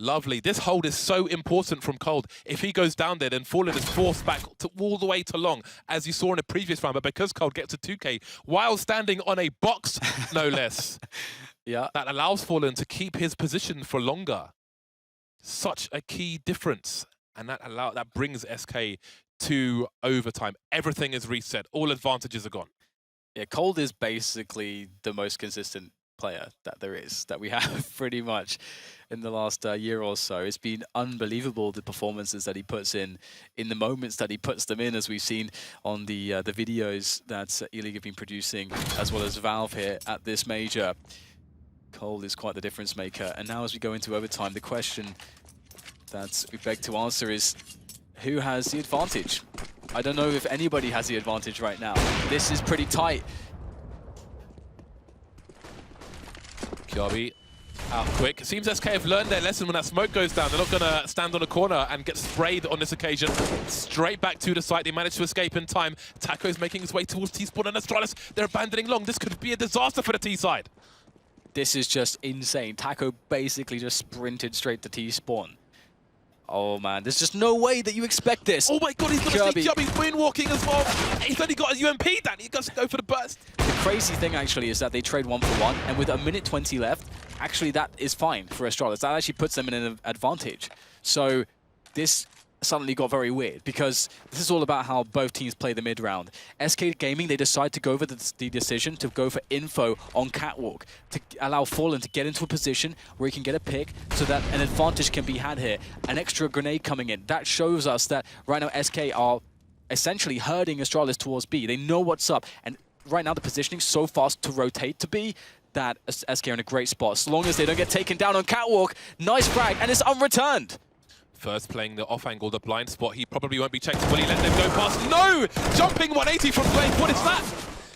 Lovely. This hold is so important from Cold. If he goes down there, then Fallen is forced back all the way to long, as you saw in the previous round. But because Cold gets a 2K while standing on a box, no less, that allows Fallen to keep his position for longer. Such a key difference. And that brings SK to overtime. Everything is reset. All advantages are gone. Yeah, Cold is basically the most consistent player that there is, that we have pretty much in the last year or so. It's been unbelievable, the performances that he puts in the moments that he puts them in, as we've seen on the videos that Eleague have been producing, as well as Valve here at this major. Cold is quite the difference maker. And now as we go into overtime, the question that we beg to answer is, who has the advantage? I don't know if anybody has the advantage right now. This is pretty tight. Kiabi out quick. It seems SK have learned their lesson when that smoke goes down. They're not going to stand on a corner and get sprayed on this occasion. Straight back to the site. They managed to escape in time. Taco's making his way towards T-spawn, and Astralis, they're abandoning long. This could be a disaster for the T-side. This is just insane. Taco basically just sprinted straight to T-spawn. Oh man, there's just no way that you expect this. Oh my god, he's got to see Kiabi's moonwalking as well. He's only got a UMP, Dan. He got to go for the burst. The crazy thing actually is that they trade 1-for-1, and with 1:20 left, actually that is fine for Astralis. That actually puts them in an advantage. So this suddenly got very weird, because this is all about how both teams play the mid-round. SK Gaming, they decide to go for the decision to go for info on catwalk, to allow Fallen to get into a position where he can get a pick so that an advantage can be had here. An extra grenade coming in. That shows us that right now SK are essentially herding Astralis towards B. They know what's up, and right now the positioning so fast to rotate to B that SK are in a great spot. As long as they don't get taken down on catwalk, nice frag, and it's unreturned. First playing the off angle, the blind spot. He probably won't be checked. Will he let them go past? No! Jumping 180 from Blade. What is that?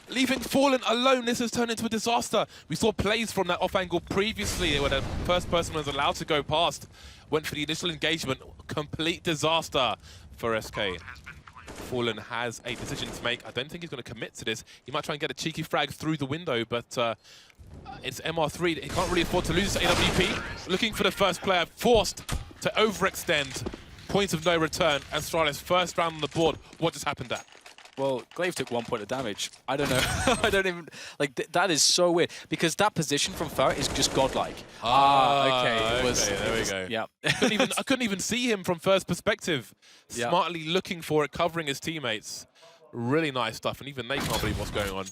Leaving Fallen alone. This has turned into a disaster. We saw plays from that off angle previously where the first person was allowed to go past. Went for the initial engagement. Complete disaster for SK. Fallen has a decision to make. I don't think he's going to commit to this. He might try and get a cheeky frag through the window, but it's MR3. He can't really afford to lose AWP. Looking for the first player, forced to overextend. Point of no return. Astralis first round on the board. What just happened there? Well, Glaive took 1 point of damage. I don't know. I don't even... Like, that is so weird. Because that position from Ferret is just godlike. Okay. There we go. Yeah. I couldn't even see him from first perspective. Yeah. Smartly looking for it, covering his teammates. Really nice stuff, and even they can't believe what's going on.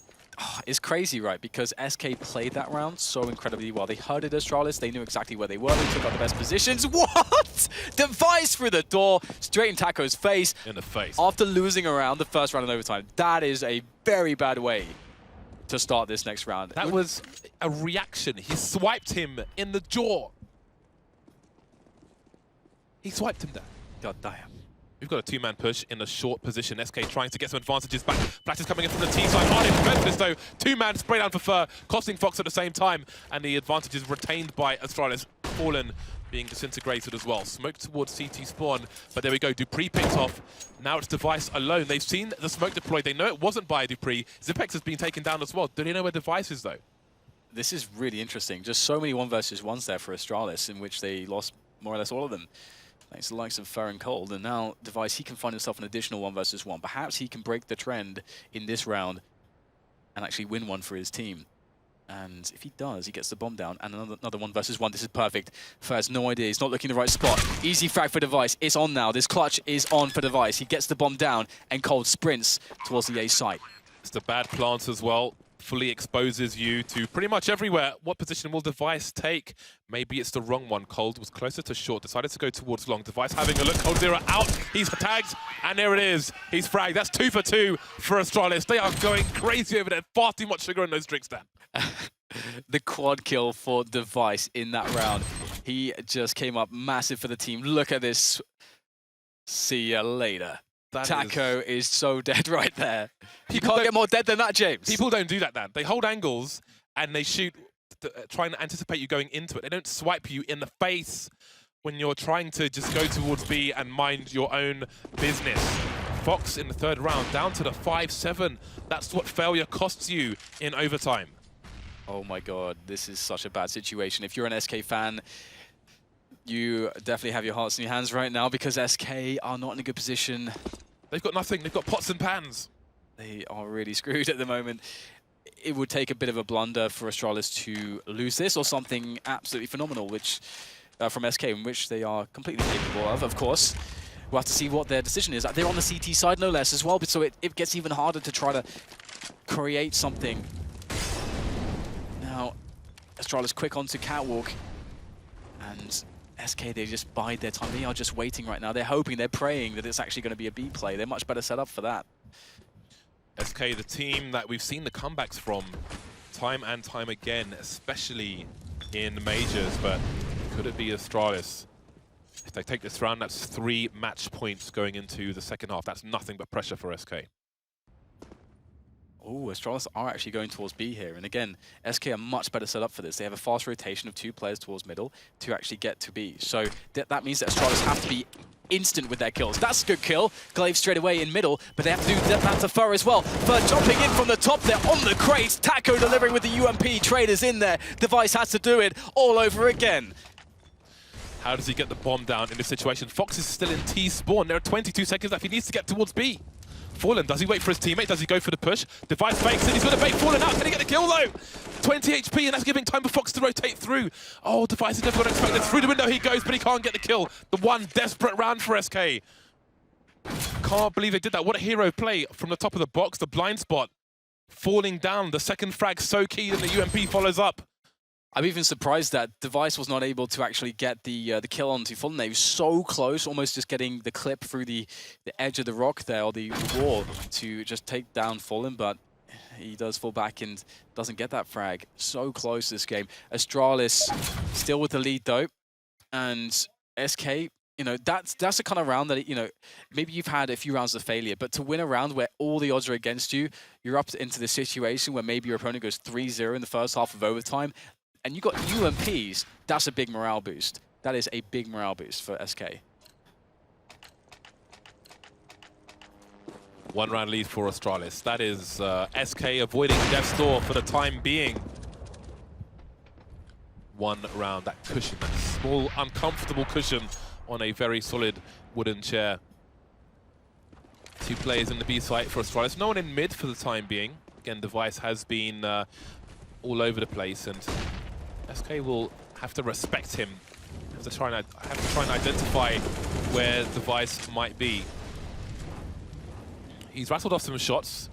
It's crazy, right? Because SK played that round so incredibly well. They herded Astralis. They knew exactly where they were. They took out the best positions. What? Device through the door, straight in Taco's face. In the face. After losing around the first round in overtime. That is a very bad way to start this next round. That was a reaction. He swiped him in the jaw. He swiped him down. God damn. We've got a two-man push in a short position. SK trying to get some advantages back. Flash is coming in from the T side. Hard to prevent this though. Two-man spray down for Fur, costing Fox at the same time. And the advantage is retained by Astralis. Fallen being disintegrated as well. Smoke towards CT spawn, but there we go. Dupree picked off. Now it's Device alone. They've seen the smoke deployed. They know it wasn't by Dupree. Zipex has been taken down as well. Do they know where Device is though? This is really interesting. Just so many 1 versus 1s there for Astralis, in which they lost more or less all of them. Thanks to the likes of Fur and Cold, and now Device, he can find himself an additional 1 versus 1. Perhaps he can break the trend in this round and actually win one for his team. And if he does, he gets the bomb down, and another 1 versus 1. This is perfect. Fur has no idea. He's not looking in the right spot. Easy frag for Device. It's on now. This clutch is on for Device. He gets the bomb down, and Cold sprints towards the A site. It's the bad plants as well. Fully exposes you to pretty much everywhere. What position will Device take? Maybe it's the wrong one. Cold was closer to short, decided to go towards long. Device having a look. Cold Zero out. He's tagged, and there it is. He's fragged. That's 2 for 2 for Astralis. They are going crazy over there. Far too much sugar in those drinks, Dan. The quad kill for Device in that round. He just came up massive for the team. Look at this. See ya later. Taco is so dead right there. You can't get more dead than that, James. People don't do that, Dan. They hold angles and they shoot, trying to anticipate you going into it. They don't swipe you in the face when you're trying to just go towards B and mind your own business. Fox in the 3rd round, down to the 5-7. That's what failure costs you in overtime. Oh my god, this is such a bad situation. If you're an SK fan, you definitely have your hearts in your hands right now, because SK are not in a good position. They've got nothing. They've got pots and pans. They are really screwed at the moment. It would take a bit of a blunder for Astralis to lose this, or something absolutely phenomenal, which from SK, in which they are completely capable of course. We'll have to see what their decision is. They're on the CT side no less as well, but so it gets even harder to try to create something. Now, Astralis quick onto Catwalk, and SK, they just bide their time. They are just waiting right now. They're hoping, they're praying that it's actually going to be a B play. They're much better set up for that. SK, the team that we've seen the comebacks from time and time again, especially in majors, but could it be Astralis? If they take this round, that's 3 match points going into the 2nd half. That's nothing but pressure for SK. Oh, Astralis are actually going towards B here. And again, SK are much better set up for this. They have a fast rotation of 2 players towards middle to actually get to B. So that means that Astralis have to be instant with their kills. That's a good kill. Glaive straight away in middle, but they have to do that to Fur as well. Fur jumping in from the top there on the crate. Taco delivering with the UMP. Traders in there. Device has to do it all over again. How does he get the bomb down in this situation? Fox is still in T spawn. There are 22 seconds left. He needs to get towards B. Fallen, does he wait for his teammate? Does he go for the push? Device fakes it. He's going to bait Fallen out. Can he get the kill though? 20 HP, and that's giving time for Fox to rotate through. Oh, Device is never going to expect this. Through the window he goes, but he can't get the kill. The one desperate round for SK. Can't believe they did that. What a hero play from the top of the box. The blind spot falling down. The 2nd frag so key, and the UMP follows up. I'm even surprised that Device was not able to actually get the kill onto Fallen. He was so close, almost just getting the clip through the edge of the rock there, or the wall, to just take down Fallen, but he does fall back and doesn't get that frag. So close this game. Astralis still with the lead though, and SK, you know, that's the kind of round that, you know, maybe you've had a few rounds of failure, but to win a round where all the odds are against you, you're up into the situation where maybe your opponent goes 3-0 in the 1st half of overtime, and you got UMPs, that's a big morale boost. That is a big morale boost for SK. 1 round lead for Astralis. That is SK avoiding Death's Door for the time being. 1 round, that cushion, that small, uncomfortable cushion on a very solid wooden chair. 2 players in the B site for Astralis. No one in mid for the time being. Again, Device has been all over the place, and SK will have to respect him. Have to try and identify where Device might be. He's rattled off some shots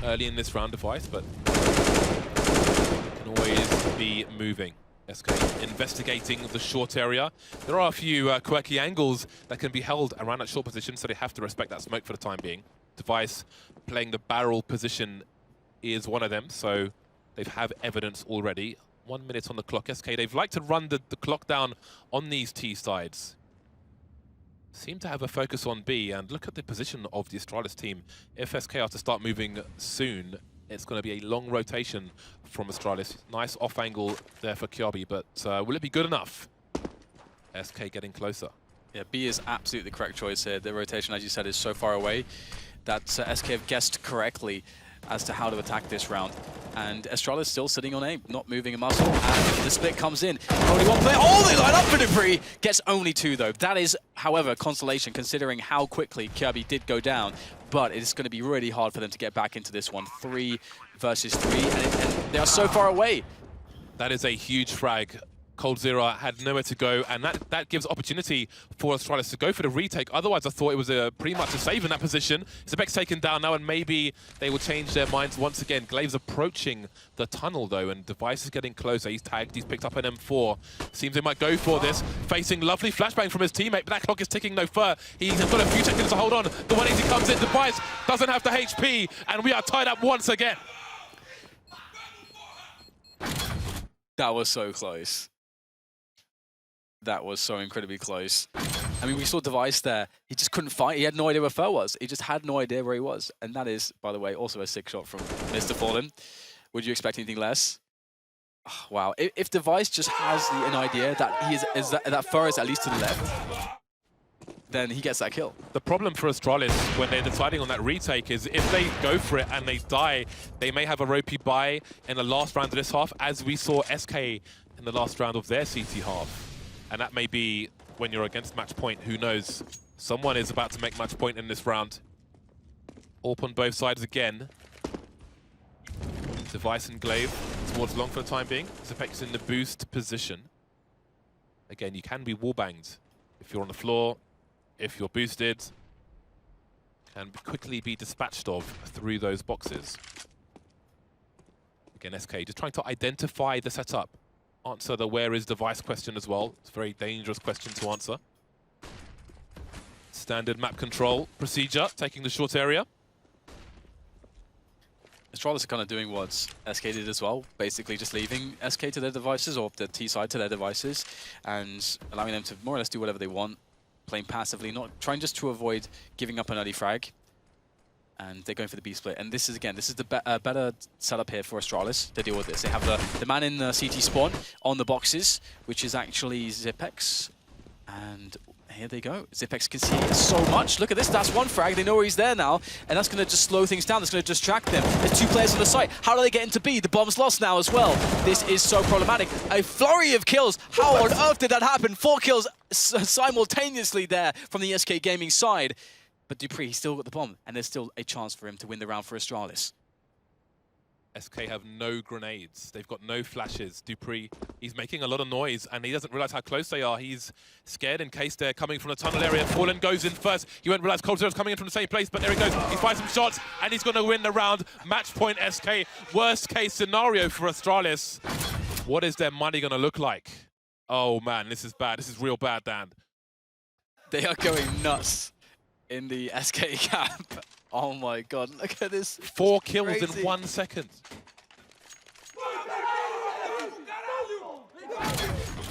early in this round, Device, but can always be moving. SK investigating the short area. There are a few quirky angles that can be held around that short position, so they have to respect that smoke for the time being. Device playing the barrel position is one of them, so they have evidence already. 1 minute on the clock. SK, they've liked to run the clock down on these T sides. seem to have a focus on B, and look at the position of the Astralis team. If SK are to start moving soon, it's going to be a long rotation from Astralis. Nice off angle there for Kjabi, but will it be good enough? SK getting closer. Yeah, B is absolutely the correct choice here. The rotation, as you said, is so far away that SK have guessed correctly as to how to attack this round. And Astralis still sitting on A, not moving a muscle, and the split comes in. Only one player. Oh, they line up for dupreeh! Gets only 2, though. That is, however, consolation, considering how quickly Kjabi did go down. But it's going to be really hard for them to get back into this one. 3 versus 3, and they are so far away. That is a huge frag. coldzera had nowhere to go, and that gives opportunity for Astralis to go for the retake. Otherwise, I thought it was pretty much a save in that position. Zepek's taken down now, and maybe they will change their minds once again. Glaive's approaching the tunnel, though, and Device is getting closer. He's tagged, he's picked up an M4. Seems they might go for this. Facing lovely flashbang from his teammate, but that clock is ticking no further. He's got a few seconds to hold on. The 180 comes in, Device doesn't have the HP, and we are tied up once again. That was so close. That was so incredibly close. I mean, we saw Device there. He just couldn't fight. He had no idea where Fer was. He just had no idea where he was. And that is, by the way, also a sick shot from Mr. Fallen. Would you expect anything less? Oh, wow. If Device just has an idea that that Fer is at least to the left, then he gets that kill. The problem for Astralis when they're deciding on that retake is if they go for it and they die, they may have a ropey buy in the last round of this half, as we saw SK in the last round of their CT half. And that may be when you're against match point, who knows? Someone is about to make match point in this round. AWP on both sides again. Device and Glaive towards long for the time being. Zepek's in the boost position. Again, you can be wallbanged if you're on the floor, if you're boosted, can quickly be dispatched of through those boxes. Again, SK just trying to identify the setup. Answer the where is Device question as well. It's a very dangerous question to answer. Standard map control procedure, taking the short area. Astralis are kind of doing what SK did as well, basically just leaving SK to their devices, or the T side to their devices, and allowing them to more or less do whatever they want, playing passively, not trying just to avoid giving up an early frag. And they're going for the B split. And this is, again, this is the better setup here for Astralis to deal with this. They have the man in the CT spawn on the boxes, which is actually Zepex. And here they go. Zepex can see so much. Look at this. That's one frag. They know where he's there now. And that's going to just slow things down. That's going to distract them. There's 2 players on the site. How do they get into B? The bomb's lost now as well. This is so problematic. A flurry of kills. How on earth did that happen? 4 kills simultaneously there from the SK Gaming side. But dupreeh, he's still got the bomb, and there's still a chance for him to win the round for Astralis. SK have no grenades. They've got no flashes. dupreeh, he's making a lot of noise, and he doesn't realize how close they are. He's scared in case they're coming from the tunnel area. Fallen goes in first. He won't realize coldzera's coming in from the same place, but there he goes. He's fired some shots, and he's going to win the round. Match point SK. Worst case scenario for Astralis. What is their money going to look like? Oh, man, this is bad. This is real bad, Dan. They are going nuts in the SK camp. Oh my god, look at this. 4 kills in 1 second.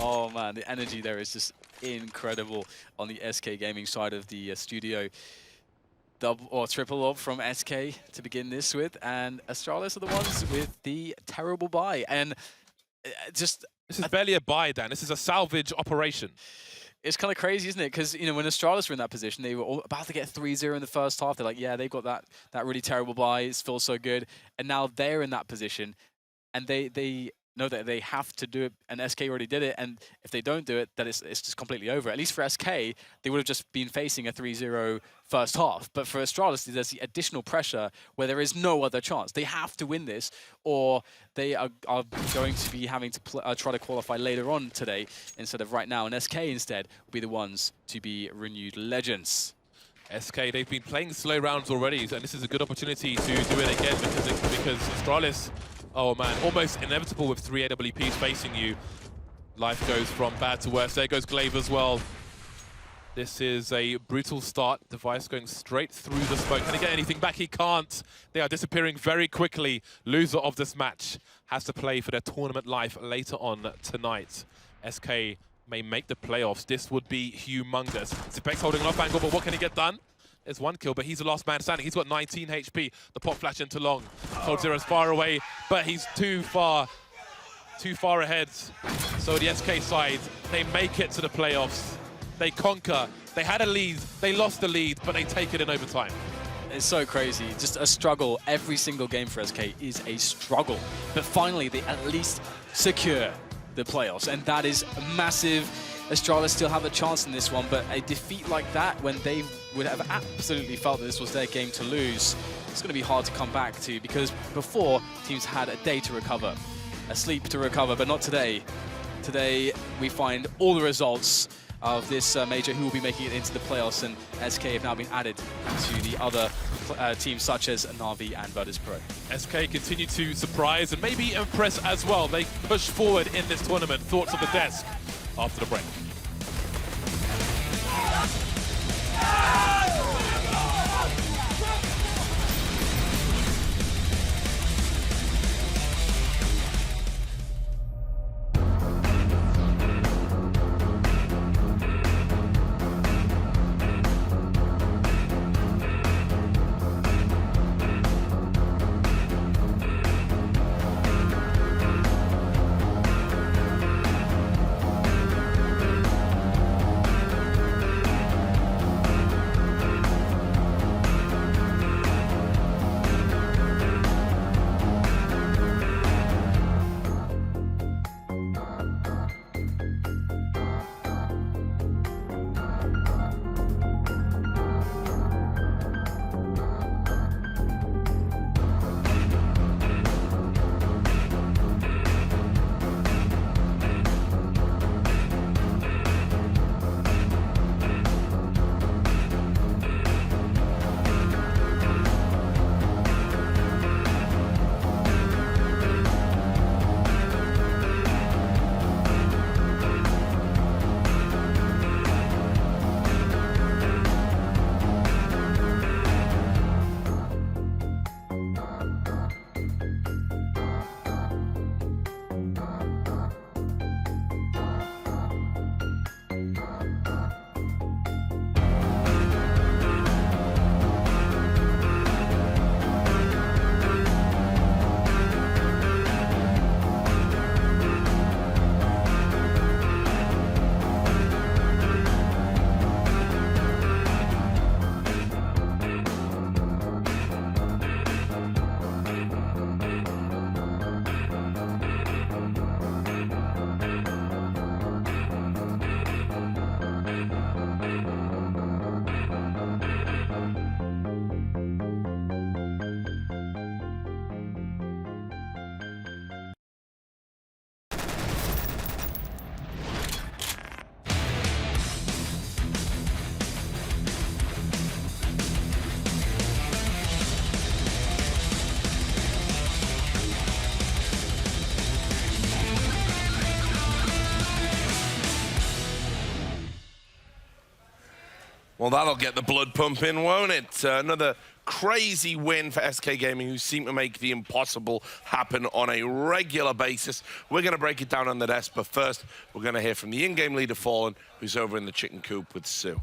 Oh man, the energy there is just incredible on the SK Gaming side of the studio. Double or triple up from SK to begin this with, and Astralis are the ones with the terrible buy. And just... This is barely a buy, Dan. This is a salvage operation. It's kind of crazy, isn't it? Because, you know, when Astralis were in that position, they were all about to get 3-0 in the first half. They're like, yeah, they've got that really terrible buy. It feels so good. And now they're in that position, and they know that they have to do it, and SK already did it. And if they don't do it, then it's just completely over. At least for SK, they would have just been facing a 3-0 first half. But for Astralis, there's the additional pressure where there is no other chance. They have to win this, or they are going to be having to try to qualify later on today instead of right now. And SK instead will be the ones to be renewed legends. SK, they've been playing slow rounds already, and this is a good opportunity to do it again because Astralis, oh man, almost inevitable with 3 AWPs facing you. Life goes from bad to worse. There goes Glaive as well. This is a brutal start. Device going straight through the smoke. Can he get anything back? He can't. They are disappearing very quickly. Loser of this match has to play for their tournament life later on tonight. SK may make the playoffs, this would be humongous. Zipex holding an off angle, but what can he get done? There's one kill, but he's the last man standing. He's got 19 HP. The pop flash into long. Cold Zero's far away, but he's too far ahead. So the SK side, they make it to the playoffs. They conquer. They had a lead, they lost the lead, but they take it in overtime. It's so crazy. Just a struggle. Every single game for SK is a struggle. But finally, they at least secure the playoffs, and that is massive. Astralis still have a chance in this one, but a defeat like that, when they would have absolutely felt that this was their game to lose, it's going to be hard to come back to, because before, teams had a day to recover, a sleep to recover, but not today. Today, we find all the results of this major who will be making it into the playoffs, and SK have now been added to the other teams such as Na'Vi and Virtus.pro. SK continue to surprise and maybe impress as well. They push forward in this tournament. Thoughts of the desk after the break. Well, that'll get the blood pumping, won't it? Another crazy win for SK Gaming, who seem to make the impossible happen on a regular basis. We're going to break it down on the desk, but first, we're going to hear from the in-game leader, Fallen, who's over in the chicken coop with Sue.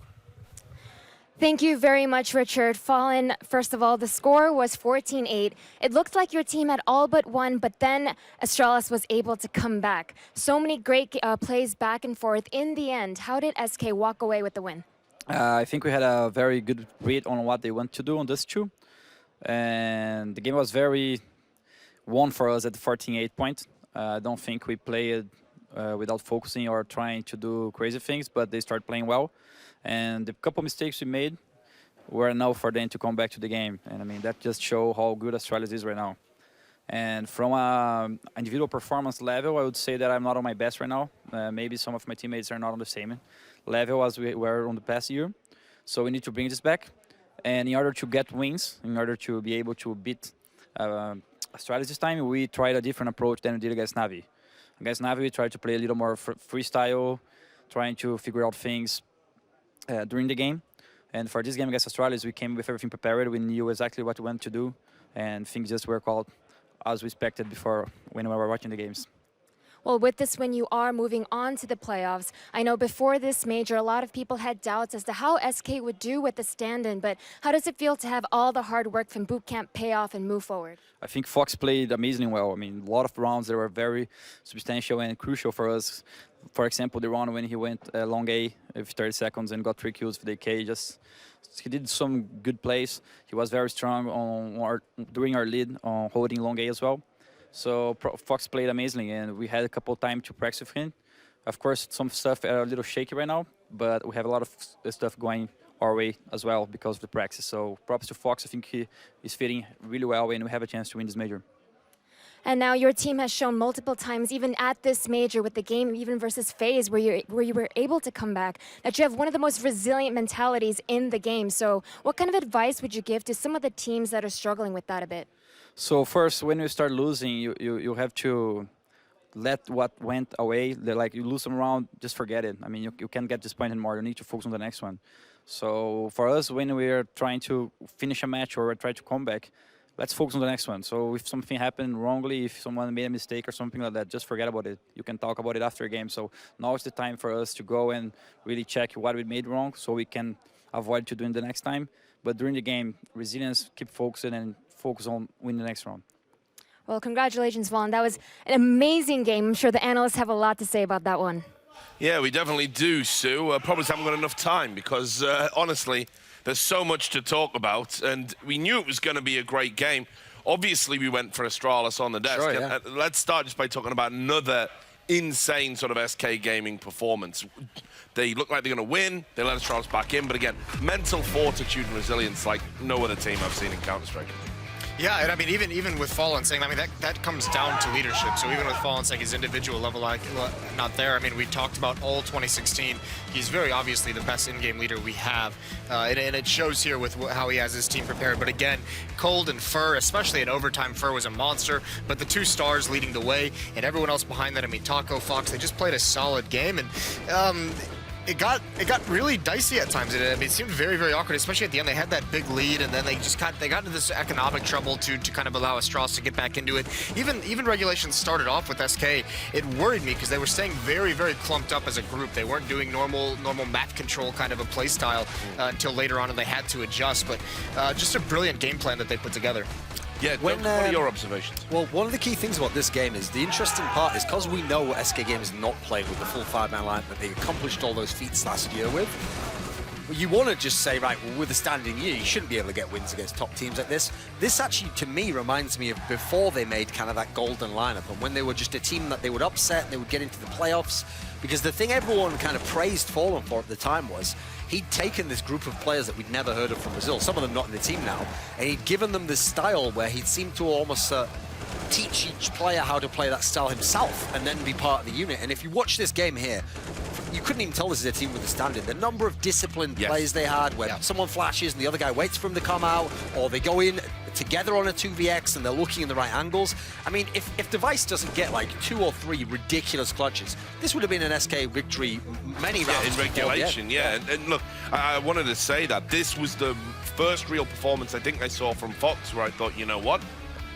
Thank you very much, Richard. Fallen, first of all, the score was 14-8. It looked like your team had all but won, but then Astralis was able to come back. So many great plays back and forth. In the end, how did SK walk away with the win? I think we had a very good read on what they want to do on this two. And the game was very won for us at the 14-8 point. I don't think we played without focusing or trying to do crazy things, but they started playing well. And the couple mistakes we made were enough for them to come back to the game. And I mean, that just shows how good Astralis is right now. And from an individual performance level, I would say that I'm not on my best right now. Maybe some of my teammates are not on the same level as we were on the past year. So we need to bring this back. And in order to get wins, in order to be able to beat Astralis this time, we tried a different approach than we did against Na'Vi. Against Na'Vi, we tried to play a little more freestyle, trying to figure out things during the game. And for this game against Astralis, we came with everything prepared. We knew exactly what we wanted to do, and things just worked out as we expected before when we were watching the games. Well, with this win, you are moving on to the playoffs. I know before this major, a lot of people had doubts as to how SK would do with the stand-in, but how does it feel to have all the hard work from boot camp pay off and move forward? I think Fox played amazingly well. I mean, a lot of rounds that were very substantial and crucial for us. For example, the round when he went long A with 30 seconds and got 3 kills for the AK, he did some good plays. He was very strong during our lead on holding long A as well. So Fox played amazingly, and we had a couple of time to practice with him. Of course, some stuff are a little shaky right now, but we have a lot of stuff going our way as well because of the practice. So props to Fox. I think he is fitting really well, and we have a chance to win this major. And now your team has shown multiple times, even at this major with the game, even versus FaZe, where you were able to come back, that you have one of the most resilient mentalities in the game. So what kind of advice would you give to some of the teams that are struggling with that a bit? So first, when you start losing, you have to let what went away. Like you lose some round, just forget it. I mean, you can't get disappointed more. You need to focus on the next one. So for us, when we're trying to finish a match or try to come back, let's focus on the next one. So if something happened wrongly, if someone made a mistake or something like that, just forget about it. You can talk about it after a game. So now is the time for us to go and really check what we made wrong so we can avoid to doing the next time. But during the game, resilience, keep focusing and focus on winning the next round. Well, congratulations, Vaughn. That was an amazing game. I'm sure the analysts have a lot to say about that one. Yeah, we definitely do, Sue. Probably haven't got enough time because, honestly, there's so much to talk about, and we knew it was going to be a great game. Obviously, we went for Astralis on the desk. Sure, yeah. Let's start just by talking about another insane sort of SK gaming performance. They look like they're going to win. They let Astralis back in, but again, mental fortitude and resilience like no other team I've seen in Counter-Strike. Yeah, and I mean, even with Fallen saying, I mean, that comes down to leadership. So even with Fallen saying his individual level not there, I mean, we talked about all 2016. He's very obviously the best in-game leader we have. And it shows here with how he has his team prepared. But again, Cold and Fur, especially in overtime, Fur was a monster. But the 2 stars leading the way and everyone else behind that, I mean, Taco, Fox, they just played a solid game. And it got really dicey at times. It seemed very, very awkward, especially at the end. They had that big lead, and then they got into this economic trouble to kind of allow Astralis to get back into it. Even regulations started off with SK. It worried me because they were staying very, very clumped up as a group. They weren't doing normal map control kind of a play style until later on, and they had to adjust. But just a brilliant game plan that they put together. Yeah, what are your observations? Well, one of the key things about this game is the interesting part is because we know SK Game is not playing with the full 5-man lineup that they accomplished all those feats last year with. You want to just say, right, well, with the standing year, you shouldn't be able to get wins against top teams like this. This actually, to me, reminds me of before they made kind of that golden lineup and when they were just a team that they would upset and they would get into the playoffs. Because the thing everyone kind of praised Fallen for at the time was he'd taken this group of players that we'd never heard of from Brazil, some of them not in the team now, and he'd given them this style where he'd seemed to almost teach each player how to play that style himself and then be part of the unit. And if you watch this game here, you couldn't even tell this is a team with a standard. The number of disciplined plays they had where someone flashes and the other guy waits for him to come out, or they go in together on a 2vx and they're looking in the right angles. I mean, if Device doesn't get like 2 or 3 ridiculous clutches, this would have been an SK victory many rounds in regulation, And look, I wanted to say that this was the first real performance I think I saw from Fox where I thought, you know what?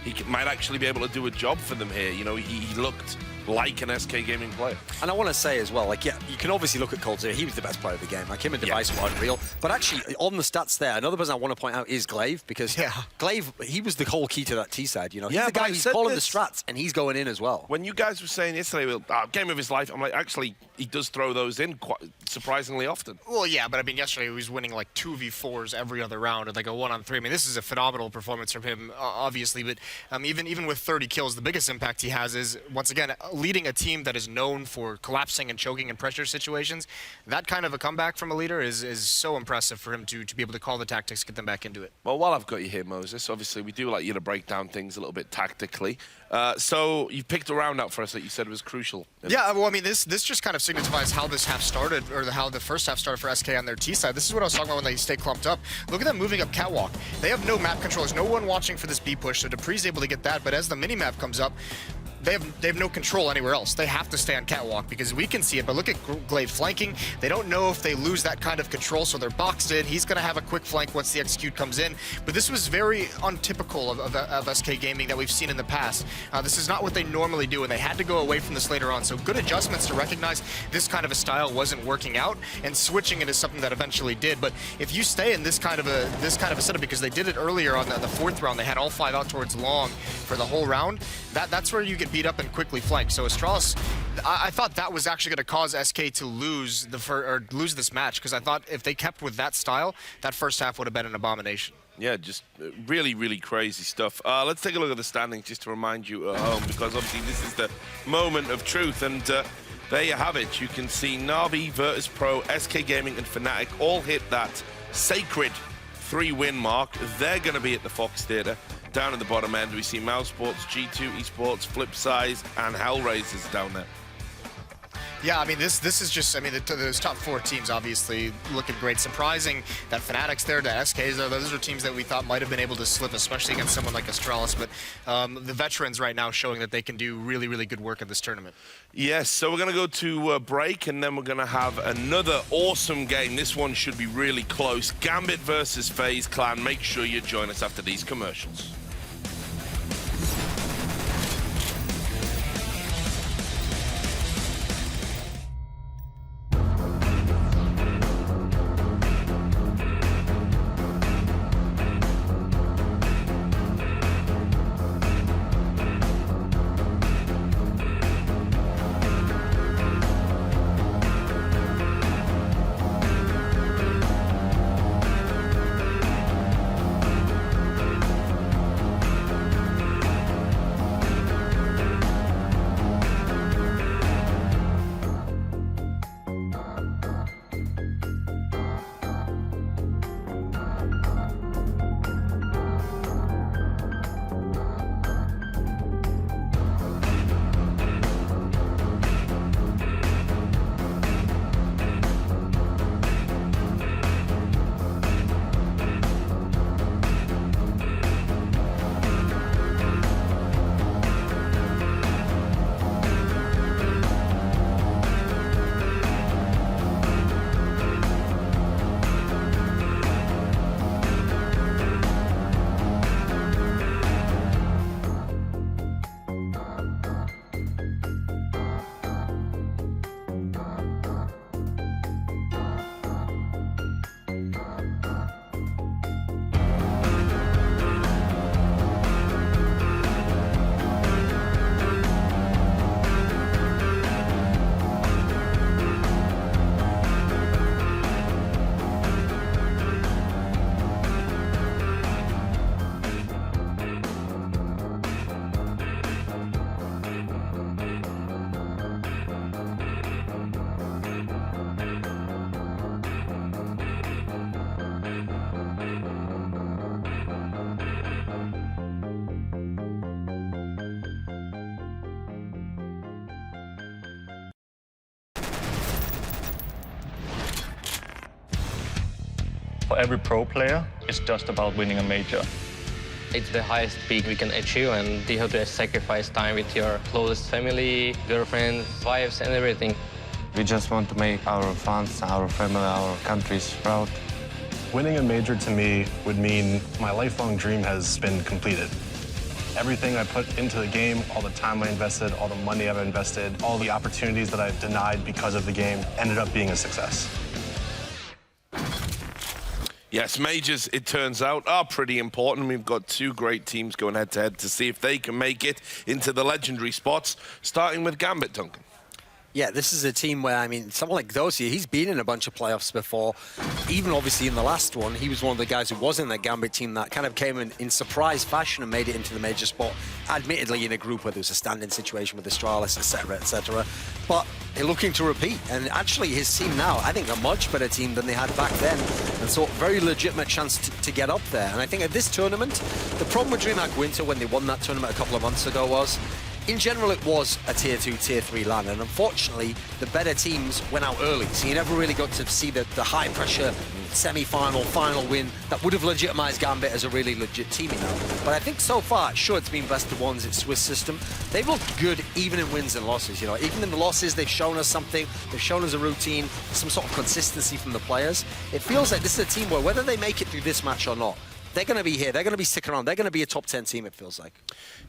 He might actually be able to do a job for them here. You know, he looked like an SK Gaming player. And I want to say as well, like, yeah, you can obviously look at Cold here. He was the best player of the game. Like, him and Device were unreal. But actually, on the stats there, another person I want to point out is Glaive, because Glaive, he was the whole key to that T-side, you know? He's the guy who's calling the strats, and he's going in as well. When you guys were saying yesterday, well, game of his life, I'm like, actually, he does throw those in quite surprisingly often. Well, yeah, but I mean, yesterday he was winning like 2v4s every other round, and like a 1-on-3. I mean, this is a phenomenal performance from him, obviously, but even with 30 kills, the biggest impact he has is, once again, leading a team that is known for collapsing and choking in pressure situations. That kind of a comeback from a leader is so impressive for him to be able to call the tactics, get them back into it. Well, while I've got you here, Moses, obviously we do like you to break down things a little bit tactically. So you picked a round out for us that you said was crucial. Yeah, well, I mean, this just kind of signifies how this half started, or how the first half started for SK on their T side. This is what I was talking about when they stay clumped up. Look at them moving up catwalk. They have no map control. There's no one watching for this B push, so Dupree's able to get that, but as the mini-map comes up, they have no control anywhere else. They have to stay on catwalk because we can see it, but look at Glaive flanking. They don't know if they lose that kind of control, so they're boxed in. He's going to have a quick flank once the execute comes in, but this was very untypical of SK Gaming that we've seen in the past. This is not what they normally do, and they had to go away from this later on, so good adjustments to recognize this kind of a style wasn't working out, and switching it is something that eventually did. But if you stay in this kind of a setup, because they did it earlier on the fourth round, they had all 5 out towards long for the whole round, that's where you get beat up and quickly flank. So Astralis, I thought that was actually going to cause SK to lose this match, because I thought if they kept with that style, that first half would have been an abomination. Yeah, just really, really crazy stuff. Let's take a look at the standings just to remind you at home, because obviously this is the moment of truth, and there you have it. You can see Na'Vi, Virtus Pro, SK Gaming, and Fnatic all hit that sacred 3-win mark. They're going to be at the Fox Theatre. Down at the bottom end, we see Mouse Sports, G2 Esports, Flipsize, and Hellraisers down there. Yeah, I mean, this is just, I mean, those top 4 teams obviously looking great. Surprising that Fnatic's there, that SK's there. Those are teams that we thought might have been able to slip, especially against someone like Astralis. But the veterans right now showing that they can do really, really good work at this tournament. Yes, so we're going to go to break, and then we're going to have another awesome game. This one should be really close. Gambit versus FaZe Clan. Make sure you join us after these commercials. For every pro player, it's just about winning a major. It's the highest peak we can achieve, and you have to sacrifice time with your closest family, girlfriends, wives, and everything. We just want to make our fans, our family, our countries proud. Winning a major to me would mean my lifelong dream has been completed. Everything I put into the game, all the time I invested, all the money I've invested, all the opportunities that I've denied because of the game ended up being a success. Yes, majors, it turns out, are pretty important. We've got 2 great teams going head-to-head to see if they can make it into the legendary spots, starting with Gambit, Duncan. Yeah, this is a team where, I mean, someone like Dosia, he's been in a bunch of playoffs before. Even obviously in the last one, he was one of the guys who was in that Gambit team that kind of came in surprise fashion and made it into the major spot, admittedly in a group where there was a standing situation with Astralis, etc., etc. But they're looking to repeat, and actually his team now, I think, a much better team than they had back then, and so very legitimate chance to get up there. And I think at this tournament, the problem with DreamHack Winter when they won that tournament a couple of months ago was in general, it was a Tier 2, Tier 3 LAN, and unfortunately, the better teams went out early, so you never really got to see the high-pressure semi-final, final win that would have legitimized Gambit as a really legit team, you know. But I think so far, sure, it's been best of ones, it's Swiss system. They've looked good even in wins and losses, you know. Even in the losses, they've shown us something. They've shown us a routine, some sort of consistency from the players. It feels like this is a team where whether they make it through this match or not, they're going to be here. They're going to be sticking around. They're going to be a top 10 team, it feels like.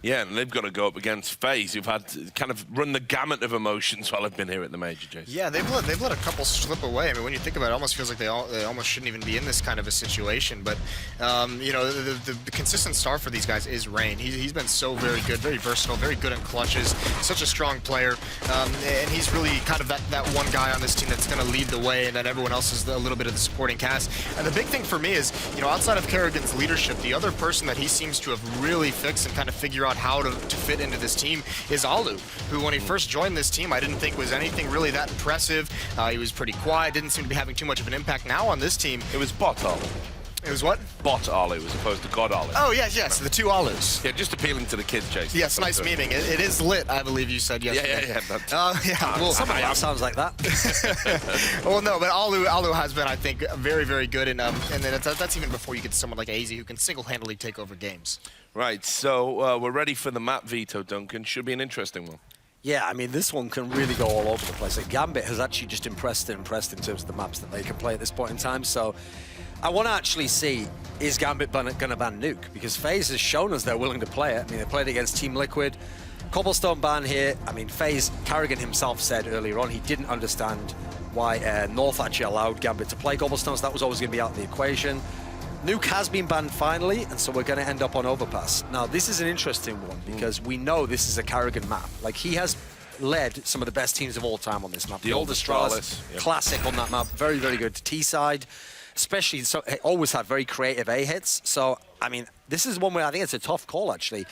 Yeah, and they've got to go up against FaZe, who've had to kind of run the gamut of emotions while they've been here at the Major, Jason. Yeah, they've let a couple slip away. I mean, when you think about it, it almost feels like they almost shouldn't even be in this kind of a situation. But, you know, the consistent star for these guys is Rain. He's been so very good, very versatile, very good in clutches, such a strong player. And he's really kind of that one guy on this team that's going to lead the way, and then everyone else is a little bit of the supporting cast. And the big thing for me is, you know, outside of Kerrigan's leadership, the other person that he seems to have really fixed and kind of figure out how to fit into this team is Alu, who when he first joined this team, I didn't think was anything really that impressive. He was pretty quiet, didn't seem to be having too much of an impact. Now on this team, it was bot Alu. It was what? Bot Alu as opposed to God Alu. Oh, yes, the two Alus. Yeah, just appealing to the kids, Jason. Yes, nice memeing. It is lit, I believe you said yesterday. Yeah. Well, some of that sounds like that. Well, no, but Alu has been, I think, very, very good, and then that's even before you get someone like AZ who can single-handedly take over games. Right, so we're ready for the map veto, Duncan. Should be an interesting one. Yeah, I mean, this one can really go all over the place. Like, Gambit has actually just impressed in terms of the maps that they can play at this point in time, so I want to actually see, is Gambit going to ban Nuke? Because FaZe has shown us they're willing to play it. I mean, they played against Team Liquid. Cobblestone ban here. I mean, FaZe, Carrigan himself said earlier on he didn't understand why North actually allowed Gambit to play Cobblestone, so that was always going to be out of the equation. Nuke has been banned finally, and so we're going to end up on Overpass. Now, this is an interesting one because we know this is a Carrigan map. Like, he has led some of the best teams of all time on this map. The old Astralis. Yep. Classic on that map. Very, very good. T-side. Especially, so always had very creative A hits. So, I mean, this is one where I think it's a tough call, actually.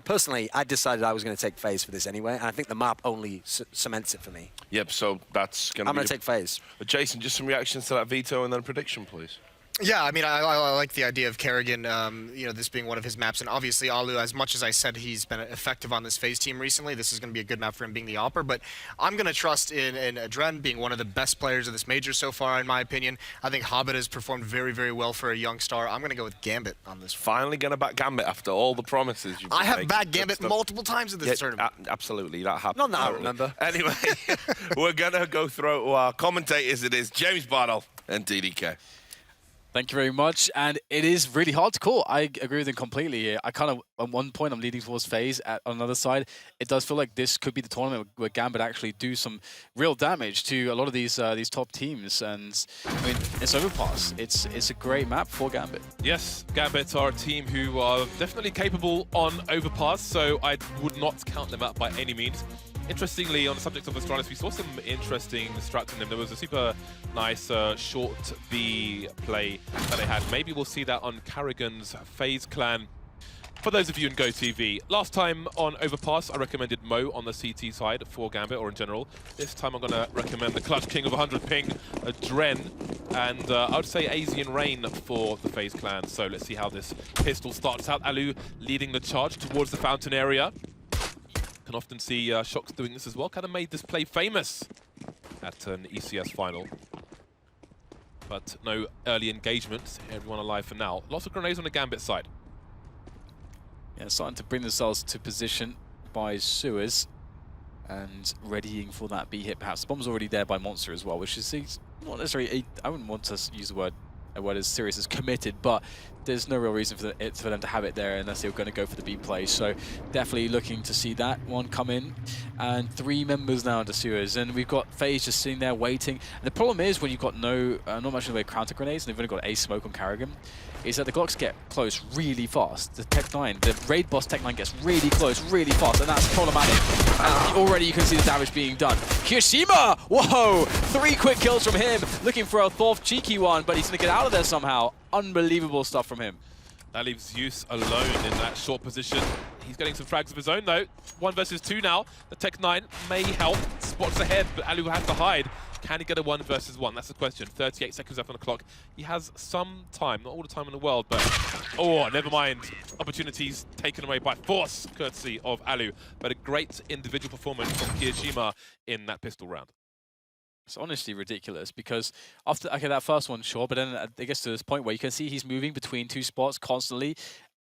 Personally, I decided I was going to take FaZe for this anyway, and I think the map only cements it for me. Yep, so that's going to be... I'm going to take FaZe. Jason, just some reactions to that veto and then a prediction, please. Yeah, I mean, I like the idea of Kerrigan, you know, this being one of his maps. And obviously, Alu, as much as I said he's been effective on this FaZe team recently, this is going to be a good map for him being the AWPer. But I'm going to trust in Adren being one of the best players of this major so far, in my opinion. I think Hobbit has performed very, very well for a young star. I'm going to go with Gambit on this. Finally going to back Gambit after all the promises you've I have backed Gambit multiple times in this tournament. Absolutely, that happened. Not that I remember. Anyway, we're going to go through to our commentators. It is James Bartle and DDK. Thank you very much, and it is really hard to call. I agree with him completely here. I kind of, at one point, I'm leaning towards FaZe. On another side, it does feel like this could be the tournament where Gambit actually do some real damage to a lot of these top teams. And I mean, it's Overpass. It's a great map for Gambit. Yes, Gambit are a team who are definitely capable on Overpass, so I would not count them out by any means. Interestingly, on the subject of Astralis, we saw some interesting strats from them. There was a super nice short B play that they had. Maybe we'll see that on Carrigan's FaZe clan. For those of you in GoTV, last time on Overpass, I recommended Mo on the CT side for Gambit, or in general. This time I'm going to recommend the Clutch King of 100 ping, Dren, and I would say AZ and Rain for the FaZe clan. So let's see how this pistol starts out. Alu leading the charge towards the fountain area. Can often see Shox doing this as well. Kind of made this play famous at an ECS final. But no early engagement. Everyone alive for now. Lots of grenades on the Gambit side. Yeah, starting to bring themselves to position by Sewers and readying for that B hit. Perhaps the bomb's already there by Monster as well, which is not necessarily. I wouldn't want to use the word as serious as committed, but there's no real reason for them to have it there unless they were going to go for the B play. So definitely looking to see that one come in. And 3 members now to Sewers, and we've got FaZe just sitting there waiting. And the problem is when you've got not much in the way of counter grenades, and they've only got a smoke on Carrigan, is that the Glocks get close really fast. The Tech-9, the raid boss Tech-9 gets really close really fast, and that's problematic. And already you can see the damage being done. Kyoshima! Whoa! 3 quick kills from him, looking for a 4th cheeky one, but he's going to get out of there somehow. Unbelievable stuff from him. That leaves Zeus alone in that short position. He's getting some frags of his own though. 1 versus 2 now. The Tech-9 may help. Spots ahead, but Alu has to hide. Can he get a 1 versus 1? That's the question. 38 seconds left on the clock. He has some time, not all the time in the world, but oh, never mind. Opportunities taken away by force, courtesy of Alu. But a great individual performance from Kiyojima in that pistol round. It's honestly ridiculous because after that first one, sure, but then it gets to this point where you can see he's moving between 2 spots constantly,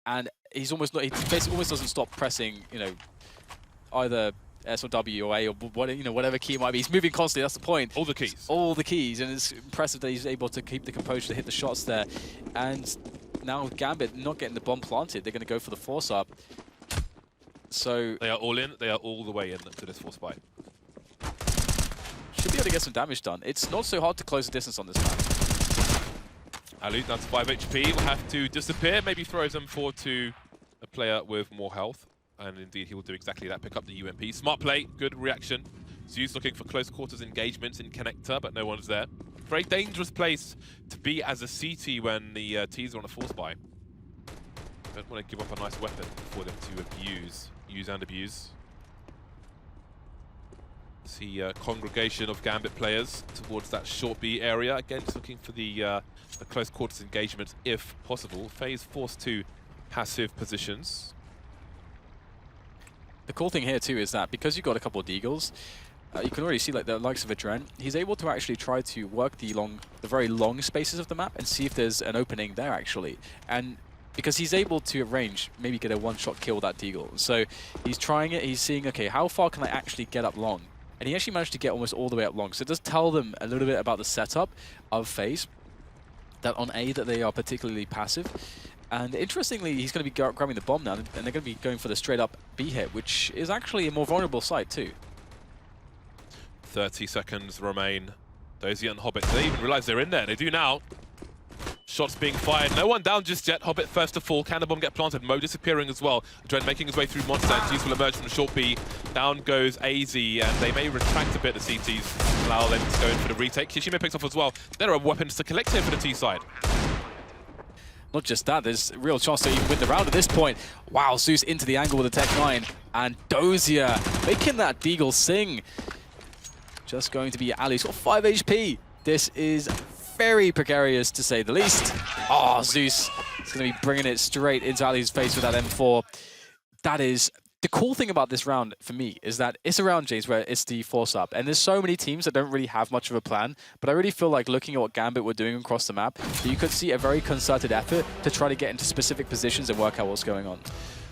and he's almost not. He basically almost doesn't stop pressing, you know, either S or W or A or whatever key it might be. He's moving constantly. That's the point. All the keys. All the keys, and it's impressive that he's able to keep the composure to hit the shots there. And now with Gambit not getting the bomb planted, they're going to go for the force up. So they are all in. They are all the way in to this force fight. Should be able to get some damage done. It's not so hard to close the distance on this map. Alu, that's 5 HP. Will have to disappear. Maybe throws them forward to a player with more health. And indeed, he will do exactly that. Pick up the UMP. Smart play. Good reaction. Zeus looking for close quarters engagements in connector, but no one's there. Very dangerous place to be as a CT when the T's are on a force buy. Don't want to give up a nice weapon for them to use and abuse. See congregation of Gambit players towards that short B area. Again, just looking for the close quarters engagement if possible. FaZe forced to passive positions. The cool thing here too is that because you've got a couple of deagles, you can already see like the likes of Adren. He's able to actually try to work the very long spaces of the map and see if there's an opening there actually. And because he's able to arrange, maybe get a one-shot kill with that deagle. So he's trying it. He's seeing, okay, how far can I actually get up long? And he actually managed to get almost all the way up long. So it does tell them a little bit about the setup of FaZe, that on A that they are particularly passive. And interestingly, he's going to be grabbing the bomb now, and they're going to be going for the straight-up B hit, which is actually a more vulnerable site too. 30 seconds remain. Dozier and Hobbit, they even realize they're in there. They do now. Shots being fired. No one down just yet. Hobbit first to fall. Can the bomb get planted? Mo disappearing as well. Adren making his way through Monster, and Zeus will emerge from the short B. Down goes AZ, and they may retract a bit, the CTs. Allow them to go in for the retake. Kishima picks off as well. There are weapons to collect here for the T side. Not just that, there's a real chance to even win the round at this point. Wow, Zeus into the angle with the Tech 9. And Dozier making that deagle sing. Just going to be Ali. He's got 5 HP. This is very precarious, to say the least. Oh, Zeus is going to be bringing it straight into Ali's face with that M4. That is... The cool thing about this round, for me, is that it's a round, James, where it's the force up. And there's so many teams that don't really have much of a plan. But I really feel like looking at what Gambit were doing across the map, that you could see a very concerted effort to try to get into specific positions and work out what's going on.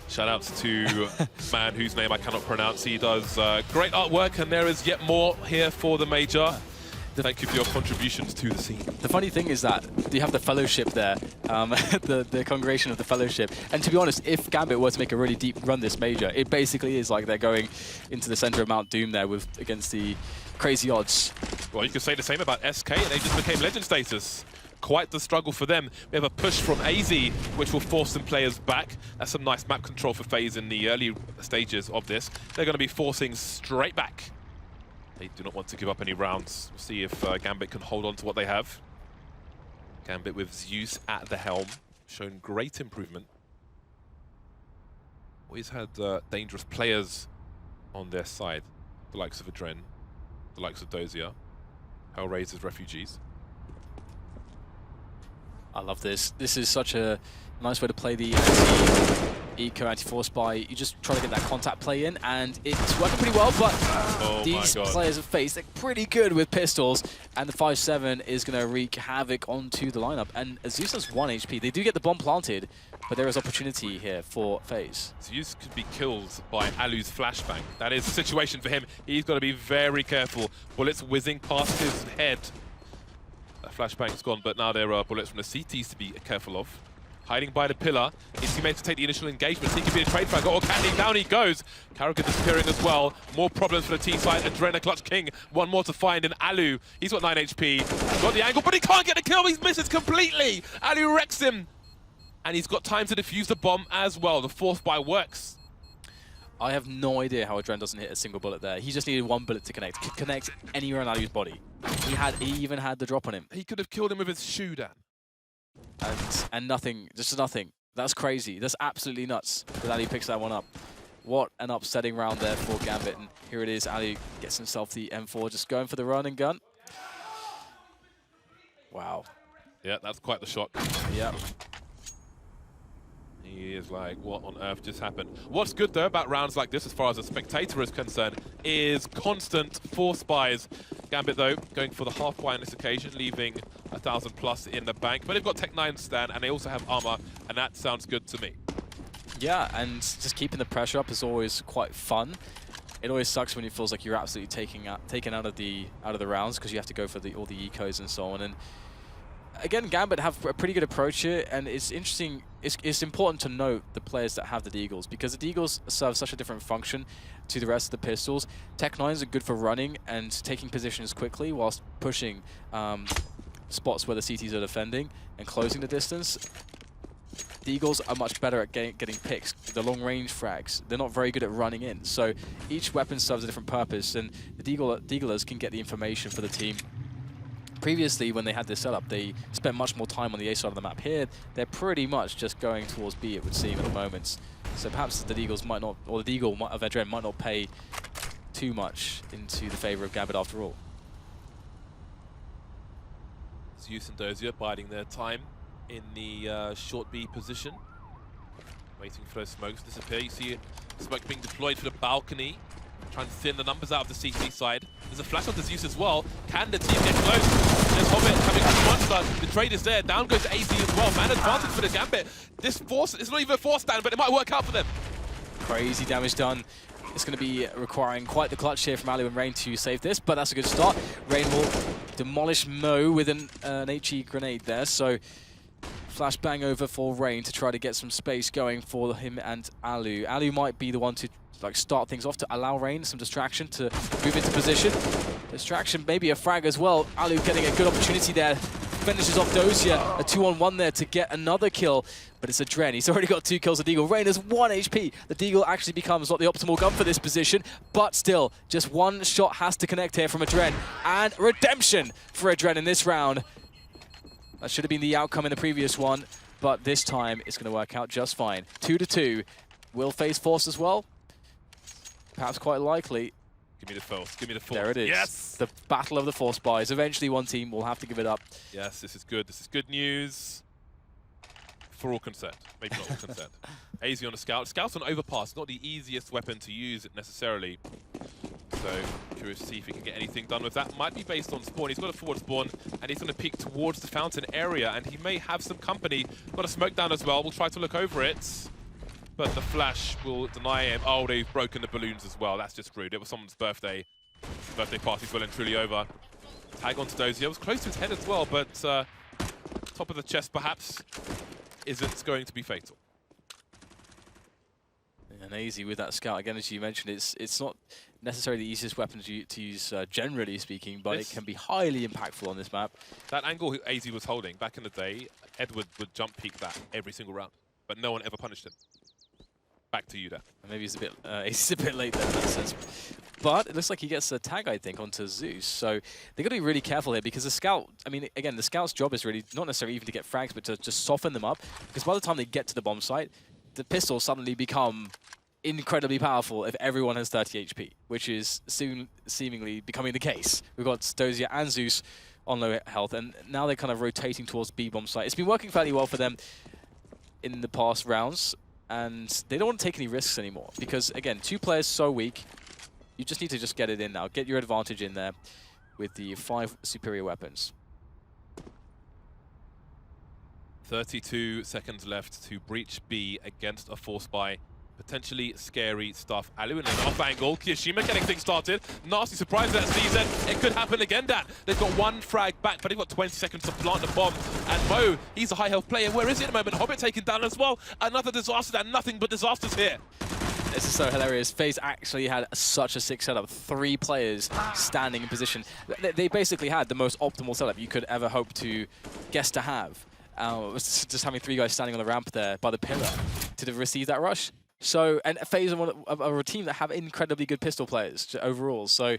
Shoutouts to a man whose name I cannot pronounce. He does great artwork, and there is yet more here for the Major. Thank you for your contributions to the scene. The funny thing is that you have the fellowship there, the congregation of the fellowship. And to be honest, if Gambit were to make a really deep run this Major, it basically is like they're going into the center of Mount Doom there against the crazy odds. Well, you could say the same about SK, and they just became legend status. Quite the struggle for them. We have a push from AZ, which will force some players back. That's some nice map control for FaZe in the early stages of this. They're going to be forcing straight back. They do not want to give up any rounds. We'll see if Gambit can hold on to what they have. Gambit with Zeus at the helm, shown great improvement. Always had dangerous players on their side. The likes of Adren, the likes of Dozier, Hellraiser's refugees. I love this. This is such a nice way to play the eco anti-force buy. You just try to get that contact play in, and it's working pretty well, but these players of FaZe, they're pretty good with pistols, and the 5-7 is going to wreak havoc onto the lineup. And Zeus has 1 HP. They do get the bomb planted, but there is opportunity here for FaZe. Zeus could be killed by Alu's flashbang. That is the situation for him. He's got to be very careful. Bullets whizzing past his head. That flashbang's gone, but now there are bullets from the CTs to be careful of. Hiding by the pillar. Is he meant to take the initial engagement? He could be a trade frag. Oh, can he? Down he goes. Karraker disappearing as well. More problems for the T side. Adrena Clutch King. One more to find in Alu. He's got 9 HP. Got the angle, but he can't get the kill. He misses completely. Alu wrecks him. And he's got time to defuse the bomb as well. The fourth buy works. I have no idea how Adren doesn't hit a single bullet there. He just needed 1 bullet to connect. Could connect anywhere on Alu's body. He even had the drop on him. He could have killed him with his shoe, Dan. And nothing, just nothing. That's crazy. That's absolutely nuts that Ali picks that one up. What an upsetting round there for Gambit. And here it is. Ali gets himself the M4, just going for the run and gun. Wow. Yeah, that's quite the shock. Yep. He is like, what on earth just happened? What's good, though, about rounds like this, as far as a spectator is concerned, is constant force buys. Gambit, though, going for the half buy on this occasion, leaving 1,000+ in the bank. But they've got Tech 9 stand, and they also have armor, and that sounds good to me. Yeah, and just keeping the pressure up is always quite fun. It always sucks when it feels like you're absolutely taken out of the rounds because you have to go for all the ecos and so on. And again, Gambit have a pretty good approach here, and it's interesting. It's important to note the players that have the Deagles, because the Deagles serve such a different function to the rest of the pistols. Tech 9s are good for running and taking positions quickly whilst pushing spots where the CTs are defending and closing the distance. The Eagles are much better at getting picks, the long-range frags. They're not very good at running in, so each weapon serves a different purpose, and the Deaglers can get the information for the team. Previously, when they had this setup, they spent much more time on the A side of the map. Here, they're pretty much just going towards B, it would seem, at the moment. So perhaps the Deagles might not, or the Deagle of Edren might not pay too much into the favor of Gambit after all. Zeus and Dozier biding their time in the short B position, waiting for those smokes to disappear. You see smoke being deployed for the balcony, trying to thin the numbers out of the CT side. There's a flash onto Zeus as well. Can the team get close? There's Hobbit having too much stun. The trade is there. Down goes AZ as well. Man advantage for the Gambit. This force, it's not even a force stand, but it might work out for them. Crazy damage done. It's going to be requiring quite the clutch here from Alu and Rain to save this, but that's a good start. Rain will demolish Mo with an HE grenade there, so flashbang over for Rain to try to get some space going for him and Alu. Alu might be the one to start things off to allow Rain some distraction to move into position. Distraction, maybe a frag as well. Alu getting a good opportunity there. Finishes off Dozier, a 2-on-1 there to get another kill, but it's a Dren. He's already got 2 kills. The Deagle. Rain has 1 HP. The Deagle actually becomes not the optimal gun for this position, but still, just one shot has to connect here from a Dren. And redemption for a Dren in this round. That should have been the outcome in the previous one, but this time it's going to work out just fine. 2-2. Will face Force as well. Perhaps quite likely. Give me the Force. Give me the Force. There it is. Yes! The battle of the Force buys. Eventually one team will have to give it up. Yes, this is good. This is good news for all concerned. Maybe not all concerned. AZ on a Scout. Scout's on overpass. Not the easiest weapon to use necessarily. So curious to see if he can get anything done with that. Might be based on spawn. He's got a forward spawn, and he's going to peek towards the fountain area, and he may have some company. Got a smoke down as well. We'll try to look over it, but the flash will deny him. Oh, they've broken the balloons as well. That's just rude. It was someone's birthday. Birthday party's well and truly over. Tag onto Dozier. It was close to his head as well, but top of the chest perhaps isn't going to be fatal. And AZ with that Scout, again, as you mentioned, it's not necessarily the easiest weapon to use, generally speaking, but it can be highly impactful on this map. That angle AZ was holding back in the day, Edward would jump peek that every single round, but no one ever punished him. Back to you there. Maybe he's a bit late there in that sense. But it looks like he gets a tag, I think, onto Zeus. So they've got to be really careful here, because the Scout, I mean, again, the Scout's job is really not necessarily even to get frags, but to just soften them up. Because by the time they get to the bomb site, the pistols suddenly become incredibly powerful if everyone has 30 HP, which is soon seemingly becoming the case. We've got Dozier and Zeus on low health, and now they're kind of rotating towards B bomb site. It's been working fairly well for them in the past rounds, and they don't want to take any risks anymore, because, again, 2 players so weak, you just need to just get it in now. Get your advantage in there with the 5 superior weapons. 32 seconds left to breach B against a force buy. Potentially scary stuff. Alu in an off angle. Kiyashima getting things started. Nasty surprise at CZ. It could happen again, Dan. They've got 1 frag back, but they've got 20 seconds to plant the bomb. And Mo, he's a high health player. Where is he at the moment? Hobbit taken down as well. Another disaster, and nothing but disasters here. This is so hilarious. FaZe actually had such a sick setup. 3 players standing in position. They basically had the most optimal setup you could ever hope to guess to have. It was just having 3 guys standing on the ramp there by the pillar to receive that rush. So, and FaZe are a team that have incredibly good pistol players overall. So,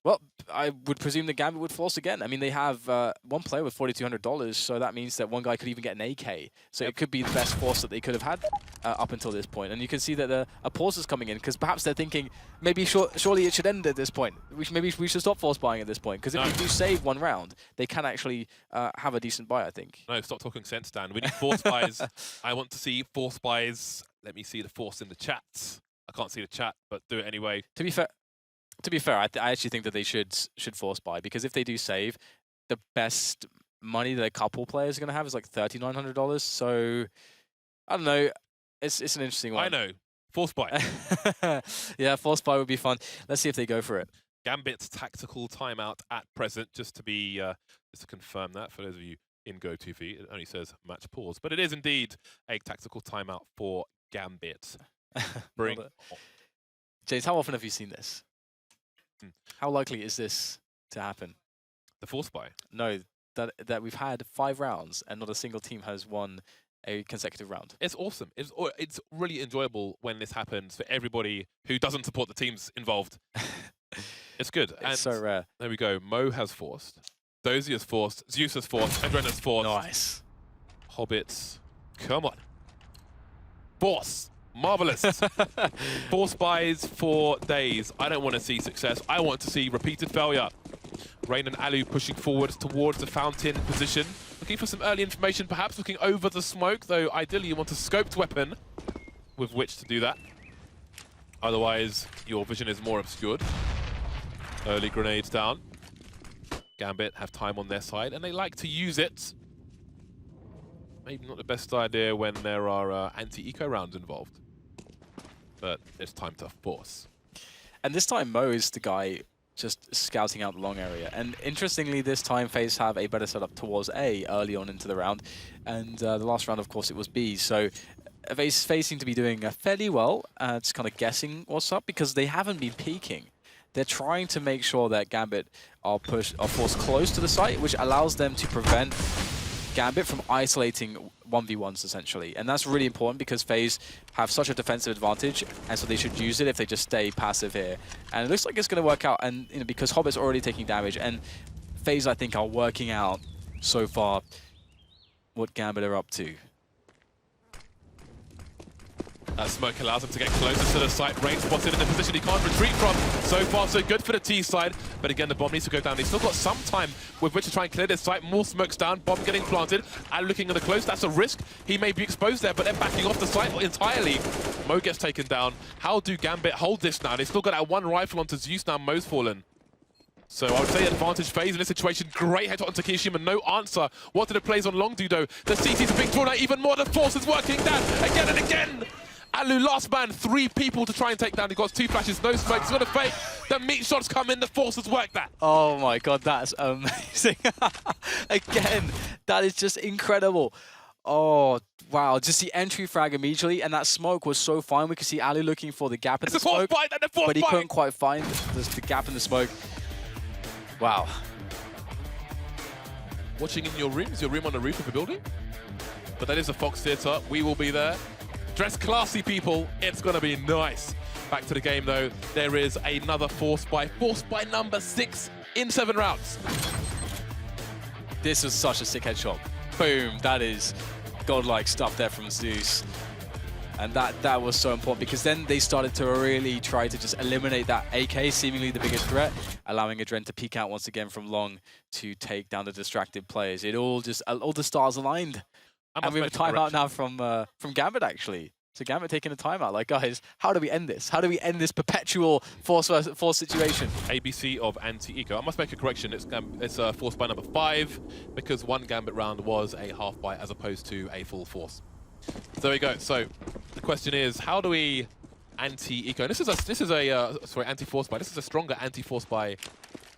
Well, I would presume the Gambit would force again. I mean, they have one player with $4,200, so that means that one guy could even get an AK. So it could be the best force that they could have had up until this point. And you can see that a pause is coming in, because perhaps they're thinking, maybe surely it should end at this point. Maybe we should stop force buying at this point, because if we do save one round, they can actually have a decent buy, I think. No, stop talking sense, Dan. We need force buys. I want to see force buys. Let me see the force in the chat. I can't see the chat, but do it anyway. To be fair, I actually think that they should force buy, because if they do save, the best money that a couple players are going to have is like $3,900. So I don't know. It's an interesting one. I know. Force buy. Yeah, force buy would be fun. Let's see if they go for it. Gambit's tactical timeout at present, just to confirm that for those of you in GoTV, it only says match pause, but it is indeed a tactical timeout for Gambit. James, how often have you seen this? How likely is this to happen? The force buy? No, that we've had 5 rounds and not a single team has won a consecutive round. It's awesome. It's really enjoyable when this happens for everybody who doesn't support the teams involved. It's good. It's and so rare. There we go. Mo has forced. Dozy has forced. Zeus has forced. Adren has forced. Nice. Hobbits. Come on. Force. Marvelous. Force buys for days. I don't want to see success. I want to see repeated failure. Rain and Alu pushing forward towards the fountain position. Looking for some early information, perhaps looking over the smoke, though ideally you want a scoped weapon with which to do that. Otherwise, your vision is more obscured. Early grenades down. Gambit have time on their side, and they like to use it. Maybe not the best idea when there are anti-eco rounds involved. But it's time to force. And this time, Mo is the guy just scouting out the long area. And interestingly, this time, FaZe have a better setup towards A early on into the round. And the last round, of course, it was B. So FaZe seem to be doing fairly well, just kind of guessing what's up, because they haven't been peeking. They're trying to make sure that Gambit are forced close to the site, which allows them to prevent Gambit from isolating 1v1s, essentially. And that's really important, because FaZe have such a defensive advantage, and so they should use it if they just stay passive here. And it looks like it's going to work out, and because Hobbit's already taking damage, and FaZe, I think, are working out so far what Gambit are up to. That smoke allows him to get closer to the site. Rain spotted in the position he can't retreat from. So far, so good for the T side. But again, the bomb needs to go down. He's still got some time with which to try and clear this site. More smokes down. Bomb getting planted. And looking at the close, that's a risk. He may be exposed there, but they're backing off the site entirely. Mo gets taken down. How do Gambit hold this now? They've still got that one rifle onto Zeus now. Mo's fallen. So I would say advantage FaZe in this situation. Great headshot onto Kiyashima, no answer. What do the plays on long do though? The CT's being drawn out even more. The force is working down again and again. Alu, last man, 3 people to try and take down. He got 2 flashes, no smoke. He's got a fake. The meat shots come in. The force has worked that. Oh my god, that's amazing. Again, that is just incredible. Oh, wow. Just the entry frag immediately, and that smoke was so fine. We could see Alu looking for the gap in the smoke, but he couldn't quite find the gap in the smoke. Wow. Watching in your room? Is your room on the roof of a building? But that is a Fox Theatre. We will be there. Dress classy, people. It's going to be nice. Back to the game, though. There is another force buy number 6 in 7 rounds. This was such a sick headshot. Boom. That is godlike stuff there from Zeus. And that was so important, because then they started to really try to just eliminate that AK, seemingly the biggest threat, allowing Adren to peek out once again from long to take down the distracted players. It all the stars aligned. And we have a timeout now from Gambit, actually. So Gambit taking a timeout. Like, guys, how do we end this? How do we end this perpetual force situation? ABC of anti-eco. I must make a correction. It's force buy number 5, because one Gambit round was a half buy as opposed to a full force. So there we go. So the question is, how do we anti-eco? This is a sorry, anti-force buy. This is a stronger anti-force buy,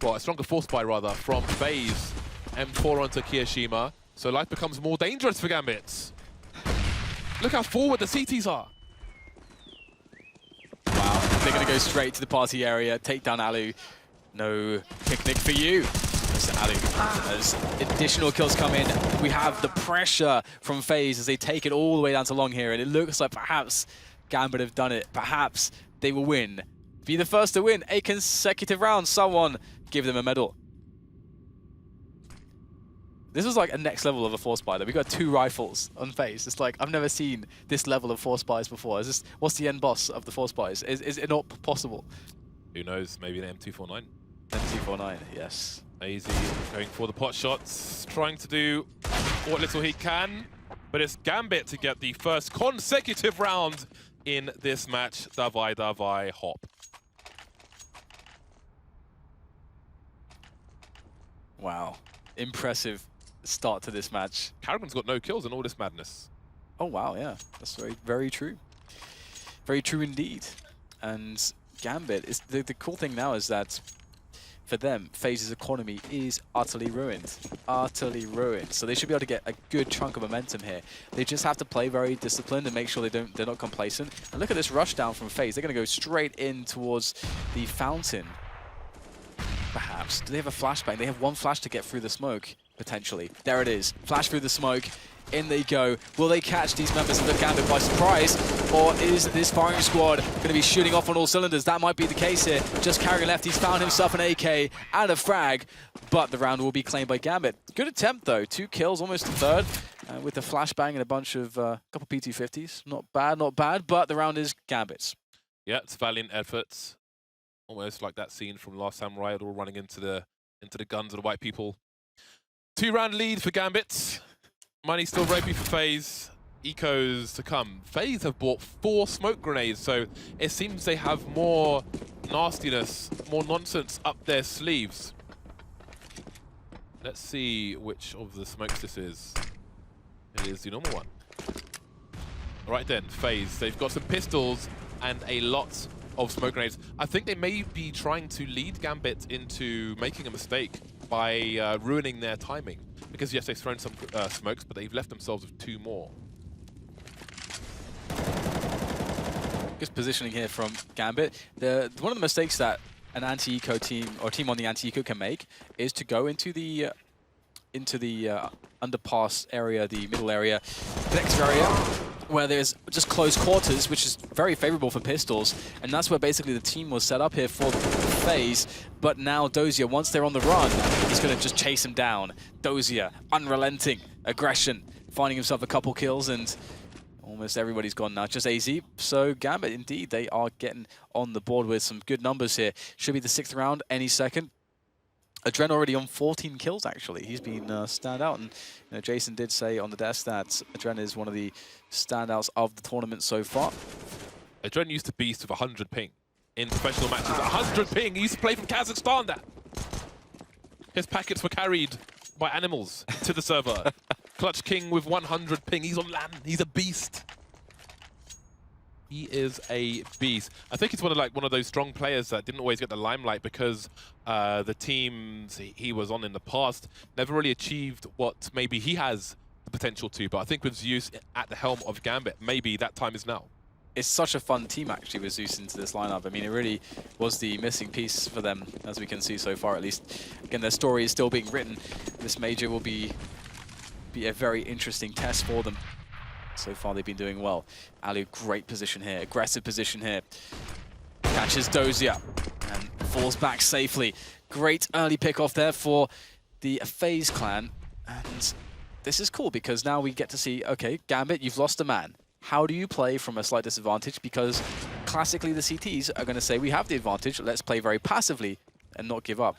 well, a stronger force buy rather, from FaZe. M4 onto Kiyashima. So life becomes more dangerous for Gambit. Look how forward the CTs are. Wow, they're going to go straight to the party area, take down Alu. No picnic for you, Mr. Alu. As additional kills come in, we have the pressure from FaZe as they take it all the way down to long here, and it looks like perhaps Gambit have done it. Perhaps they will win be the first to win a consecutive round. Someone give them a medal. This was like a next level of a force buy. We got 2 rifles on FaZe. It's like, I've never seen this level of force buys before. What's the end boss of the force buys? Is it not possible? Who knows, maybe an M249. M249, yes. AZ going for the pot shots, trying to do what little he can, but it's Gambit to get the first consecutive round in this match. Davai, hop. Wow, impressive start to this match. Carrigan's got no kills in all this madness. Oh wow, yeah, that's very true. Very true indeed. And Gambit, is the cool thing now is that for them, FaZe's economy is utterly ruined. Utterly ruined. So they should be able to get a good chunk of momentum here. They just have to play very disciplined and make sure they're not complacent. And look at this rush down from FaZe. They're going to go straight in towards the fountain. Perhaps. Do they have a flashbang? They have 1 flash to get through the smoke, potentially. There it is. Flash through the smoke. In they go. Will they catch these members of the Gambit by surprise? Or is this firing squad going to be shooting off on all cylinders? That might be the case here. Just Carrigan left. He's found himself an AK and a frag. But the round will be claimed by Gambit. Good attempt, though. 2 kills, almost a third. With a flashbang and a bunch of couple PT50s. Not bad. But the round is Gambit's. Yeah, it's valiant efforts. Almost like that scene from Last Samurai, all running into the guns of the white people. 2-round lead for Gambit. Money still ropey for FaZe. Ecos to come. FaZe have bought 4 smoke grenades, so it seems they have more nastiness, more nonsense up their sleeves. Let's see which of the smokes this is. It is the normal one. All right then, FaZe. They've got some pistols and a lot of smoke grenades. I think they may be trying to lead Gambit into making a mistake by ruining their timing. Because yes, they've thrown some smokes, but they've left themselves with 2 more. Good positioning here from Gambit. One of the mistakes that an anti-eco team or team on the anti-eco can make is to go into the underpass area, the middle area, connector area, where there's just close quarters, which is very favorable for pistols, and that's where basically the team was set up here for FaZe. But now Dozier, once they're on the run, he's going to just chase him down. Dozier, unrelenting aggression, finding himself a couple kills, and almost everybody's gone now, just AZ. So Gambit, indeed, they are getting on the board with some good numbers here. Should be the 6th round any second. Adren already on 14 kills, actually. He's been standout, and you know, Jason did say on the desk that Adren is one of the standouts of the tournament so far. Adren used to beast with 100 ping in professional matches. 100 ping! He used to play from Kazakhstan, that! His packets were carried by animals to the server. Clutch King with 100 ping. He's on land. He's a beast. He is a beast. I think he's one of those strong players that didn't always get the limelight because the teams he was on in the past never really achieved what maybe he has the potential to. But I think with Zeus at the helm of Gambit, maybe that time is now. It's such a fun team, actually, with Zeus into this lineup. I mean, it really was the missing piece for them, as we can see so far, at least. Again, their story is still being written. This major will be a very interesting test for them. So far, they've been doing well. Alu, great position here, aggressive position here. Catches Dozier and falls back safely. Great early pick-off there for the FaZe clan. And this is cool because now we get to see, okay, Gambit, you've lost a man. How do you play from a slight disadvantage? Because classically, the CTs are going to say, we have the advantage, let's play very passively and not give up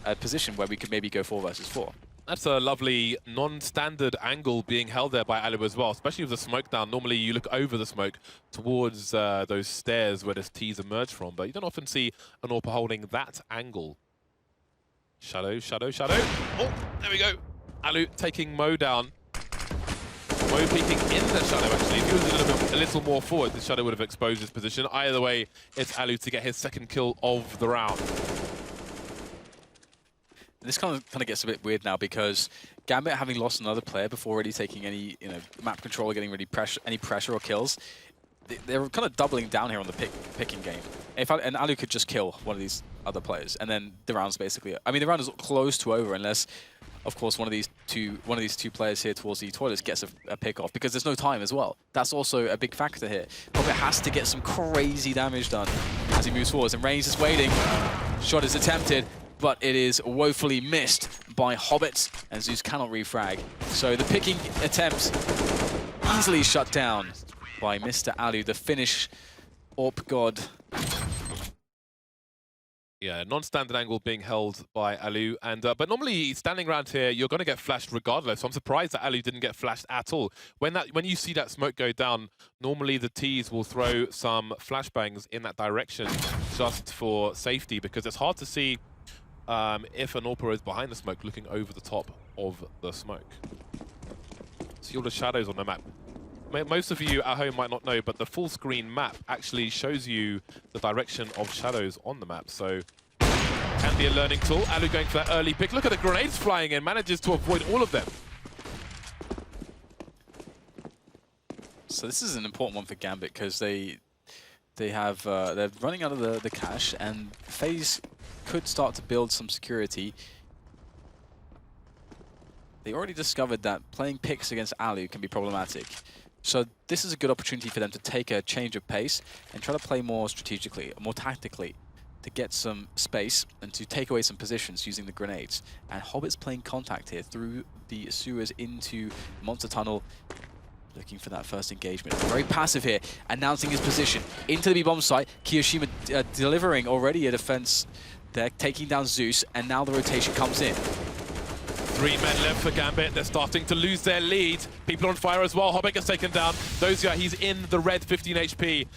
a position where we could maybe go 4 versus 4. That's a lovely non-standard angle being held there by Alu as well, especially with the smoke down. Normally you look over the smoke towards those stairs where this T's emerge from, but you don't often see an AWP holding that angle. Shadow, shadow, shadow. Oh, there we go. Alu taking Mo down. Mo peeking in the shadow, actually. If he was a little more forward, the shadow would have exposed his position. Either way, it's Alu to get his 2nd kill of the round. This kind of gets a bit weird now because Gambit, having lost another player before really taking any map control or getting really any pressure or kills, they're kind of doubling down here on the picking game. And Alu could just kill one of these other players, and then the round's basically. I mean, the round is close to over unless, of course, one of these two players here towards the toilets gets a pick off because there's no time as well. That's also a big factor here. Probably has to get some crazy damage done. as he moves forwards, and Reigns is waiting. Shot is attempted, but it is woefully missed by Hobbit, and Zeus cannot refrag. So the picking attempt easily shut down by Mr. Alu, the Finnish AWP god. Yeah, non-standard angle being held by Alu, and but normally standing around here, you're going to get flashed regardless. So I'm surprised that Alu didn't get flashed at all. When you see that smoke go down, normally the Ts will throw some flashbangs in that direction just for safety, because it's hard to see if an AWPer is behind the smoke looking over the top of the smoke. See all the shadows on the map. Most of you at home might not know, but the full screen map actually shows you the direction of shadows on the map. So can be a learning tool. Alu going for that early pick. Look at the grenades flying in, manages to avoid all of them. So this is an important one for Gambit, because they're running out of the cache, and FaZe could start to build some security. They already discovered that playing picks against Alu can be problematic. So this is a good opportunity for them to take a change of pace and try to play more strategically, more tactically, to get some space and to take away some positions using the grenades. And Hobbit's playing contact here through the sewers into Monster Tunnel, looking for that first engagement. Very passive here, announcing his position into the B-bomb site. Kiyoshima delivering already a defense there, taking down Zeus, and now the rotation comes in. 3 men left for Gambit. They're starting to lose their lead. People on fire as well. Hobbit gets taken down. Dozia, he's in the red, 15 HP.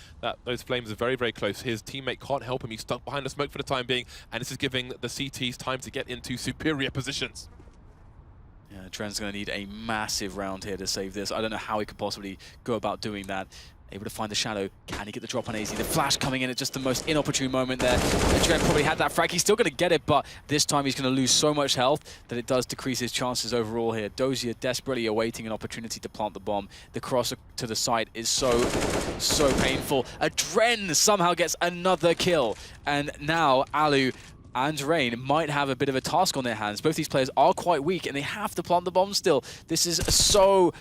Those flames are very, very close. His teammate can't help him. He's stuck behind the smoke for the time being, and this is giving the CTs time to get into superior positions. Yeah, Trent's going to need a massive round here to save this. I don't know how he could possibly go about doing that. Able to find the shadow. Can he get the drop on AZ? The flash coming in at just the most inopportune moment there. Trent probably had that frag. He's still going to get it, but this time he's going to lose so much health that it does decrease his chances overall here. Dozier desperately awaiting an opportunity to plant the bomb. The cross to the side is so painful. Adren somehow gets another kill. And now Alu and Rain might have a bit of a task on their hands. Both these players are quite weak, and they have to plant the bomb still. This is so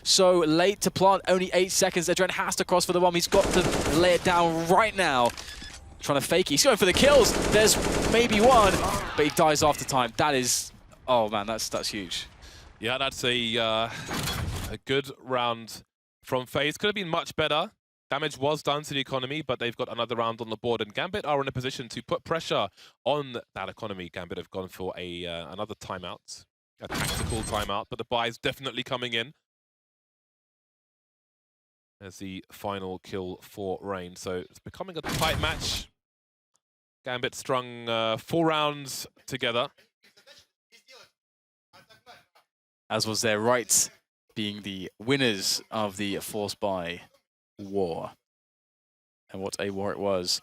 late to plant. Only 8 seconds. Adren has to cross for the bomb. He's got to lay it down right now. Trying to fake it. He's going for the kills. There's maybe one, but he dies after time. That is, oh man, that's huge. Yeah, that's a good round from FaZe. Could have been much better. Damage was done to the economy, but they've got another round on the board, and Gambit are in a position to put pressure on that economy. Gambit have gone for another timeout, a tactical timeout, but the buy's definitely coming in. There's the final kill for Rain, so it's becoming a tight match. Gambit strung 4 rounds together. As was their right, being the winners of the forced buy war. And what a war it was.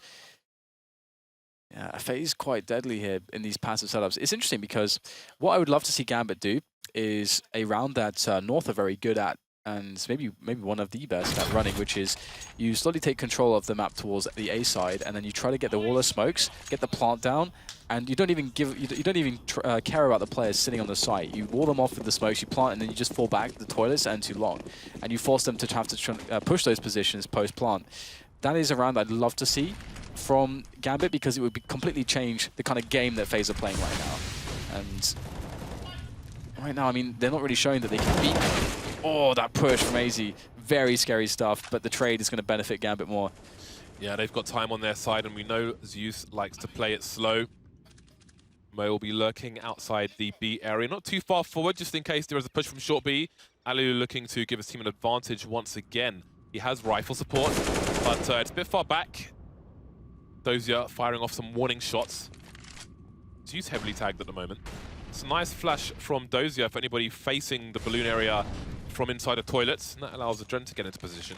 Yeah, FaZe quite deadly here in these passive setups. It's interesting because what I would love to see Gambit do is a round that North are very good at, and maybe one of the best at running, which is you slowly take control of the map towards the A side, and then you try to get the wall of smokes, get the plant down, and you don't even care about the players sitting on the site. You wall them off with the smokes, you plant, and then you just fall back to the toilets and too long, and you force them to have to push those positions post plant. That is a round I'd love to see from Gambit, because it would completely change the kind of game that FaZe are playing right now. And right now, I mean, they're not really showing that they can beat. Oh, that push from AZ. Very scary stuff, but the trade is going to benefit Gambit more. Yeah, they've got time on their side, and we know Zeus likes to play it slow. Mo will be lurking outside the B area. Not too far forward, just in case there is a push from short B. Alu looking to give his team an advantage once again. He has rifle support, but it's a bit far back. Dozier firing off some warning shots. Zeus heavily tagged at the moment. It's a nice flash from Dozier for anybody facing the balloon area from inside the toilets, and that allows Adren to get into position.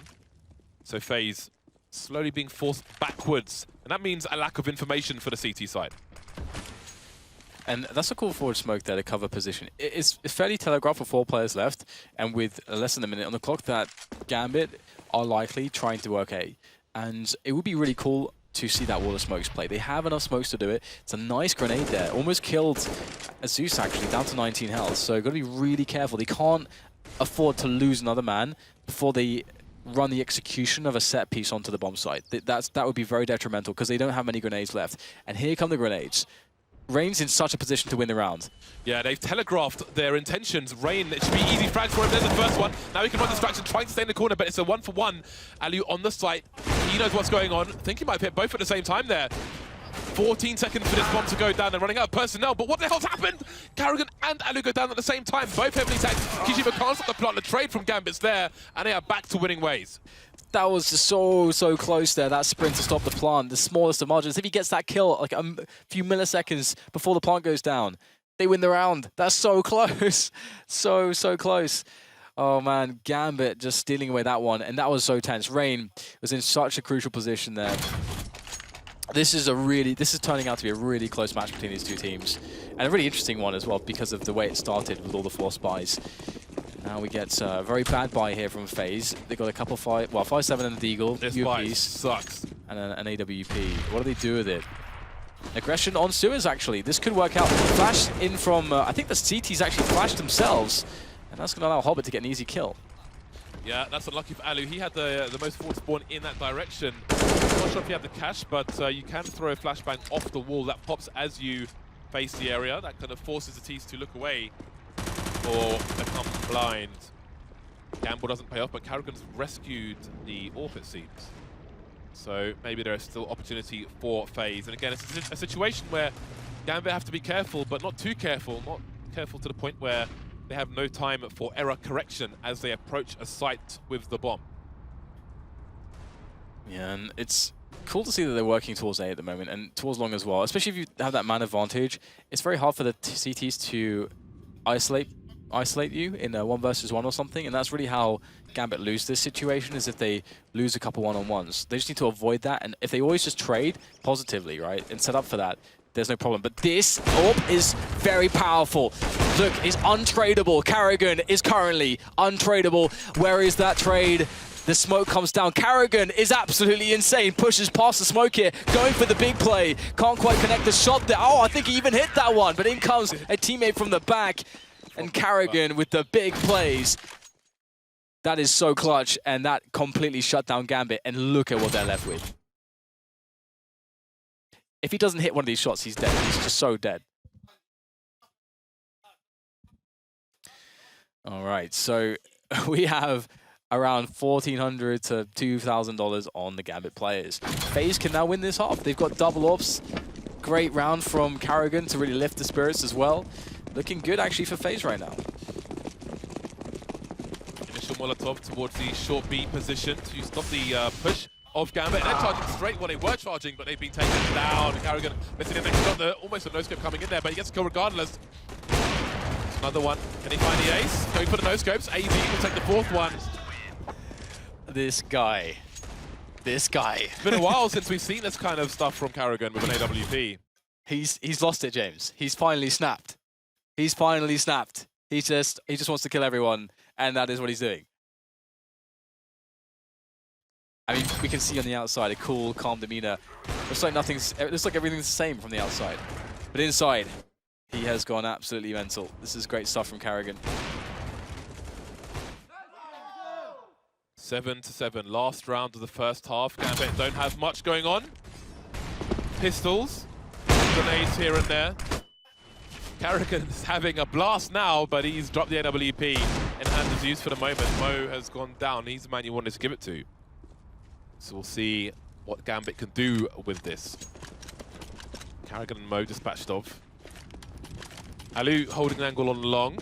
So FaZe slowly being forced backwards, and that means a lack of information for the CT side. And that's a cool forward smoke there to cover position. It's fairly telegraphed for 4 players left, and with less than a minute on the clock, that Gambit are likely trying to work A. And it would be really cool to see that wall of smokes play. They have enough smokes to do it. It's a nice grenade there. Almost killed Zeus, actually, down to 19 health. So got to be really careful. They can't afford to lose another man before they run the execution of a set piece onto the bomb site. That would be very detrimental because they don't have many grenades left. And here come the grenades. Rain's in such a position to win the round. Yeah, they've telegraphed their intentions. Rain, it should be easy frags for him. There's the first one. Now he can run distraction, trying to stay in the corner, but it's a 1-for-1. Alu on the site. He knows what's going on. I think he might have hit both at the same time there. 14 seconds for this bomb to go down. They're running out of personnel, but what the hell's happened? Karrigan and Alu go down at the same time. Both heavily tagged. Kijima can't stop the plot. The trade from Gambit's there, and they are back to winning ways. That was just so close there, that sprint to stop the plant. The smallest of margins. If he gets that kill like a few milliseconds before the plant goes down, they win the round. That's so close. so close. Oh man, Gambit just stealing away that one, and that was so tense. Rain was in such a crucial position there. This is turning out to be a really close match between these two teams. And a really interesting one as well because of the way it started with all the force buys. Now we get a very bad buy here from FaZe. They got a couple 5-7 and a Deagle. This buy sucks. And an AWP. What do they do with it? Aggression on sewers, actually. This could work out. Flash in from, I think the CTs actually flashed themselves. And that's going to allow Hobbit to get an easy kill. Yeah, that's unlucky for Alu. He had the most forward spawn in that direction. I'm not sure if he had the cash, but you can throw a flashbang off the wall. That pops as you face the area. That kind of forces the teams to look away or become blind. Gamble doesn't pay off, but Karrigan's rescued the AWP, it seems. So maybe there is still opportunity for FaZe. And again, it's a situation where Gambit have to be careful, but not too careful. Not careful to the point where they have no time for error correction as they approach a site with the bomb. Yeah, and it's cool to see that they're working towards A at the moment, and towards long as well. Especially if you have that man advantage, it's very hard for the CTs to isolate you in a 1 versus 1 or something, and that's really how Gambit lose this situation, is if they lose a couple one-on-ones. They just need to avoid that, and if they always just trade positively, right, and set up for that, there's no problem. But this AWP is very powerful. Look, it's untradeable. Karrigan is currently untradeable. Where is that trade? The smoke comes down. Karrigan is absolutely insane. Pushes past the smoke here. Going for the big play. Can't quite connect the shot there. Oh, I think he even hit that one. But in comes a teammate from the back. And Karrigan with the big plays. That is so clutch. And that completely shut down Gambit. And look at what they're left with. If he doesn't hit one of these shots, he's dead. He's just so dead. All right, so we have around $1,400 to $2,000 on the Gambit players. FaZe can now win this half. They've got double ops. Great round from Karrigan to really lift the spirits as well. Looking good actually for FaZe right now. Initial Molotov towards the short B position to stop the push of Gambit, and they're charging straight. Well, they were charging, but they've been taken down. Karrigan missing a next shot there. Almost a no-scope coming in there, but he gets a kill regardless. Another one. Can he find the ace? Going for the no-scopes. AZ will take the 4th one. This guy. It's been a while since we've seen this kind of stuff from Karrigan with an AWP. He's lost it, James. He's finally snapped. He just wants to kill everyone, and that is what he's doing. I mean, we can see on the outside a cool, calm demeanor. Looks like everything's the same from the outside. But inside, he has gone absolutely mental. This is great stuff from Karrigan. 7-7, last round of the first half. Gambit don't have much going on. Pistols, grenades here and there. Karrigan's having a blast now, but he's dropped the AWP in hand is used for the moment. Mo has gone down. He's the man you wanted to give it to. So we'll see what Gambit can do with this. Karrigan and Mo dispatched off. Alu holding an angle on long.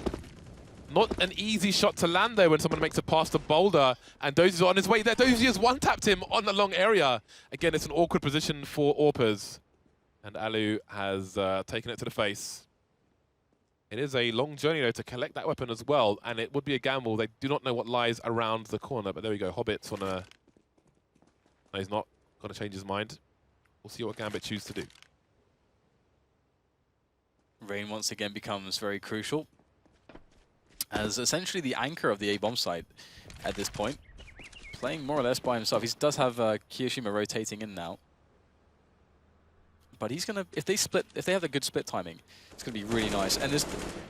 Not an easy shot to land there when someone makes a pass to Boulder, and Dozier's on his way there. Dozier has one-tapped him on the long area. Again, it's an awkward position for AWPers. And Alu has taken it to the face. It is a long journey, though, to collect that weapon as well, and it would be a gamble. They do not know what lies around the corner, but there we go. Hobbit's on a... No, he's not going to change his mind. We'll see what Gambit choose to do. Rain once again becomes very crucial as essentially the anchor of the A-bomb site at this point. Playing more or less by himself. He does have Kiyoshima rotating in now. but he's gonna, if they have a good split timing, it's gonna be really nice. And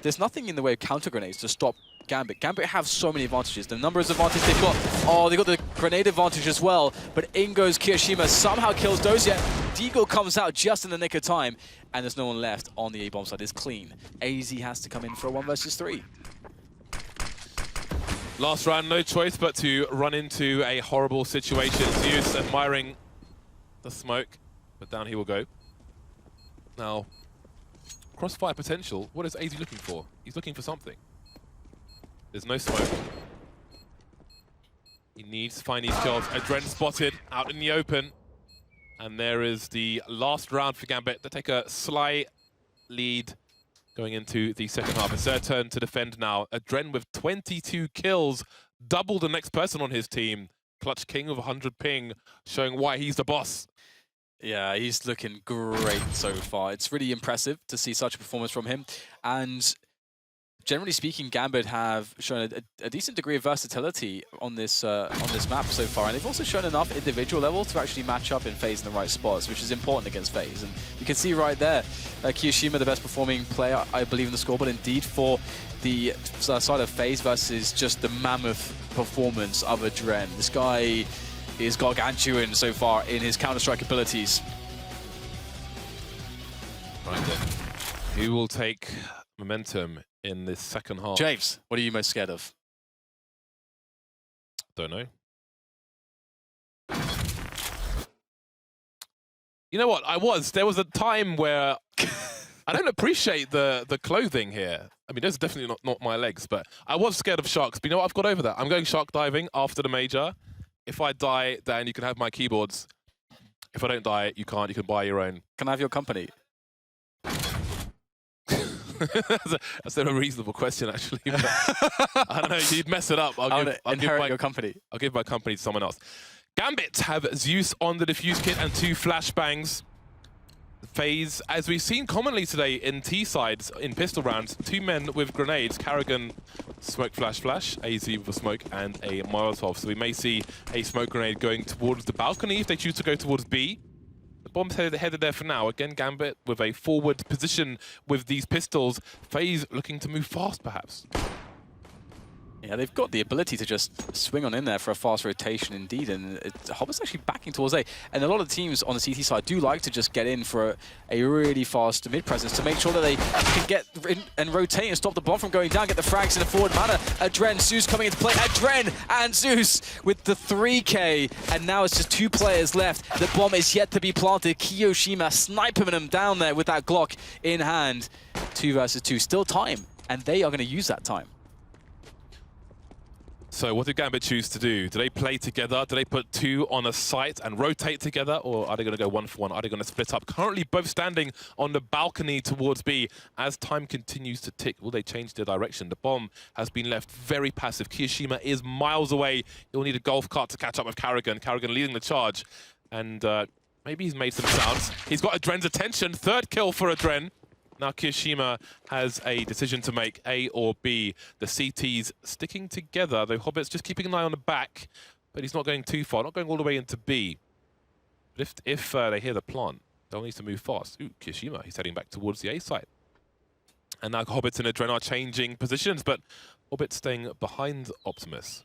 there's nothing in the way of counter grenades to stop Gambit. Gambit have so many advantages. The numbers advantage they've got. Oh, they got the grenade advantage as well. But in goes Kiyoshima, somehow kills Dozier. Deagle comes out just in the nick of time, and there's no one left on the A-bomb side. It's clean. AZ has to come in for a 1 versus 3. Last round, no choice but to run into a horrible situation. Zeus admiring the smoke, but down he will go. Now, crossfire potential. What is AZ looking for? He's looking for something. There's no smoke. He needs to find these kills. Adren spotted out in the open. And there is the last round for Gambit. They take a slight lead going into the second half. It's their turn to defend now. Adren with 22 kills, double the next person on his team. Clutch King with 100 ping, showing why he's the boss. Yeah, he's looking great so far. It's really impressive to see such a performance from him. And generally speaking, Gambit have shown a decent degree of versatility on this map so far, and they've also shown enough individual level to actually match up in FaZe in the right spots, which is important against FaZe. And you can see right there, Kiyoshima, the best performing player, I believe, in the score, but indeed for the side of FaZe versus just the mammoth performance of Adren. This guy is gargantuan so far in his Counter-Strike abilities. Right then, who will take momentum in this second half? James, what are you most scared of? Don't know. You know what? There was a time where I don't appreciate the clothing here. I mean, those are definitely not my legs, but I was scared of sharks. But you know what? I've got over that. I'm going shark diving after the major. If I die, then you can have my keyboards. If I don't die, you can't. You can buy your own. Can I have your company? That's a reasonable question, actually. I don't know. You'd mess it up. I'll inherit your company. I'll give my company to someone else. Gambit have Zeus on the defuse kit and 2 flashbangs. FaZe, as we've seen commonly today in T-sides, in pistol rounds, 2 men with grenades. Karrigan, smoke flash, AZ with a smoke and a Molotov. So we may see a smoke grenade going towards the balcony if they choose to go towards B. The bomb's headed there for now. Again, Gambit with a forward position with these pistols. FaZe looking to move fast, perhaps. Yeah, they've got the ability to just swing on in there for a fast rotation indeed, and Hobbit's actually backing towards A. And a lot of teams on the CT side do like to just get in for a really fast mid-presence to make sure that they can get in and rotate and stop the bomb from going down, get the frags in a forward manner. Adren, Zeus coming into play. Adren and Zeus with the 3K, and now it's just 2 players left. The bomb is yet to be planted. Kiyoshima sniping them down there with that Glock in hand. 2 versus 2, still time, and they are going to use that time. So what did Gambit choose to do? Do they play together? Do they put 2 on a site and rotate together? Or are they going to go 1-for-1? Are they going to split up? Currently both standing on the balcony towards B. As time continues to tick, will they change their direction? The bomb has been left very passive. Kiyoshima is miles away. He'll need a golf cart to catch up with Karrigan. Karrigan leading the charge. And maybe he's made some sounds. He's got Adren's attention. 3rd kill for Adren. Now Kiyoshima has a decision to make, A or B. The CTs sticking together, though Hobbit's just keeping an eye on the back, but he's not going too far, not going all the way into B. But if they hear the plant, they'll need to move fast. Ooh, Kiyoshima, he's heading back towards the A site. And now Hobbit and Adren are changing positions, but Hobbit staying behind Optimus.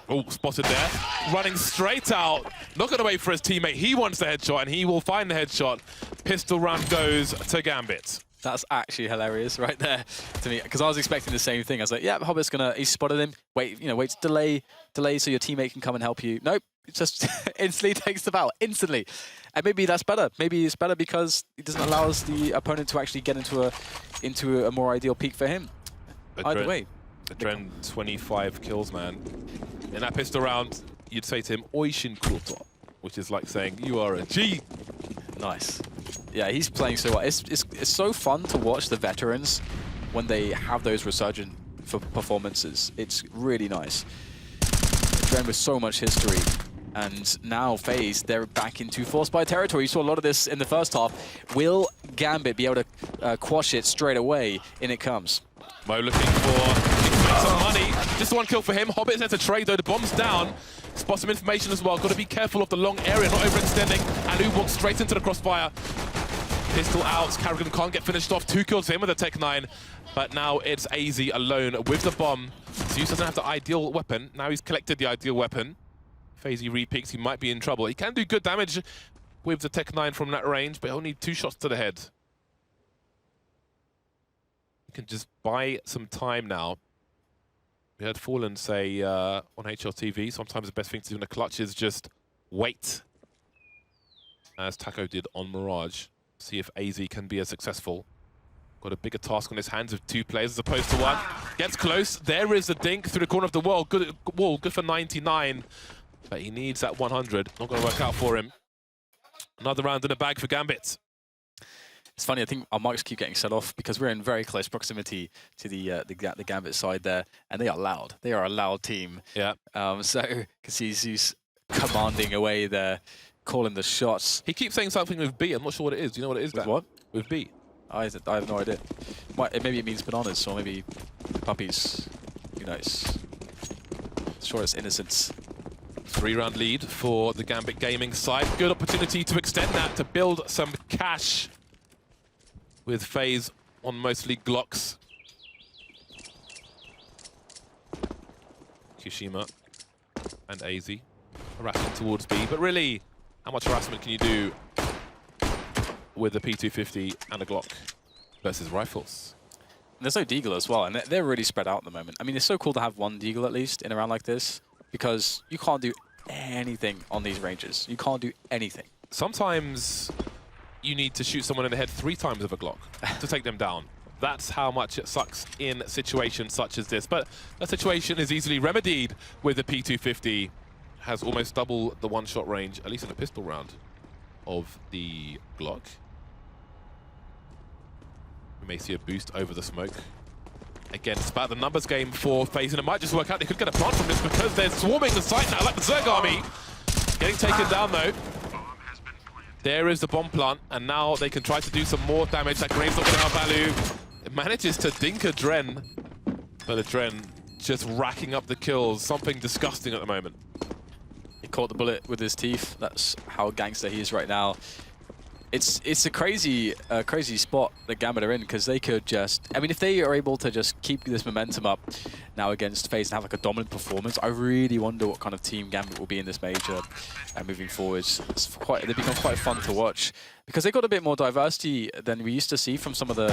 Oh, spotted there. Running straight out. Not going to wait for his teammate. He wants the headshot, and he will find the headshot. Pistol round goes to Gambit. That's actually hilarious right there to me, because I was expecting the same thing. I was like, yeah, Hobbit's he spotted him. Wait, wait to delay so your teammate can come and help you. Nope, it just instantly takes the foul, instantly. And maybe that's better. Maybe it's better because it doesn't allow the opponent to actually get into a more ideal peak for him. Either way. Adren, 25 kills, man. In that pistol round, you'd say to him, Oishin Kulto, which is like saying, you are a G. Nice. Yeah, he's playing so well. It's so fun to watch the veterans when they have those resurgent performances. It's really nice. Adren with so much history. And now FaZe, they're back into force by territory. You saw a lot of this in the first half. Will Gambit be able to quash it straight away? In it comes. Mo looking for some money. Just 1 kill for him. Hobbit has a trade though. The bomb's down. Spot some information as well. Got to be careful of the long area, not overextending. And who walks straight into the crossfire. Pistol out. Carrigan can't get finished off. 2 kills for him with a Tech 9. But now it's AZ alone with the bomb. Zeus doesn't have the ideal weapon. Now he's collected the ideal weapon. FaZe re-peeks, he might be in trouble. He can do good damage with the Tech 9 from that range, but he'll need 2 shots to the head. You can just buy some time now. We heard Fallen say on HLTV, sometimes the best thing to do in a clutch is just wait. As Taco did on Mirage. See if AZ can be as successful. Got a bigger task on his hands with 2 players as opposed to 1. Gets close. There is the dink through the corner of the wall. Good for 99. But he needs that 100. Not going to work out for him. Another round in the bag for Gambit. It's funny, I think our mics keep getting set off because we're in very close proximity to the Gambit side there, and they are loud. They are a loud team. Yeah. So you can see Zeus commanding away there, calling the shots. He keeps saying something with B. I'm not sure what it is. Do you know what it is? With what? With B. I have no idea. Maybe it means bananas, or maybe puppies. Who knows? Sure, it's innocence. 3-round lead for the Gambit Gaming side. Good opportunity to extend that, to build some cash with FaZe on mostly Glocks. Kishima and AZ harassing towards B, but really, how much harassment can you do with a P250 and a Glock versus rifles? And there's no Deagle as well, and they're really spread out at the moment. I mean, it's so cool to have 1 Deagle at least in a round like this, because you can't do anything on these ranges. You can't do anything. Sometimes you need to shoot someone in the head 3 times with a Glock to take them down. That's how much it sucks in situations such as this. But that situation is easily remedied with the P250. Has almost double the 1-shot range, at least in a pistol round, of the Glock. We may see a boost over the smoke. Again, it's about the numbers game for FaZe, and it might just work out. They could get a plant from this because they're swarming the site now, like the Zerg army. Getting taken down, though. There is the bomb plant, and now they can try to do some more damage. That grenade's not going to help Alu. It manages to dink a Dren, but a Dren just racking up the kills. Something disgusting at the moment. He caught the bullet with his teeth. That's how gangster he is right now. It's a crazy spot that Gambit are in, because they could just... I mean, if they are able to just keep this momentum up now against FaZe and have like a dominant performance, I really wonder what kind of team Gambit will be in this major moving forwards. They've become quite fun to watch, because they've got a bit more diversity than we used to see from some of the...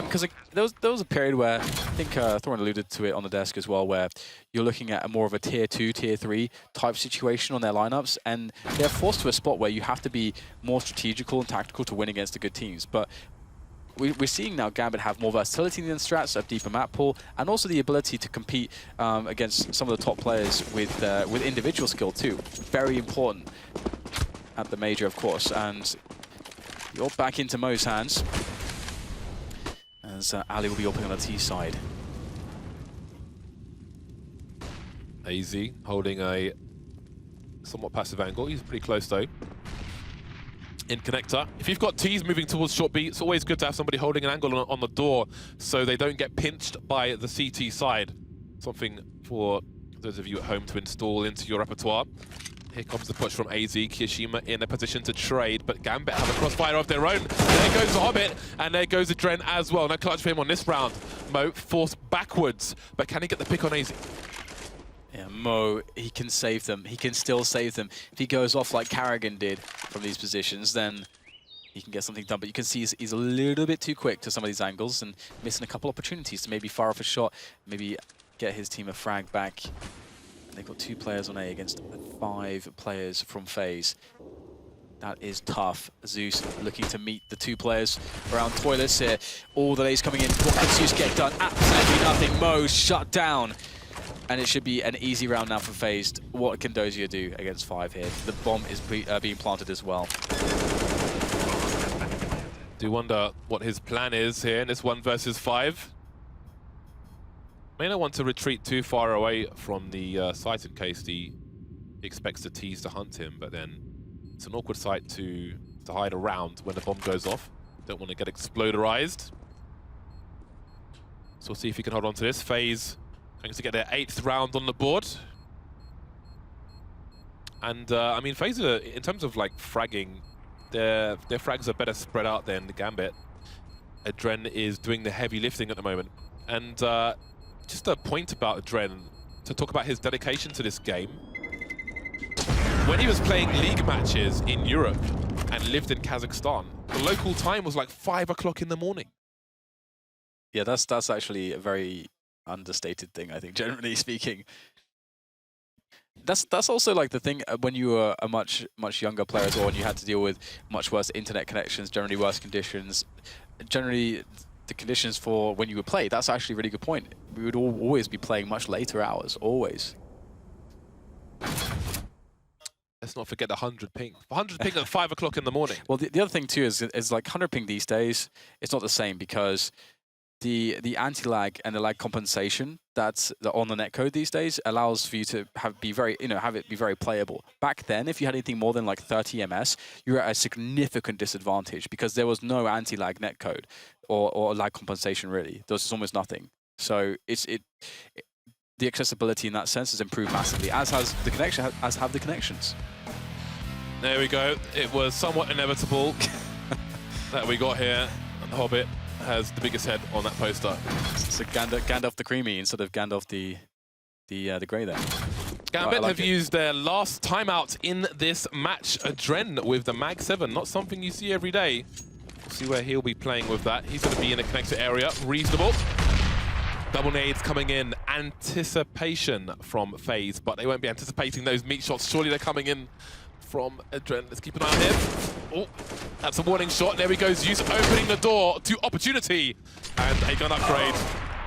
Because there was a period where, I think Thorin alluded to it on the desk as well, where you're looking at more of a tier 2, tier 3 type situation on their lineups, and they're forced to a spot where you have to be more strategical and tactical to win against the good teams. But we're seeing now Gambit have more versatility than Strats, a deeper map pool, and also the ability to compete against some of the top players with individual skill too. Very important at the major, of course. And you're back into Mo's hands, as Ali will be opening on the T side. AZ holding a somewhat passive angle. He's pretty close though. In connector. If you've got T's moving towards short B, it's always good to have somebody holding an angle on the door so they don't get pinched by the CT side. Something for those of you at home to install into your repertoire. Here comes the push from AZ. Kishima in a position to trade, but Gambit have a crossfire of their own. There goes the Hobbit, and there goes the Dren as well. No clutch for him on this round. Mo forced backwards, but can he get the pick on AZ? Yeah, Mo, he can save them. He can still save them. If he goes off like Carrigan did from these positions, then he can get something done. But you can see he's a little bit too quick to some of these angles and missing a couple opportunities to maybe fire off a shot, maybe get his team a frag back. They've got 2 players on A against 5 players from FaZe. That is tough. Zeus looking to meet the 2 players around toilets here. All the A's coming in. What can Zeus get done? Absolutely nothing. Mo shut down. And it should be an easy round now for FaZe. What can Dozier do against 5 here? The bomb is being planted as well. Do wonder what his plan is here in this 1 versus 5. May not want to retreat too far away from the site in case he expects the T's to hunt him, but then it's an awkward site to hide around when the bomb goes off. Don't want to get exploderized. So we'll see if he can hold on to this. FaZe going to get their 8th round on the board. And I mean, FaZe, in terms of like fragging Their frags are better spread out than the Gambit. Adren is doing the heavy lifting at the moment. And just a point about Adren, to talk about his dedication to this game. When he was playing league matches in Europe and lived in Kazakhstan, the local time was like 5 o'clock in the morning. Yeah, that's actually a very understated thing, I think, generally speaking. That's also like the thing when you were a much younger player as well, and you had to deal with much worse internet connections, generally worse conditions. Generally, the conditions for when you would play, that's actually a really good point. We would always be playing much later hours, always. Let's not forget the 100 ping. 100 ping at 5 o'clock in the morning. Well, the other thing too is like 100 ping these days, it's not the same because the anti-lag and the lag compensation that's on the netcode these days allows for you to have it be very playable. Back then, if you had anything more than like 30 ms, you were at a significant disadvantage because there was no anti-lag netcode or lag compensation really. There was just almost nothing. So the accessibility in that sense has improved massively, as has the connection, as have the connections. There we go. It was somewhat inevitable that we got here, and the Hobbit has the biggest head on that poster. It's a Gandalf the Creamy instead of Gandalf the grey there. Gambit have used their last timeout in this match. Adren with the Mag 7, not something you see every day. We'll see where he'll be playing with that. He's going to be in a connector area, reasonable. Double nades coming in, anticipation from FaZe, but they won't be anticipating those meat shots. Surely they're coming in from Adren. Let's keep an eye on him. Oh, that's a warning shot. There he goes. Zeus opening the door to opportunity, and a gun upgrade.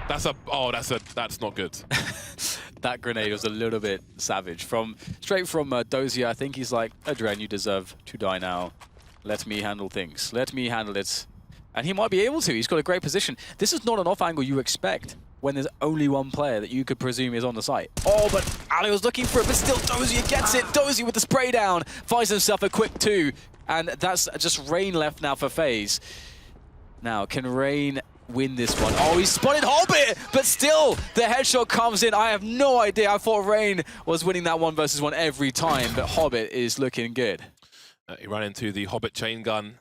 That's not good. That grenade was a little bit savage. Straight from Dozier. I think he's like, Adren, you deserve to die now. Let me handle things. Let me handle it. And he might be able to. He's got a great position. This is not an off angle you expect when there's only one player that you could presume is on the site. Oh, but Ali was looking for it, but still Dozier gets it. Dozier with the spray down, finds himself a quick 2. And that's just Rain left now for FaZe. Now, can Rain win this one? Oh, he spotted Hobbit, but still the headshot comes in. I have no idea. I thought Rain was winning that 1v1 every time, but Hobbit is looking good. He ran into the Hobbit chain gun.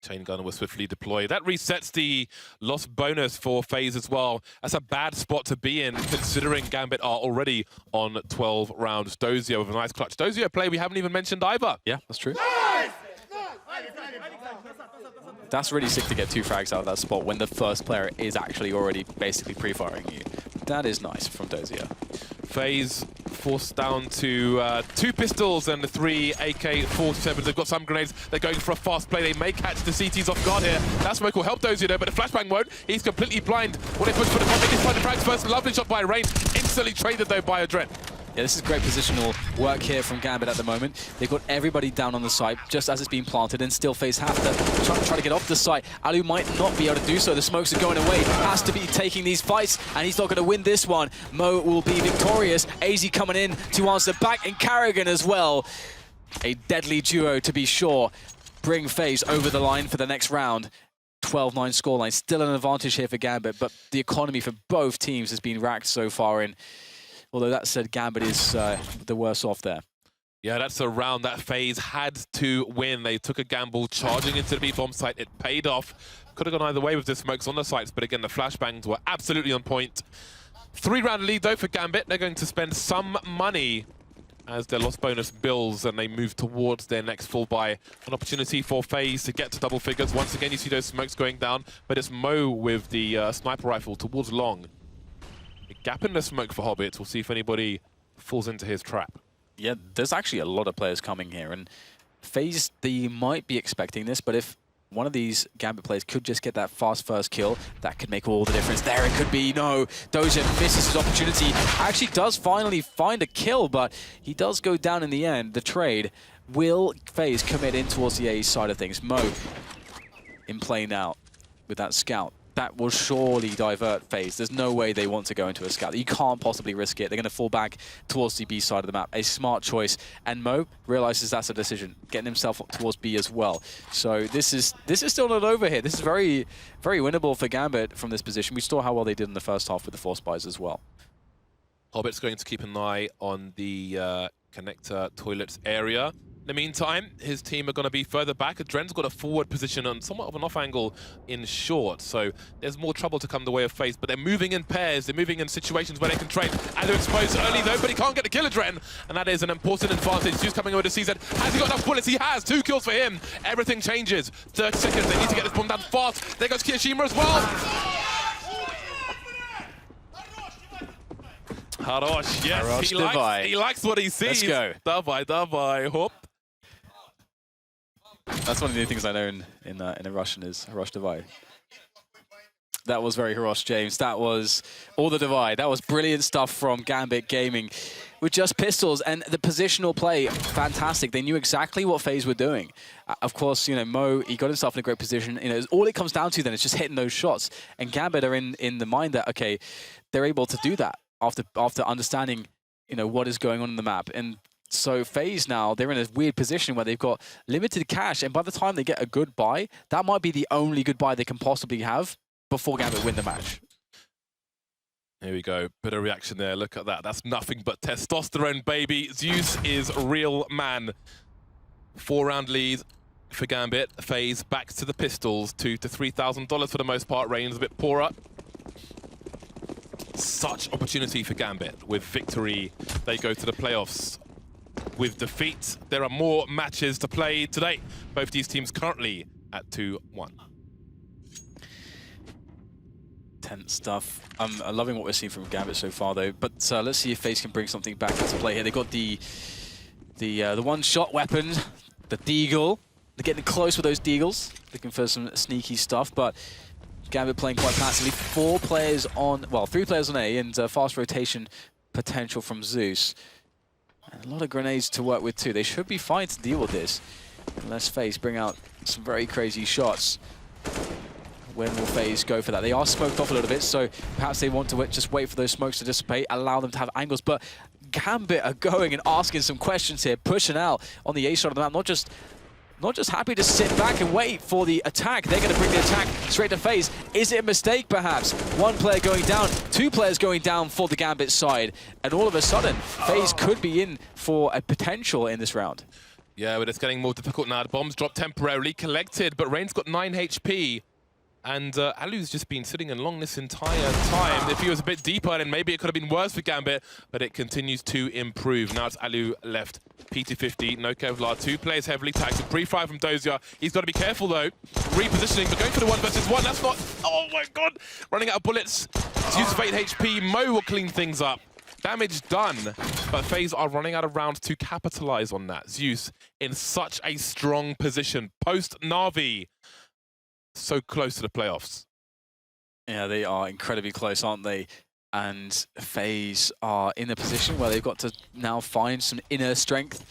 Chain gun was swiftly deployed. That resets the loss bonus for FaZe as well. That's a bad spot to be in, considering Gambit are already on 12 rounds. Dozier with a nice clutch. Dozier play we haven't even mentioned either. Yeah, that's true. That's really sick to get 2 frags out of that spot when the first player is actually already basically pre-firing you. That is nice from Dozier. FaZe forced down to 2 pistols and the 3 AK-47s. They've got some grenades. They're going for a fast play. They may catch the CTs off guard here. That smoke will help Dozier though, but the flashbang won't. He's completely blind. When they push for the top, they can find the frags first. Lovely shot by Rain. Instantly traded though by Adren. Yeah, this is great positional work here from Gambit at the moment. They've got everybody down on the site just as it's being planted, and still FaZe have to try to get off the site. Alu might not be able to do so. The smokes are going away. Has to be taking these fights, and he's not going to win this one. Mo will be victorious. AZ coming in to answer back, and Carrigan as well. A deadly duo to be sure. Bring FaZe over the line for the next round. 12-9 scoreline. Still an advantage here for Gambit, but the economy for both teams has been racked so far in. Although that said, Gambit is the worse off there. Yeah, that's a round that FaZe had to win. They took a gamble charging into the B-bomb site. It paid off. Could have gone either way with the smokes on the sites, but again, the flashbangs were absolutely on point. 3-round lead, though, for Gambit. They're going to spend some money as their loss bonus builds and they move towards their next full buy. An opportunity for FaZe to get to double figures. Once again, you see those smokes going down, but it's Mo with the sniper rifle towards long. A gap in the smoke for Hobbit. We'll see if anybody falls into his trap. Yeah, there's actually a lot of players coming here, and FaZe, they might be expecting this, but if one of these Gambit players could just get that fast first kill, that could make all the difference. There it could be. No, Dozier misses his opportunity. Actually does finally find a kill, but he does go down in the end. The trade. Will FaZe commit in towards the A side of things? Mo in play now with that scout. That will surely divert FaZe. There's no way they want to go into a scout. You can't possibly risk it. They're going to fall back towards the B side of the map. A smart choice. And Mo realizes that's a decision, getting himself up towards B as well. So this is still not over here. This is very, very winnable for Gambit from this position. We saw how well they did in the first half with the force buys as well. Hobbit's going to keep an eye on the connector toilets area. In the meantime, his team are going to be further back. Adren's got a forward position on somewhat of an off angle in short, so there's more trouble to come the way of FaZe, but they're moving in pairs, they're moving in situations where they can trade. And they're exposed early though, but he can't get the kill Adren, and that is an important advantage. Zeus coming over to CZ. Has he got enough bullets? He has! 2 kills for him. Everything changes. 30 seconds, they need to get this bomb down fast. There goes Kiyoshima as well. Harosh, yes, Harosh he likes what he sees. Let's go. Davai, hop. That's one of the new things I know in a Russian is Harosh Davai. That was very Harosh, James. That was all the Davai. That was brilliant stuff from Gambit Gaming with just pistols and the positional play. Fantastic. They knew exactly what FaZe were doing. Of course, you know, Mo, he got himself in a great position. You know, all it comes down to then is just hitting those shots. And Gambit are in the mind that, okay, they're able to do that after understanding, you know, what is going on in the map. And so FaZe now, they're in a weird position where they've got limited cash, and by the time they get a good buy, that might be the only good buy they can possibly have before Gambit win the match. Here we go. Bit of reaction there. Look at that. That's nothing but testosterone, baby. Zeus is a real man. 4-round lead for Gambit. FaZe back to the pistols. $2,000 to $3,000 for the most part. Rain's a bit poorer. Such opportunity for Gambit. With victory, they go to the playoffs. With defeat, there are more matches to play today. Both these teams currently at 2-1. Tense stuff. I'm loving what we're seeing from Gambit so far, though. But let's see if FaZe can bring something back into play here. They've got the one-shot weapon, the Deagle. They're getting close with those Deagles, looking for some sneaky stuff. But Gambit playing quite passively. 3 players on A, and fast rotation potential from Zeus. And a lot of grenades to work with too. They should be fine to deal with this. Unless FaZe bring out some very crazy shots. When will FaZe go for that? They are smoked off a little bit, so perhaps they want to just wait for those smokes to dissipate, allow them to have angles. But Gambit are going and asking some questions here, pushing out on the A side of the map. Not just happy to sit back and wait for the attack. They're going to bring the attack straight to FaZe. Is it a mistake, perhaps? 1 player going down, 2 players going down for the Gambit side. And all of a sudden, FaZe could be in for a potential in this round. Yeah, but it's getting more difficult now. The bombs dropped temporarily, collected, but Rain's got 9 HP. And Alu's just been sitting in long this entire time. If he was a bit deeper, then maybe it could have been worse for Gambit, but it continues to improve. Now it's Alu left. PT50, no Kevlar, 2 players heavily tagged. A pre-fire from Dozier. He's got to be careful though. Repositioning, but going for the 1 versus 1. That's not... Oh my god! Running out of bullets. Use fate HP. Mo will clean things up. Damage done. But FaZe are running out of rounds to capitalize on that. Zeus in such a strong position. Post Na'Vi. So close to the playoffs. Yeah, they are incredibly close, aren't they? And FaZe are in a position where they've got to now find some inner strength,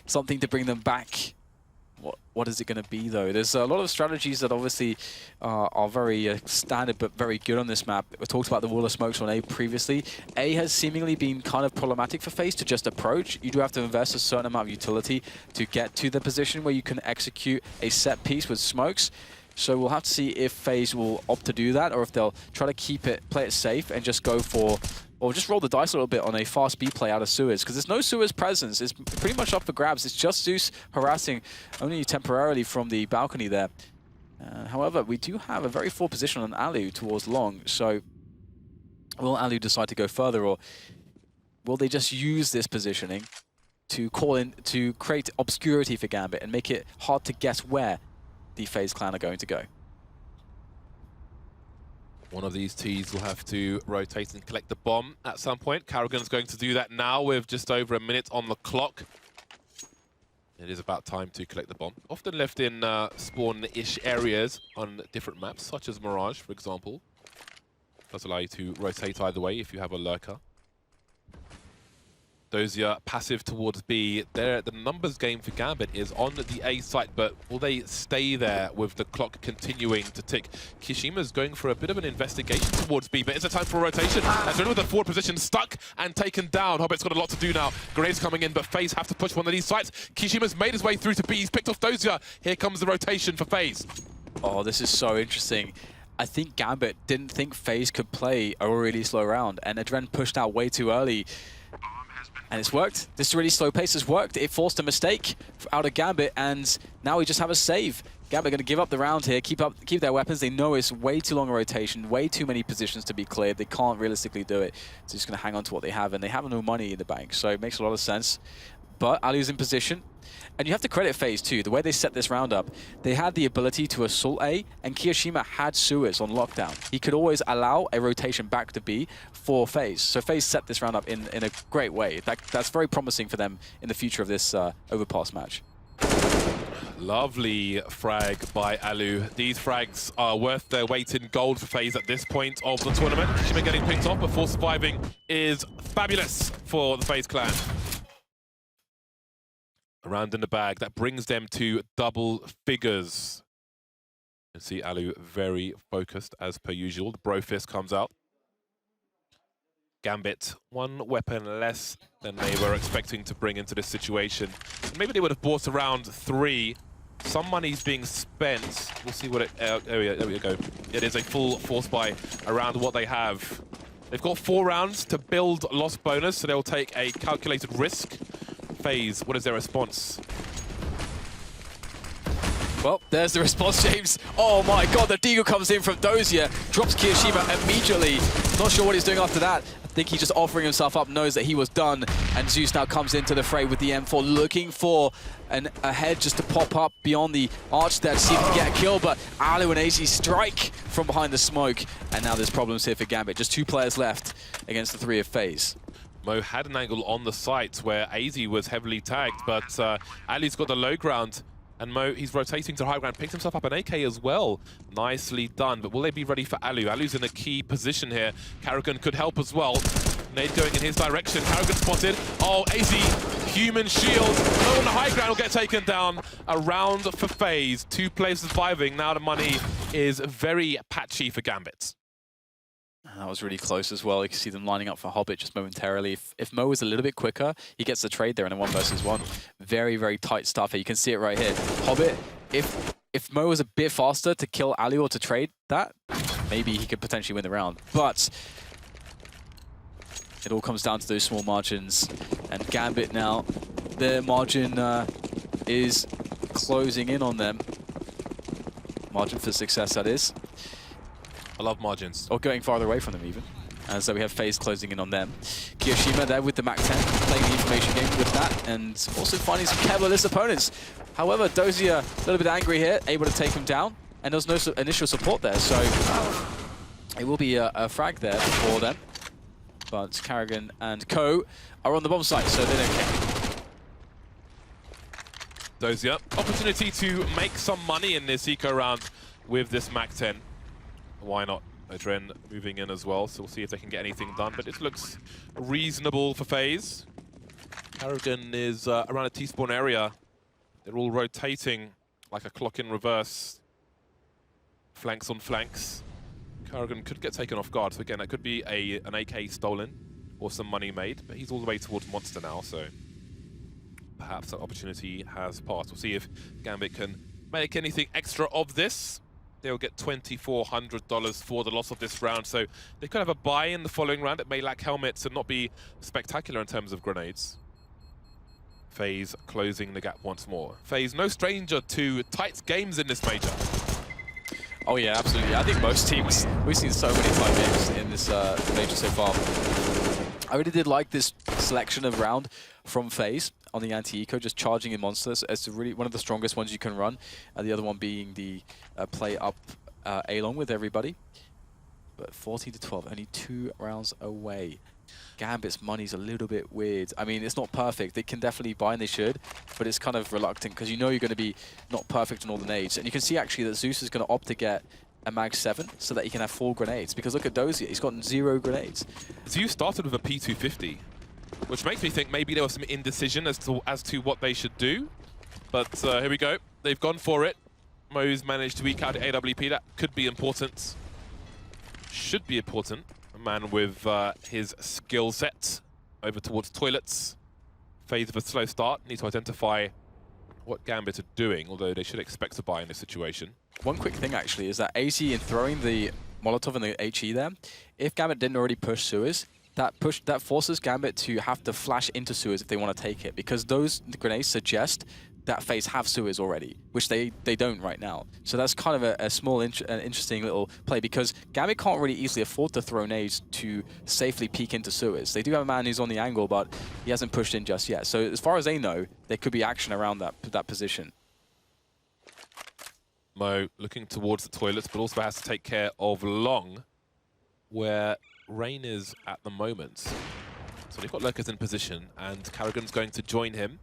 something to bring them back. What is it going to be, though? There's a lot of strategies that obviously are very standard but very good on this map. We talked about the wall of smokes on A previously. A has seemingly been kind of problematic for FaZe to just approach. You do have to invest a certain amount of utility to get to the position where you can execute a set piece with smokes. So we'll have to see if FaZe will opt to do that, or if they'll try to play it safe and just go for, or just roll the dice a little bit on a fast B play out of sewers, because there's no sewers presence. It's pretty much up for grabs. It's just Zeus harassing only temporarily from the balcony there. However, we do have a very full position on Alu towards long, so will Alu decide to go further, or will they just use this positioning to create obscurity for Gambit and make it hard to guess where the FaZe clan are going to go? One of these Ts will have to rotate and collect the bomb at some point. Karrigan's going to do that now with just over a minute on the clock. It is about time to collect the bomb. Often left in spawn-ish areas on different maps, such as Mirage, for example. Does allow you to rotate either way if you have a lurker. Dozier passive towards B. The numbers game for Gambit is on the A site, but will they stay there with the clock continuing to tick? Kishima's going for a bit of an investigation towards B, but it's a time for a rotation. As with the forward position stuck and taken down. Hobbit's got a lot to do now. Grenades coming in, but FaZe have to push one of these sites. Kishima's made his way through to B. He's picked off Dozier. Here comes the rotation for FaZe. Oh, this is so interesting. I think Gambit didn't think FaZe could play a really slow round, and Adren pushed out way too early. And it's worked. This really slow pace has worked. It forced a mistake out of Gambit, and now we just have a save. Gambit going to give up the round here, keep their weapons. They know it's way too long a rotation, way too many positions to be cleared. They can't realistically do it. So just going to hang on to what they have, and they have no money in the bank, so it makes a lot of sense. But Alu's in position. And you have to credit FaZe too. The way they set this round up, they had the ability to assault A, and Kiyoshima had Suez on lockdown. He could always allow a rotation back to B for FaZe. So FaZe set this round up in a great way. That's very promising for them in the future of this overpass match. Lovely frag by Alu. These frags are worth their weight in gold for FaZe at this point of the tournament. Shima getting picked off before surviving is fabulous for the FaZe clan. A round in the bag, that brings them to double figures. You can see Alu very focused as per usual. The bro fist comes out. Gambit, one weapon less than they were expecting to bring into this situation. And maybe they would have bought around 3. Some money's being spent. We'll see what it... there we go. It is a full force buy around what they have. They've got 4 rounds to build loss bonus, so they'll take a calculated risk. FaZe, what is their response? Well, there's the response, James. Oh my god, the Deagle comes in from Dozier, drops Kiyoshima immediately. Not sure what he's doing after that. I think he's just offering himself up, knows that he was done. And Zeus now comes into the fray with the M4, looking for a head just to pop up beyond the arch there to see if he can get a kill. But Alu and AZ strike from behind the smoke. And now there's problems here for Gambit. Just 2 players left against the 3 of FaZe. Mo had an angle on the site where AZ was heavily tagged, but Ali's got the low ground, and Mo, he's rotating to high ground, picks himself up an AK as well. Nicely done, but will they be ready for Alu? Alu's in a key position here. Karrigan could help as well. Nade going in his direction. Karrigan spotted. Oh, AZ, human shield. Mo on the high ground will get taken down. A round for FaZe. 2 players surviving. Now the money is very patchy for Gambit. That was really close as well. You can see them lining up for Hobbit just momentarily. If Mo was a little bit quicker, he gets the trade there in a 1 versus 1. Very, very tight stuff here. You can see it right here. Hobbit, if Mo was a bit faster to kill Alu or to trade that, maybe he could potentially win the round. But it all comes down to those small margins. And Gambit now, their margin is closing in on them. Margin for success, that is. I love margins. Or going farther away from them, even. So we have FaZe closing in on them. Kiyoshima there with the Mac 10, playing the information game with that, and also finding some careless opponents. However, Dozier, a little bit angry here, able to take him down, and there's no initial support there, so it will be a frag there for them. But Karrigan and Co are on the bomb site, so they don't care. Dozier, opportunity to make some money in this eco round with this Mac 10. Why not? Adren moving in as well, so we'll see if they can get anything done. But it looks reasonable for FaZe. Karrigan is around a T-spawn area. They're all rotating like a clock in reverse. Flanks on flanks. Karrigan could get taken off guard, so again, that could be an AK stolen or some money made. But he's all the way towards Monster now, so perhaps that opportunity has passed. We'll see if Gambit can make anything extra of this. They'll get $2,400 for the loss of this round, so they could have a buy in the following round. It may lack helmets and not be spectacular in terms of grenades. FaZe closing the gap once more. FaZe, no stranger to tight games in this major. Oh yeah, absolutely. I think most teams, we've seen so many tight games in this major so far. I really did like this selection of round from FaZe on the anti-eco, just charging in monsters as really one of the strongest ones you can run. The other one being the play up A-long with everybody. But 14 to 12, only 2 rounds away. Gambit's money's a little bit weird. I mean, it's not perfect. They can definitely buy and they should, but it's kind of reluctant because you know you're going to be not perfect on all the nades. And you can see actually that Zeus is going to opt to get a mag 7 so that he can have 4 grenades, because look at Dozier, he's got 0 grenades. Zeus started with a P250, which makes me think maybe there was some indecision as to what they should do. But here we go. They've gone for it. Mo's managed to eke out the AWP. That could be important. Should be important. A man with his skill set over towards toilets. FaZe of a slow start. Need to identify what Gambit are doing, although they should expect to buy in this situation. One quick thing actually is that AZ in throwing the Molotov and the HE there, if Gambit didn't already push Suez, that forces Gambit to have to flash into sewers if they want to take it, because those grenades suggest that FaZe have sewers already, which they don't right now. So that's kind of a small, interesting little play, because Gambit can't really easily afford to throw nades to safely peek into sewers. They do have a man who's on the angle, but he hasn't pushed in just yet. So as far as they know, there could be action around that position. Mo looking towards the toilets, but also has to take care of Long, where Rain is at the moment. So they've got Lurkers in position, and Karrigan's going to join him.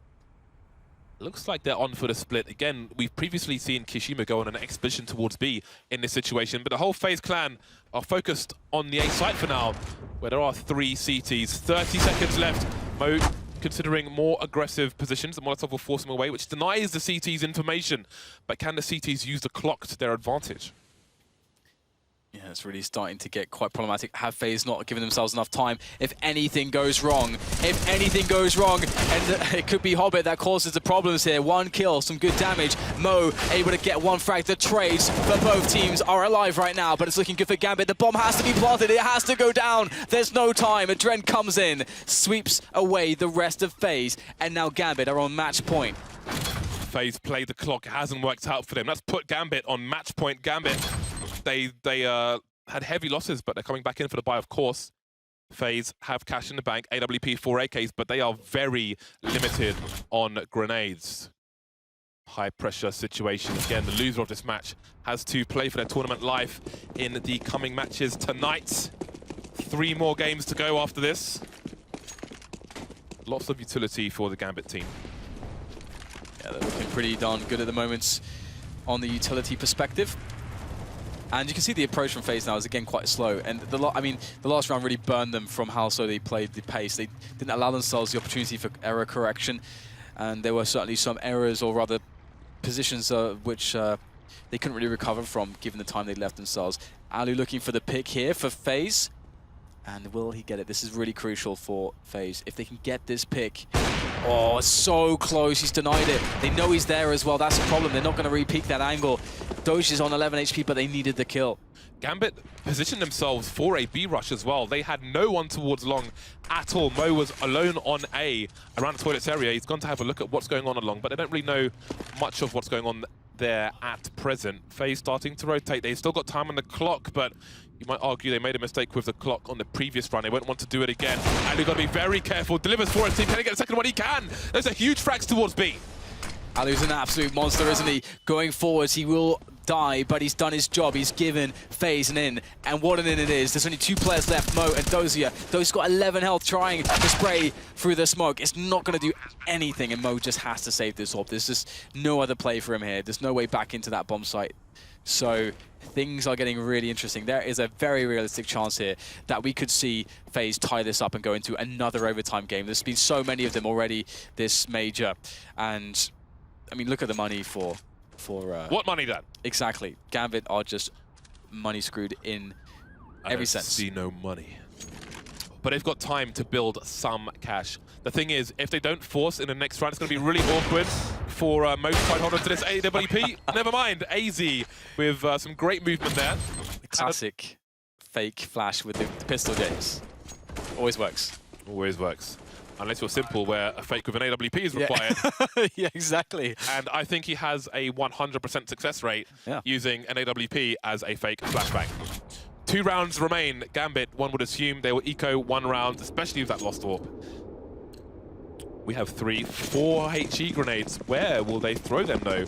Looks like they're on for the split. Again, we've previously seen Kishima go on an expedition towards B in this situation, but the whole FaZe clan are focused on the A site for now, where there are 3 CTs. 30 seconds left. Mo considering more aggressive positions. The Molotov will force him away, which denies the CTs information. But can the CTs use the clock to their advantage? Yeah, it's really starting to get quite problematic. Have FaZe not given themselves enough time? If anything goes wrong, and it could be Hobbit that causes the problems here. 1 kill, some good damage. Mo able to get 1 frag. The trades for both teams are alive right now, but it's looking good for Gambit. The bomb has to be planted. It has to go down. There's no time. Adren comes in, sweeps away the rest of FaZe, and now Gambit are on match point. FaZe play the clock. It hasn't worked out for them. Let's put Gambit on match point. Gambit. They had heavy losses, but they're coming back in for the buy, of course. FaZe have cash in the bank, AWP 4 AKs, but they are very limited on grenades. High pressure situation. Again, the loser of this match has to play for their tournament life in the coming matches tonight. 3 more games to go after this. Lots of utility for the Gambit team. Yeah, they're looking pretty darn good at the moment on the utility perspective. And you can see the approach from FaZe now is again quite slow. And the last round really burned them from how slow they played the pace. They didn't allow themselves the opportunity for error correction. And there were certainly some errors, or rather positions which they couldn't really recover from given the time they left themselves. Alu looking for the pick here for FaZe. And will he get it? This is really crucial for FaZe. If they can get this pick. Oh, so close. He's denied it. They know he's there as well. That's the problem. They're not going to re-peek that angle. Doge is on 11 HP, but they needed the kill. Gambit positioned themselves for a B rush as well. They had no one towards Long at all. Mo was alone on A around the toilets area. He's gone to have a look at what's going on along, but they don't really know much of what's going on there at present. FaZe starting to rotate. They've still got time on the clock, but you might argue they made a mistake with the clock on the previous run. They won't want to do it again. And they've got to be very careful. Delivers for his team. Can he get the second one? He can. There's a huge frags towards B. Alu's an absolute monster, isn't he? Going forwards, he will die, but he's done his job. He's given FaZe an in, and what an in it is. There's only 2 players left, Mo and Dozier. Dozier's got 11 health, trying to spray through the smoke. It's not going to do anything, and Mo just has to save this orb. There's just no other play for him here. There's no way back into that bomb site. So things are getting really interesting. There is a very realistic chance here that we could see FaZe tie this up and go into another overtime game. There's been so many of them already this major, and I mean, look at the money for what money then? Exactly. Gambit are just money screwed in every sense. I see no money. But they've got time to build some cash. The thing is, if they don't force in the next round, it's going to be really awkward for Mo to try and hold on to this AWP. Never mind, AZ with some great movement there. The classic fake flash with the pistol games. Always works. Always works. Unless you're simple, where a fake with an AWP is required. Yeah, exactly. And I think he has a 100% success rate using an AWP as a fake flashbang. 2 rounds remain. Gambit, one would assume they will eco 1 round, especially with that lost orb. We have 4 HE grenades. Where will they throw them, though?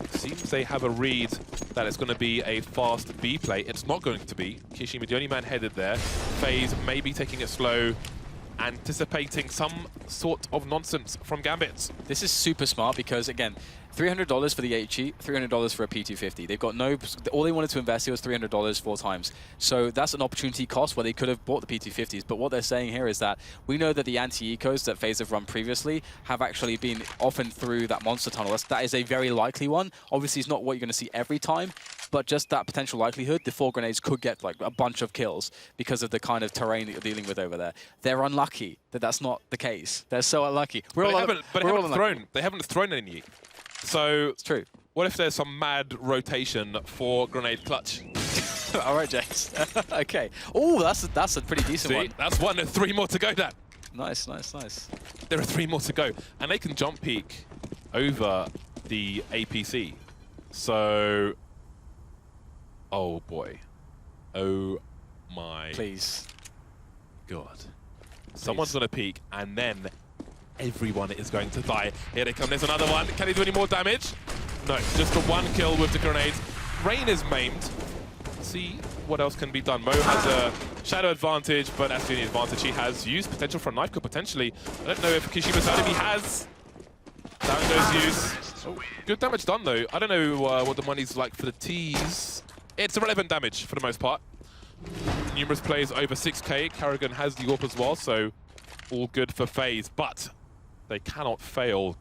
Seems they have a read that it's going to be a fast B play. It's not going to be. Kishima, the only man headed there. FaZe maybe taking it slow, anticipating some sort of nonsense from Gambit. This is super smart because, again, $300 for the HE, $300 for a P250. They've got all they wanted to invest here was $300 4 times. So that's an opportunity cost where they could have bought the P250s. But what they're saying here is that we know that the anti-ecos that FaZe have run previously have actually been often through that monster tunnel. That is a very likely one. Obviously, it's not what you're going to see every time, but just that potential likelihood, the 4 grenades could get like a bunch of kills because of the kind of terrain that you're dealing with over there. They're unlucky that that's not the case. They're so unlucky. They haven't thrown any. So it's true. What if there's some mad rotation for grenade clutch? All right, James. Okay. Oh, that's a pretty decent one. That's one. There's 3 more to go, Dan. Nice, nice, nice. There are 3 more to go. And they can jump peek over the APC. So... Oh, boy. Oh, my... Please. God. Someone's going to peek, and then everyone is going to die. Here they come. There's another one. Can he do any more damage? No, just the 1 kill with the grenades. Rain is maimed. See what else can be done. Mo has a shadow advantage, but that's the only advantage he has. Used potential for a knife kill, potentially. I don't know if Kishima's heard him. He has. Down goes Use. Oh, good damage done, though. I don't know what the money's like for the T's. It's irrelevant damage, for the most part. Numerous players over 6k. Carrigan has the AWP as well, so all good for FaZe. But they cannot fail.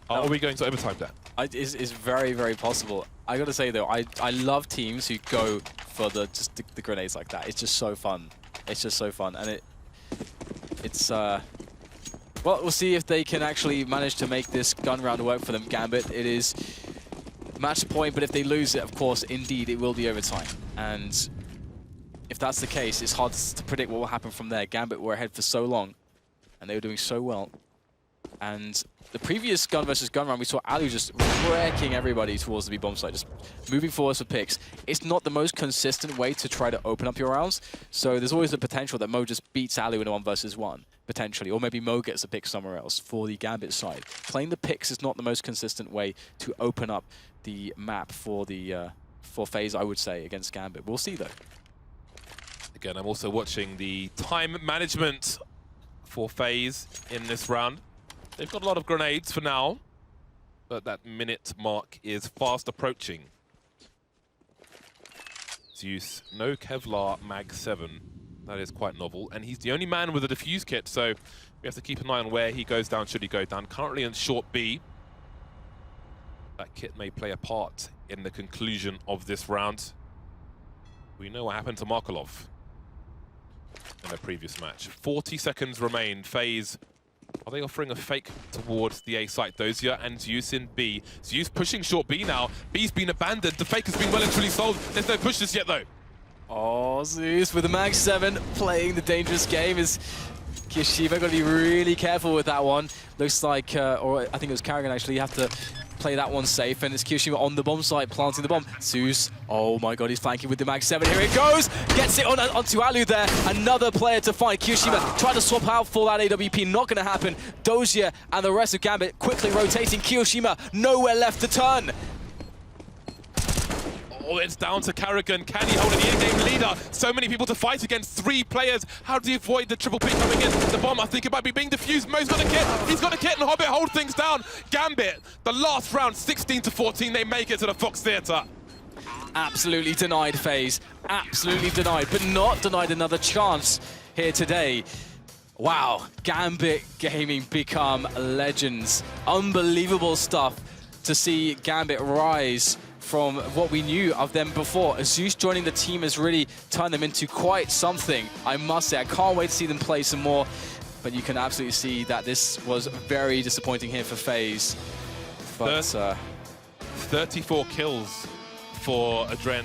Are we going to overtime, Dan? It's very, very possible. I gotta say though, I love teams who go for just the grenades like that. It's just so fun. It's just so fun, and it's well, we'll see if they can actually manage to make this gun round work for them. Gambit, it is match point, but if they lose it, of course, indeed, it will be overtime. And if that's the case, it's hard to predict what will happen from there. Gambit were ahead for so long, and they were doing so well. And the previous gun versus gun round, we saw Alu just wrecking everybody towards the B bomb site, just moving forwards for picks. It's not the most consistent way to try to open up your rounds, so there's always the potential that Mo just beats Alu in a 1 versus 1, potentially, or maybe Mo gets a pick somewhere else for the Gambit side. Playing the picks is not the most consistent way to open up the map for the for FaZe, I would say, against Gambit. We'll see though. Again, I'm also watching the time management for FaZe in this round. They've got a lot of grenades for now, but that minute mark is fast approaching. Zeus, no Kevlar Mag 7. That is quite novel, and he's the only man with a defuse kit, so we have to keep an eye on where he goes down, should he go down. Currently in short B. That kit may play a part in the conclusion of this round. We know what happened to Markelov in a previous match. 40 seconds remain. FaZe, are they offering a fake towards the A site? Dozier and Zeus in B. Zeus pushing short B now. B's been abandoned. The fake has been well and truly sold. There's no push just yet, though. Oh, Zeus with the Mag 7 playing the dangerous game. Is Kishima got to be really careful with that one. Looks like, or I think it was Carrigan actually, you have to play that one safe, and it's Kishima on the bomb site, planting the bomb. Zeus, oh my god, he's flanking with the Mag 7. Here it goes! Gets it onto Alu there. Another player to find. Kishima trying to swap out for that AWP. Not going to happen. Dozier and the rest of Gambit quickly rotating. Kishima, nowhere left to turn. Oh, it's down to Carrigan. Can he hold the in-game leader? So many people to fight against 3 players. How do you avoid the triple pick coming in? The bomb, I think it might be being diffused. Mo's got a kit. He's got a kit, and Hobbit hold things down. Gambit, the last round, 16-14. They make it to the Fox Theatre. Absolutely denied FaZe. Absolutely denied, but not denied another chance here today. Wow, Gambit Gaming become legends. Unbelievable stuff to see Gambit rise from what we knew of them before. Zeus joining the team has really turned them into quite something, I must say. I can't wait to see them play some more, but you can absolutely see that this was very disappointing here for FaZe. But 34 kills for Adren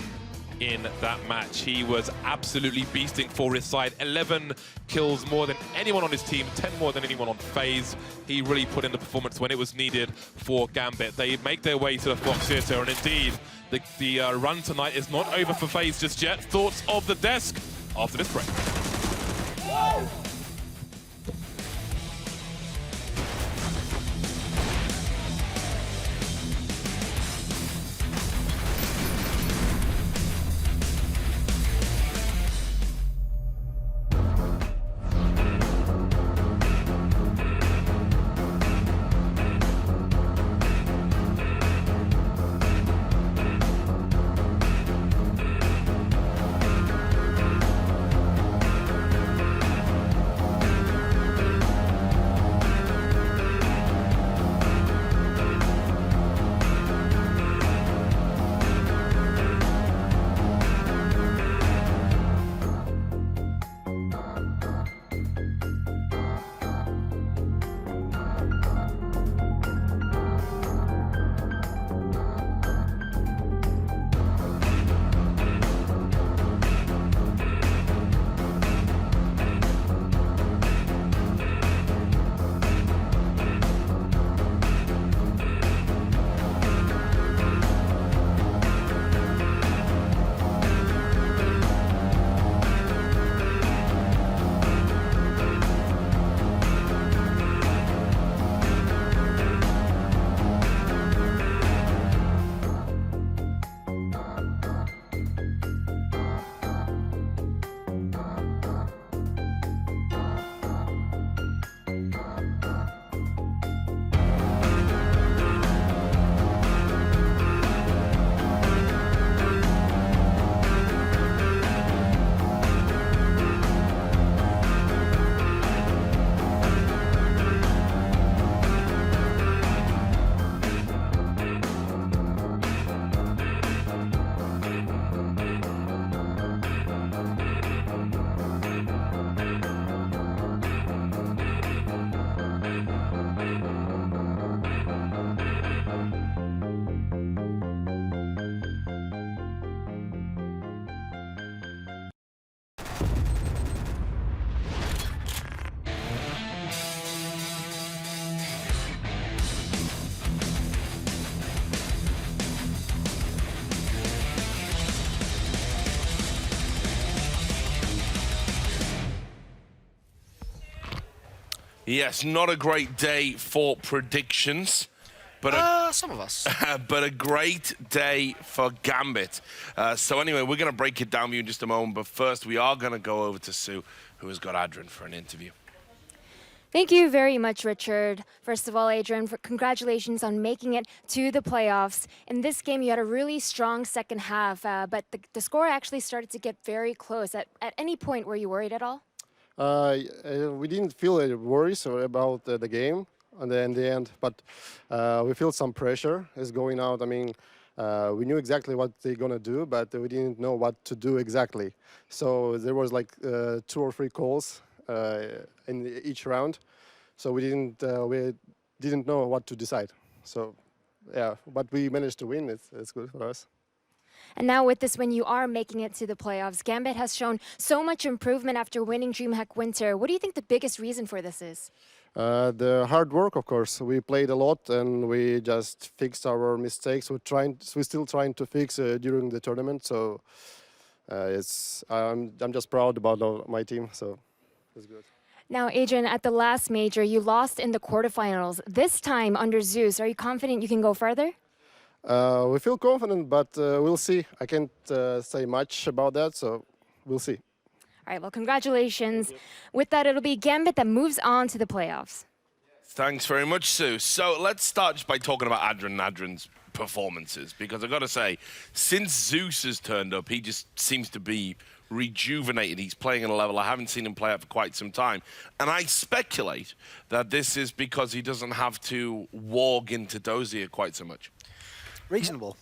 in that match. He was absolutely beasting for his side. 11 kills more than anyone on his team, 10 more than anyone on FaZe. He really put in the performance when it was needed for Gambit. They make their way to the Fox Theatre, and indeed, the run tonight is not over for FaZe just yet. Thoughts of the desk after this break. Yes, not a great day for predictions. But some of us. But a great day for Gambit. So anyway, we're going to break it down for you in just a moment. But first, we are going to go over to Sue, who has got Adrian for an interview. Thank you very much, Richard. First of all, Adrian, congratulations on making it to the playoffs. In this game, you had a really strong second half, but the score actually started to get very close. At any point, were you worried at all? We didn't feel any worries about the game in the end, but we feel some pressure is going out. I mean, we knew exactly what they're gonna do, but we didn't know what to do exactly. So there was like 2 or 3 calls in each round, so we didn't know what to decide. So yeah, but we managed to win. It's good for us. And now with this win, you are making it to the playoffs. Gambit has shown so much improvement after winning DreamHack Winter. What do you think the biggest reason for this is? The hard work, of course. We played a lot and we just fixed our mistakes. We're still trying to fix during the tournament. So I'm just proud about my team. So it's good. Now, Adrian, at the last major, you lost in the quarterfinals. This time under Zeus, are you confident you can go further? We feel confident, but we'll see. I can't say much about that, so we'll see. All right, well, congratulations. With that, it'll be Gambit that moves on to the playoffs. Thanks very much, Sue. So let's start just by talking about Adrian's performances, because I've got to say, since Zeus has turned up, he just seems to be rejuvenated. He's playing at a level I haven't seen him play at for quite some time. And I speculate that this is because he doesn't have to walk into Dozier quite so much. Reasonable.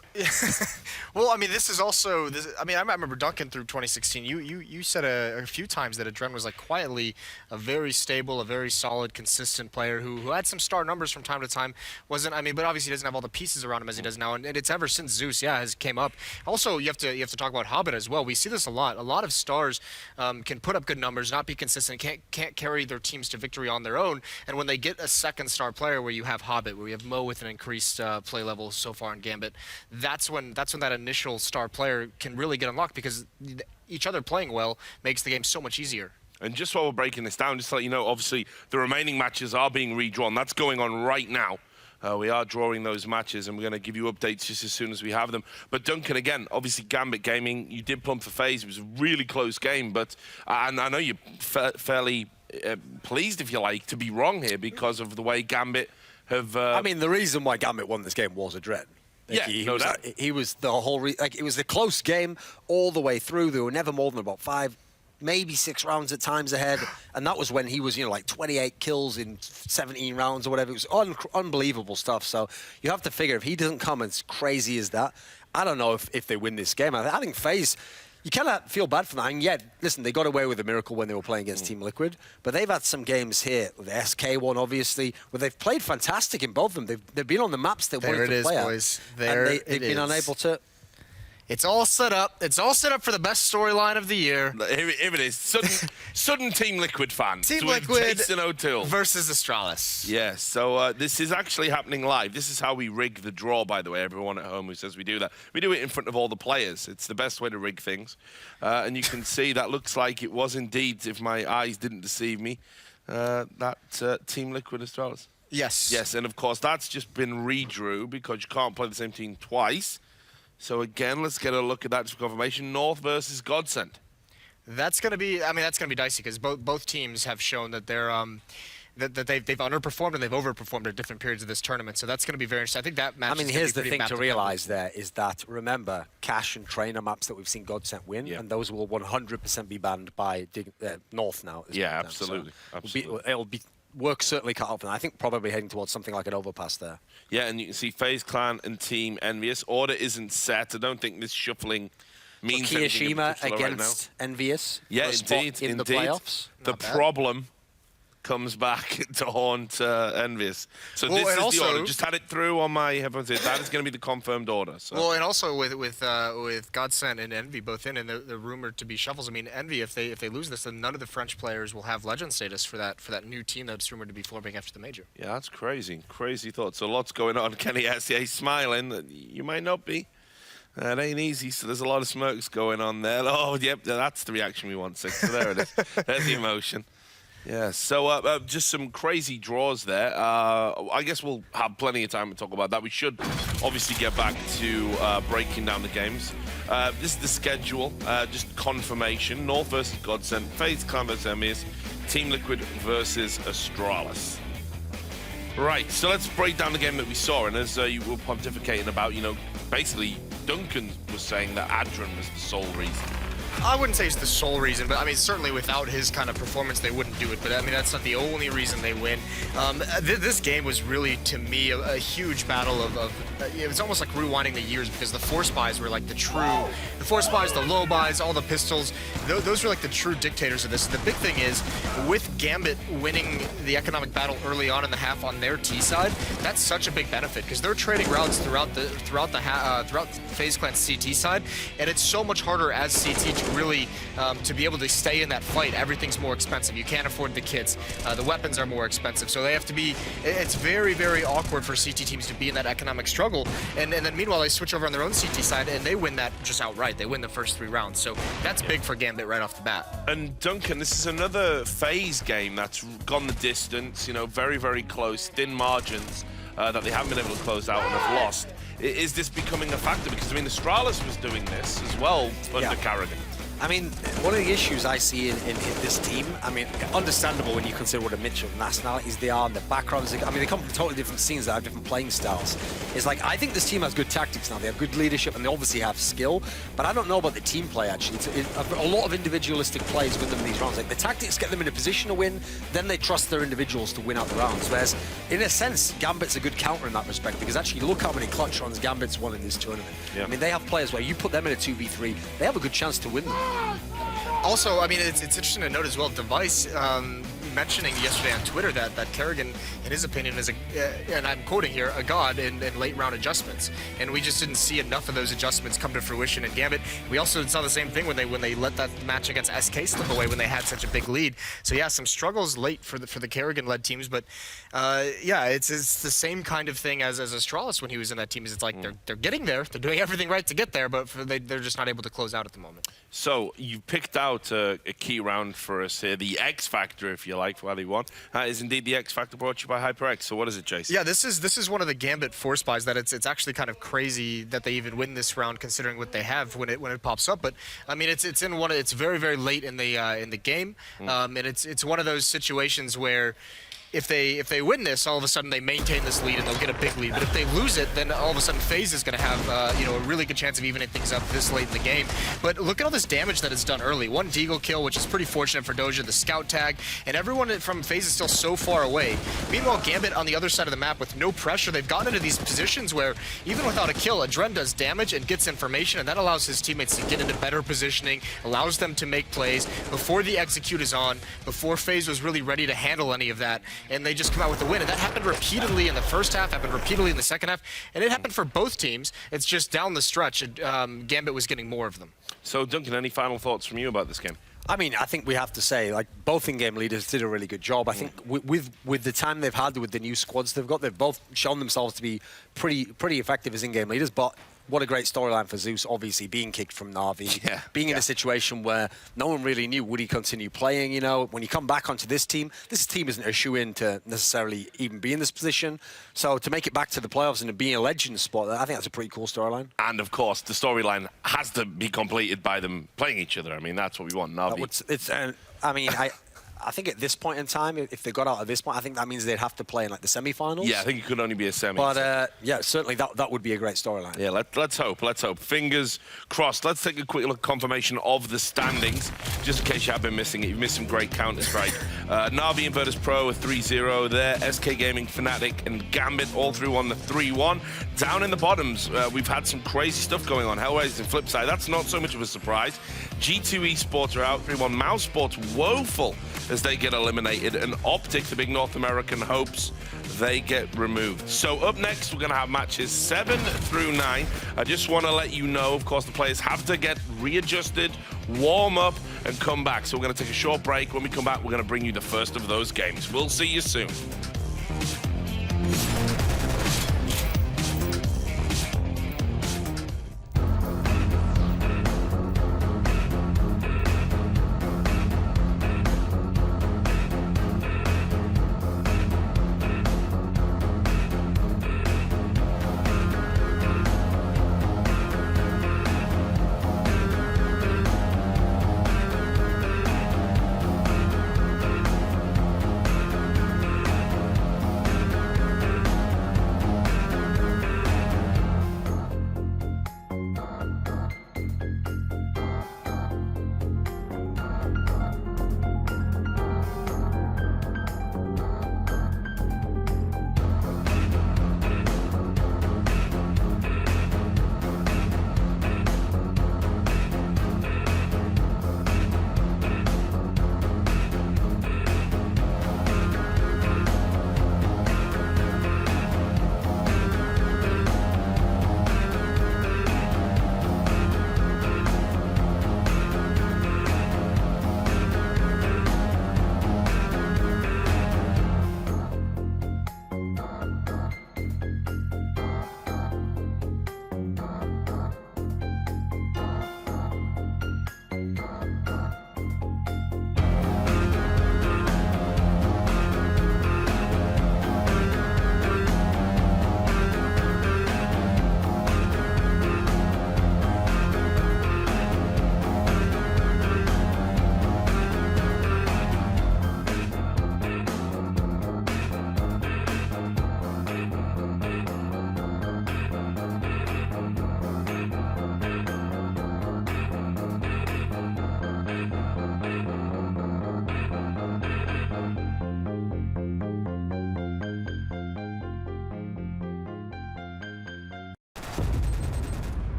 Well, I mean, this is also. I mean, I remember Duncan through 2016. You said a few times that Adren was like quietly a very stable, a very solid, consistent player who had some star numbers from time to time. Wasn't. I mean, but obviously he doesn't have all the pieces around him as he does now. And it's ever since Zeus, has came up. Also, you have to talk about Hobbit as well. We see this a lot. A lot of stars can put up good numbers, not be consistent, can't carry their teams to victory on their own. And when they get a second star player, where you have Hobbit, where you have Mo with an increased play level so far in Gambit, that's when that initial star player can really get unlocked, because each other playing well makes the game so much easier. And just while we're breaking this down, just to let you know, obviously the remaining matches are being redrawn. That's going on right now. We are drawing those matches, and we're going to give you updates just as soon as we have them. But Duncan, again, obviously Gambit Gaming, you did plump for FaZe. It was a really close game, but and I know you're fairly pleased, if you like, to be wrong here because of the way Gambit have... I mean, the reason why Gambit won this game was Adren. He was the whole it was a close game all the way through. There were never more than about 5, maybe 6 rounds at times ahead, and that was when he was, like 28 kills in 17 rounds or whatever. It was unbelievable stuff. So you have to figure, if he doesn't come as crazy as that, I don't know if they win this game. I think FaZe, you kind of feel bad for that. And yet, listen, they got away with a miracle when they were playing against Team Liquid, but they've had some games here, the SK one obviously, where they've played fantastic in both of them. They've been on the maps they wanted to play boys. At, and they've been unable to. It's all set up. It's all set up for the best storyline of the year. Here it is. Sudden Team Liquid fans. Team Liquid Jason O'Toole versus Astralis. Yes, so this is actually happening live. This is how we rig the draw, by the way, everyone at home who says we do that. We do it in front of all the players. It's the best way to rig things. And you can see that looks like it was indeed, if my eyes didn't deceive me, that Team Liquid Astralis. Yes. Yes, and of course that's just been redrew because you can't play the same team twice. So again, let's get a look at that just for confirmation. North versus Godsend. That's going to be, that's going to be dicey, because both teams have shown that they're that they've underperformed and they've overperformed at different periods of this tournament. So that's going to be very interesting. I think that match. Here's the thing to realize there is that, remember, Cash and Trainer maps that we've seen Godsend win, and those will 100% be banned by North now. Yeah, absolutely. It'll be work certainly cut out for them. I think probably heading towards something like an overpass there. Yeah, and you can see FaZe Clan and Team Envious. Order isn't set. I don't think this shuffling means anything Kiyashima against right Envious. Yeah, indeed. In the playoffs. The problem comes back to haunt Envious. So this is also the order. Just had it through on my headphones. That is going to be the confirmed order. So. Well, and also with Godsend and Envy both in, and they're rumored to be shuffles. I mean, Envy, if they lose this, then none of the French players will have legend status for that new team that's rumored to be forming after the major. Yeah, that's crazy. Crazy thoughts. So lots going on. Kenny SCA smiling. You might not be. It ain't easy, so there's a lot of smokes going on there. Oh, yep, that's the reaction we want, 6. So there it is. There's the emotion. Yeah, so just some crazy draws there. I guess we'll have plenty of time to talk about that. We should obviously get back to breaking down the games. This is the schedule, just confirmation. North versus Godsend, FaZe Clan versus Emirs, Team Liquid versus Astralis. Right, so let's break down the game that we saw. And as you were pontificating about, basically Duncan was saying that Adrian was the sole reason. I wouldn't say it's the sole reason, but I mean, certainly without his kind of performance, they wouldn't do it. But I mean, that's not the only reason they win. This game was really, to me, a huge battle of it was almost like rewinding the years, because the force buys were like the force buys, the low buys, all the pistols. Those were like the true dictators of this. The big thing is, with Gambit winning the economic battle early on in the half on their T side, that's such a big benefit, because they're trading routes throughout FaZe Clan's CT side, and it's so much harder as CT to really to be able to stay in that fight. Everything's more expensive. You can't afford the kits. The weapons are more expensive, so they have to be. It's very, very awkward for CT teams to be in that economic struggle. And then meanwhile, they switch over on their own CT side and they win that just outright. They win the first 3 rounds, so that's big for Gambit right off the bat. And Duncan, this is another FaZe game that's gone the distance. Very, very close, thin margins that they haven't been able to close out and have lost. Is this becoming a factor? Because I mean, Astralis was doing this as well under Carrigan. I mean, one of the issues I see in this team, I mean, understandable when you consider what a mixture of nationalities they are, and their backgrounds. I mean, they come from totally different scenes that have different playing styles. It's like, I think this team has good tactics now. They have good leadership, and they obviously have skill. But I don't know about the team play, actually. A lot of individualistic plays win them these rounds. Like, the tactics get them in a position to win, then they trust their individuals to win out the rounds. Whereas, in a sense, Gambit's a good counter in that respect, because actually, look how many clutch runs Gambit's won in this tournament. Yeah. I mean, they have players where you put them in a 2v3, they have a good chance to win them. Also, I mean, it's interesting to note as well, Device mentioning yesterday on Twitter that Kerrigan, in his opinion, is and I'm quoting here, a god in late round adjustments. And we just didn't see enough of those adjustments come to fruition in Gambit. We also saw the same thing when they let that match against SK slip away when they had such a big lead. So yeah, some struggles late for the Kerrigan-led teams, but yeah, it's the same kind of thing as Astralis when he was in that team. It's like they're getting there, they're doing everything right to get there, but they're just not able to close out at the moment. So you picked out a key round for us here, the X Factor, if you like, for what you want. Is indeed the X Factor brought to you by HyperX. So what is it, Jason? Yeah, this is one of the Gambit force buys that it's actually kind of crazy that they even win this round, considering what they have when it pops up. But I mean, it's very, very late in the game, and it's one of those situations where if they win this, all of a sudden they maintain this lead and they'll get a big lead. But if they lose it, then all of a sudden FaZe is going to have a really good chance of evening things up this late in the game. But look at all this damage that it's done early. 1 Deagle kill, which is pretty fortunate for Doja, the scout tag, and everyone from FaZe is still so far away. Meanwhile, Gambit on the other side of the map with no pressure, they've gotten into these positions where even without a kill, Adren does damage and gets information, and that allows his teammates to get into better positioning, allows them to make plays before the execute is on, before FaZe was really ready to handle any of that. And they just come out with a win. And that happened repeatedly in the first half, happened repeatedly in the second half, and it happened for both teams. It's just down the stretch, Gambit was getting more of them. So, Duncan, any final thoughts from you about this game? I mean, I think we have to say, like, both in-game leaders did a really good job. I think with the time they've had with the new squads they've got, they've both shown themselves to be pretty effective as in-game leaders, but what a great storyline for Zeus, obviously, being kicked from Na'Vi, being in a situation where no one really knew, would he continue playing, When you come back onto this team isn't a shoe-in to necessarily even be in this position. So to make it back to the playoffs and to be in a legend spot, I think that's a pretty cool storyline. And, of course, the storyline has to be completed by them playing each other. I mean, that's what we want, Na'Vi. I think at this point in time, if they got out at this point, I think that means they'd have to play in like the semi-finals. Yeah, I think it could only be a semi. But yeah, certainly that would be a great storyline. Yeah, let's hope. Let's hope. Fingers crossed. Let's take a quick look at confirmation of the standings, just in case you have been missing it. You've missed some great Counter-Strike. Na'Vi Inverters Pro are 3-0 there. SK Gaming, Fnatic, and Gambit all through on the 3-1. Down in the bottoms, we've had some crazy stuff going on. Hellraisers and Flipside, that's not so much of a surprise. G2 Esports are out 3-1. Mouse Sports woeful as they get eliminated, and Optic, the big North American hopes, they get removed. So up next, we're going to have matches 7 through 9. I just want to let you know, of course, the players have to get readjusted, warm up, and come back. So we're going to take a short break. When we come back, we're going to bring you the first of those games. We'll see you soon.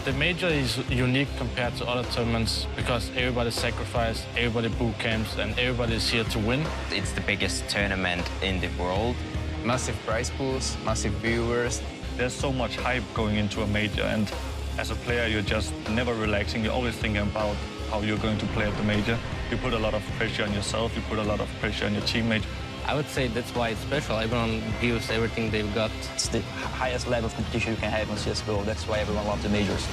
The major is unique compared to other tournaments because everybody sacrificed, everybody boot camps, and everybody is here to win. It's the biggest tournament in the world. Massive prize pools, massive viewers. There's so much hype going into a major, and as a player, you're just never relaxing. You're always thinking about how you're going to play at the major. You put a lot of pressure on yourself, you put a lot of pressure on your teammates. I would say that's why it's special. Everyone gives everything they've got. It's the highest level of competition you can have in CSGO. That's why everyone loves the majors.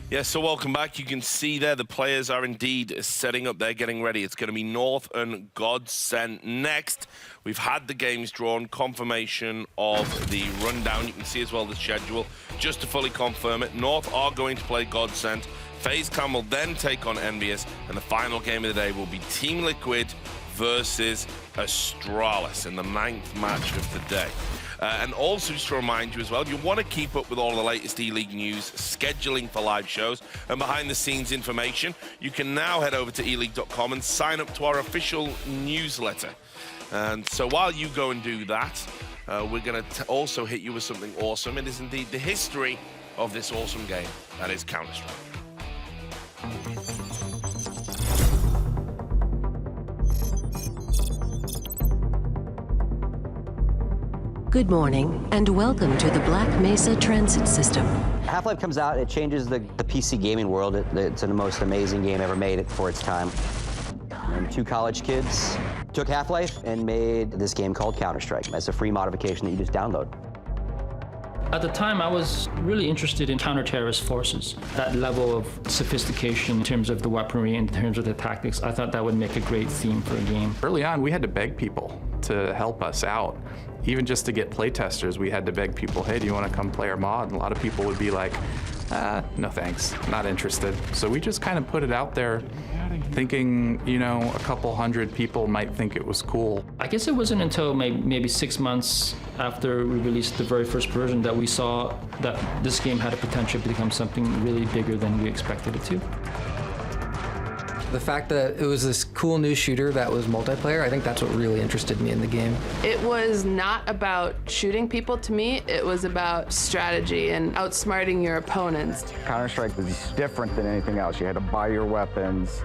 Yeah, so welcome back. You can see there the players are indeed setting up. They're getting ready. It's going to be North and Godsent next. We've had the games drawn, confirmation of the rundown. You can see as well the schedule. Just to fully confirm it, North are going to play Godsent. FaZe Clan will then take on Envious, and the final game of the day will be Team Liquid versus Astralis in the 9th match of the day. And also just to remind you as well, if you want to keep up with all the latest Eleague news, scheduling for live shows, and behind-the-scenes information, you can now head over to eleague.com and sign up to our official newsletter. And so while you go and do that, we're going to also hit you with something awesome. It is indeed the history of this awesome game that is Counter-Strike. Good morning, and welcome to the Black Mesa Transit System. Half-Life comes out, it changes the PC gaming world. It's the most amazing game ever made for its time. And 2 college kids took Half-Life and made this game called Counter-Strike. It's a free modification that you just download. At the time, I was really interested in counter-terrorist forces. That level of sophistication in terms of the weaponry, in terms of the tactics, I thought that would make a great theme for a game. Early on, we had to beg people to help us out. Even just to get playtesters, we had to beg people, hey, do you want to come play our mod? And a lot of people would be like, no thanks, not interested. So we just kind of put it out there thinking, you know, a couple hundred people might think it was cool. I guess it wasn't until maybe 6 months after we released the very first version that we saw that this game had a potential to become something really bigger than we expected it to. The fact that it was this cool new shooter that was multiplayer, I think that's what really interested me in the game. It was not about shooting people to me, it was about strategy and outsmarting your opponents. Counter-Strike was different than anything else. You had to buy your weapons,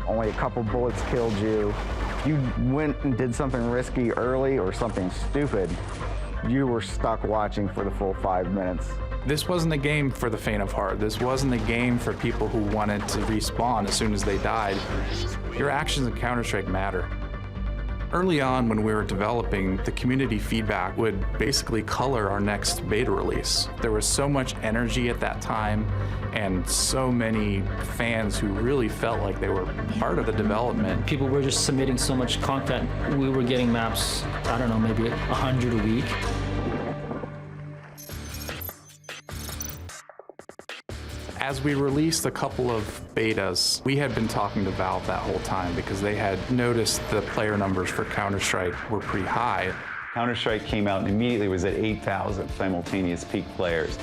only a couple bullets killed you. If you went and did something risky early or something stupid, you were stuck watching for the full 5 minutes. This wasn't a game for the faint of heart. This wasn't a game for people who wanted to respawn as soon as they died. Your actions in Counter-Strike matter. Early on when we were developing, the community feedback would basically color our next beta release. There was so much energy at that time and so many fans who really felt like they were part of the development. People were just submitting so much content. We were getting maps, I don't know, maybe 100 a week. As we released a couple of betas, we had been talking to Valve that whole time because they had noticed the player numbers for Counter-Strike were pretty high. Counter-Strike came out and immediately was at 8,000 simultaneous peak players.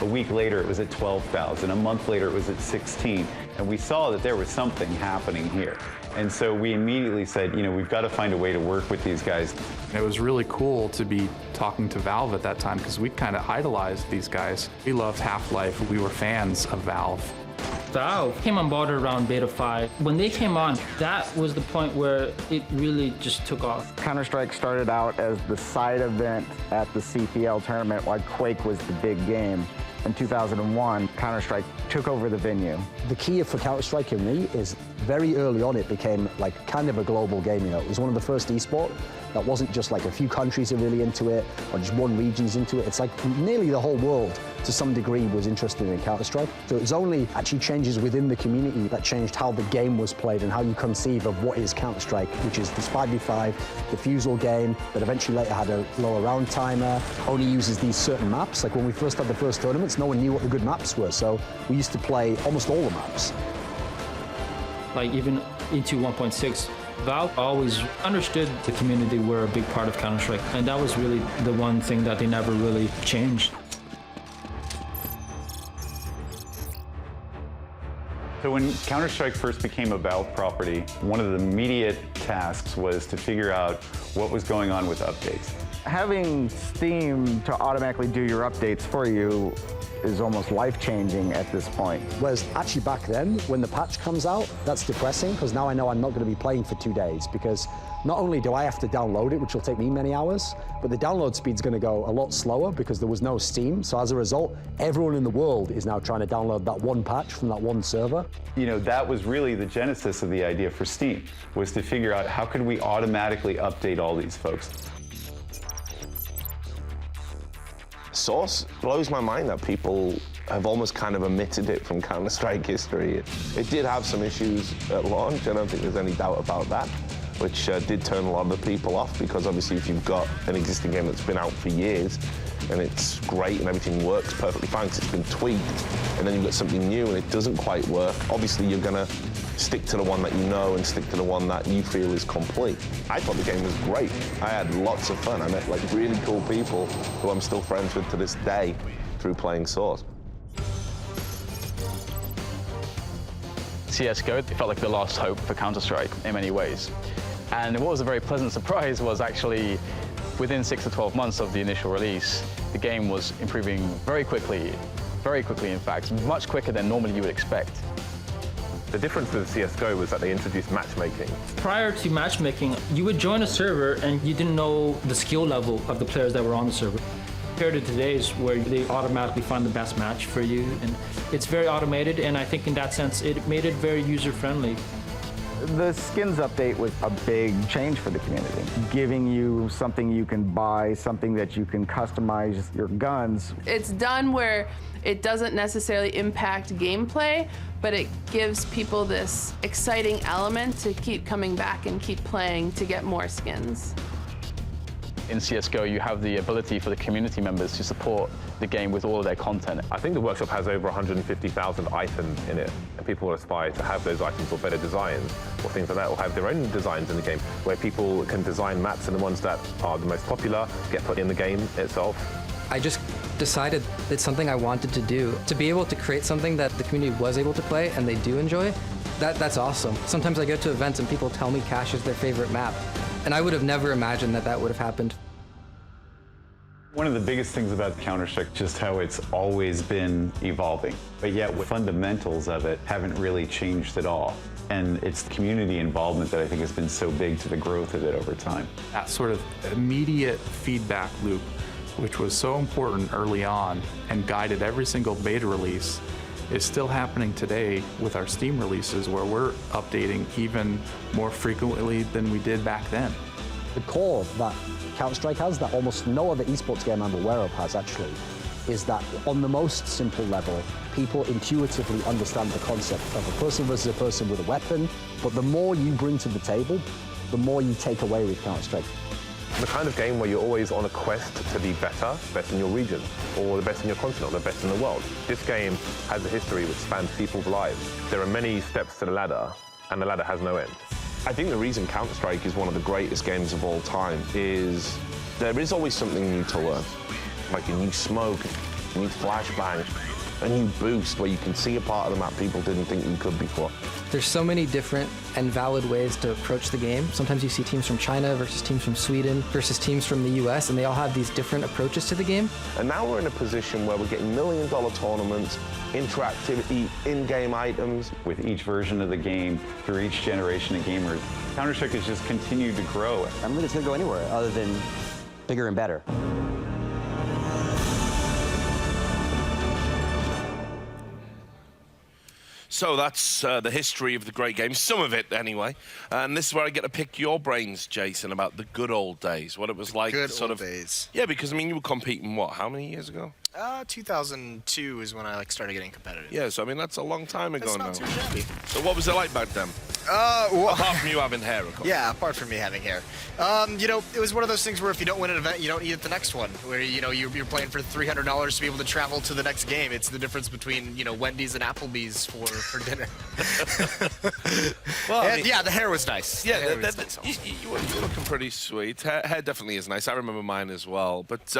A week later, it was at 12,000. A month later, it was at 16. And we saw that there was something happening here. And so we immediately said, you know, we've got to find a way to work with these guys. It was really cool to be talking to Valve at that time because we kind of idolized these guys. We loved Half-Life. We were fans of Valve. Valve came on board around Beta 5. When they came on, that was the point where it really just took off. Counter-Strike started out as the side event at the CPL tournament while Quake was the big game. In 2001, Counter-Strike took over the venue. The key for Counter-Strike for me is very early on it became like kind of a global game. You know, it was one of the first esport that wasn't just like a few countries are really into it or just one region's into it. It's like nearly the whole world to some degree was interested in Counter-Strike. So it was only actually changes within the community that changed how the game was played and how you conceive of what is Counter-Strike, which is this 5v5 defusal game that eventually later had a lower round timer, only uses these certain maps. Like when we first had the first tournaments, no one knew what the good maps were, so we used to play almost all the maps. Like even into 1.6, Valve always understood the community were a big part of Counter-Strike, and that was really the one thing that they never really changed. So when Counter-Strike first became a Valve property, one of the immediate tasks was to figure out what was going on with updates. Having Steam to automatically do your updates for you is almost life-changing at this point. Whereas actually back then, when the patch comes out, that's depressing because now I know I'm not going to be playing for 2 days because not only do I have to download it, which will take me many hours, but the download speed's going to go a lot slower because there was no Steam. So as a result, everyone in the world is now trying to download that one patch from that one server. You know, that was really the genesis of the idea for Steam, was to figure out how could we automatically update all these folks. Source blows my mind that people have almost kind of omitted it from Counter-Strike history. It did have some issues at launch, I don't think there's any doubt about that, which did turn a lot of the people off, because obviously if you've got an existing game that's been out for years and it's great and everything works perfectly fine because it's been tweaked, and then you've got something new and it doesn't quite work, obviously you're going to stick to the one that you know and stick to the one that you feel is complete. I thought the game was great. I had lots of fun. I met like really cool people who I'm still friends with to this day through playing Source. CSGO, it felt like the last hope for Counter-Strike in many ways. And what was a very pleasant surprise was actually within 6 to 12 months of the initial release, the game was improving very quickly in fact, much quicker than normally you would expect. The difference with CSGO was that they introduced matchmaking. Prior to matchmaking, you would join a server and you didn't know the skill level of the players that were on the server. Compared to today's, where they automatically find the best match for you, and it's very automated, and I think in that sense it made it very user-friendly. The skins update was a big change for the community, giving you something you can buy, something that you can customize your guns. It's done where it doesn't necessarily impact gameplay, but it gives people this exciting element to keep coming back and keep playing to get more skins. In CSGO, you have the ability for the community members to support the game with all of their content. I think the workshop has over 150,000 items in it, and people will aspire to have those items or better designs or things like that, or have their own designs in the game, where people can design maps, and the ones that are the most popular get put in the game itself. I just decided it's something I wanted to do. To be able to create something that the community was able to play and they do enjoy, that's awesome. Sometimes I go to events and people tell me Cache is their favorite map, and I would have never imagined that would have happened. One of the biggest things about Counter-Strike, just how it's always been evolving, but yet the fundamentals of it haven't really changed at all. And it's the community involvement that I think has been so big to the growth of it over time. That sort of immediate feedback loop, which was so important early on and guided every single beta release, is still happening today with our Steam releases, where we're updating even more frequently than we did back then. The core that Counter-Strike has, that almost no other esports game I'm aware of has actually, is that on the most simple level, people intuitively understand the concept of a person versus a person with a weapon, but the more you bring to the table, the more you take away with Counter-Strike. The kind of game where you're always on a quest to be better, best in your region, or the best in your continent, or the best in the world. This game has a history which spans people's lives. There are many steps to the ladder, and the ladder has no end. I think the reason Counter-Strike is one of the greatest games of all time is there is always something new to learn. Like a new smoke, a new flashbang, a new boost where you can see a part of the map people didn't think you could before. There's so many different and valid ways to approach the game. Sometimes you see teams from China versus teams from Sweden versus teams from the US, and they all have these different approaches to the game. And now we're in a position where we're getting million-dollar tournaments, interactivity, in-game items. With each version of the game, through each generation of gamers, Counter-Strike has just continued to grow. I don't think it's going to go anywhere other than bigger and better. So that's the history of the great game, some of it anyway. And this is where I get to pick your brains, Jason, about the good old days, what it was like. Good old days. Yeah, because I mean, you were competing, what, how many years ago? 2002 is when I started getting competitive. Yeah, so I mean, that's a long time ago now. That's not too shabby. So what was it like back then? Well, apart from you having hair, of course. Yeah, apart from me having hair. You know, it was one of those things where if you don't win an event, you don't eat at the next one. Where, you know, you're playing for $300 to be able to travel to the next game. It's the difference between, you know, Wendy's and Applebee's for dinner. Well, and, yeah, the hair was nice. Yeah, you were looking pretty sweet. Hair definitely is nice. I remember mine as well. But,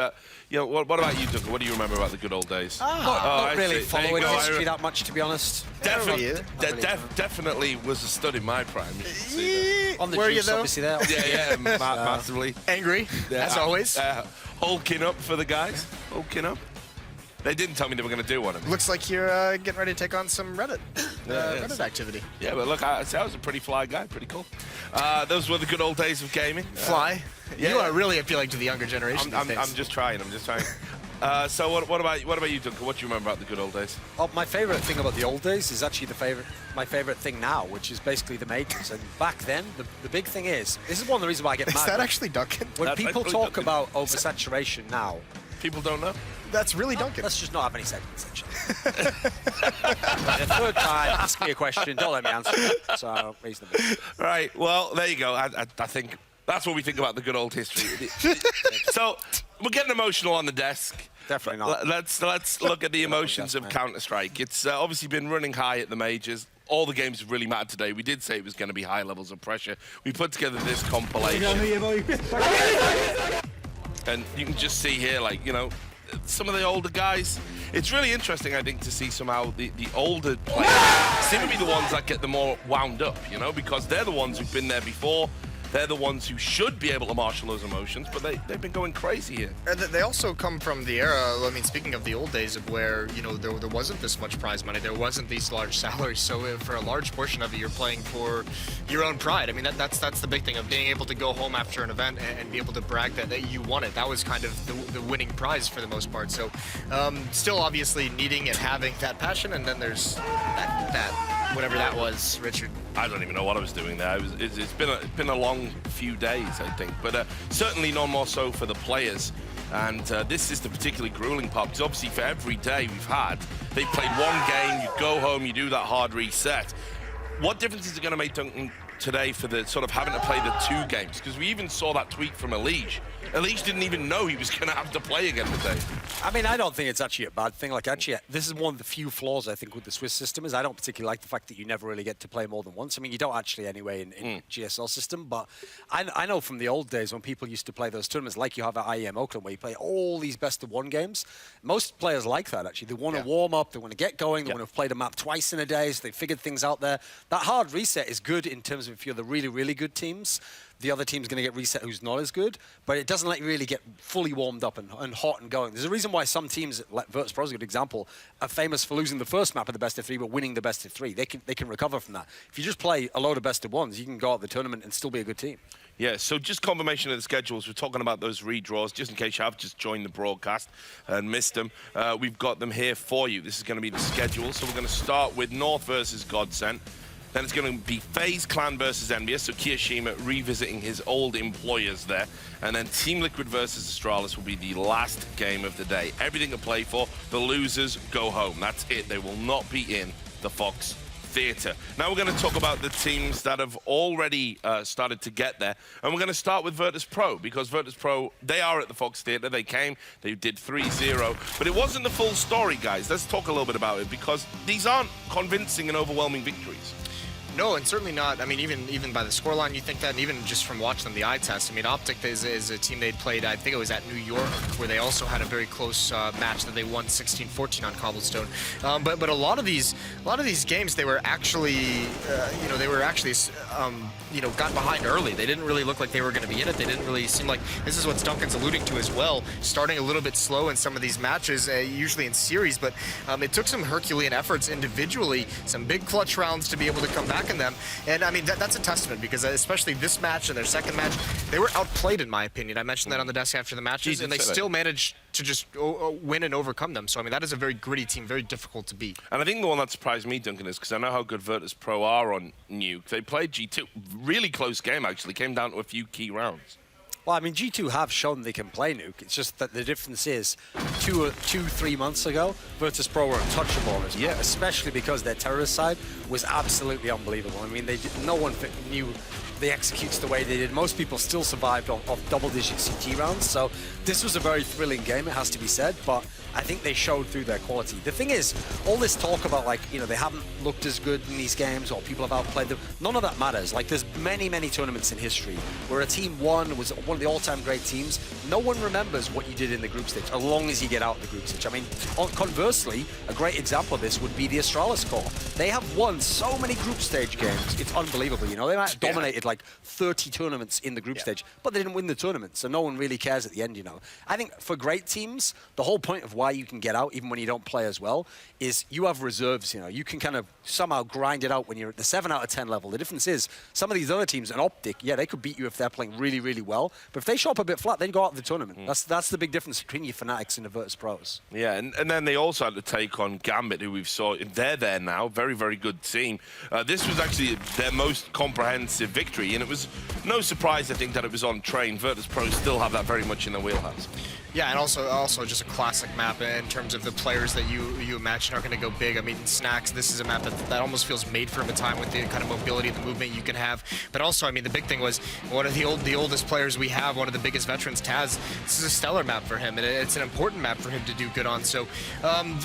you know, what about you, Doug? What do you remember remember about the good old days? Not really see. following There you go. history that much, to be honest. Definitely was a stud in my prime. On the Were you juice, though? obviously there. Yeah, massively. Angry, as always. Hulking up for the guys. Hulking up. They didn't tell me they were going to do one of them. Looks like you're getting ready to take on some Reddit, Reddit activity. Yeah, but look, I was a pretty fly guy. Pretty cool. Those were the good old days of gaming. Fly? You are really appealing to the younger generation these days. I'm just trying. So what about you, Duncan? What do you remember about the good old days? Oh, my favourite thing about the old days is actually my favourite thing now, which is basically the majors. And back then, the big thing is, this is one of the reasons why I get mad. Is that actually Duncan? When people talk about oversaturation now, people don't know. That's really Duncan. Let's just not have any segments, actually. The third time, ask me a question, don't let me answer it. So, reasonable. Right, well, there you go. I think that's what we think about the good old history. So, we're getting emotional on the desk. Definitely not. Let's look at the emotions of Counter-Strike. It's obviously been running high at the majors. All the games have really mattered today. We did say it was going to be high levels of pressure. We put together this compilation. And you can just see here, like, you know, some of the older guys. It's really interesting, I think, to see somehow the older players seem to be the ones that get the more wound up, you know, because they're the ones who've been there before. They're the ones who should be able to marshal those emotions, but they've been going crazy here. And they also come from the era, I mean, speaking of the old days of where, you know, there wasn't this much prize money, there wasn't these large salaries, so for a large portion of it, you're playing for your own pride. I mean, that's the big thing of being able to go home after an event and be able to brag that you won it. That was kind of the winning prize for the most part. So still obviously needing and having that passion, and then there's that whatever that was, Richard. I don't even know what I was doing there. It's been a long few days, I think, but certainly no more so for the players. And this is the particularly grueling part, because obviously for every day we've had, they played one game, you go home, you do that hard reset. What difference is it going to make, Duncan, today for the sort of having to play the 2 games? Because we even saw that tweet from Eleague. Eleague didn't even know he was going to have to play again today. I mean, I don't think it's actually a bad thing. Like, actually, this is one of the few flaws, I think, with the Swiss system, is I don't particularly like the fact that you never really get to play more than once. I mean, you don't actually anyway in the GSL system, but I know from the old days when people used to play those tournaments, like you have at IEM Oakland, where you play all these best-of-1 games. Most players like that, actually. They want to warm up, they want to get going, they want to have played a map twice in a day, so they figured things out there. That hard reset is good in terms of if you're the really, really good teams. The other team's going to get reset who's not as good, but it doesn't let you really get fully warmed up and hot and going. There's a reason why some teams, like Virtus.pro is a good example, are famous for losing the first map of the best-of-3, but winning the best-of-3. They can recover from that. If you just play a load of best-of-1s, you can go out the tournament and still be a good team. Yeah, so just confirmation of the schedules. We're talking about those redraws, just in case you have just joined the broadcast and missed them. We've got them here for you. This is going to be the schedule. So we're going to start with North versus Godsent. Then it's going to be FaZe Clan versus Envious, so Kiyoshima revisiting his old employers there. And then Team Liquid versus Astralis will be the last game of the day. Everything to play for. The losers go home. That's it. They will not be in the Fox Theatre. Now we're going to talk about the teams that have already started to get there. And we're going to start with Virtus.pro, because Virtus.pro, they are at the Fox Theatre. They came, they did 3-0. But it wasn't the full story, guys. Let's talk a little bit about it, because these aren't convincing and overwhelming victories. No, and certainly not. I mean, even by the scoreline, you think that, and even just from watching them, the eye test. I mean, Optic is a team they'd played, I think it was at New York, where they also had a very close match that they won 16-14 on Cobblestone. But a lot of these games, they were actually, got behind early. They didn't really look like they were going to be in it. They didn't really seem like, this is what Duncan's alluding to as well, starting a little bit slow in some of these matches, usually in series, but it took some Herculean efforts individually, some big clutch rounds to be able to come back in them. And I mean, that's a testament, because especially this match and their second match, they were outplayed, in my opinion. I mentioned that on the desk after the matches, and they still managed to just win and overcome them. So, I mean, that is a very gritty team, very difficult to beat. And I think the one that surprised me, Duncan, is because I know how good Virtus.pro are on Nuke. They played G2. Really close game, actually. Came down to a few key rounds. Well, I mean, G2 have shown they can play Nuke. It's just that the difference is 3 months ago, Virtus.pro were untouchable, especially because their terrorist side was absolutely unbelievable. I mean, no one knew the executes the way they did. Most people still survived off double-digit CT rounds, so this was a very thrilling game, it has to be said, but I think they showed through their quality. The thing is, all this talk about, like, you know, they haven't looked as good in these games or people have outplayed them, none of that matters. Like, there's many, many tournaments in history where a team was one of the all-time great teams. No one remembers what you did in the group stage, as long as you get out of the group stage. I mean, conversely, a great example of this would be the Astralis core. They have won so many group stage games, it's unbelievable, you know. They might have dominated like 30 tournaments in the group stage, but they didn't win the tournament, so no one really cares at the end, you know. I think for great teams, the whole point of why you can get out, even when you don't play as well, is you have reserves, you know. You can kind of somehow grind it out when you're at the 7 out of 10 level. The difference is, some of these other teams, an Optic, yeah, they could beat you if they're playing really, really well, but if they show up a bit flat, they go out of the tournament. That's the big difference between your Fnatic and the Virtus Pros. Yeah, and then they also had to take on Gambit, who we've saw. They're there now, very, very good team. This was actually their most comprehensive victory, and it was no surprise, I think, that it was on Train. Virtus Pros still have that very much in their wheelhouse. Yeah, and also just a classic map in terms of the players that you imagine are going to go big. I mean, Snacks, this is a map that almost feels made for him a time with the kind of mobility, the movement you can have. But also, I mean, the big thing was one of the oldest players we have, one of the biggest veterans, Taz. This is a stellar map for him, and it's an important map for him to do good on. So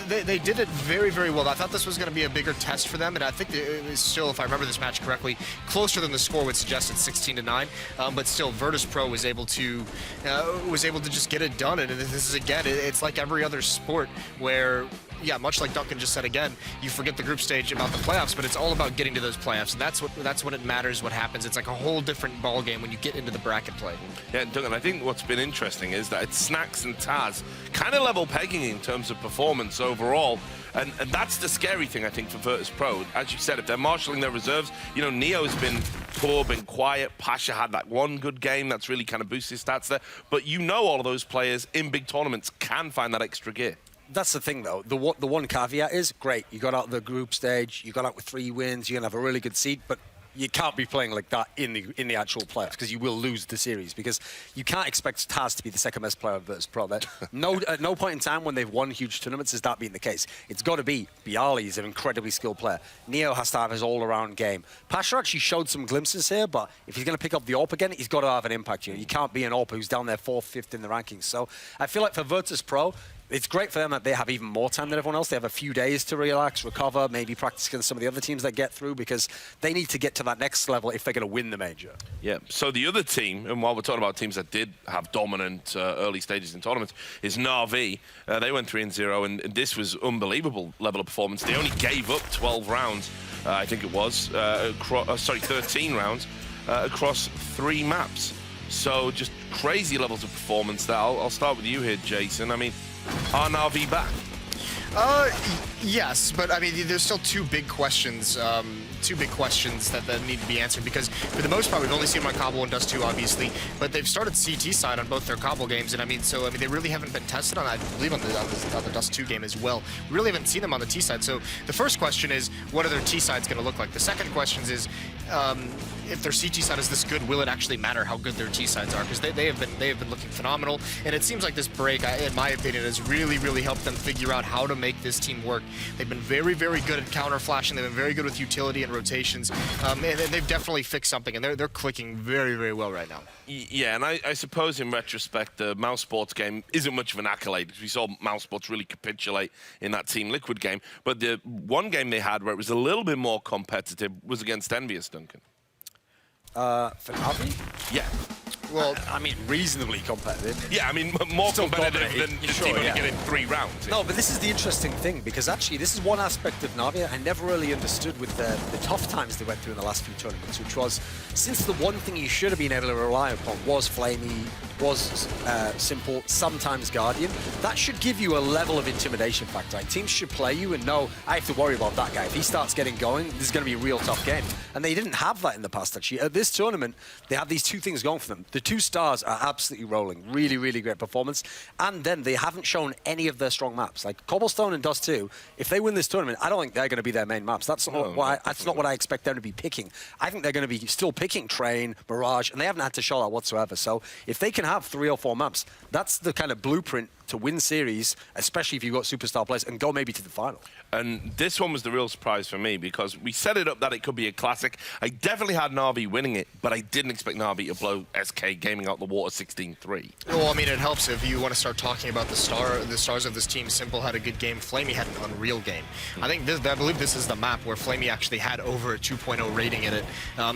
they did it very, very well. I thought this was going to be a bigger test for them, and I think it was still, if I remember this match correctly, closer than the score would suggest at 16-9. But still, Virtus Pro was able to just get it done. And this is, again, it's like every other sport where, yeah, much like Duncan just said again, you forget the group stage about the playoffs, but it's all about getting to those playoffs. And that's when it matters what happens. It's like a whole different ball game when you get into the bracket play. Yeah, Duncan, I think what's been interesting is that it's Snacks and Taz kind of level pegging in terms of performance overall. And that's the scary thing, I think, for Virtus Pro. As you said, if they're marshalling their reserves, you know, Neo's been poor, been quiet. Pasha had that one good game that's really kind of boosted his stats there. But you know all of those players in big tournaments can find that extra gear. That's the thing, though. The one caveat is, great, you got out of the group stage, you got out with 3 wins, you're going to have a really good seed, but you can't be playing like that in the actual playoffs because you will lose the series, because you can't expect Taz to be the second best player of Virtus Pro. At no point in time when they've won huge tournaments has that been the case. It's got to be. Bialy is an incredibly skilled player. Neo has to have his all-around game. Pasha actually showed some glimpses here, but if he's going to pick up the AWP again, he's got to have an impact. You can't be an AWP who's down there 4th, 5th in the rankings. So I feel like for Virtus Pro, it's great for them that they have even more time than everyone else. They have a few days to relax, recover, maybe practice against some of the other teams that get through, because they need to get to that next level if they're going to win the major. Yeah, so the other team, and while we're talking about teams that did have dominant early stages in tournaments, is Na'Vi. They went 3-0, and this was unbelievable level of performance. They only gave up 12 rounds, I think it was, 13 rounds across 3 maps. So just crazy levels of performance there. I'll start with you here, Jason. I mean, are Na'Vi back? Yes, but I mean, there's still two big questions that need to be answered, because for the most part, we've only seen them on Cobble and Dust 2, obviously, but they've started CT side on both their Cobble games, and I mean, they really haven't been tested on, I believe, on the Dust 2 game as well. We really haven't seen them on the T side. So the first question is, what are their T sides going to look like? The second question is, if their CT side is this good, will it actually matter how good their T sides are? Because they have been looking phenomenal, and it seems like this break, in my opinion, has really, really helped them figure out how to make this team work. They've been very, very good at counter flashing. They've been very good with utility and rotations, and they've definitely fixed something, and they're clicking very, very well right now. Yeah, and I suppose in retrospect, the Mouse Sports game isn't much of an accolade, because we saw Mouse Sports really capitulate in that Team Liquid game. But the one game they had where it was a little bit more competitive was against Envious, Duncan. For Na'Vi? Yeah. Well, I mean, reasonably competitive. Yeah, I mean, more Still competitive than the team only yeah. getting 3 rounds. No, but this is the interesting thing, because actually this is one aspect of Na'Vi I never really understood with the tough times they went through in the last few tournaments, which was, since the one thing you should have been able to rely upon was Flamey, was Simple, sometimes Guardian, that should give you a level of intimidation factor. Like, teams should play you and know, I have to worry about that guy. If he starts getting going, this is going to be a real tough game. And they didn't have that in the past, actually. At this tournament, they have these two things going for them. The 2 stars are absolutely rolling. Really, really great performance. And then they haven't shown any of their strong maps. Like Cobblestone and Dust 2, if they win this tournament, I don't think they're going to be their main maps. That's not what I expect them to be picking. I think they're going to be still picking Train, Mirage, and they haven't had to show that whatsoever. So if they can have 3 or 4 maps, that's the kind of blueprint to win series, especially if you've got superstar players, and go maybe to the final. And this one was the real surprise for me because we set it up that it could be a classic. I definitely had Na'Vi winning it, but I didn't expect Na'Vi to blow SK Gaming out the water 16-3. Well, I mean, it helps if you want to start talking about the stars of this team. Simple had a good game. Flamey had an unreal game. I believe this is the map where Flamey actually had over a 2.0 rating in it.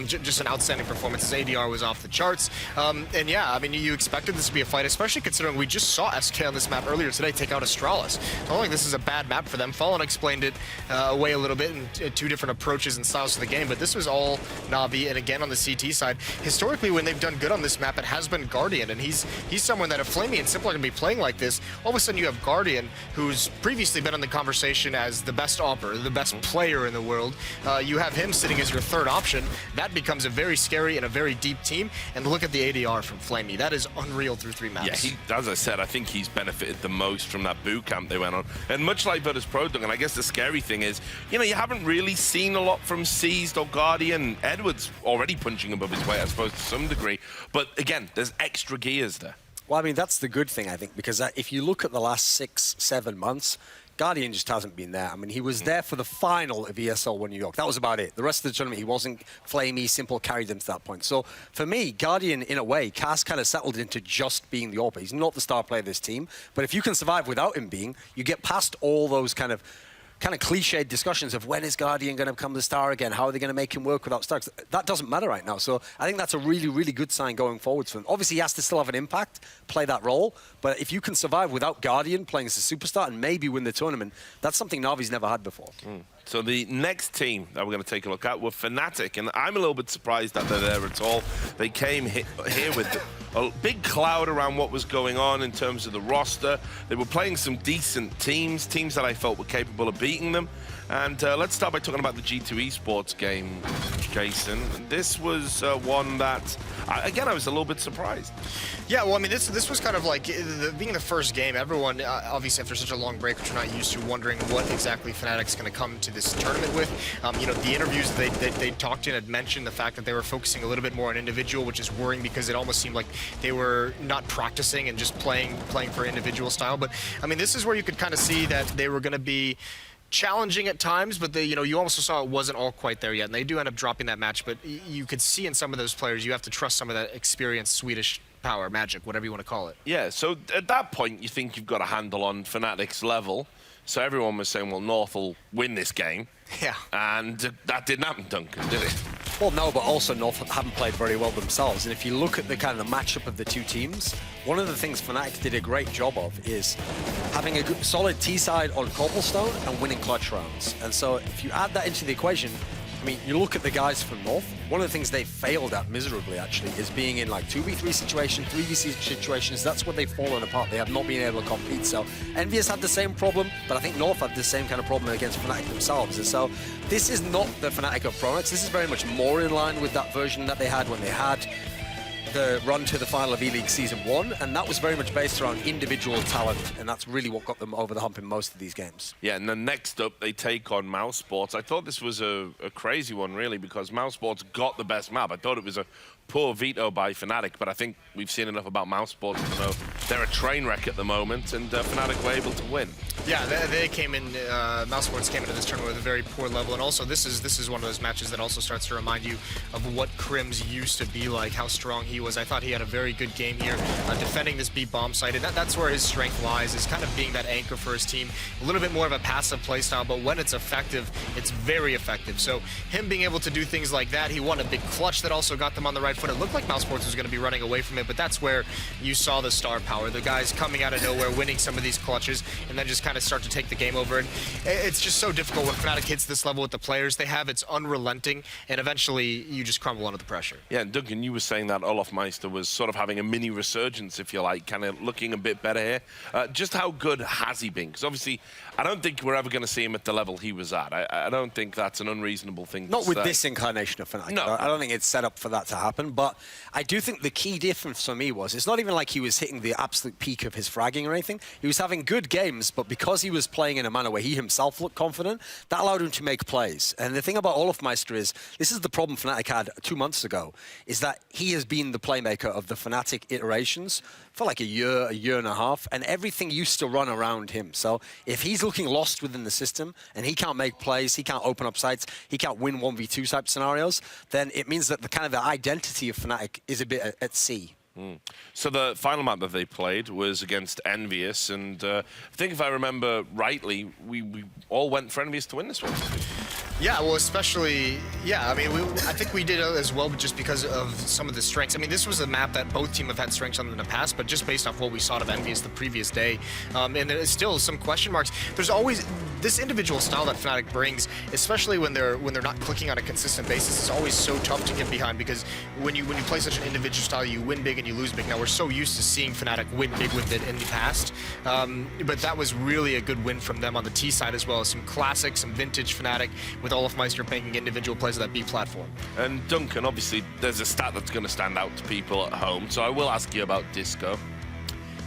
Just an outstanding performance. His ADR was off the charts. And yeah, I mean, you expected this to be a fight, especially considering we just saw SK on this map earlier today take out Astralis. I don't think this is a bad map for them. Fallen explained it away a little bit in 2 different approaches and styles to the game, but this was all Na'Vi. And again, on the CT side, historically, when they've done good on this map, it has been Guardian, and he's someone that if Flamey and Simple are going to be playing like this, all of a sudden you have Guardian, who's previously been in the conversation as the best AWPer, the best player in the world. You have him sitting as your 3rd option. That becomes a very scary and a very deep team. And look at the ADR from Flamey. That is unreal through 3 maps. Yeah, as I said, I think he's benefited the most from that boot camp they went on. And much like Virtus Pro, and I guess the scary thing is, you know, you haven't really seen a lot from Seized or Guardian. Edwards already punching above his weight, I suppose, to some degree. But again, there's extra gears there. Well, I mean, that's the good thing, I think, because if you look at the last 6-7 months, Guardian just hasn't been there. I mean, he was there for the final of ESL 1 New York. That was about it. The rest of the tournament, he wasn't. Flamey, Simple carried them to that point. So for me, Guardian, in a way, Cass kind of settled into just being the AWPer. He's not the star player of this team, but if you can survive without him being, you get past all those kind of cliched discussions of when is Guardian going to become the star again? How are they going to make him work without stars? That doesn't matter right now. So I think that's a really, really good sign going forwards for him. Obviously, he has to still have an impact, play that role. But if you can survive without Guardian playing as a superstar and maybe win the tournament, that's something Na'Vi's never had before. So the next team that we're going to take a look at were Fnatic, and I'm a little bit surprised that they're there at all. They came here with a big cloud around what was going on in terms of the roster. They were playing some decent teams that I felt were capable of beating them. And let's start by talking about the G2 Esports game, Jason. This was one that, again, I was a little bit surprised. Yeah, well, I mean, this was kind of like, being the first game, everyone, obviously after such a long break, which we're not used to, wondering what exactly Fnatic's going to come to this tournament with. You know, the interviews they talked in had mentioned the fact that they were focusing a little bit more on individual, which is worrying because it almost seemed like they were not practicing and just playing for individual style. But, I mean, this is where you could kind of see that they were going to be challenging at times, but you also saw it wasn't all quite there yet, and they do end up dropping that match. But you could see in some of those players, you have to trust some of that experienced Swedish power, magic, whatever you want to call it. Yeah, so at that point, you think you've got a handle on Fnatic's level. So everyone was saying, well, North will win this game. Yeah. And that didn't happen, Duncan, did it? Well, no, but also North haven't played very well themselves. And if you look at the kind of matchup of the 2 teams, one of the things Fnatic did a great job of is having a good, solid T-side on Cobblestone and winning clutch rounds. And so if you add that into the equation, I mean, you look at the guys from North, one of the things they failed at miserably, actually, is being in like 2v3 situations, 3v6 situations. That's what they've fallen apart. They have not been able to compete. So Envious had the same problem, but I think North had the same kind of problem against Fnatic themselves. And so this is not the Fnatic of Pronex. This is very much more in line with that version that they had when they had the run to the final of Eleague Season 1, and that was very much based around individual talent, and that's really what got them over the hump in most of these games. Yeah, and then next up, they take on Mouse Sports. I thought this was a crazy one, really, because Mouse Sports got the best map. I thought it was a poor veto by Fnatic, but I think we've seen enough about Mouse Sports to know they're a train wreck at the moment, and Fnatic were able to win. Yeah, they came in, Mouse Sports came into this tournament with a very poor level, and also this is one of those matches that also starts to remind you of what Krim's used to be like, how strong he was. I thought he had a very good game here, defending this B bomb site, and that's where his strength lies, is kind of being that anchor for his team. A little bit more of a passive playstyle, but when it's effective, it's very effective. So him being able to do things like that, he won a big clutch that also got them on the right foot. It looked like Mouse Sports was going to be running away from it, but that's where you saw the star power. The guys coming out of nowhere, winning some of these clutches, and then just kind of start to take the game over. And it's just so difficult when Fnatic hits this level with the players they have. It's unrelenting, and eventually you just crumble under the pressure. Yeah, and Duncan, you were saying that a lot Olofmeister was sort of having a mini resurgence, if you like, kind of looking a bit better here. Just how good has he been? Because obviously, I don't think we're ever going to see him at the level he was at. I don't think that's an unreasonable thing to Not with say. this incarnation of Fnatic. No. I don't think it's set up for that to happen, but I do think the key difference for me was it's not even like he was hitting the absolute peak of his fragging or anything. He was having good games, but because he was playing in a manner where he himself looked confident, that allowed him to make plays. And the thing about Olofmeister is, this is the problem Fnatic had 2 months ago, is that he has been the playmaker of the Fnatic iterations for like a year and a half, and everything used to run around him. So if he's looking lost within the system and he can't make plays, he can't open up sites, he can't win 1v2 type scenarios, then it means that the kind of the identity of Fnatic is a bit at sea. So the final map that they played was against Envious, and I think if I remember rightly, we all went for Envious to win this one. Yeah, well, especially, yeah, I mean, I think we did as well just because of some of the strengths. I mean, this was a map that both teams have had strengths on in the past, but just based off what we saw of Envious the previous day, and there's still some question marks. There's always this individual style that Fnatic brings, especially when they're not clicking on a consistent basis. It's always so tough to get behind because when you play such an individual style, you win big and you lose big. Now, we're so used to seeing Fnatic win big with it in the past, but that was really a good win from them on the T side as well. Some classic, some vintage Fnatic with Olofmeister making individual plays of that B platform. And Duncan, obviously, there's a stat that's going to stand out to people at home, so I will ask you about Disco.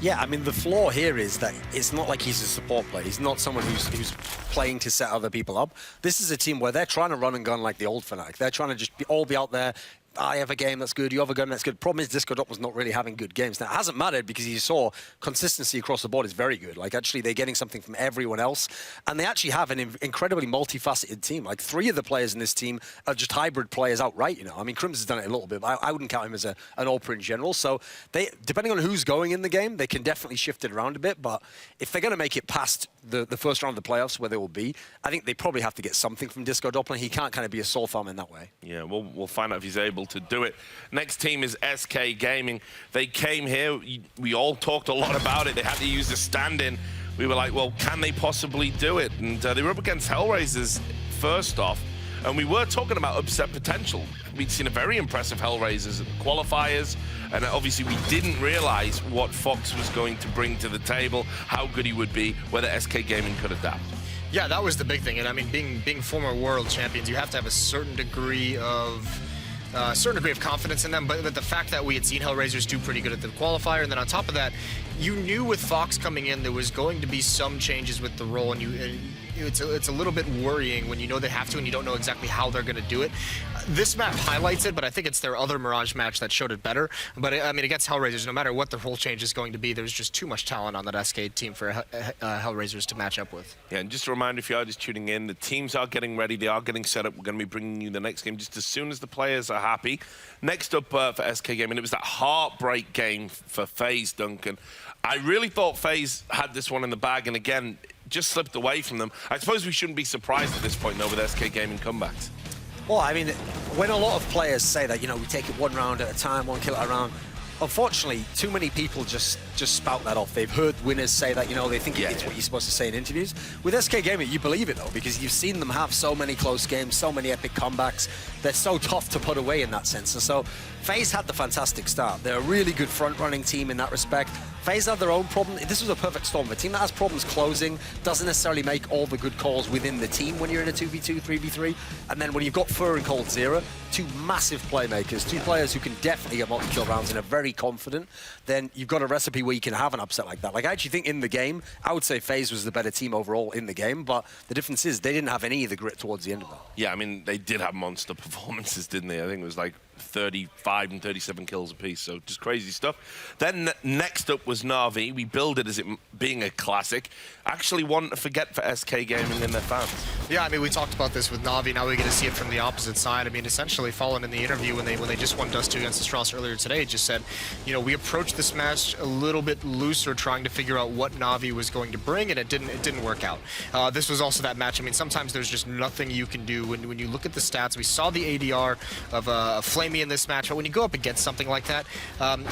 Yeah, I mean, the flaw here is that it's not like he's a support player. He's not someone who's playing to set other people up. This is a team where they're trying to run and gun like the old Fnatic. They're trying to just all be out there. I have a game that's good, you have a game that's good. Problem is, Disco Dop was not really having good games. Now, it hasn't mattered because you saw consistency across the board is very good. Like, actually, they're getting something from everyone else. And they actually have an incredibly multifaceted team. Like, 3 of the players in this team are just hybrid players outright, you know. I mean, Crims has done it a little bit, but I wouldn't count him as an all-pro in general. So, they, depending on who's going in the game, they can definitely shift it around a bit. But if they're going to make it past the first round of the playoffs, where they will be, I think they probably have to get something from Disco Doppler. He can't kind of be a soul farm in that way. Yeah, we'll find out if he's able to do it. Next team is SK Gaming. They came here. We all talked a lot about it. They had to use the stand-in. We were like, well, can they possibly do it? And they were up against Hellraisers first off. And we were talking about upset potential. We'd seen a very impressive Hellraisers at the qualifiers. And obviously, we didn't realize what Fox was going to bring to the table, how good he would be, whether SK Gaming could adapt. Yeah, that was the big thing. And I mean, being former world champions, you have to have a certain degree of confidence in them, but the fact that we had seen Hellraisers do pretty good at the qualifier, and then on top of that, you knew with Fox coming in there was going to be some changes with the role, and it's a little bit worrying when you know they have to and you don't know exactly how they're going to do it. This map highlights it, but I think it's their other Mirage match that showed it better. But I mean, against Hellraisers, no matter what the role change is going to be, there's just too much talent on that SK team for Hellraisers to match up with. Yeah, and just a reminder, if you are just tuning in, the teams are getting ready, they are getting set up. We're going to be bringing you the next game just as soon as the players are happy. Next up for SK Gaming, it was that heartbreak game for FaZe, Duncan. I really thought FaZe had this one in the bag, and again, just slipped away from them. I suppose we shouldn't be surprised at this point, though, with SK Gaming comebacks. Well, I mean, when a lot of players say that, you know, we take it 1 round at a time, 1 kill at a round, unfortunately, too many people just spout that off. They've heard winners say that, you know, they think it's what you're supposed to say in interviews. With SK Gaming, you believe it, though, because you've seen them have so many close games, so many epic comebacks. They're so tough to put away in that sense. And so FaZe had the fantastic start. They're a really good front-running team in that respect. FaZe had their own problem. This was a perfect storm. A team that has problems closing doesn't necessarily make all the good calls within the team when you're in a 2v2, 3v3. And then when you've got Fur and Cold Zero, 2 massive playmakers, 2 players who can definitely get multi-kill rounds and are very confident, then you've got a recipe where you can have an upset like that. Like, I actually think in the game, I would say FaZe was the better team overall in the game, but the difference is they didn't have any of the grit towards the end of it. Yeah, I mean, they did have monster performances, didn't they? I think it was like 35 and 37 kills apiece, so just crazy stuff. Then next up was Na'Vi. We billed it as it being a classic. Actually one to forget for SK Gaming and their fans. Yeah, I mean, we talked about this with Na'Vi. Now we get to see it from the opposite side. I mean, essentially, Fallen in the interview when they just won Dust 2 against Astralis earlier today, just said, you know, we approached this match a little bit looser, trying to figure out what Na'Vi was going to bring, and it didn't work out. This was also that match. I mean, sometimes there's just nothing you can do when you look at the stats. We saw the ADR of Flamey in this match, but when you go up against something like that,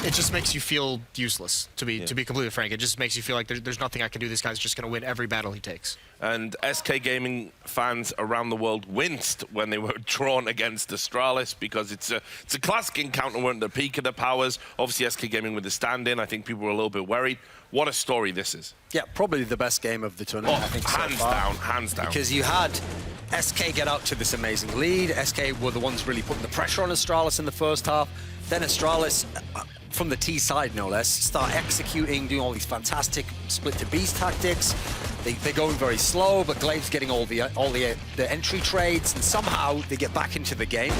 it just makes you feel useless. To be completely frank, it just makes you feel like there's nothing I can do. This guy's just going to win every battle he takes. And SK Gaming fans around the world winced when they were drawn against Astralis. Astralis, because it's a classic encounter. We're at the peak of their powers. Obviously, SK Gaming with the stand-in. I think people were a little bit worried. What a story this is. Yeah, probably the best game of the tournament, I think, hands so far. hands down. Because you had SK get out to this amazing lead. SK were the ones really putting the pressure on Astralis in the first half. Then Astralis, from the T side no less, start executing, doing all these fantastic split to beast tactics. They're going very slow, but Glave's getting all the entry trades, and somehow they get back into the game.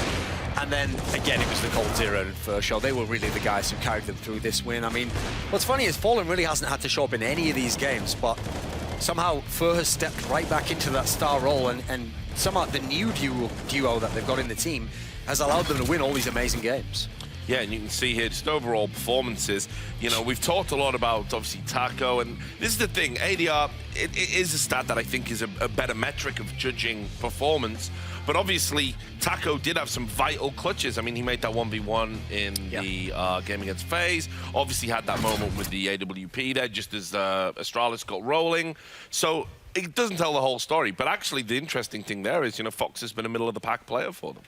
And then, again, it was the Cold Zero and first show. They were really the guys who carried them through this win. I mean, what's funny is Fallen really hasn't had to show up in any of these games, but somehow Fur has stepped right back into that star role, and somehow the new duo that they've got in the team has allowed them to win all these amazing games. Yeah, and you can see here just overall performances. You know, we've talked a lot about, obviously, Taco, and this is the thing, ADR, it is a stat that I think is a better metric of judging performance, but obviously, Taco did have some vital clutches. I mean, he made that 1v1 in the game against FaZe, obviously had that moment with the AWP there, just as Astralis got rolling, so it doesn't tell the whole story, but actually the interesting thing there is, you know, Fox has been a middle-of-the-pack player for them.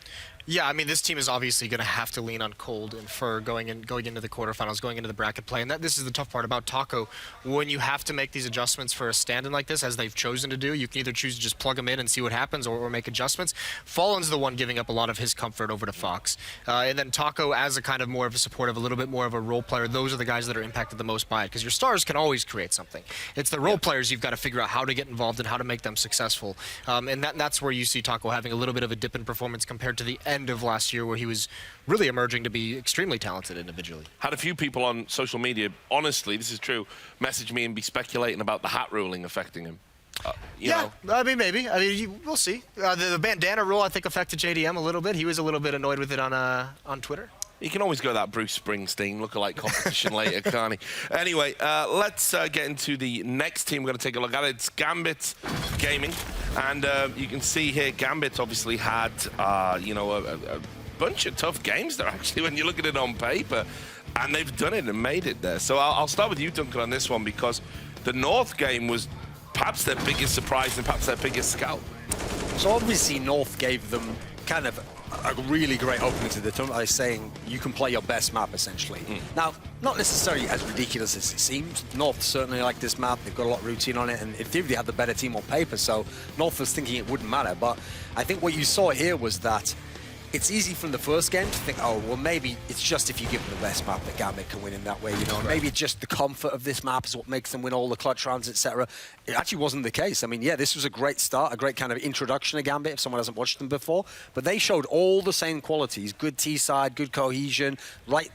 Yeah, I mean, this team is obviously going to have to lean on Cold and Fur going into the quarterfinals, going into the bracket play, and this is the tough part about Taco. When you have to make these adjustments for a stand-in like this, as they've chosen to do, you can either choose to just plug them in and see what happens, or make adjustments. Fallen's the one giving up a lot of his comfort over to Fox, and then Taco, as a kind of more of a supportive, a little bit more of a role player, those are the guys that are impacted the most by it, because your stars can always create something. It's the role players you've got to figure out how to get involved and how to make them successful, and that's where you see Taco having a little bit of a dip in performance compared to the end of last year, where he was really emerging to be extremely talented individually. Had a few people on social media, honestly, this is true, message me and be speculating about the hat ruling affecting him. You know. I mean, maybe. I mean, we'll see. The bandana rule, I think, affected JDM a little bit. He was a little bit annoyed with it on Twitter. He can always go that Bruce Springsteen lookalike competition later, can't he? Anyway, let's get into the next team we're going to take a look at. It's Gambit Gaming. And you can see here, Gambit obviously had, you know, a bunch of tough games there, actually, when you look at it on paper. And they've done it and made it there. So I'll start with you, Duncan, on this one, because the North game was perhaps their biggest surprise and perhaps their biggest scalp. So obviously North gave them kind of a really great opening to the tournament by saying you can play your best map, essentially. Now, not necessarily as ridiculous as it seems. North certainly like this map. They've got a lot of routine on it, and in theory they had the better team on paper, so North was thinking it wouldn't matter. But I think what you saw here was that it's easy from the first game to think, oh, well, maybe it's just if you give them the best map that Gambit can win in that way, you know, and maybe just the comfort of this map is what makes them win all the clutch rounds, etc. It actually wasn't the case. I mean, yeah, this was a great start, a great kind of introduction to Gambit if someone hasn't watched them before, but they showed all the same qualities: good T-side, good cohesion,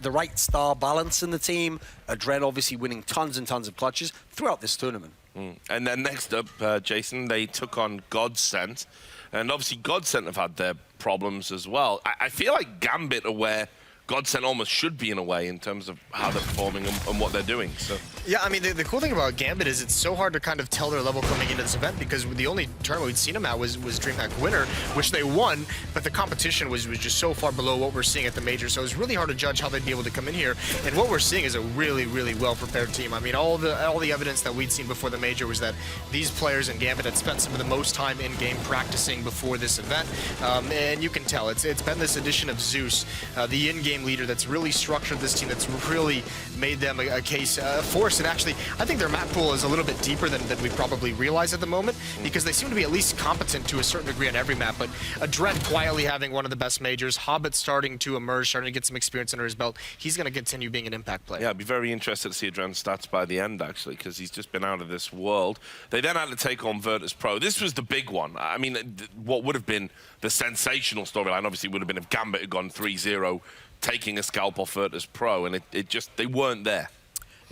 the right star balance in the team, Adren obviously winning tons and tons of clutches throughout this tournament. And then next up, Jason, they took on Godsent. And obviously, Godsent have had their problems as well. I feel like Gambit are where Godsent almost should be in a way in terms of how they're performing and what they're doing. So yeah, I mean, the cool thing about Gambit is it's so hard to kind of tell their level coming into this event, because the only tournament we'd seen them at was DreamHack Winter, which they won, but the competition was just so far below what we're seeing at the major, so it's really hard to judge how they'd be able to come in here. And what we're seeing is a really, really well-prepared team. I mean, all the evidence that we'd seen before the major was that these players in Gambit had spent some of the most time in-game practicing before this event, and you can tell it's been this addition of Zeus, the in-game leader, that's really structured this team, that's really made them a case force. And actually, I think their map pool is a little bit deeper than we probably realize at the moment, because they seem to be at least competent to a certain degree on every map. But Adren quietly having one of the best majors, Hobbit starting to emerge, starting to get some experience under his belt. He's going to continue being an impact player. Yeah, I'd be very interested to see Adren's stats by the end, actually, because he's just been out of this world. They then had to take on Virtus Pro. This was the big one. I mean, what would have been the sensational storyline, obviously, would have been if Gambit had gone 3-0, taking a scalp off Virtus Pro, and it just, they weren't there.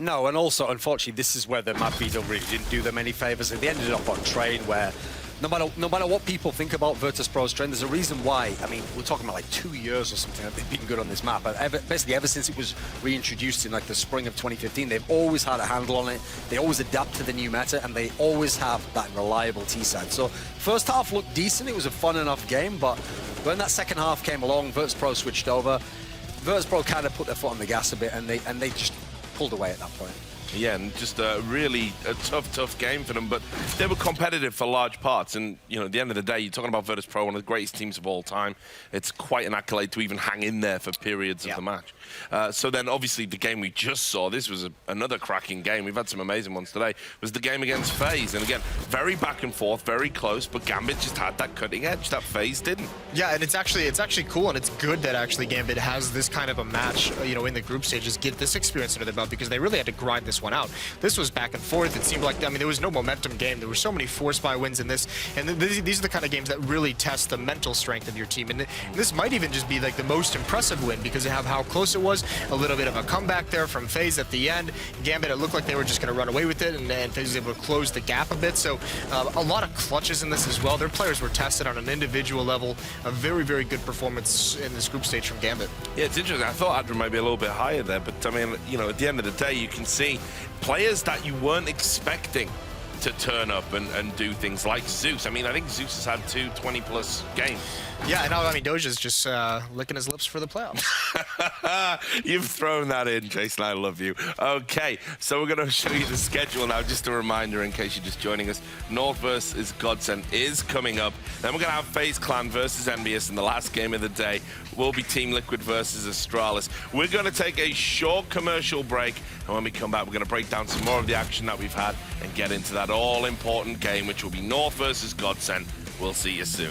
No, and also, unfortunately, this is where the map beetle really didn't do them any favors. They ended up on Train, where no matter what people think about Virtus Pro's Train, there's a reason why. I mean, we're talking about like 2 years or something that they've been good on this map. But basically, ever since it was reintroduced in like the spring of 2015, they've always had a handle on it. They always adapt to the new meta, and they always have that reliable T-side. So first half looked decent. It was a fun enough game, but when that second half came along, Virtus Pro switched over. Virtus Pro kind of put their foot on the gas a bit, and they just pulled away at that point. Yeah, and just a really tough game for them, but they were competitive for large parts. And, you know, at the end of the day, you're talking about Virtus Pro, one of the greatest teams of all time. It's quite an accolade to even hang in there for periods of the match. So then, obviously, the game we just saw, this was another cracking game. We've had some amazing ones today. Was the game against FaZe. And again, very back and forth, very close, but Gambit just had that cutting edge that FaZe didn't. Yeah, and it's actually cool, and it's good that actually Gambit has this kind of a match, you know, in the group stages, get this experience under their belt, because they really had to grind this one out. This was back and forth. It seemed like, I mean, there was no momentum game. There were so many force buy wins in this, and these are the kind of games that really test the mental strength of your team. And this might even just be like the most impressive win because of how close it was. A little bit of a comeback there from FaZe at the end. Gambit, it looked like they were just going to run away with it, and FaZe was able to close the gap a bit. So a lot of clutches in this as well. Their players were tested on an individual level. A very, very good performance in this group stage from Gambit. Yeah, it's interesting. I thought Adra might be a little bit higher there, but I mean, you know, at the end of the day, you can see players that you weren't expecting to turn up and do things like Zeus. I mean, I think Zeus has had 2 20-plus games. Yeah, and I mean, Doja's just licking his lips for the playoffs. You've thrown that in, Jason. I love you. Okay, so we're going to show you the schedule now. Just a reminder in case you're just joining us. North versus Godsend is coming up. Then we're going to have FaZe Clan versus Envious, and the last game of the day will be Team Liquid versus Astralis. We're going to take a short commercial break, and when we come back, we're going to break down some more of the action that we've had and get into that all-important game, which will be North versus Godsend. We'll see you soon.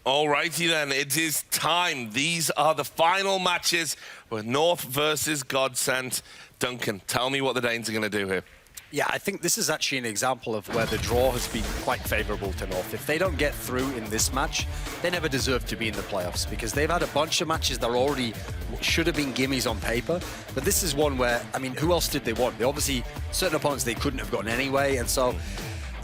Alrighty then, it is time. These are the final matches with North versus Godsend. Duncan, tell me what the Danes are going to do here. Yeah, I think this is actually an example of where the draw has been quite favorable to North. If they don't get through in this match, they never deserve to be in the playoffs because they've had a bunch of matches that already should have been gimmies on paper. But this is one where, I mean, who else did they want? They obviously, certain opponents they couldn't have gotten anyway. And so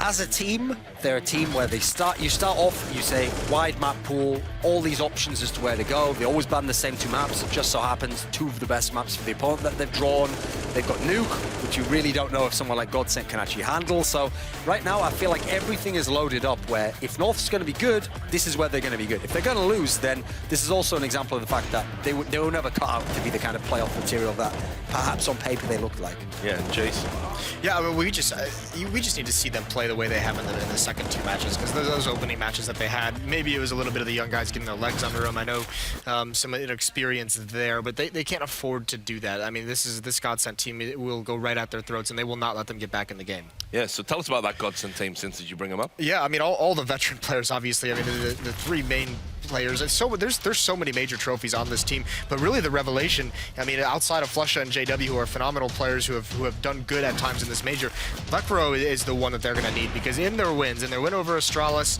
as a team, they're a team where you start off, you say wide map pool, all these options as to where to go. They always ban the same 2 maps. It just so happens 2 of the best maps for the opponent that they've drawn. They've got Nuke, which you really don't know if someone like Godsent can actually handle. So right now, I feel like everything is loaded up where if North's going to be good, this is where they're going to be good. If they're going to lose, then this is also an example of the fact that they were never cut out to be the kind of playoff material that perhaps on paper they looked like. Yeah, and Jason. Yeah, I mean, we just need to see them play the way they have in the second 2 matches, because those opening matches that they had, maybe it was a little bit of the young guys getting their legs under them. I know some inexperience there, but they can't afford to do that. I mean, this Godsent team will go right at their throats, and they will not let them get back in the game. Yeah, so tell us about that Godsent team since did you bring them up? Yeah, I mean, all the veteran players, obviously. I mean, the 3 main players. There's so many major trophies on this team, but really the revelation, I mean, outside of Flusha and JW, who are phenomenal players who have done good at times in this major, Vecro is the one that they're going to need, because in their wins, in their win over Astralis,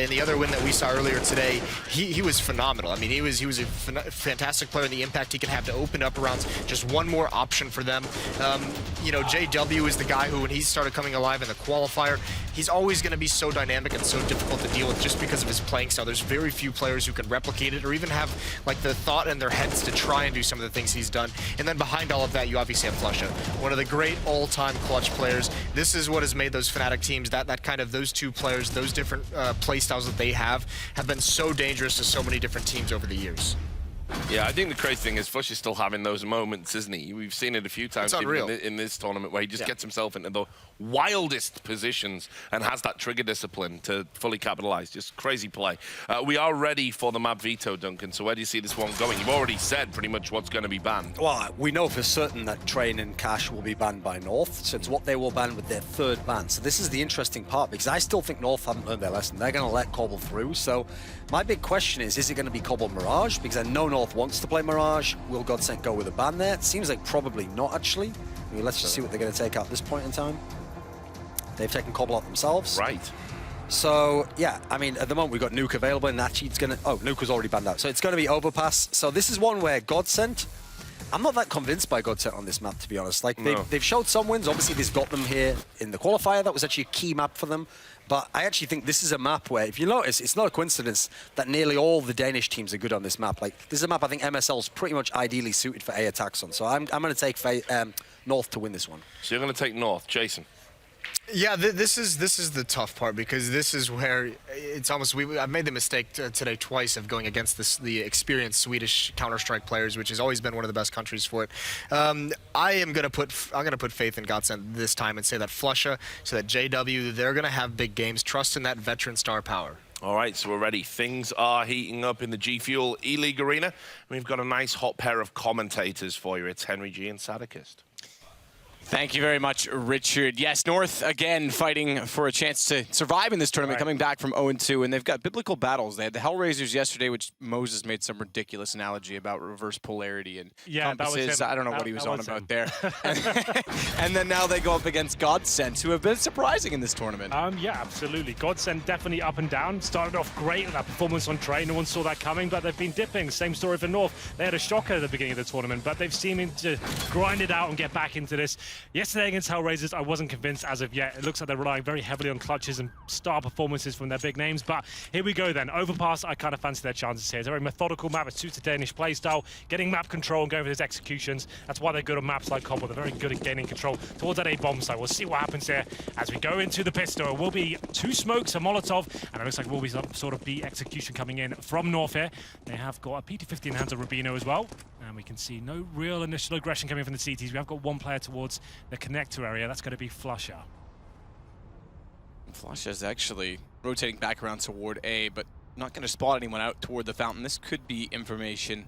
in the other win that we saw earlier today, he was phenomenal. I mean, he was a fantastic player, and the impact he can have to open up rounds, just one more option for them. You know, JW is the guy who, when he started coming alive in the qualifier, he's always going to be so dynamic and so difficult to deal with just because of his playing style. There's very few players who can replicate it or even have like the thought in their heads to try and do some of the things he's done. And then behind all of that, you obviously have Flusha, one of the great all-time clutch players. This is what has made those Fnatic teams, that kind of those 2 players, those different play styles that they have been so dangerous to so many different teams over the years. Yeah, I think the crazy thing is Flush is still having those moments, isn't he? We've seen it a few times in this tournament where he just gets himself into the wildest positions and has that trigger discipline to fully capitalize. Just crazy play. We are ready for the map veto, Duncan, so where do you see this one going? You've already said pretty much what's going to be banned. Well, we know for certain that Train and Cash will be banned by North, so it's what they will ban with their 3rd ban. So this is the interesting part, because I still think North haven't learned their lesson. They're going to let Cobble through, so my big question is it going to be Cobble Mirage? Because I know North wants to play Mirage. Will Godsent go with a ban there? It seems like probably not, actually. I mean, let's just see what they're going to take out at this point in time. They've taken Cobble out themselves. Right. So, yeah, I mean, at the moment we've got Nuke available, and actually it's going to... Oh, Nuke was already banned out. So it's going to be Overpass. So this is one where Godsent... I'm not that convinced by Godsent on this map, to be honest. Like, they've showed some wins. Obviously, this got them here in the qualifier. That was actually a key map for them. But I actually think this is a map where, if you notice, it's not a coincidence that nearly all the Danish teams are good on this map. Like, this is a map I think MSL's pretty much ideally suited for A attacks on. So I'm going to take North to win this one. So you're going to take North. Jason? Yeah, this is the tough part, because this is where it's almost I've made the mistake today twice of going against the experienced Swedish Counter-Strike players, which has always been one of the best countries for it. I'm gonna put faith in Godsent this time and say that Flusha, so that JW, they're gonna have big games. Trust in that veteran star power. All right, so we're ready. Things are heating up in the G Fuel Eleague Arena. We've got a nice hot pair of commentators for you. It's Henry G and Sadikist. Thank you very much, Richard. Yes, North again fighting for a chance to survive in this tournament, coming back from 0-2, and they've got biblical battles. They had the Hellraisers yesterday, which Moses made some ridiculous analogy about reverse polarity and compasses. I don't know what he was on about there. And then now they go up against Godsent, who have been surprising in this tournament. Yeah, absolutely. Godsent definitely up and down. Started off great with that performance on Train. No one saw that coming, but they've been dipping. Same story for North. They had a shocker at the beginning of the tournament, but they've seemed to grind it out and get back into this. Yesterday against Hellraisers, I wasn't convinced as of yet. It looks like they're relying very heavily on clutches and star performances from their big names, but here we go then. Overpass, I kind of fancy their chances here. It's a very methodical map. It suits a Danish playstyle, getting map control and going for those executions. That's why they're good on maps like Cobble. They're very good at gaining control towards that A-bomb site. We'll see what happens here as we go into the pistol. It will be 2 smokes, a Molotov, and it looks like there will be some sort of B execution coming in from North here. They have got a P250 in the hands of Rubino as well, and we can see no real initial aggression coming from the CTs. We have got one player towards the connector area. That's going to be Flusha. Flusha's actually rotating back around toward A, but not going to spot anyone out toward the fountain. This could be information.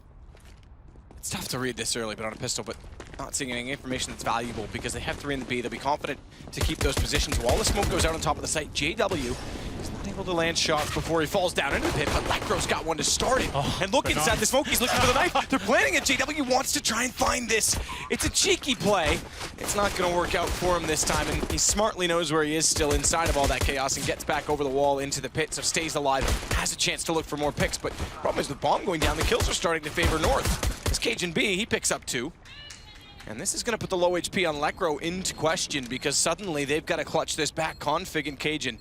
It's tough to read this early, but on a pistol, but not seeing any information that's valuable because they have 3 in the B. They'll be confident to keep those positions. While the smoke goes out on top of the site, JW is not able to land shots before he falls down into the pit, but Lecro's got one to start it. And look inside the smoke, he's looking for the knife. They're planning it. JW wants to try and find this. It's a cheeky play. It's not going to work out for him this time, and he smartly knows where he is still inside of all that chaos and gets back over the wall into the pit, so stays alive, has a chance to look for more picks, but the problem is with bomb going down, the kills are starting to favor North. As Cajun B, he picks up 2. And this is going to put the low HP on Lekro into question because suddenly they've got to clutch this back. Config and Cajun,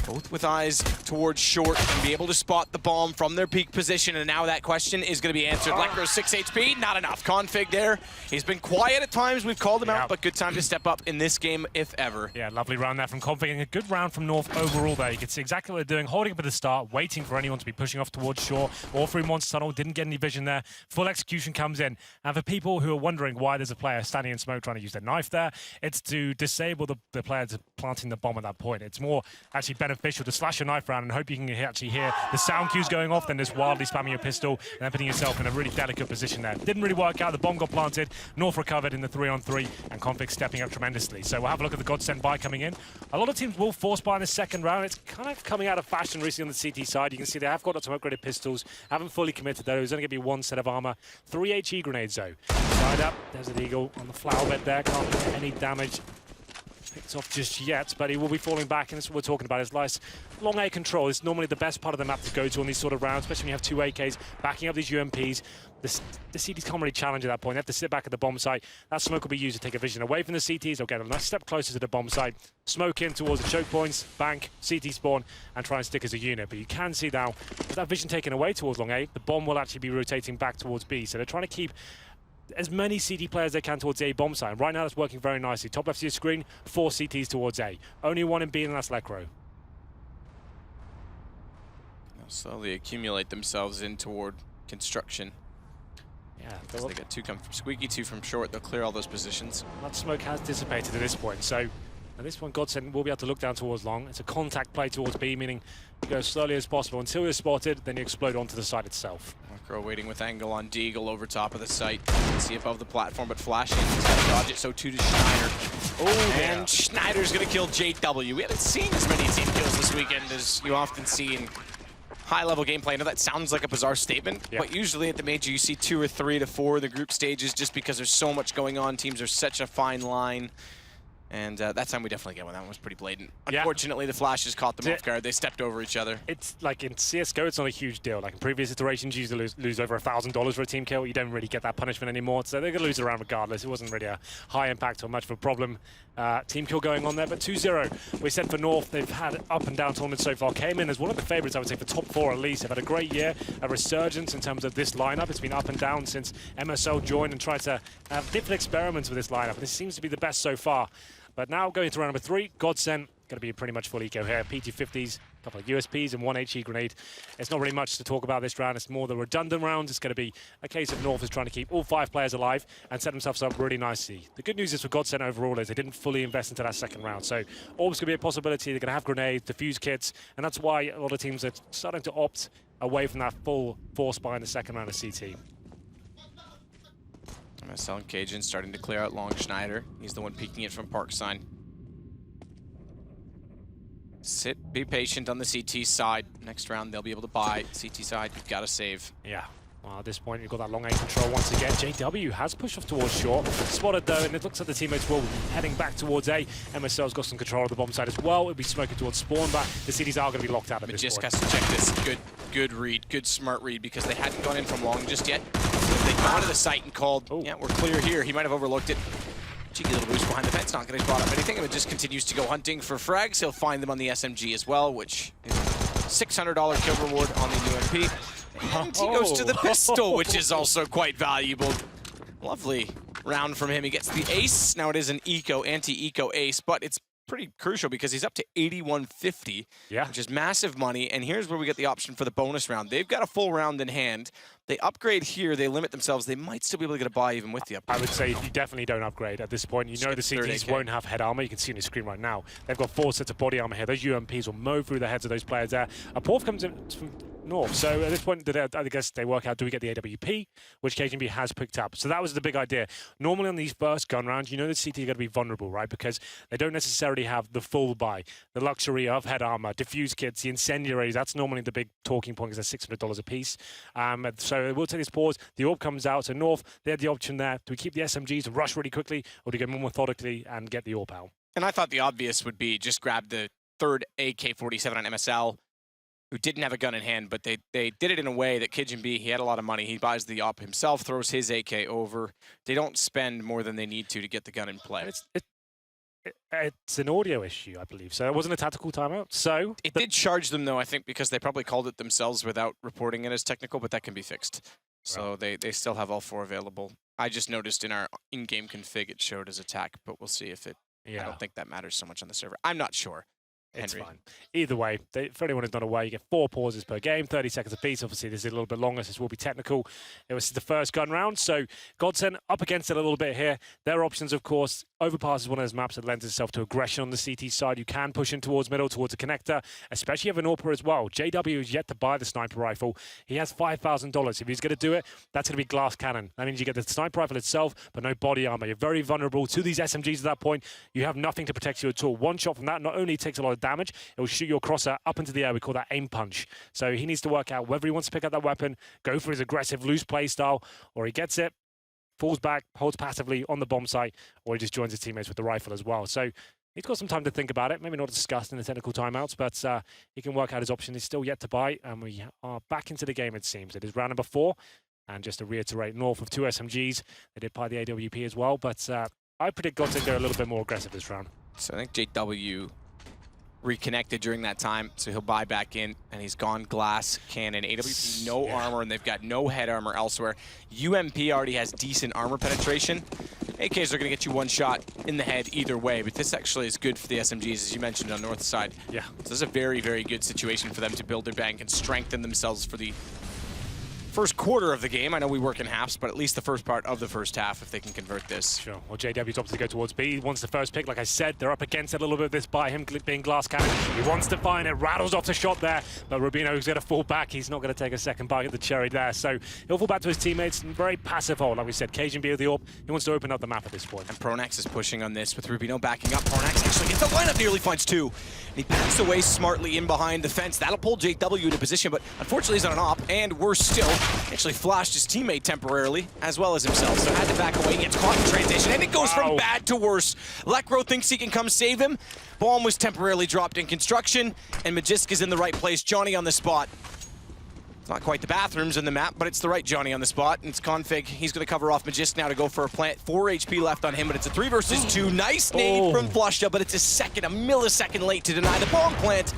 both with eyes towards short and be able to spot the bomb from their peak position. And now that question is going to be answered. Lekro 6 HP, not enough. Config there. He's been quiet at times. We've called him out, but good time to step up in this game, if ever. Yeah, lovely round there from Config, and a good round from North overall there. You can see exactly what they're doing, holding up at the start, waiting for anyone to be pushing off towards shore or through Monster Tunnel. Didn't get any vision there. Full execution comes in. And for people who are wondering why there's a player standing in smoke trying to use their knife there, it's to disable the player planting the bomb at that point. It's more actually beneficial to slash your knife around and hope you can actually hear the sound cues going off, then just wildly spamming your pistol and then putting yourself in a really delicate position there. Didn't really work out. The bomb got planted. North recovered in the 3-on-3, and Config stepping up tremendously. So we'll have a look at the Godsend buy coming in. A lot of teams will force buy in the second round. It's kind of coming out of fashion recently on the CT side. You can see they have got some upgraded pistols. Haven't fully committed though. There's only going to be one set of armor. 3 HE grenades though. Side up. There's an Eagle on the flower bed there. Can't do any damage picked off just yet, but he will be falling back, and this is what we're talking about. His nice long A control is normally the best part of the map to go to on these sort of rounds, especially when you have 2 AKs backing up these UMPs. The CTs can't really challenge at that point. They have to sit back at the bomb site. That smoke will be used to take a vision away from the CTs. They'll get a nice step closer to the bomb site, smoke in towards the choke points, bank, CT spawn, and try and stick as a unit. But you can see now, with that vision taken away towards long A, the bomb will actually be rotating back towards B. So they're trying to keep as many CT players as they can towards A bomb site. And right now that's working very nicely. Top left of your screen, 4 CTs towards A. Only one in B, and that's Lekro. They'll slowly accumulate themselves in toward construction. Yeah, they get 2 come from Squeaky, 2 from short. They'll clear all those positions. That smoke has dissipated at this point. So at this point, Godsend will be able to look down towards long. It's a contact play towards B, meaning you go as slowly as possible until you're spotted, then you explode onto the site itself. Lekro waiting with angle on Deagle over top of the site. You can see above the platform, but flashing to dodge it, so too does Schneider. Oh, and Schneider's going to kill JW. We haven't seen as many team kills this weekend as you often see in high-level gameplay. I know that sounds like a bizarre statement, but usually at the Major you see 2 or 3 to 4 of the group stages just because there's so much going on. Teams are such a fine line. And that time we definitely get one. That one was pretty blatant. Unfortunately, the flashes caught them off guard. They stepped over each other. It's like in CSGO, it's not a huge deal. Like in previous iterations, you used to lose over $1,000 for a team kill. You don't really get that punishment anymore. So they're going to lose around regardless. It wasn't really a high impact or much of a problem. Team kill going on there, but 2-0. We said for North, they've had up and down tournaments so far. Came in as one of the favorites, I would say, for top 4 at least. They've had a great year, a resurgence in terms of this lineup. It's been up and down since MSL joined and tried to have different experiments with this lineup. This seems to be the best so far. But now going to round number 3, Godsend, going to be pretty much full eco here. PT50s, a couple of USPs and 1 HE grenade. It's not really much to talk about this round. It's more the redundant rounds. It's going to be a case of North is trying to keep all 5 players alive and set themselves up really nicely. The good news is for Godsend overall is they didn't fully invest into that second round. So always going to be a possibility. They're going to have grenades, defuse kits, and that's why a lot of teams are starting to opt away from that full force buy in the second round of CT. MSL and Cajun starting to clear out long. Schneider, he's the one peeking it from Parkside. Sit, be patient on the CT side. Next round they'll be able to buy. CT side, you've got to save. Yeah. Well, at this point, you've got that long A control once again. JW has pushed off towards short. Spotted though, and it looks like the teammates will heading back towards A. MSL's got some control of the bomb side as well. It'll be smoking towards spawn, but the CTs are going to be locked out at this point. Magisk has to check this. Good read, good smart read, because they hadn't gone in from long just yet. If they'd gone to the site and called, yeah, we're clear here, he might have overlooked it. Cheeky little boost behind the fence, not going to spot up anything. It just continues to go hunting for frags. He'll find them on the SMG as well, which is $600 kill reward on the UMP. And he goes to the pistol, which is also quite valuable. Lovely round from him. He gets the ace. Now it is an anti-eco ace, but it's pretty crucial because he's up to 8150, which is massive money. And here's where we get the option for the bonus round. They've got a full round in hand. They upgrade here, they limit themselves. They might still be able to get a buy even with the upgrade. I would say you definitely don't upgrade at this point. You know the CTs won't have head armor. You can see on your screen right now. They've got 4 sets of body armor here. Those UMPs will mow through the heads of those players there. A Porf comes in from North. So at this point, I guess they work out, do we get the AWP, which KGB has picked up. So that was the big idea. Normally on these first gun rounds, you know the CT are going to be vulnerable, right? Because they don't necessarily have the full buy, the luxury of head armor, diffuse kits, the incendiaries. That's normally the big talking point because they're $600 a piece. So we'll take this pause. The AWP comes out. So North, they had the option there. Do we keep the SMGs and rush really quickly, or do we go more methodically and get the AWP out? And I thought the obvious would be just grab the 3rd AK-47 on MSL, who didn't have a gun in hand, but they did it in a way that KJB, he had a lot of money. He buys the op himself, throws his AK over. They don't spend more than they need to get the gun in play. It's an audio issue, I believe. So it wasn't a tactical timeout. So it did charge them, though, I think, because they probably called it themselves without reporting it as technical, but that can be fixed. So they still have all 4 available. I just noticed in our in-game config it showed as attack, but we'll see if it... Yeah. I don't think that matters so much on the server. I'm not sure. It's fine. Either way, for anyone who's not aware, you get 4 pauses per game, 30 seconds apiece. Obviously, this is a little bit longer, so this will be technical. It was the first gun round, so Godsend up against it a little bit here. Their options, of course, Overpass is one of those maps that lends itself to aggression on the CT side. You can push in towards middle, towards a connector, especially if an AWPer as well. JW is yet to buy the sniper rifle. He has $5,000. If he's going to do it, that's going to be glass cannon. That means you get the sniper rifle itself, but no body armor. You're very vulnerable to these SMGs at that point. You have nothing to protect you at all. One shot from that not only takes a lot of damage, it will shoot your crosser up into the air. We call that aim punch. So he needs to work out whether he wants to pick up that weapon, go for his aggressive loose play style, or he gets it, falls back, holds passively on the bomb site, or he just joins his teammates with the rifle as well. So he's got some time to think about it. Maybe not discussed in the technical timeouts, but he can work out his option. He's still yet to buy, and we are back into the game, it seems. It is round number 4, and just to reiterate, north of 2 SMGs. They did buy the AWP as well, but I predict Godsend go a little bit more aggressive this round. So I think JW reconnected during that time, so he'll buy back in, and he's gone glass cannon. AWP, no armor, and they've got no head armor elsewhere. UMP already has decent armor penetration. AKs are going to get you 1 shot in the head either way, but this actually is good for the SMGs, as you mentioned, on north side. Yeah. So this is a very, very good situation for them to build their bank and strengthen themselves for the first quarter of the game. I know we work in halves, but at least the first part of the first half if they can convert this. Sure. Well, JW's opted to go towards B. He wants the first pick. Like I said, they're up against it a little bit this by him being glass cannon. He wants to find it, rattles off the shot there, but Rubino's going to fall back. He's not going to take a second bite at the cherry there. So he'll fall back to his teammates. Very passive hold, like we said. KJB with the AWP. He wants to open up the map at this point. And Pronax is pushing on this with Rubino backing up. Pronax actually gets the lineup, nearly finds 2. And he backs away smartly in behind the fence. That'll pull JW into position, but unfortunately he's on an op, and worse still, actually flashed his teammate temporarily, as well as himself, so had to back away. He gets caught in transition, and it goes from bad to worse. Lekro thinks he can come save him. Bomb was temporarily dropped in construction, and Magisk is in the right place. Johnny on the spot. It's not quite the bathrooms in the map, but it's the right Johnny on the spot. And it's Config. He's going to cover off Magisk now to go for a plant. 4 HP left on him, but it's a 3 versus 2. Nice nade from Flusha, but it's a millisecond late to deny the bomb plant.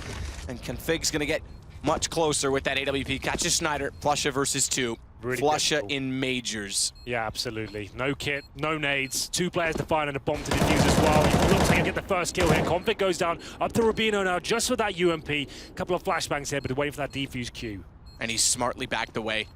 And Config's going to get much closer with that AWP. Catches Schneider. Flusha versus 2. Really Flusha in majors. Yeah, absolutely. No kit, no nades, 2 players to find and a bomb to defuse as well. He looks like he'll get the first kill here. Config goes down up to Rubino now just for that UMP. Couple of flashbangs here, but waiting for that defuse Q. And he's smartly backed away.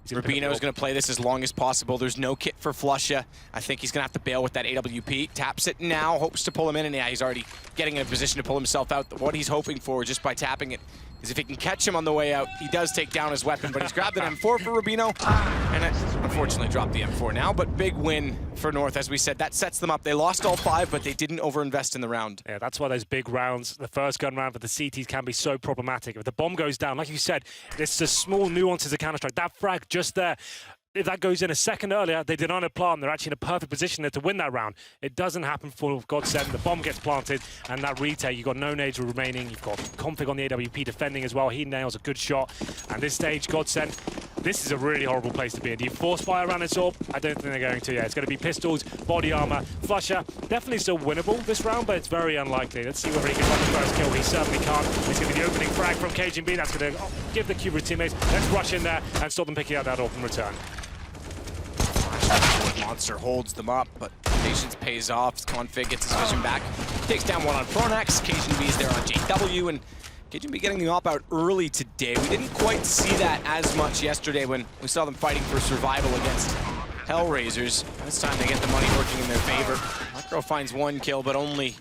Rubino is going to play this as long as possible. There's no kit for Flusha. I think he's going to have to bail with that AWP. Taps it now, hopes to pull him in, and yeah, he's already getting in a position to pull himself out. What he's hoping for just by tapping it is if he can catch him on the way out, he does take down his weapon, but he's grabbed an M4 for Rubino, and it unfortunately dropped the M4 now, but big win for North. As we said, that sets them up. They lost all 5, but they didn't overinvest in the round. Yeah, that's why those big rounds, the first gun round for the CTs can be so problematic. If the bomb goes down, like you said, it's the small nuances of Counter-Strike. That frag just there, if that goes in a second earlier, they did not plant. They're actually in a perfect position there to win that round. It doesn't happen for Godsend. The bomb gets planted, and that retake, you've got no nades remaining. You've got Config on the AWP defending as well. He nails a good shot. And this stage, Godsend, this is a really horrible place to be in. Do you force fire around this AWP? I don't think they're going to. Yeah, it's going to be pistols, body armor. Flusha, definitely still winnable this round, but it's very unlikely. Let's see whether he can find the first kill. He certainly can't. It's going to be the opening frag from KJB. That's going to give the Cuba teammates. Let's rush in there and stop them picking out that AWP in return. Monster holds them up, but patience pays off. Config gets his vision back. Takes down one on Pronax. KJB is there on JW, and KJB getting the op out early today. We didn't quite see that as much yesterday when we saw them fighting for survival against Hellraisers. This time they get the money working in their favor. Lekro finds 1 kill, but only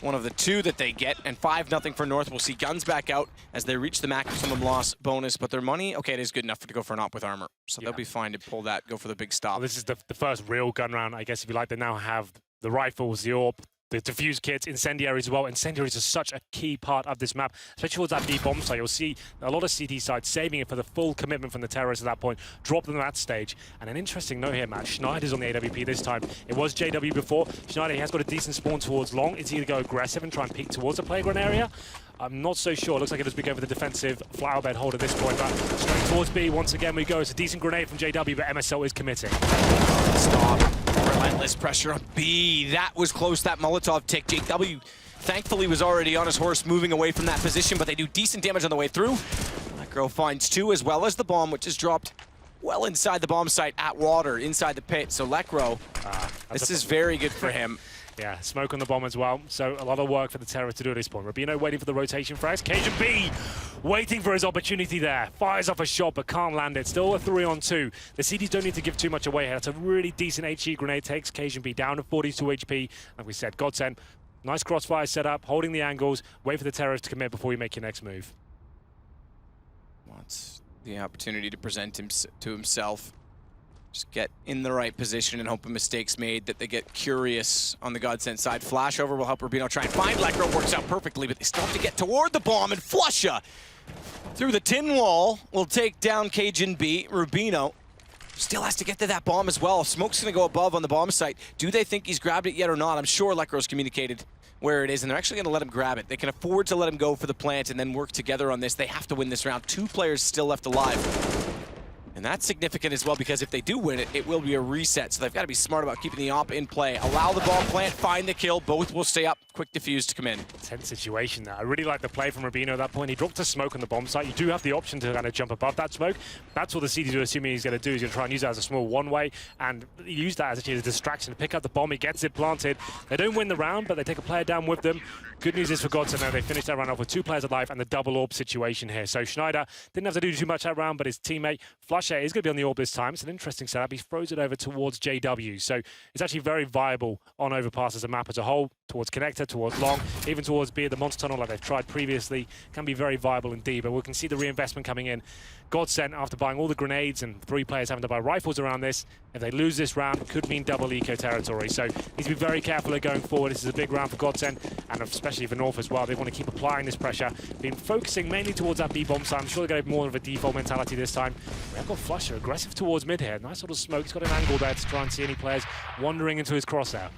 one of the 2 that they get, and 5-0 for North. We'll see guns back out as they reach the maximum loss bonus, but their money, okay, it is good enough to go for an op with armor. So they'll be fine to pull that, go for the big stop. Well, this is the first real gun round, I guess, if you like. They now have the rifles, the AWP, the defuse kits, incendiaries as well. Incendiaries are such a key part of this map, especially towards that B bomb site. You'll see a lot of CT sides saving it for the full commitment from the terrorists at that point, drop them at that stage. And an interesting note here, Matt, Schneider's on the AWP this time. It was JW before. Schneider, he has got a decent spawn towards long. It's either go aggressive and try and peek towards the playground area, I'm not so sure. Looks like it'll be going for the defensive flower bed hold at this point, but straight towards B once again we go. It's a decent grenade from JW, but MSL is committing. Stop. Relentless pressure on B. That was close, that Molotov tick. JW thankfully was already on his horse moving away from that position, but they do decent damage on the way through. Lekro finds 2 as well as the bomb, which is dropped well inside the bomb site at water, inside the pit. So Lekro, this is very good for him. Yeah, smoke on the bomb as well. So a lot of work for the Terror to do at this point. Rubino waiting for the rotation frags. Cajun B waiting for his opportunity there. Fires off a shot but can't land it. Still a 3-on-2. The CDs don't need to give too much away here. That's a really decent HE grenade. Takes Cajun B down to 42 HP. Like we said, Godsend, nice crossfire setup, holding the angles. Wait for the Terror to commit before you make your next move. Wants the opportunity to present him to himself. Just get in the right position and hope a mistake's made, that they get curious on the Godsend side. Flashover will help Rubino try and find Lekro. Works out perfectly, but they still have to get toward the bomb, and Flusha through the tin wall will take down Cajun B. Rubino still has to get to that bomb as well. Smoke's gonna go above on the bomb site. Do they think he's grabbed it yet or not? I'm sure Lekro's communicated where it is, and they're actually gonna let him grab it. They can afford to let him go for the plant and then work together on this. They have to win this round. 2 players still left alive. And that's significant as well, because if they do win it, it will be a reset. So they've got to be smart about keeping the op in play. Allow the bomb plant, find the kill. Both will stay up. Quick defuse to come in. Tense situation there. I really like the play from Rubino at that point. He dropped a smoke on the bomb site. You do have the option to kind of jump above that smoke. That's what the CDs are assuming he's going to do. He's going to try and use that as a small one-way and use that as actually a distraction to pick up the bomb. He gets it planted. They don't win the round, but they take a player down with them. Good news is for Godsend now, they finished that round off with 2 players alive and the double orb situation here. So Schneider didn't have to do too much that round, but his teammate Flusha is going to be on the orb this time. It's an interesting setup. He throws it over towards JW. So it's actually very viable on Overpass as a map as a whole, towards Connector, towards Long, even towards B at the Monster Tunnel like they've tried previously. Can be very viable indeed, but we can see the reinvestment coming in. Godsend, after buying all the grenades and 3 players having to buy rifles around this, if they lose this round, it could mean double eco territory. So need to be very careful of going forward. This is a big round for Godsend, and especially for North as well. They want to keep applying this pressure. Been focusing mainly towards that B-bomb side. I'm sure they're going to have more of a default mentality this time. We have got Flusher aggressive towards mid here. Nice little smoke. He's got an angle there to try and see any players wandering into his crosshair.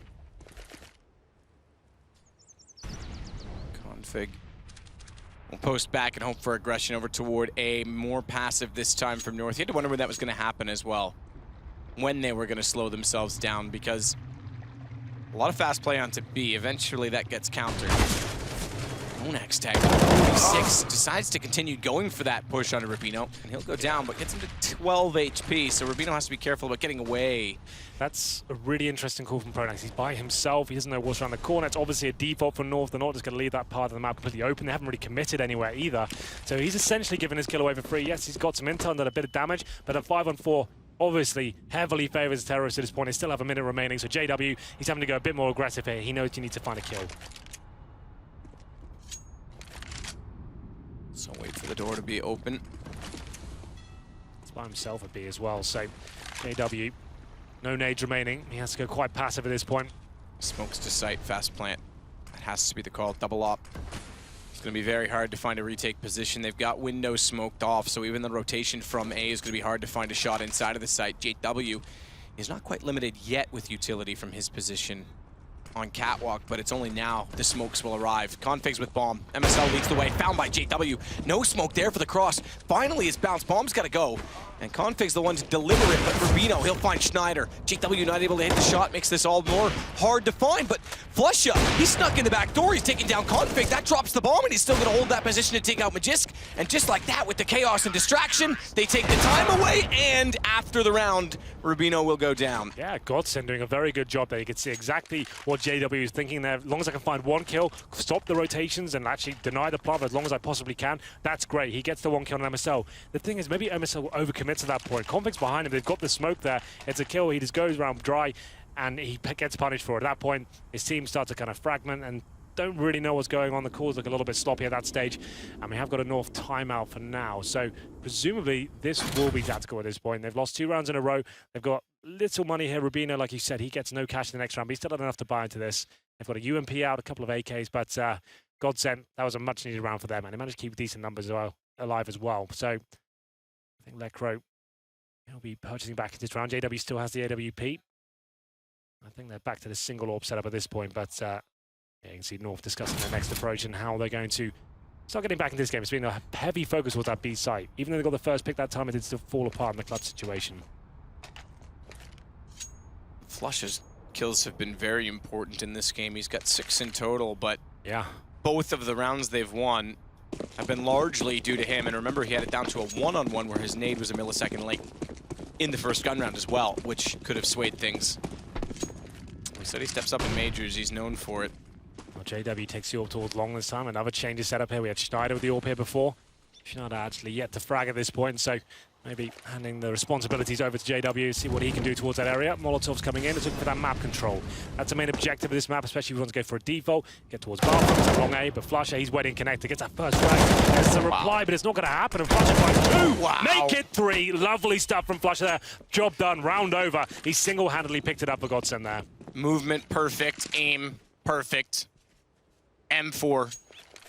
Config will post back and hope for aggression over toward A. More passive this time from North. You had to wonder when that was going to happen as well. When they were going to slow themselves down, because a lot of fast play onto B. Eventually that gets countered. Monax tag 46 decides to continue going for that push onto Rubino, and he'll go down, but gets him to 12 HP, so Rubino has to be careful about getting away. That's a really interesting call from Pronax. He's by himself. He doesn't know what's around the corner. It's obviously a default for North. They're not just going to leave that part of the map completely open. They haven't really committed anywhere either. So he's essentially given his kill away for free. Yes, he's got some intel and done a bit of damage, but at 5-on-4, obviously heavily favors the Terrorists at this point. They still have a minute remaining, so JW, he's having to go a bit more aggressive here. He knows he needs to find a kill. So wait for the door to be open. He's by himself at B as well, so JW, no nades remaining. He has to go quite passive at this point. Smokes to sight, fast plant. That has to be the call, double op. It's going to be very hard to find a retake position. They've got windows smoked off, so even the rotation from A is going to be hard to find a shot inside of the site. JW is not quite limited yet with utility from his position on Catwalk, but it's only now the smokes will arrive. Configs with bomb. MSL leads the way, found by JW. No smoke there for the cross. Finally, his bounce. Bomb's got to go. And Config's the one to deliver it, but Rubino, he'll find Schneider. JW not able to hit the shot, makes this all more hard to find, but Flusha, he snuck in the back door, he's taking down Config, that drops the bomb, and he's still gonna hold that position to take out Magisk, and just like that, with the chaos and distraction, they take the time away, and after the round, Rubino will go down. Yeah, Godsend doing a very good job there. You can see exactly what JW is thinking there. As long as I can find 1 kill, stop the rotations, and actually deny the plant as long as I possibly can, that's great. He gets the 1 kill on MSL. The thing is, maybe MSL will overcommit to that point. Config's behind him, they've got the smoke there. It's a kill, he just goes around dry, and he gets punished for it. At that point, his team starts to kind of fragment and don't really know what's going on. The calls look a little bit sloppy at that stage, and we have got a North timeout for now. So presumably this will be tactical at this point. They've lost 2 rounds in a row. They've got little money here. Rubino, like you said, he gets no cash in the next round, but he's still had enough to buy into this. They've got a UMP out, a couple of AKs, but Godsend, that was a much needed round for them, and they managed to keep decent numbers alive as well. So I think Lekro, he'll be purchasing back into this round. JW still has the AWP. I think they're back to the single orb setup at this point, but yeah, you can see North discussing their next approach and how they're going to start getting back into this game. It's been a heavy focus towards that B site. Even though they got the first pick that time, it did still fall apart in the clutch situation. Flush's kills have been very important in this game. He's got 6 in total, but yeah, both of the rounds they've won have been largely due to him. And remember, he had it down to a one-on-one where his nade was a millisecond late in the first gun round as well, which could have swayed things. He said he steps up in majors. He's known for it. Well, JW takes the AWP towards long this time. Another change is set up here. We had Schneider with the AWP here before. Schneider actually yet to frag at this point, so maybe handing the responsibilities over to JW, see what he can do towards that area. Molotov's coming in, it's looking for that map control. That's the main objective of this map, especially if you want to go for a default. Get towards Bathroom, it's a long A, but Flusher, he's waiting connector, gets that first frag. There's a reply, but it's not going to happen, and Flusher finds 2! Wow. Make it 3! Lovely stuff from Flusher there. Job done, round over. He single-handedly picked it up for Godsend there. Movement perfect, aim perfect. M4.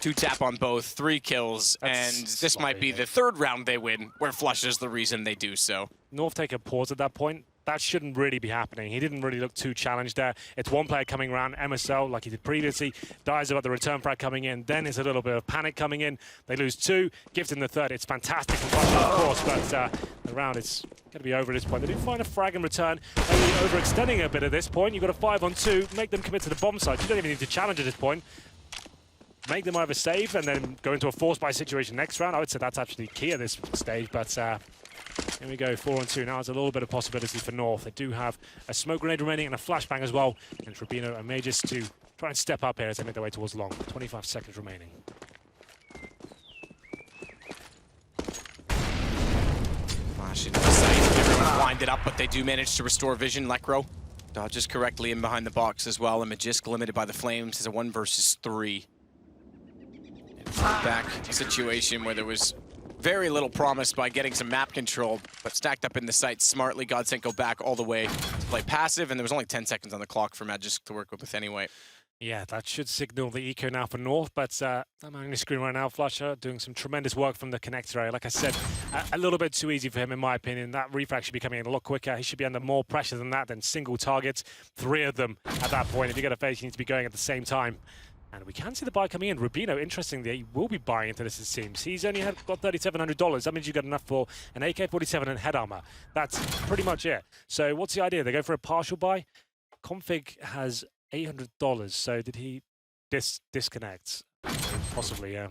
2-tap on both, 3 kills, and this might be the 3rd round they win, where Flush is the reason they do so. North take a pause at that point. That shouldn't really be happening. He didn't really look too challenged there. It's one player coming around, MSL, like he did previously, dies about the return frag coming in, then it's a little bit of panic coming in. They lose 2, gives him the 3rd. It's fantastic from Flush, of course, but the round is going to be over at this point. They do find a frag in return, maybe overextending a bit at this point. You've got a 5-on-2, make them commit to the bomb site. You don't even need to challenge at this point. Make them either save and then go into a force buy situation next round. I would say that's actually key at this stage, but here we go, 4-on-2. Now there's a little bit of possibility for North. They do have a smoke grenade remaining and a flashbang as well. And it's Rubino and Majors to try and step up here as they make their way towards long. 25 seconds remaining. Flash into the site. Everyone blinded up, but they do manage to restore vision. Lekro dodges correctly in behind the box as well, and Magisk limited by the flames is a 1 versus 3. Back situation where there was very little promise by getting some map control, but stacked up in the site smartly. Godsend go back all the way to play passive, and there was only 10 seconds on the clock for Magisk to work with anyway. Yeah, that should signal the eco now for North, but I'm on the screen right now. Flusher doing some tremendous work from the connector area. Like I said, a little bit too easy for him, in my opinion. That refrag should be coming in a lot quicker. He should be under more pressure than that, than single targets. 3 of them at that point. If you get a face, you need to be going at the same time. And we can see the buy coming in. Rubino, interestingly, he will be buying into this, it seems. He's only got $3,700. That means you got enough for an AK-47 and head armor. That's pretty much it. So what's the idea? They go for a partial buy? Config has $800. So did he disconnect? Possibly, yeah.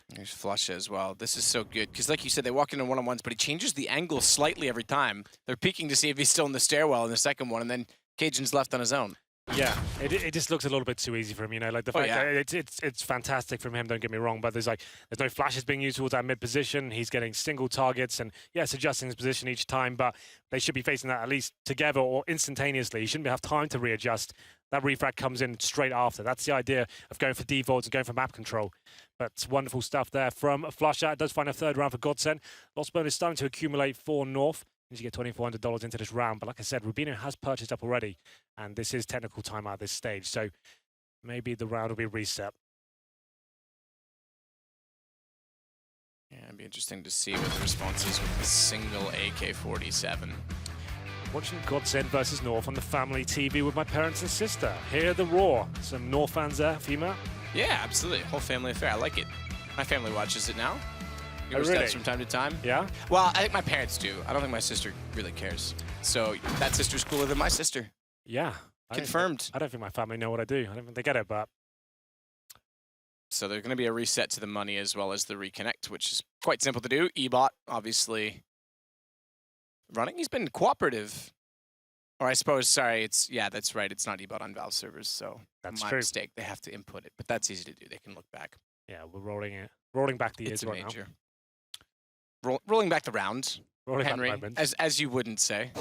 There's Flush as well. This is so good, because like you said, they walk into one-on-ones, but he changes the angle slightly every time. They're peeking to see if he's still in the stairwell in the second one, and then Cajun's left on his own. Yeah, it just looks a little bit too easy for him, you know, like the fact that it's fantastic from him, don't get me wrong, but there's no flashes being used towards that mid position. He's getting single targets and yes, adjusting his position each time, but they should be facing that at least together or instantaneously. He shouldn't have time to readjust. That refrag comes in straight after. That's the idea of going for defaults and going for map control. But it's wonderful stuff there from Flusher. It does find a 3rd round for Godsend. Lost bonus starting to accumulate for North. You get $2,400 into this round, but like I said, Rubino has purchased up already, and this is technical timeout at this stage, so maybe the round will be reset. Yeah, it'd be interesting to see what the response is with the single AK-47. Watching Godsend versus North on the family TV with my parents and sister. Hear the roar. Some North fans there, female? Yeah, absolutely. Whole family affair. I like it. My family watches it now. Oh, really? From time to time. Yeah? Well, I think my parents do. I don't think my sister really cares. So that sister's cooler than my sister. Yeah. Confirmed. I don't think my family know what I do. I don't think they get it, but... So there's going to be a reset to the money as well as the reconnect, which is quite simple to do. Ebot, obviously, running. He's been cooperative. Or I suppose, sorry, yeah, that's right. It's not Ebot on Valve servers, so that's my true. mistake. They have to input it, but that's easy to do. They can look back. Yeah, we're rolling back the years right now. Rolling back the round, Henry, back as you wouldn't say.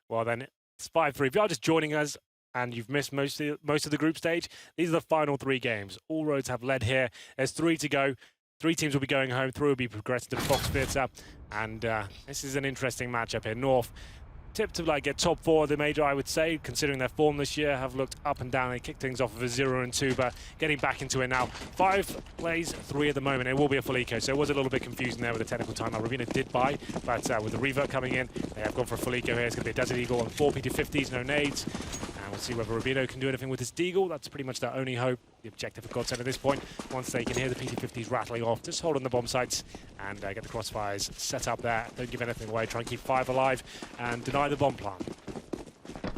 Well, then it's 5-3. If you are just joining us and you've missed most of the group stage, these are the final 3 games. All roads have led here. There's 3 to go. 3 teams will be going home. 3 will be progressing to the Fox Theatre. And this is an interesting matchup here. North tipped to get top 4 of the major, I would say, considering their form this year, have looked up and down. They kicked things off with a 0-2, but getting back into it now. 5 plays, 3 at the moment. It will be a full eco, so it was a little bit confusing there with the technical timeout. Rubino did buy, but with the revert coming in, they have gone for a full eco here. It's going to be a Desert Eagle on 4 P250s, no nades. And we'll see whether Rubino can do anything with his Deagle. That's pretty much their only hope. The objective for Godsend at this point, once they can hear the PT-50s rattling off, just hold on the bomb sites and get the crossfires set up there. Don't give anything away. Try and keep 5 alive and deny the bomb plant.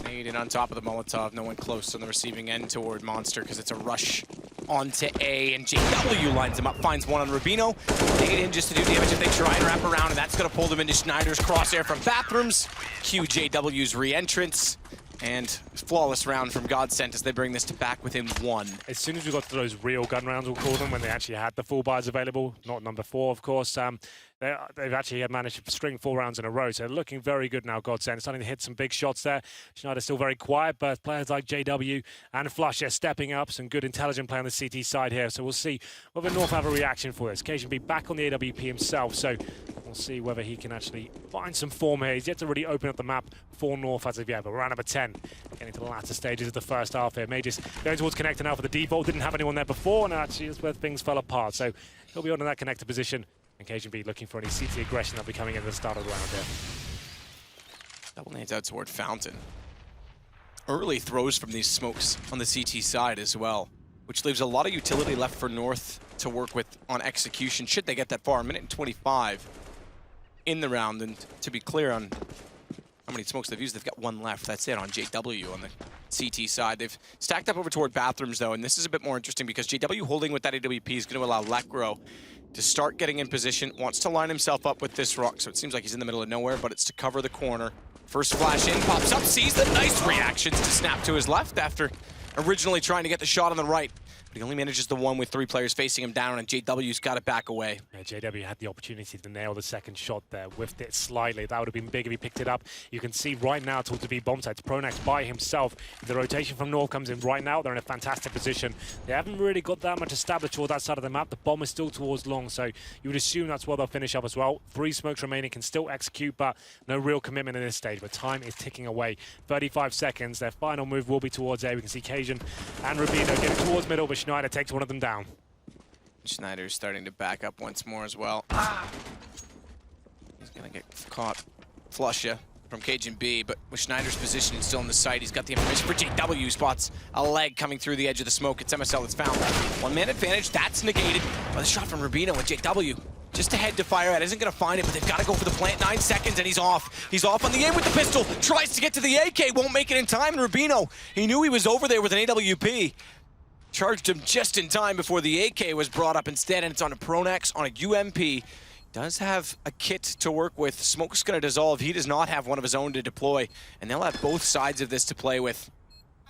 Nading on top of the Molotov. No one close on the receiving end toward Monster because it's a rush onto A, and JW lines him up, finds one on Rubino. They get in just to do damage if they try and wrap around, and that's going to pull them into Schneider's crosshair from Bathrooms. Cue JW's re-entrance. And flawless round from Godsend as they bring this to back within 1. As soon as we got to those real gun rounds, we'll call them, when they actually had the full buys available, not number 4, of course, they've actually managed to string 4 rounds in a row, so looking very good now, Godsend. Starting to hit some big shots there. Schneider's still very quiet, but players like JW and Flusher stepping up. Some good intelligent play on the CT side here, so we'll see whether North have a reaction for this. Cajun be back on the AWP himself, so we'll see whether he can actually find some form here. He's yet to really open up the map for North as of yet, but round number 10, getting to the latter stages of the first half here. Majors going towards connector now for the default. Didn't have anyone there before, and actually that's where things fell apart. So he'll be on in that connector position. And Cajun be looking for any CT aggression that'll be coming in at the start of the round here. Double nades out toward Fountain. Early throws from these smokes on the CT side as well, which leaves a lot of utility left for North to work with on execution, should they get that far. 1:25 in the round, and to be clear on how many smokes they've used, they've got 1 left. That's it on JW on the CT side. They've stacked up over toward Bathrooms, though, and this is a bit more interesting because JW holding with that AWP is going to allow Lekro to start getting in position, wants to line himself up with this rock, so it seems like he's in the middle of nowhere, but it's to cover the corner. First flash in, pops up, sees the nice reactions to snap to his left after originally trying to get the shot on the right. But he only manages the one with 3 players facing him down, and JW's got it back away. Yeah, JW had the opportunity to nail the second shot there, whiffed it slightly. That would have been big if he picked it up. You can see right now towards the B bomb sites, Pronax by himself. If the rotation from North comes in right now, they're in a fantastic position. They haven't really got that much established toward that side of the map. The bomb is still towards long, so you would assume that's where they'll finish up as well. 3 smokes remaining, can still execute, but no real commitment in this stage. But time is ticking away. 35 seconds. Their final move will be towards A. We can see Cajun and Rubino getting towards middle, but Schneider takes one of them down. Schneider's starting to back up once more as well. He's gonna get caught. Flusha from Cajun B, but with Schneider's position still in the site, he's got the information for JW. Spots a leg coming through the edge of the smoke. It's MSL that's found. 1-man advantage, that's negated by the shot from Rubino, and JW just ahead to fire at. Isn't gonna find it, but they've got to go for the plant. 9 seconds, and he's off. He's off on the aim with the pistol. Tries to get to the AK, won't make it in time, and Rubino, he knew he was over there with an AWP. Charged him just in time before the AK was brought up instead, and it's on a Pronax on a UMP. Does have a kit to work with. Smoke's gonna dissolve. He does not have one of his own to deploy, and they'll have both sides of this to play with.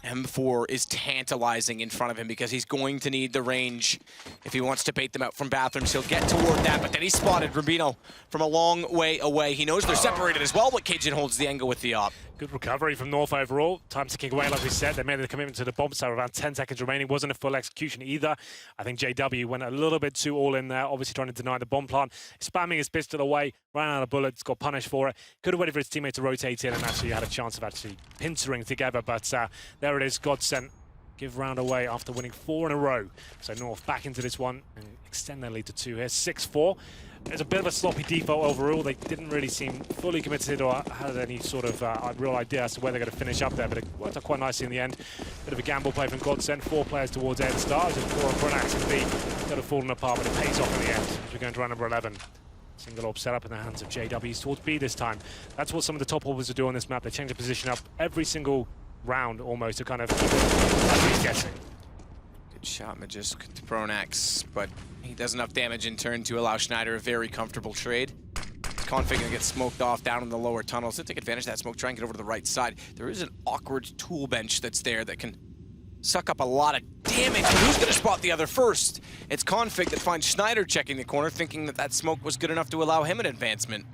M4 is tantalizing in front of him because he's going to need the range if he wants to bait them out from Bathrooms. He'll get toward that, but then he spotted Rubino from a long way away. He knows they're separated as well, but Cajun holds the angle with the op. Good recovery from North overall. Time ticking away, like we said. They made the commitment to the bomb site. Around 10 seconds remaining. Wasn't a full execution either. I think JW went a little bit too all in there, obviously trying to deny the bomb plant. Spamming his pistol away, ran out of bullets, got punished for it. Could have waited for his teammate to rotate in and actually had a chance of actually pincering together, but there it is. Godsend give round away after winning 4 in a row. So North back into this one and extend their lead to 2 here. 6-4. There's a bit of a sloppy default overall. They didn't really seem fully committed or had any sort of real idea as to where they're going to finish up there, but it worked out quite nicely in the end. Bit of a gamble play from Godsend. 4 players towards A at the start, just 4 on Pronax and B. Could have fallen apart, but it pays off in the end as we're going to round number 11. Single orb set up in the hands of JWs towards B this time. That's what some of the top orbers are doing on this map. They change the position up every single round almost to kind of keep it guessing. Good shot, Majisk to Pronax, but he does enough damage in turn to allow Schneider a very comfortable trade. Config gonna get smoked off down in the lower tunnels. He'll take advantage of that smoke, try and get over to the right side. There is an awkward tool bench that's there that can suck up a lot of damage. But who's gonna spot the other first? It's Config that finds Schneider checking the corner, thinking that that smoke was good enough to allow him an advancement.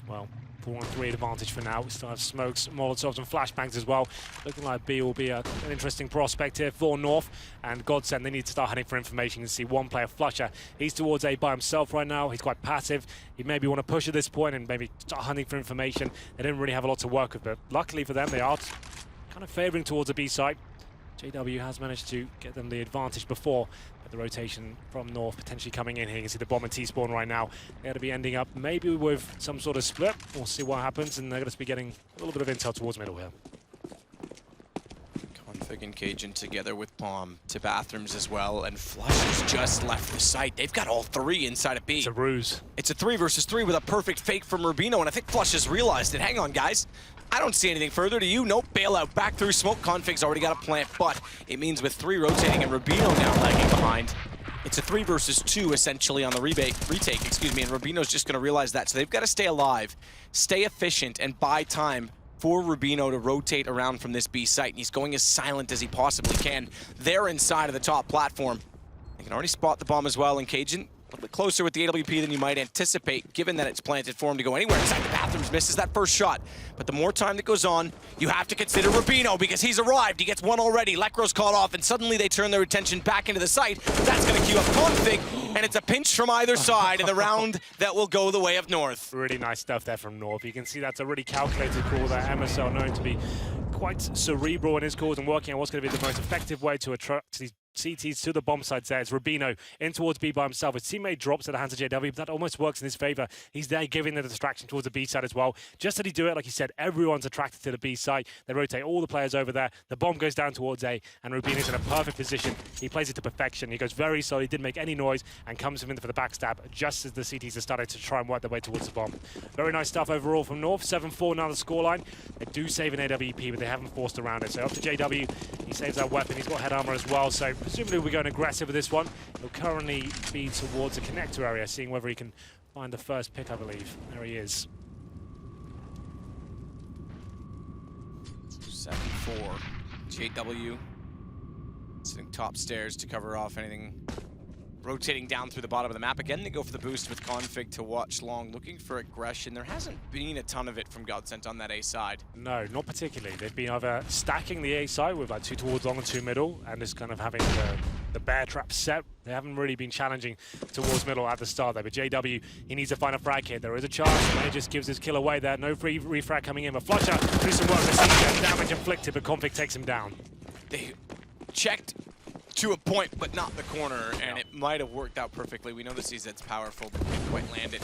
Well, 4-on-3 advantage for now. We still have smokes, molotovs, and flashbangs as well. Looking like B will be an interesting prospect here for North. And Godsend, they need to start hunting for information. You can see one player, Flusher. He's towards A by himself right now. He's quite passive. He maybe want to push at this point and maybe start hunting for information. They didn't really have a lot to work with, but luckily for them, they are kind of favoring towards a B site. JW has managed to get them the advantage before. The rotation from North potentially coming in here. You can see the bomb and T-spawn right now. They're going to be ending up maybe with some sort of split. We'll see what happens, and they're going to be getting a little bit of intel towards middle here. Config and Cajun together with Bomb to bathrooms as well, and Flush has just left the site. They've got all three inside of B. It's a ruse. It's a 3 versus 3 with a perfect fake from Rubino, and I think Flush has realized it. Hang on, guys. I don't see anything further. Do you? Nope. Bailout back through smoke. Config's already got a plant, but it means with 3 rotating and Rubino now lagging behind, it's a 3 versus 2 essentially on the retake, and Rubino's just going to realize that. So they've got to stay alive, stay efficient, and buy time for Rubino to rotate around from this B site. And he's going as silent as he possibly can. They're inside of the top platform. They can already spot the bomb as well, and Cajun a little bit closer with the AWP than you might anticipate, given that it's planted for him to go anywhere inside the bathrooms. Misses that first shot. But the more time that goes on, you have to consider Rubino, because he's arrived. He gets one already. Lekro's caught off, and suddenly they turn their attention back into the site. That's going to queue up Config, and it's a pinch from either side in the round that will go the way of North. Really nice stuff there from North. You can see that's a really calculated call there. MSL known to be quite cerebral in his calls and working on what's going to be the most effective way to attract these CTs to the bomb sites there. It's Rubino in towards B by himself. His teammate drops at the hands of JW, but that almost works in his favor. He's there giving the distraction towards the B side as well. Just as he do it, like he said, everyone's attracted to the B side. They rotate all the players over there. The bomb goes down towards A, and Rubino's in a perfect position. He plays it to perfection. He goes very slow. He didn't make any noise and comes in for the backstab just as the CTs are starting to try and work their way towards the bomb. Very nice stuff overall from North. 7-4 now the scoreline. They do save an AWP, but they haven't forced around it. So up to JW. He saves that weapon. He's got head armor as well. So presumably we're going aggressive with this one. He'll currently be towards the connector area, seeing whether he can find the first pick, I believe. There he is. 7-4. JW sitting top stairs to cover off anything rotating down through the bottom of the map. Again, they go for the boost with Config to watch long, looking for aggression. There hasn't been a ton of it from Godsent on that A side. No, not particularly. They've been either stacking the A side with like 2 towards long and 2 middle, and just kind of having the bear trap set. They haven't really been challenging towards middle at the start there, but JW, he needs to find a frag hit. There is a chance, and he just gives his kill away there. No free refrag coming in, but Flusher do some work. The damage inflicted, but Config takes him down. They checked to a point, but not the corner, and it might have worked out perfectly. We know the CZ's powerful, but can't quite land it.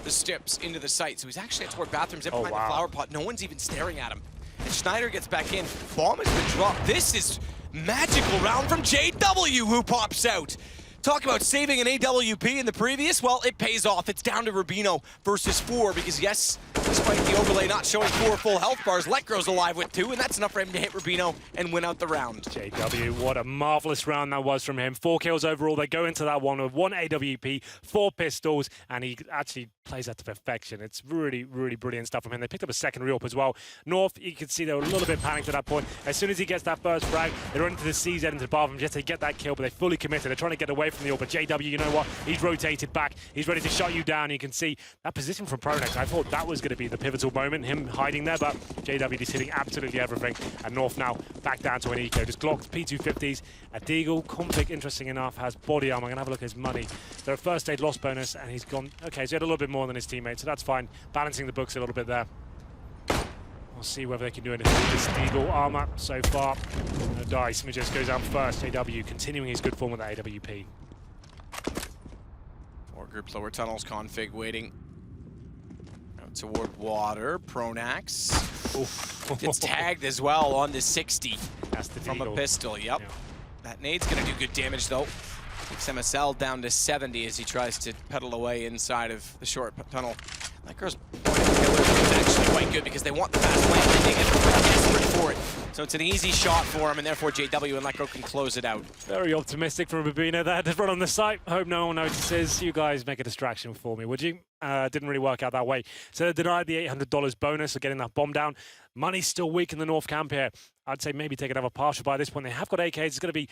The steps into the site, so he's actually toward bathrooms in behind the flower pot. No one's even staring at him. And Schneider gets back in. Bomb has been dropped. This is magical round from JW, who pops out. Talk about saving an AWP in the previous. Well, it pays off. It's down to Rubino versus 4 because, yes, despite the overlay not showing 4 full health bars, Lekro's alive with 2, and that's enough for him to hit Rubino and win out the round. JW, what a marvelous round that was from him. 4 kills overall. They go into that one with 1 AWP, 4 pistols, and he actually plays that to perfection. It's really, really brilliant stuff from him. They picked up a second re-op as well. North, you can see they were a little bit panicked at that point. As soon as he gets that first frag, they run into the CZ into the bathroom just to get that kill, but they fully committed. They're trying to get away from the AWP, but JW, you know what? He's rotated back. He's ready to shut you down. You can see that position from Pronex. I thought that was going to be the pivotal moment, him hiding there, but JW is hitting absolutely everything. And North now back down to an eco. Just Glocks, P250s, a Deagle. Config, interesting enough, has body armor. I'm going to have a look at his money. They're a first aid loss bonus, and he's gone. Okay, so he had a little bit more than his teammates, so that's fine. Balancing the books a little bit there. We'll see whether they can do anything with this Deagle armor so far. No dice. Smidges goes out first. JW continuing his good form with that AWP. 4 groups, lower tunnels, Config waiting. Out toward water, Pronax. Gets tagged as well on the 60. That's the from Deagle. A pistol, yep. Yeah. That nade's gonna do good damage though. Takes MSL down to 70 as he tries to pedal away inside of the short tunnel. Lekro's point of killer is actually quite good because they want the fast landing and they're desperate for it. So it's an easy shot for him, and therefore JW and Lekro can close it out. Very optimistic from Rubino there. Just run on the site. Hope no one notices. You guys make a distraction for me, would you? Didn't really work out that way. So they denied the $800 bonus of getting that bomb down. Money's still weak in the North camp here. I'd say maybe take another partial by this point. They have got AKs. It's going to be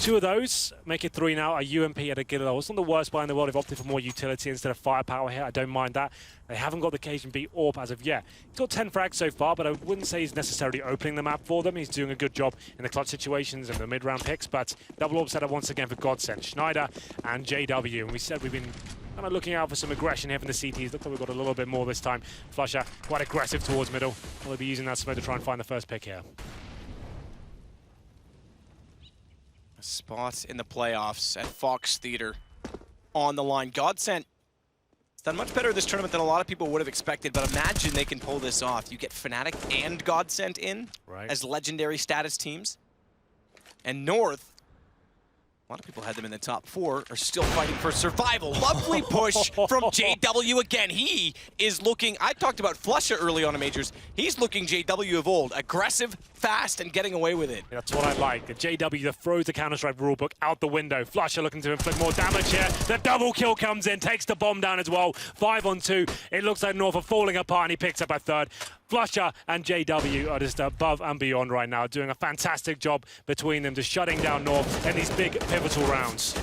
2 of those. Make it 3 now. A UMP at a Gillo. It's not the worst buy in the world. They've opted for more utility instead of firepower here. I don't mind that. They haven't got the Cajun beat AWP as of yet. He's got 10 frags so far, but I wouldn't say he's necessarily opening the map for them. He's doing a good job in the clutch situations and the mid-round picks, but double AWP setup once again for Godsent, Schneider and JW. And we said we've been kind of looking out for some aggression here from the CTs. Looks like we've got a little bit more this time. Flusher quite aggressive towards middle. We'll be using that smoke to try and find the first pick here. A spot in the playoffs at Fox Theater on the line. Godsent has done much better this tournament than a lot of people would have expected, but imagine they can pull this off. You get Fnatic and Godsent in. as legendary status teams. And North, a lot of people had them in the top 4, are still fighting for survival. Lovely push from JW again. He is looking, I talked about Flusha early on in Majors. He's looking JW of old. Aggressive, fast, and getting away with it. That's what I like. The JW that throws the Counter-Strike rulebook out the window. Flusha looking to inflict more damage here. The double kill comes in, takes the bomb down as well. 5 on 2. It looks like North are falling apart, and he picks up a third. Flusha and JW are just above and beyond right now, doing a fantastic job between them, just shutting down North in these big pivotal rounds.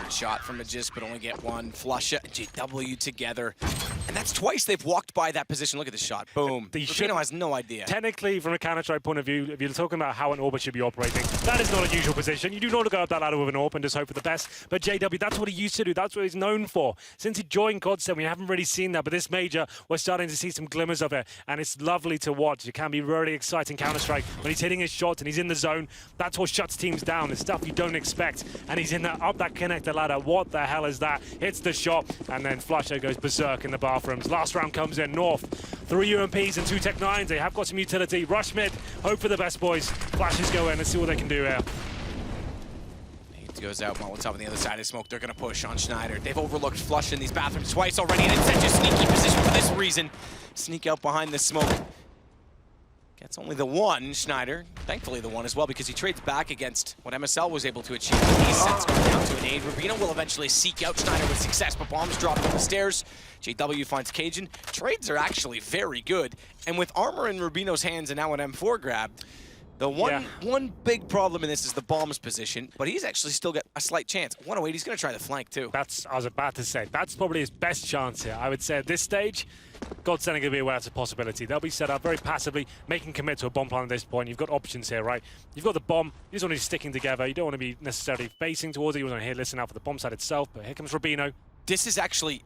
Shot from Magist, but only get one. Flusha and JW together. And that's twice they've walked by that position. Look at this shot. Boom. Rubino has no idea. Technically, from a Counter-Strike point of view, if you're talking about how an AWP should be operating, that is not a usual position. You do not go up that ladder with an AWP and just hope for the best. But JW, that's what he used to do. That's what he's known for. Since he joined Godsend, we haven't really seen that. But this major, we're starting to see some glimmers of it. And it's lovely to watch. It can be really exciting Counter-Strike when he's hitting his shots and he's in the zone. That's what shuts teams down. It's stuff you don't expect. And he's in that up that connector ladder. What the hell is that? Hits the shot, and then Flusha goes berserk in the bathrooms. Last round comes in. North, 3 UMPs and 2 Tech-9s. They have got some utility. Rush mid. Hope for the best, boys. Flashes go in. Let's see what they can do here. He goes out. Molotov on the other side of smoke. They're going to push on Schneider. They've overlooked Flusha in these bathrooms twice already, and it's such a sneaky position for this reason. Sneak out behind the smoke. Gets only the one, Schneider. Thankfully the one as well, because he trades back against what MSL was able to achieve. These sets go down to an aid. Rubino will eventually seek out Schneider with success, but bombs drop on the stairs. JW finds Cajun. Trades are actually very good. And with armor in Rubino's hands and now an M4 grab, the one big problem in this is the bomb's position, but he's actually still got a slight chance. 108, he's going to try the flank too. I was about to say, that's probably his best chance here. I would say at this stage, Godsend are going to be aware it's a possibility. They'll be set up very passively, making commit to a bomb plan at this point. You've got options here, right? You've got the bomb. You just want to be sticking together. You don't want to be necessarily facing towards it. You want to listen out for the bomb side itself, but here comes Rubino. This is actually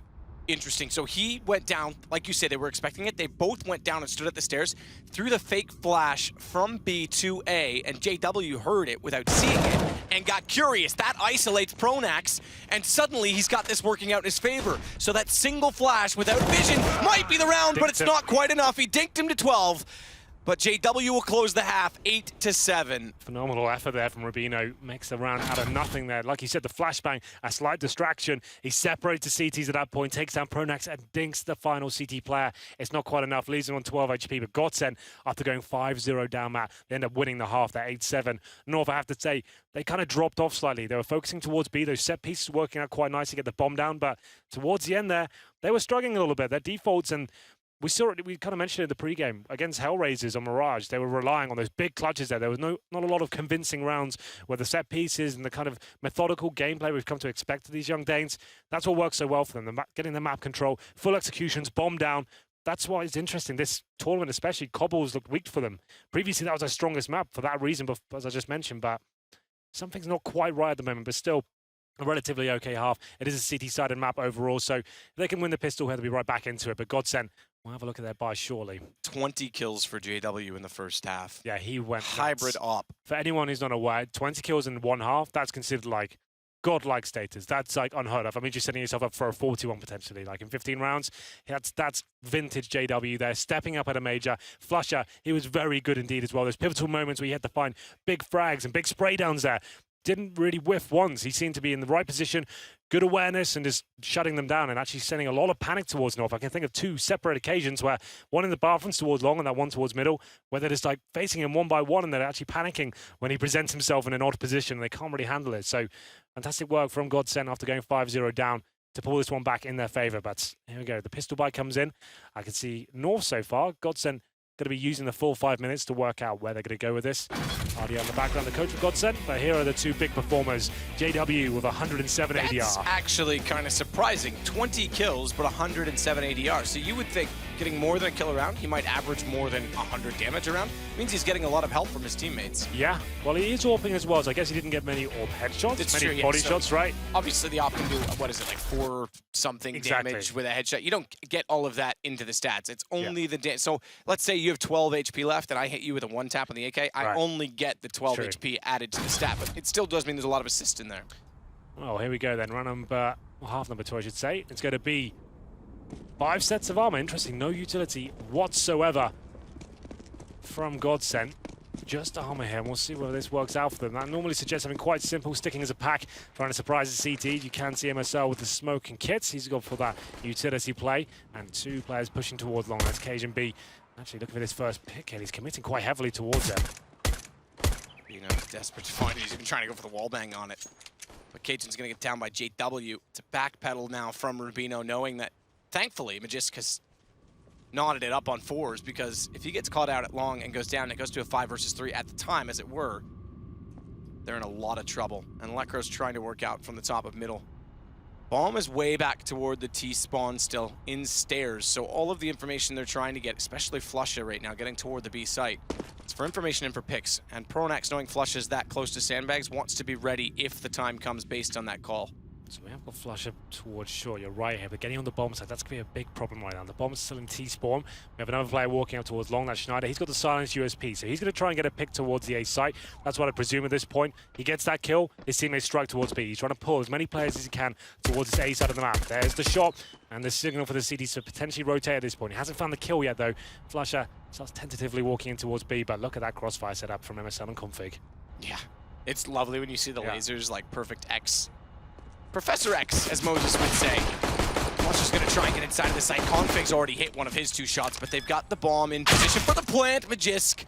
interesting. So he went down, like you said, they were expecting it. They both went down and stood at the stairs, threw the fake flash from B to A, and JW heard it without seeing it and got curious. That isolates Pronax, and suddenly he's got this working out in his favor. So that single flash without vision might be the round, but it's not quite enough. He dinked him to 12. But JW will close the half, 8-7. Phenomenal effort there from Rubino. Makes the round out of nothing there. Like you said, the flashbang, a slight distraction. He separates the CTs at that point, takes down Pronax and dinks the final CT player. It's not quite enough, leaves him on 12 HP. But Godsend, after going 5-0 down, Matt, they end up winning the half, that 8-7. North, I have to say, they kind of dropped off slightly. They were focusing towards B. Those set pieces working out quite nice to get the bomb down. But towards the end there, they were struggling a little bit. Their defaults, and we saw it, we kind of mentioned it in the pregame, against Hellraisers on Mirage, they were relying on those big clutches there. There was not a lot of convincing rounds where the set pieces and the kind of methodical gameplay we've come to expect of these young Danes, that's what works so well for them. Getting the map control, full executions, bomb down. That's why it's interesting. This tournament, especially, Cobbles looked weak for them. Previously, that was their strongest map for that reason, as I just mentioned, but something's not quite right at the moment, but still a relatively okay half. It is a CT-sided map overall, so if they can win the pistol here, they'll be right back into it. But Godsend, we'll have a look at their buy shortly. 20 kills for JW in the first half. Yeah, he went hybrid op. For anyone who's not aware, 20 kills in one half, that's considered like godlike status. That's like unheard of. I mean, just setting yourself up for a 41 potentially, like in 15 rounds. That's vintage JW there, stepping up at a major. Flusha, he was very good indeed as well. Those pivotal moments where you had to find big frags and big spray downs there. Didn't really whiff once. He seemed to be in the right position, good awareness, and just shutting them down and actually sending a lot of panic towards North. I can think of 2 separate occasions where one in the bathrooms towards long and that one towards middle, where they're just like facing him one by one and they're actually panicking when he presents himself in an odd position and they can't really handle it. So fantastic work from Godsend after going 5-0 down to pull this one back in their favor. But here we go. The pistol buy comes in. I can see North so far. Godsend going to be using the full 5 minutes to work out where they're going to go with this. Already on the background, the coach of Godsend, but here are the 2 big performers. JW with 107 ADR. That's actually kind of surprising. 20 kills, but 107 ADR. So you would think getting more than a kill around, he might average more than 100 damage around. Means he's getting a lot of help from his teammates. Yeah, well, he is AWPing as well, so I guess he didn't get many AWP headshots, It's many true, body so shots, right? Obviously, the AWP can do, what is it, like 4 something damage with a headshot. You don't get all of that into the stats. It's only the so let's say you have 12 HP left and I hit you with a 1-tap on the AK. I only get the 12 HP added to the stat, but it still does mean there's a lot of assist in there. Well, here we go then. Round number, half number 2, I should say. It's going to be 5 sets of armor. Interesting, no utility whatsoever from Godsend. just armor here, and we'll see whether this works out for them. That normally suggests something quite simple, sticking as a pack, trying to surprise the CT. You can see MSL with the smoke and kits. He's gone for that utility play, and 2 players pushing towards long. That's Cajun B. Actually looking for this first pick here. He's committing quite heavily towards it. You know, desperate to find it. He's even trying to go for the wall bang on it. But Cajun's going to get down by JW. It's a backpedal now from Rubino, knowing that, thankfully, Magisk has knotted it up on 4s, because if he gets caught out at long and goes down, it goes to a 5 versus 3 at the time, as it were, they're in a lot of trouble. And Lekro's trying to work out from the top of middle. Bomb is way back toward the T-spawn still, in stairs, so all of the information they're trying to get, especially Flusha right now, getting toward the B site, it's for information and for picks. And Pronax, knowing Flusha's that close to sandbags, wants to be ready if the time comes based on that call. So we have got Flusha towards short, you're right here, but getting on the bomb side, that's going to be a big problem right now. The bomb's still in T-spawn. We have another player walking out towards long, that's Schneider. He's got the silence USP, so he's going to try and get a pick towards the A site. That's what I presume at this point. He gets that kill, his teammates strike towards B. He's trying to pull as many players as he can towards this A side of the map. There's the shot, and the signal for the CTs to potentially rotate at this point. He hasn't found the kill yet, though. Flusha starts tentatively walking in towards B, but look at that crossfire setup from MSL and Config. Yeah, it's lovely when you see the lasers, like perfect X. Professor X, as Moses would say. Flusha's going to try and get inside of the site. Config's already hit one of his 2 shots, but they've got the bomb in position for the plant. Magisk.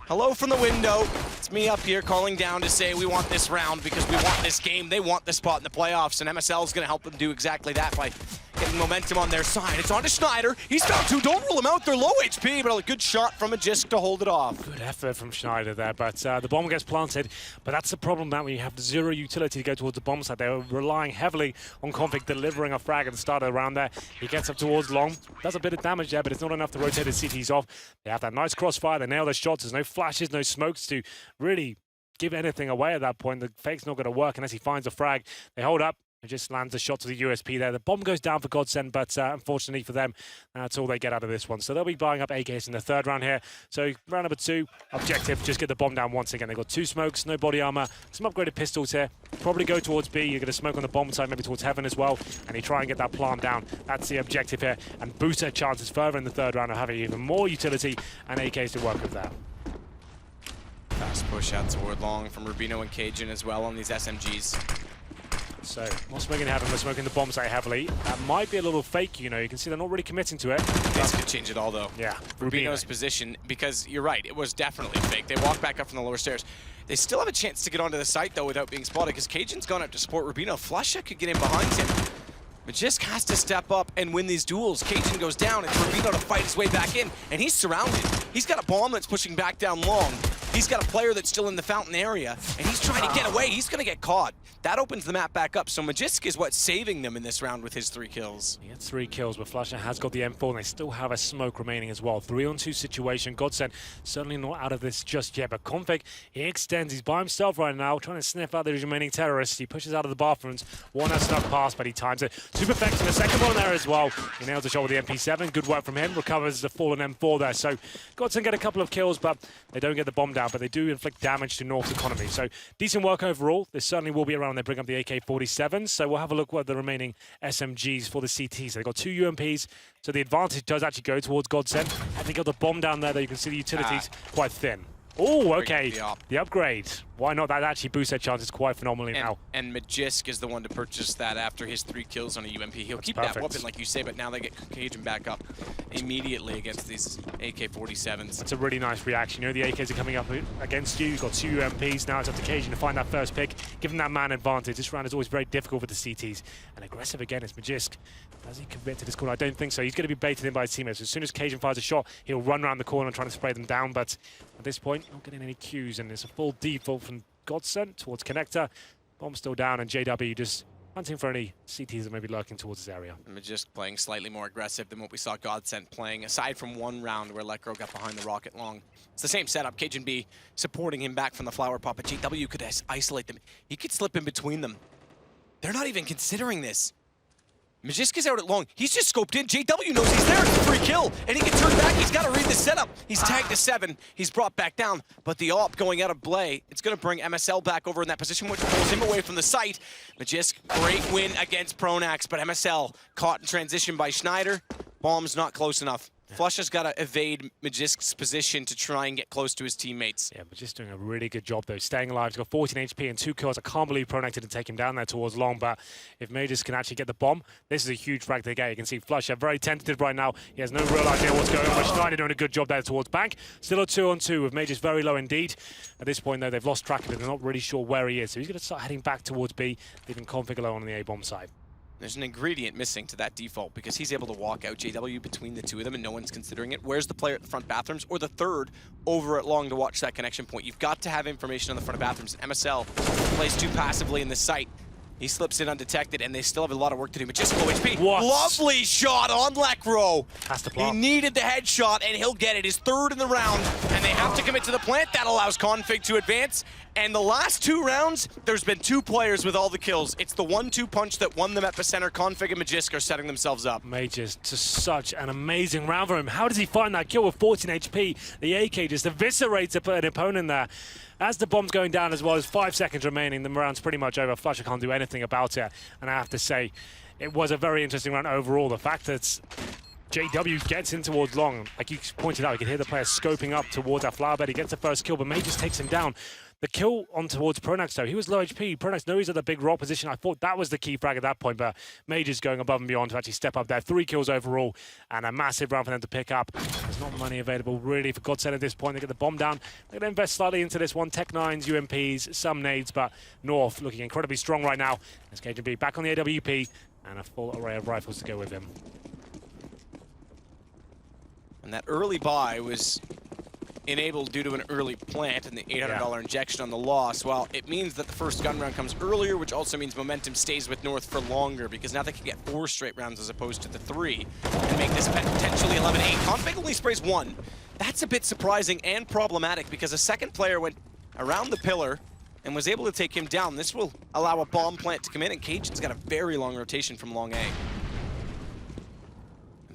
Hello from the window. It's me up here calling down to say we want this round because we want this game. They want the spot in the playoffs, and MSL is going to help them do exactly that by getting momentum on their side. It's on to Schneider. He's found 2. Don't rule him out. They're low HP, but a good shot from Magisk to hold it off. Good effort from Schneider there, but the bomb gets planted. But that's the problem now when you have 0 utility to go towards the bomb side. They were relying heavily on Config delivering a frag at the start of the round there. He gets up towards long. Does a bit of damage there, but it's not enough to rotate the CTs off. They have that nice crossfire. They nail their shots. There's no flashes, no smokes to really give anything away at that point. The fake's not going to work unless he finds a frag. They hold up. It just lands a shot to the USP there. The bomb goes down for Godsend, but unfortunately for them, that's all they get out of this one. So they'll be buying up AKs in the 3rd round here. So round number 2, objective, just get the bomb down once again. They've got 2 smokes, no body armor, some upgraded pistols here. Probably go towards B. You're going to smoke on the bomb side, maybe towards heaven as well. And you try and get that plant down. That's the objective here. And boost their chances further in the 3rd round of having even more utility and AKs to work with that. Fast push out toward long from Rubino and Cajun as well on these SMGs. So, not smoking heaven, we're smoking the bomb site heavily. That might be a little fake, you know. You can see they're not really committing to it. This could change it all, though. Yeah. Rubino's position, because you're right, it was definitely fake. They walk back up from the lower stairs. They still have a chance to get onto the site, though, without being spotted, because Cajun's gone up to support Rubino. Flusha could get in behind him. Magisk has to step up and win these duels. Cajun goes down, it's Rubino to fight his way back in, and he's surrounded. He's got a bomb that's pushing back down long. He's got a player that's still in the fountain area, and he's trying to get away. He's going to get caught. That opens the map back up, so Magisk is what's saving them in this round with his 3 kills. He had 3 kills, but Flusha has got the M4, and they still have a smoke remaining as well. 3-on-2 situation. Godsend certainly not out of this just yet, but Config, he extends. He's by himself right now, trying to sniff out the remaining terrorists. He pushes out of the bathrooms. One has snuck past, but he times it. Super effective in the second one there as well. He nails the shot with the MP7. Good work from him. Recovers the fallen M4 there. So Godsend get a couple of kills, but they don't get the bomb down, but they do inflict damage to North's economy. So decent work overall. This certainly will be around when they bring up the AK-47s. So we'll have a look at the remaining SMGs for the CTs. They've got 2 UMPs, so the advantage does actually go towards Godsend. And they got the bomb down there, though you can see the utilities quite thin. Oh, okay. The upgrade. Why not? That actually boosts their chances quite phenomenally now. And Magisk is the one to purchase that after his 3 kills on a UMP. He'll keep that weapon, like you say, but now they get Cajun back up immediately against these AK-47s. That's a really nice reaction. You know the AKs are coming up against you. You've got 2 UMPs. Now it's up to Cajun to find that first pick. Give them that man advantage. This round is always very difficult for the CTs. And aggressive again is Magisk. Does he commit to this corner? I don't think so. He's going to be baited in by his teammates. As soon as Cajun fires a shot, he'll run around the corner and try to spray them down. But at this point, not getting any cues. And it's a full default from Godsend towards Connector. Bomb still down, and JW just hunting for any CTs that may be lurking towards his area. Magisk playing slightly more aggressive than what we saw Godsend playing, aside from one round where Lekro got behind the rocket long. It's the same setup. Cajun B supporting him back from the flower pot, but JW could isolate them. He could slip in between them. They're not even considering this. Magisk is out at long. He's just scoped in. JW knows he's there. It's a free kill. And he can turn back. He's got to read the setup. He's tagged to 7. He's brought back down. But the AWP going out of play, it's going to bring MSL back over in that position, which pulls him away from the site. Magisk, great win against Pronax, but MSL caught in transition by Schneider. Bomb's not close enough. Flush has got to evade Magisk's position to try and get close to his teammates. Yeah, but just doing a really good job, though. Staying alive. He's got 14 HP and 2 kills. I can't believe Pronax didn't take him down there towards long, but if Magisk can actually get the bomb, this is a huge frag to get. You can see Flusher very tentative right now. He has no real idea what's going on, but Schneider doing a good job there towards Bank. Still a 2-on-2 with Magisk very low indeed. At this point, though, they've lost track of it. They're not really sure where he is, so he's going to start heading back towards B, leaving Config alone on the A-bomb side. There's an ingredient missing to that default because he's able to walk out JW between the two of them and no one's considering it. Where's the player at the front bathrooms or the third over at long to watch that connection point? You've got to have information on the front of bathrooms. MSL plays too passively in the site. He slips in undetected, and they still have a lot of work to do. But just low HP. What? Lovely shot on Lekro. Has to He block. needed the headshot, and he'll get it. His third in the round, and they have to commit to the plant. That allows Config to advance. And the last 2 rounds, there's been 2 players with all the kills. It's the 1-2 punch that won them epicenter. Config and Magisk are setting themselves up. Majors, just such an amazing round for him. How does he find that kill with 14 HP? The AK just eviscerates an opponent there. As the bomb's going down as well, as 5 seconds remaining, the round's pretty much over. Flusher can't do anything about it. And I have to say, it was a very interesting round overall. The fact that JW gets in towards long, like you pointed out, you can hear the player scoping up towards that flower bed. He gets the first kill, but Majors takes him down. The kill on towards Pronax, though, he was low HP. Pronax knows he's at the big rock position. I thought that was the key frag at that point, but Majors going above and beyond to actually step up there. 3 kills overall, and a massive round for them to pick up. There's not money available, really, for Godsend at this point. They get the bomb down. They're going to invest slightly into this one. Tech 9s, UMPs, some nades, but North looking incredibly strong right now. As KGB back on the AWP, and a full array of rifles to go with him. And that early buy was enabled due to an early plant and the $800 injection on the loss. Well, it means that the first gun round comes earlier, which also means momentum stays with North for longer, because now they can get 4 straight rounds as opposed to the 3 and make this potentially 11-8. Config only sprays 1. That's a bit surprising and problematic because a second player went around the pillar and was able to take him down. This will allow a bomb plant to come in, and Cajun's got a very long rotation from long A.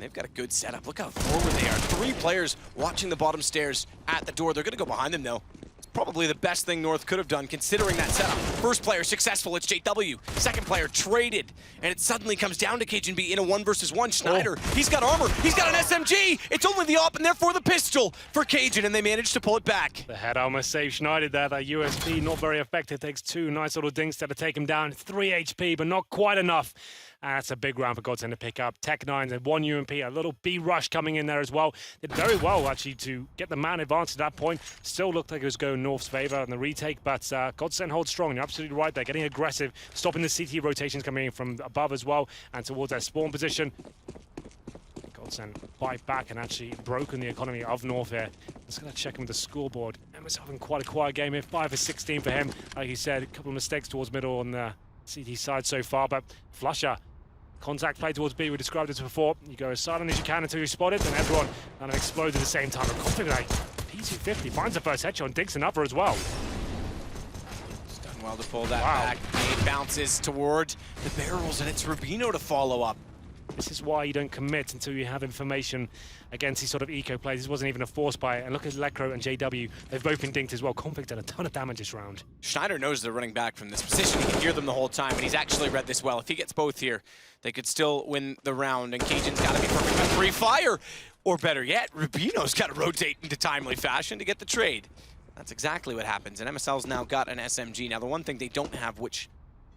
They've got a good setup. Look how forward they are. 3 players watching the bottom stairs at the door. They're going to go behind them, though. It's probably the best thing North could have done, considering that setup. First player successful, it's JW. Second player traded, and it suddenly comes down to KGB in a 1-versus-1. Schneider, he's got armor. He's got an SMG. It's only the op, and therefore the pistol for Cajun, and they managed to pull it back. The head almost saved Schneider there. That USB not very effective. Takes 2 nice little dinks to take him down. 3 HP, but not quite enough. And that's a big round for Godsend to pick up. Tech 9s and 1 UMP, a little B rush coming in there as well. Did very well, actually, to get the man advanced at that point. Still looked like it was going North's favor in the retake, but Godsend holds strong. You're absolutely right. They're getting aggressive, stopping the CT rotations coming in from above as well, and towards their spawn position. Godsend fight back and actually broken the economy of North here. Just going to check him with the scoreboard. Emma's having quite a quiet game here. 5 for 16 for him. Like you said, a couple of mistakes towards middle on the CT side so far, but Flusher. Contact play towards B, we described this before. You go as silent as you can until you spot it, and everyone kind of explodes at the same time. Config, like, P250 finds the first headshot and digs another as well. It's done well to pull that back. It bounces toward the barrels, and it's Rubino to follow up. This is why you don't commit until you have information against these sort of eco plays. This wasn't even a force buy. And look at Lekro and JW. They've both been dinked as well. Config did a ton of damage this round. Schneider knows they're running back from this position. He can hear them the whole time, and he's actually read this well. If he gets both here, they could still win the round, and Cajun's got to be perfect on free fire. Or better yet, Rubino's got to rotate into timely fashion to get the trade. That's exactly what happens, and MSL's now got an SMG. Now, the one thing they don't have, which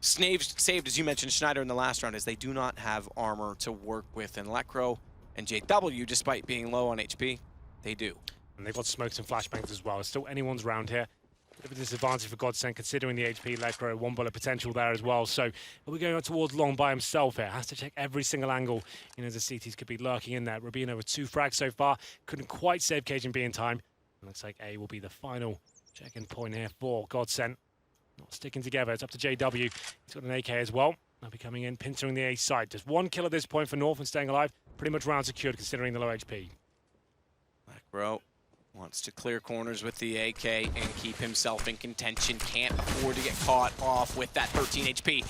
saved, as you mentioned, Schneider in the last round, is they do not have armor to work with. And Lekro and JW, despite being low on HP, they do. And they've got smokes and flashbangs as well. It's still anyone's round here. Bit of a disadvantage for Godsend, considering the HP. Lekro, 1 bullet potential there as well. So we're going on towards long by himself here. Has to check every single angle. You know, the CTs could be lurking in there. Rubino with 2 frags so far. Couldn't quite save KGB in time. Looks like A will be the final check-in point here for Godsend. Not sticking together. It's up to JW. He's got an AK as well. They'll be coming in, pinching the A side. Just 1 kill at this point for North and staying alive. Pretty much round secured considering the low HP. Lekro wants to clear corners with the AK and keep himself in contention. Can't afford to get caught off with that 13 HP.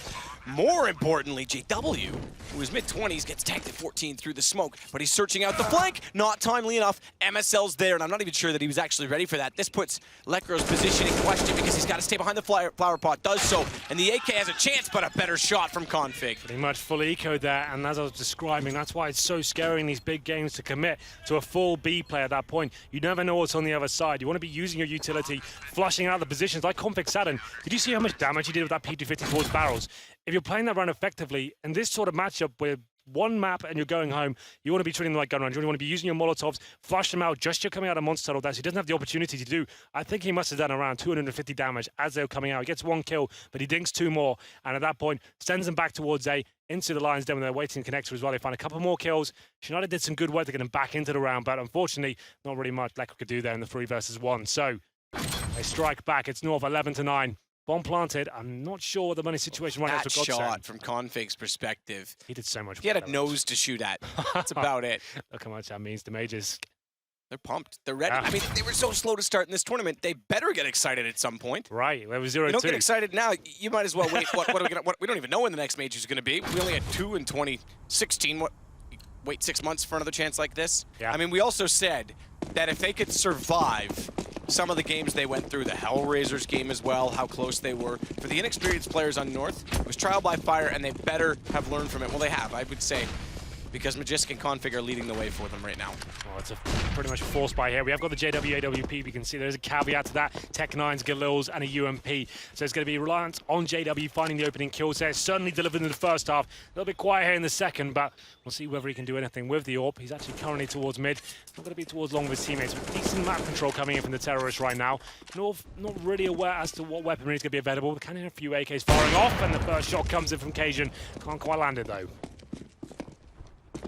More importantly, JW, who is mid-20s, gets tagged at 14 through the smoke, but he's searching out the flank. Not timely enough. MSL's there, and I'm not even sure that he was actually ready for that. This puts Lekro's position in question because he's got to stay behind the flower pot. Does so, and the AK has a chance, but a better shot from Config. Pretty much full eco there, and as I was describing, that's why it's so scary in these big games to commit to a full B play at that point. You never know what's on the other side. You want to be using your utility, flushing out the positions like Config Saturn. Did you see how much damage he did with that P250 towards barrels? If you're playing that round effectively, in this sort of matchup with one map and you're going home, you want to be treating them like gun runs. You want to be using your Molotovs, flush them out just you're coming out of Monster Tunnel. That he doesn't have the opportunity to do. I think he must have done around 250 damage as they were coming out. He gets 1 kill, but he dinks 2 more, and at that point, sends them back towards A, into the Lion's Den when they're waiting connector as well. They find a couple more kills. Schneider did some good work to get them back into the round, but unfortunately, not really much Lekro could do there in the 3 versus 1. So, they strike back. It's North 11-9. Bomb planted. I'm not sure what the money situation right now is for Godsend. That shot from Config's perspective. He did so much. He had a nose to shoot at. That's about it. Look how much that means to Majors. They're pumped. They're ready. I mean, they were so slow to start in this tournament. They better get excited at some point. Right. There was 0-2. You don't get excited now. You might as well wait. What are we gonna? We don't even know when the next major is going to be. We only had 2 in 2016. Wait 6 months for another chance like this? Yeah. I mean, we also said that if they could survive some of the games they went through, the Hellraisers game as well, how close they were. For the inexperienced players on North, it was trial by fire, and they better have learned from it. Well, they have, I would say, because Magisk and Config are leading the way for them right now. Oh, it's a pretty much a force buy here. We have got the JW AWP. We can see there's a caveat to that. Tech-9s, Galils, and a UMP. So it's going to be reliant on JW finding the opening kills there. Certainly delivered in the first half. A little bit quiet here in the second, but we'll see whether he can do anything with the AWP. He's actually currently towards mid. Not going to be towards long with his teammates. Decent map control coming in from the terrorists right now. North not really aware as to what weaponry is going to be available. Can hear a few AKs firing off, and the first shot comes in from Cajun. Can't quite land it, though.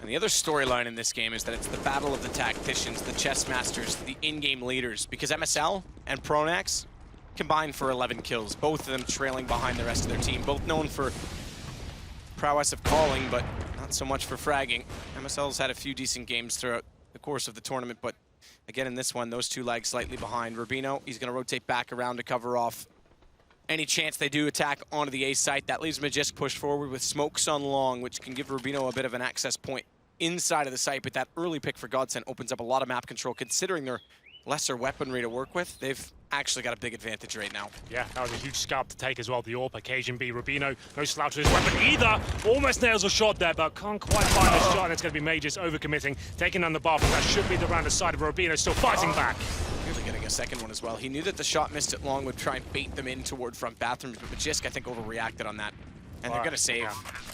And the other storyline in this game is that it's the battle of the tacticians, the chess masters, the in-game leaders, because MSL and Pronax combined for 11 kills, both of them trailing behind the rest of their team, both known for prowess of calling, but not so much for fragging. MSL's had a few decent games throughout the course of the tournament, but again in this one, those 2 lags slightly behind. Rubino, he's going to rotate back around to cover off any chance they do attack onto the A site. That leaves Magisk push forward with smokes on long, which can give Rubino a bit of an access point inside of the site, but that early pick for Godsend opens up a lot of map control. Considering their lesser weaponry to work with, they've actually got a big advantage right now. Yeah, that was a huge scalp to take as well. The AWP, Cajun B, Rubino, no slouch with his weapon either. Almost nails a shot there, but can't quite find a shot, and it's going to be Majors overcommitting, taking down the bar, but that should be the round side of Rubino, still fighting back. Nearly getting a second one as well. He knew that the shot missed it long would try and bait them in toward front bathrooms, but Magisk, I think, overreacted on that. And they're going to save. Yeah.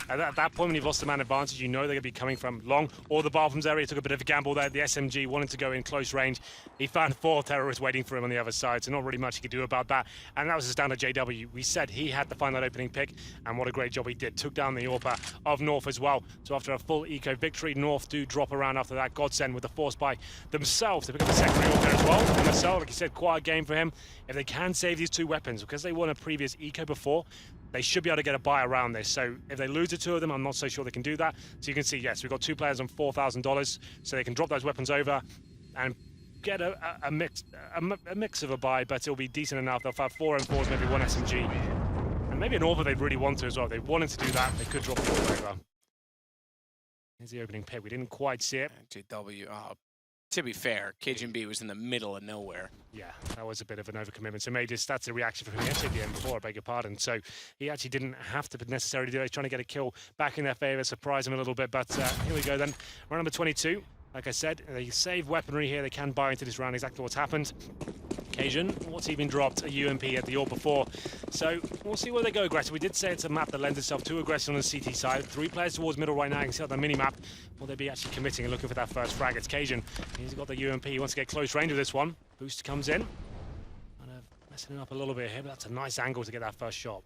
At that point, when you've lost the man advantage, you know they're going to be coming from long or the bathrooms area. He took a bit of a gamble there. The SMG wanted to go in close range. He found 4 terrorists waiting for him on the other side, so not really much he could do about that. And that was his down to JW. We said he had to find that opening pick, and what a great job he did. Took down the AWP of North as well. So after a full eco victory, North do drop around after that. Godsend with the force by themselves. They pick up a secondary AWP there as well. MSL, like you said, quiet game for him. If they can save these 2 weapons, because they won a previous eco before, they should be able to get a buy around this. So if they lose the 2 of them, I'm not so sure they can do that. So you can see, yes, we've got 2 players on $4,000, so they can drop those weapons over and get a mix of a buy, but it'll be decent enough. They'll have 4 M4s, maybe 1 SMG. And maybe an AWP they'd really want to as well. If they wanted to do that, they could drop the AWP over. Here's the opening pick. We didn't quite see it. JW, to be fair, Cajun B was in the middle of nowhere. Yeah, that was a bit of an overcommitment. So Majors, that's a reaction from him. He actually did before, I beg your pardon. So he actually didn't have to necessarily do it. He's trying to get a kill back in their favor, surprise him a little bit. But here we go then. Round number 22. Like I said, they save weaponry here. They can buy into this round. Exactly what's happened. Cajun, what's even dropped? A UMP at the AWP before. So we'll see where they go aggressive. We did say it's a map that lends itself to aggression on the CT side. 3 players towards middle right now. You can see on the mini-map. Will they be actually committing and looking for that first frag? It's Cajun. He's got the UMP. He wants to get close range with this one. Boost comes in. Kind of messing him up a little bit here, but that's a nice angle to get that first shot.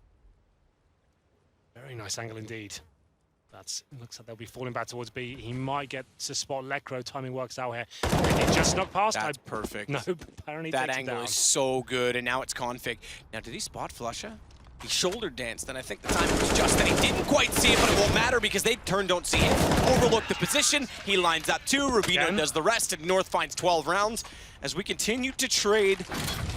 Very nice angle indeed. Looks like they'll be falling back towards B. He might get to spot Lekro. Timing works out here. He just snuck past. That's perfect. No, apparently that takes angle it down. is so good, and now it's Config. Now, did he spot Flusha? He shoulder danced, and I think the timing was just that. He didn't quite see it, but it won't matter because they don't see it. Overlook the position. He lines up 2. Rubino does the rest, and North finds 12 rounds. as we continue to trade.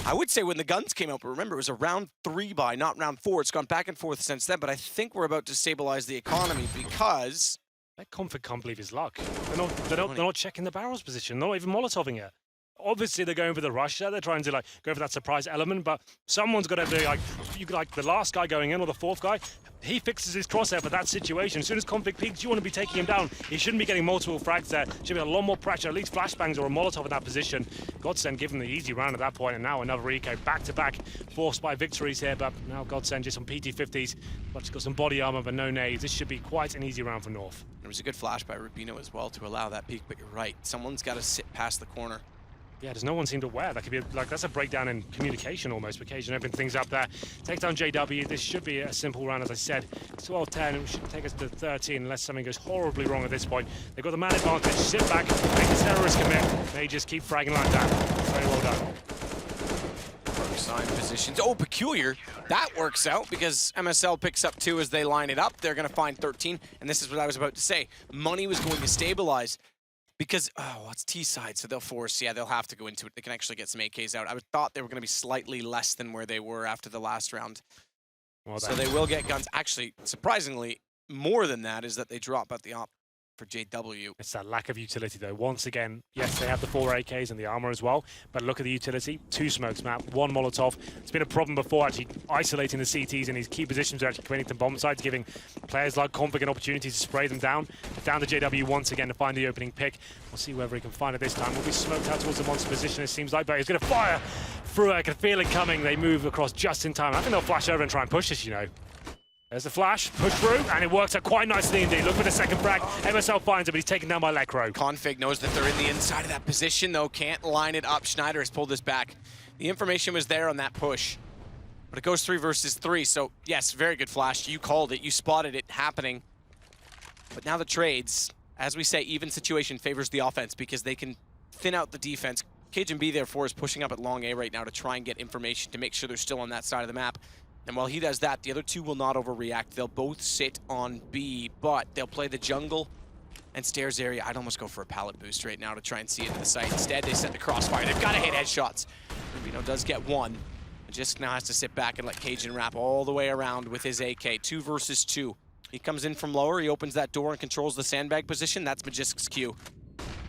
I would say when the guns came out, but remember, it was a round 3 buy, not round 4. It's gone back and forth since then, but I think we're about to stabilize the economy because... That Config can't believe his luck. They're not checking the barrels position. They're not even Molotoving it. Obviously, they're going for the rush there. They're trying to go for that surprise element, but someone's got to be like the last guy going in or the fourth guy. He fixes his crosshair for that situation. As soon as Config peaks, you want to be taking him down. He shouldn't be getting multiple frags there. Should be a lot more pressure, at least flashbangs or a Molotov in that position. Godsend giving the easy round at that point, and now another eco back-to-back forced by victories here, but now Godsend just on PT50s. But he's got some body armor, but no nades. This should be quite an easy round for North. There was a good flash by Rubino as well to allow that peak, but you're right. Someone's got to sit past the corner. Yeah, does no one seem to aware? That could be that's a breakdown in communication almost. Occasion open things up there. Takes down JW. This should be a simple round, as I said. 12-10. It should take us to 13 unless something goes horribly wrong at this point. They've got the man advantage. Sit back, make the terrorists commit. They just keep fragging like that. Very well done. Sign positions. Oh, peculiar. That works out because MSL picks up 2 as they line it up. They're going to find 13, and this is what I was about to say. Money was going to stabilize. Because, oh, it's T-side, so they'll force, yeah, they'll have to go into it. They can actually get some AKs out. I thought they were going to be slightly less than where they were after the last round. Well, so they will get guns. Actually, surprisingly, more than that is that they drop at the op for JW. It's that lack of utility, though. Once again, yes, they have the 4 AKs and the armor as well, but look at the utility. 2 smokes map, 1 Molotov. It's been a problem before, actually isolating the CTs in these key positions are actually committing to bomb sites, giving players like Config an opportunity to spray them down. Down to JW once again to find the opening pick. We'll see whether he can find it this time. Will be smoked out towards the monster position, it seems like, but he's going to fire through it. I can feel it coming. They move across just in time. I think they'll flash over and try and push this, you know. There's the flash, push through, and it works out quite nicely indeed. Look for the second frag. MSL finds it, but he's taken down by Lekro. Config knows that they're in the inside of that position, though. Can't line it up. Schneider has pulled this back. The information was there on that push, but it goes 3 versus 3. So, yes, very good flash. You called it. You spotted it happening. But now the trades, as we say, even situation favors the offense because they can thin out the defense. Cajun B, therefore, is pushing up at long A right now to try and get information to make sure they're still on that side of the map. And while he does that, the other 2 will not overreact. They'll both sit on B, but they'll play the jungle and stairs area. I'd almost go for a pallet boost right now to try and see into the site. Instead, they set the crossfire. They've got to hit headshots. Rubino does get 1. Just now has to sit back and let Cajun wrap all the way around with his AK. 2 versus 2. He comes in from lower. He opens that door and controls the sandbag position. That's Majisk's Q.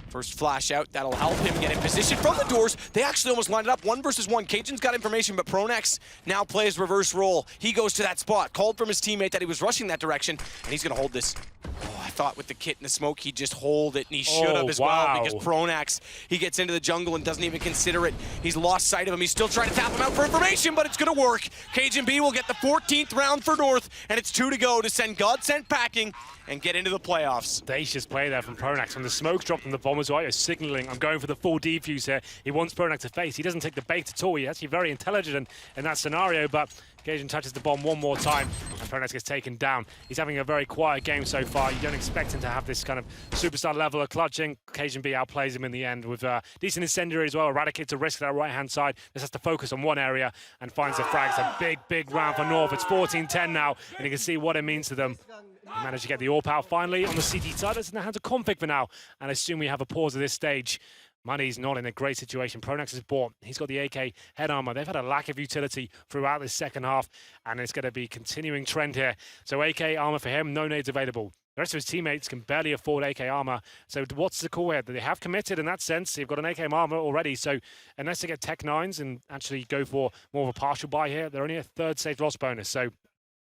First flash out, that'll help him get in position from the doors. They actually almost lined it up, 1 versus 1. Cajun's got information, but Pronex now plays reverse role. He goes to that spot, called from his teammate that he was rushing that direction, and he's gonna hold this. Oh, I thought with the kit and the smoke, he'd just hold it, and he should have as well, because Pronex, he gets into the jungle and doesn't even consider it. He's lost sight of him. He's still trying to tap him out for information, but it's gonna work. Cajun B will get the 14th round for North, and it's 2 to go to send Godsend packing and get into the playoffs. Audacious play there from Pronax. When the smoke's dropped from the bomb as well, he's signaling, I'm going for the full defuse here. He wants Pronax to face. He doesn't take the bait at all. He's actually very intelligent in that scenario, but Cajun touches the bomb one more time, and Pronax gets taken down. He's having a very quiet game so far. You don't expect him to have this kind of superstar level of clutching. Cajun B outplays him in the end with decent incendiary as well. Eradicates a risk that right-hand side. Just has to focus on one area and finds the frags. A big, big round for North. It's 14-10 now, and you can see what it means to them. He managed to get the AWP out finally on the CT side. It's in the hands of Config for now, and I assume we have a pause at this stage. Money's not in a great situation. Pronax is bought. He's got the AK head armor. They've had a lack of utility throughout this second half, and it's going to be a continuing trend here. So AK armor for him, no nades available. The rest of his teammates can barely afford AK armor. So what's the call here? They have committed in that sense. They've got an AK armor already. So unless they get Tech 9s and actually go for more of a partial buy here, they're only a 3rd stage loss bonus. So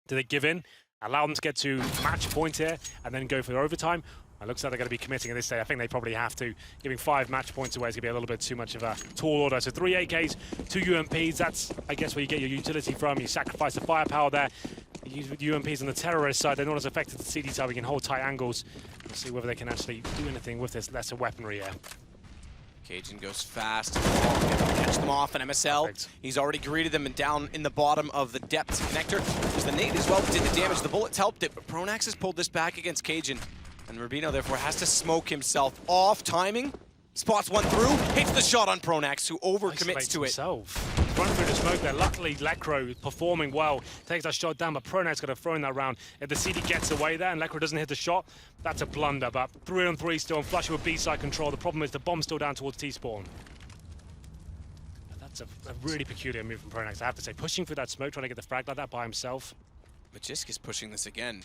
do they give in? Allow them to get to match point here and then go for overtime? It looks like they're going to be committing at this stage. I think they probably have to. Giving 5 match points away is going to be a little bit too much of a tall order. So 3 AKs, 2 UMPs. That's, I guess, where you get your utility from. You sacrifice the firepower there. You use UMPs on the terrorist side. They're not as effective as the CD side. We can hold tight angles. We'll see whether they can actually do anything with this lesser weaponry here. Cajun goes fast. Catch them off, and MSL, perfect. He's already greeted them and down in the bottom of the depths connector. There's the nade as well, did the damage. The bullets helped it, but Pronax has pulled this back against Cajun. And Rubino, therefore, has to smoke himself off. Timing, spots one through, hits the shot on Pronax, who overcommits to it. Run through the smoke there. Luckily, Lekro is performing well. Takes that shot down, but Pronax got to throw in that round. If the CD gets away there and Lekro doesn't hit the shot, that's a blunder. But 3-on-3 still, and flush with B-side control. The problem is the bomb's still down towards T-spawn. It's a really peculiar move from Pronax, I have to say. Pushing through that smoke, trying to get the frag like that by himself. Magisk is pushing this again.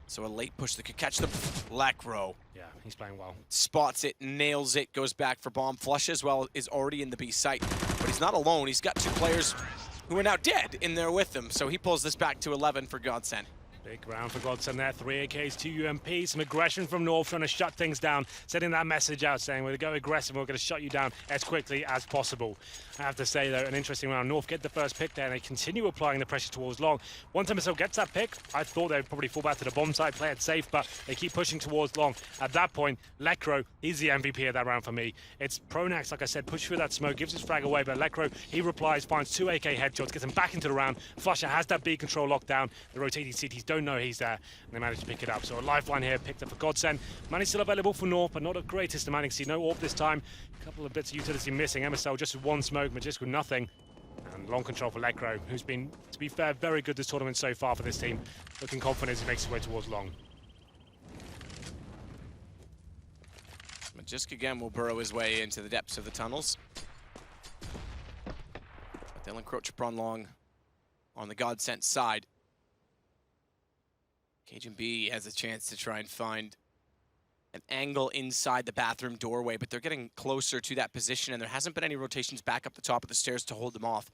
So a late push that could catch the Lekro. Yeah, he's playing well. Spots it, nails it, goes back for bomb. Flush as well is already in the B site. But he's not alone. He's got 2 players who are now dead in there with him. So he pulls this back to 11 for Godsend. Big round for Godsend there, 3 AKs, 2 UMPs, some aggression from North, trying to shut things down, sending that message out saying we're going to go aggressive, we're going to shut you down as quickly as possible. I have to say though, an interesting round. North get the first pick there and they continue applying the pressure towards long. One time MSL gets that pick, I thought they'd probably fall back to the bomb side, play it safe, but they keep pushing towards long. At that point, Lekro, he's the MVP of that round for me. It's Pronax, like I said, push through that smoke, gives his frag away, but Lekro, he replies, finds 2 AK headshots, gets him back into the round. Flusher has that B control locked down. The rotating cities don't know he's there, and they manage to pick it up. So a lifeline here picked up for Godsend. Money still available for North, but not the greatest of manning. See no AWP this time. A couple of bits of utility missing. MSL just with 1 smoke, Magisk with nothing. And long control for Lekro, who's been, to be fair, very good this tournament so far for this team. Looking confident as he makes his way towards long. Magisk again will burrow his way into the depths of the tunnels. But they'll encroach upon long on the Godsend side. Cajun B has a chance to try and find an angle inside the bathroom doorway, but they're getting closer to that position, and there hasn't been any rotations back up the top of the stairs to hold them off.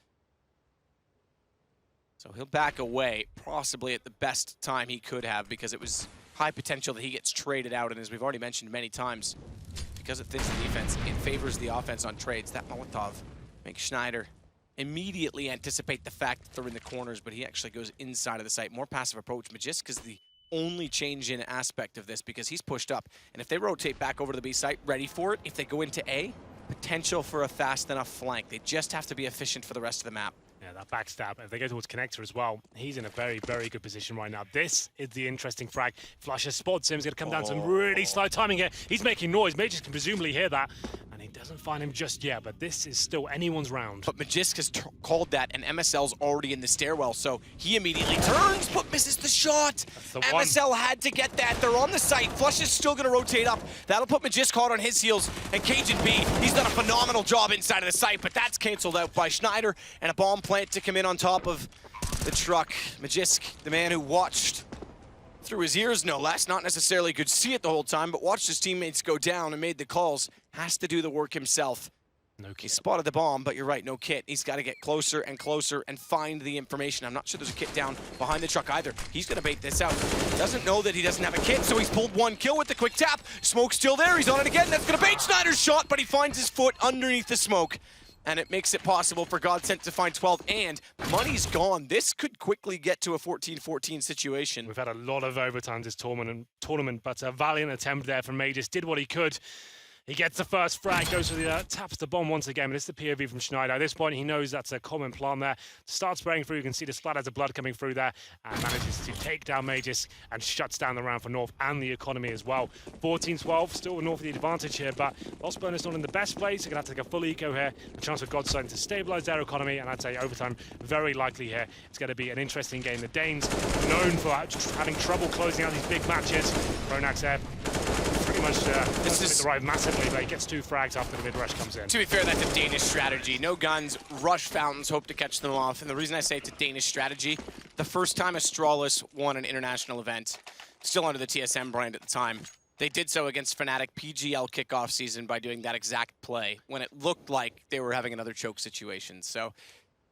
So he'll back away, possibly at the best time he could have, because it was high potential that he gets traded out, and as we've already mentioned many times, because it fits the defense, it favors the offense on trades. That Molotov makes Schneider immediately anticipate the fact that they're in the corners, but he actually goes inside of the site. More passive approach. Magisk is the only change in aspect of this because he's pushed up. And if they rotate back over to the B site, ready for it, if they go into A, potential for a fast enough flank. They just have to be efficient for the rest of the map. Yeah, that backstab. If they go towards connector as well, he's in a very, very good position right now. This is the interesting frag. Flusher spots him. He's going to come down some really slow timing here. He's making noise. Majors can presumably hear that. And he doesn't find him just yet, but this is still anyone's round. But Magisk has called that, and MSL's already in the stairwell, so he immediately turns, but misses the shot. MSL had to get that. They're on the site. Flush is still going to rotate up. That'll put Magisk hard on his heels, and Cajun B, he's done a phenomenal job inside of the site, but that's canceled out by Schneider, and a bomb plant to come in on top of the truck. Magisk, the man who watched through his ears, no less, not necessarily could see it the whole time, but watched his teammates go down and made the calls, has to do the work himself. No kit. He spotted the bomb, but you're right, no kit. He's got to get closer and closer and find the information. I'm not sure there's a kit down behind the truck either. He's going to bait this out. Doesn't know that he doesn't have a kit, so he's pulled 1 kill with the quick tap. Smoke's still there. He's on it again. That's going to bait Schneider's shot, but he finds his foot underneath the smoke. And it makes it possible for Godsend to find 12, and money's gone. This could quickly get to a 14-14 situation. We've had a lot of overtime this tournament, but a valiant attempt there from Majors. Did what he could. He gets the first frag, goes for the taps the bomb once again, but it's the POV from Schneider. At this point, he knows that's a common plan there. Starts spraying through, you can see the splatters of blood coming through there, and manages to take down Majors and shuts down the round for North and the economy as well. 14-12, still North with the advantage here, but Lost Bonus not in the best place. They're going to have to take a full eco here. A chance for Godsend to stabilize their economy, and I'd say overtime very likely here. It's going to be an interesting game. The Danes known for having trouble closing out these big matches. Pronax there. Pretty much this is arrived massively, but he gets 2 frags after the mid-rush comes in. To be fair, that's a Danish strategy. No guns, rush fountains, hope to catch them off. And the reason I say it's a Danish strategy, the first time Astralis won an international event, still under the TSM brand at the time, they did so against Fnatic PGL kickoff season by doing that exact play when it looked like they were having another choke situation. So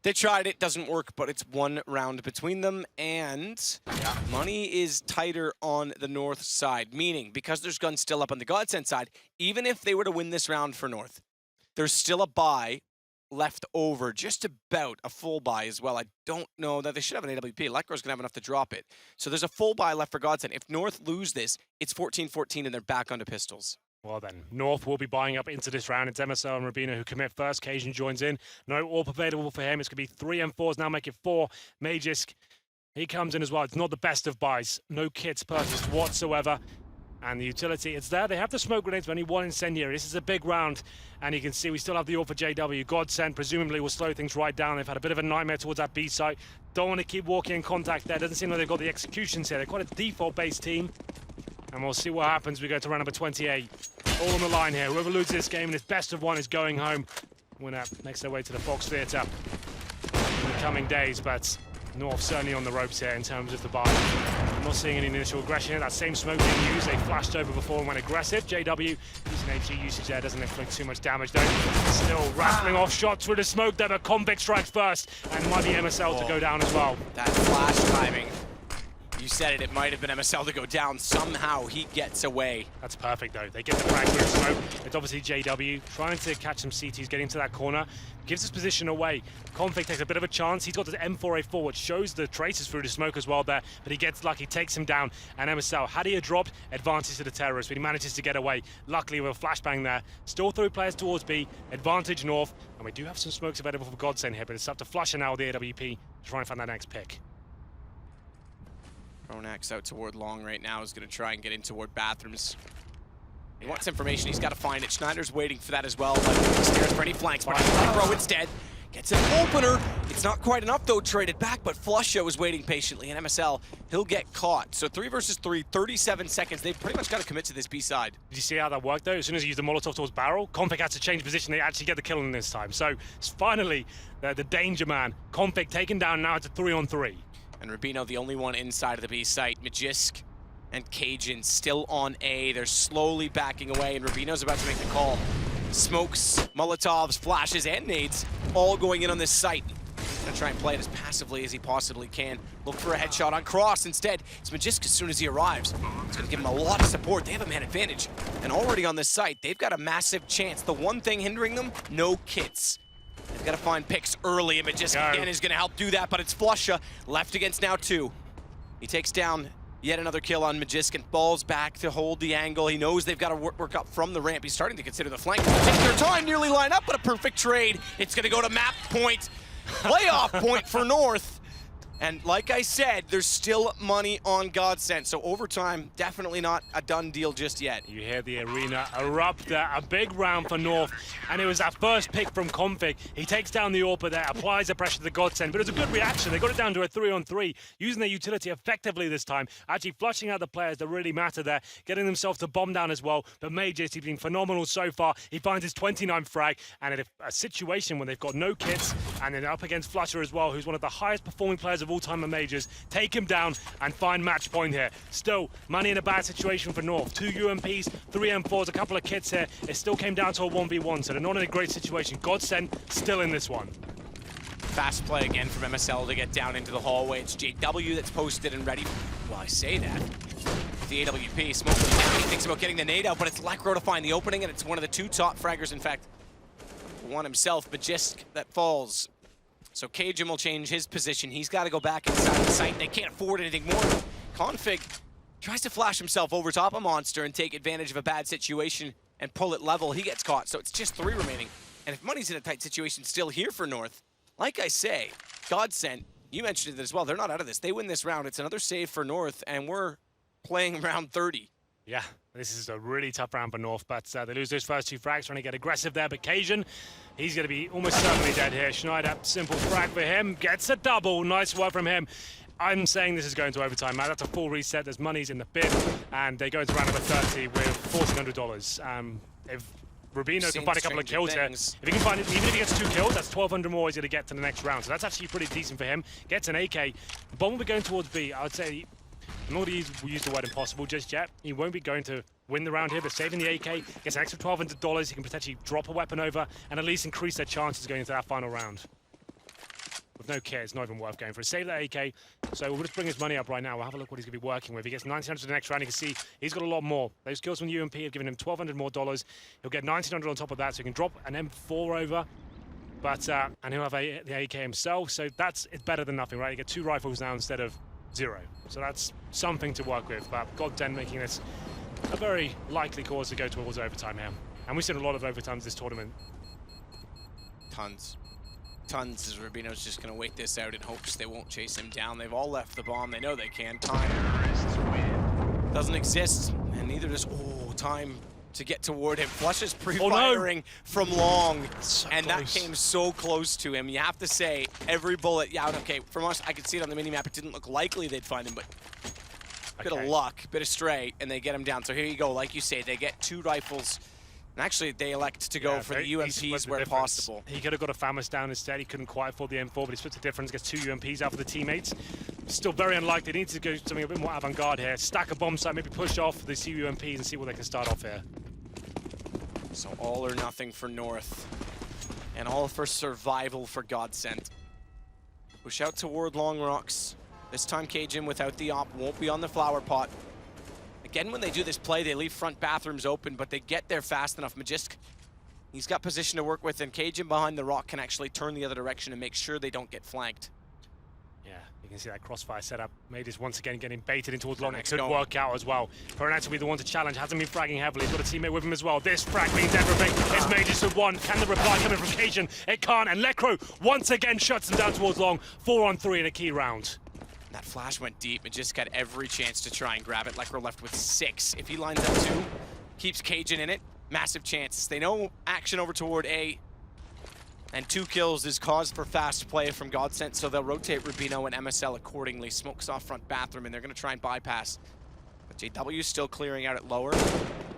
they tried it, doesn't work, but it's 1 round between them, and money is tighter on the North side, meaning because there's guns still up on the Godsend side, even if they were to win this round for North, there's still a buy left over, just about a full buy as well. I don't know that they should have an AWP. Lekro's gonna have enough to drop it. So there's a full buy left for Godsend. If North lose this, it's 14-14 and they're back onto pistols. Well then, North will be buying up into this round. It's MSL and Rubina who commit first. Cajun joins in. No AWP available for him. It's going to be 3 and 4s now, make it 4. Magisk, he comes in as well. It's not the best of buys. No kits purchased whatsoever. And the utility, it's there. They have the smoke grenades, but only 1 incendiary. This is a big round. And you can see we still have the AWP for JW. Godsend presumably will slow things right down. They've had a bit of a nightmare towards that B site. Don't want to keep walking in contact there. Doesn't seem like they've got the executions here. They're quite a default-based team. And we'll see what happens. We go to round number 28. All on the line here. Whoever loses this game and is best of 1 is going home. winner makes their way to the Fox Theatre in the coming days, but North certainly on the ropes here in terms of the buy. I'm not seeing any initial aggression here. That same smoke being used, they flashed over before and went aggressive. JW using HG usage there, doesn't inflict too much damage though. Still rattling off shots through the smoke there, but Convict strikes first, and might be MSL to go down as well. That flash timing. You said it might have been MSL to go down. Somehow he gets away. That's perfect though. They get the frag through the smoke. It's obviously JW trying to catch some CTs, getting to that corner. Gives his position away. Config takes a bit of a chance. He's got his M4A4, which shows the traces through the smoke as well there, but he gets lucky, takes him down, and MSL, had he dropped, advantage to the terrorist, but he manages to get away. Luckily with a flashbang there. Still through players towards B, advantage North, and we do have some smokes available for Godsend here, but it's up to Flusher now with the AWP to try and find that next pick. Ronax out toward long right now, is going to try and get in toward bathrooms. He wants information, he's got to find it. Schneider's waiting for that as well, but he stares for any flanks, but Pro instead gets an opener. It's not quite enough though, traded back, but Flusha was waiting patiently, and MSL, he'll get caught. So 3 versus 3, 37 seconds. They've pretty much got to commit to this B side. Did you see how that worked though? As soon as he used the Molotov towards Barrel, Config had to change position. They actually get the kill in this time. So finally, the danger man, Config taken down, now it's a 3-on-3. And Rubino, the only one inside of the B site. Magisk and Cajun still on A. They're slowly backing away, and Rubino's about to make the call. Smokes, Molotovs, flashes, and nades all going in on this site. He's gonna try and play it as passively as he possibly can. Look for a headshot on Cross. Instead, it's Magisk as soon as he arrives. It's gonna give him a lot of support. They have a man advantage. And already on this site, they've got a massive chance. The one thing hindering them, no kits. They've got to find picks early, and Magisk again is going to help do that, but it's Flusha left against now 2. He takes down yet another kill on Magisk and falls back to hold the angle. He knows they've got to work up from the ramp. He's starting to consider the flank. Take their time, nearly line up, but a perfect trade. It's going to go to map point, playoff point for North. And like I said, there's still money on Godsend, so overtime, definitely not a done deal just yet. You hear the arena erupt there, a big round for North, and it was that first pick from Config. He takes down the AWP there, applies the pressure to the Godsend, but it was a good reaction. They got it down to a 3-on-3, using their utility effectively this time, actually flushing out the players that really matter there, getting themselves to bomb down as well. But Majors, he's been phenomenal so far. He finds his 29th frag, and in a situation when they've got no kits, and then up against Flusher as well, who's one of the highest performing players of all time in Majors, take him down and find match point here. Still, money in a bad situation for North. 2 UMPs, 3 M4s, a couple of kits here. It still came down to a 1v1, so they're not in a great situation. Godsend still in this one. Fast play again from MSL to get down into the hallway. It's JW that's posted and ready. Well, I say that. The AWP, Smoke goes down. He thinks about getting the nade out, but it's Lekro to find the opening, and it's one of the 2 top fraggers, in fact. One himself, Magisk, that falls. So Cajun will change his position. He's got to go back inside the site. They can't afford anything more. Config tries to flash himself over top a monster and take advantage of a bad situation and pull it level. He gets caught, so it's just 3 remaining. And if money's in a tight situation still here for North, like I say, Godsend, you mentioned it as well, they're not out of this. They win this round. It's another save for North, and we're playing round 30. Yeah, this is a really tough round for North, but they lose those first 2 frags, trying to get aggressive there. But Cajun, he's going to be almost certainly dead here. Schneider, simple frag for him, gets a double. Nice work from him. I'm saying this is going to overtime, Matt. That's a full reset. There's monies in the bin, and they go into round number 30 with $1,400. If Rubino can find a couple of kills here, if he can find it, even if he gets 2 kills, that's 1,200 more he's going to get to the next round. So that's actually pretty decent for him. Gets an AK. The bomb will be going towards B. I would say, I'm not going to use the word impossible just yet. He won't be going to win the round here, but saving the AK, gets an extra $1,200. He can potentially drop a weapon over and at least increase their chances going into that final round. With no kit, it's not even worth going for it. Save that AK, so we'll just bring his money up right now. We'll have a look what he's going to be working with. He gets 1,900 the next round. You can see he's got a lot more. Those kills from UMP have given him $1,200 more. He'll get 1,900 on top of that, so he can drop an M4 over. But and he'll have the AK himself, so it's better than nothing, right? You get 2 rifles now instead of 0. So that's something to work with, but Godsend making this a very likely cause to go towards overtime here. And we've seen a lot of overtimes this tournament. Tons as Rubino's just going to wait this out in hopes they won't chase him down. They've all left the bomb. They know they can. Time doesn't exist, and neither does time to get toward him. Flush is pre-firing from long, and that came so close to him. You have to say, every bullet, yeah, okay, from us, I could see it on the mini-map. It didn't look likely they'd find him, but bit of luck, bit of stray, and they get him down. So here you go, like you say, they get 2 rifles And actually, they elect to go for the UMPs where possible. He could have got a Famas down instead. He couldn't quite afford the M4, but he splits the difference, gets 2 UMPs out for the teammates. Still very unlikely. They need to go something a bit more avant-garde here. Stack a bomb site, maybe push off the 2 UMPs and see what they can start off here. So all or nothing for North. And all for survival for Godsent. Push out toward Long Rocks. This time Cajun without the op won't be on the flower pot. Again, when they do this play, they leave front bathrooms open, but they get there fast enough. Magisk, he's got position to work with, and Cajun behind the rock can actually turn the other direction and make sure they don't get flanked. Yeah, you can see that crossfire setup. Majors once again getting baited in towards long. It could going. work out as well. Pronat will be the one to challenge. Hasn't been fragging heavily. He's got a teammate with him as well. This frag means everything. It's Majors with 1. Can the reply come in from Cajun? It can't. And Lecro once again shuts him down towards long. 4-on-3 in a key round. That flash went deep and just got every chance to try and grab it. Lecro left with 6. If he lines up 2, keeps Cajun in it, massive chance. They know action over toward A. And 2 kills is cause for fast play from Godsent, so they'll rotate Rubino and MSL accordingly. Smokes off front bathroom, and they're going to try and bypass. But JW's still clearing out at lower.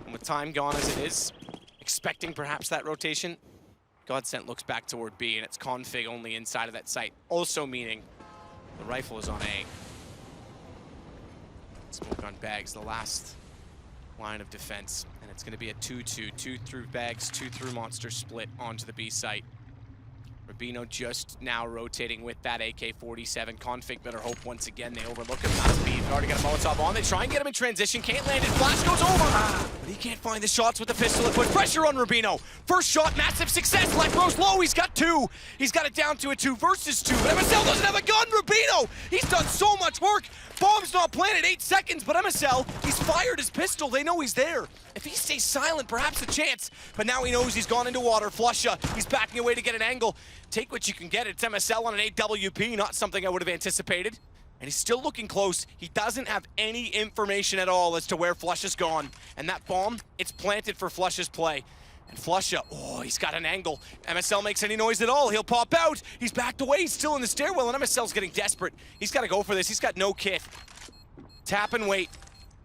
And with time gone as it is, expecting perhaps that rotation, Godsent looks back toward B, and it's config only inside of that site. Also meaning the rifle is on A. Smoke on bags, the last line of defense. And it's going to be a 2-2. 2 through bags, 2 through monster split onto the B site. Rubino just now rotating with that AK-47. Config better hope once again they overlook him. Not speed, but already got a Molotov on. They try and get him in transition. Can't land it. Flash goes over. But he can't find the shots with the pistol. It puts pressure on Rubino. First shot, massive success. Lecro's low. He's got 2. He's got it down to a 2 versus 2. But MSL doesn't have a gun. Rubino, he's done so much work. Bomb's not planted, 8 seconds, but MSL, he's fired his pistol. They know he's there. If he stays silent, perhaps a chance. But now he knows he's gone into water. Flusha, he's backing away to get an angle. Take what you can get. It's MSL on an 8WP, not something I would have anticipated. And he's still looking close. He doesn't have any information at all as to where Flusha's gone. And that bomb, it's planted for Flusha's play. And Flusha, oh, he's got an angle. MSL makes any noise at all, he'll pop out. He's backed away, he's still in the stairwell, and MSL's getting desperate. He's got to go for this, he's got no kit. Tap and wait.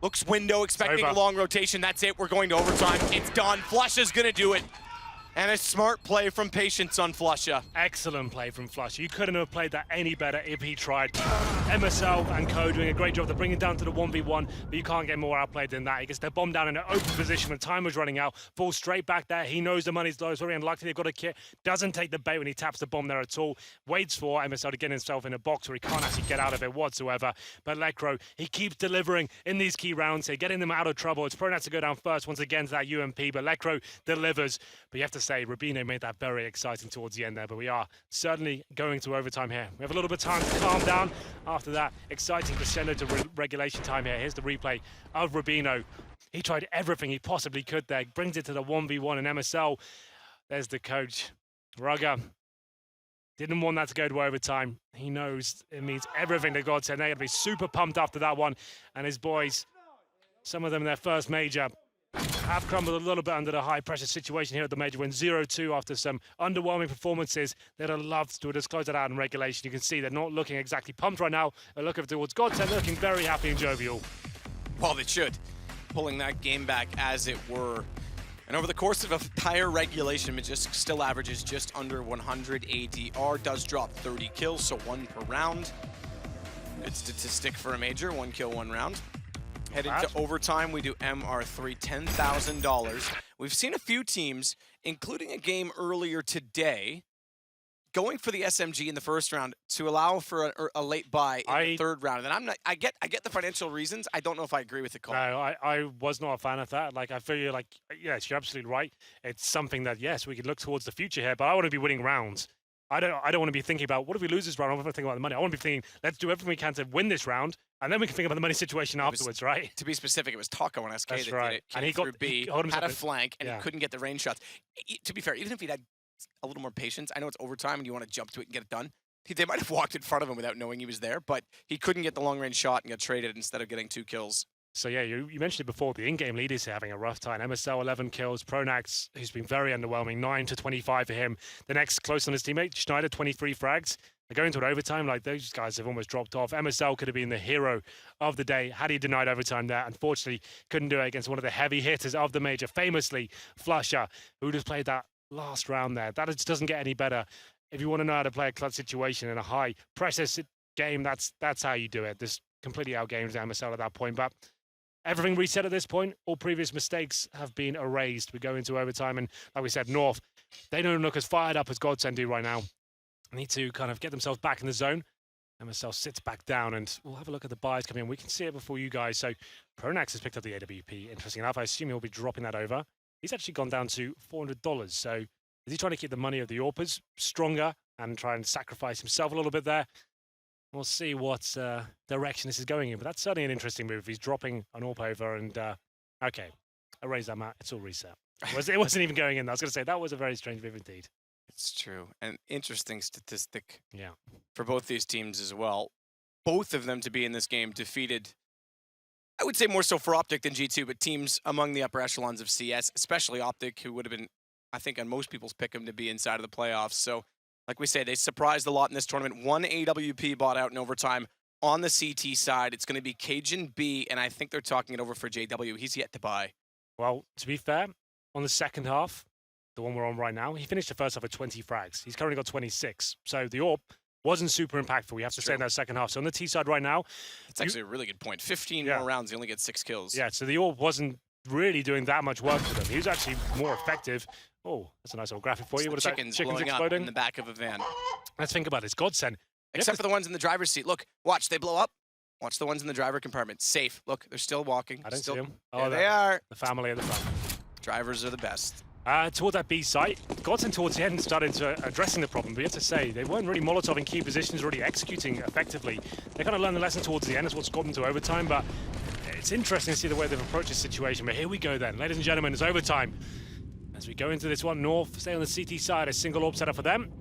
Looks window, expecting a long rotation. That's it, we're going to overtime. It's done, Flusha's gonna do it. And a smart play from Patience on Flusha. Excellent play from Flusha. You couldn't have played that any better if he tried. MSL and Co doing a great job to bring it down to the 1v1, but you can't get more outplayed than that. He gets their bomb down in an open position when time was running out, falls straight back there. He knows the money's low, it's very unlikely they've got a kit. Doesn't take the bait when he taps the bomb there at all. Waits for MSL to get himself in a box where he can't actually get out of it whatsoever. But Lecro, he keeps delivering in these key rounds here, getting them out of trouble. It's Pronat to go down first once again to that UMP, but Lecro delivers. But you have to say, Rubino made that very exciting towards the end there, but we are certainly going to overtime here. We have a little bit of time to calm down after that exciting crescendo to regulation time here. Here's the replay of Rubino. He tried everything he possibly could there, brings it to the 1v1 and MSL. There's the coach, Rugger. Didn't want that to go to overtime. He knows it means everything to Godsent. They're going to be super pumped after that one. And his boys, some of them in their first major, have crumbled a little bit under the high-pressure situation here at the major win. 0-2 after some underwhelming performances. They'd have loved to just close it out in regulation. You can see they're not looking exactly pumped right now. They're looking towards Godsent, looking very happy and jovial. Well, they should. Pulling that game back as it were. And over the course of an entire regulation, Magisk still averages just under 100 ADR. Does drop 30 kills, so 1 per round. Good statistic for a major, 1 kill, 1 round. Headed to overtime, we do MR3, $10,000. We've seen a few teams, including a game earlier today, going for the SMG in the first round to allow for a late buy in the third round. And I get the financial reasons. I don't know if I agree with the call. No, I was not a fan of that. Like, I feel like, yes, you're absolutely right. It's something that, yes, we can look towards the future here, but I want to be winning rounds. I don't want to be thinking about, what if we lose this round? I don't want to think about the money. I want to be thinking, let's do everything we can to win this round, and then we can think about the money situation afterwards, right? To be specific, it was Taco on SK That's that right. did it. And he got through B, had a flank, and he couldn't get the range shots. To be fair, even if he'd had a little more patience, I know it's overtime and you want to jump to it and get it done. They might have walked in front of him without knowing he was there, but he couldn't get the long-range shot and got traded instead of getting 2 kills. So yeah, you mentioned it before, the in-game lead is having a rough time. MSL 11 kills, Pronax, who's been very underwhelming, 9 to 25 for him. The next close on his teammate, Schneider, 23 frags. They go into an overtime, like those guys have almost dropped off. MSL could have been the hero of the day had he denied overtime there. Unfortunately, couldn't do it against one of the heavy hitters of the major, famously Flusher, who just played that last round there. That just doesn't get any better. If you want to know how to play a clutch situation in a high pressure game, that's how you do it. This completely outgames MSL at that point, but everything reset at this point. All previous mistakes have been erased. We go into overtime, and like we said, North, they don't look as fired up as Godsend do right now. Need to kind of get themselves back in the zone. MSL sits back down, and we'll have a look at the buys coming in. We can see it before you guys. So Pronax has picked up the AWP. Interesting enough, I assume he'll be dropping that over. He's actually gone down to $400. So is he trying to keep the money of the AWPers stronger and try and sacrifice himself a little bit there? We'll see what direction this is going in, but that's certainly an interesting move. He's dropping an AWP over, and okay, erase that map. It's all reset. It wasn't even going in. I was going to say that was a very strange move indeed. It's true. An interesting statistic yeah, for both these teams as well. Both of them to be in this game defeated, I would say more so for Optic than G2, but teams among the upper echelons of CS, especially Optic, who would have been, I think, on most people's pick them to be inside of the playoffs. So, like we say, they surprised a lot in this tournament. One AWP bought out in overtime on the CT side. It's going to be Cajun B, and I think they're talking it over for JW. He's yet to buy. Well, to be fair, on the second half, the one we're on right now, he finished the first half with 20 frags. He's currently got 26. So the AWP wasn't super impactful, we have to say, in that second half. So on the T side right now... It's actually a really good point. 15 more rounds, he only gets 6 kills. Yeah, so the AWP wasn't really doing that much work for them. He was actually more effective. Oh, that's a nice little graphic for you. What is that? Chickens blowing up in the back of a van. Let's think about this. Godsend. Except for the ones in the driver's seat. Look, watch, they blow up. Watch the ones in the driver compartment. Safe. Look, they're still walking. I don't see them. Oh, they are. The family at the front. Drivers are the best. Toward that B site, Godsend towards the end started addressing the problem, but you have to say, they weren't really Molotov in key positions, really executing effectively. They kind of learned the lesson towards the end, is what's got them to overtime, but it's interesting to see the way they've approached this situation. But here we go then, ladies and gentlemen, it's overtime. As we go into this one, North, stay on the CT side, a single AWP setup for them.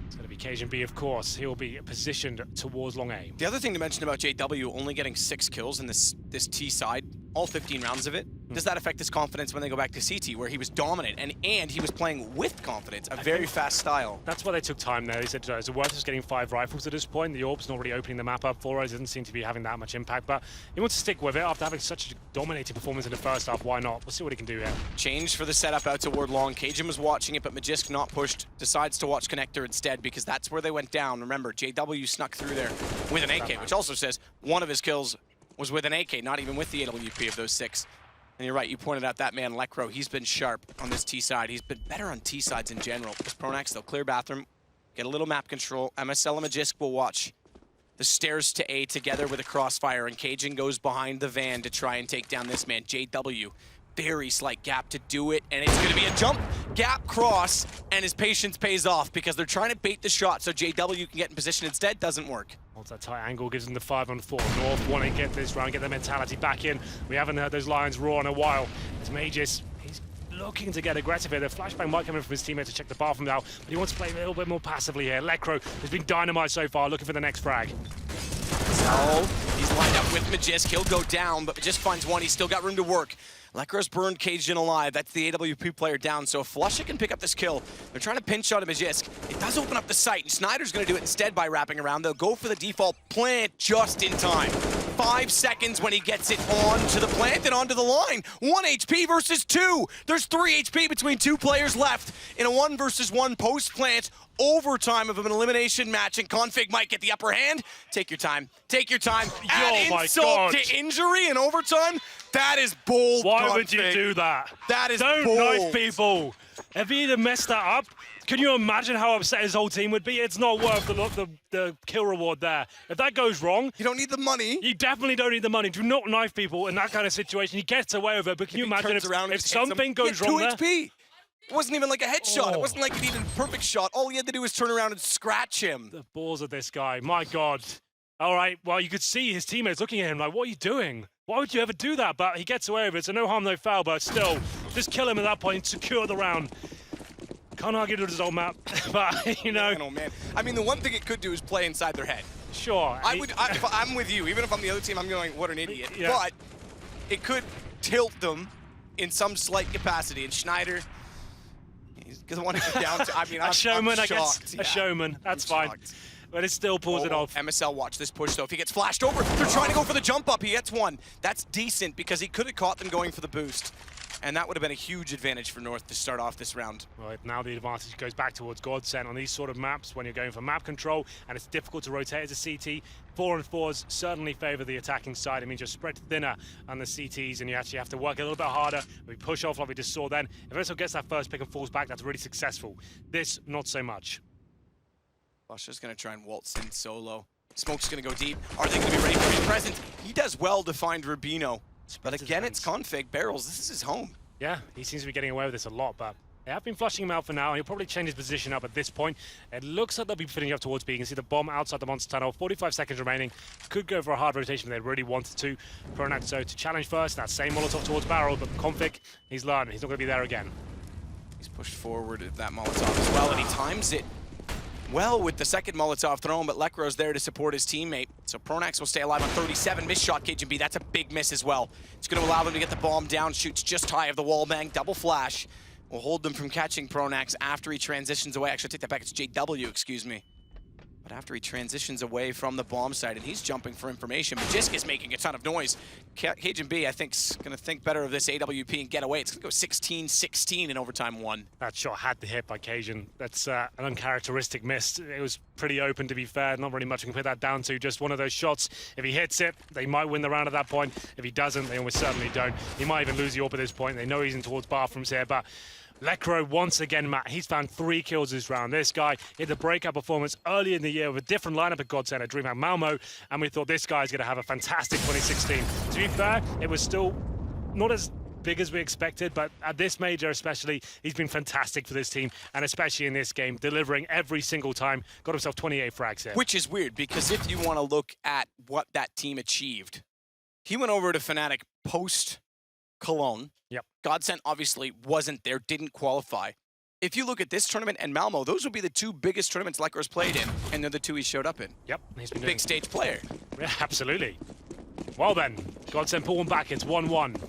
It's going to be Cajun B, of course. He'll be positioned towards long A. The other thing to mention about JW only getting 6 kills in this T side, all 15 rounds of it, does that affect his confidence when they go back to CT, where he was dominant and he was playing with confidence, a very fast style? That's why they took time there. They said it's worth us getting 5 rifles at this point. The AWP's not really opening the map up for us. It doesn't seem to be having that much impact, but he wants to stick with it after having such a dominating performance in the first half. Why not? We'll see what he can do here. Change for the setup out toward long. Cajun was watching it, but Magisk not pushed, decides to watch Connector instead because that's where they went down. Remember, JW snuck through there with an AK, which also says one of his kills was with an AK, not even with the AWP of those 6. And you're right, you pointed out that man, Lecro. He's been sharp on this T side. He's been better on T sides in general. This Pronax, they'll clear bathroom, get a little map control. MSL and Magisk will watch the stairs to A together with a crossfire, and Cajun goes behind the van to try and take down this man, JW. Very slight gap to do it, and it's gonna be a jump, gap, cross, and his patience pays off because they're trying to bait the shot so JW can get in position instead. Doesn't work. Once that tight angle gives them the 5-on-4. North want to get this round, get their mentality back in. We haven't heard those Lions roar in a while. It's Magis. He's looking to get aggressive here. The flashbang might come in from his teammate to check the bathroom out, but he wants to play a little bit more passively here. Lecro has been dynamite so far, looking for the next frag. So he's lined up with Magisk. He'll go down, but Magisk finds one. He's still got room to work. Lecro's burned Cajun alive. That's the AWP player down. So if Flusha can pick up this kill, they're trying to pinch shot at Magisk. It does open up the site, and Snyder's going to do it instead by wrapping around. They'll go for the default plant just in time. 5 seconds when he gets it onto the plant and onto the line. 1 HP versus 2. There's 3 HP between 2 players left in a 1 versus 1 post-plant overtime of an elimination match, and Config might get the upper hand. Take your time. Take your time. Add insult to injury in overtime. That is bold. Why Config. would you do that? That is Don't bold. knife people. If he'd have messed that up, can you imagine how upset his whole team would be? It's not worth the kill reward there. If that goes wrong... You don't need the money. You definitely don't need the money. Do not knife people in that kind of situation. He gets away with it, but can you imagine if something goes wrong there? 2 HP. It wasn't even like a headshot. It wasn't like an even perfect shot. All he had to do was turn around and scratch him. The balls of this guy. My God. All right, well, you could see his teammates looking at him like, what are you doing? Why would you ever do that? But he gets away with it, so no harm, no foul, but still, just kill him at that point, secure the round. Can't argue with his old map, but, you know. Man, oh, man. I mean, the one thing it could do is play inside their head. Sure. I'm with you. Even if I'm the other team, I'm going, what an idiot. Yeah. But it could tilt them in some slight capacity. And Schneider, he's going to want to go down to, I mean, a showman, I'm I guess. shocked. A showman, that's fine. But it still pulls it off. MSL, watch this push, though. If he gets flashed over, they're trying to go for the jump up. He gets one. That's decent because he could have caught them going for the boost. And that would have been a huge advantage for North to start off this round. Right, now the advantage goes back towards Godsend on these sort of maps when you're going for map control and it's difficult to rotate as a CT. 4-on-4s certainly favour the attacking side. It means you're spread thinner on the CTs and you actually have to work a little bit harder. We push off like we just saw then. If Russell gets that first pick and falls back, that's really successful. This, not so much. Bush's going to try and waltz in solo. Smoke's going to go deep. Are they going to be ready for his presence? He does well to find Rubino. But again, it's config. Barrels, this is his home. Yeah, he seems to be getting away with this a lot, but they have been flushing him out for now, and he'll probably change his position up at this point. It looks like they'll be finishing up towards B. You can see the bomb outside the monster tunnel. 45 seconds remaining. Could go for a hard rotation if they really wanted to. Pronax, so to challenge first. That same Molotov towards Barrel, but config, he's learned. He's not going to be there again. He's pushed forward at that Molotov as well, and he times it well with the second Molotov thrown, but Lekro's there to support his teammate. So Pronax will stay alive on 37. Miss shot, Cajun That's a big miss as well. It's going to allow them to get the bomb down. Shoots just high of the wall bang. Double flash will hold them from catching Pronax after he transitions away. Actually, take that back. It's JW, excuse me. But after he transitions away from the bomb site, and he's jumping for information, Magisk is making a ton of noise. Cajun B, I think, is going to think better of this AWP and get away. It's going to go 16-16 in overtime 1. That shot had the hit by Cajun. That's an uncharacteristic miss. It was pretty open, to be fair. Not really much you can put that down to. Just one of those shots. If he hits it, they might win the round at that point. If he doesn't, they almost certainly don't. He might even lose the AWP at this point. They know he's in towards bathrooms here, but Lekro, once again, Matt, he's found 3 kills this round. This guy hit the breakout performance early in the year with a different lineup at Godsend at DreamHack Malmo, and we thought this guy's going to have a fantastic 2016. To be fair, it was still not as big as we expected, but at this major especially, he's been fantastic for this team, and especially in this game, delivering every single time. Got himself 28 frags here. Which is weird, because if you want to look at what that team achieved, he went over to Fnatic post Cologne. Yep. Godsend obviously wasn't there, didn't qualify. If you look at this tournament and Malmo, those would be the 2 biggest tournaments Lekro's played in, and they're the 2 he showed up in. Yep. He's been big stage player. Yeah, absolutely. Well then, Godsend pull one back. It's 1-1.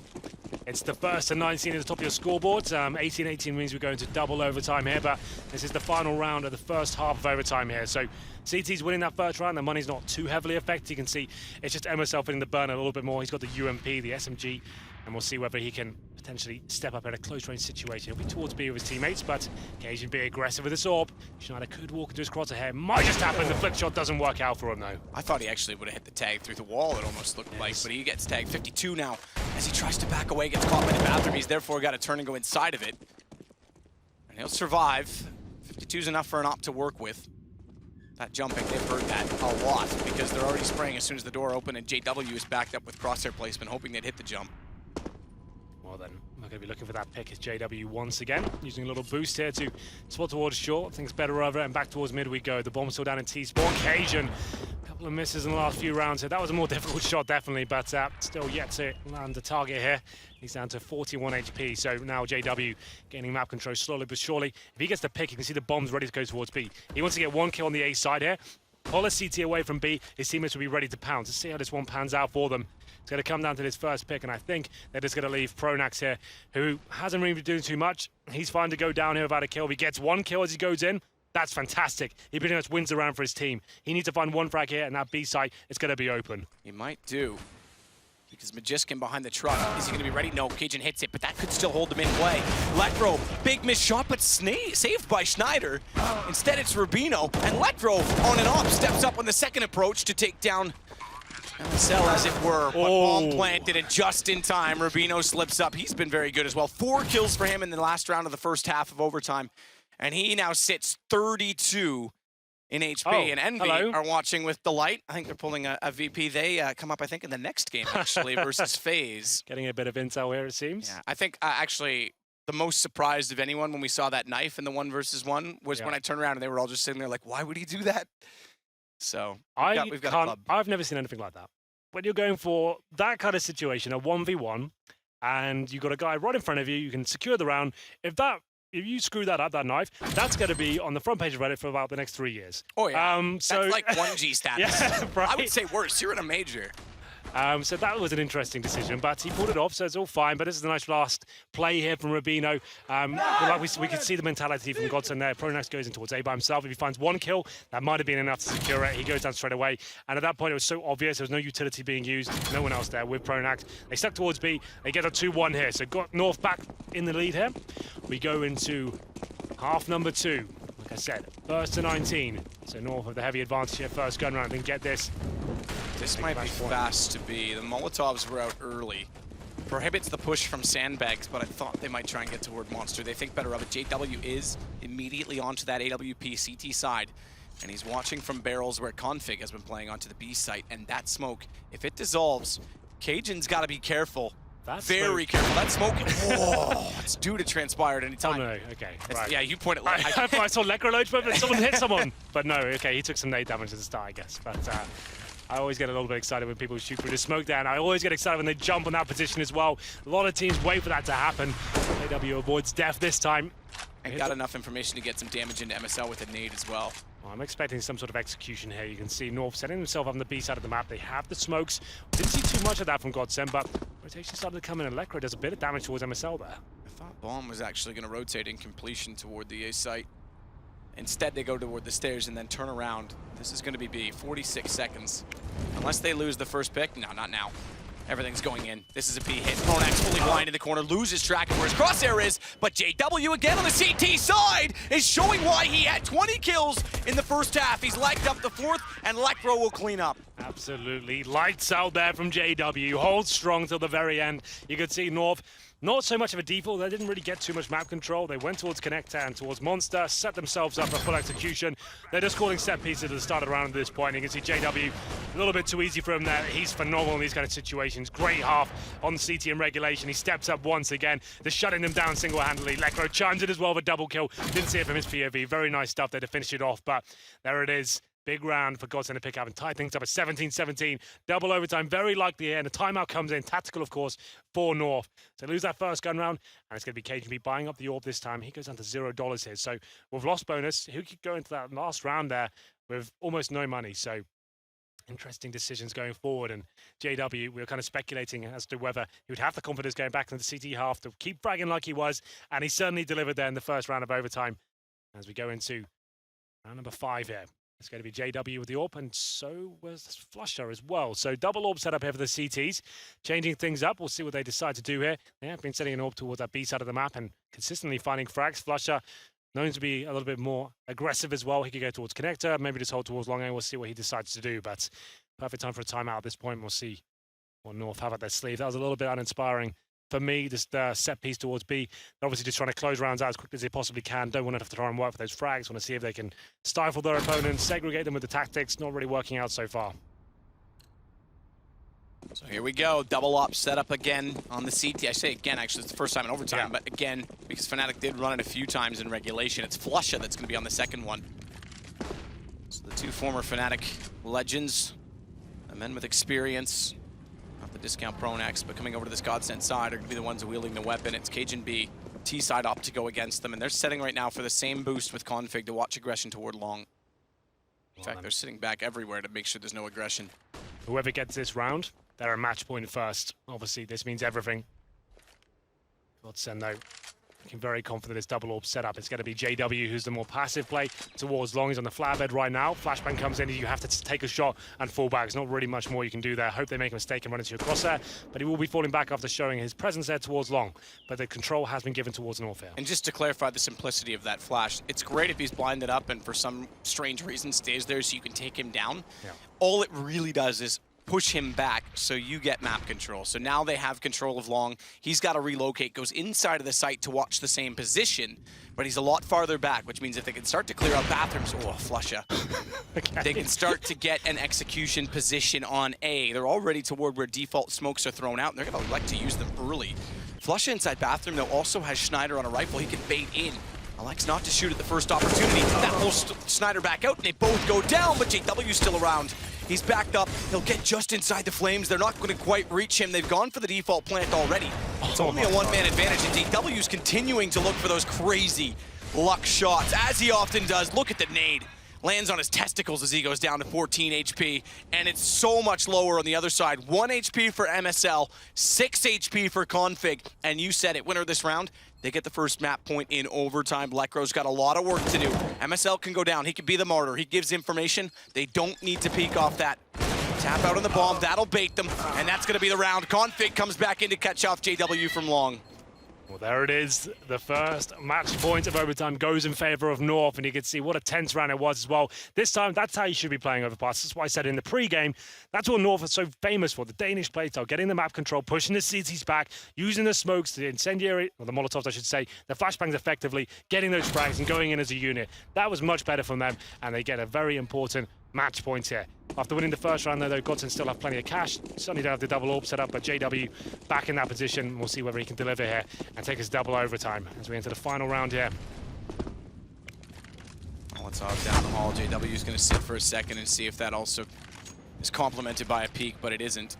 It's the first and 19 at the top of your scoreboard. 18-18 means we're going to double overtime here, but this is the final round of the first half of overtime here. So CT's winning that first round. The money's not too heavily affected. You can see it's just MSL fitting the burn a little bit more. He's got the UMP, the SMG, and we'll see whether he can potentially step up in a close-range situation. He'll be towards B with his teammates, but Cajun be aggressive with this AWP. Schneider could walk into his crosshair. Might just happen. The flick shot doesn't work out for him, though. I thought he actually would have hit the tag through the wall, it almost looked like, but he gets tagged 52 now. As he tries to back away, gets caught by the bathroom. He's therefore got to turn and go inside of it. And he'll survive. 52 is enough for an AWP to work with. That jumping, they've heard that a lot, because they're already spraying as soon as the door opened, and JW is backed up with crosshair placement, hoping they'd hit the jump. Well then, we're going to be looking for that pick as JW once again, using a little boost here to spot towards short. Things better over and back towards mid we go. The bomb's still down in T-spawn. Cajun, a couple of misses in the last few rounds here. That was a more difficult shot, definitely, but still yet to land the target here. He's down to 41 HP, so now JW gaining map control slowly but surely. If he gets the pick, you can see the bomb's ready to go towards B. He wants to get 1 kill on the A side here. Pull a CT away from B. His teammates will be ready to pounce. Let's see how this one pans out for them. It's going to come down to this first pick, and I think they're just going to leave Pronax here, who hasn't really been doing too much. He's fine to go down here without a kill. If he gets 1 kill as he goes in, that's fantastic. He pretty much wins the round for his team. He needs to find 1 frag here, and that B site is going to be open. He might do, because Majiskin behind the truck. Is he going to be ready? No, Cajun hits it, but that could still hold him in play. Lekro, big miss shot, but saved by Schneider. Instead, it's Rubino, and Lekro on and off steps up on the second approach to take down MSL, as it were, but bomb planted, and just in time, Rubino slips up. He's been very good as well. 4 kills for him in the last round of the first half of overtime, and he now sits 32 in HP. And Envy are watching with delight. I think they're pulling a VP. They come up, I think, in the next game, actually, versus FaZe. Getting a bit of intel here, it seems. Yeah, I think, actually, the most surprised of anyone when we saw that knife in the 1v1 was when I turned around and they were all just sitting there like, why would he do that? So we've got a club. I've never seen anything like that. When you're going for that kind of situation, a 1v1, and you've got a guy right in front of you, you can secure the round. If you screw that up, that knife, that's going to be on the front page of Reddit for about the next 3 years. Oh, yeah. So that's like 1G status. Yeah, right? I would say worse. You're in a major. So that was an interesting decision, but he pulled it off, so it's all fine. But this is a nice last play here from Rubino. We can see the mentality from Godson there. Pronax goes in towards A by himself. If he finds one kill, that might have been enough to secure it. He goes down straight away. And at that point, it was so obvious. There was no utility being used. No one else there with Pronax. They stuck towards B. They get a 2-1 here. So got North back in the lead here. We go into half number 2. Like I said, first to 19. So North have the heavy advantage here. First gun round. Then get this. This might be fast to be. The Molotovs were out early. Prohibits the push from sandbags, but I thought they might try and get toward Monster. They think better of it. JW is immediately onto that AWP CT side, and he's watching from barrels where Config has been playing onto the B site, and that smoke, if it dissolves, Cajun's got to be careful. Very careful. That smoke, it's due to transpire at any time. Oh, no, okay, right. Yeah, you point it. I saw Necroloach, but someone hit someone. But no, okay, he took some nade damage at the start, I guess. But I always get a little bit excited when people shoot through the smoke down. I always get excited when they jump on that position as well. A lot of teams wait for that to happen. AW avoids death this time. And got enough information to get some damage into MSL with a nade as well. I'm expecting some sort of execution here. You can see North setting himself up on the B side of the map. They have the smokes. Didn't see too much of that from Godsend, but rotation started to come in. Electro does a bit of damage towards MSL there. I thought Bomb was actually going to rotate in completion toward the A site. Instead, they go toward the stairs and then turn around. This is going to be B, 46 seconds. Unless they lose the first pick. No, not now. Everything's going in. This is a B hit. Pronax fully blind in the corner, loses track of where his crosshair is, but JW again on the CT side is showing why he had 20 kills in the first half. He's legged up the fourth, and Lecro will clean up. Absolutely. Lights out there from JW. Holds strong till the very end. You could see North, not so much of a default. They didn't really get too much map control. They went towards Connector and towards Monster, set themselves up for full execution. They're just calling set pieces at the start of the round at this point. You can see JW, a little bit too easy for him there. He's phenomenal in these kind of situations. Great half on CT and regulation. He steps up once again. They're shutting them down single-handedly. Lecro chimes it as well with a double kill. Didn't see it from his POV. Very nice stuff there to finish it off, but there it is. Big round for Godsend to pick up and tie things up at 17-17. Double overtime, very likely here. And the timeout comes in. Tactical, of course, for North. So lose that first gun round, and it's going to be KGB buying up the orb this time. He goes down to $0 here. So we've lost bonus. Who could go into that last round there with almost no money? So interesting decisions going forward. And JW, we were kind of speculating as to whether he would have the confidence going back into the CT half to keep bragging like he was. And he certainly delivered there in the first round of overtime. As we go into round number 5 here. It's going to be JW with the AWP, and so was Flusher as well. So double AWP set up here for the CTs, changing things up. We'll see what they decide to do here. They have been setting an AWP towards that B side of the map and consistently finding frags. Flusher known to be a little bit more aggressive as well. He could go towards Connector, maybe just hold towards long A. We'll see what he decides to do, but perfect time for a timeout at this point. We'll see what North have at their sleeve. That was a little bit uninspiring for me, just set piece towards B. They're obviously just trying to close rounds out as quickly as they possibly can. Don't want to have to try and work for those frags. Want to see if they can stifle their opponents, segregate them with the tactics. Not really working out so far. So here we go. Double up set up again on the CT. I say again, actually, it's the first time in overtime, but again, because Fnatic did run it a few times in regulation, it's Flusha that's going to be on the second one. So the two former Fnatic legends, the men with experience, the discount Pronax, but coming over to this Godsend side are going to be the ones wielding the weapon. It's Cajun B, T side up to go against them, and they're setting right now for the same boost with Config to watch aggression toward long. In fact, they're sitting back everywhere to make sure there's no aggression. Whoever gets this round, they're a match point first. Obviously, this means everything. Godsend, though, looking very confident this double AWP setup. It's going to be JW, who's the more passive play towards long. He's on the flatbed right now. Flashbang comes in, you have to take a shot and fall back. There's not really much more you can do there. Hope they make a mistake and run into your crosshair, but he will be falling back after showing his presence there towards long. But the control has been given towards North here. And just to clarify the simplicity of that flash, it's great if he's blinded up and for some strange reason stays there so you can take him down. Yeah. All it really does is push him back so you get map control. So now they have control of long. He's got to relocate, goes inside of the site to watch the same position, but he's a lot farther back, which means if they can start to clear out bathrooms, Flusha. Okay. They can start to get an execution position on A. They're already toward where default smokes are thrown out, and they're going to elect to use them early. Flusha inside bathroom, though, also has Schneider on a rifle. He can bait in. Elects not to shoot at the first opportunity. That pulls Schneider back out, and they both go down, but JW's still around. He's backed up. He'll get just inside the flames. They're not going to quite reach him. They've gone for the default plant already. It's only a one-man advantage, and JW's continuing to look for those crazy luck shots, as he often does. Look at the nade. lands on his testicles as he goes down to 14 HP, and it's so much lower on the other side. 1 HP for MSL, 6 HP for Config, and you said it, winner of this round, they get the first map point in overtime. Lecro's got a lot of work to do. MSL can go down, he can be the martyr, he gives information, they don't need to peek off that. Tap out on the bomb, that'll bait them, and that's gonna be the round. Config comes back in to catch off JW from long. Well, there it is. The first match point of overtime goes in favor of North, and you can see what a tense round it was as well. This time, that's how you should be playing Overpass. That's why I said in the pre-game, that's what North is so famous for, the Danish playstyle, getting the map control, pushing the cities back, using the smokes, the incendiary, or the Molotovs, I should say, the flashbangs effectively, getting those frags and going in as a unit. That was much better from them, and they get a very important match point here. After winning the first round, though, Godson still have plenty of cash. Certainly don't have the double orb set up, but JW back in that position. We'll see whether he can deliver here and take us double overtime as we enter the final round here. Molotov down the hall. JW is going to sit for a second and see if that also is complemented by a peek, but it isn't.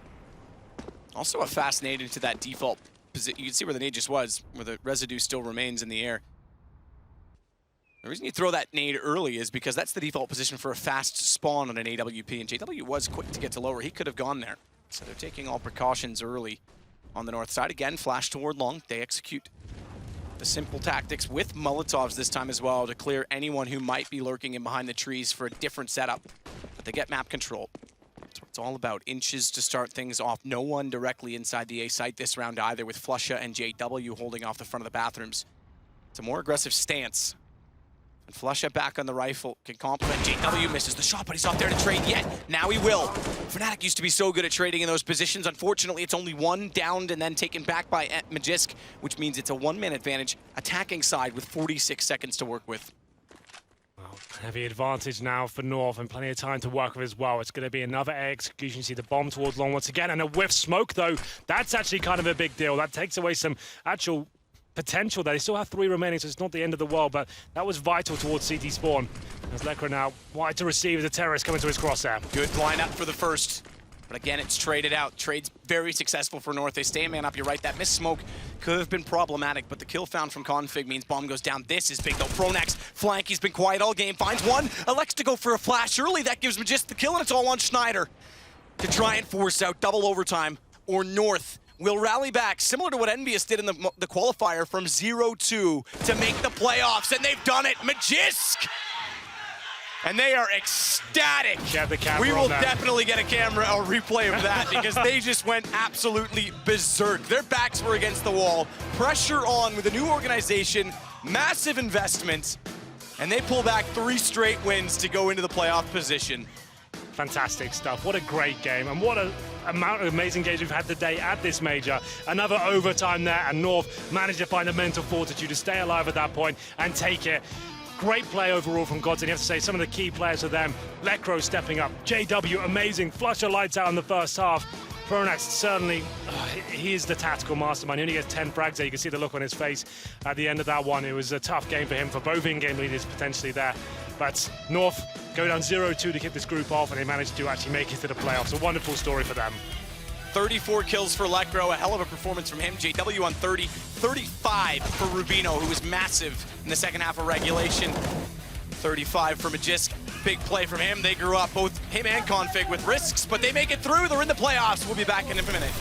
Also a fast nade into that default position. You can see where the nade just was, where the residue still remains in the air. The reason you throw that nade early is because that's the default position for a fast spawn on an AWP, and JW was quick to get to lower. He could have gone there. So they're taking all precautions early on the north side. Again, flash toward long. They execute the simple tactics with Molotovs this time as well to clear anyone who might be lurking in behind the trees for a different setup. But they get map control. That's what it's all about. Inches to start things off. No one directly inside the A site this round either, with Flusha and JW holding off the front of the bathrooms. It's a more aggressive stance. And Flusha back on the rifle can complement. JW misses the shot, but he's not there to trade yet. Now he will. Fnatic used to be so good at trading in those positions. Unfortunately, it's only one downed and then taken back by Magisk, which means it's a one-man advantage attacking side with 46 seconds to work with. Well, heavy advantage now for North and plenty of time to work with as well. It's going to be another air execution. You see the bomb towards long once again, and a whiff smoke, though. That's actually kind of a big deal. That takes away some actual potential there. They still have 3 remaining, so it's not the end of the world, but that was vital towards CT spawn. As Lecro now wide to receive as a terrorist coming to his crosshair. Good lineup for the first, but again, it's traded out. Trade's very successful for North. They stay man up. You're right, that missed smoke could have been problematic, but the kill found from Config means bomb goes down. This is big though. Pronax flank, he's been quiet all game, finds one, elects to go for a flash early. That gives Magisk the kill, and it's all on Schneider to try and force out double overtime, or North will rally back, similar to what Envious did in the qualifier, from 0-2 to make the playoffs, and they've done it. Magisk! And they are ecstatic. We will definitely get a camera or replay of that because they just went absolutely berserk. Their backs were against the wall, pressure on with a new organization, massive investment, and they pull back 3 straight wins to go into the playoff position. Fantastic stuff. What a great game, and what a amount of amazing games we've had today at this major. Another overtime there, and North managed to find the mental fortitude to stay alive at that point and take it. Great play overall from Godson. You have to say some of the key players for them. Lecro stepping up. JW, amazing. Flusha lights out in the first half. Pronax, certainly, he is the tactical mastermind. He only gets 10 frags there. You can see the look on his face at the end of that one. It was a tough game for him, for both in-game leaders potentially there. But North go down 0-2 to kick this group off, and they managed to actually make it to the playoffs. A wonderful story for them. 34 kills for Lecro, a hell of a performance from him. JW on 30, 35 for Rubino, who was massive in the second half of regulation. 35 for Magisk, big play from him. They grew up, both him and Config, with risks, but they make it through. They're in the playoffs. We'll be back in a minute.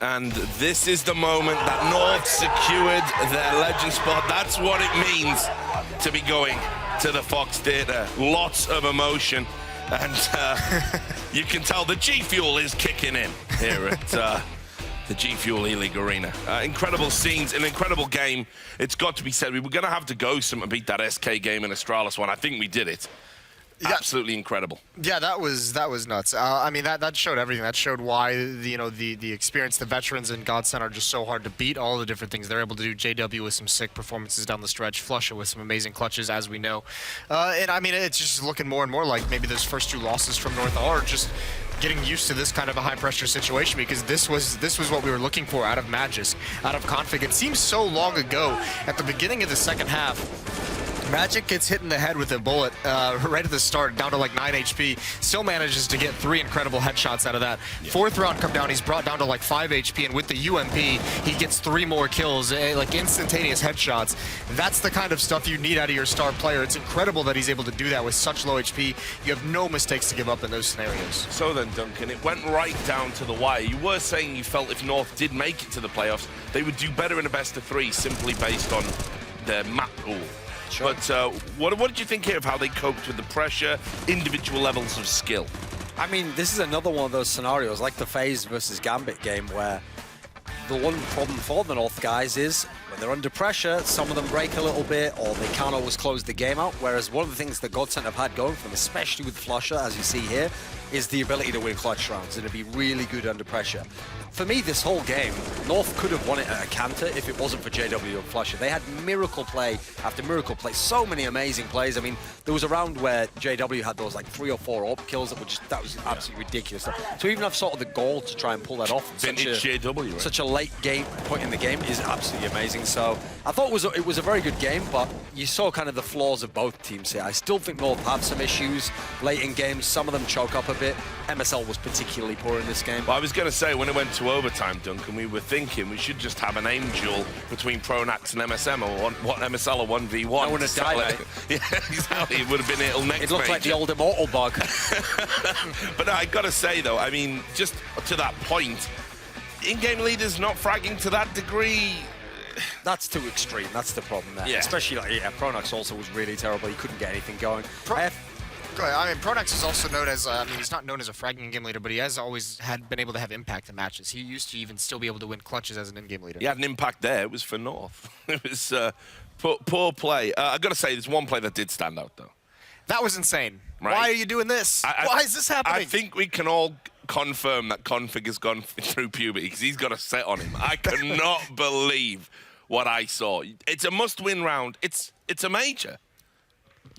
And this is the moment that North secured their legend spot. That's what it means to be going to the Fox Theatre. Lots of emotion. And you can tell the G Fuel is kicking in here at the G Fuel Eleague Arena. Incredible scenes, an incredible game. It's got to be said, we were going to have to go and beat that SK game in Astralis one. I think we did it. Yeah. Absolutely incredible. Yeah, that was nuts. I mean, that showed everything. That showed why the experience, the veterans in Godsend are just so hard to beat. All the different things they're able to do. JW with some sick performances down the stretch. Flusha with some amazing clutches, as we know. And I mean, it's just looking more and more like maybe those first 2 losses from North are just getting used to this kind of a high-pressure situation, because this was what we were looking for out of Magisk, out of Config. It seems so long ago. At the beginning of the second half, Magic gets hit in the head with a bullet right at the start, down to like 9 HP. Still manages to get 3 incredible headshots out of that. Yeah. 4th round come down, he's brought down to like 5 HP, and with the UMP, he gets 3 more kills, like instantaneous headshots. That's the kind of stuff you need out of your star player. It's incredible that he's able to do that with such low HP. You have no mistakes to give up in those scenarios. So then, Duncan, it went right down to the wire. You were saying you felt if North did make it to the playoffs, they would do better in a best of 3 simply based on their map pool. Sure. But what did you think here of how they coped with the pressure, individual levels of skill? I mean, this is another one of those scenarios, like the FaZe versus Gambit game, where the one problem for the North guys is when they're under pressure, some of them break a little bit, or they can't always close the game out. Whereas one of the things that Godsend have had going for them, especially with Flusha, as you see here, is the ability to win clutch rounds and to be really good under pressure. For me, this whole game, North could have won it at a canter if it wasn't for JW and Flusha. They had miracle play after miracle play, so many amazing plays. I mean, there was a round where JW had those like 3 or 4 AWP kills that was absolutely ridiculous. To even have sort of the goal to try and pull that off, such a late game point in the game is absolutely amazing. So I thought it was a very good game, but you saw kind of the flaws of both teams here. I still think North have some issues late in games. Some of them choke up a bit. MSL was particularly poor in this game. Well, I was going to say, when it went to overtime, Duncan, we were thinking we should just have an aim duel between Pronax and MSM, or MSL or 1v1. No one would die, mate. Yeah, exactly. It would have been it next. It looked like the old Immortal bug. But no, I got to say, though, I mean, just to that point, in-game leaders not fragging to that degree. That's too extreme. That's the problem there. Yeah. Especially, like, Pronax also was really terrible. He couldn't get anything going. I mean, Pronax is also known as, I mean, he's not known as a fragging game leader, but he has always been able to have impact in matches. He used to even still be able to win clutches as an in-game leader. He had an impact there. It was for North. It was poor play. I got to say, there's one play that did stand out, though. That was insane. Right? Why are you doing this? Why is this happening? I think we can all confirm that Config has gone through puberty, because he's got a set on him. I cannot believe what I saw. It's a must-win round. It's a major.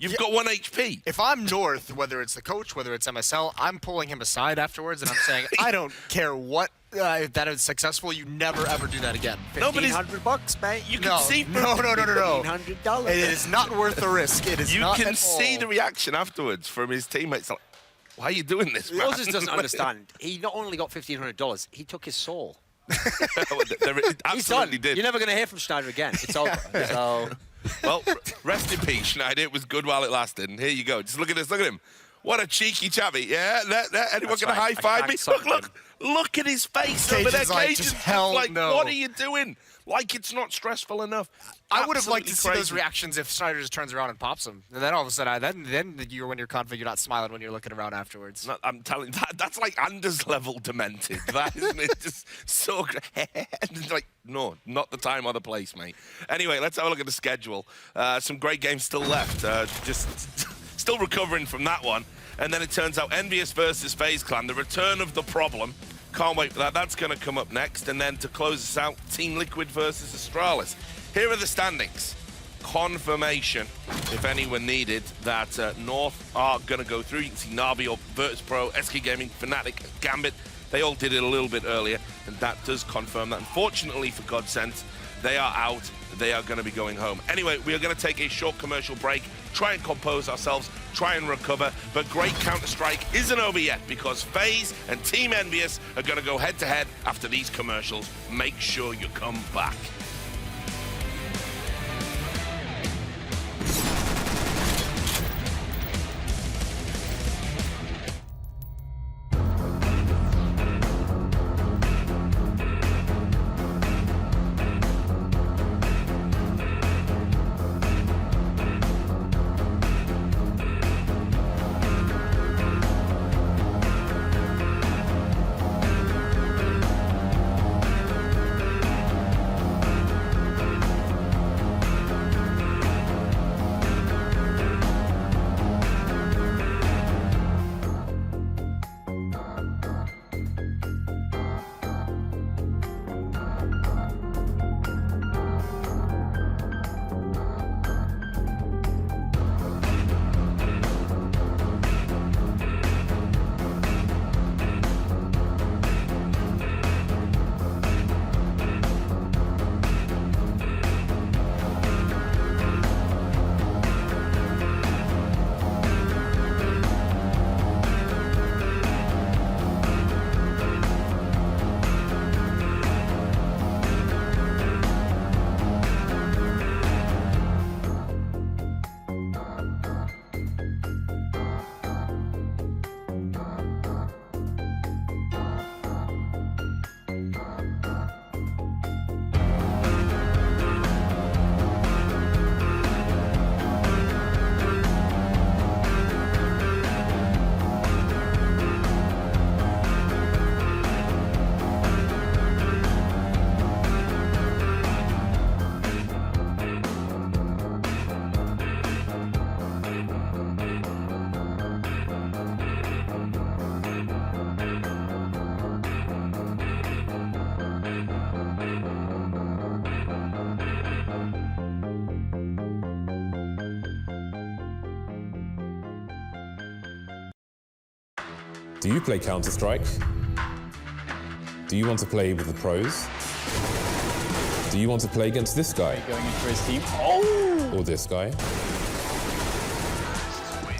You've got 1 HP. If I'm North, whether it's the coach, whether it's MSL, I'm pulling him aside afterwards, and I'm saying, I don't care what if that is successful. You never ever do that again. $1,500, mate. You can see. No. $1,500. It is not worth the risk. It is not. You can see the reaction afterwards from his teammates. Like, why are you doing this, man? He also doesn't understand. He not only got $1,500, he took his soul. He's done. Did. You're never going to hear from Schneider again. It's over. So. Well, rest in peace, Schneider. It was good while it lasted. And here you go. Just look at this. Look at him. What a cheeky chavvy. Yeah, anyone going to high-five me? Look at his face over there. Cage's like, no. What are you doing? Like it's not stressful enough. I would have liked to see those reactions if Schneider just turns around and pops him. And then all of a sudden, then when you're confident, you're not smiling when you're looking around afterwards. No, I'm telling you, that's like Anders level demented. That isn't it? Just so like, no, not the time or the place, mate. Anyway, let's have a look at the schedule. Some great games still left. Just still recovering from that one. And then it turns out Envious versus FaZe Clan, the return of the problem. Can't wait for that. That's going to come up next. And then to close us out, Team Liquid versus Astralis. Here are the standings. Confirmation, if anyone needed, that North are going to go through. You can see Navi or Virtus Pro, SK Gaming, Fnatic, Gambit. They all did it a little bit earlier, and that does confirm that. Unfortunately for Godsend, they are out. They are going to be going home. Anyway, we are going to take a short commercial break, try and compose ourselves, try and recover. But great Counter-Strike isn't over yet, because FaZe and Team Envious are going to go head-to-head after these commercials. Make sure you come back. Do you play Counter-Strike? Do you want to play with the pros? Do you want to play against this guy? Going in for his team. Oh! Or this guy?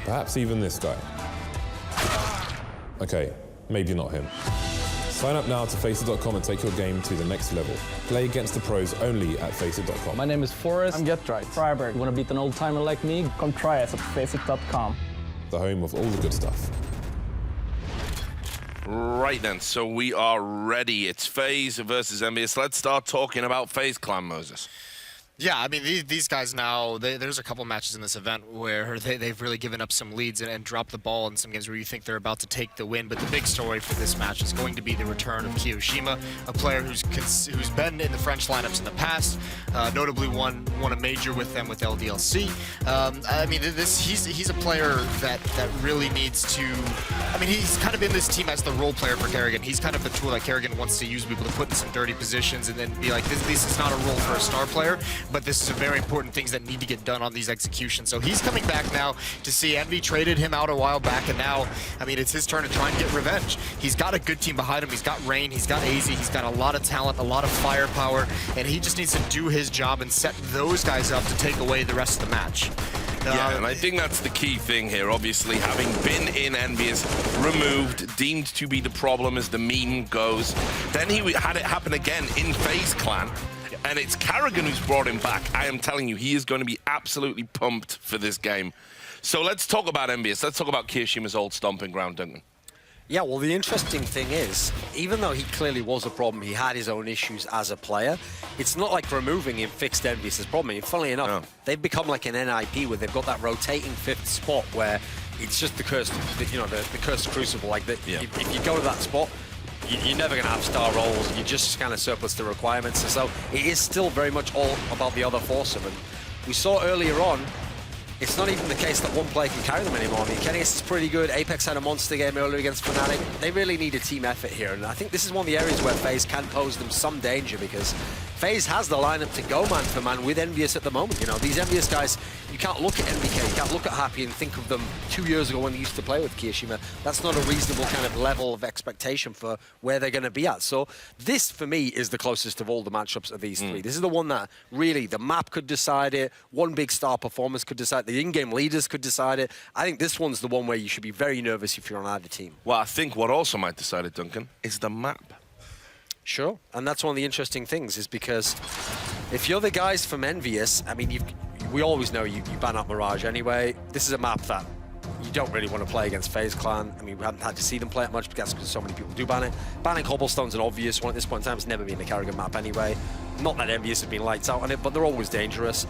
Perhaps even this guy. Okay, maybe not him. Sign up now to Faceit.com and take your game to the next level. Play against the pros only at Faceit.com. My name is Forrest. I'm GetRight. Freiberg. You want to beat an old-timer like me? Come try us at Faceit.com. The home of all the good stuff. Right then, so we are ready. It's FaZe versus Envious. Let's start talking about FaZe Clan, Moses. Yeah, I mean, these guys now, there's a couple matches in this event where they've really given up some leads and dropped the ball in some games where you think they're about to take the win. But the big story for this match is going to be the return of Kiyoshima, a player who's been in the French lineups in the past, notably won a major with them with LDLC. I mean, he's a player that really needs to. I mean, he's kind of in this team as the role player for Kerrigan. He's kind of the tool that Kerrigan wants to use, people to put in some dirty positions and then be like, this is not a role for a star player. But this is a very important things that need to get done on these executions. So he's coming back now to see Envy traded him out a while back, and now, I mean, it's his turn to try and get revenge. He's got a good team behind him. He's got Rain, he's got AZ, he's got a lot of talent, a lot of firepower, and he just needs to do his job and set those guys up to take away the rest of the match. Yeah, and I think that's the key thing here. Obviously, having been in Envious, removed, deemed to be the problem as the meme goes, then he had it happen again in FaZe Clan. And it's Kerrigan who's brought him back. I am telling you, he is going to be absolutely pumped for this game. So let's talk about Envious. Let's talk about Kiyoshima's old stomping ground, Duncan. Yeah, well, the interesting thing is, even though he clearly was a problem, he had his own issues as a player, it's not like removing him fixed Envious's problem. And funnily enough, they've become like an NIP where they've got that rotating fifth spot where it's just the cursed, the cursed crucible. Like, if you go to that spot, you're never going to have star roles. You just kind of surplus the requirements. And so it is still very much all about the other foursome. And we saw earlier on, it's not even the case that one player can carry them anymore. I mean, Kennius is pretty good. Apex had a monster game earlier against Fnatic. They really need a team effort here. And I think this is one of the areas where FaZe can pose them some danger because FaZe has the lineup to go man for man with Envious at the moment. You know, these Envious guys, you can't look at NBK, you can't look at Happy and think of them 2 years ago when they used to play with Kiyoshima. That's not a reasonable kind of level of expectation for where they're going to be at. So this, for me, is the closest of all the matchups of these three. This is the one that really the map could decide it, one big star performance could decide, the in-game leaders could decide it. I think this one's the one where you should be very nervous if you're on either team. Well, I think what also might decide it, Duncan, is the map. Sure, and that's one of the interesting things is because if you're the guys from Envious, I mean, we always know you ban out Mirage anyway. This is a map that you don't really want to play against FaZe Clan. I mean, we haven't had to see them play it much because so many people do ban it. Banning Cobblestone's an obvious one at this point in time. It's never been a Kerrigan map anyway. Not that Envious have been lights out on it, but they're always dangerous.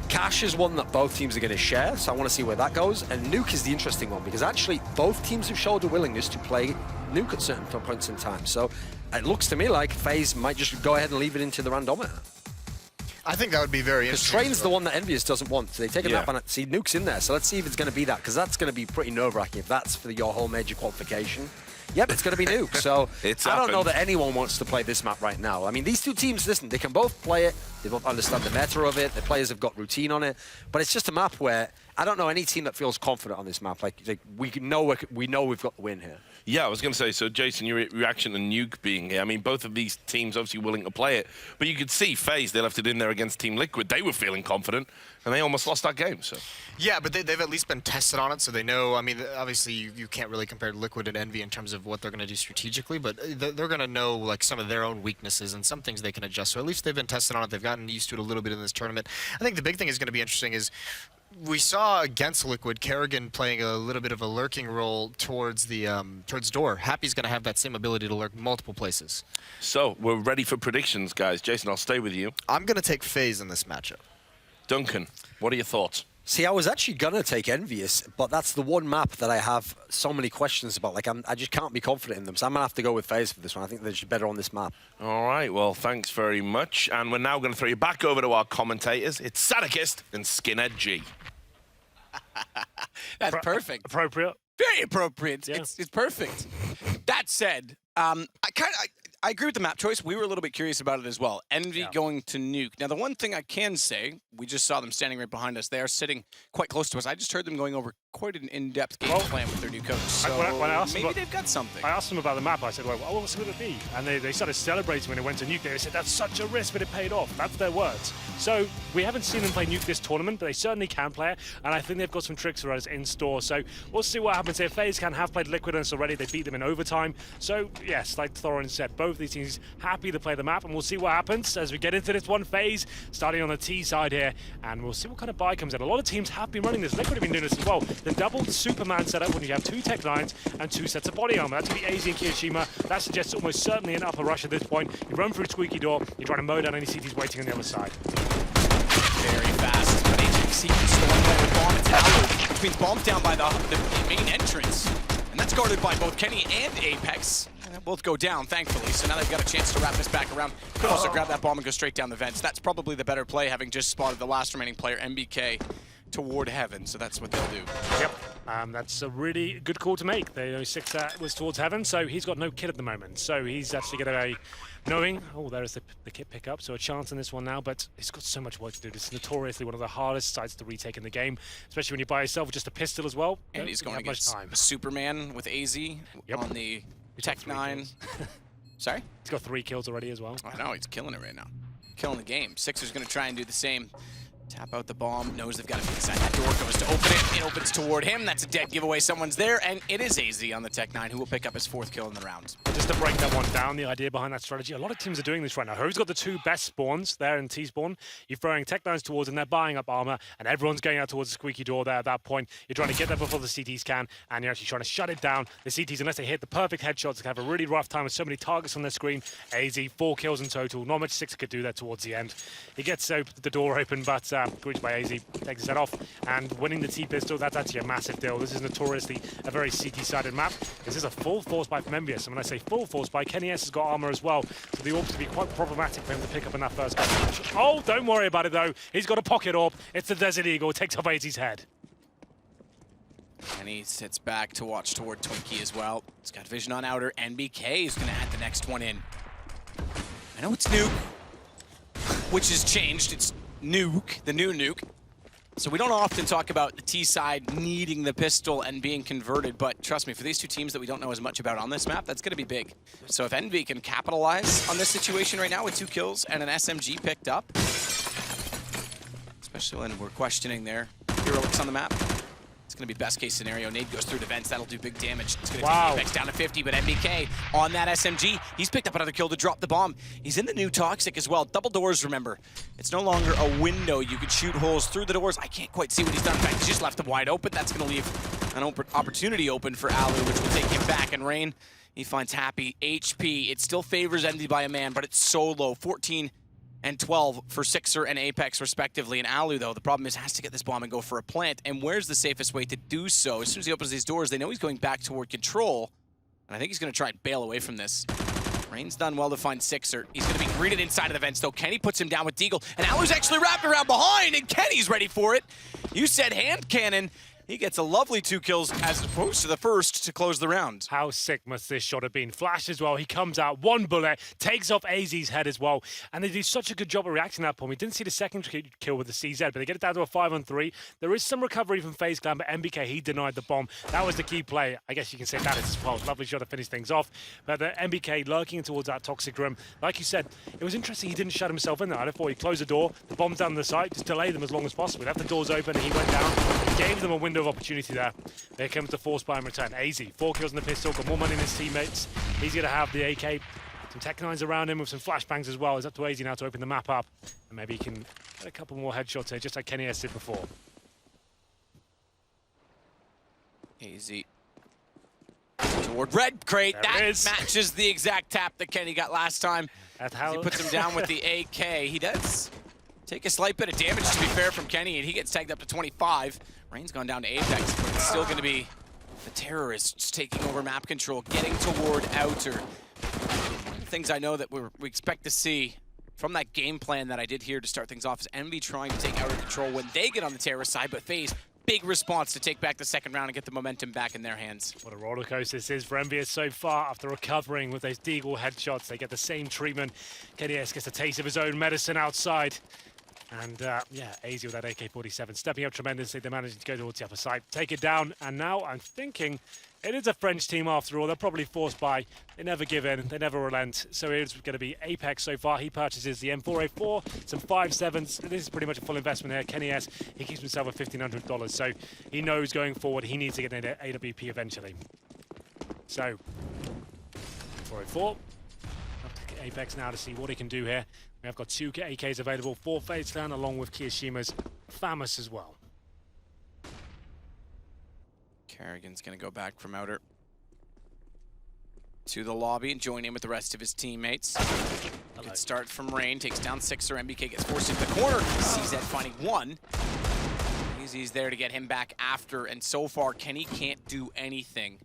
Cash is one that both teams are going to share, so I want to see where that goes. And Nuke is the interesting one because actually both teams have showed a willingness to play Nuke at certain points in time. So it looks to me like FaZe might just go ahead and leave it into the randometer. I think that would be very interesting. Because Train's the one that Envious doesn't want. So they take a nap on it. See, Nuke's in there, so let's see if it's going to be that, because that's going to be pretty nerve-wracking if that's for your whole major qualification. Yep, it's going to be Nuke. So I don't know that anyone wants to play this map right now. I mean, these two teams, listen, they can both play it. They both understand the meta of it. The players have got routine on it. But it's just a map where I don't know any team that feels confident on this map. Like we know we've got the win here. Yeah, I was going to say, so Jason, your reaction to Nuke being here. I mean, both of these teams obviously willing to play it, but you could see FaZe, they left it in there against Team Liquid. They were feeling confident, and they almost lost that game. So yeah, but they've at least been tested on it, so they know. I mean, obviously, you can't really compare Liquid and Envy in terms of what they're going to do strategically, but they're going to know like some of their own weaknesses and some things they can adjust. So at least they've been tested on it. They've gotten used to it a little bit in this tournament. I think the big thing is going to be interesting is we saw against Liquid, Kerrigan playing a little bit of a lurking role towards the towards door. Happy's going to have that same ability to lurk multiple places. So we're ready for predictions, guys. Jason, I'll stay with you. I'm going to take FaZe in this matchup. Duncan, what are your thoughts? See, I was actually going to take Envious, but that's the one map that I have so many questions about. Like, I just can't be confident in them, so I'm going to have to go with FaZe for this one. I think they're just better on this map. All right, well, thanks very much. And we're now going to throw you back over to our commentators. It's Sadakist and Skinhead G. That's perfect. Appropriate. Very appropriate. Yeah. It's perfect. That said, I agree with the map choice. We were a little bit curious about it as well. Envy going to Nuke. Now, the one thing I can say, we just saw them standing right behind us. They are sitting quite close to us. I just heard them going over quite an in-depth game plan with their new coach. So when I asked maybe them they've got something. I asked them about the map. I said, well, what's it going to be? And they started celebrating when it went to Nuke. They said, that's such a risk, but it paid off. That's their words. So we haven't seen them play Nuke this tournament, but they certainly can play it. And I think they've got some tricks for us in store. So we'll see what happens here. FaZe can have played Liquid on us already. They beat them in overtime. So yes, like Thorin said, both these teams happy to play the map. And we'll see what happens as we get into this one. FaZe starting on the T side here. And we'll see what kind of buy comes in. A lot of teams have been running this. Liquid have been doing this as well. The double Superman setup when you have 2 Tech 9s and 2 sets of body armor. That's going to be AZ and Kirishima. That suggests almost certainly an upper rush at this point. You run through Squeaky Door. You're trying to mow down any CTs waiting on the other side. Very fast. But HXC can still play with bomb. It's Alu. It's been bombed down by the main entrance. And that's guarded by both Kenny and Apex. And they'll both go down, thankfully. So now they've got a chance to wrap this back around. Could also grab that bomb and go straight down the vents. That's probably the better play, having just spotted the last remaining player, MBK, toward heaven. So that's what they'll do. Yep. That's a really good call to make. The 6 was towards heaven, so he's got no kit at the moment. So he's actually going to knowing, oh, there's the kit pickup, so a chance in this one now, but he's got so much work to do. This is notoriously one of the hardest sites to retake in the game, especially when you're by yourself with just a pistol as well. And he's going against Superman with AZ on the Tech 9. Sorry? He's got 3 kills already as well. I know, he's killing it right now. Killing the game. Sixer's going to try and do the same. Tap out the bomb, knows they've got to be inside. That door goes to open it. It opens toward him. That's a dead giveaway. Someone's there, and it is AZ on the Tech 9 who will pick up his 4th kill in the round. Just to break that one down, the idea behind that strategy, a lot of teams are doing this right now. Who's got the 2 best spawns there in T-spawn? You're throwing Tech 9s towards, and they're buying up armor, and everyone's going out towards the Squeaky Door there at that point. You're trying to get there before the CTs can, and you're actually trying to shut it down. The CTs, unless they hit the perfect headshots, can have a really rough time with so many targets on their screen. AZ, 4 kills in total. Not much Sixer could do there towards the end. He gets the door open, but reached by AZ. Takes his head off, and winning the T-pistol, that's actually a massive deal. This is notoriously a very CT-sided map. This is a full force buy from Envious, and when I say full force buy, Kenny S has got armor as well, so the orb's to be quite problematic for him to pick up in that first gun. Oh, don't worry about it though. He's got a pocket orb. It's the Desert Eagle. It takes off AZ's head. And he sits back to watch toward Twinkie as well. He's got vision on outer. NBK is going to add the next one in. I know it's Nuke, which has changed. It's Nuke, the new Nuke. So we don't often talk about the T side needing the pistol and being converted, but trust me, for these 2 teams that we don't know as much about on this map, that's going to be big. So if Envy can capitalize on this situation right now with 2 kills and an SMG picked up, especially when we're questioning their heroics on the map, it's going to be best case scenario. Nade goes through the vents. That'll do big damage. It's going to take Apex down to 50, but MBK on that SMG. He's picked up another kill to drop the bomb. He's in the new Toxic as well. Double doors, remember. It's no longer a window. You could shoot holes through the doors. I can't quite see what he's done. In fact, he's just left them wide open. That's going to leave an opportunity open for Alu, which will take him back. And Rain, he finds Happy. HP, it still favors Envy by a man, but it's so low. 14 and 12 for Sixer and Apex, respectively. And Alu, though, the problem is has to get this bomb and go for a plant. And where's the safest way to do so? As soon as he opens these doors, they know he's going back toward control. And I think he's going to try and bail away from this. Rain's done well to find Sixer. He's going to be greeted inside of the vents, though. Kenny puts him down with Deagle. And Alu's actually wrapped around behind, and Kenny's ready for it. You said hand cannon. He gets a lovely 2 kills as opposed to the first to close the round. How sick must this shot have been? Flash as well. He comes out, 1 bullet, takes off AZ's head as well. And they do such a good job of reacting to that point. We didn't see the second kill with the CZ, but they get it down to a 5-on-3. There is some recovery from FaZe Clan, but MBK, he denied the bomb. That was the key play. I guess you can say that as well. Lovely shot to finish things off. But the MBK lurking towards that toxic room. Like you said, it was interesting he didn't shut himself in there. I thought he closed the door, the bomb's down the site, just delay them as long as possible. He left the doors open and he went down. He gave them a window of opportunity there. There comes the force buy in return. AZ, 4 kills in the pistol, got more money than his teammates. He's going to have the AK. Some Tech 9s around him with some flashbangs as well. It's up to AZ now to open the map up. And maybe he can get a couple more headshots here, just like Kenny S did before. AZ toward red crate. That matches the exact tap that Kenny got last time. That's how he puts him down with the AK. He does take a slight bit of damage, to be fair, from Kenny, and he gets tagged up to 25. Rain's gone down to Apex, but it's still going to be the terrorists taking over map control, getting toward outer. One of the things I know that we expect to see from that game plan that I did here to start things off is Envy trying to take outer control when they get on the terrorist side, but FaZe, big response to take back the second round and get the momentum back in their hands. What a roller coaster this is for Envious so far. After recovering with those Deagle headshots, they get the same treatment. KDS gets a taste of his own medicine outside. And yeah, AZ with that AK-47 stepping up tremendously. They're managing to go towards the upper side, take it down. And now I'm thinking it is a French team after all. They're probably forced by. They never give in. They never relent. So it's going to be Apex so far. He purchases the M4A4, some 5.7s. This is pretty much a full investment here. Kenny S, he keeps himself at $1,500. So he knows going forward he needs to get an AWP eventually. So 404. Up to Apex now to see what he can do here. We have got 2 AKs available for FaZe Clan, along with Kiyoshima's Famous as well. Kerrigan's going to go back from outer to the lobby and join in with the rest of his teammates. Good start from Rain, takes down Sixer. MBK gets forced into the corner. CZ finding one. Easy's there to get him back after, and so far Kenny can't do anything.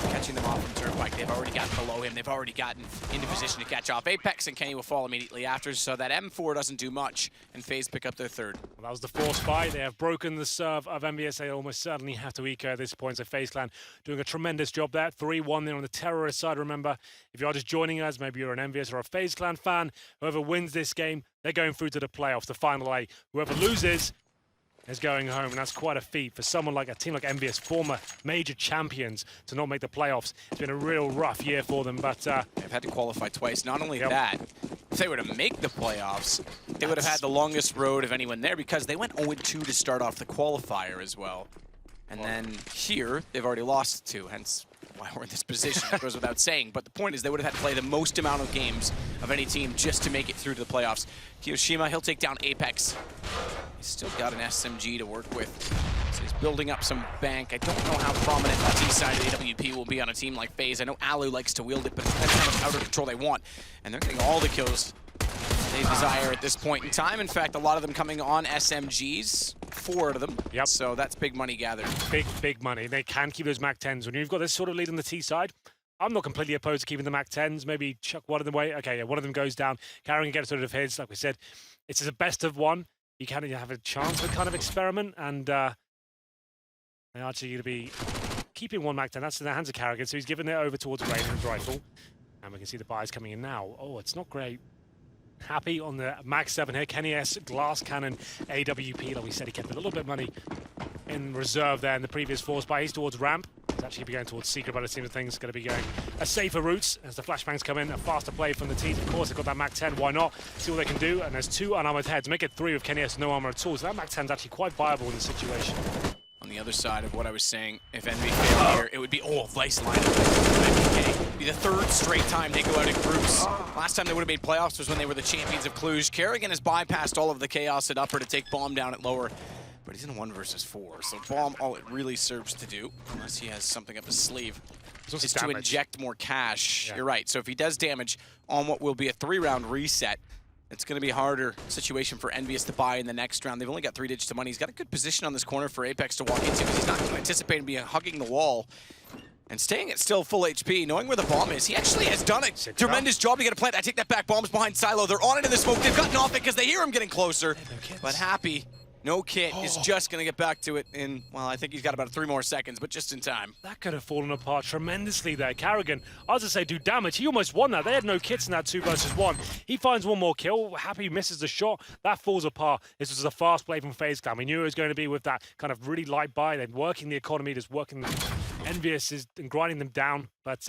Catching them off from Turnpike. They've already gotten below him. They've already gotten into position to catch off Apex, and Kenny will fall immediately after, so that M4 doesn't do much, and FaZe pick up their third. Well, that was the forced buy. They have broken the serve of MVS. They almost certainly have to eco at this point, so FaZe Clan doing a tremendous job there. 3-1 there on the terrorist side. Remember, if you're just joining us, maybe you're an MVS or a FaZe Clan fan, whoever wins this game, they're going through to the playoffs, the final A. Whoever loses is going home, and that's quite a feat for someone like a team like MVS, former major champions, to not make the playoffs. It's been a real rough year for them, but they've had to qualify twice. Not only that, if they were to make the playoffs, they would have had the longest road of anyone there, because they went 0-2 to start off the qualifier as well. And then here, they've already lost 2, hence why we're in this position. It goes without saying. But the point is, they would have had to play the most amount of games of any team just to make it through to the playoffs. Kiyoshima, he'll take down Apex. He's still got an SMG to work with, so he's building up some bank. I don't know how prominent the T side of the AWP will be on a team like FaZe. I know Alu likes to wield it, but it depends how much outer control they want. And they're getting all the kills they desire at this point in time. In fact, a lot of them coming on SMGs, 4 of them. Yep. So that's big money gathered. Big money. They can keep those MAC-10s. When you've got this sort of lead on the T side, I'm not completely opposed to keeping the MAC-10s. Maybe chuck one of them away. Okay, yeah, one of them goes down. Carrying gets rid of his. Like we said, it's a best of one. You kind of have a chance to kind of experiment, and they're actually going to be keeping one MAC-10. That's in the hands of Carrigan, so he's giving it over towards Rain and his rifle. And we can see the buys coming in now. Oh, it's not great. Happy on the MAC-7 here. Kenny S, Glass Cannon, AWP. Like we said, he kept a little bit of money in reserve there in the previous force buy. He's towards Ramp. He's actually going towards Secret, but it seems things going to be going a safer route as the flashbangs come in. A faster play from the teams. Of course, they've got that MAC-10. Why not? See what they can do. And there's 2 unarmored heads. Make it 3 with Kenny S, no armor at all. So that MAC-10 is actually quite viable in this situation. On the other side of what I was saying, if NB failed here, it would be, vice lineup. It would be the 3rd straight time they go out in groups. Last time they would have made playoffs was when they were the champions of Cluj. Kerrigan has bypassed all of the chaos at upper to take Bomb down at lower, but he's in a 1 versus 4. So Bomb, all it really serves to do, unless he has something up his sleeve, is to inject more cash. Yeah. You're right. So if he does damage on what will be a 3-round reset, it's going to be a harder situation for Envious to buy in the next round. They've only got 3 digits of money. He's got a good position on this corner for Apex to walk into, because he's not going to anticipate being hugging the wall and staying at still full HP, knowing where the bomb is. He actually has done a tremendous job to get a plant. I take that back. Bomb's behind Silo. They're on into the smoke. They've gotten off it because they hear him getting closer. But Happy, no kit, is just going to get back to it in, well, I think he's got about 3 more seconds, but just in time. That could have fallen apart tremendously there. Carrigan, I was going to say, do damage. He almost won that. They had no kits in that 2 versus 1. He finds 1 more kill. Happy misses the shot. That falls apart. This was a fast play from FaZe Clan. We knew it was going to be with that kind of really light buy, then working the economy, just working Envious and grinding them down. But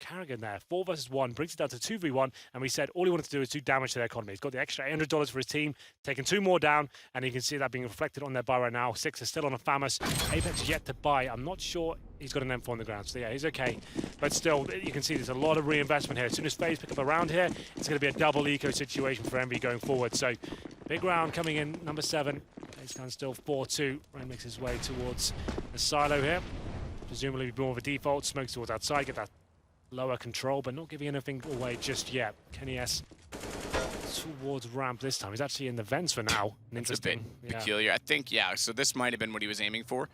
Carrigan there, 4 versus 1, brings it down to 2v1, and we said all he wanted to do is do damage to their economy. He's got the extra $800 for his team, taking 2 more down, and you can see that being reflected on their buy right now. 6 is still on a Famous. Apex yet to buy. I'm not sure he's got an M4 on the ground, so yeah, he's okay. But still, you can see there's a lot of reinvestment here. As soon as FaZe pick up around here, it's going to be a double eco situation for Envy going forward. So, big round coming in, number 7. FaZe Clan still 4-2. Rain makes his way towards the silo here. Presumably more of a default, smokes towards outside, get that lower control, but not giving anything away just yet. Kenny S towards Ramp this time. He's actually in the vents for now. It's a bit peculiar. I think, yeah, so this might have been what he was aiming for.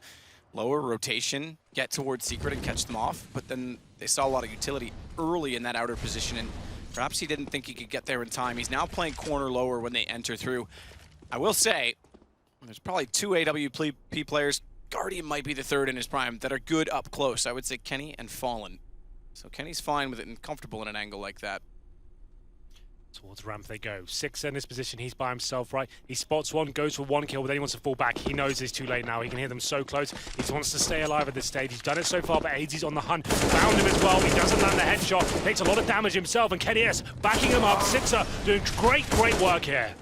Lower rotation, get towards Secret and catch them off, but then they saw a lot of utility early in that outer position, and perhaps he didn't think he could get there in time. He's now playing corner lower when they enter through. I will say, there's probably 2 AWP players, Guardian might be the 3rd in his prime, that are good up close. I would say Kenny and Fallen. So Kenny's fine with it and comfortable in an angle like that. Towards ramp they go. Six in this position, he's by himself, right? He spots one, goes for one kill, but then he wants to fall back. He knows it's too late now. He can hear them so close. He wants to stay alive at this stage. He's done it so far, but AZ's on the hunt. Found him as well. He doesn't land the headshot. Takes a lot of damage himself, and Kenny S backing him up. Sixer doing great work here.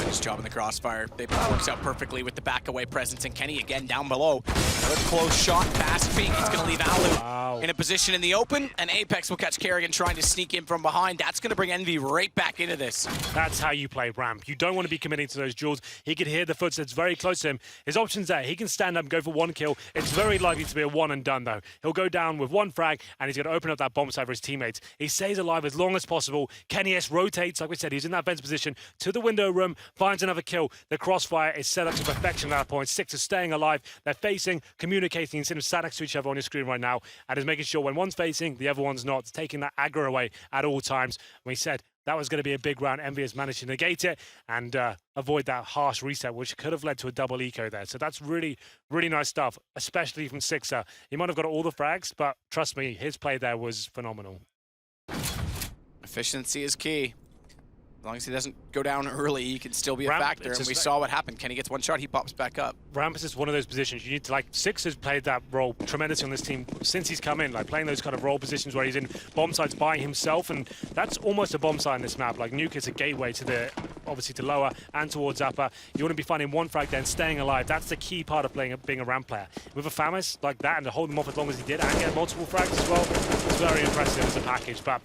Nice job in the crossfire. It works out perfectly with the back away presence, and Kenny again down below. Another close shot, fast peek. It's going to leave Alu in a position in the open, and Apex will catch Kerrigan trying to sneak in from behind. That's going to bring Envy right back into this. That's how you play ramp. You don't want to be committing to those duels. He could hear the footsteps very close to him. His option's there. He can stand up and go for one kill. It's very likely to be a one and done, though. He'll go down with one frag, and he's going to open up that bomb site for his teammates. He stays alive as long as possible. Kenny S rotates, like we said, he's in that fence position to the window room, finds another kill. The crossfire is set up to perfection at that point. Six is staying alive. They're facing, communicating, and sitting sat next to each other on your screen right now, and is making sure when one's facing, the other one's not, taking that aggro away at all times. We said that was going to be a big round. Envy has managed to negate it and avoid that harsh reset, which could have led to a double eco there. So that's really, really nice stuff, especially from Sixer. He might have got all the frags, but trust me, his play there was phenomenal. Efficiency is key. As long as he doesn't go down early, he can still be a factor. And we saw what happened. Kenny gets one shot, he pops back up. Ramp is just one of those positions. You need to, like, Six has played that role tremendously on this team since he's come in, like playing those kind of role positions where he's in bomb sites by himself, and that's almost a bomb site in this map. Like, Nuke is a gateway to the, obviously to lower and towards upper. You want to be finding one frag then staying alive. That's the key part of being a ramp player. With a Famis like that and to hold them off as long as he did and get multiple frags as well, it's very impressive as a package. But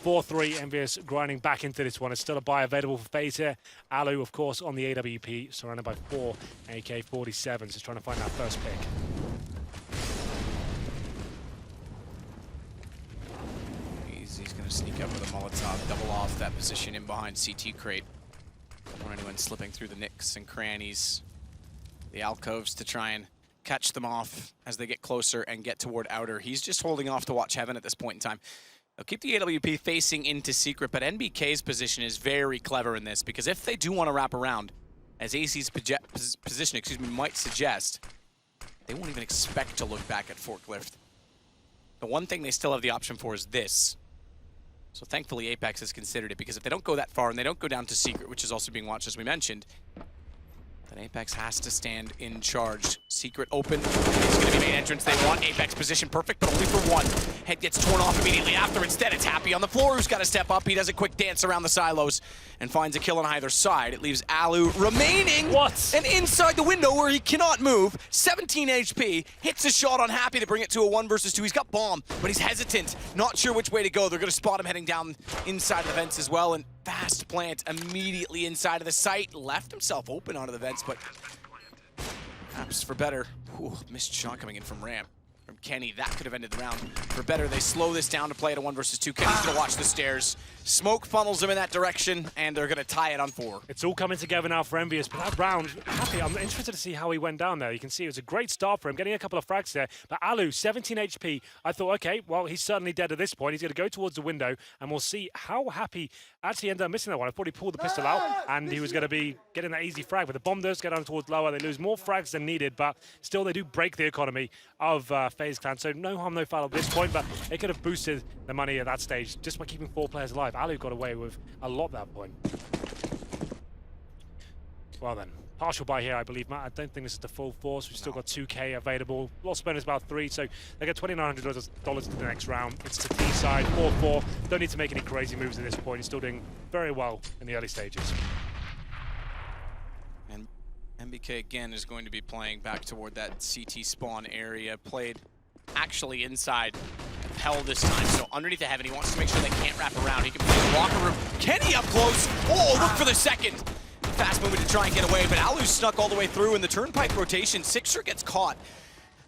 4-3, Envious grinding back into this one. It's still a buy available for FaZe here. Alu, of course, on the AWP, surrounded by 4 AK-47s, just trying to find that first pick. He's going to sneak up with a Molotov, double off that position in behind CT crate. Don't want anyone slipping through the nicks and crannies, the alcoves, to try and catch them off as they get closer and get toward outer. He's just holding off to watch heaven at this point in time. They'll keep the AWP facing into secret, but NBK's position is very clever in this, because if they do want to wrap around, as AC's position, might suggest, they won't even expect to look back at Forklift. The one thing they still have the option for is this. So thankfully Apex has considered it, because if they don't go that far and they don't go down to secret, which is also being watched as we mentioned, then Apex has to stand in charge. Secret open. It's going to be main entrance. They want Apex position perfect, but only for one. Head gets torn off immediately after. Instead, it's Happy on the floor, who's got to step up. He does a quick dance around the silos and finds a kill on either side. It leaves Alu remaining. What? And inside the window where he cannot move. 17 HP. Hits a shot on Happy to bring it to a 1 versus 2. He's got bomb, but he's hesitant. Not sure which way to go. They're going to spot him heading down inside the vents as well. And fast plant immediately inside of the site. Left himself open onto the vents, but perhaps for better. Ooh, missed shot coming in from ramp. From Kenny, that could have ended the round. For better, they slow this down to play at a 1 versus 2. Kenny's gonna watch the stairs. Smoke funnels him in that direction, and they're gonna tie it on 4. It's all coming together now for Envious, but that round, Happy, I'm interested to see how he went down there. You can see it was a great start for him, getting a couple of frags there. But Alu, 17 HP, I thought, okay, well, he's certainly dead at this point. He's gonna go towards the window, and we'll see how Happy actually ended up missing that one. I thought he pulled the pistol out, and he was gonna be getting that easy frag. But the bomb does get down towards lower. They lose more frags than needed, but still they do break the economy of FaZe Clan. So no harm, no foul at this point, but it could have boosted the money at that stage just by keeping 4 players alive. Alu got away with a lot at that point. Well then, partial buy here, I believe, Matt. I don't think this is the full force. We've still got 2K available. Loss bonus about 3, so they get $2,900 to the next round. It's to T side, 4-4. Don't need to make any crazy moves at this point. He's still doing very well in the early stages. And MBK again is going to be playing back toward that CT spawn area. Played actually inside hell this time, so underneath the heaven, he wants to make sure they can't wrap around. He can play the locker room. Kenny up close. Oh, look for the second. Fast movement to try and get away, but Alu snuck all the way through in the turnpike rotation. Sixer gets caught.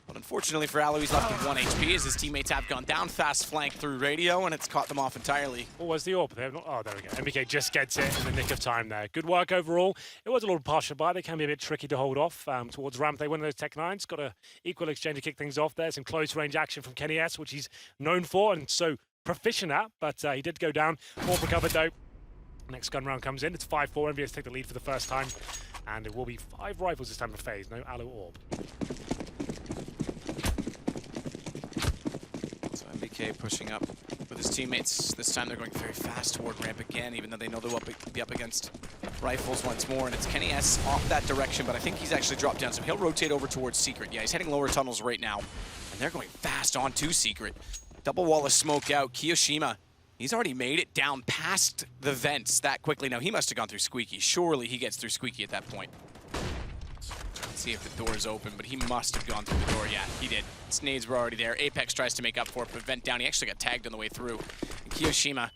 But unfortunately for Alu, he's left with 1 HP as his teammates have gone down. Fast flank through radio, and it's caught them off entirely. Oh, where's the AWP? They have not, oh, there we go. MBK just gets it in the nick of time there. Good work overall. It was a little partial buy. They can be a bit tricky to hold off towards ramp. They win those Tech 9s. Got an equal exchange to kick things off there. Some close range action from Kenny S, which he's known for and so proficient at, but he did go down. 4 recovered though. Next gun round comes in. It's 5-4. MBS take the lead for the first time, and it will be 5 rifles this time for FaZe. No Alu orb. So MBK pushing up with with his teammates. This time they're going very fast toward ramp again, even though they know they'll be up against rifles once more. And it's Kenny S off that direction, but I think he's actually dropped down, so he'll rotate over towards Secret. Yeah, he's heading lower tunnels right now, and they're going fast on to Secret. Double wall of smoke out. Kiyoshima, he's already made it down past the vents that quickly. Now, he must have gone through Squeaky. Surely he gets through Squeaky at that point. Let's see if the door is open, but he must have gone through the door. Yeah, he did. Snades were already there. Apex tries to make up for it, but vent down. He actually got tagged on the way through. And Kiyoshima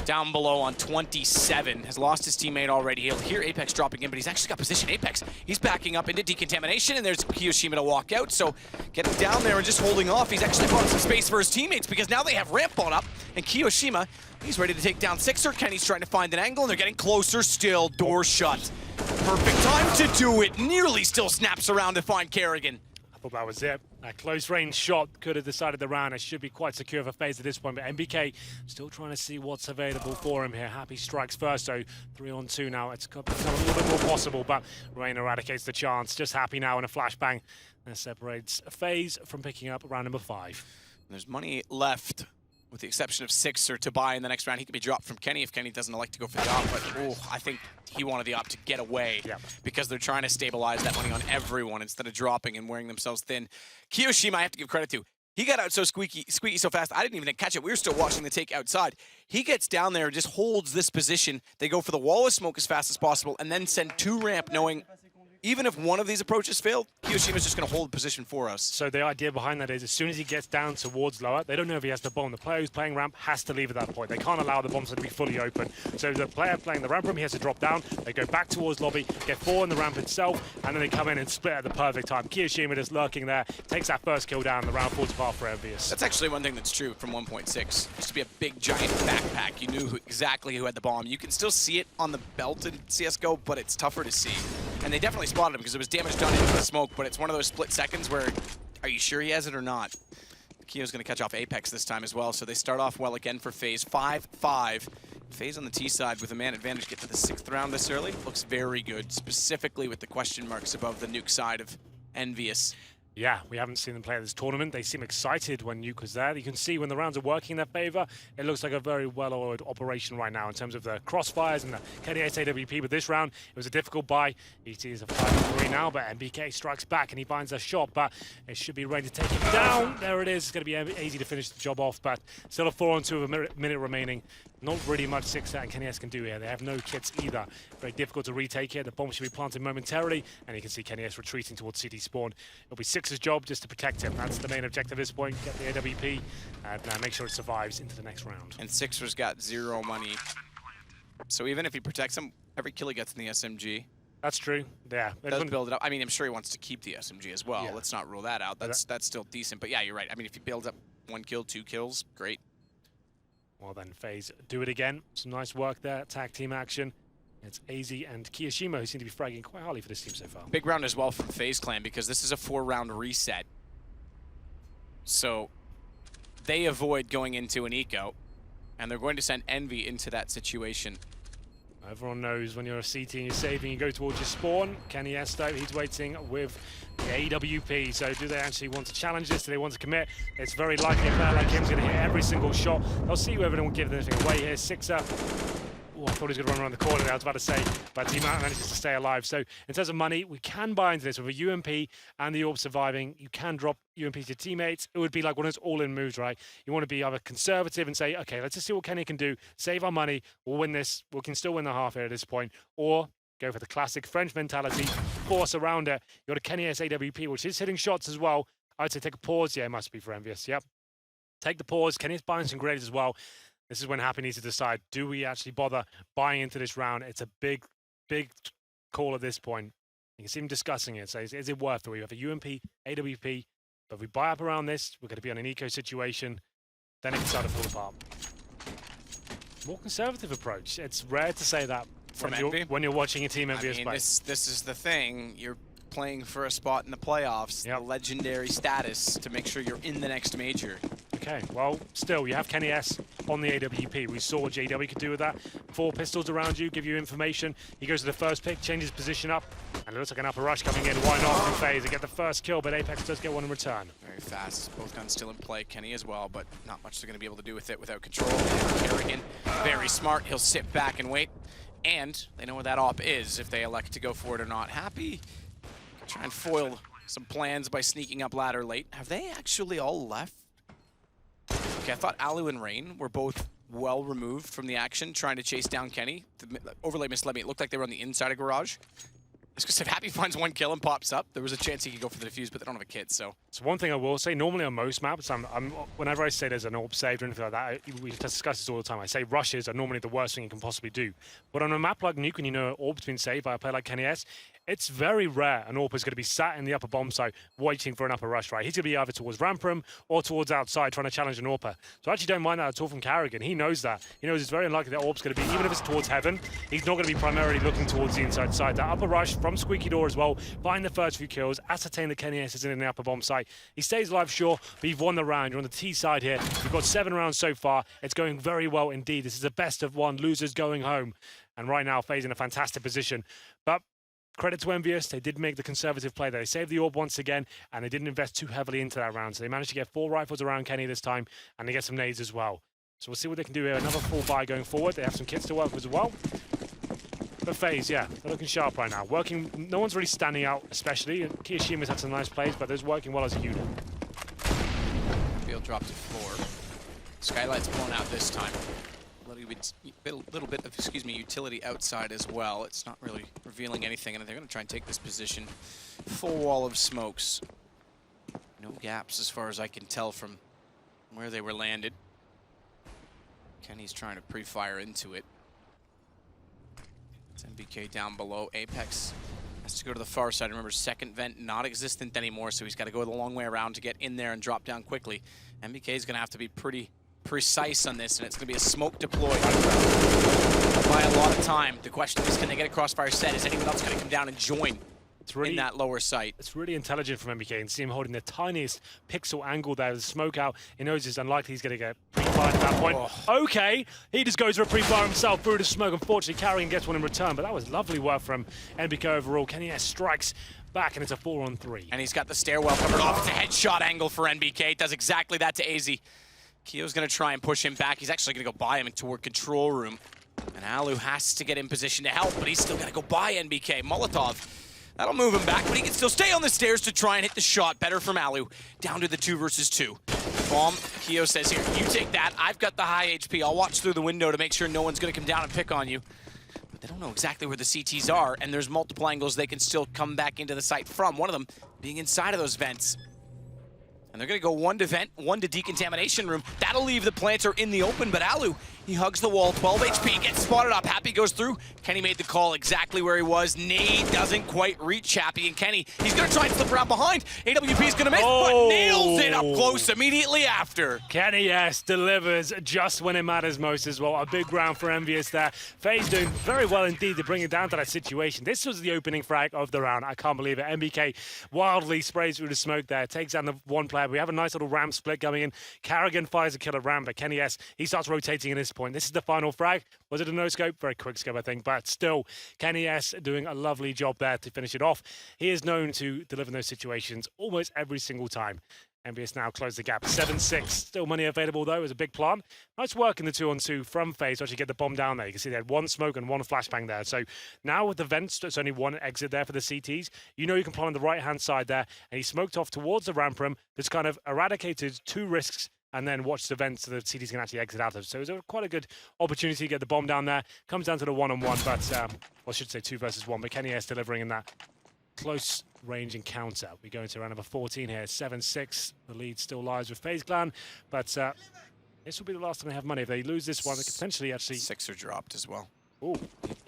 down below on 27, has lost his teammate already. He'll hear Apex dropping in, but he's actually got position. Apex, he's backing up into decontamination, and there's Kiyoshima to walk out. So getting down there and just holding off. He's actually brought some space for his teammates because now they have ramp on up, and Kiyoshima, he's ready to take down Sixer. Kenny's trying to find an angle, and they're getting closer still. Door shut. Perfect time to do it. Nearly still snaps around to find Kerrigan. I thought that was it. That close range shot could have decided the round. It should be quite secure for FaZe at this point, but MBK still trying to see what's available for him here. Happy strikes first, so 3-on-2 now. It's become a little bit more possible, but Rain eradicates the chance. Just Happy now in a flashbang. That separates FaZe from picking up round number 5. There's money left, with the exception of Sixer, to buy in the next round. He could be dropped from Kenny if Kenny doesn't like to go for the op, but I think he wanted the op to get away because they're trying to stabilize that money on everyone instead of dropping and wearing themselves thin. Kiyoshima, I have to give credit to. He got out so squeaky so fast, I didn't even catch it. We were still watching the take outside. He gets down there and just holds this position. They go for the wall of smoke as fast as possible and then send 2 ramp, knowing even if one of these approaches failed, Kiyoshima's just going to hold the position for us. So the idea behind that is as soon as he gets down towards lower, they don't know if he has to bomb. The player who's playing ramp has to leave at that point. They can't allow the bombs to be fully open. So the player playing the ramp room, he has to drop down. They go back towards lobby, get 4 in the ramp itself, and then they come in and split at the perfect time. Kiyoshima just lurking there, takes that first kill down. The round falls apart for Envious. That's actually one thing that's true from 1.6. Used to be a big, giant backpack. You knew exactly who had the bomb. You can still see it on the belt in CSGO, but it's tougher to see. And they definitely spotted him because it was damage done into the smoke, but it's one of those split seconds where, are you sure he has it or not? Kio's going to catch off Apex this time as well, so they start off well again for FaZe. 5-5. FaZe on the T side with a man advantage, get to the 6th round this early. Looks very good, specifically with the question marks above the nuke side of Envious. Yeah, we haven't seen them play this tournament. They seem excited when Nuke was there. You can see when the rounds are working in their favor, it looks like a very well-oiled operation right now in terms of the crossfires and the KDS AWP. But this round, it was a difficult buy. ET is a 5-3 now, but MBK strikes back and he finds a shot, but it should be ready to take him down. There it is. It's going to be easy to finish the job off, but still a 4-on-2 with a minute remaining. Not really much Sixer and Kenny S can do here. They have no kits either. Very difficult to retake here. The bomb should be planted momentarily, and you can see Kenny S retreating towards city spawn. It'll be Sixer's job just to protect him. That's the main objective at this point. Get the AWP and make sure it survives into the next round. And Sixer's got 0 money. So even if he protects him, every kill he gets in the SMG. That's true. Yeah. Does build it up. I mean, I'm sure he wants to keep the SMG as well. Yeah. Let's not rule that out. That's still decent. But yeah, you're right. I mean, if he builds up 1 kill, 2 kills, great. Well then, FaZe do it again. Some nice work there. Tag team action. It's AZ and Kiyoshima who seem to be fragging quite highly for this team so far. Big round as well from FaZe Clan because this is a 4-round reset. So they avoid going into an eco, and they're going to send Envy into that situation. Everyone knows when you're a CT and you're saving, you go towards your spawn. Kenny S, though, he's waiting with the AWP. So do they actually want to challenge this? Do they want to commit? It's very likely a player like him's going to hit every single shot. They'll see whether they will give anything away here. Sixer. Oh, I thought he was going to run around the corner there, I was about to say, but he manages to stay alive. So in terms of money, we can buy into this with a UMP and the AWP surviving. You can drop UMP to teammates. It would be like one of those all-in moves, right? You want to be either conservative and say, okay, let's just see what Kenny can do, save our money, we'll win this, we can still win the half here at this point, or go for the classic French mentality, force around it. You got a Kenny S AWP, which is hitting shots as well. I'd say take a pause. Yeah, it must be for Envious. Yep. Take the pause. Kenny is buying some grades as well. This is when Happy needs to decide, do we actually bother buying into this round? It's a big, big call at this point. You can see him discussing it. So is it worth it? We have a UMP, AWP, but if we buy up around this, we're going to be on an eco situation. Then it can start to fall apart. More conservative approach. It's rare to say that from when you're watching a team Envious play. This is the thing. You're playing for a spot in the playoffs, the legendary status to make sure you're in the next major. Okay, well, still, you have Kenny S on the AWP. We saw what JW could do with that. 4 pistols around you, give you information. He goes to the first pick, changes position up, and it looks like an upper rush coming in. Why not from FaZe? They get the first kill, but Apex does get one in return. Very fast. Both guns still in play. Kenny as well, but not much they're going to be able to do with it without control. Kerrigan, very smart. He'll sit back and wait. And they know where that op is if they elect to go for it or not. Happy try and foil some plans by sneaking up ladder late. Have they actually all left? Okay, I thought Alu and Rain were both well removed from the action, trying to chase down Kenny. The overlay misled me. It looked like they were on the inside of garage. Just because if Happy finds one kill and pops up, there was a chance he could go for the defuse, but they don't have a kit, so. So one thing I will say, normally on most maps, whenever I say there's an AWP saved or anything like that, we discuss this all the time. I say rushes are normally the worst thing you can possibly do. But on a map like Nuke, when you know AWP's been saved by a player like Kenny S, it's very rare an AWP is going to be sat in the upper bomb site waiting for an upper rush, right? He's going to be either towards ramp room or towards outside trying to challenge an AWPer. So I actually don't mind that at all from Kerrigan. He knows that. He knows it's very unlikely that AWP's going to be, even if it's towards heaven, he's not going to be primarily looking towards the inside side. That upper rush from Squeaky Door as well, find the first few kills, ascertain that Kenny S is in the upper bomb site. He stays alive, sure, but you've won the round. You're on the T side here. You've got 7 rounds so far. It's going very well indeed. This is a best of 1, losers going home. And right now, FaZe in a fantastic position. But credit to Envious, they did make the conservative play there. They saved the AWP once again, and they didn't invest too heavily into that round. So they managed to get 4 rifles around Kenny this time, and they get some nades as well. So we'll see what they can do here. Another full buy going forward. They have some kits to work with as well. But FaZe, yeah, they're looking sharp right now. Working, no one's really standing out, especially. Kiyoshima's had some nice plays, but they're working well as a unit. Field drop to floor. Skylight's blown out this time. A little bit of, utility outside as well. It's not really revealing anything, and they're going to try and take this position. Full wall of smokes. No gaps as far as I can tell from where they were landed. Kenny's trying to pre-fire into it. It's MBK down below. Apex has to go to the far side. Remember, second vent not existent anymore, so he's got to go the long way around to get in there and drop down quickly. MBK is going to have to be pretty precise on this, and it's going to be a smoke deployed. By a lot of time. The question is, can they get a crossfire set? Is anyone else going to come down and join in that lower site? It's really intelligent from MBK, and see him holding the tiniest pixel angle there. The smoke out. He knows it's unlikely he's going to get pre-fired at that point. Oh. Okay, he just goes for a pre-fire himself through the smoke. Unfortunately, Carrigan gets one in return, but that was lovely work from MBK overall. Kenny S strikes back, and it's a 4-on-3. And he's got the stairwell covered off. It's a headshot angle for NBK. It does exactly that to AZ. Keo's going to try and push him back. He's actually going to go by him toward control room. And Alu has to get in position to help, but he's still going to go by NBK. Molotov, that'll move him back, but he can still stay on the stairs to try and hit the shot. Better from Alu. Down to the 2 versus 2. Bomb, Keo says, here, you take that. I've got the high HP. I'll watch through the window to make sure no one's going to come down and pick on you. But they don't know exactly where the CTs are, and there's multiple angles they can still come back into the site from. One of them being inside of those vents. And they're going to go 1 to vent, 1 to decontamination room. That'll leave the planter in the open, but Alu, he hugs the wall, 12 HP, gets spotted up. Happy goes through. Kenny made the call exactly where he was. Nade doesn't quite reach Happy, and Kenny, he's going to try and slip around behind. AWP is going to miss, but nails it up close immediately after. Kenny S delivers just when it matters most as well. A big round for Envious there. FaZe doing very well indeed to bring it down to that situation. This was the opening frag of the round. I can't believe it. MBK wildly sprays through the smoke there, takes down the 1 player. We have a nice little ramp split going in. Kerrigan fires a killer ramp, but Kenny S, he starts rotating at this point. This is the final frag. Was it a no-scope? Very quick scope, I think, but still, Kenny S doing a lovely job there to finish it off. He is known to deliver in those situations almost every single time. Envious now close the gap. 7-6. Still money available, though. It was a big plan. Nice work in the 2-on-2 from FaZe to actually get the bomb down there. You can see they had 1 smoke and 1 flashbang there. So now with the vents, there's only 1 exit there for the CTs. You know you can plan on the right-hand side there. And he smoked off towards the ramp room. That's kind of eradicated 2 risks and then watch the vents so the CTs can actually exit out of. So it was quite a good opportunity to get the bomb down there. Comes down to the 1-on-1, but, well, I should say 2 versus 1. But Kenny S delivering in that close range encounter. We go into round number 14 here, 7-6. The lead still lies with FaZe Clan, but this will be the last time they have money. If they lose this one, they could potentially actually... 6 are dropped as well. Ooh.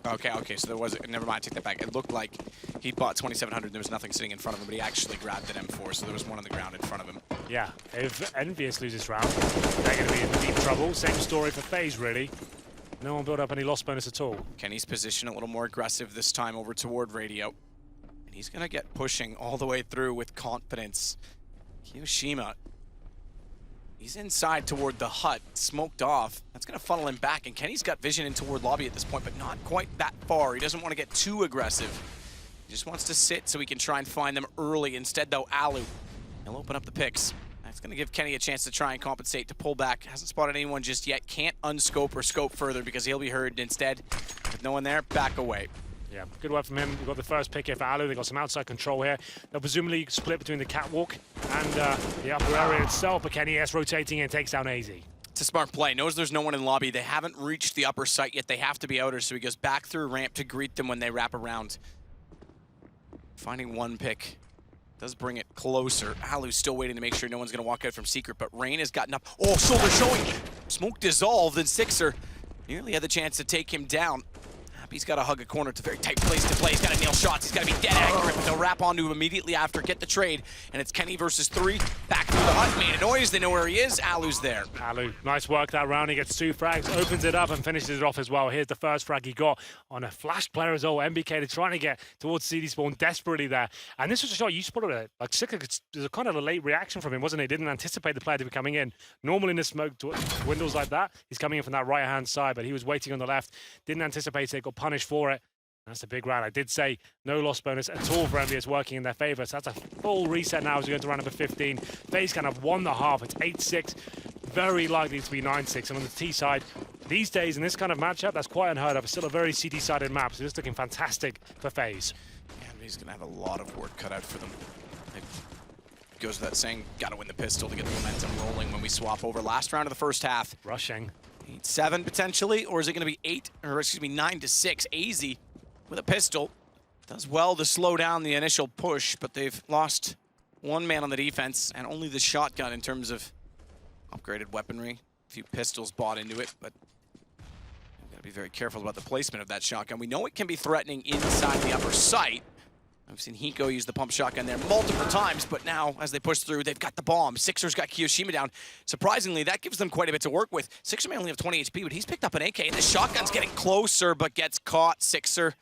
Okay, so there was... Never mind, take that back. It looked like he bought 2,700 and there was nothing sitting in front of him, but he actually grabbed an M4, so there was 1 on the ground in front of him. Yeah, if Envious loses round, they're going to be in deep trouble. Same story for FaZe, really. No one built up any loss bonus at all. Kenny's position a little more aggressive this time over toward Radio. He's going to get pushing all the way through with confidence. Kiyoshima, He's inside toward the hut, smoked off. That's going to funnel him back, and Kenny's got vision in toward lobby at this point, but not quite that far. He doesn't want to get too aggressive. He just wants to sit so he can try and find them early. Instead, though, Alu, he'll open up the picks. That's going to give Kenny a chance to try and compensate, to pull back. Hasn't spotted anyone just yet. Can't unscope or scope further because he'll be heard instead. With no one there, back away. Yeah, good work from him. We've got the first pick here for Alu. They've got some outside control here. They'll presumably split between the catwalk and the upper area itself, but Kenny S rotating and takes down AZ. It's a smart play. Knows there's no one in lobby. They haven't reached the upper site yet. They have to be outers, so he goes back through ramp to greet them when they wrap around. Finding one pick does bring it closer. Alu's still waiting to make sure no one's going to walk out from secret, but Rain has gotten up. Oh, shoulder showing. Smoke dissolved, and Sixer nearly had the chance to take him down. He's got to hug a corner. It's a very tight place to play. He's got to nail shots. He's got to be dead accurate, but they'll wrap onto him immediately after, get the trade, and it's Kenny versus 3. Back through the hut, made a noise. They know where he is. Alu's there. Alu, nice work that round. He gets 2 frags, opens it up and finishes it off as well. Here's the first frag he got on a flashed player as well. MBK, they're trying to get towards CD spawn desperately there. And this was a shot you spotted it. Like Sika, there's a kind of a late reaction from him, wasn't it? He didn't anticipate the player to be coming in. Normally in the smoke windows like that, he's coming in from that right-hand side, but he was waiting on the left. Didn't anticipate it, got punished for it. That's a big round. I did say no loss bonus at all for Envious working in their favor. So that's a full reset now as we go to round number 15. FaZe kind of won the half. It's 8-6. Very likely to be 9-6. And on the T side, these days in this kind of matchup, that's quite unheard of. It's still a very CD-sided map, so it's looking fantastic for FaZe. Yeah, he's going to have a lot of work cut out for them. It goes without saying, got to win the pistol to get the momentum rolling when we swap over. Last round of the first half. Rushing. 8-7 potentially, or is it going to be 9-6? AZ with a pistol. Does well to slow down the initial push, but they've lost one man on the defense and only the shotgun in terms of upgraded weaponry. A few pistols bought into it, but we've got to be very careful about the placement of that shotgun. We know it can be threatening inside the upper site. I've seen Hiko use the pump shotgun there multiple times, but now as they push through, they've got the bomb. Sixer's got Kiyoshima down. Surprisingly, that gives them quite a bit to work with. Sixer may only have 20 HP, but he's picked up an AK, and the shotgun's getting closer, but gets caught. Sixer,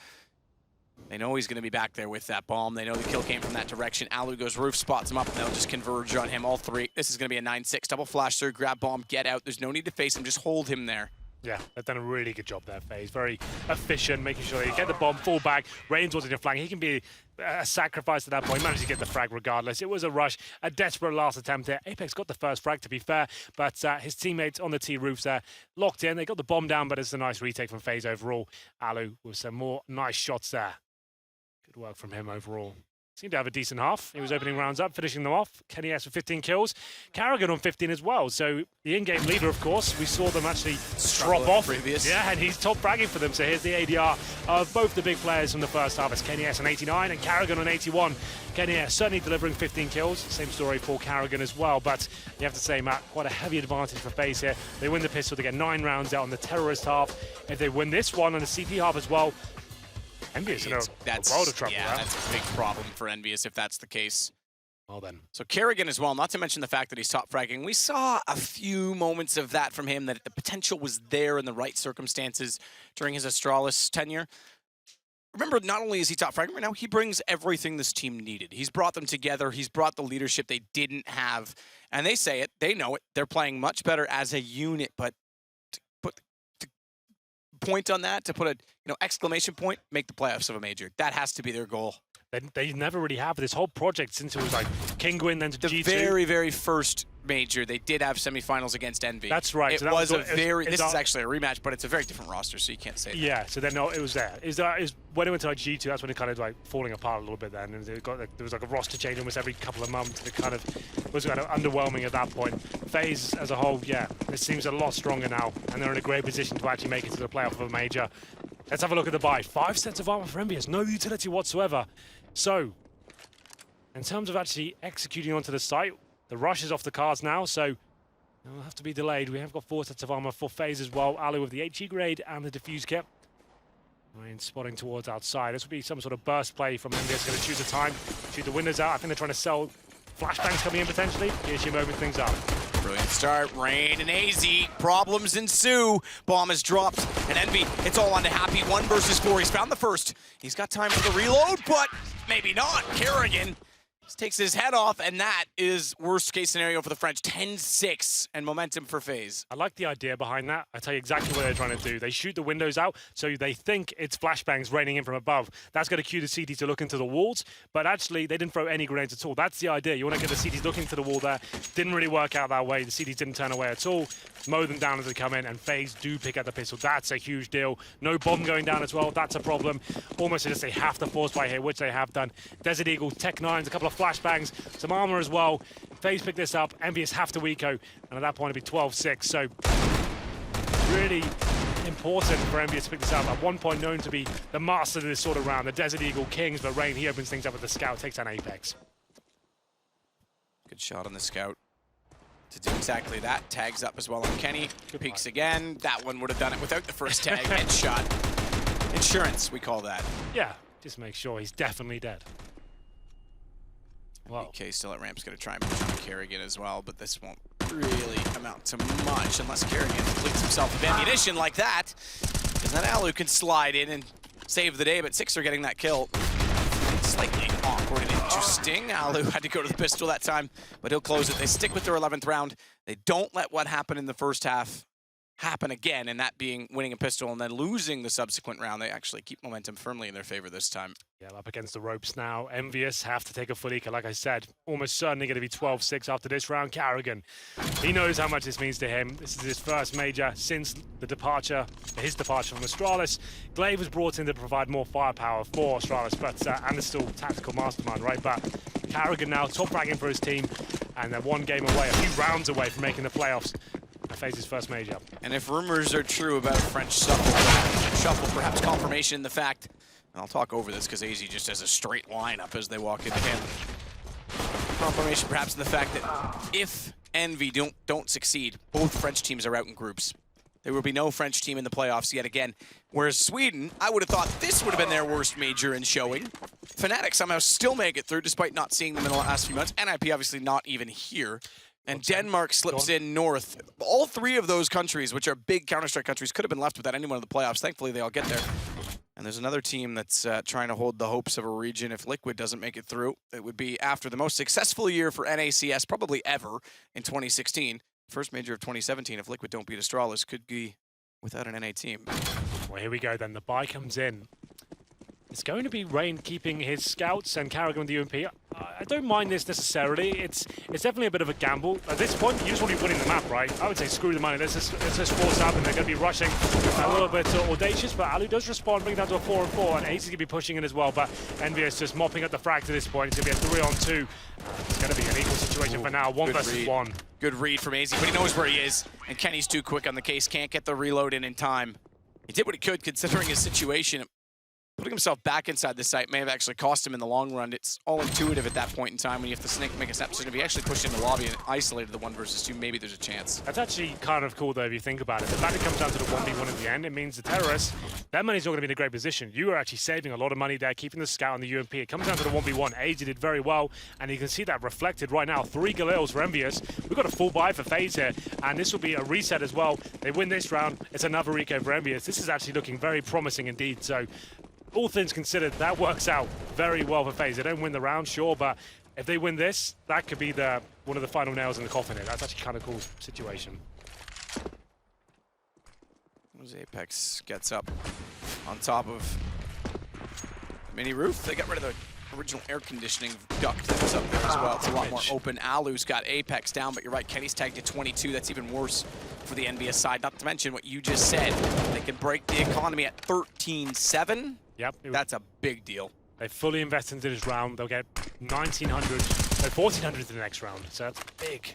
they know he's going to be back there with that bomb. They know the kill came from that direction. Alu goes roof, spots him up, and they'll just converge on him, all 3. This is going to be a 9-6. Double flash through, grab bomb, get out. There's no need to face him, just hold him there. Yeah, they've done a really good job there, FaZe. Very efficient, making sure they get the bomb, fall back, Rain towards the flank. He can be a sacrifice at that point. He managed to get the frag regardless. It was a rush, a desperate last attempt there. Apex got the first frag, to be fair, but his teammates on the T roofs there locked in. They got the bomb down, but it's a nice retake from FaZe overall. Alu with some more nice shots there. Good work from him overall. Seemed to have a decent half. He was opening rounds up, finishing them off. Kenny S with 15 kills. Karrigan on 15 as well. So the in-game leader, of course, we saw them actually drop off. Previous. Yeah, and he's top fragging for them. So here's the ADR of both the big players from the first half. It's Kenny S on 89 and Karrigan on 81. Kenny S certainly delivering 15 kills. Same story for Karrigan as well. But you have to say, Matt, quite a heavy advantage for FaZe here. They win the pistol. They get 9 rounds out on the terrorist half. If they win this one on the CP half as well, Envious in a world of trouble. Yeah, that's a big problem for Envious if that's the case. Well then. So Karrigan as well, not to mention the fact that he's top fragging. We saw a few moments of that from him, that the potential was there in the right circumstances during his Astralis tenure. Remember, not only is he top fragging right now, he brings everything this team needed. He's brought them together. He's brought the leadership they didn't have. And they say it, they know it. They're playing much better as a unit, but point on that, to put a exclamation point, make the playoffs of a major. That has to be their goal. They never really have this whole project since it was like Kinguin, then to G2. The very, very first major, they did have semifinals against Envy. That's right. It so was this is actually a rematch, but it's a very different roster, so you can't say that. Yeah, so then it was there. When it went to like G2, that's when it kind of like falling apart a little bit then. And there was like a roster change almost every couple of months. It kind of was kind of underwhelming at that point. FaZe as a whole, yeah, it seems a lot stronger now, and they're in a great position to actually make it to the playoff of a major. Let's have a look at the buy. 5 sets of armor for Envious, no utility whatsoever. So, in terms of actually executing onto the site, the rush is off the cards now, so it'll have to be delayed. We have got 4 sets of armor for FaZe as well. Alu with the HE grade and the diffuse kit. Ryan spotting towards outside. This will be some sort of burst play from Envious. Going to choose a time, shoot the windows out. I think they're trying to sell flashbangs coming in potentially. Here's your moving things up. Brilliant start. Rain and AZ. Problems ensue. Bomb is dropped. And Envy, it's all on to Happy. 1 versus 4. He's found the first. He's got time for the reload, but maybe not. Karrigan takes his head off, and that is worst case scenario for the French. 10-6 and momentum for FaZe. I like the idea behind that. I tell you exactly what they're trying to do. They shoot the windows out, so they think it's flashbangs raining in from above. That's going to cue the CT to look into the walls, but actually they didn't throw any grenades at all. That's the idea. You want to get the CTs looking to the wall there. Didn't really work out that way. The CTs didn't turn away at all. Mow them down as they come in, and FaZe do pick up the pistol. That's a huge deal. No bomb going down as well. That's a problem. Almost as they have to force by here, which they have done. Desert Eagle, Tech 9s, a couple of flashbangs, some armor as well. FaZe pick this up. Envious have to eco, and at that point it'll be 12-6. So really important for Envious to pick this up. At one point known to be the master of this sort of round, the Desert Eagle Kings, but Rain, he opens things up with the Scout, takes down Apex. Good shot on the Scout to do exactly that. Tags up as well on Kenny. Peeks again. That one would have done it without the first tag. Headshot. Insurance, we call that. Yeah, just make sure he's definitely dead. Wow. BK still at ramp's going to try and push on Kerrigan as well, but this won't really amount to much unless Kerrigan completes himself with ammunition like that. Because then Alu can slide in and save the day, but Sixer getting that kill. Slightly awkward and interesting. Alu had to go to the pistol that time, but he'll close it. They stick with their 11th round. They don't let what happened in the first half happen again, and that being winning a pistol and then losing the subsequent round. They actually keep momentum firmly in their favor this time. Yeah, up against the ropes now. Envious have to take a full eco, like I said. Almost certainly going to be 12-6 after this round. Kerrigan, he knows how much this means to him. This is his first major since the departure, his departure from Astralis. Glaive was brought in to provide more firepower for Astralis, but and is still tactical mastermind, right? But Kerrigan now top fragging for his team, and they're one game away, a few rounds away from making the playoffs. FaZe's first major. And if rumors are true about French shuffle, perhaps confirmation in the fact, and I'll talk over this because AZ just has a straight lineup as they walk into him. Confirmation perhaps in the fact that if Envy don't succeed, both French teams are out in groups. There will be no French team in the playoffs yet again. Whereas Sweden, I would have thought this would have been their worst major in showing. Fnatic somehow still make it through despite not seeing them in the last few months. NIP obviously not even here. And Denmark slips in north. All three of those countries, which are big Counter-Strike countries, could have been left without anyone in the playoffs. Thankfully, they all get there. And there's another team that's trying to hold the hopes of a region. If Liquid doesn't make it through, it would be after the most successful year for NACS, probably ever, in 2016. First major of 2017, if Liquid don't beat Astralis, could be without an NA team. Well, here we go then. The buy comes in. It's going to be Rain keeping his scouts and Kerrigan with the UMP. I don't mind this necessarily. It's definitely a bit of a gamble. At this point, you just want to be winning the map, right? I would say screw the money. Let's just force up, and they're going to be rushing a little bit audacious. But Alu does respond, bring it down to a 4-4, and AZ is going to be pushing in as well. But Envious just mopping up the frag to this point. It's going to be a 3-on-2. It's going to be an equal situation for now. 1 versus 1. Good read from AZ, but he knows where he is. And Kenny's too quick on the case. Can't get the reload in time. He did what he could considering his situation. Putting himself back inside the site may have actually cost him in the long run. It's all intuitive at that point in time when you have to make a snap decision. If he actually pushed in the lobby and isolated the 1 versus 2, maybe there's a chance. That's actually kind of cool, though, if you think about it. The fact it comes down to the 1v1 at the end, it means the terrorists, their money's not going to be in a great position. You are actually saving a lot of money there, keeping the scout and the UMP. It comes down to the 1v1. AZ did very well, and you can see that reflected right now. 3 Galils for Envious. We've got a full buy for FaZe here, and this will be a reset as well. They win this round. It's another eco for Envious. This is actually looking very promising indeed. So, all things considered, that works out very well for FaZe. They don't win the round, sure, but if they win this, that could be one of the final nails in the coffin here. That's actually kind of a cool situation. As Apex gets up on top of mini roof, they got rid of the original air conditioning duct that was up there as well. It's a lot more open. Alu's got Apex down, but you're right, Kenny's tagged to 22. That's even worse for the NBS side. Not to mention what you just said. They can break the economy at 13-7. Yep. That's a big deal. They fully invest into this round. They'll get 1,400 to the next round. So that's big.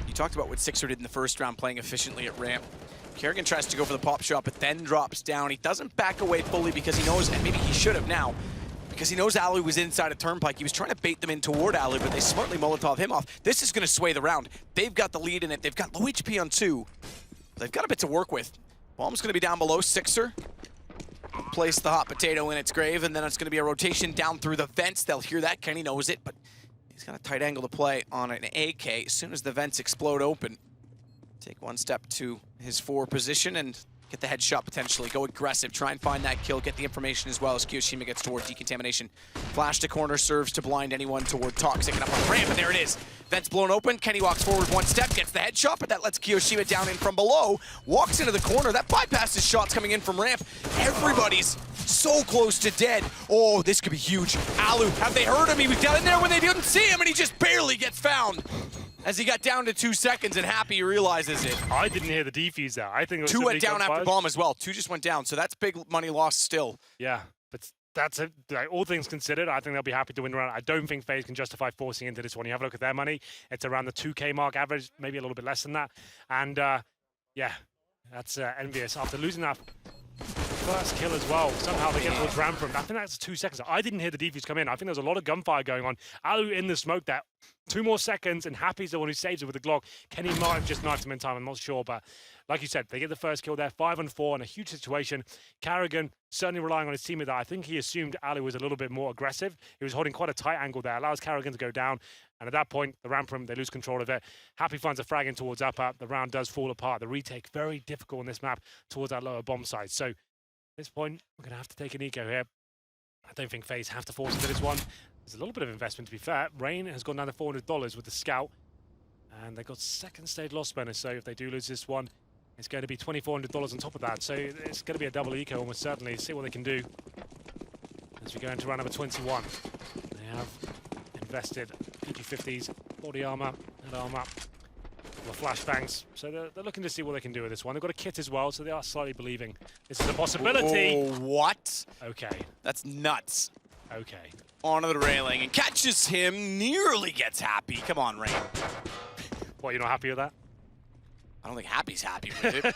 You talked about what Sixer did in the first round, playing efficiently at ramp. Kerrigan tries to go for the pop shot, but then drops down. He doesn't back away fully because he knows, and maybe he should have now, because he knows Alu was inside a turnpike. He was trying to bait them in toward Alu, but they smartly Molotov him off. This is going to sway the round. They've got the lead in it. They've got low HP on 2. They've got a bit to work with. Bomb's going to be down below. Sixer place the hot potato in its grave, and then it's going to be a rotation down through the vents. They'll hear that. Kenny knows it, but he's got a tight angle to play on an AK. As soon as the vents explode open, take 1 step to his 4 position, and Get the headshot potentially, go aggressive, try and find that kill, get the information as well as Kiyoshima gets toward decontamination. Flash to corner, serves to blind anyone toward Toxic, and up on ramp, and there it is. Vent's blown open, Kenny walks forward one step, gets the headshot, but that lets Kiyoshima down in from below, walks into the corner, that bypasses shots coming in from ramp. Everybody's so close to dead. Oh, this could be huge. Alu, have they heard him? He was down in there when they didn't see him, and he just barely gets found. As he got down to 2 seconds, and Happy realizes it. I didn't hear the defuse there. I think it was 2 went down gunfire. after bomb as well. 2 just went down, so that's big money lost still. Yeah, but that's it. Like, all things considered, I think they'll be happy to win around. I don't think FaZe can justify forcing into this one. You have a look at their money. It's around the 2K mark average, maybe a little bit less than that. And yeah, that's envious. After losing that first kill as well, somehow they get towards Ramford. I think that's 2 seconds. I didn't hear the defuse come in. I think there's a lot of gunfire going on. Alu in the smoke there. 2 more seconds, and Happy's the one who saves it with the Glock. Kenny might have just knifed him in time, I'm not sure, but like you said, they get the first kill there, 5-on-4 in a huge situation. Carrigan certainly relying on his teammate there. I think he assumed Alu was a little bit more aggressive. He was holding quite a tight angle there, allows Carrigan to go down, and at that point, the ramp room, they lose control of it. Happy finds a frag in towards upper. The round does fall apart. The retake, very difficult on this map towards that lower bomb site. So at this point, we're going to have to take an eco here. I don't think FaZe have to force into this one. There's a little bit of investment, to be fair. Rain has gone down to $400 with the scout, and they've got second stage loss bonus, so if they do lose this one, it's going to be $2,400 on top of that. So it's going to be a double eco almost certainly. See what they can do as we go into round number 21. They have invested PG-50s, body armor, head armor, the flashbangs. So they're looking to see what they can do with this one. They've got a kit as well, so they are slightly believing this is a possibility. Oh, what? Okay. That's nuts. Okay. Onto the railing and catches him, nearly gets Happy. Come on, Rain. What, you're not happy with that? I don't think Happy's happy with it.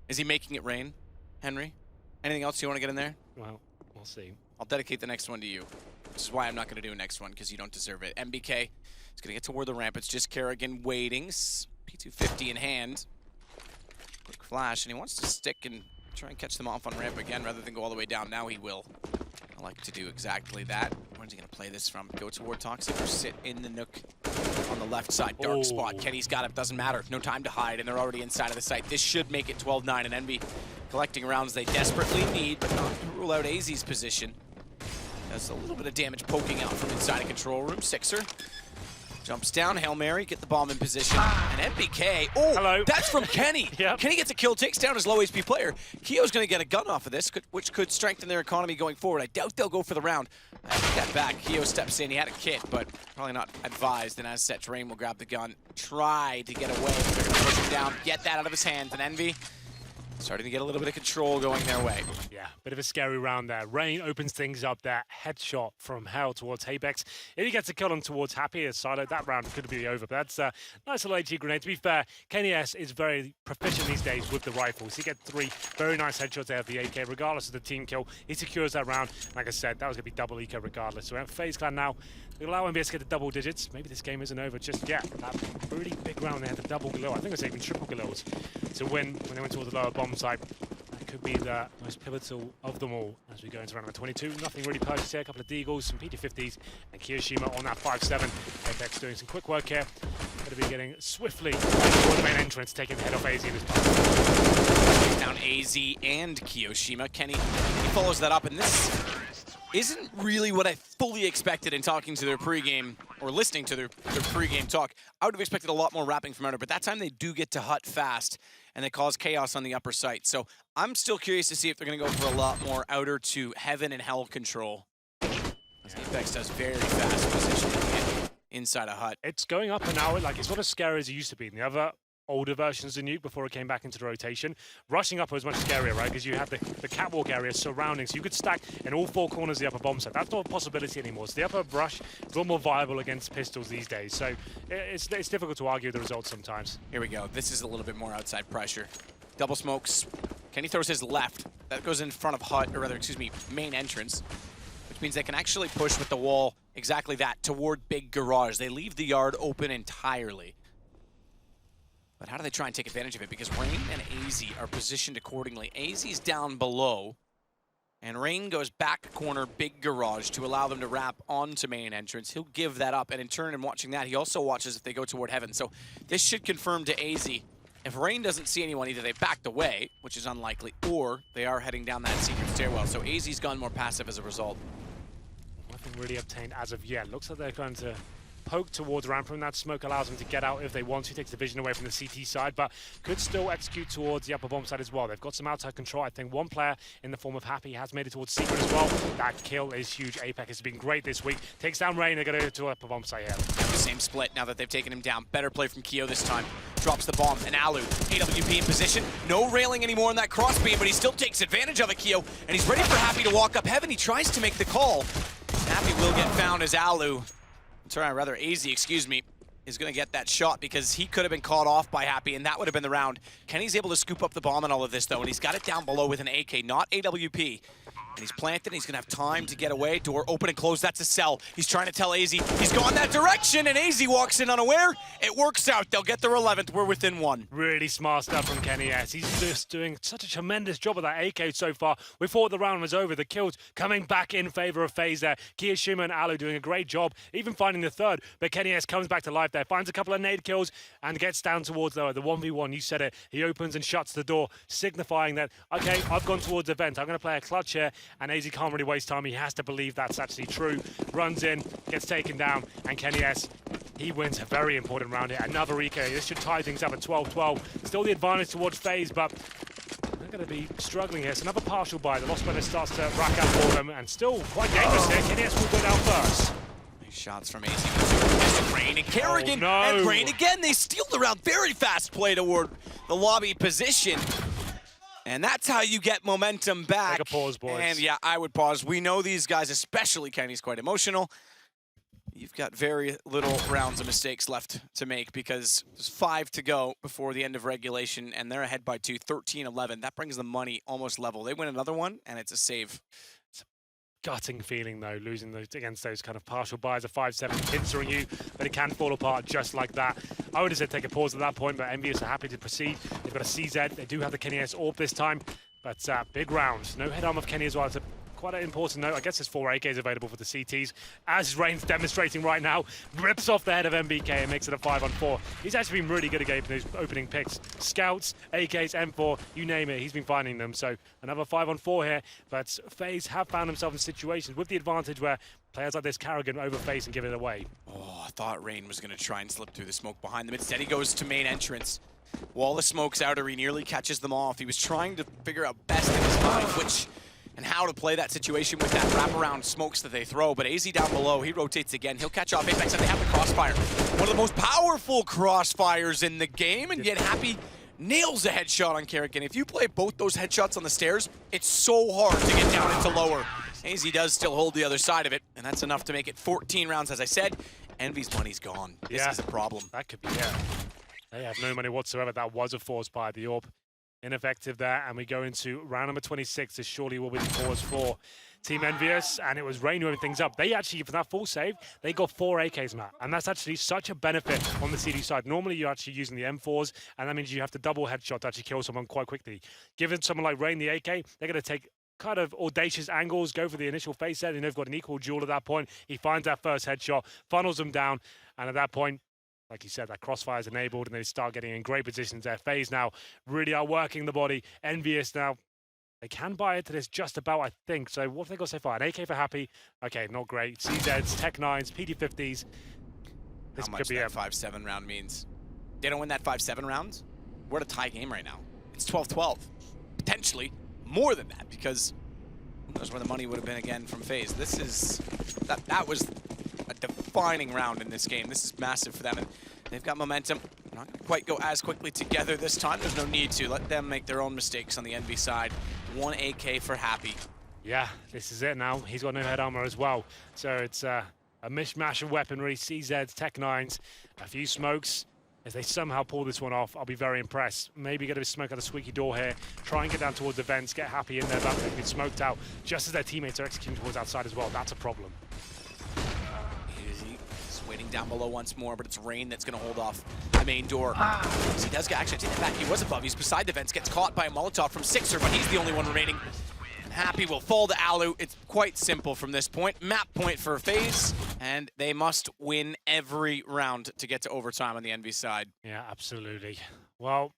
Is he making it rain, Henry? Anything else you want to get in there? Well, we'll see. I'll dedicate the next one to you. This is why I'm not going to do a next one, because you don't deserve it. MBK is going to get toward the ramp. It's just Kerrigan waiting. P250 in hand. Quick flash, and he wants to stick and try and catch them off on ramp again rather than go all the way down. Now he will. I like to do exactly that. Where's he going to play this from? Go toward Toxic or sit in the nook on the left side? Dark spot. Kenny's got it. Doesn't matter. No time to hide, and they're already inside of the site. This should make it 12-9, and Envy collecting rounds they desperately need, but not to rule out AZ's position. There's a little bit of damage poking out from inside a control room. Sixer jumps down, Hail Mary, get the bomb in position, and MBK, hello. That's from Kenny. Yep. Kenny gets a kill, takes down his low HP player. Kio's going to get a gun off of this, which could strengthen their economy going forward. I doubt they'll go for the round. I take that back. Kio steps in, he had a kit, but probably not advised, and as such, Rain will grab the gun, try to get away. They're going to push him down, get that out of his hands, and Envy starting to get a little bit of control going their way. Yeah, bit of a scary round there. Rain opens things up there. Headshot from Hell towards Habex. If he gets a kill on towards Happy as Silo, that round could be over. But that's a nice little AG grenade. To be fair, Kenny S is very proficient these days with the rifles. He gets 3 very nice headshots there of the AK, regardless of the team kill. He secures that round. Like I said, that was going to be double eco regardless. So we have FaZe Clan now. They allow MBS to get the double digits. Maybe this game isn't over just yet. That really big round, they had the double galil. I think it was even triple galils to win when they went towards the lower bomb site. That could be the most pivotal of them all as we go into round number 22. Nothing really purchased here. A couple of Deagles, some PT50s, and Kiyoshima on that 5-7. Apex doing some quick work here. Going to be getting swiftly toward the main entrance, taking the head off AZ in this part. Down AZ and Kiyoshima. Kenny, he follows that up, and this isn't really what I fully expected in talking to their pregame, or listening to their pregame talk. I would have expected a lot more wrapping from outer, but that time they do get to hut fast, and they cause chaos on the upper site. So I'm still curious to see if they're going to go for a lot more outer to heaven and hell control. As Apex does very fast positioning inside a hut. It's going up and out. Like, it's not as scary as it used to be in the other older versions of Nuke before it came back into the rotation. Rushing up was much scarier, right? Because you had the catwalk area surrounding, so you could stack in all 4 corners of the upper bomb set. That's not a possibility anymore. So the upper brush is a little more viable against pistols these days. So it's difficult to argue the results sometimes. Here we go. This is a little bit more outside pressure. Double smokes. Kenny throws his left. That goes in front of hut, or rather, excuse me, main entrance, which means they can actually push with the wall exactly that toward big garage. They leave the yard open entirely. But how do they try and take advantage of it? Because Rain and AZ are positioned accordingly. AZ's down below, and Rain goes back corner, big garage, to allow them to wrap onto main entrance. He'll give that up, and in turn, in watching that, he also watches if they go toward heaven. So this should confirm to AZ If Rain doesn't see anyone, either they backed away, which is unlikely, or they are heading down that secret stairwell. So AZ's gone more passive as a result. Nothing really obtained as of yet. Looks like they're going to poke towards ramp, and that smoke allows them to get out if they want to. Takes the vision away from the CT side, but could still execute towards the upper bomb side as well. They've got some outside control. I think one player in the form of Happy has made it towards secret as well. That kill is huge. Apex has been great this week. Takes down Rain. They're going to go to upper bomb side here. Same split now that they've taken him down. Better play from Keo this time. Drops the bomb, and Alu, AWP in position. No railing anymore in that crossbeam, but he still takes advantage of it, Keo, and he's ready for Happy to walk up heaven. He tries to make the call. Happy will get found as Alu. Sorry, rather AZ, excuse me, is going to get that shot because he could have been caught off by Happy, and that would have been the round. Kenny's able to scoop up the bomb in all of this, though, and he's got it down below with an AK, not AWP. And he's planted, and he's going to have time to get away. Door open and closed, that's a cell. He's trying to tell AZ he's gone that direction, and AZ walks in unaware. It works out. They'll get their 11th. We're within one. Really smart stuff from Kenny S. He's just doing such a tremendous job of that AK so far. We thought the round was over. The kills coming back in favor of FaZe there. Kiyashima and Alu doing a great job, even finding the third. But Kenny S comes back to life there, finds a couple of nade kills, and gets down towards the 1v1. You said it. He opens and shuts the door, signifying that, okay, I've gone towards the vent. I'm going to play a clutch here, and AZ can't really waste time. He has to believe that's actually true. Runs in, gets taken down, and Kenny S, he wins a very important round here. Another EK. This should tie things up at 12-12. Still the advantage towards FaZe, but they're going to be struggling here. It's another partial buy. The lost winner starts to rack up for them, and still quite dangerous here. Kenny S will go down first. Nice shots from AZ. Rain and Kerrigan, and Rain again. They steal the round. Very fast play toward the lobby position. And that's how you get momentum back. Take a pause, boys. And yeah, I would pause. We know these guys, especially Kenny's quite emotional. You've got very little rounds of mistakes left to make because there's 5 to go before the end of regulation, and they're ahead by 2, 13-11. That brings the money almost level. They win another one, and it's a save. Gutting feeling, though, losing against those kind of partial buys. A 5-7 pincer you, but it can fall apart just like that. I would have said take a pause at that point, but Envious are happy to proceed. They've got a CZ. They do have the Kenny S AWP this time, but big round. No head arm of Kenny as well. It's quite an important note. I guess there's 4 AKs available for the CTs. As Rain's demonstrating right now, rips off the head of MBK and makes it a 5-on-4. He's actually been really good at getting those opening picks. Scouts, AKs, M4, you name it, he's been finding them. So another 5-on-4 here, but FaZe have found themselves in situations with the advantage where players like this Kerrigan over FaZe and give it away. Oh, I thought Rain was going to try and slip through the smoke behind them. Instead, he goes to main entrance. Wall of smoke's out, or he nearly catches them off. He was trying to figure out best in his mind and how to play that situation with that wraparound smokes that they throw. But AZ down below, he rotates again. He'll catch off Apex, and they have the crossfire. One of the most powerful crossfires in the game, and yet Happy nails a headshot on Kerrigan. If you play both those headshots on the stairs, it's so hard to get down into lower. AZ does still hold the other side of it, and that's enough to make it 14 rounds, as I said. Envy's money's gone. This is a problem. That could be, yeah. They have no money whatsoever. That was a force buy. The AWP ineffective there, and we go into round number 26. This surely will be the pause for Team Envious, and it was Rain who opened things up. They actually, for that full save, they got 4 AKs, Matt, and that's actually such a benefit on the CD side. Normally, you're actually using the M4s, and that means you have to double headshot to actually kill someone quite quickly. Given someone like Rain the AK, they're going to take kind of audacious angles, go for the initial face set, and they've got an equal duel at that point. He finds that first headshot, funnels them down, and at that point, like you said, that crossfire is enabled, and they start getting in great positions there. FaZe now really are working the body. Envious now, they can buy into this just about, I think. So what have they got so far? An AK for Happy. Okay, not great. CZs, Tech 9s, PD50s. This How much could be that 5-7 round means. They don't win that 5-7 round, we're at a tie game right now. It's 12-12. Potentially more than that, because who knows where the money would have been again from FaZe. This is, that was a defining round in this game. This is massive for them, and they've got momentum. Not going to quite go as quickly together this time. There's no need to. Let them make their own mistakes on the Envy side. 1 AK for Happy. Yeah, this is it now. He's got no head armor as well. So it's a mishmash of weaponry, CZs, Tech 9s, a few smokes. If they somehow pull this one off, I'll be very impressed. Maybe get a smoke out of the squeaky door here, try and get down towards the vents, get Happy in there, but they've been smoked out just as their teammates are executing towards outside as well. That's a problem. He's waiting down below once more, but it's Rain that's going to hold off the main door. He does get, actually, take it back. He was above. He's beside the vents, gets caught by a Molotov from Sixer, but he's the only one remaining. And Happy will fall to Alu. It's quite simple from this point. Map point for FaZe, and they must win every round to get to overtime on the Envy side. Yeah, absolutely. Well,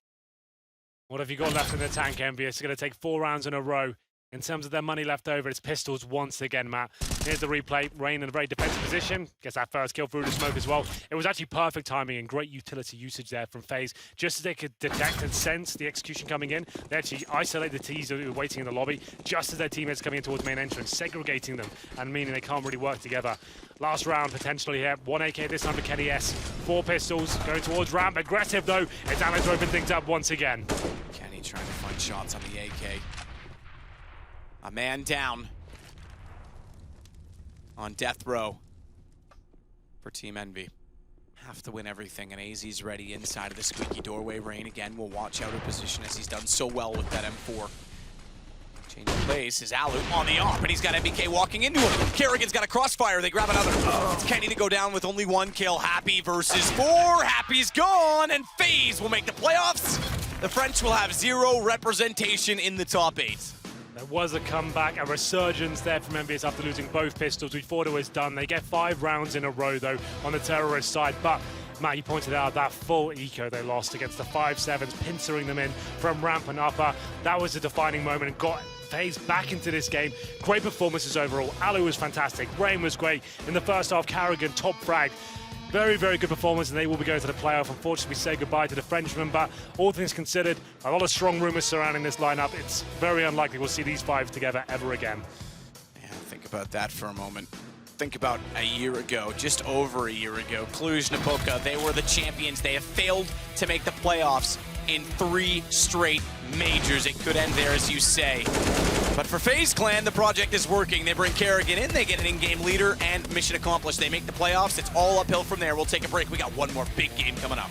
What have you got left in the tank, MBS? It's going to take 4 rounds in a row. In terms of their money left over, it's pistols once again, Matt. Here's the replay. Rain in a very defensive position. Gets that first kill through the smoke as well. It was actually perfect timing and great utility usage there from FaZe. Just as they could detect and sense the execution coming in, they actually isolate the T's who were waiting in the lobby just as their teammates coming in towards main entrance, segregating them and meaning they can't really work together. Last round potentially here. 1 AK this time for Kenny S. 4 pistols going towards ramp. Aggressive though. It's Alex to open things up once again. Kenny trying to find shots on the AK. A man down on death row for Team Envy. Have to win everything, and AZ's ready inside of the squeaky doorway. Rain again will watch out of position as he's done so well with that M4. Change of place is Alu on the AWP, and he's got MBK walking into him. Kerrigan's got a crossfire. They grab another. It's Kenny to go down with only 1 kill. Happy versus 4. Happy's gone, and FaZe will make the playoffs. The French will have 0 representation in the top 8. There was a comeback, a resurgence there from MBS after losing both pistols. We thought it was done. They get 5 rounds in a row, though, on the terrorist side. But, Matt, you pointed out that full eco they lost against the 5-7s, pincering them in from ramp and upper. That was a defining moment and got FaZe back into this game. Great performances overall. Alu was fantastic. Rain was great. In the first half, Carrigan, top frag. Very, very good performance, and they will be going to the playoff. Unfortunately, we say goodbye to the Frenchman, but all things considered, a lot of strong rumors surrounding this lineup. It's very unlikely we'll see these 5 together ever again. Yeah, think about that for a moment. Think about a year ago, just over a year ago, Cluj-Napoca, they were the champions. They have failed to make the playoffs in 3 straight majors. It could end there, as you say. But for FaZe Clan, the project is working. They bring Kerrigan in, they get an in-game leader, and mission accomplished. They make the playoffs. It's all uphill from there. We'll take a break. We got one more big game coming up.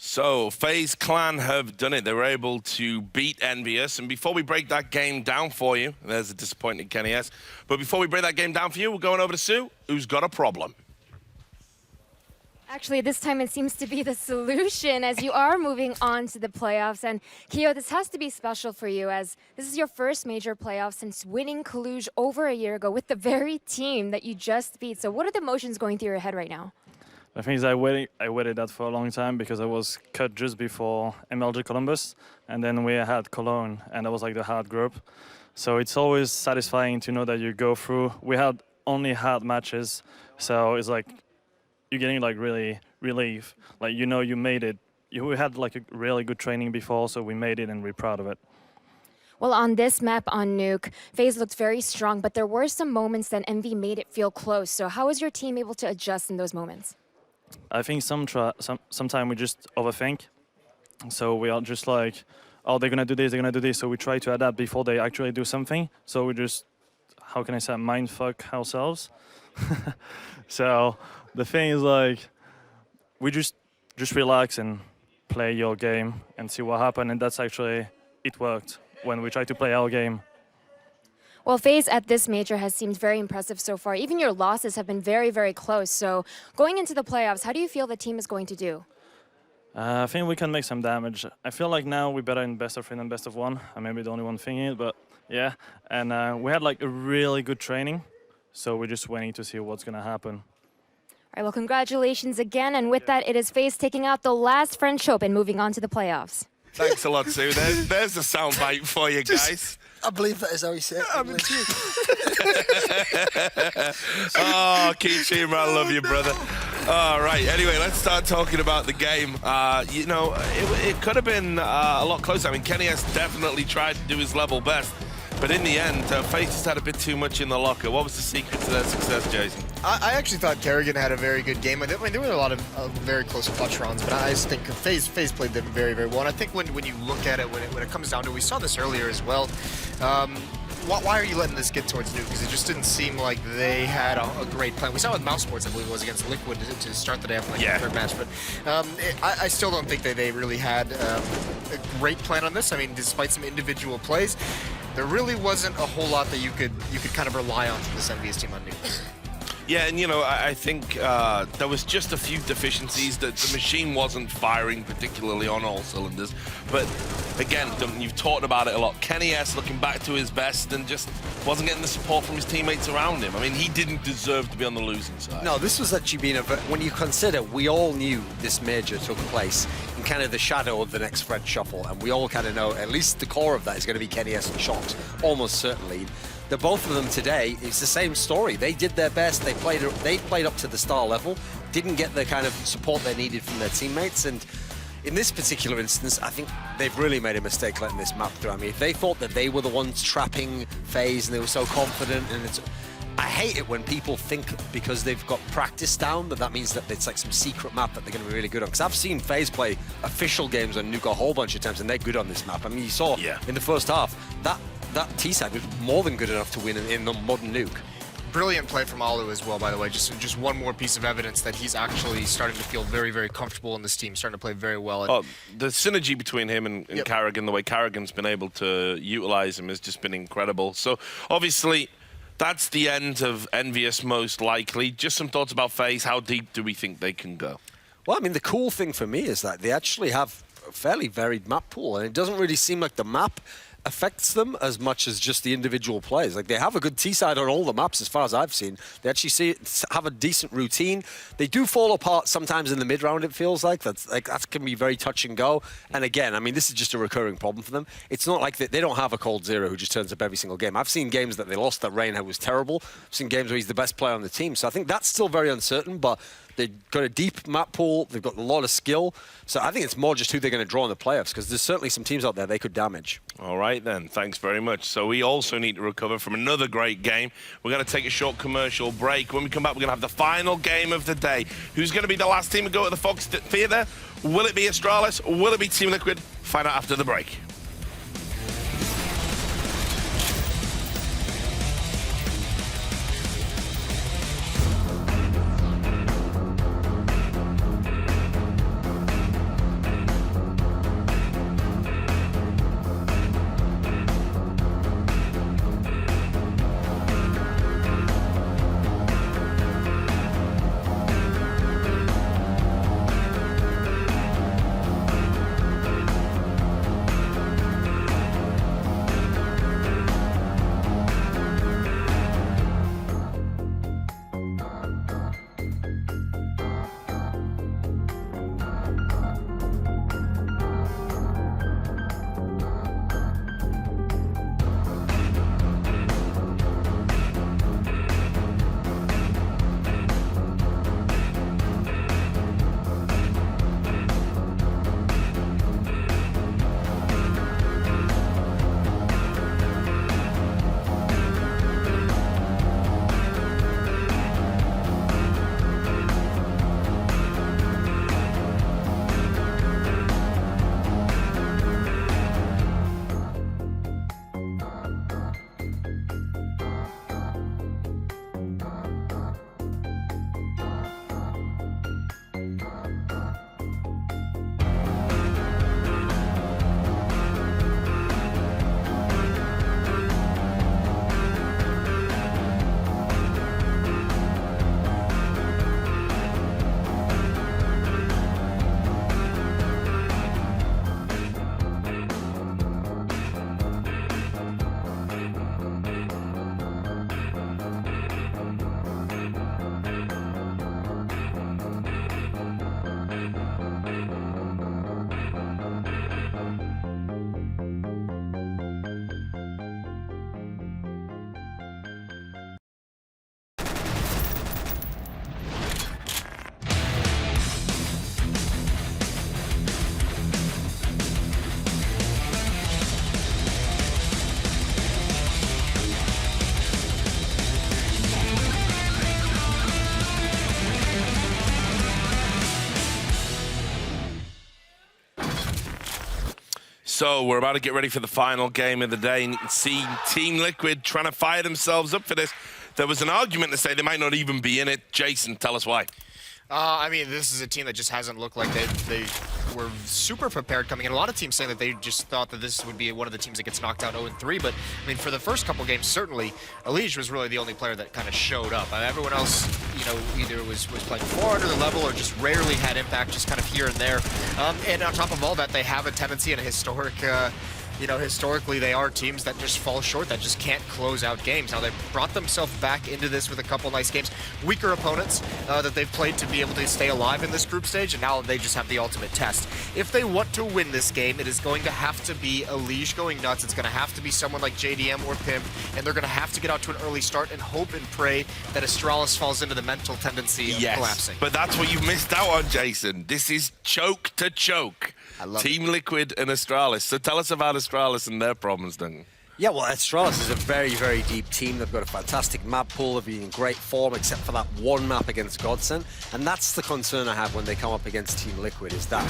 So, FaZe Clan have done it. They were able to beat Envious. And before we break that game down for you, there's a disappointing Kenny S. But before we break that game down for you, we're going over to Sue, who's got a problem. Actually, this time it seems to be the solution as you are moving on to the playoffs. And Keo, this has to be special for you as this is your first major playoff since winning Cluj over a year ago with the very team that you just beat. So what are the emotions going through your head right now? The thing is, I waited that for a long time because I was cut just before MLG Columbus, and then we had Cologne, and that was like the hard group. So it's always satisfying to know that you go through. We had only hard matches, so it's like you're getting like really relief. Like you know you made it. We had like a really good training before, so we made it and we're proud of it. Well, on this map on Nuke, FaZe looked very strong, but there were some moments that Envy made it feel close. So how was your team able to adjust in those moments? I think sometimes we just overthink. So we are just like, oh, they're gonna do this, they're gonna do this. So we try to adapt before they actually do something. So we just, how can I say, mindfuck ourselves. So the thing is like, we just relax and play your game and see what happens. And that's actually, it worked when we try to play our game. Well, FaZe at this major has seemed very impressive so far. Even your losses have been very, very close. So going into the playoffs, how do you feel the team is going to do? I think we can make some damage. I feel like now we're better in best of 3 than best of 1. I may be the only one thinking it, but yeah. And we had like a really good training. So we're just waiting to see what's going to happen. All right, well, congratulations again. And with that, it is FaZe taking out the last French Open, moving on to the playoffs. Thanks a lot, Sue. There's a soundbite for you guys. I believe that is how he said it. Oh, Kichima, I love you, brother. All right, anyway, let's start talking about the game. You know, it could have been a lot closer. I mean, Kenny S definitely tried to do his level best, but in the end, FaZe just had a bit too much in the locker. What was the secret to their success, Jason? I actually thought Kerrigan had a very good game. I mean, there were a lot of very close clutch rounds, but I just think FaZe played them very, very well. And I think when you look at it, when it comes down to it, we saw this earlier as well. Why are you letting this get towards Nuke? Because it just didn't seem like they had a great plan. We saw it with Mouse Sports, I believe it was, against Liquid to start the day after the third match. But I still don't think that they really had a great plan on this. I mean, despite some individual plays, there really wasn't a whole lot that you could kind of rely on from this NVS team on Nuke. Yeah, and you know, I think there was just a few deficiencies. That the machine wasn't firing particularly on all cylinders. But again, you've talked about it a lot. Kenny S looking back to his best and just wasn't getting the support from his teammates around him. I mean, he didn't deserve to be on the losing side. No, this was actually been when you consider we all knew this major took place in kind of the shadow of the next French Shuffle, and we all kind of know at least the core of that is going to be Kenny S and Shox, almost certainly. The both of them today, it's the same story. They did their best. They played up to the star level, didn't get the kind of support they needed from their teammates. And in this particular instance, I think they've really made a mistake letting this map through. I mean, if they thought that they were the ones trapping FaZe and they were so confident, and I hate it when people think because they've got practice down that means that it's like some secret map that they're going to be really good on. Because I've seen FaZe play official games on Nuke a whole bunch of times, and they're good on this map. I mean, you saw in the first half that T-side was more than good enough to win in the modern Nuke. Brilliant play from Alu as well, by the way. Just one more piece of evidence that he's actually starting to feel very, very comfortable in this team, starting to play very well. Oh, the synergy between him and Carrigan, the way Carrigan's been able to utilize him has just been incredible. So obviously, that's the end of Envious most likely. Just some thoughts about FaZe. How deep do we think they can go? Well, I mean, the cool thing for me is that they actually have a fairly varied map pool, and it doesn't really seem like the map affects them as much as just the individual players. Like, they have a good T-side on all the maps as far as I've seen. They actually have a decent routine. They do fall apart sometimes in the mid-round, it feels like. That can be very touch and go. And again, I mean, this is just a recurring problem for them. It's not like they don't have a Cold Zero who just turns up every single game. I've seen games that they lost that Reinhardt was terrible. I've seen games where he's the best player on the team. So I think that's still very uncertain, but they've got a deep map pool. They've got a lot of skill. So I think it's more just who they're going to draw in the playoffs, because there's certainly some teams out there they could damage. All right, then. Thanks very much. So we also need to recover from another great game. We're going to take a short commercial break. When we come back, we're going to have the final game of the day. Who's going to be the last team to go to the Fox Theatre? Will it be Astralis? Will it be Team Liquid? Find out after the break. So we're about to get ready for the final game of the day, and you can see Team Liquid trying to fire themselves up for this. There was an argument to say they might not even be in it. Jason, tell us why. I mean, this is a team that just hasn't looked like they were super prepared coming in. A lot of teams saying that they just thought that this would be one of the teams that gets knocked out 0-3. But, I mean, for the first couple games, certainly, Eleague was really the only player that kind of showed up. Everyone else, you know, either was playing far under the level or just rarely had impact, just kind of here and there. And on top of all that, they have a tendency and a historic... you know, historically, they are teams that just fall short, that just can't close out games. Now, they've brought themselves back into this with a couple nice games. Weaker opponents that they've played to be able to stay alive in this group stage, and now they just have the ultimate test. If they want to win this game, it is going to have to be Eleague going nuts. It's going to have to be someone like JDM or Pimp, and they're going to have to get out to an early start and hope and pray that Astralis falls into the mental tendency of collapsing. But that's what you missed out on, Jason. This is choke to choke. Team Liquid and Astralis. So tell us about Astralis and their problems, Duncan. Yeah, well, Astralis is a very, very deep team. They've got a fantastic map pool. They've been in great form, except for that one map against Godsend. And that's the concern I have when they come up against Team Liquid, is that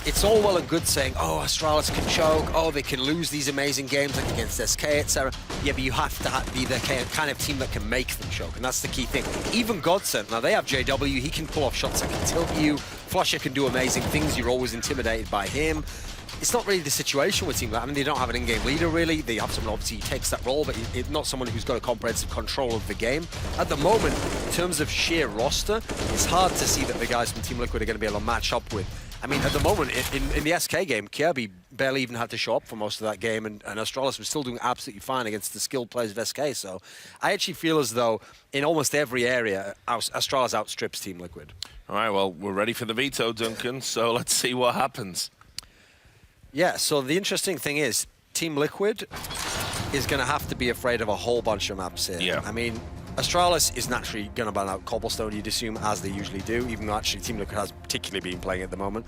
it's all well and good saying, oh, Astralis can choke, oh, they can lose these amazing games like against SK, etc. Yeah, but you have to be the kind of team that can make them choke, and that's the key thing. Even Godsend, now they have JW, he can pull off shots that can tilt you. Flusher can do amazing things, you're always intimidated by him. It's not really the situation with Team Liquid. I mean, they don't have an in-game leader, really. They have someone, obviously, who takes that role, but not someone who's got a comprehensive control of the game. At the moment, in terms of sheer roster, it's hard to see that the guys from Team Liquid are going to be able to match up with. I mean, at the moment, in the SK game, Kirby barely even had to show up for most of that game, and Astralis was still doing absolutely fine against the skilled players of SK. So I actually feel as though in almost every area, Astralis outstrips Team Liquid. All right, well, we're ready for the veto, Duncan, so let's see what happens. Yeah, so the interesting thing is, Team Liquid is going to have to be afraid of a whole bunch of maps here. Yeah. I mean, Astralis is naturally going to ban out Cobblestone, you'd assume, as they usually do, even though actually Team Liquid has particularly been playing at the moment.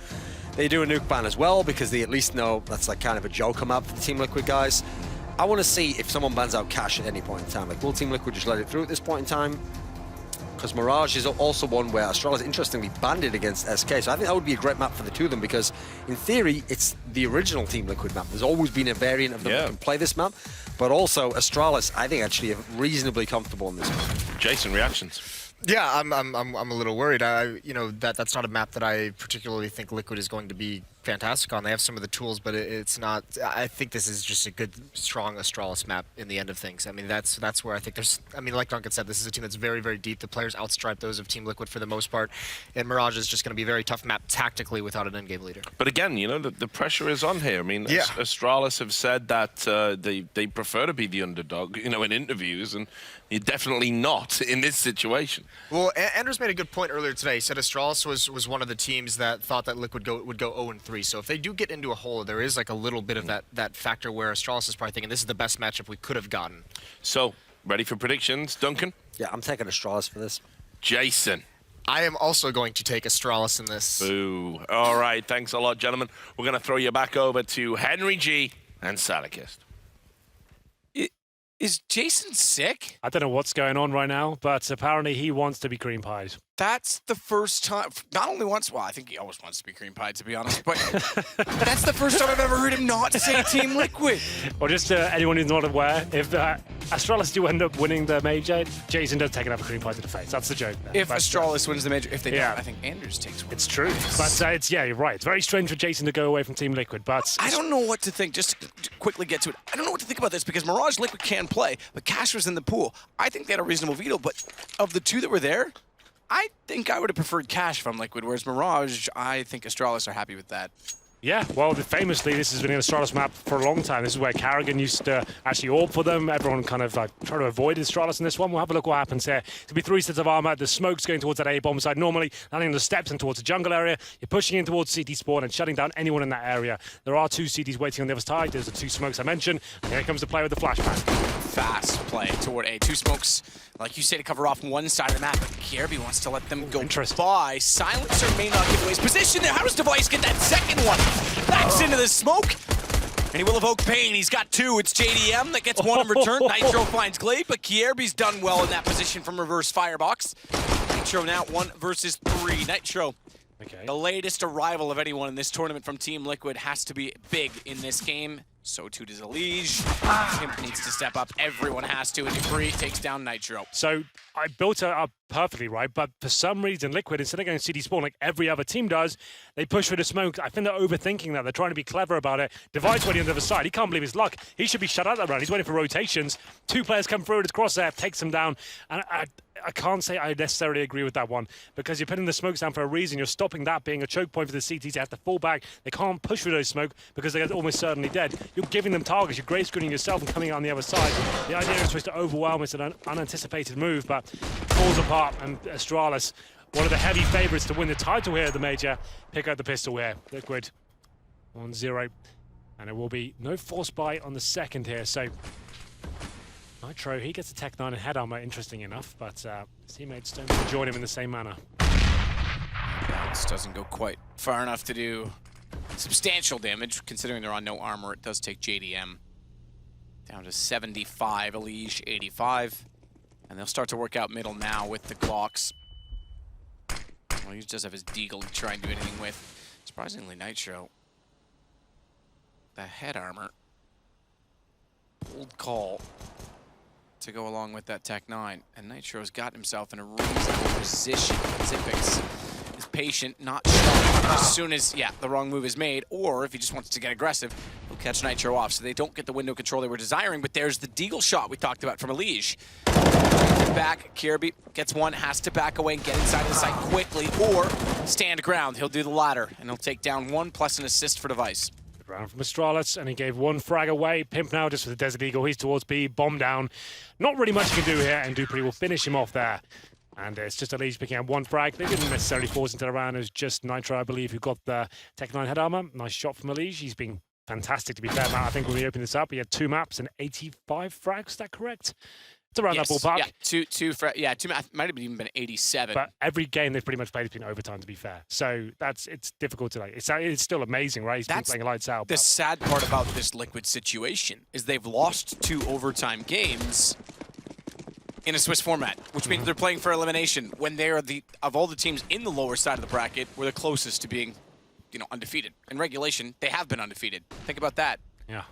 They do a nuke ban as well, because they at least know that's like kind of a joker map for the Team Liquid guys. I want to see if someone bans out Cash at any point in time. Like, will Team Liquid just let it through at this point in time? Because Mirage is also one where Astralis, interestingly, banned it against SK. So I think that would be a great map for the two of them, because in theory, it's the original Team Liquid map. There's always been a variant of them that can play this map. But also, Astralis, I think, actually are reasonably comfortable in this map. Jason, reactions? Yeah, I'm a little worried. You know, that's not a map that I particularly think Liquid is going to be fantastic on. They have some of the tools, but it's not. I think this is just a good, strong Astralis map in the end of things. I mean, that's where I think there's. I mean, like Duncan said, this is a team that's very, very deep. The players outstripe those of Team Liquid for the most part, and Mirage is just going to be a very tough map tactically without an in-game leader. But again, you know, the pressure is on here. I mean, Astralis have said that they prefer to be the underdog, you know, in interviews, and you're definitely not in this situation. Well, Anders made a good point earlier today. He said Astralis was one of the teams that thought that Liquid would go 0-3. So if they do get into a hole, there is like a little bit of that factor where Astralis is probably thinking this is the best matchup we could have gotten. So, ready for predictions, Duncan? Yeah, I'm taking Astralis for this. Jason? I am also going to take Astralis in this. Boo. All right, thanks a lot, gentlemen. We're going to throw you back over to Henry G and Salakist. Is Jason sick? I don't know what's going on right now, but apparently he wants to be cream pied. That's the first time, not only once, well, I think he always wants to be cream pied, to be honest, but that's the first time I've ever heard him not say Team Liquid. Or just anyone who's not aware, if Astralis do end up winning the major, Jason does take another cream pie to the face. That's the joke. If Astralis wins the major, if they don't, I think Anders takes one. It's true. But yeah, you're right. It's very strange for Jason to go away from Team Liquid, but... I don't know what to think. Just to quickly get to it. I don't know what to think about this, because Mirage Liquid can play, but Cash was in the pool. I think they had a reasonable veto, but of the two that were there, I think I would have preferred Cash from Liquid, whereas Mirage, I think Astralis are happy with that. Yeah, well, famously, this has been an Astralis map for a long time. This is where Carrigan used to actually AWP for them. Everyone kind of try to avoid Astralis in this one. We'll have a look what happens here. It'll be 3 sets of armor. The smoke's going towards that A-bomb side. Normally, landing on the steps and towards the jungle area. You're pushing in towards CT spawn and shutting down anyone in that area. There are 2 CTs waiting on the other side. There's the 2 smokes I mentioned. And here comes the player with the flashbang. Fast play toward A. 2 smokes, like you say, to cover off one side of the map, but Kirby wants to let them go by. Silencer may not give away his position there. How does Device get that second one? Backs into the smoke, and he will evoke pain. He's got 2. It's JDM that gets 1 in return. Nitro finds Glade, but Kierby's done well in that position from reverse firebox. Nitro now 1 versus 3. Nitro Okay. The latest arrival of anyone in this tournament from Team Liquid has to be big in this game. So too does Eleague. Pimp needs to step up. Everyone has to, and Dupree takes down Nitro. So I built it up perfectly, right? But for some reason, Liquid, instead of going CD spawn like every other team does, they push for the smoke. I think they're overthinking that. They're trying to be clever about it. Device waiting on the other side. He can't believe his luck. He should be shut out that round. He's waiting for rotations. 2 players come through with his crosshair, takes him down. And I can't say I necessarily agree with that one, because you're putting the smokes down for a reason. You're stopping that being a choke point for the CTs. They have to fall back. They can't push through those smoke because they're almost certainly dead. You're giving them targets. You're grey screening yourself and coming out on the other side. The idea is supposed to overwhelm. It's an unanticipated move, but falls apart. And Astralis, one of the heavy favourites to win the title here at the Major, pick out the pistol here. Liquid 1-0. And it will be no force buy on the second here. So Nitro, he gets a Tech 9 and head armor, interesting enough, but his teammates don't join him in the same manner. Bounce doesn't go quite far enough to do substantial damage, considering they're on no armor. It does take JDM down to 75, Eleague 85. And they'll start to work out middle now with the Glocks. Well, he does have his Deagle to try and do anything with. Surprisingly, Nitro, the head armor, bold call to go along with that Tech 9, and Nitro's got himself in a reasonable position. Zipix is patient, not showing as soon as, the wrong move is made, or if he just wants to get aggressive, he'll catch Nitro off, so they don't get the window control they were desiring, but there's the Deagle shot we talked about from Eleague. Back, Kirby gets one, has to back away and get inside the site quickly, or stand ground. He'll do the latter, and he'll take down one plus an assist for Device. Round from Astralis, and he gave one frag away. Pimp now just with the Desert Eagle. He's towards B, bomb down. Not really much he can do here, and Dupree will finish him off there. And it's just Eleague picking up one frag. They didn't necessarily force into the round. It was just Nitro, I believe, who got the Tech 9 head armor. Nice shot from Eleague. He's been fantastic, to be fair, Matt. I think when we open this up, he had 2 maps and 85 frags. Is that correct? It's around that ballpark. Yeah, two might have even been 87. But every game they've pretty much played has been overtime, to be fair. So it's difficult to like. It's still amazing, right? He's been playing lights out. The sad part about this Liquid situation is they've lost 2 overtime games in a Swiss format, which means they're playing for elimination when they are of all the teams in the lower side of the bracket, we're the closest to being, undefeated. In regulation, they have been undefeated. Think about that. Yeah.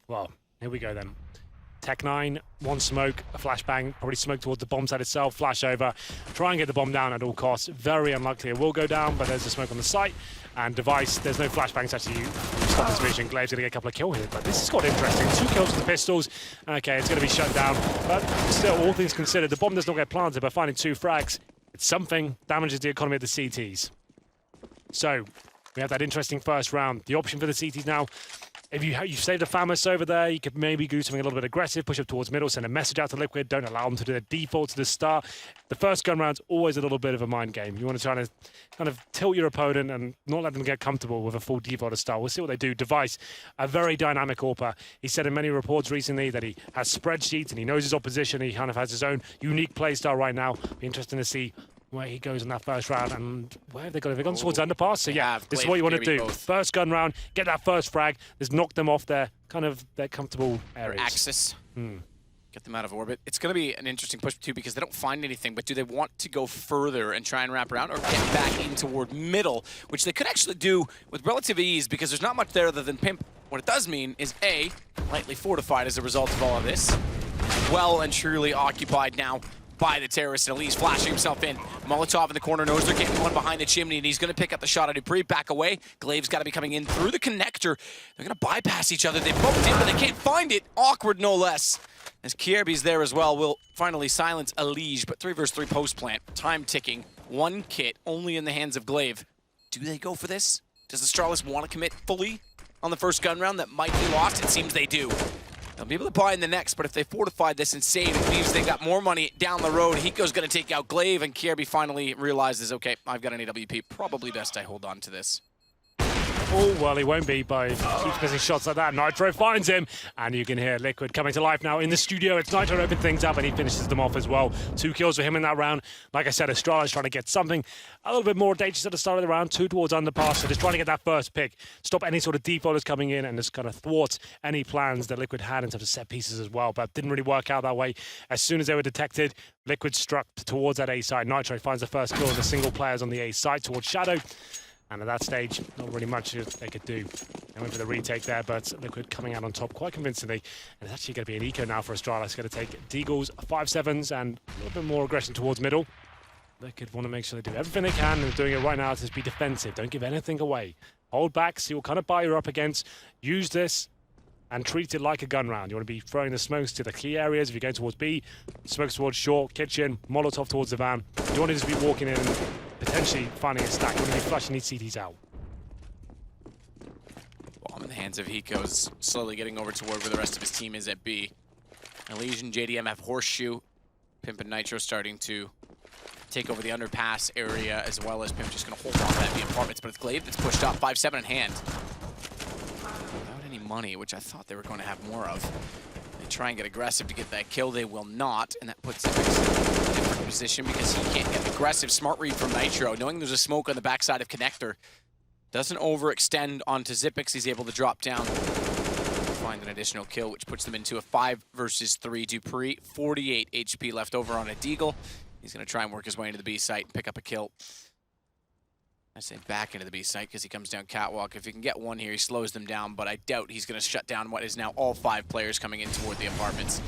Well, here we go then. Tech 9, one smoke, a flashbang, probably smoke towards the bomb site itself, flash over, try and get the bomb down at all costs. Very unlikely it will go down, but there's a smoke on the site. And Device, there's no flashbangs to actually stop this vision. Glaive's going to get a couple of kills here, but this has got interesting. 2 kills with the pistols. Okay, it's going to be shut down, but still, all things considered, the bomb does not get planted, but finding 2 frags, it's something, damages the economy of the CTs. So, we have that interesting first round. The option for the CTs now, if you saved a Famus over there, you could maybe do something a little bit aggressive, push up towards middle, send a message out to Liquid, don't allow them to do their default to the start. The first gun round's always a little bit of a mind game. You want to try to kind of tilt your opponent and not let them get comfortable with a full default to start. We'll see what they do. Device, a very dynamic AWPer. He said in many reports recently that he has spreadsheets and he knows his opposition. He kind of has his own unique play style right now. Be interesting to see where he goes in that first round, and where have they gone? Have they gone towards underpass? So yeah, this is what you want to do. Both. First gun round, get that first frag. Just knock them off their comfortable areas. Axis. Get them out of orbit. It's going to be an interesting push too, because they don't find anything, but do they want to go further and try and wrap around, or get back in toward middle, which they could actually do with relative ease, because there's not much there other than Pimp. What it does mean is A, lightly fortified as a result of all of this, well and truly occupied now by the terrorist, and Eleague's flashing himself in. Molotov in the corner knows they're getting one behind the chimney, and he's going to pick up the shot at Dupree. Back away. Glaive's got to be coming in through the connector. They're going to bypass each other. They both in, but they can't find it. Awkward, no less. As Kierby's there as well, will finally silence Eleague, but 3 versus 3 post plant. Time ticking. 1 kit, only in the hands of Glaive. Do they go for this? Does Astralis want to commit fully on the first gun round that might be lost? It seems they do. They'll be able to buy in the next, but if they fortified this and save, it means they got more money down the road. Hiko's going to take out Glaive, and Kierby finally realizes, okay, I've got an AWP. Probably best I hold on to this. Oh, well, he won't be by keeps missing shots like that. Nitro finds him, and you can hear Liquid coming to life now in the studio. It's Nitro to open things up, and he finishes them off as well. 2 kills for him in that round. Like I said, Astrala's trying to get something a little bit more dangerous at the start of the round, 2 towards underpass, so just trying to get that first pick, stop any sort of defaulters coming in, and just kind of thwart any plans that Liquid had in terms of set pieces as well, but didn't really work out that way. As soon as they were detected, Liquid struck towards that A side. Nitro finds the first kill, and the single players on the A side towards Shadow. And at that stage, not really much they could do. They went for the retake there, but Liquid coming out on top quite convincingly. And it's actually going to be an eco now for Astrala. It's going to take Deagle's 5-7s and a little bit more aggression towards middle. Liquid want to make sure they do everything they can, and they're doing it right now to just be defensive. Don't give anything away. Hold back, see what kind of buy you're up against. Use this and treat it like a gun round. You want to be throwing the smokes to the key areas. If you're going towards B, smokes towards short, kitchen, Molotov towards the van. You want to just be walking in and potentially finding a stack. You want to be flushing these CTs out. Bomb in the hands of Hiko's slowly getting over toward where the rest of his team is at B. Eleague and JDM have Horseshoe. Pimp and Nitro starting to take over the underpass area, as well as Pimp just going to hold on to that B apartments, but it's Glaive that's pushed up, 5-7 in hand. Without any money, which I thought they were going to have more of. They try and get aggressive to get that kill, they will not, and that puts him in a different position because he can't get aggressive. Smart read from Nitro, knowing there's a smoke on the backside of Connector. Doesn't overextend onto Xyp9x, he's able to drop down, find an additional kill, which puts them into a 5 versus 3. dupreeh, 48 HP left over on a Deagle. He's going to try and work his way into the B site and pick up a kill. I say back into the B site because he comes down catwalk. If he can get one here, he slows them down, but I doubt he's going to shut down what is now all 5 players coming in toward the apartments.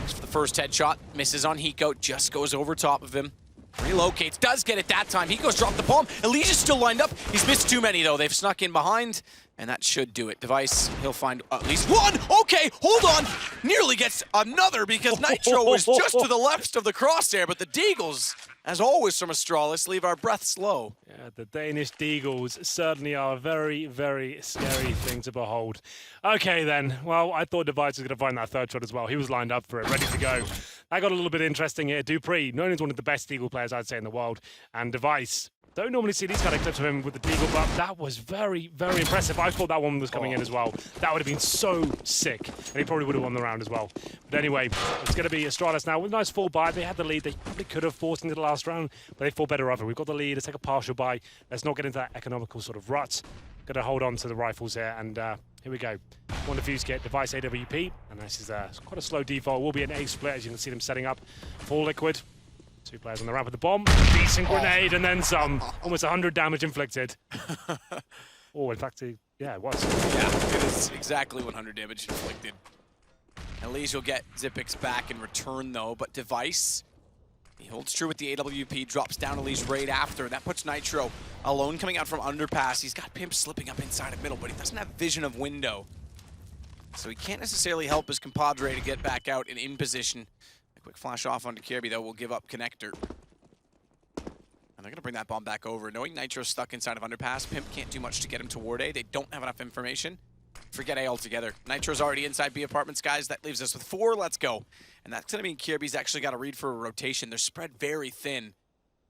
For the first headshot, misses on Hiko, just goes over top of him. Relocates, does get it that time. Hiko's dropped the bomb. Eleague is still lined up. He's missed too many, though. They've snuck in behind, and that should do it. Device, he'll find at least one. Okay, hold on. Nearly gets another because Nitro was just to the left of the crosshair, but the Deagles, as always from Astralis, leave our breath slow. Yeah, the Danish Deagles certainly are a very, very scary thing to behold. Okay, then. Well, I thought Device was going to find that third shot as well. He was lined up for it, ready to go. That got a little bit interesting here. dupreeh, known as one of the best Deagle players, I'd say, in the world. And Device, don't normally see these kind of clips of him with the Deagle, but that was very, very impressive. I thought that one was coming in as well. That would have been so sick, and he probably would have won the round as well. But anyway, it's going to be Astralis now with a nice full buy. They had the lead. They probably could have forced into the last round, but they fought better of it. We've got the lead. Let's take a partial buy. Let's not get into that economical sort of rut. Got to hold on to the rifles here, and here we go. One defuse kit, Device AWP, and this is quite a slow default. Will be an A split, as you can see them setting up for Liquid. 2 players on the ramp with the bomb. Decent grenade, and then some. Almost 100 damage inflicted. Oh, in fact, yeah, it was. Yeah, it is exactly 100 damage inflicted. Eleague will get Xyp9x back in return, though, but Device, he holds true with the AWP, drops down Eleague right after. That puts Nitro alone coming out from underpass. He's got Pimp slipping up inside of middle, but he doesn't have vision of window. So he can't necessarily help his compadre to get back out and in position. A quick flash off onto Kirby, though, will give up Connector. And they're going to bring that bomb back over. Knowing Nitro's stuck inside of underpass, Pimp can't do much to get him toward A. They don't have enough information. Forget A altogether. Nitro's already inside B apartments, guys. That leaves us with 4. Let's go. And that's going to mean Kirby's actually got to read for a rotation. They're spread very thin.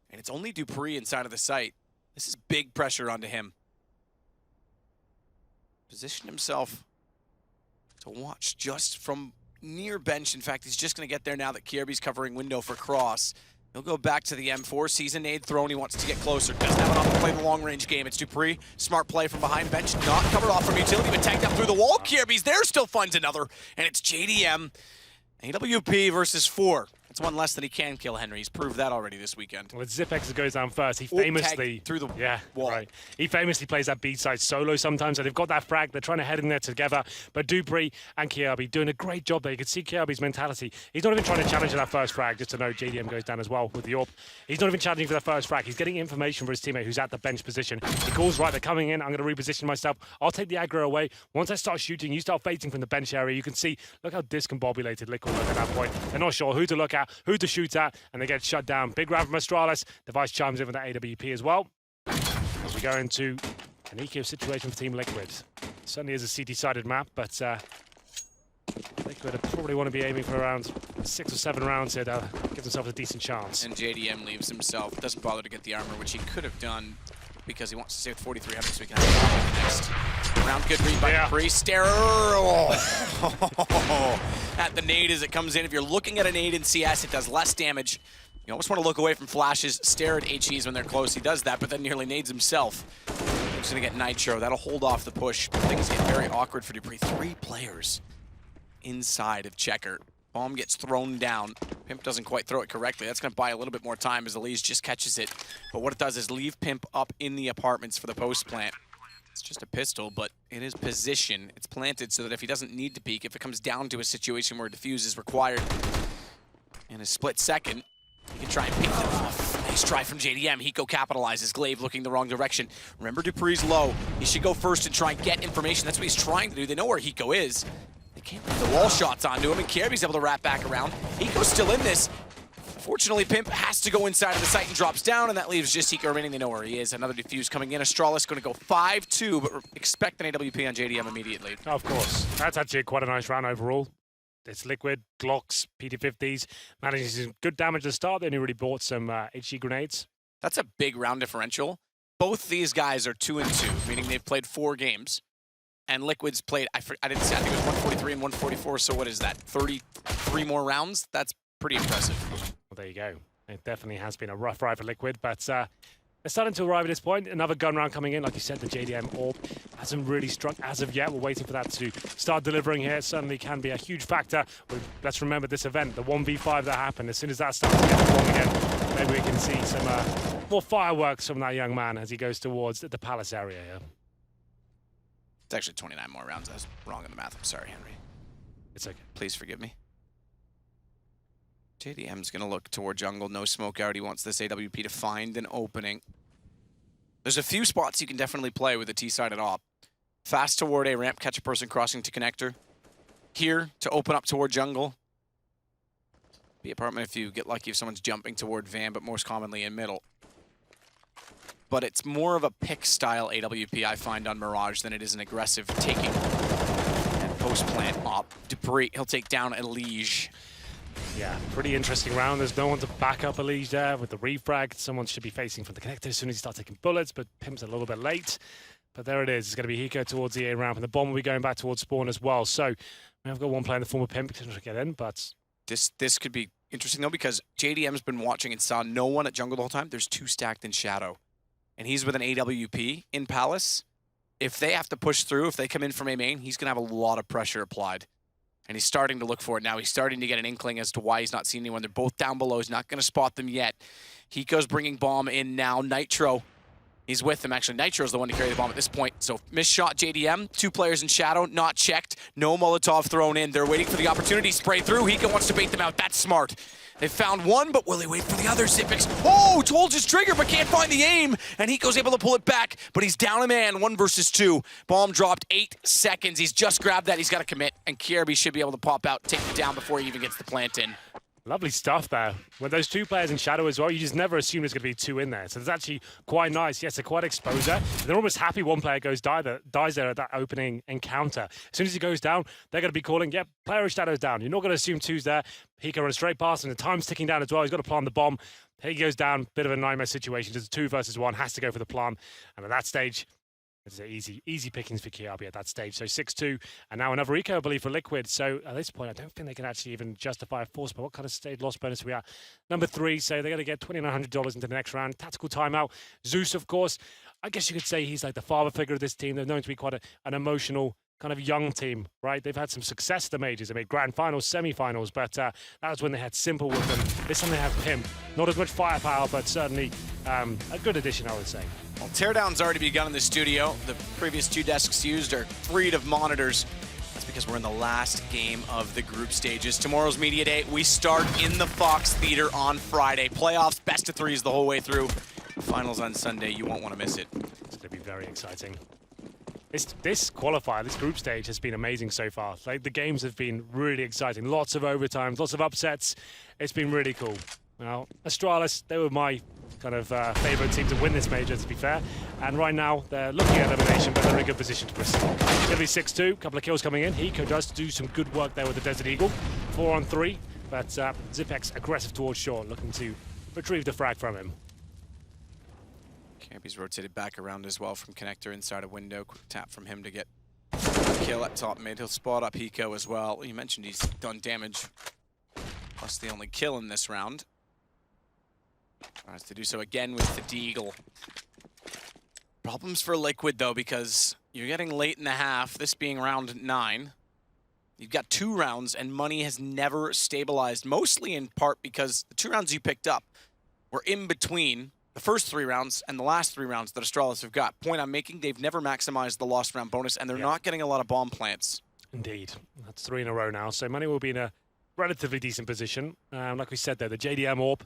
And it's only dupreeh inside of the site. This is big pressure onto him. Position himself to watch just from near bench. In fact, he's just going to get there now that Kirby's covering window for cross. He'll go back to the M4, sees a nade thrown, he wants to get closer. Doesn't have enough to play the long-range game. It's dupreeh, smart play from behind bench, not covered off from utility, but tagged up through the wall. Kirby's there, still finds another, and it's JDM. AWP versus 4. It's one less than he can kill Henry. He's proved that already this weekend. Well, it's Xyp9x that goes down first. He famously through the wall. Right. He famously plays that B side solo sometimes, and they've got that frag. They're trying to head in there together. But dupreeh and Kirby doing a great job there. You can see Kirby's mentality. He's not even trying to challenge that first frag, just to know JDM goes down as well with the AWP. He's not even challenging for the first frag. He's getting information for his teammate who's at the bench position. He calls, right, they're coming in. I'm going to reposition myself. I'll take the aggro away. Once I start shooting, you start facing from the bench area. You can see, look how discombobulated Liquid look at that point. They're not sure who to look at, who to shoot at, and they get shut down. Big round from Astralis. Device chimes in with that AWP as well. As we go into an eco situation for Team Liquid. Certainly is a CT-sided map, but Liquid probably want to be aiming for around 6 or 7 rounds here to give themselves a decent chance. And JDM leaves himself. Doesn't bother to get the armor, which he could have done. because he wants to save 4,300 so he can have the next round. Good read by Dupree. Stare at the nade as it comes in. If you're looking at a nade in CS, it does less damage. You almost want to look away from flashes, stare at HEs when they're close. He does that, but then nearly nades himself. He's going to get Nitro. That'll hold off the push. Things get very awkward for Dupree. 3 players inside of Checker. Bomb gets thrown down. Pimp doesn't quite throw it correctly. That's going to buy a little bit more time as Eleague just catches it. But what it does is leave Pimp up in the apartments for the post plant. It's just a pistol, but it is position. It's planted so that if he doesn't need to peek, if it comes down to a situation where defuse is required in a split second, he can try and pick them off. Nice try from JDM. Hiko capitalizes. Glaive looking the wrong direction. Remember, Dupree's low. He should go first and try and get information. That's what he's trying to do. They know where Hiko is. They can't put the wall shots onto him, and Kirby's able to wrap back around. Hiko's still in this. Fortunately, Pimp has to go inside of the site and drops down, and that leaves just Hiko remaining. They know where he is. Another defuse coming in. Astralis going to go 5-2, but expect an AWP on JDM immediately. Of course. That's actually quite a nice round overall. It's Liquid, Glocks, PT50s, managing some good damage at the start. They only really bought some HG grenades. That's a big round differential. Both these guys are 2-2, meaning they've played 4 games. And Liquid's played, I didn't see, I think it was 143 and 144, so what is that, 33 more rounds? That's pretty impressive. Well, there you go. It definitely has been a rough ride for Liquid, but they're starting to arrive at this point. Another gun round coming in. Like you said, the JDM orb hasn't really struck as of yet. We're waiting for that to start delivering here. It certainly can be a huge factor. Let's remember this event, the 1v5 that happened. As soon as that starts to get warm again, maybe we can see some more fireworks from that young man as he goes towards the Palace area here. It's actually 29 more rounds. I was wrong in the math. I'm sorry, Henry. It's okay. Please forgive me. JDM's going to look toward jungle. No smoke out. He wants this AWP to find an opening. There's a few spots you can definitely play with a T-sided op. Fast toward A ramp, catch a person crossing to connector. Here to open up toward jungle. B apartment if you get lucky if someone's jumping toward van, but most commonly in middle. But it's more of a pick-style AWP I find on Mirage than it is an aggressive taking and post-plant op. Dupree, he'll take down Eleague. Yeah, pretty interesting round. There's no one to back up Eleague there with the refrag. Someone should be facing from the connector as soon as he starts taking bullets, but Pimp's a little bit late. But there it is. It's going to be Hiko towards the A ramp, and the bomb will be going back towards spawn as well. So we have got one player in the form of Pimp to get in, but... This could be interesting, though, because JDM's been watching and saw no one at jungle the whole time. There's 2 stacked in shadow. And he's with an AWP in Palace. If they have to push through, if they come in from A main, he's going to have a lot of pressure applied. And he's starting to look for it now. He's starting to get an inkling as to why he's not seeing anyone. They're both down below. He's not going to spot them yet. Hiko's bringing bomb in now. Nitro, he's with him. Actually, Nitro's the one to carry the bomb at this point. So, missed shot JDM. 2 players in shadow, not checked. No Molotov thrown in. They're waiting for the opportunity. Spray through. Hiko wants to bait them out. That's smart. They found one, but will he wait for the other? Zipix, holds his trigger, but can't find the aim. And Hiko's able to pull it back, but he's down a man, 1 versus 2. Bomb dropped 8 seconds. He's just grabbed that. He's got to commit, and Kirby should be able to pop out, take him down before he even gets the plant in. Lovely stuff there. With those 2 players in shadow as well, you just never assume there's going to be 2 in there. So it's actually quite nice. Yes, they're quite exposure. They're almost happy one player dies there at that opening encounter. As soon as he goes down, they're going to be calling, yep, player in shadow's down. You're not going to assume 2's there. Hiko runs straight past, and the time's ticking down as well. He's got to plant the bomb. He goes down, bit of a nightmare situation. There's a 2 versus 1, has to go for the plant. And at that stage, it's easy pickings for KRB at that stage. So 6-2, and now another eco, I believe, for Liquid. So at this point, I don't think they can actually even justify a force. But what kind of stage loss bonus are we at? Number 3, so they're going to get $2,900 into the next round. Tactical timeout. Zeus, of course, I guess you could say he's like the father figure of this team. They're known to be quite an emotional kind of young team, right? They've had some success at the majors. They made grand finals, semi-finals, but that was when they had Simple with them. This time they have Pimp. Not as much firepower, but certainly a good addition, I would say. Well, teardown's already begun in the studio. The previous 2 desks used are freed of monitors. That's because we're in the last game of the group stages. Tomorrow's Media Day, we start in the Fox Theater on Friday. Playoffs, best of 3s the whole way through. Finals on Sunday, you won't want to miss it. It's going to be very exciting. This qualifier, this group stage has been amazing so far. Like, the games have been really exciting. Lots of overtimes, lots of upsets. It's been really cool. Now, Astralis, they were my kind of favourite team to win this major, to be fair. And right now, they're looking at elimination, but they're in a good position to proceed. It's going to be 6-2, couple of kills coming in. Hiko does do some good work there with the Desert Eagle. 4-on-3, but Zipex aggressive towards short, looking to retrieve the frag from him. Kirby's rotated back around as well from connector inside a window. Quick tap from him to get a kill at top mid. He'll spot up Hiko as well. You mentioned he's done damage, plus the only kill in this round. Tries to do so again with the Deagle. Problems for Liquid though, because you're getting late in the half, this being round 9. You've got 2 rounds and money has never stabilized, mostly in part because the 2 rounds you picked up were in between the first 3 rounds and the last 3 rounds that Astralis have got. Point I'm making, they've never maximized the lost round bonus and they're not getting a lot of bomb plants. Indeed. That's 3 in a row now, so money will be in a relatively decent position. Like we said there, the JDM AWP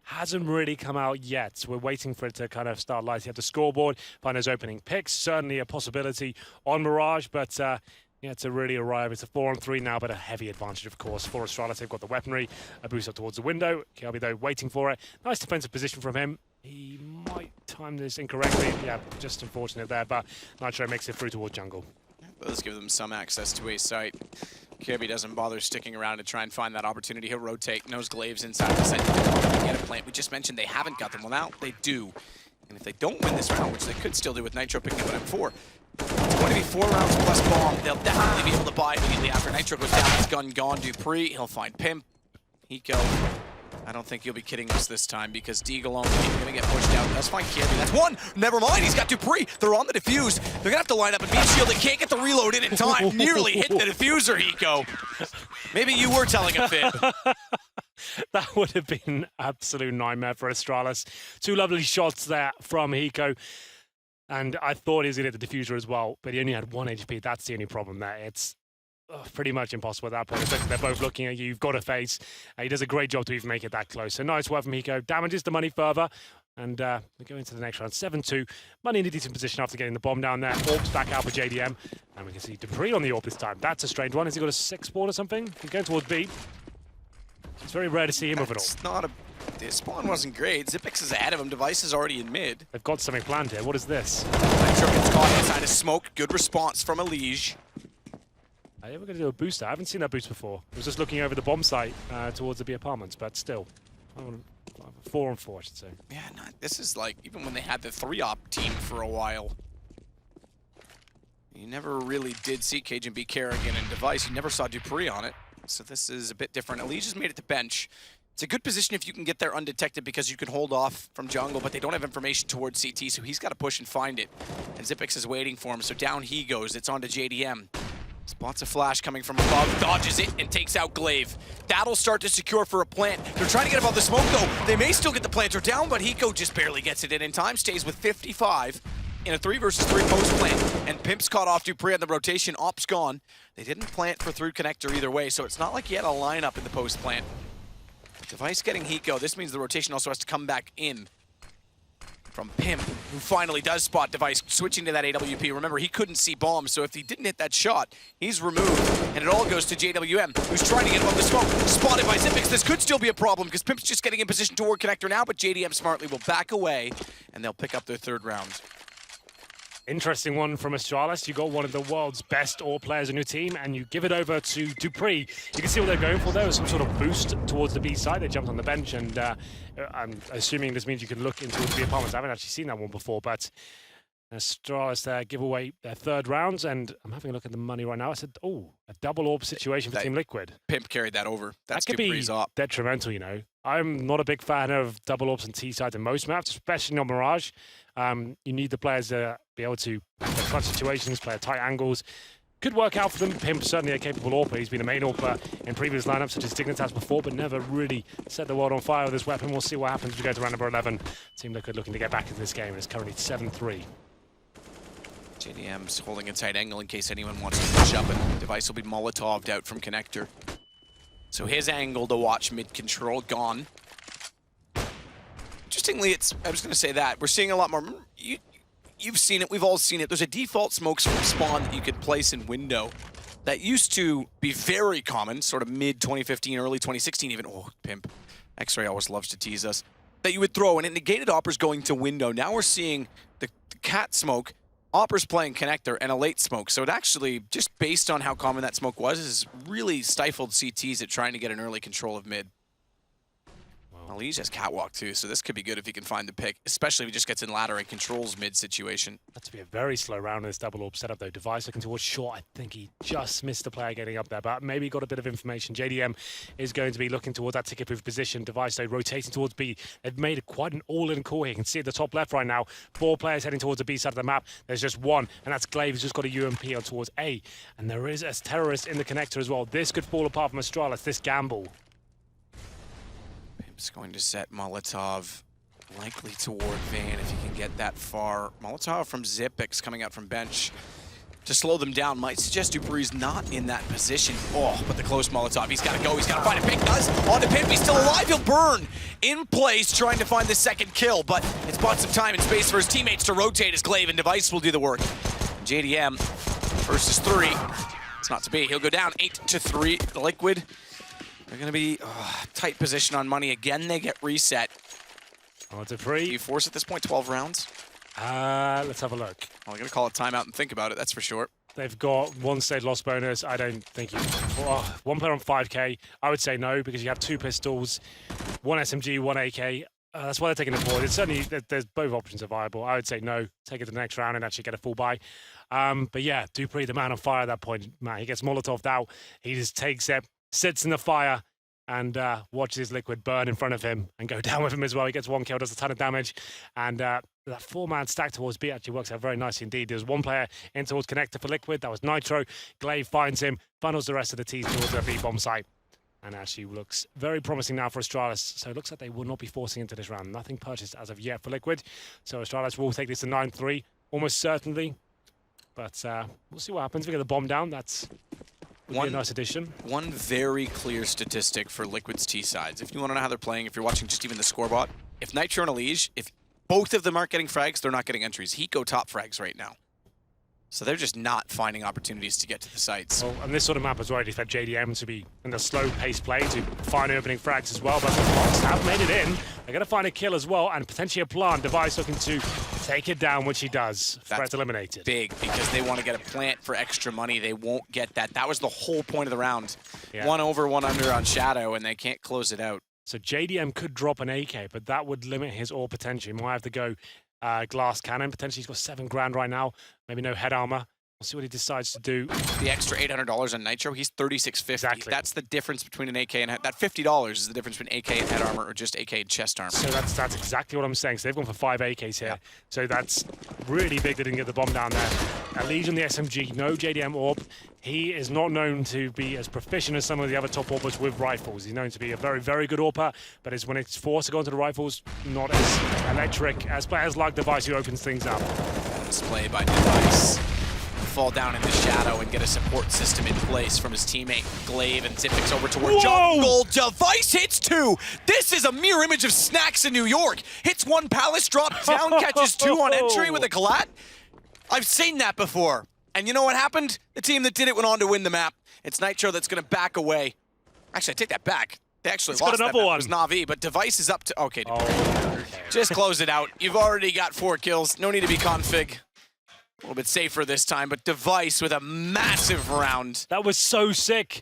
hasn't really come out yet. We're waiting for it to kind of start lighting up the scoreboard, find those opening picks. Certainly a possibility on Mirage, but yeah, to really arrive. It's a 4-on-3 now, but a heavy advantage, of course, for Astralis. They've got the weaponry, a boost up towards the window. Kelby, though, waiting for it. Nice defensive position from him. He might time this incorrectly. Yeah, just unfortunate there, but Nitro makes it through towards jungle. Let's give them some access to a site. Kirby doesn't bother sticking around to try and find that opportunity. He'll rotate, knows Glaive's inside the center. Get a plant. We just mentioned they haven't got them. Well, now they do. And if they don't win this round, which they could still do with Nitro picking up an M4, it's going to be 4 rounds plus bomb. They'll definitely be able to buy immediately after Nitro goes down. His gun gone. Dupree, he'll find Pimp. Hiko. I don't think you'll be kidding us this time because Deagle only going to get pushed out. That's fine, Kirby. That's 1. Never mind. He's got Dupree. They're on the defuse. They're going to have to line up and meat shield. They can't get the reload in time. Nearly hit the diffuser, Hiko. Maybe you were telling a fib. That would have been an absolute nightmare for Astralis. 2 lovely shots there from Hiko. And I thought he was going to hit the diffuser as well, but he only had 1 HP. That's the only problem there. It's pretty much impossible at that point, especially they're both looking at you. You've got to face. He does a great job to even make it that close. So nice work from Hiko. Damages the money further. And we go into the next round. 7-2. Money in a decent position after getting the bomb down there. AWP's back out for JDM. And we can see Dupree on the AWP this time. That's a strange one. Has he got a 6 spawn or something? He's going towards B. It's very rare to see him with it all. It's not a... The spawn wasn't great. Zipix is ahead of him. Device is already in mid. They've got something planned here. What is this? Nitro gets caught inside a smoke. Good response from Eleague. Are they ever going to do a booster? I haven't seen that boost before. I was just looking over the bomb site towards the B apartments, but still. 4-on-4, I should say. Yeah, this is like, even when they had the 3-op team for a while, you never really did see Cajun B Kerrigan and Device. You never saw Dupree on it. So this is a bit different. Eleague just made it to bench. It's a good position if you can get there undetected because you can hold off from jungle, but they don't have information towards CT, so he's got to push and find it. And Zipix is waiting for him, so down he goes. It's on to JDM. Spots a flash coming from above, dodges it, and takes out Glaive. That'll start to secure for a plant. They're trying to get above the smoke, though. They may still get the planter down, but Hiko just barely gets it in time. Stays with 55 in a 3 versus 3 post plant. And Pimp's caught off Dupree on the rotation. Op's gone. They didn't plant for through connector either way, so it's not like he had a lineup in the post plant. Device getting Hiko. This means the rotation also has to come back in from Pimp, who finally does spot Device, switching to that AWP. Remember, he couldn't see bombs, so if he didn't hit that shot, he's removed, and it all goes to JWM, who's trying to get above the smoke. Spotted by Zipix. This could still be a problem, because Pimp's just getting in position toward connector now, but JDM smartly will back away, and they'll pick up their 3rd round. Interesting one from Astralis. You got one of the world's best AWP players in your team, and you give it over to Dupree. You can see what they're going for there was some sort of boost towards the B side. They jumped on the bench, and I'm assuming this means you can look into the B apartments. I haven't actually seen that one before, but Astralis there give away their 3rd rounds, and I'm having a look at the money right now. I said, oh, a double AWP situation for Team Liquid. Pimp carried that over. That's that could Dupree's be op. detrimental, you know. I'm not a big fan of double AWPs and T sides in most maps, especially on Mirage. You need the players to be able to play clutch situations, play at tight angles. Could work out for them. Pimp certainly a capable AWPer. He's been a main AWPer in previous lineups such as Dignitas before, but never really set the world on fire with his weapon. We'll see what happens as we go to round number 11. Team Liquid looking to get back into this game, and it's currently 7-3. JDM's holding a tight angle in case anyone wants to push up, and Device will be Molotov'd out from connector. So his angle to watch mid-control gone. Interestingly, I was going to say that. We're seeing a lot more. You've seen it. We've all seen it. There's a default smoke from spawn that you could place in window that used to be very common, sort of mid-2015, early 2016 even. Oh, Pimp. X-Ray always loves to tease us. That you would throw, and it negated Oppers going to window. Now we're seeing the cat smoke, Oppers playing connector, and a late smoke. So it actually, just based on how common that smoke was, has really stifled CTs at trying to get an early control of mid. Eleague has catwalk too, so this could be good if he can find the pick, especially if he just gets in ladder and controls mid situation. That's to be a very slow round in this double orb setup though. Device looking towards short. I think he just missed the player getting up there, but maybe got a bit of information. JDM is going to be looking towards that ticket-proof position. Device though rotating towards B. They've made quite an all-in call here. You can see at the top left right now, 4 players heading towards the B side of the map. There's just one, and that's Glaive who's just got a UMP on towards A. And there is a terrorist in the connector as well. This could fall apart from Astralis, this gamble. Pimp's going to set Molotov likely toward Van if he can get that far. Molotov from Zipix coming out from bench to slow them down. Might suggest Dupree's not in that position. Oh, but the close Molotov. He's got to go. He's got to find a pick. Does on to Pimp. He's still alive. He'll burn in place trying to find the second kill, but it's bought some time and space for his teammates to rotate as Glaive and Device will do the work. JDM versus 3. It's not to be. He'll go down 8-3. The Liquid, they're going to be tight position on money. Again, they get reset. On to 3. Do you force at this point 12 rounds? Let's have a look. Well, I'm going to call a timeout and think about it, that's for sure. They've got 1 stage loss bonus. I don't think you... 1 player on 5k. I would say no, because you have 2 pistols, 1 SMG, 1 AK. That's why they're taking it forward. It's certainly, there's both options are viable. I would say no, take it to the next round and actually get a full buy. But yeah, Dupree, the man on fire at that point, man, he gets Molotov'd out. He just takes it, sits in the fire, and watches his Liquid burn in front of him and go down with him as well. He gets 1 kill, does a ton of damage, and that 4-man stack towards B actually works out very nicely indeed. There's 1 player in towards Connector for Liquid. That was Nitro. Glaive finds him, funnels the rest of the team towards their B-bomb site. And actually looks very promising now for Astralis. So it looks like they will not be forcing into this round. Nothing purchased as of yet for Liquid. So Astralis will take this to 9-3, almost certainly. But we'll see what happens. We get the bomb down. That's a nice addition. One very clear statistic for Liquid's T sides. If you want to know how they're playing, if you're watching just even the scoreboard, if Nitro and Eleague, if both of them aren't getting frags, they're not getting entries. Heat go top frags right now. So they're just not finding opportunities to get to the sites. Well, and this sort of map has already fed JDM to be in the slow-paced play to find opening frags as well. But the Fox have made it in. They're going to find a kill as well, and potentially a plant. Device looking to take it down, which he does. Threat eliminated. Big, because they want to get a plant for extra money. They won't get that. That was the whole point of the round. Yeah. 1 over, 1 under on Shadow, and they can't close it out. So JDM could drop an AK, but that would limit his ore potential. He might have to go glass cannon. Potentially he's got 7 grand right now. Maybe no head armor. We'll see what he decides to do. The extra $800 on Nitro, he's $36.50. Exactly. That's the difference between an AK and that $50 is the difference between AK and head armor or just AK and chest armor. So that's exactly what I'm saying. So they've gone for 5 AKs here. Yeah. So that's really big they didn't get the bomb down there. Eleague on the SMG, no JDM orb. He is not known to be as proficient as some of the other top orbers with rifles. He's known to be a very, very good orper, but when it's forced to go into the rifles, not as electric as players like Device who opens things up. Display by Device. Fall down in the shadow and get a support system in place from his teammate Glaive and Zipix over toward Jungle. Device hits 2. This is a mirror image of Snacks in New York. Hits 1 palace, drops down, catches 2 on entry with a collat. I've seen that before. And you know what happened? The team that did it went on to win the map. It's Nitro that's going to back away. Actually, I take that back. They actually lost that map. It was Na'Vi, but Device is up to... Okay, just close it out. You've already got 4 kills. No need to be config. A little bit safer this time, but Device with a massive round. That was so sick.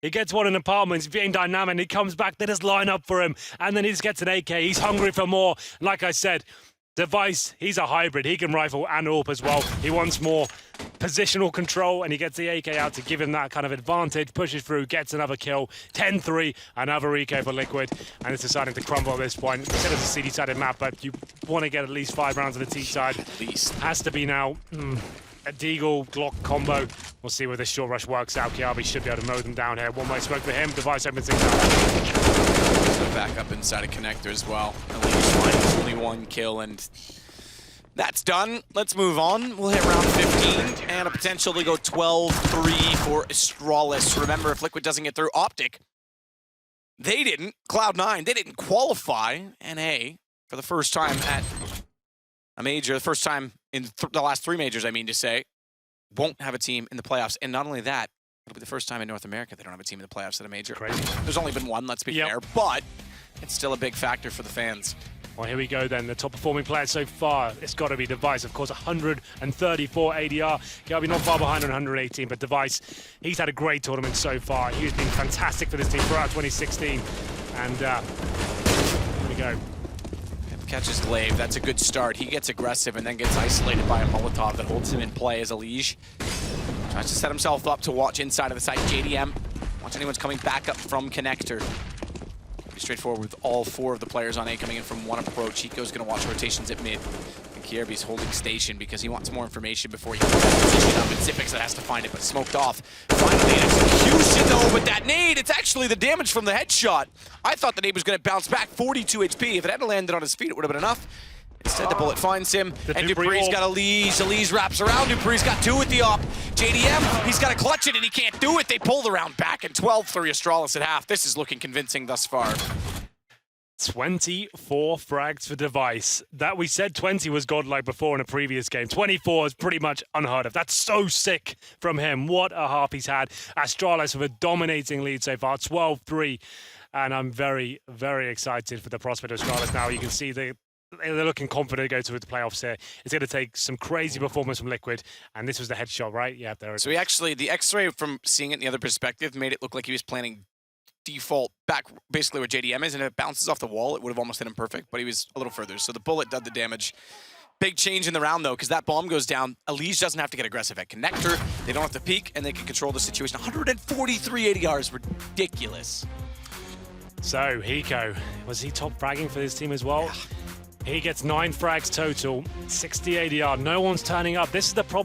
He gets one in apartment, he's being dynamic, he comes back, they just line up for him, and then he just gets an AK. He's hungry for more. Like I said, Device, he's a hybrid. He can rifle and AWP as well. He wants more positional control, and he gets the AK out to give him that kind of advantage, pushes through, gets another kill. 10-3, another eco for Liquid, and it's deciding to crumble at this point. It's a CD-sided map, but you want to get at least 5 rounds on the T side. At least. Has to be now. A Deagle Glock combo. We'll see where this short rush works out. Kiabi should be able to mow them down here. One-way smoke for him. Device opens things up. So back up inside a connector as well. Eleague finds only 1 kill, and that's done. Let's move on. We'll hit round 15 and a potential to go 12-3 for Astralis. Remember, if Liquid doesn't get through Optic, they didn't. Cloud9, they didn't qualify. And hey, for the first time at a major, the first time in the last 3 majors, I mean to say, won't have a team in the playoffs. And not only that, it'll be the first time in North America they don't have a team in the playoffs at a major. Crazy. There's only been 1, let's be fair, but it's still a big factor for the fans. Well, here we go then. The top performing player so far, it's got to be Device. Of course, 134 ADR. Kiabi not far behind on 118, but Device, he's had a great tournament so far. He's been fantastic for this team throughout 2016. And go. Catches Glaive, that's a good start. He gets aggressive and then gets isolated by a Molotov that holds him in play as Eleague. Tries to set himself up to watch inside of the site. JDM, watch anyone's coming back up from connector. Pretty straightforward with all 4 of the players on A coming in from one approach. Hiko's gonna watch rotations at mid. And Kierby's holding station because he wants more information before he puts that position up, and Zipix that has to find it, but smoked off. Finally an execution though with that nade. It's actually the damage from the headshot. I thought the nade was gonna bounce back 42 HP. If it hadn't landed on his feet, it would have been enough. Instead, the bullet finds him, and Dupree's got Eleague. Eleague wraps around. Dupree's got 2 with the op. JDM, he's got to clutch it, and he can't do it. They pull the round back, and 12-3 Astralis at half. This is looking convincing thus far. 24 frags for Device. That we said 20 was godlike before in a previous game. 24 is pretty much unheard of. That's so sick from him. What a half he's had. Astralis with a dominating lead so far, 12-3. And I'm very, very excited for the prospect of Astralis now. You can see they're looking confident to go to the playoffs here. It's going to take some crazy performance from Liquid, and this was the headshot, right? Yeah, there it is. So he actually, the X-ray from seeing it in the other perspective made it look like he was planning default back basically where JDM is, and if it bounces off the wall, it would have almost hit him perfect, but he was a little further. So the bullet did the damage. Big change in the round, though, because that bomb goes down. Eleague doesn't have to get aggressive at connector. They don't have to peek, and they can control the situation. 143 ADRs, ridiculous. So, Hiko, was he top fragging for this team as well? Yeah. He gets 9 frags total, 60 ADR. No one's turning up. This is the problem.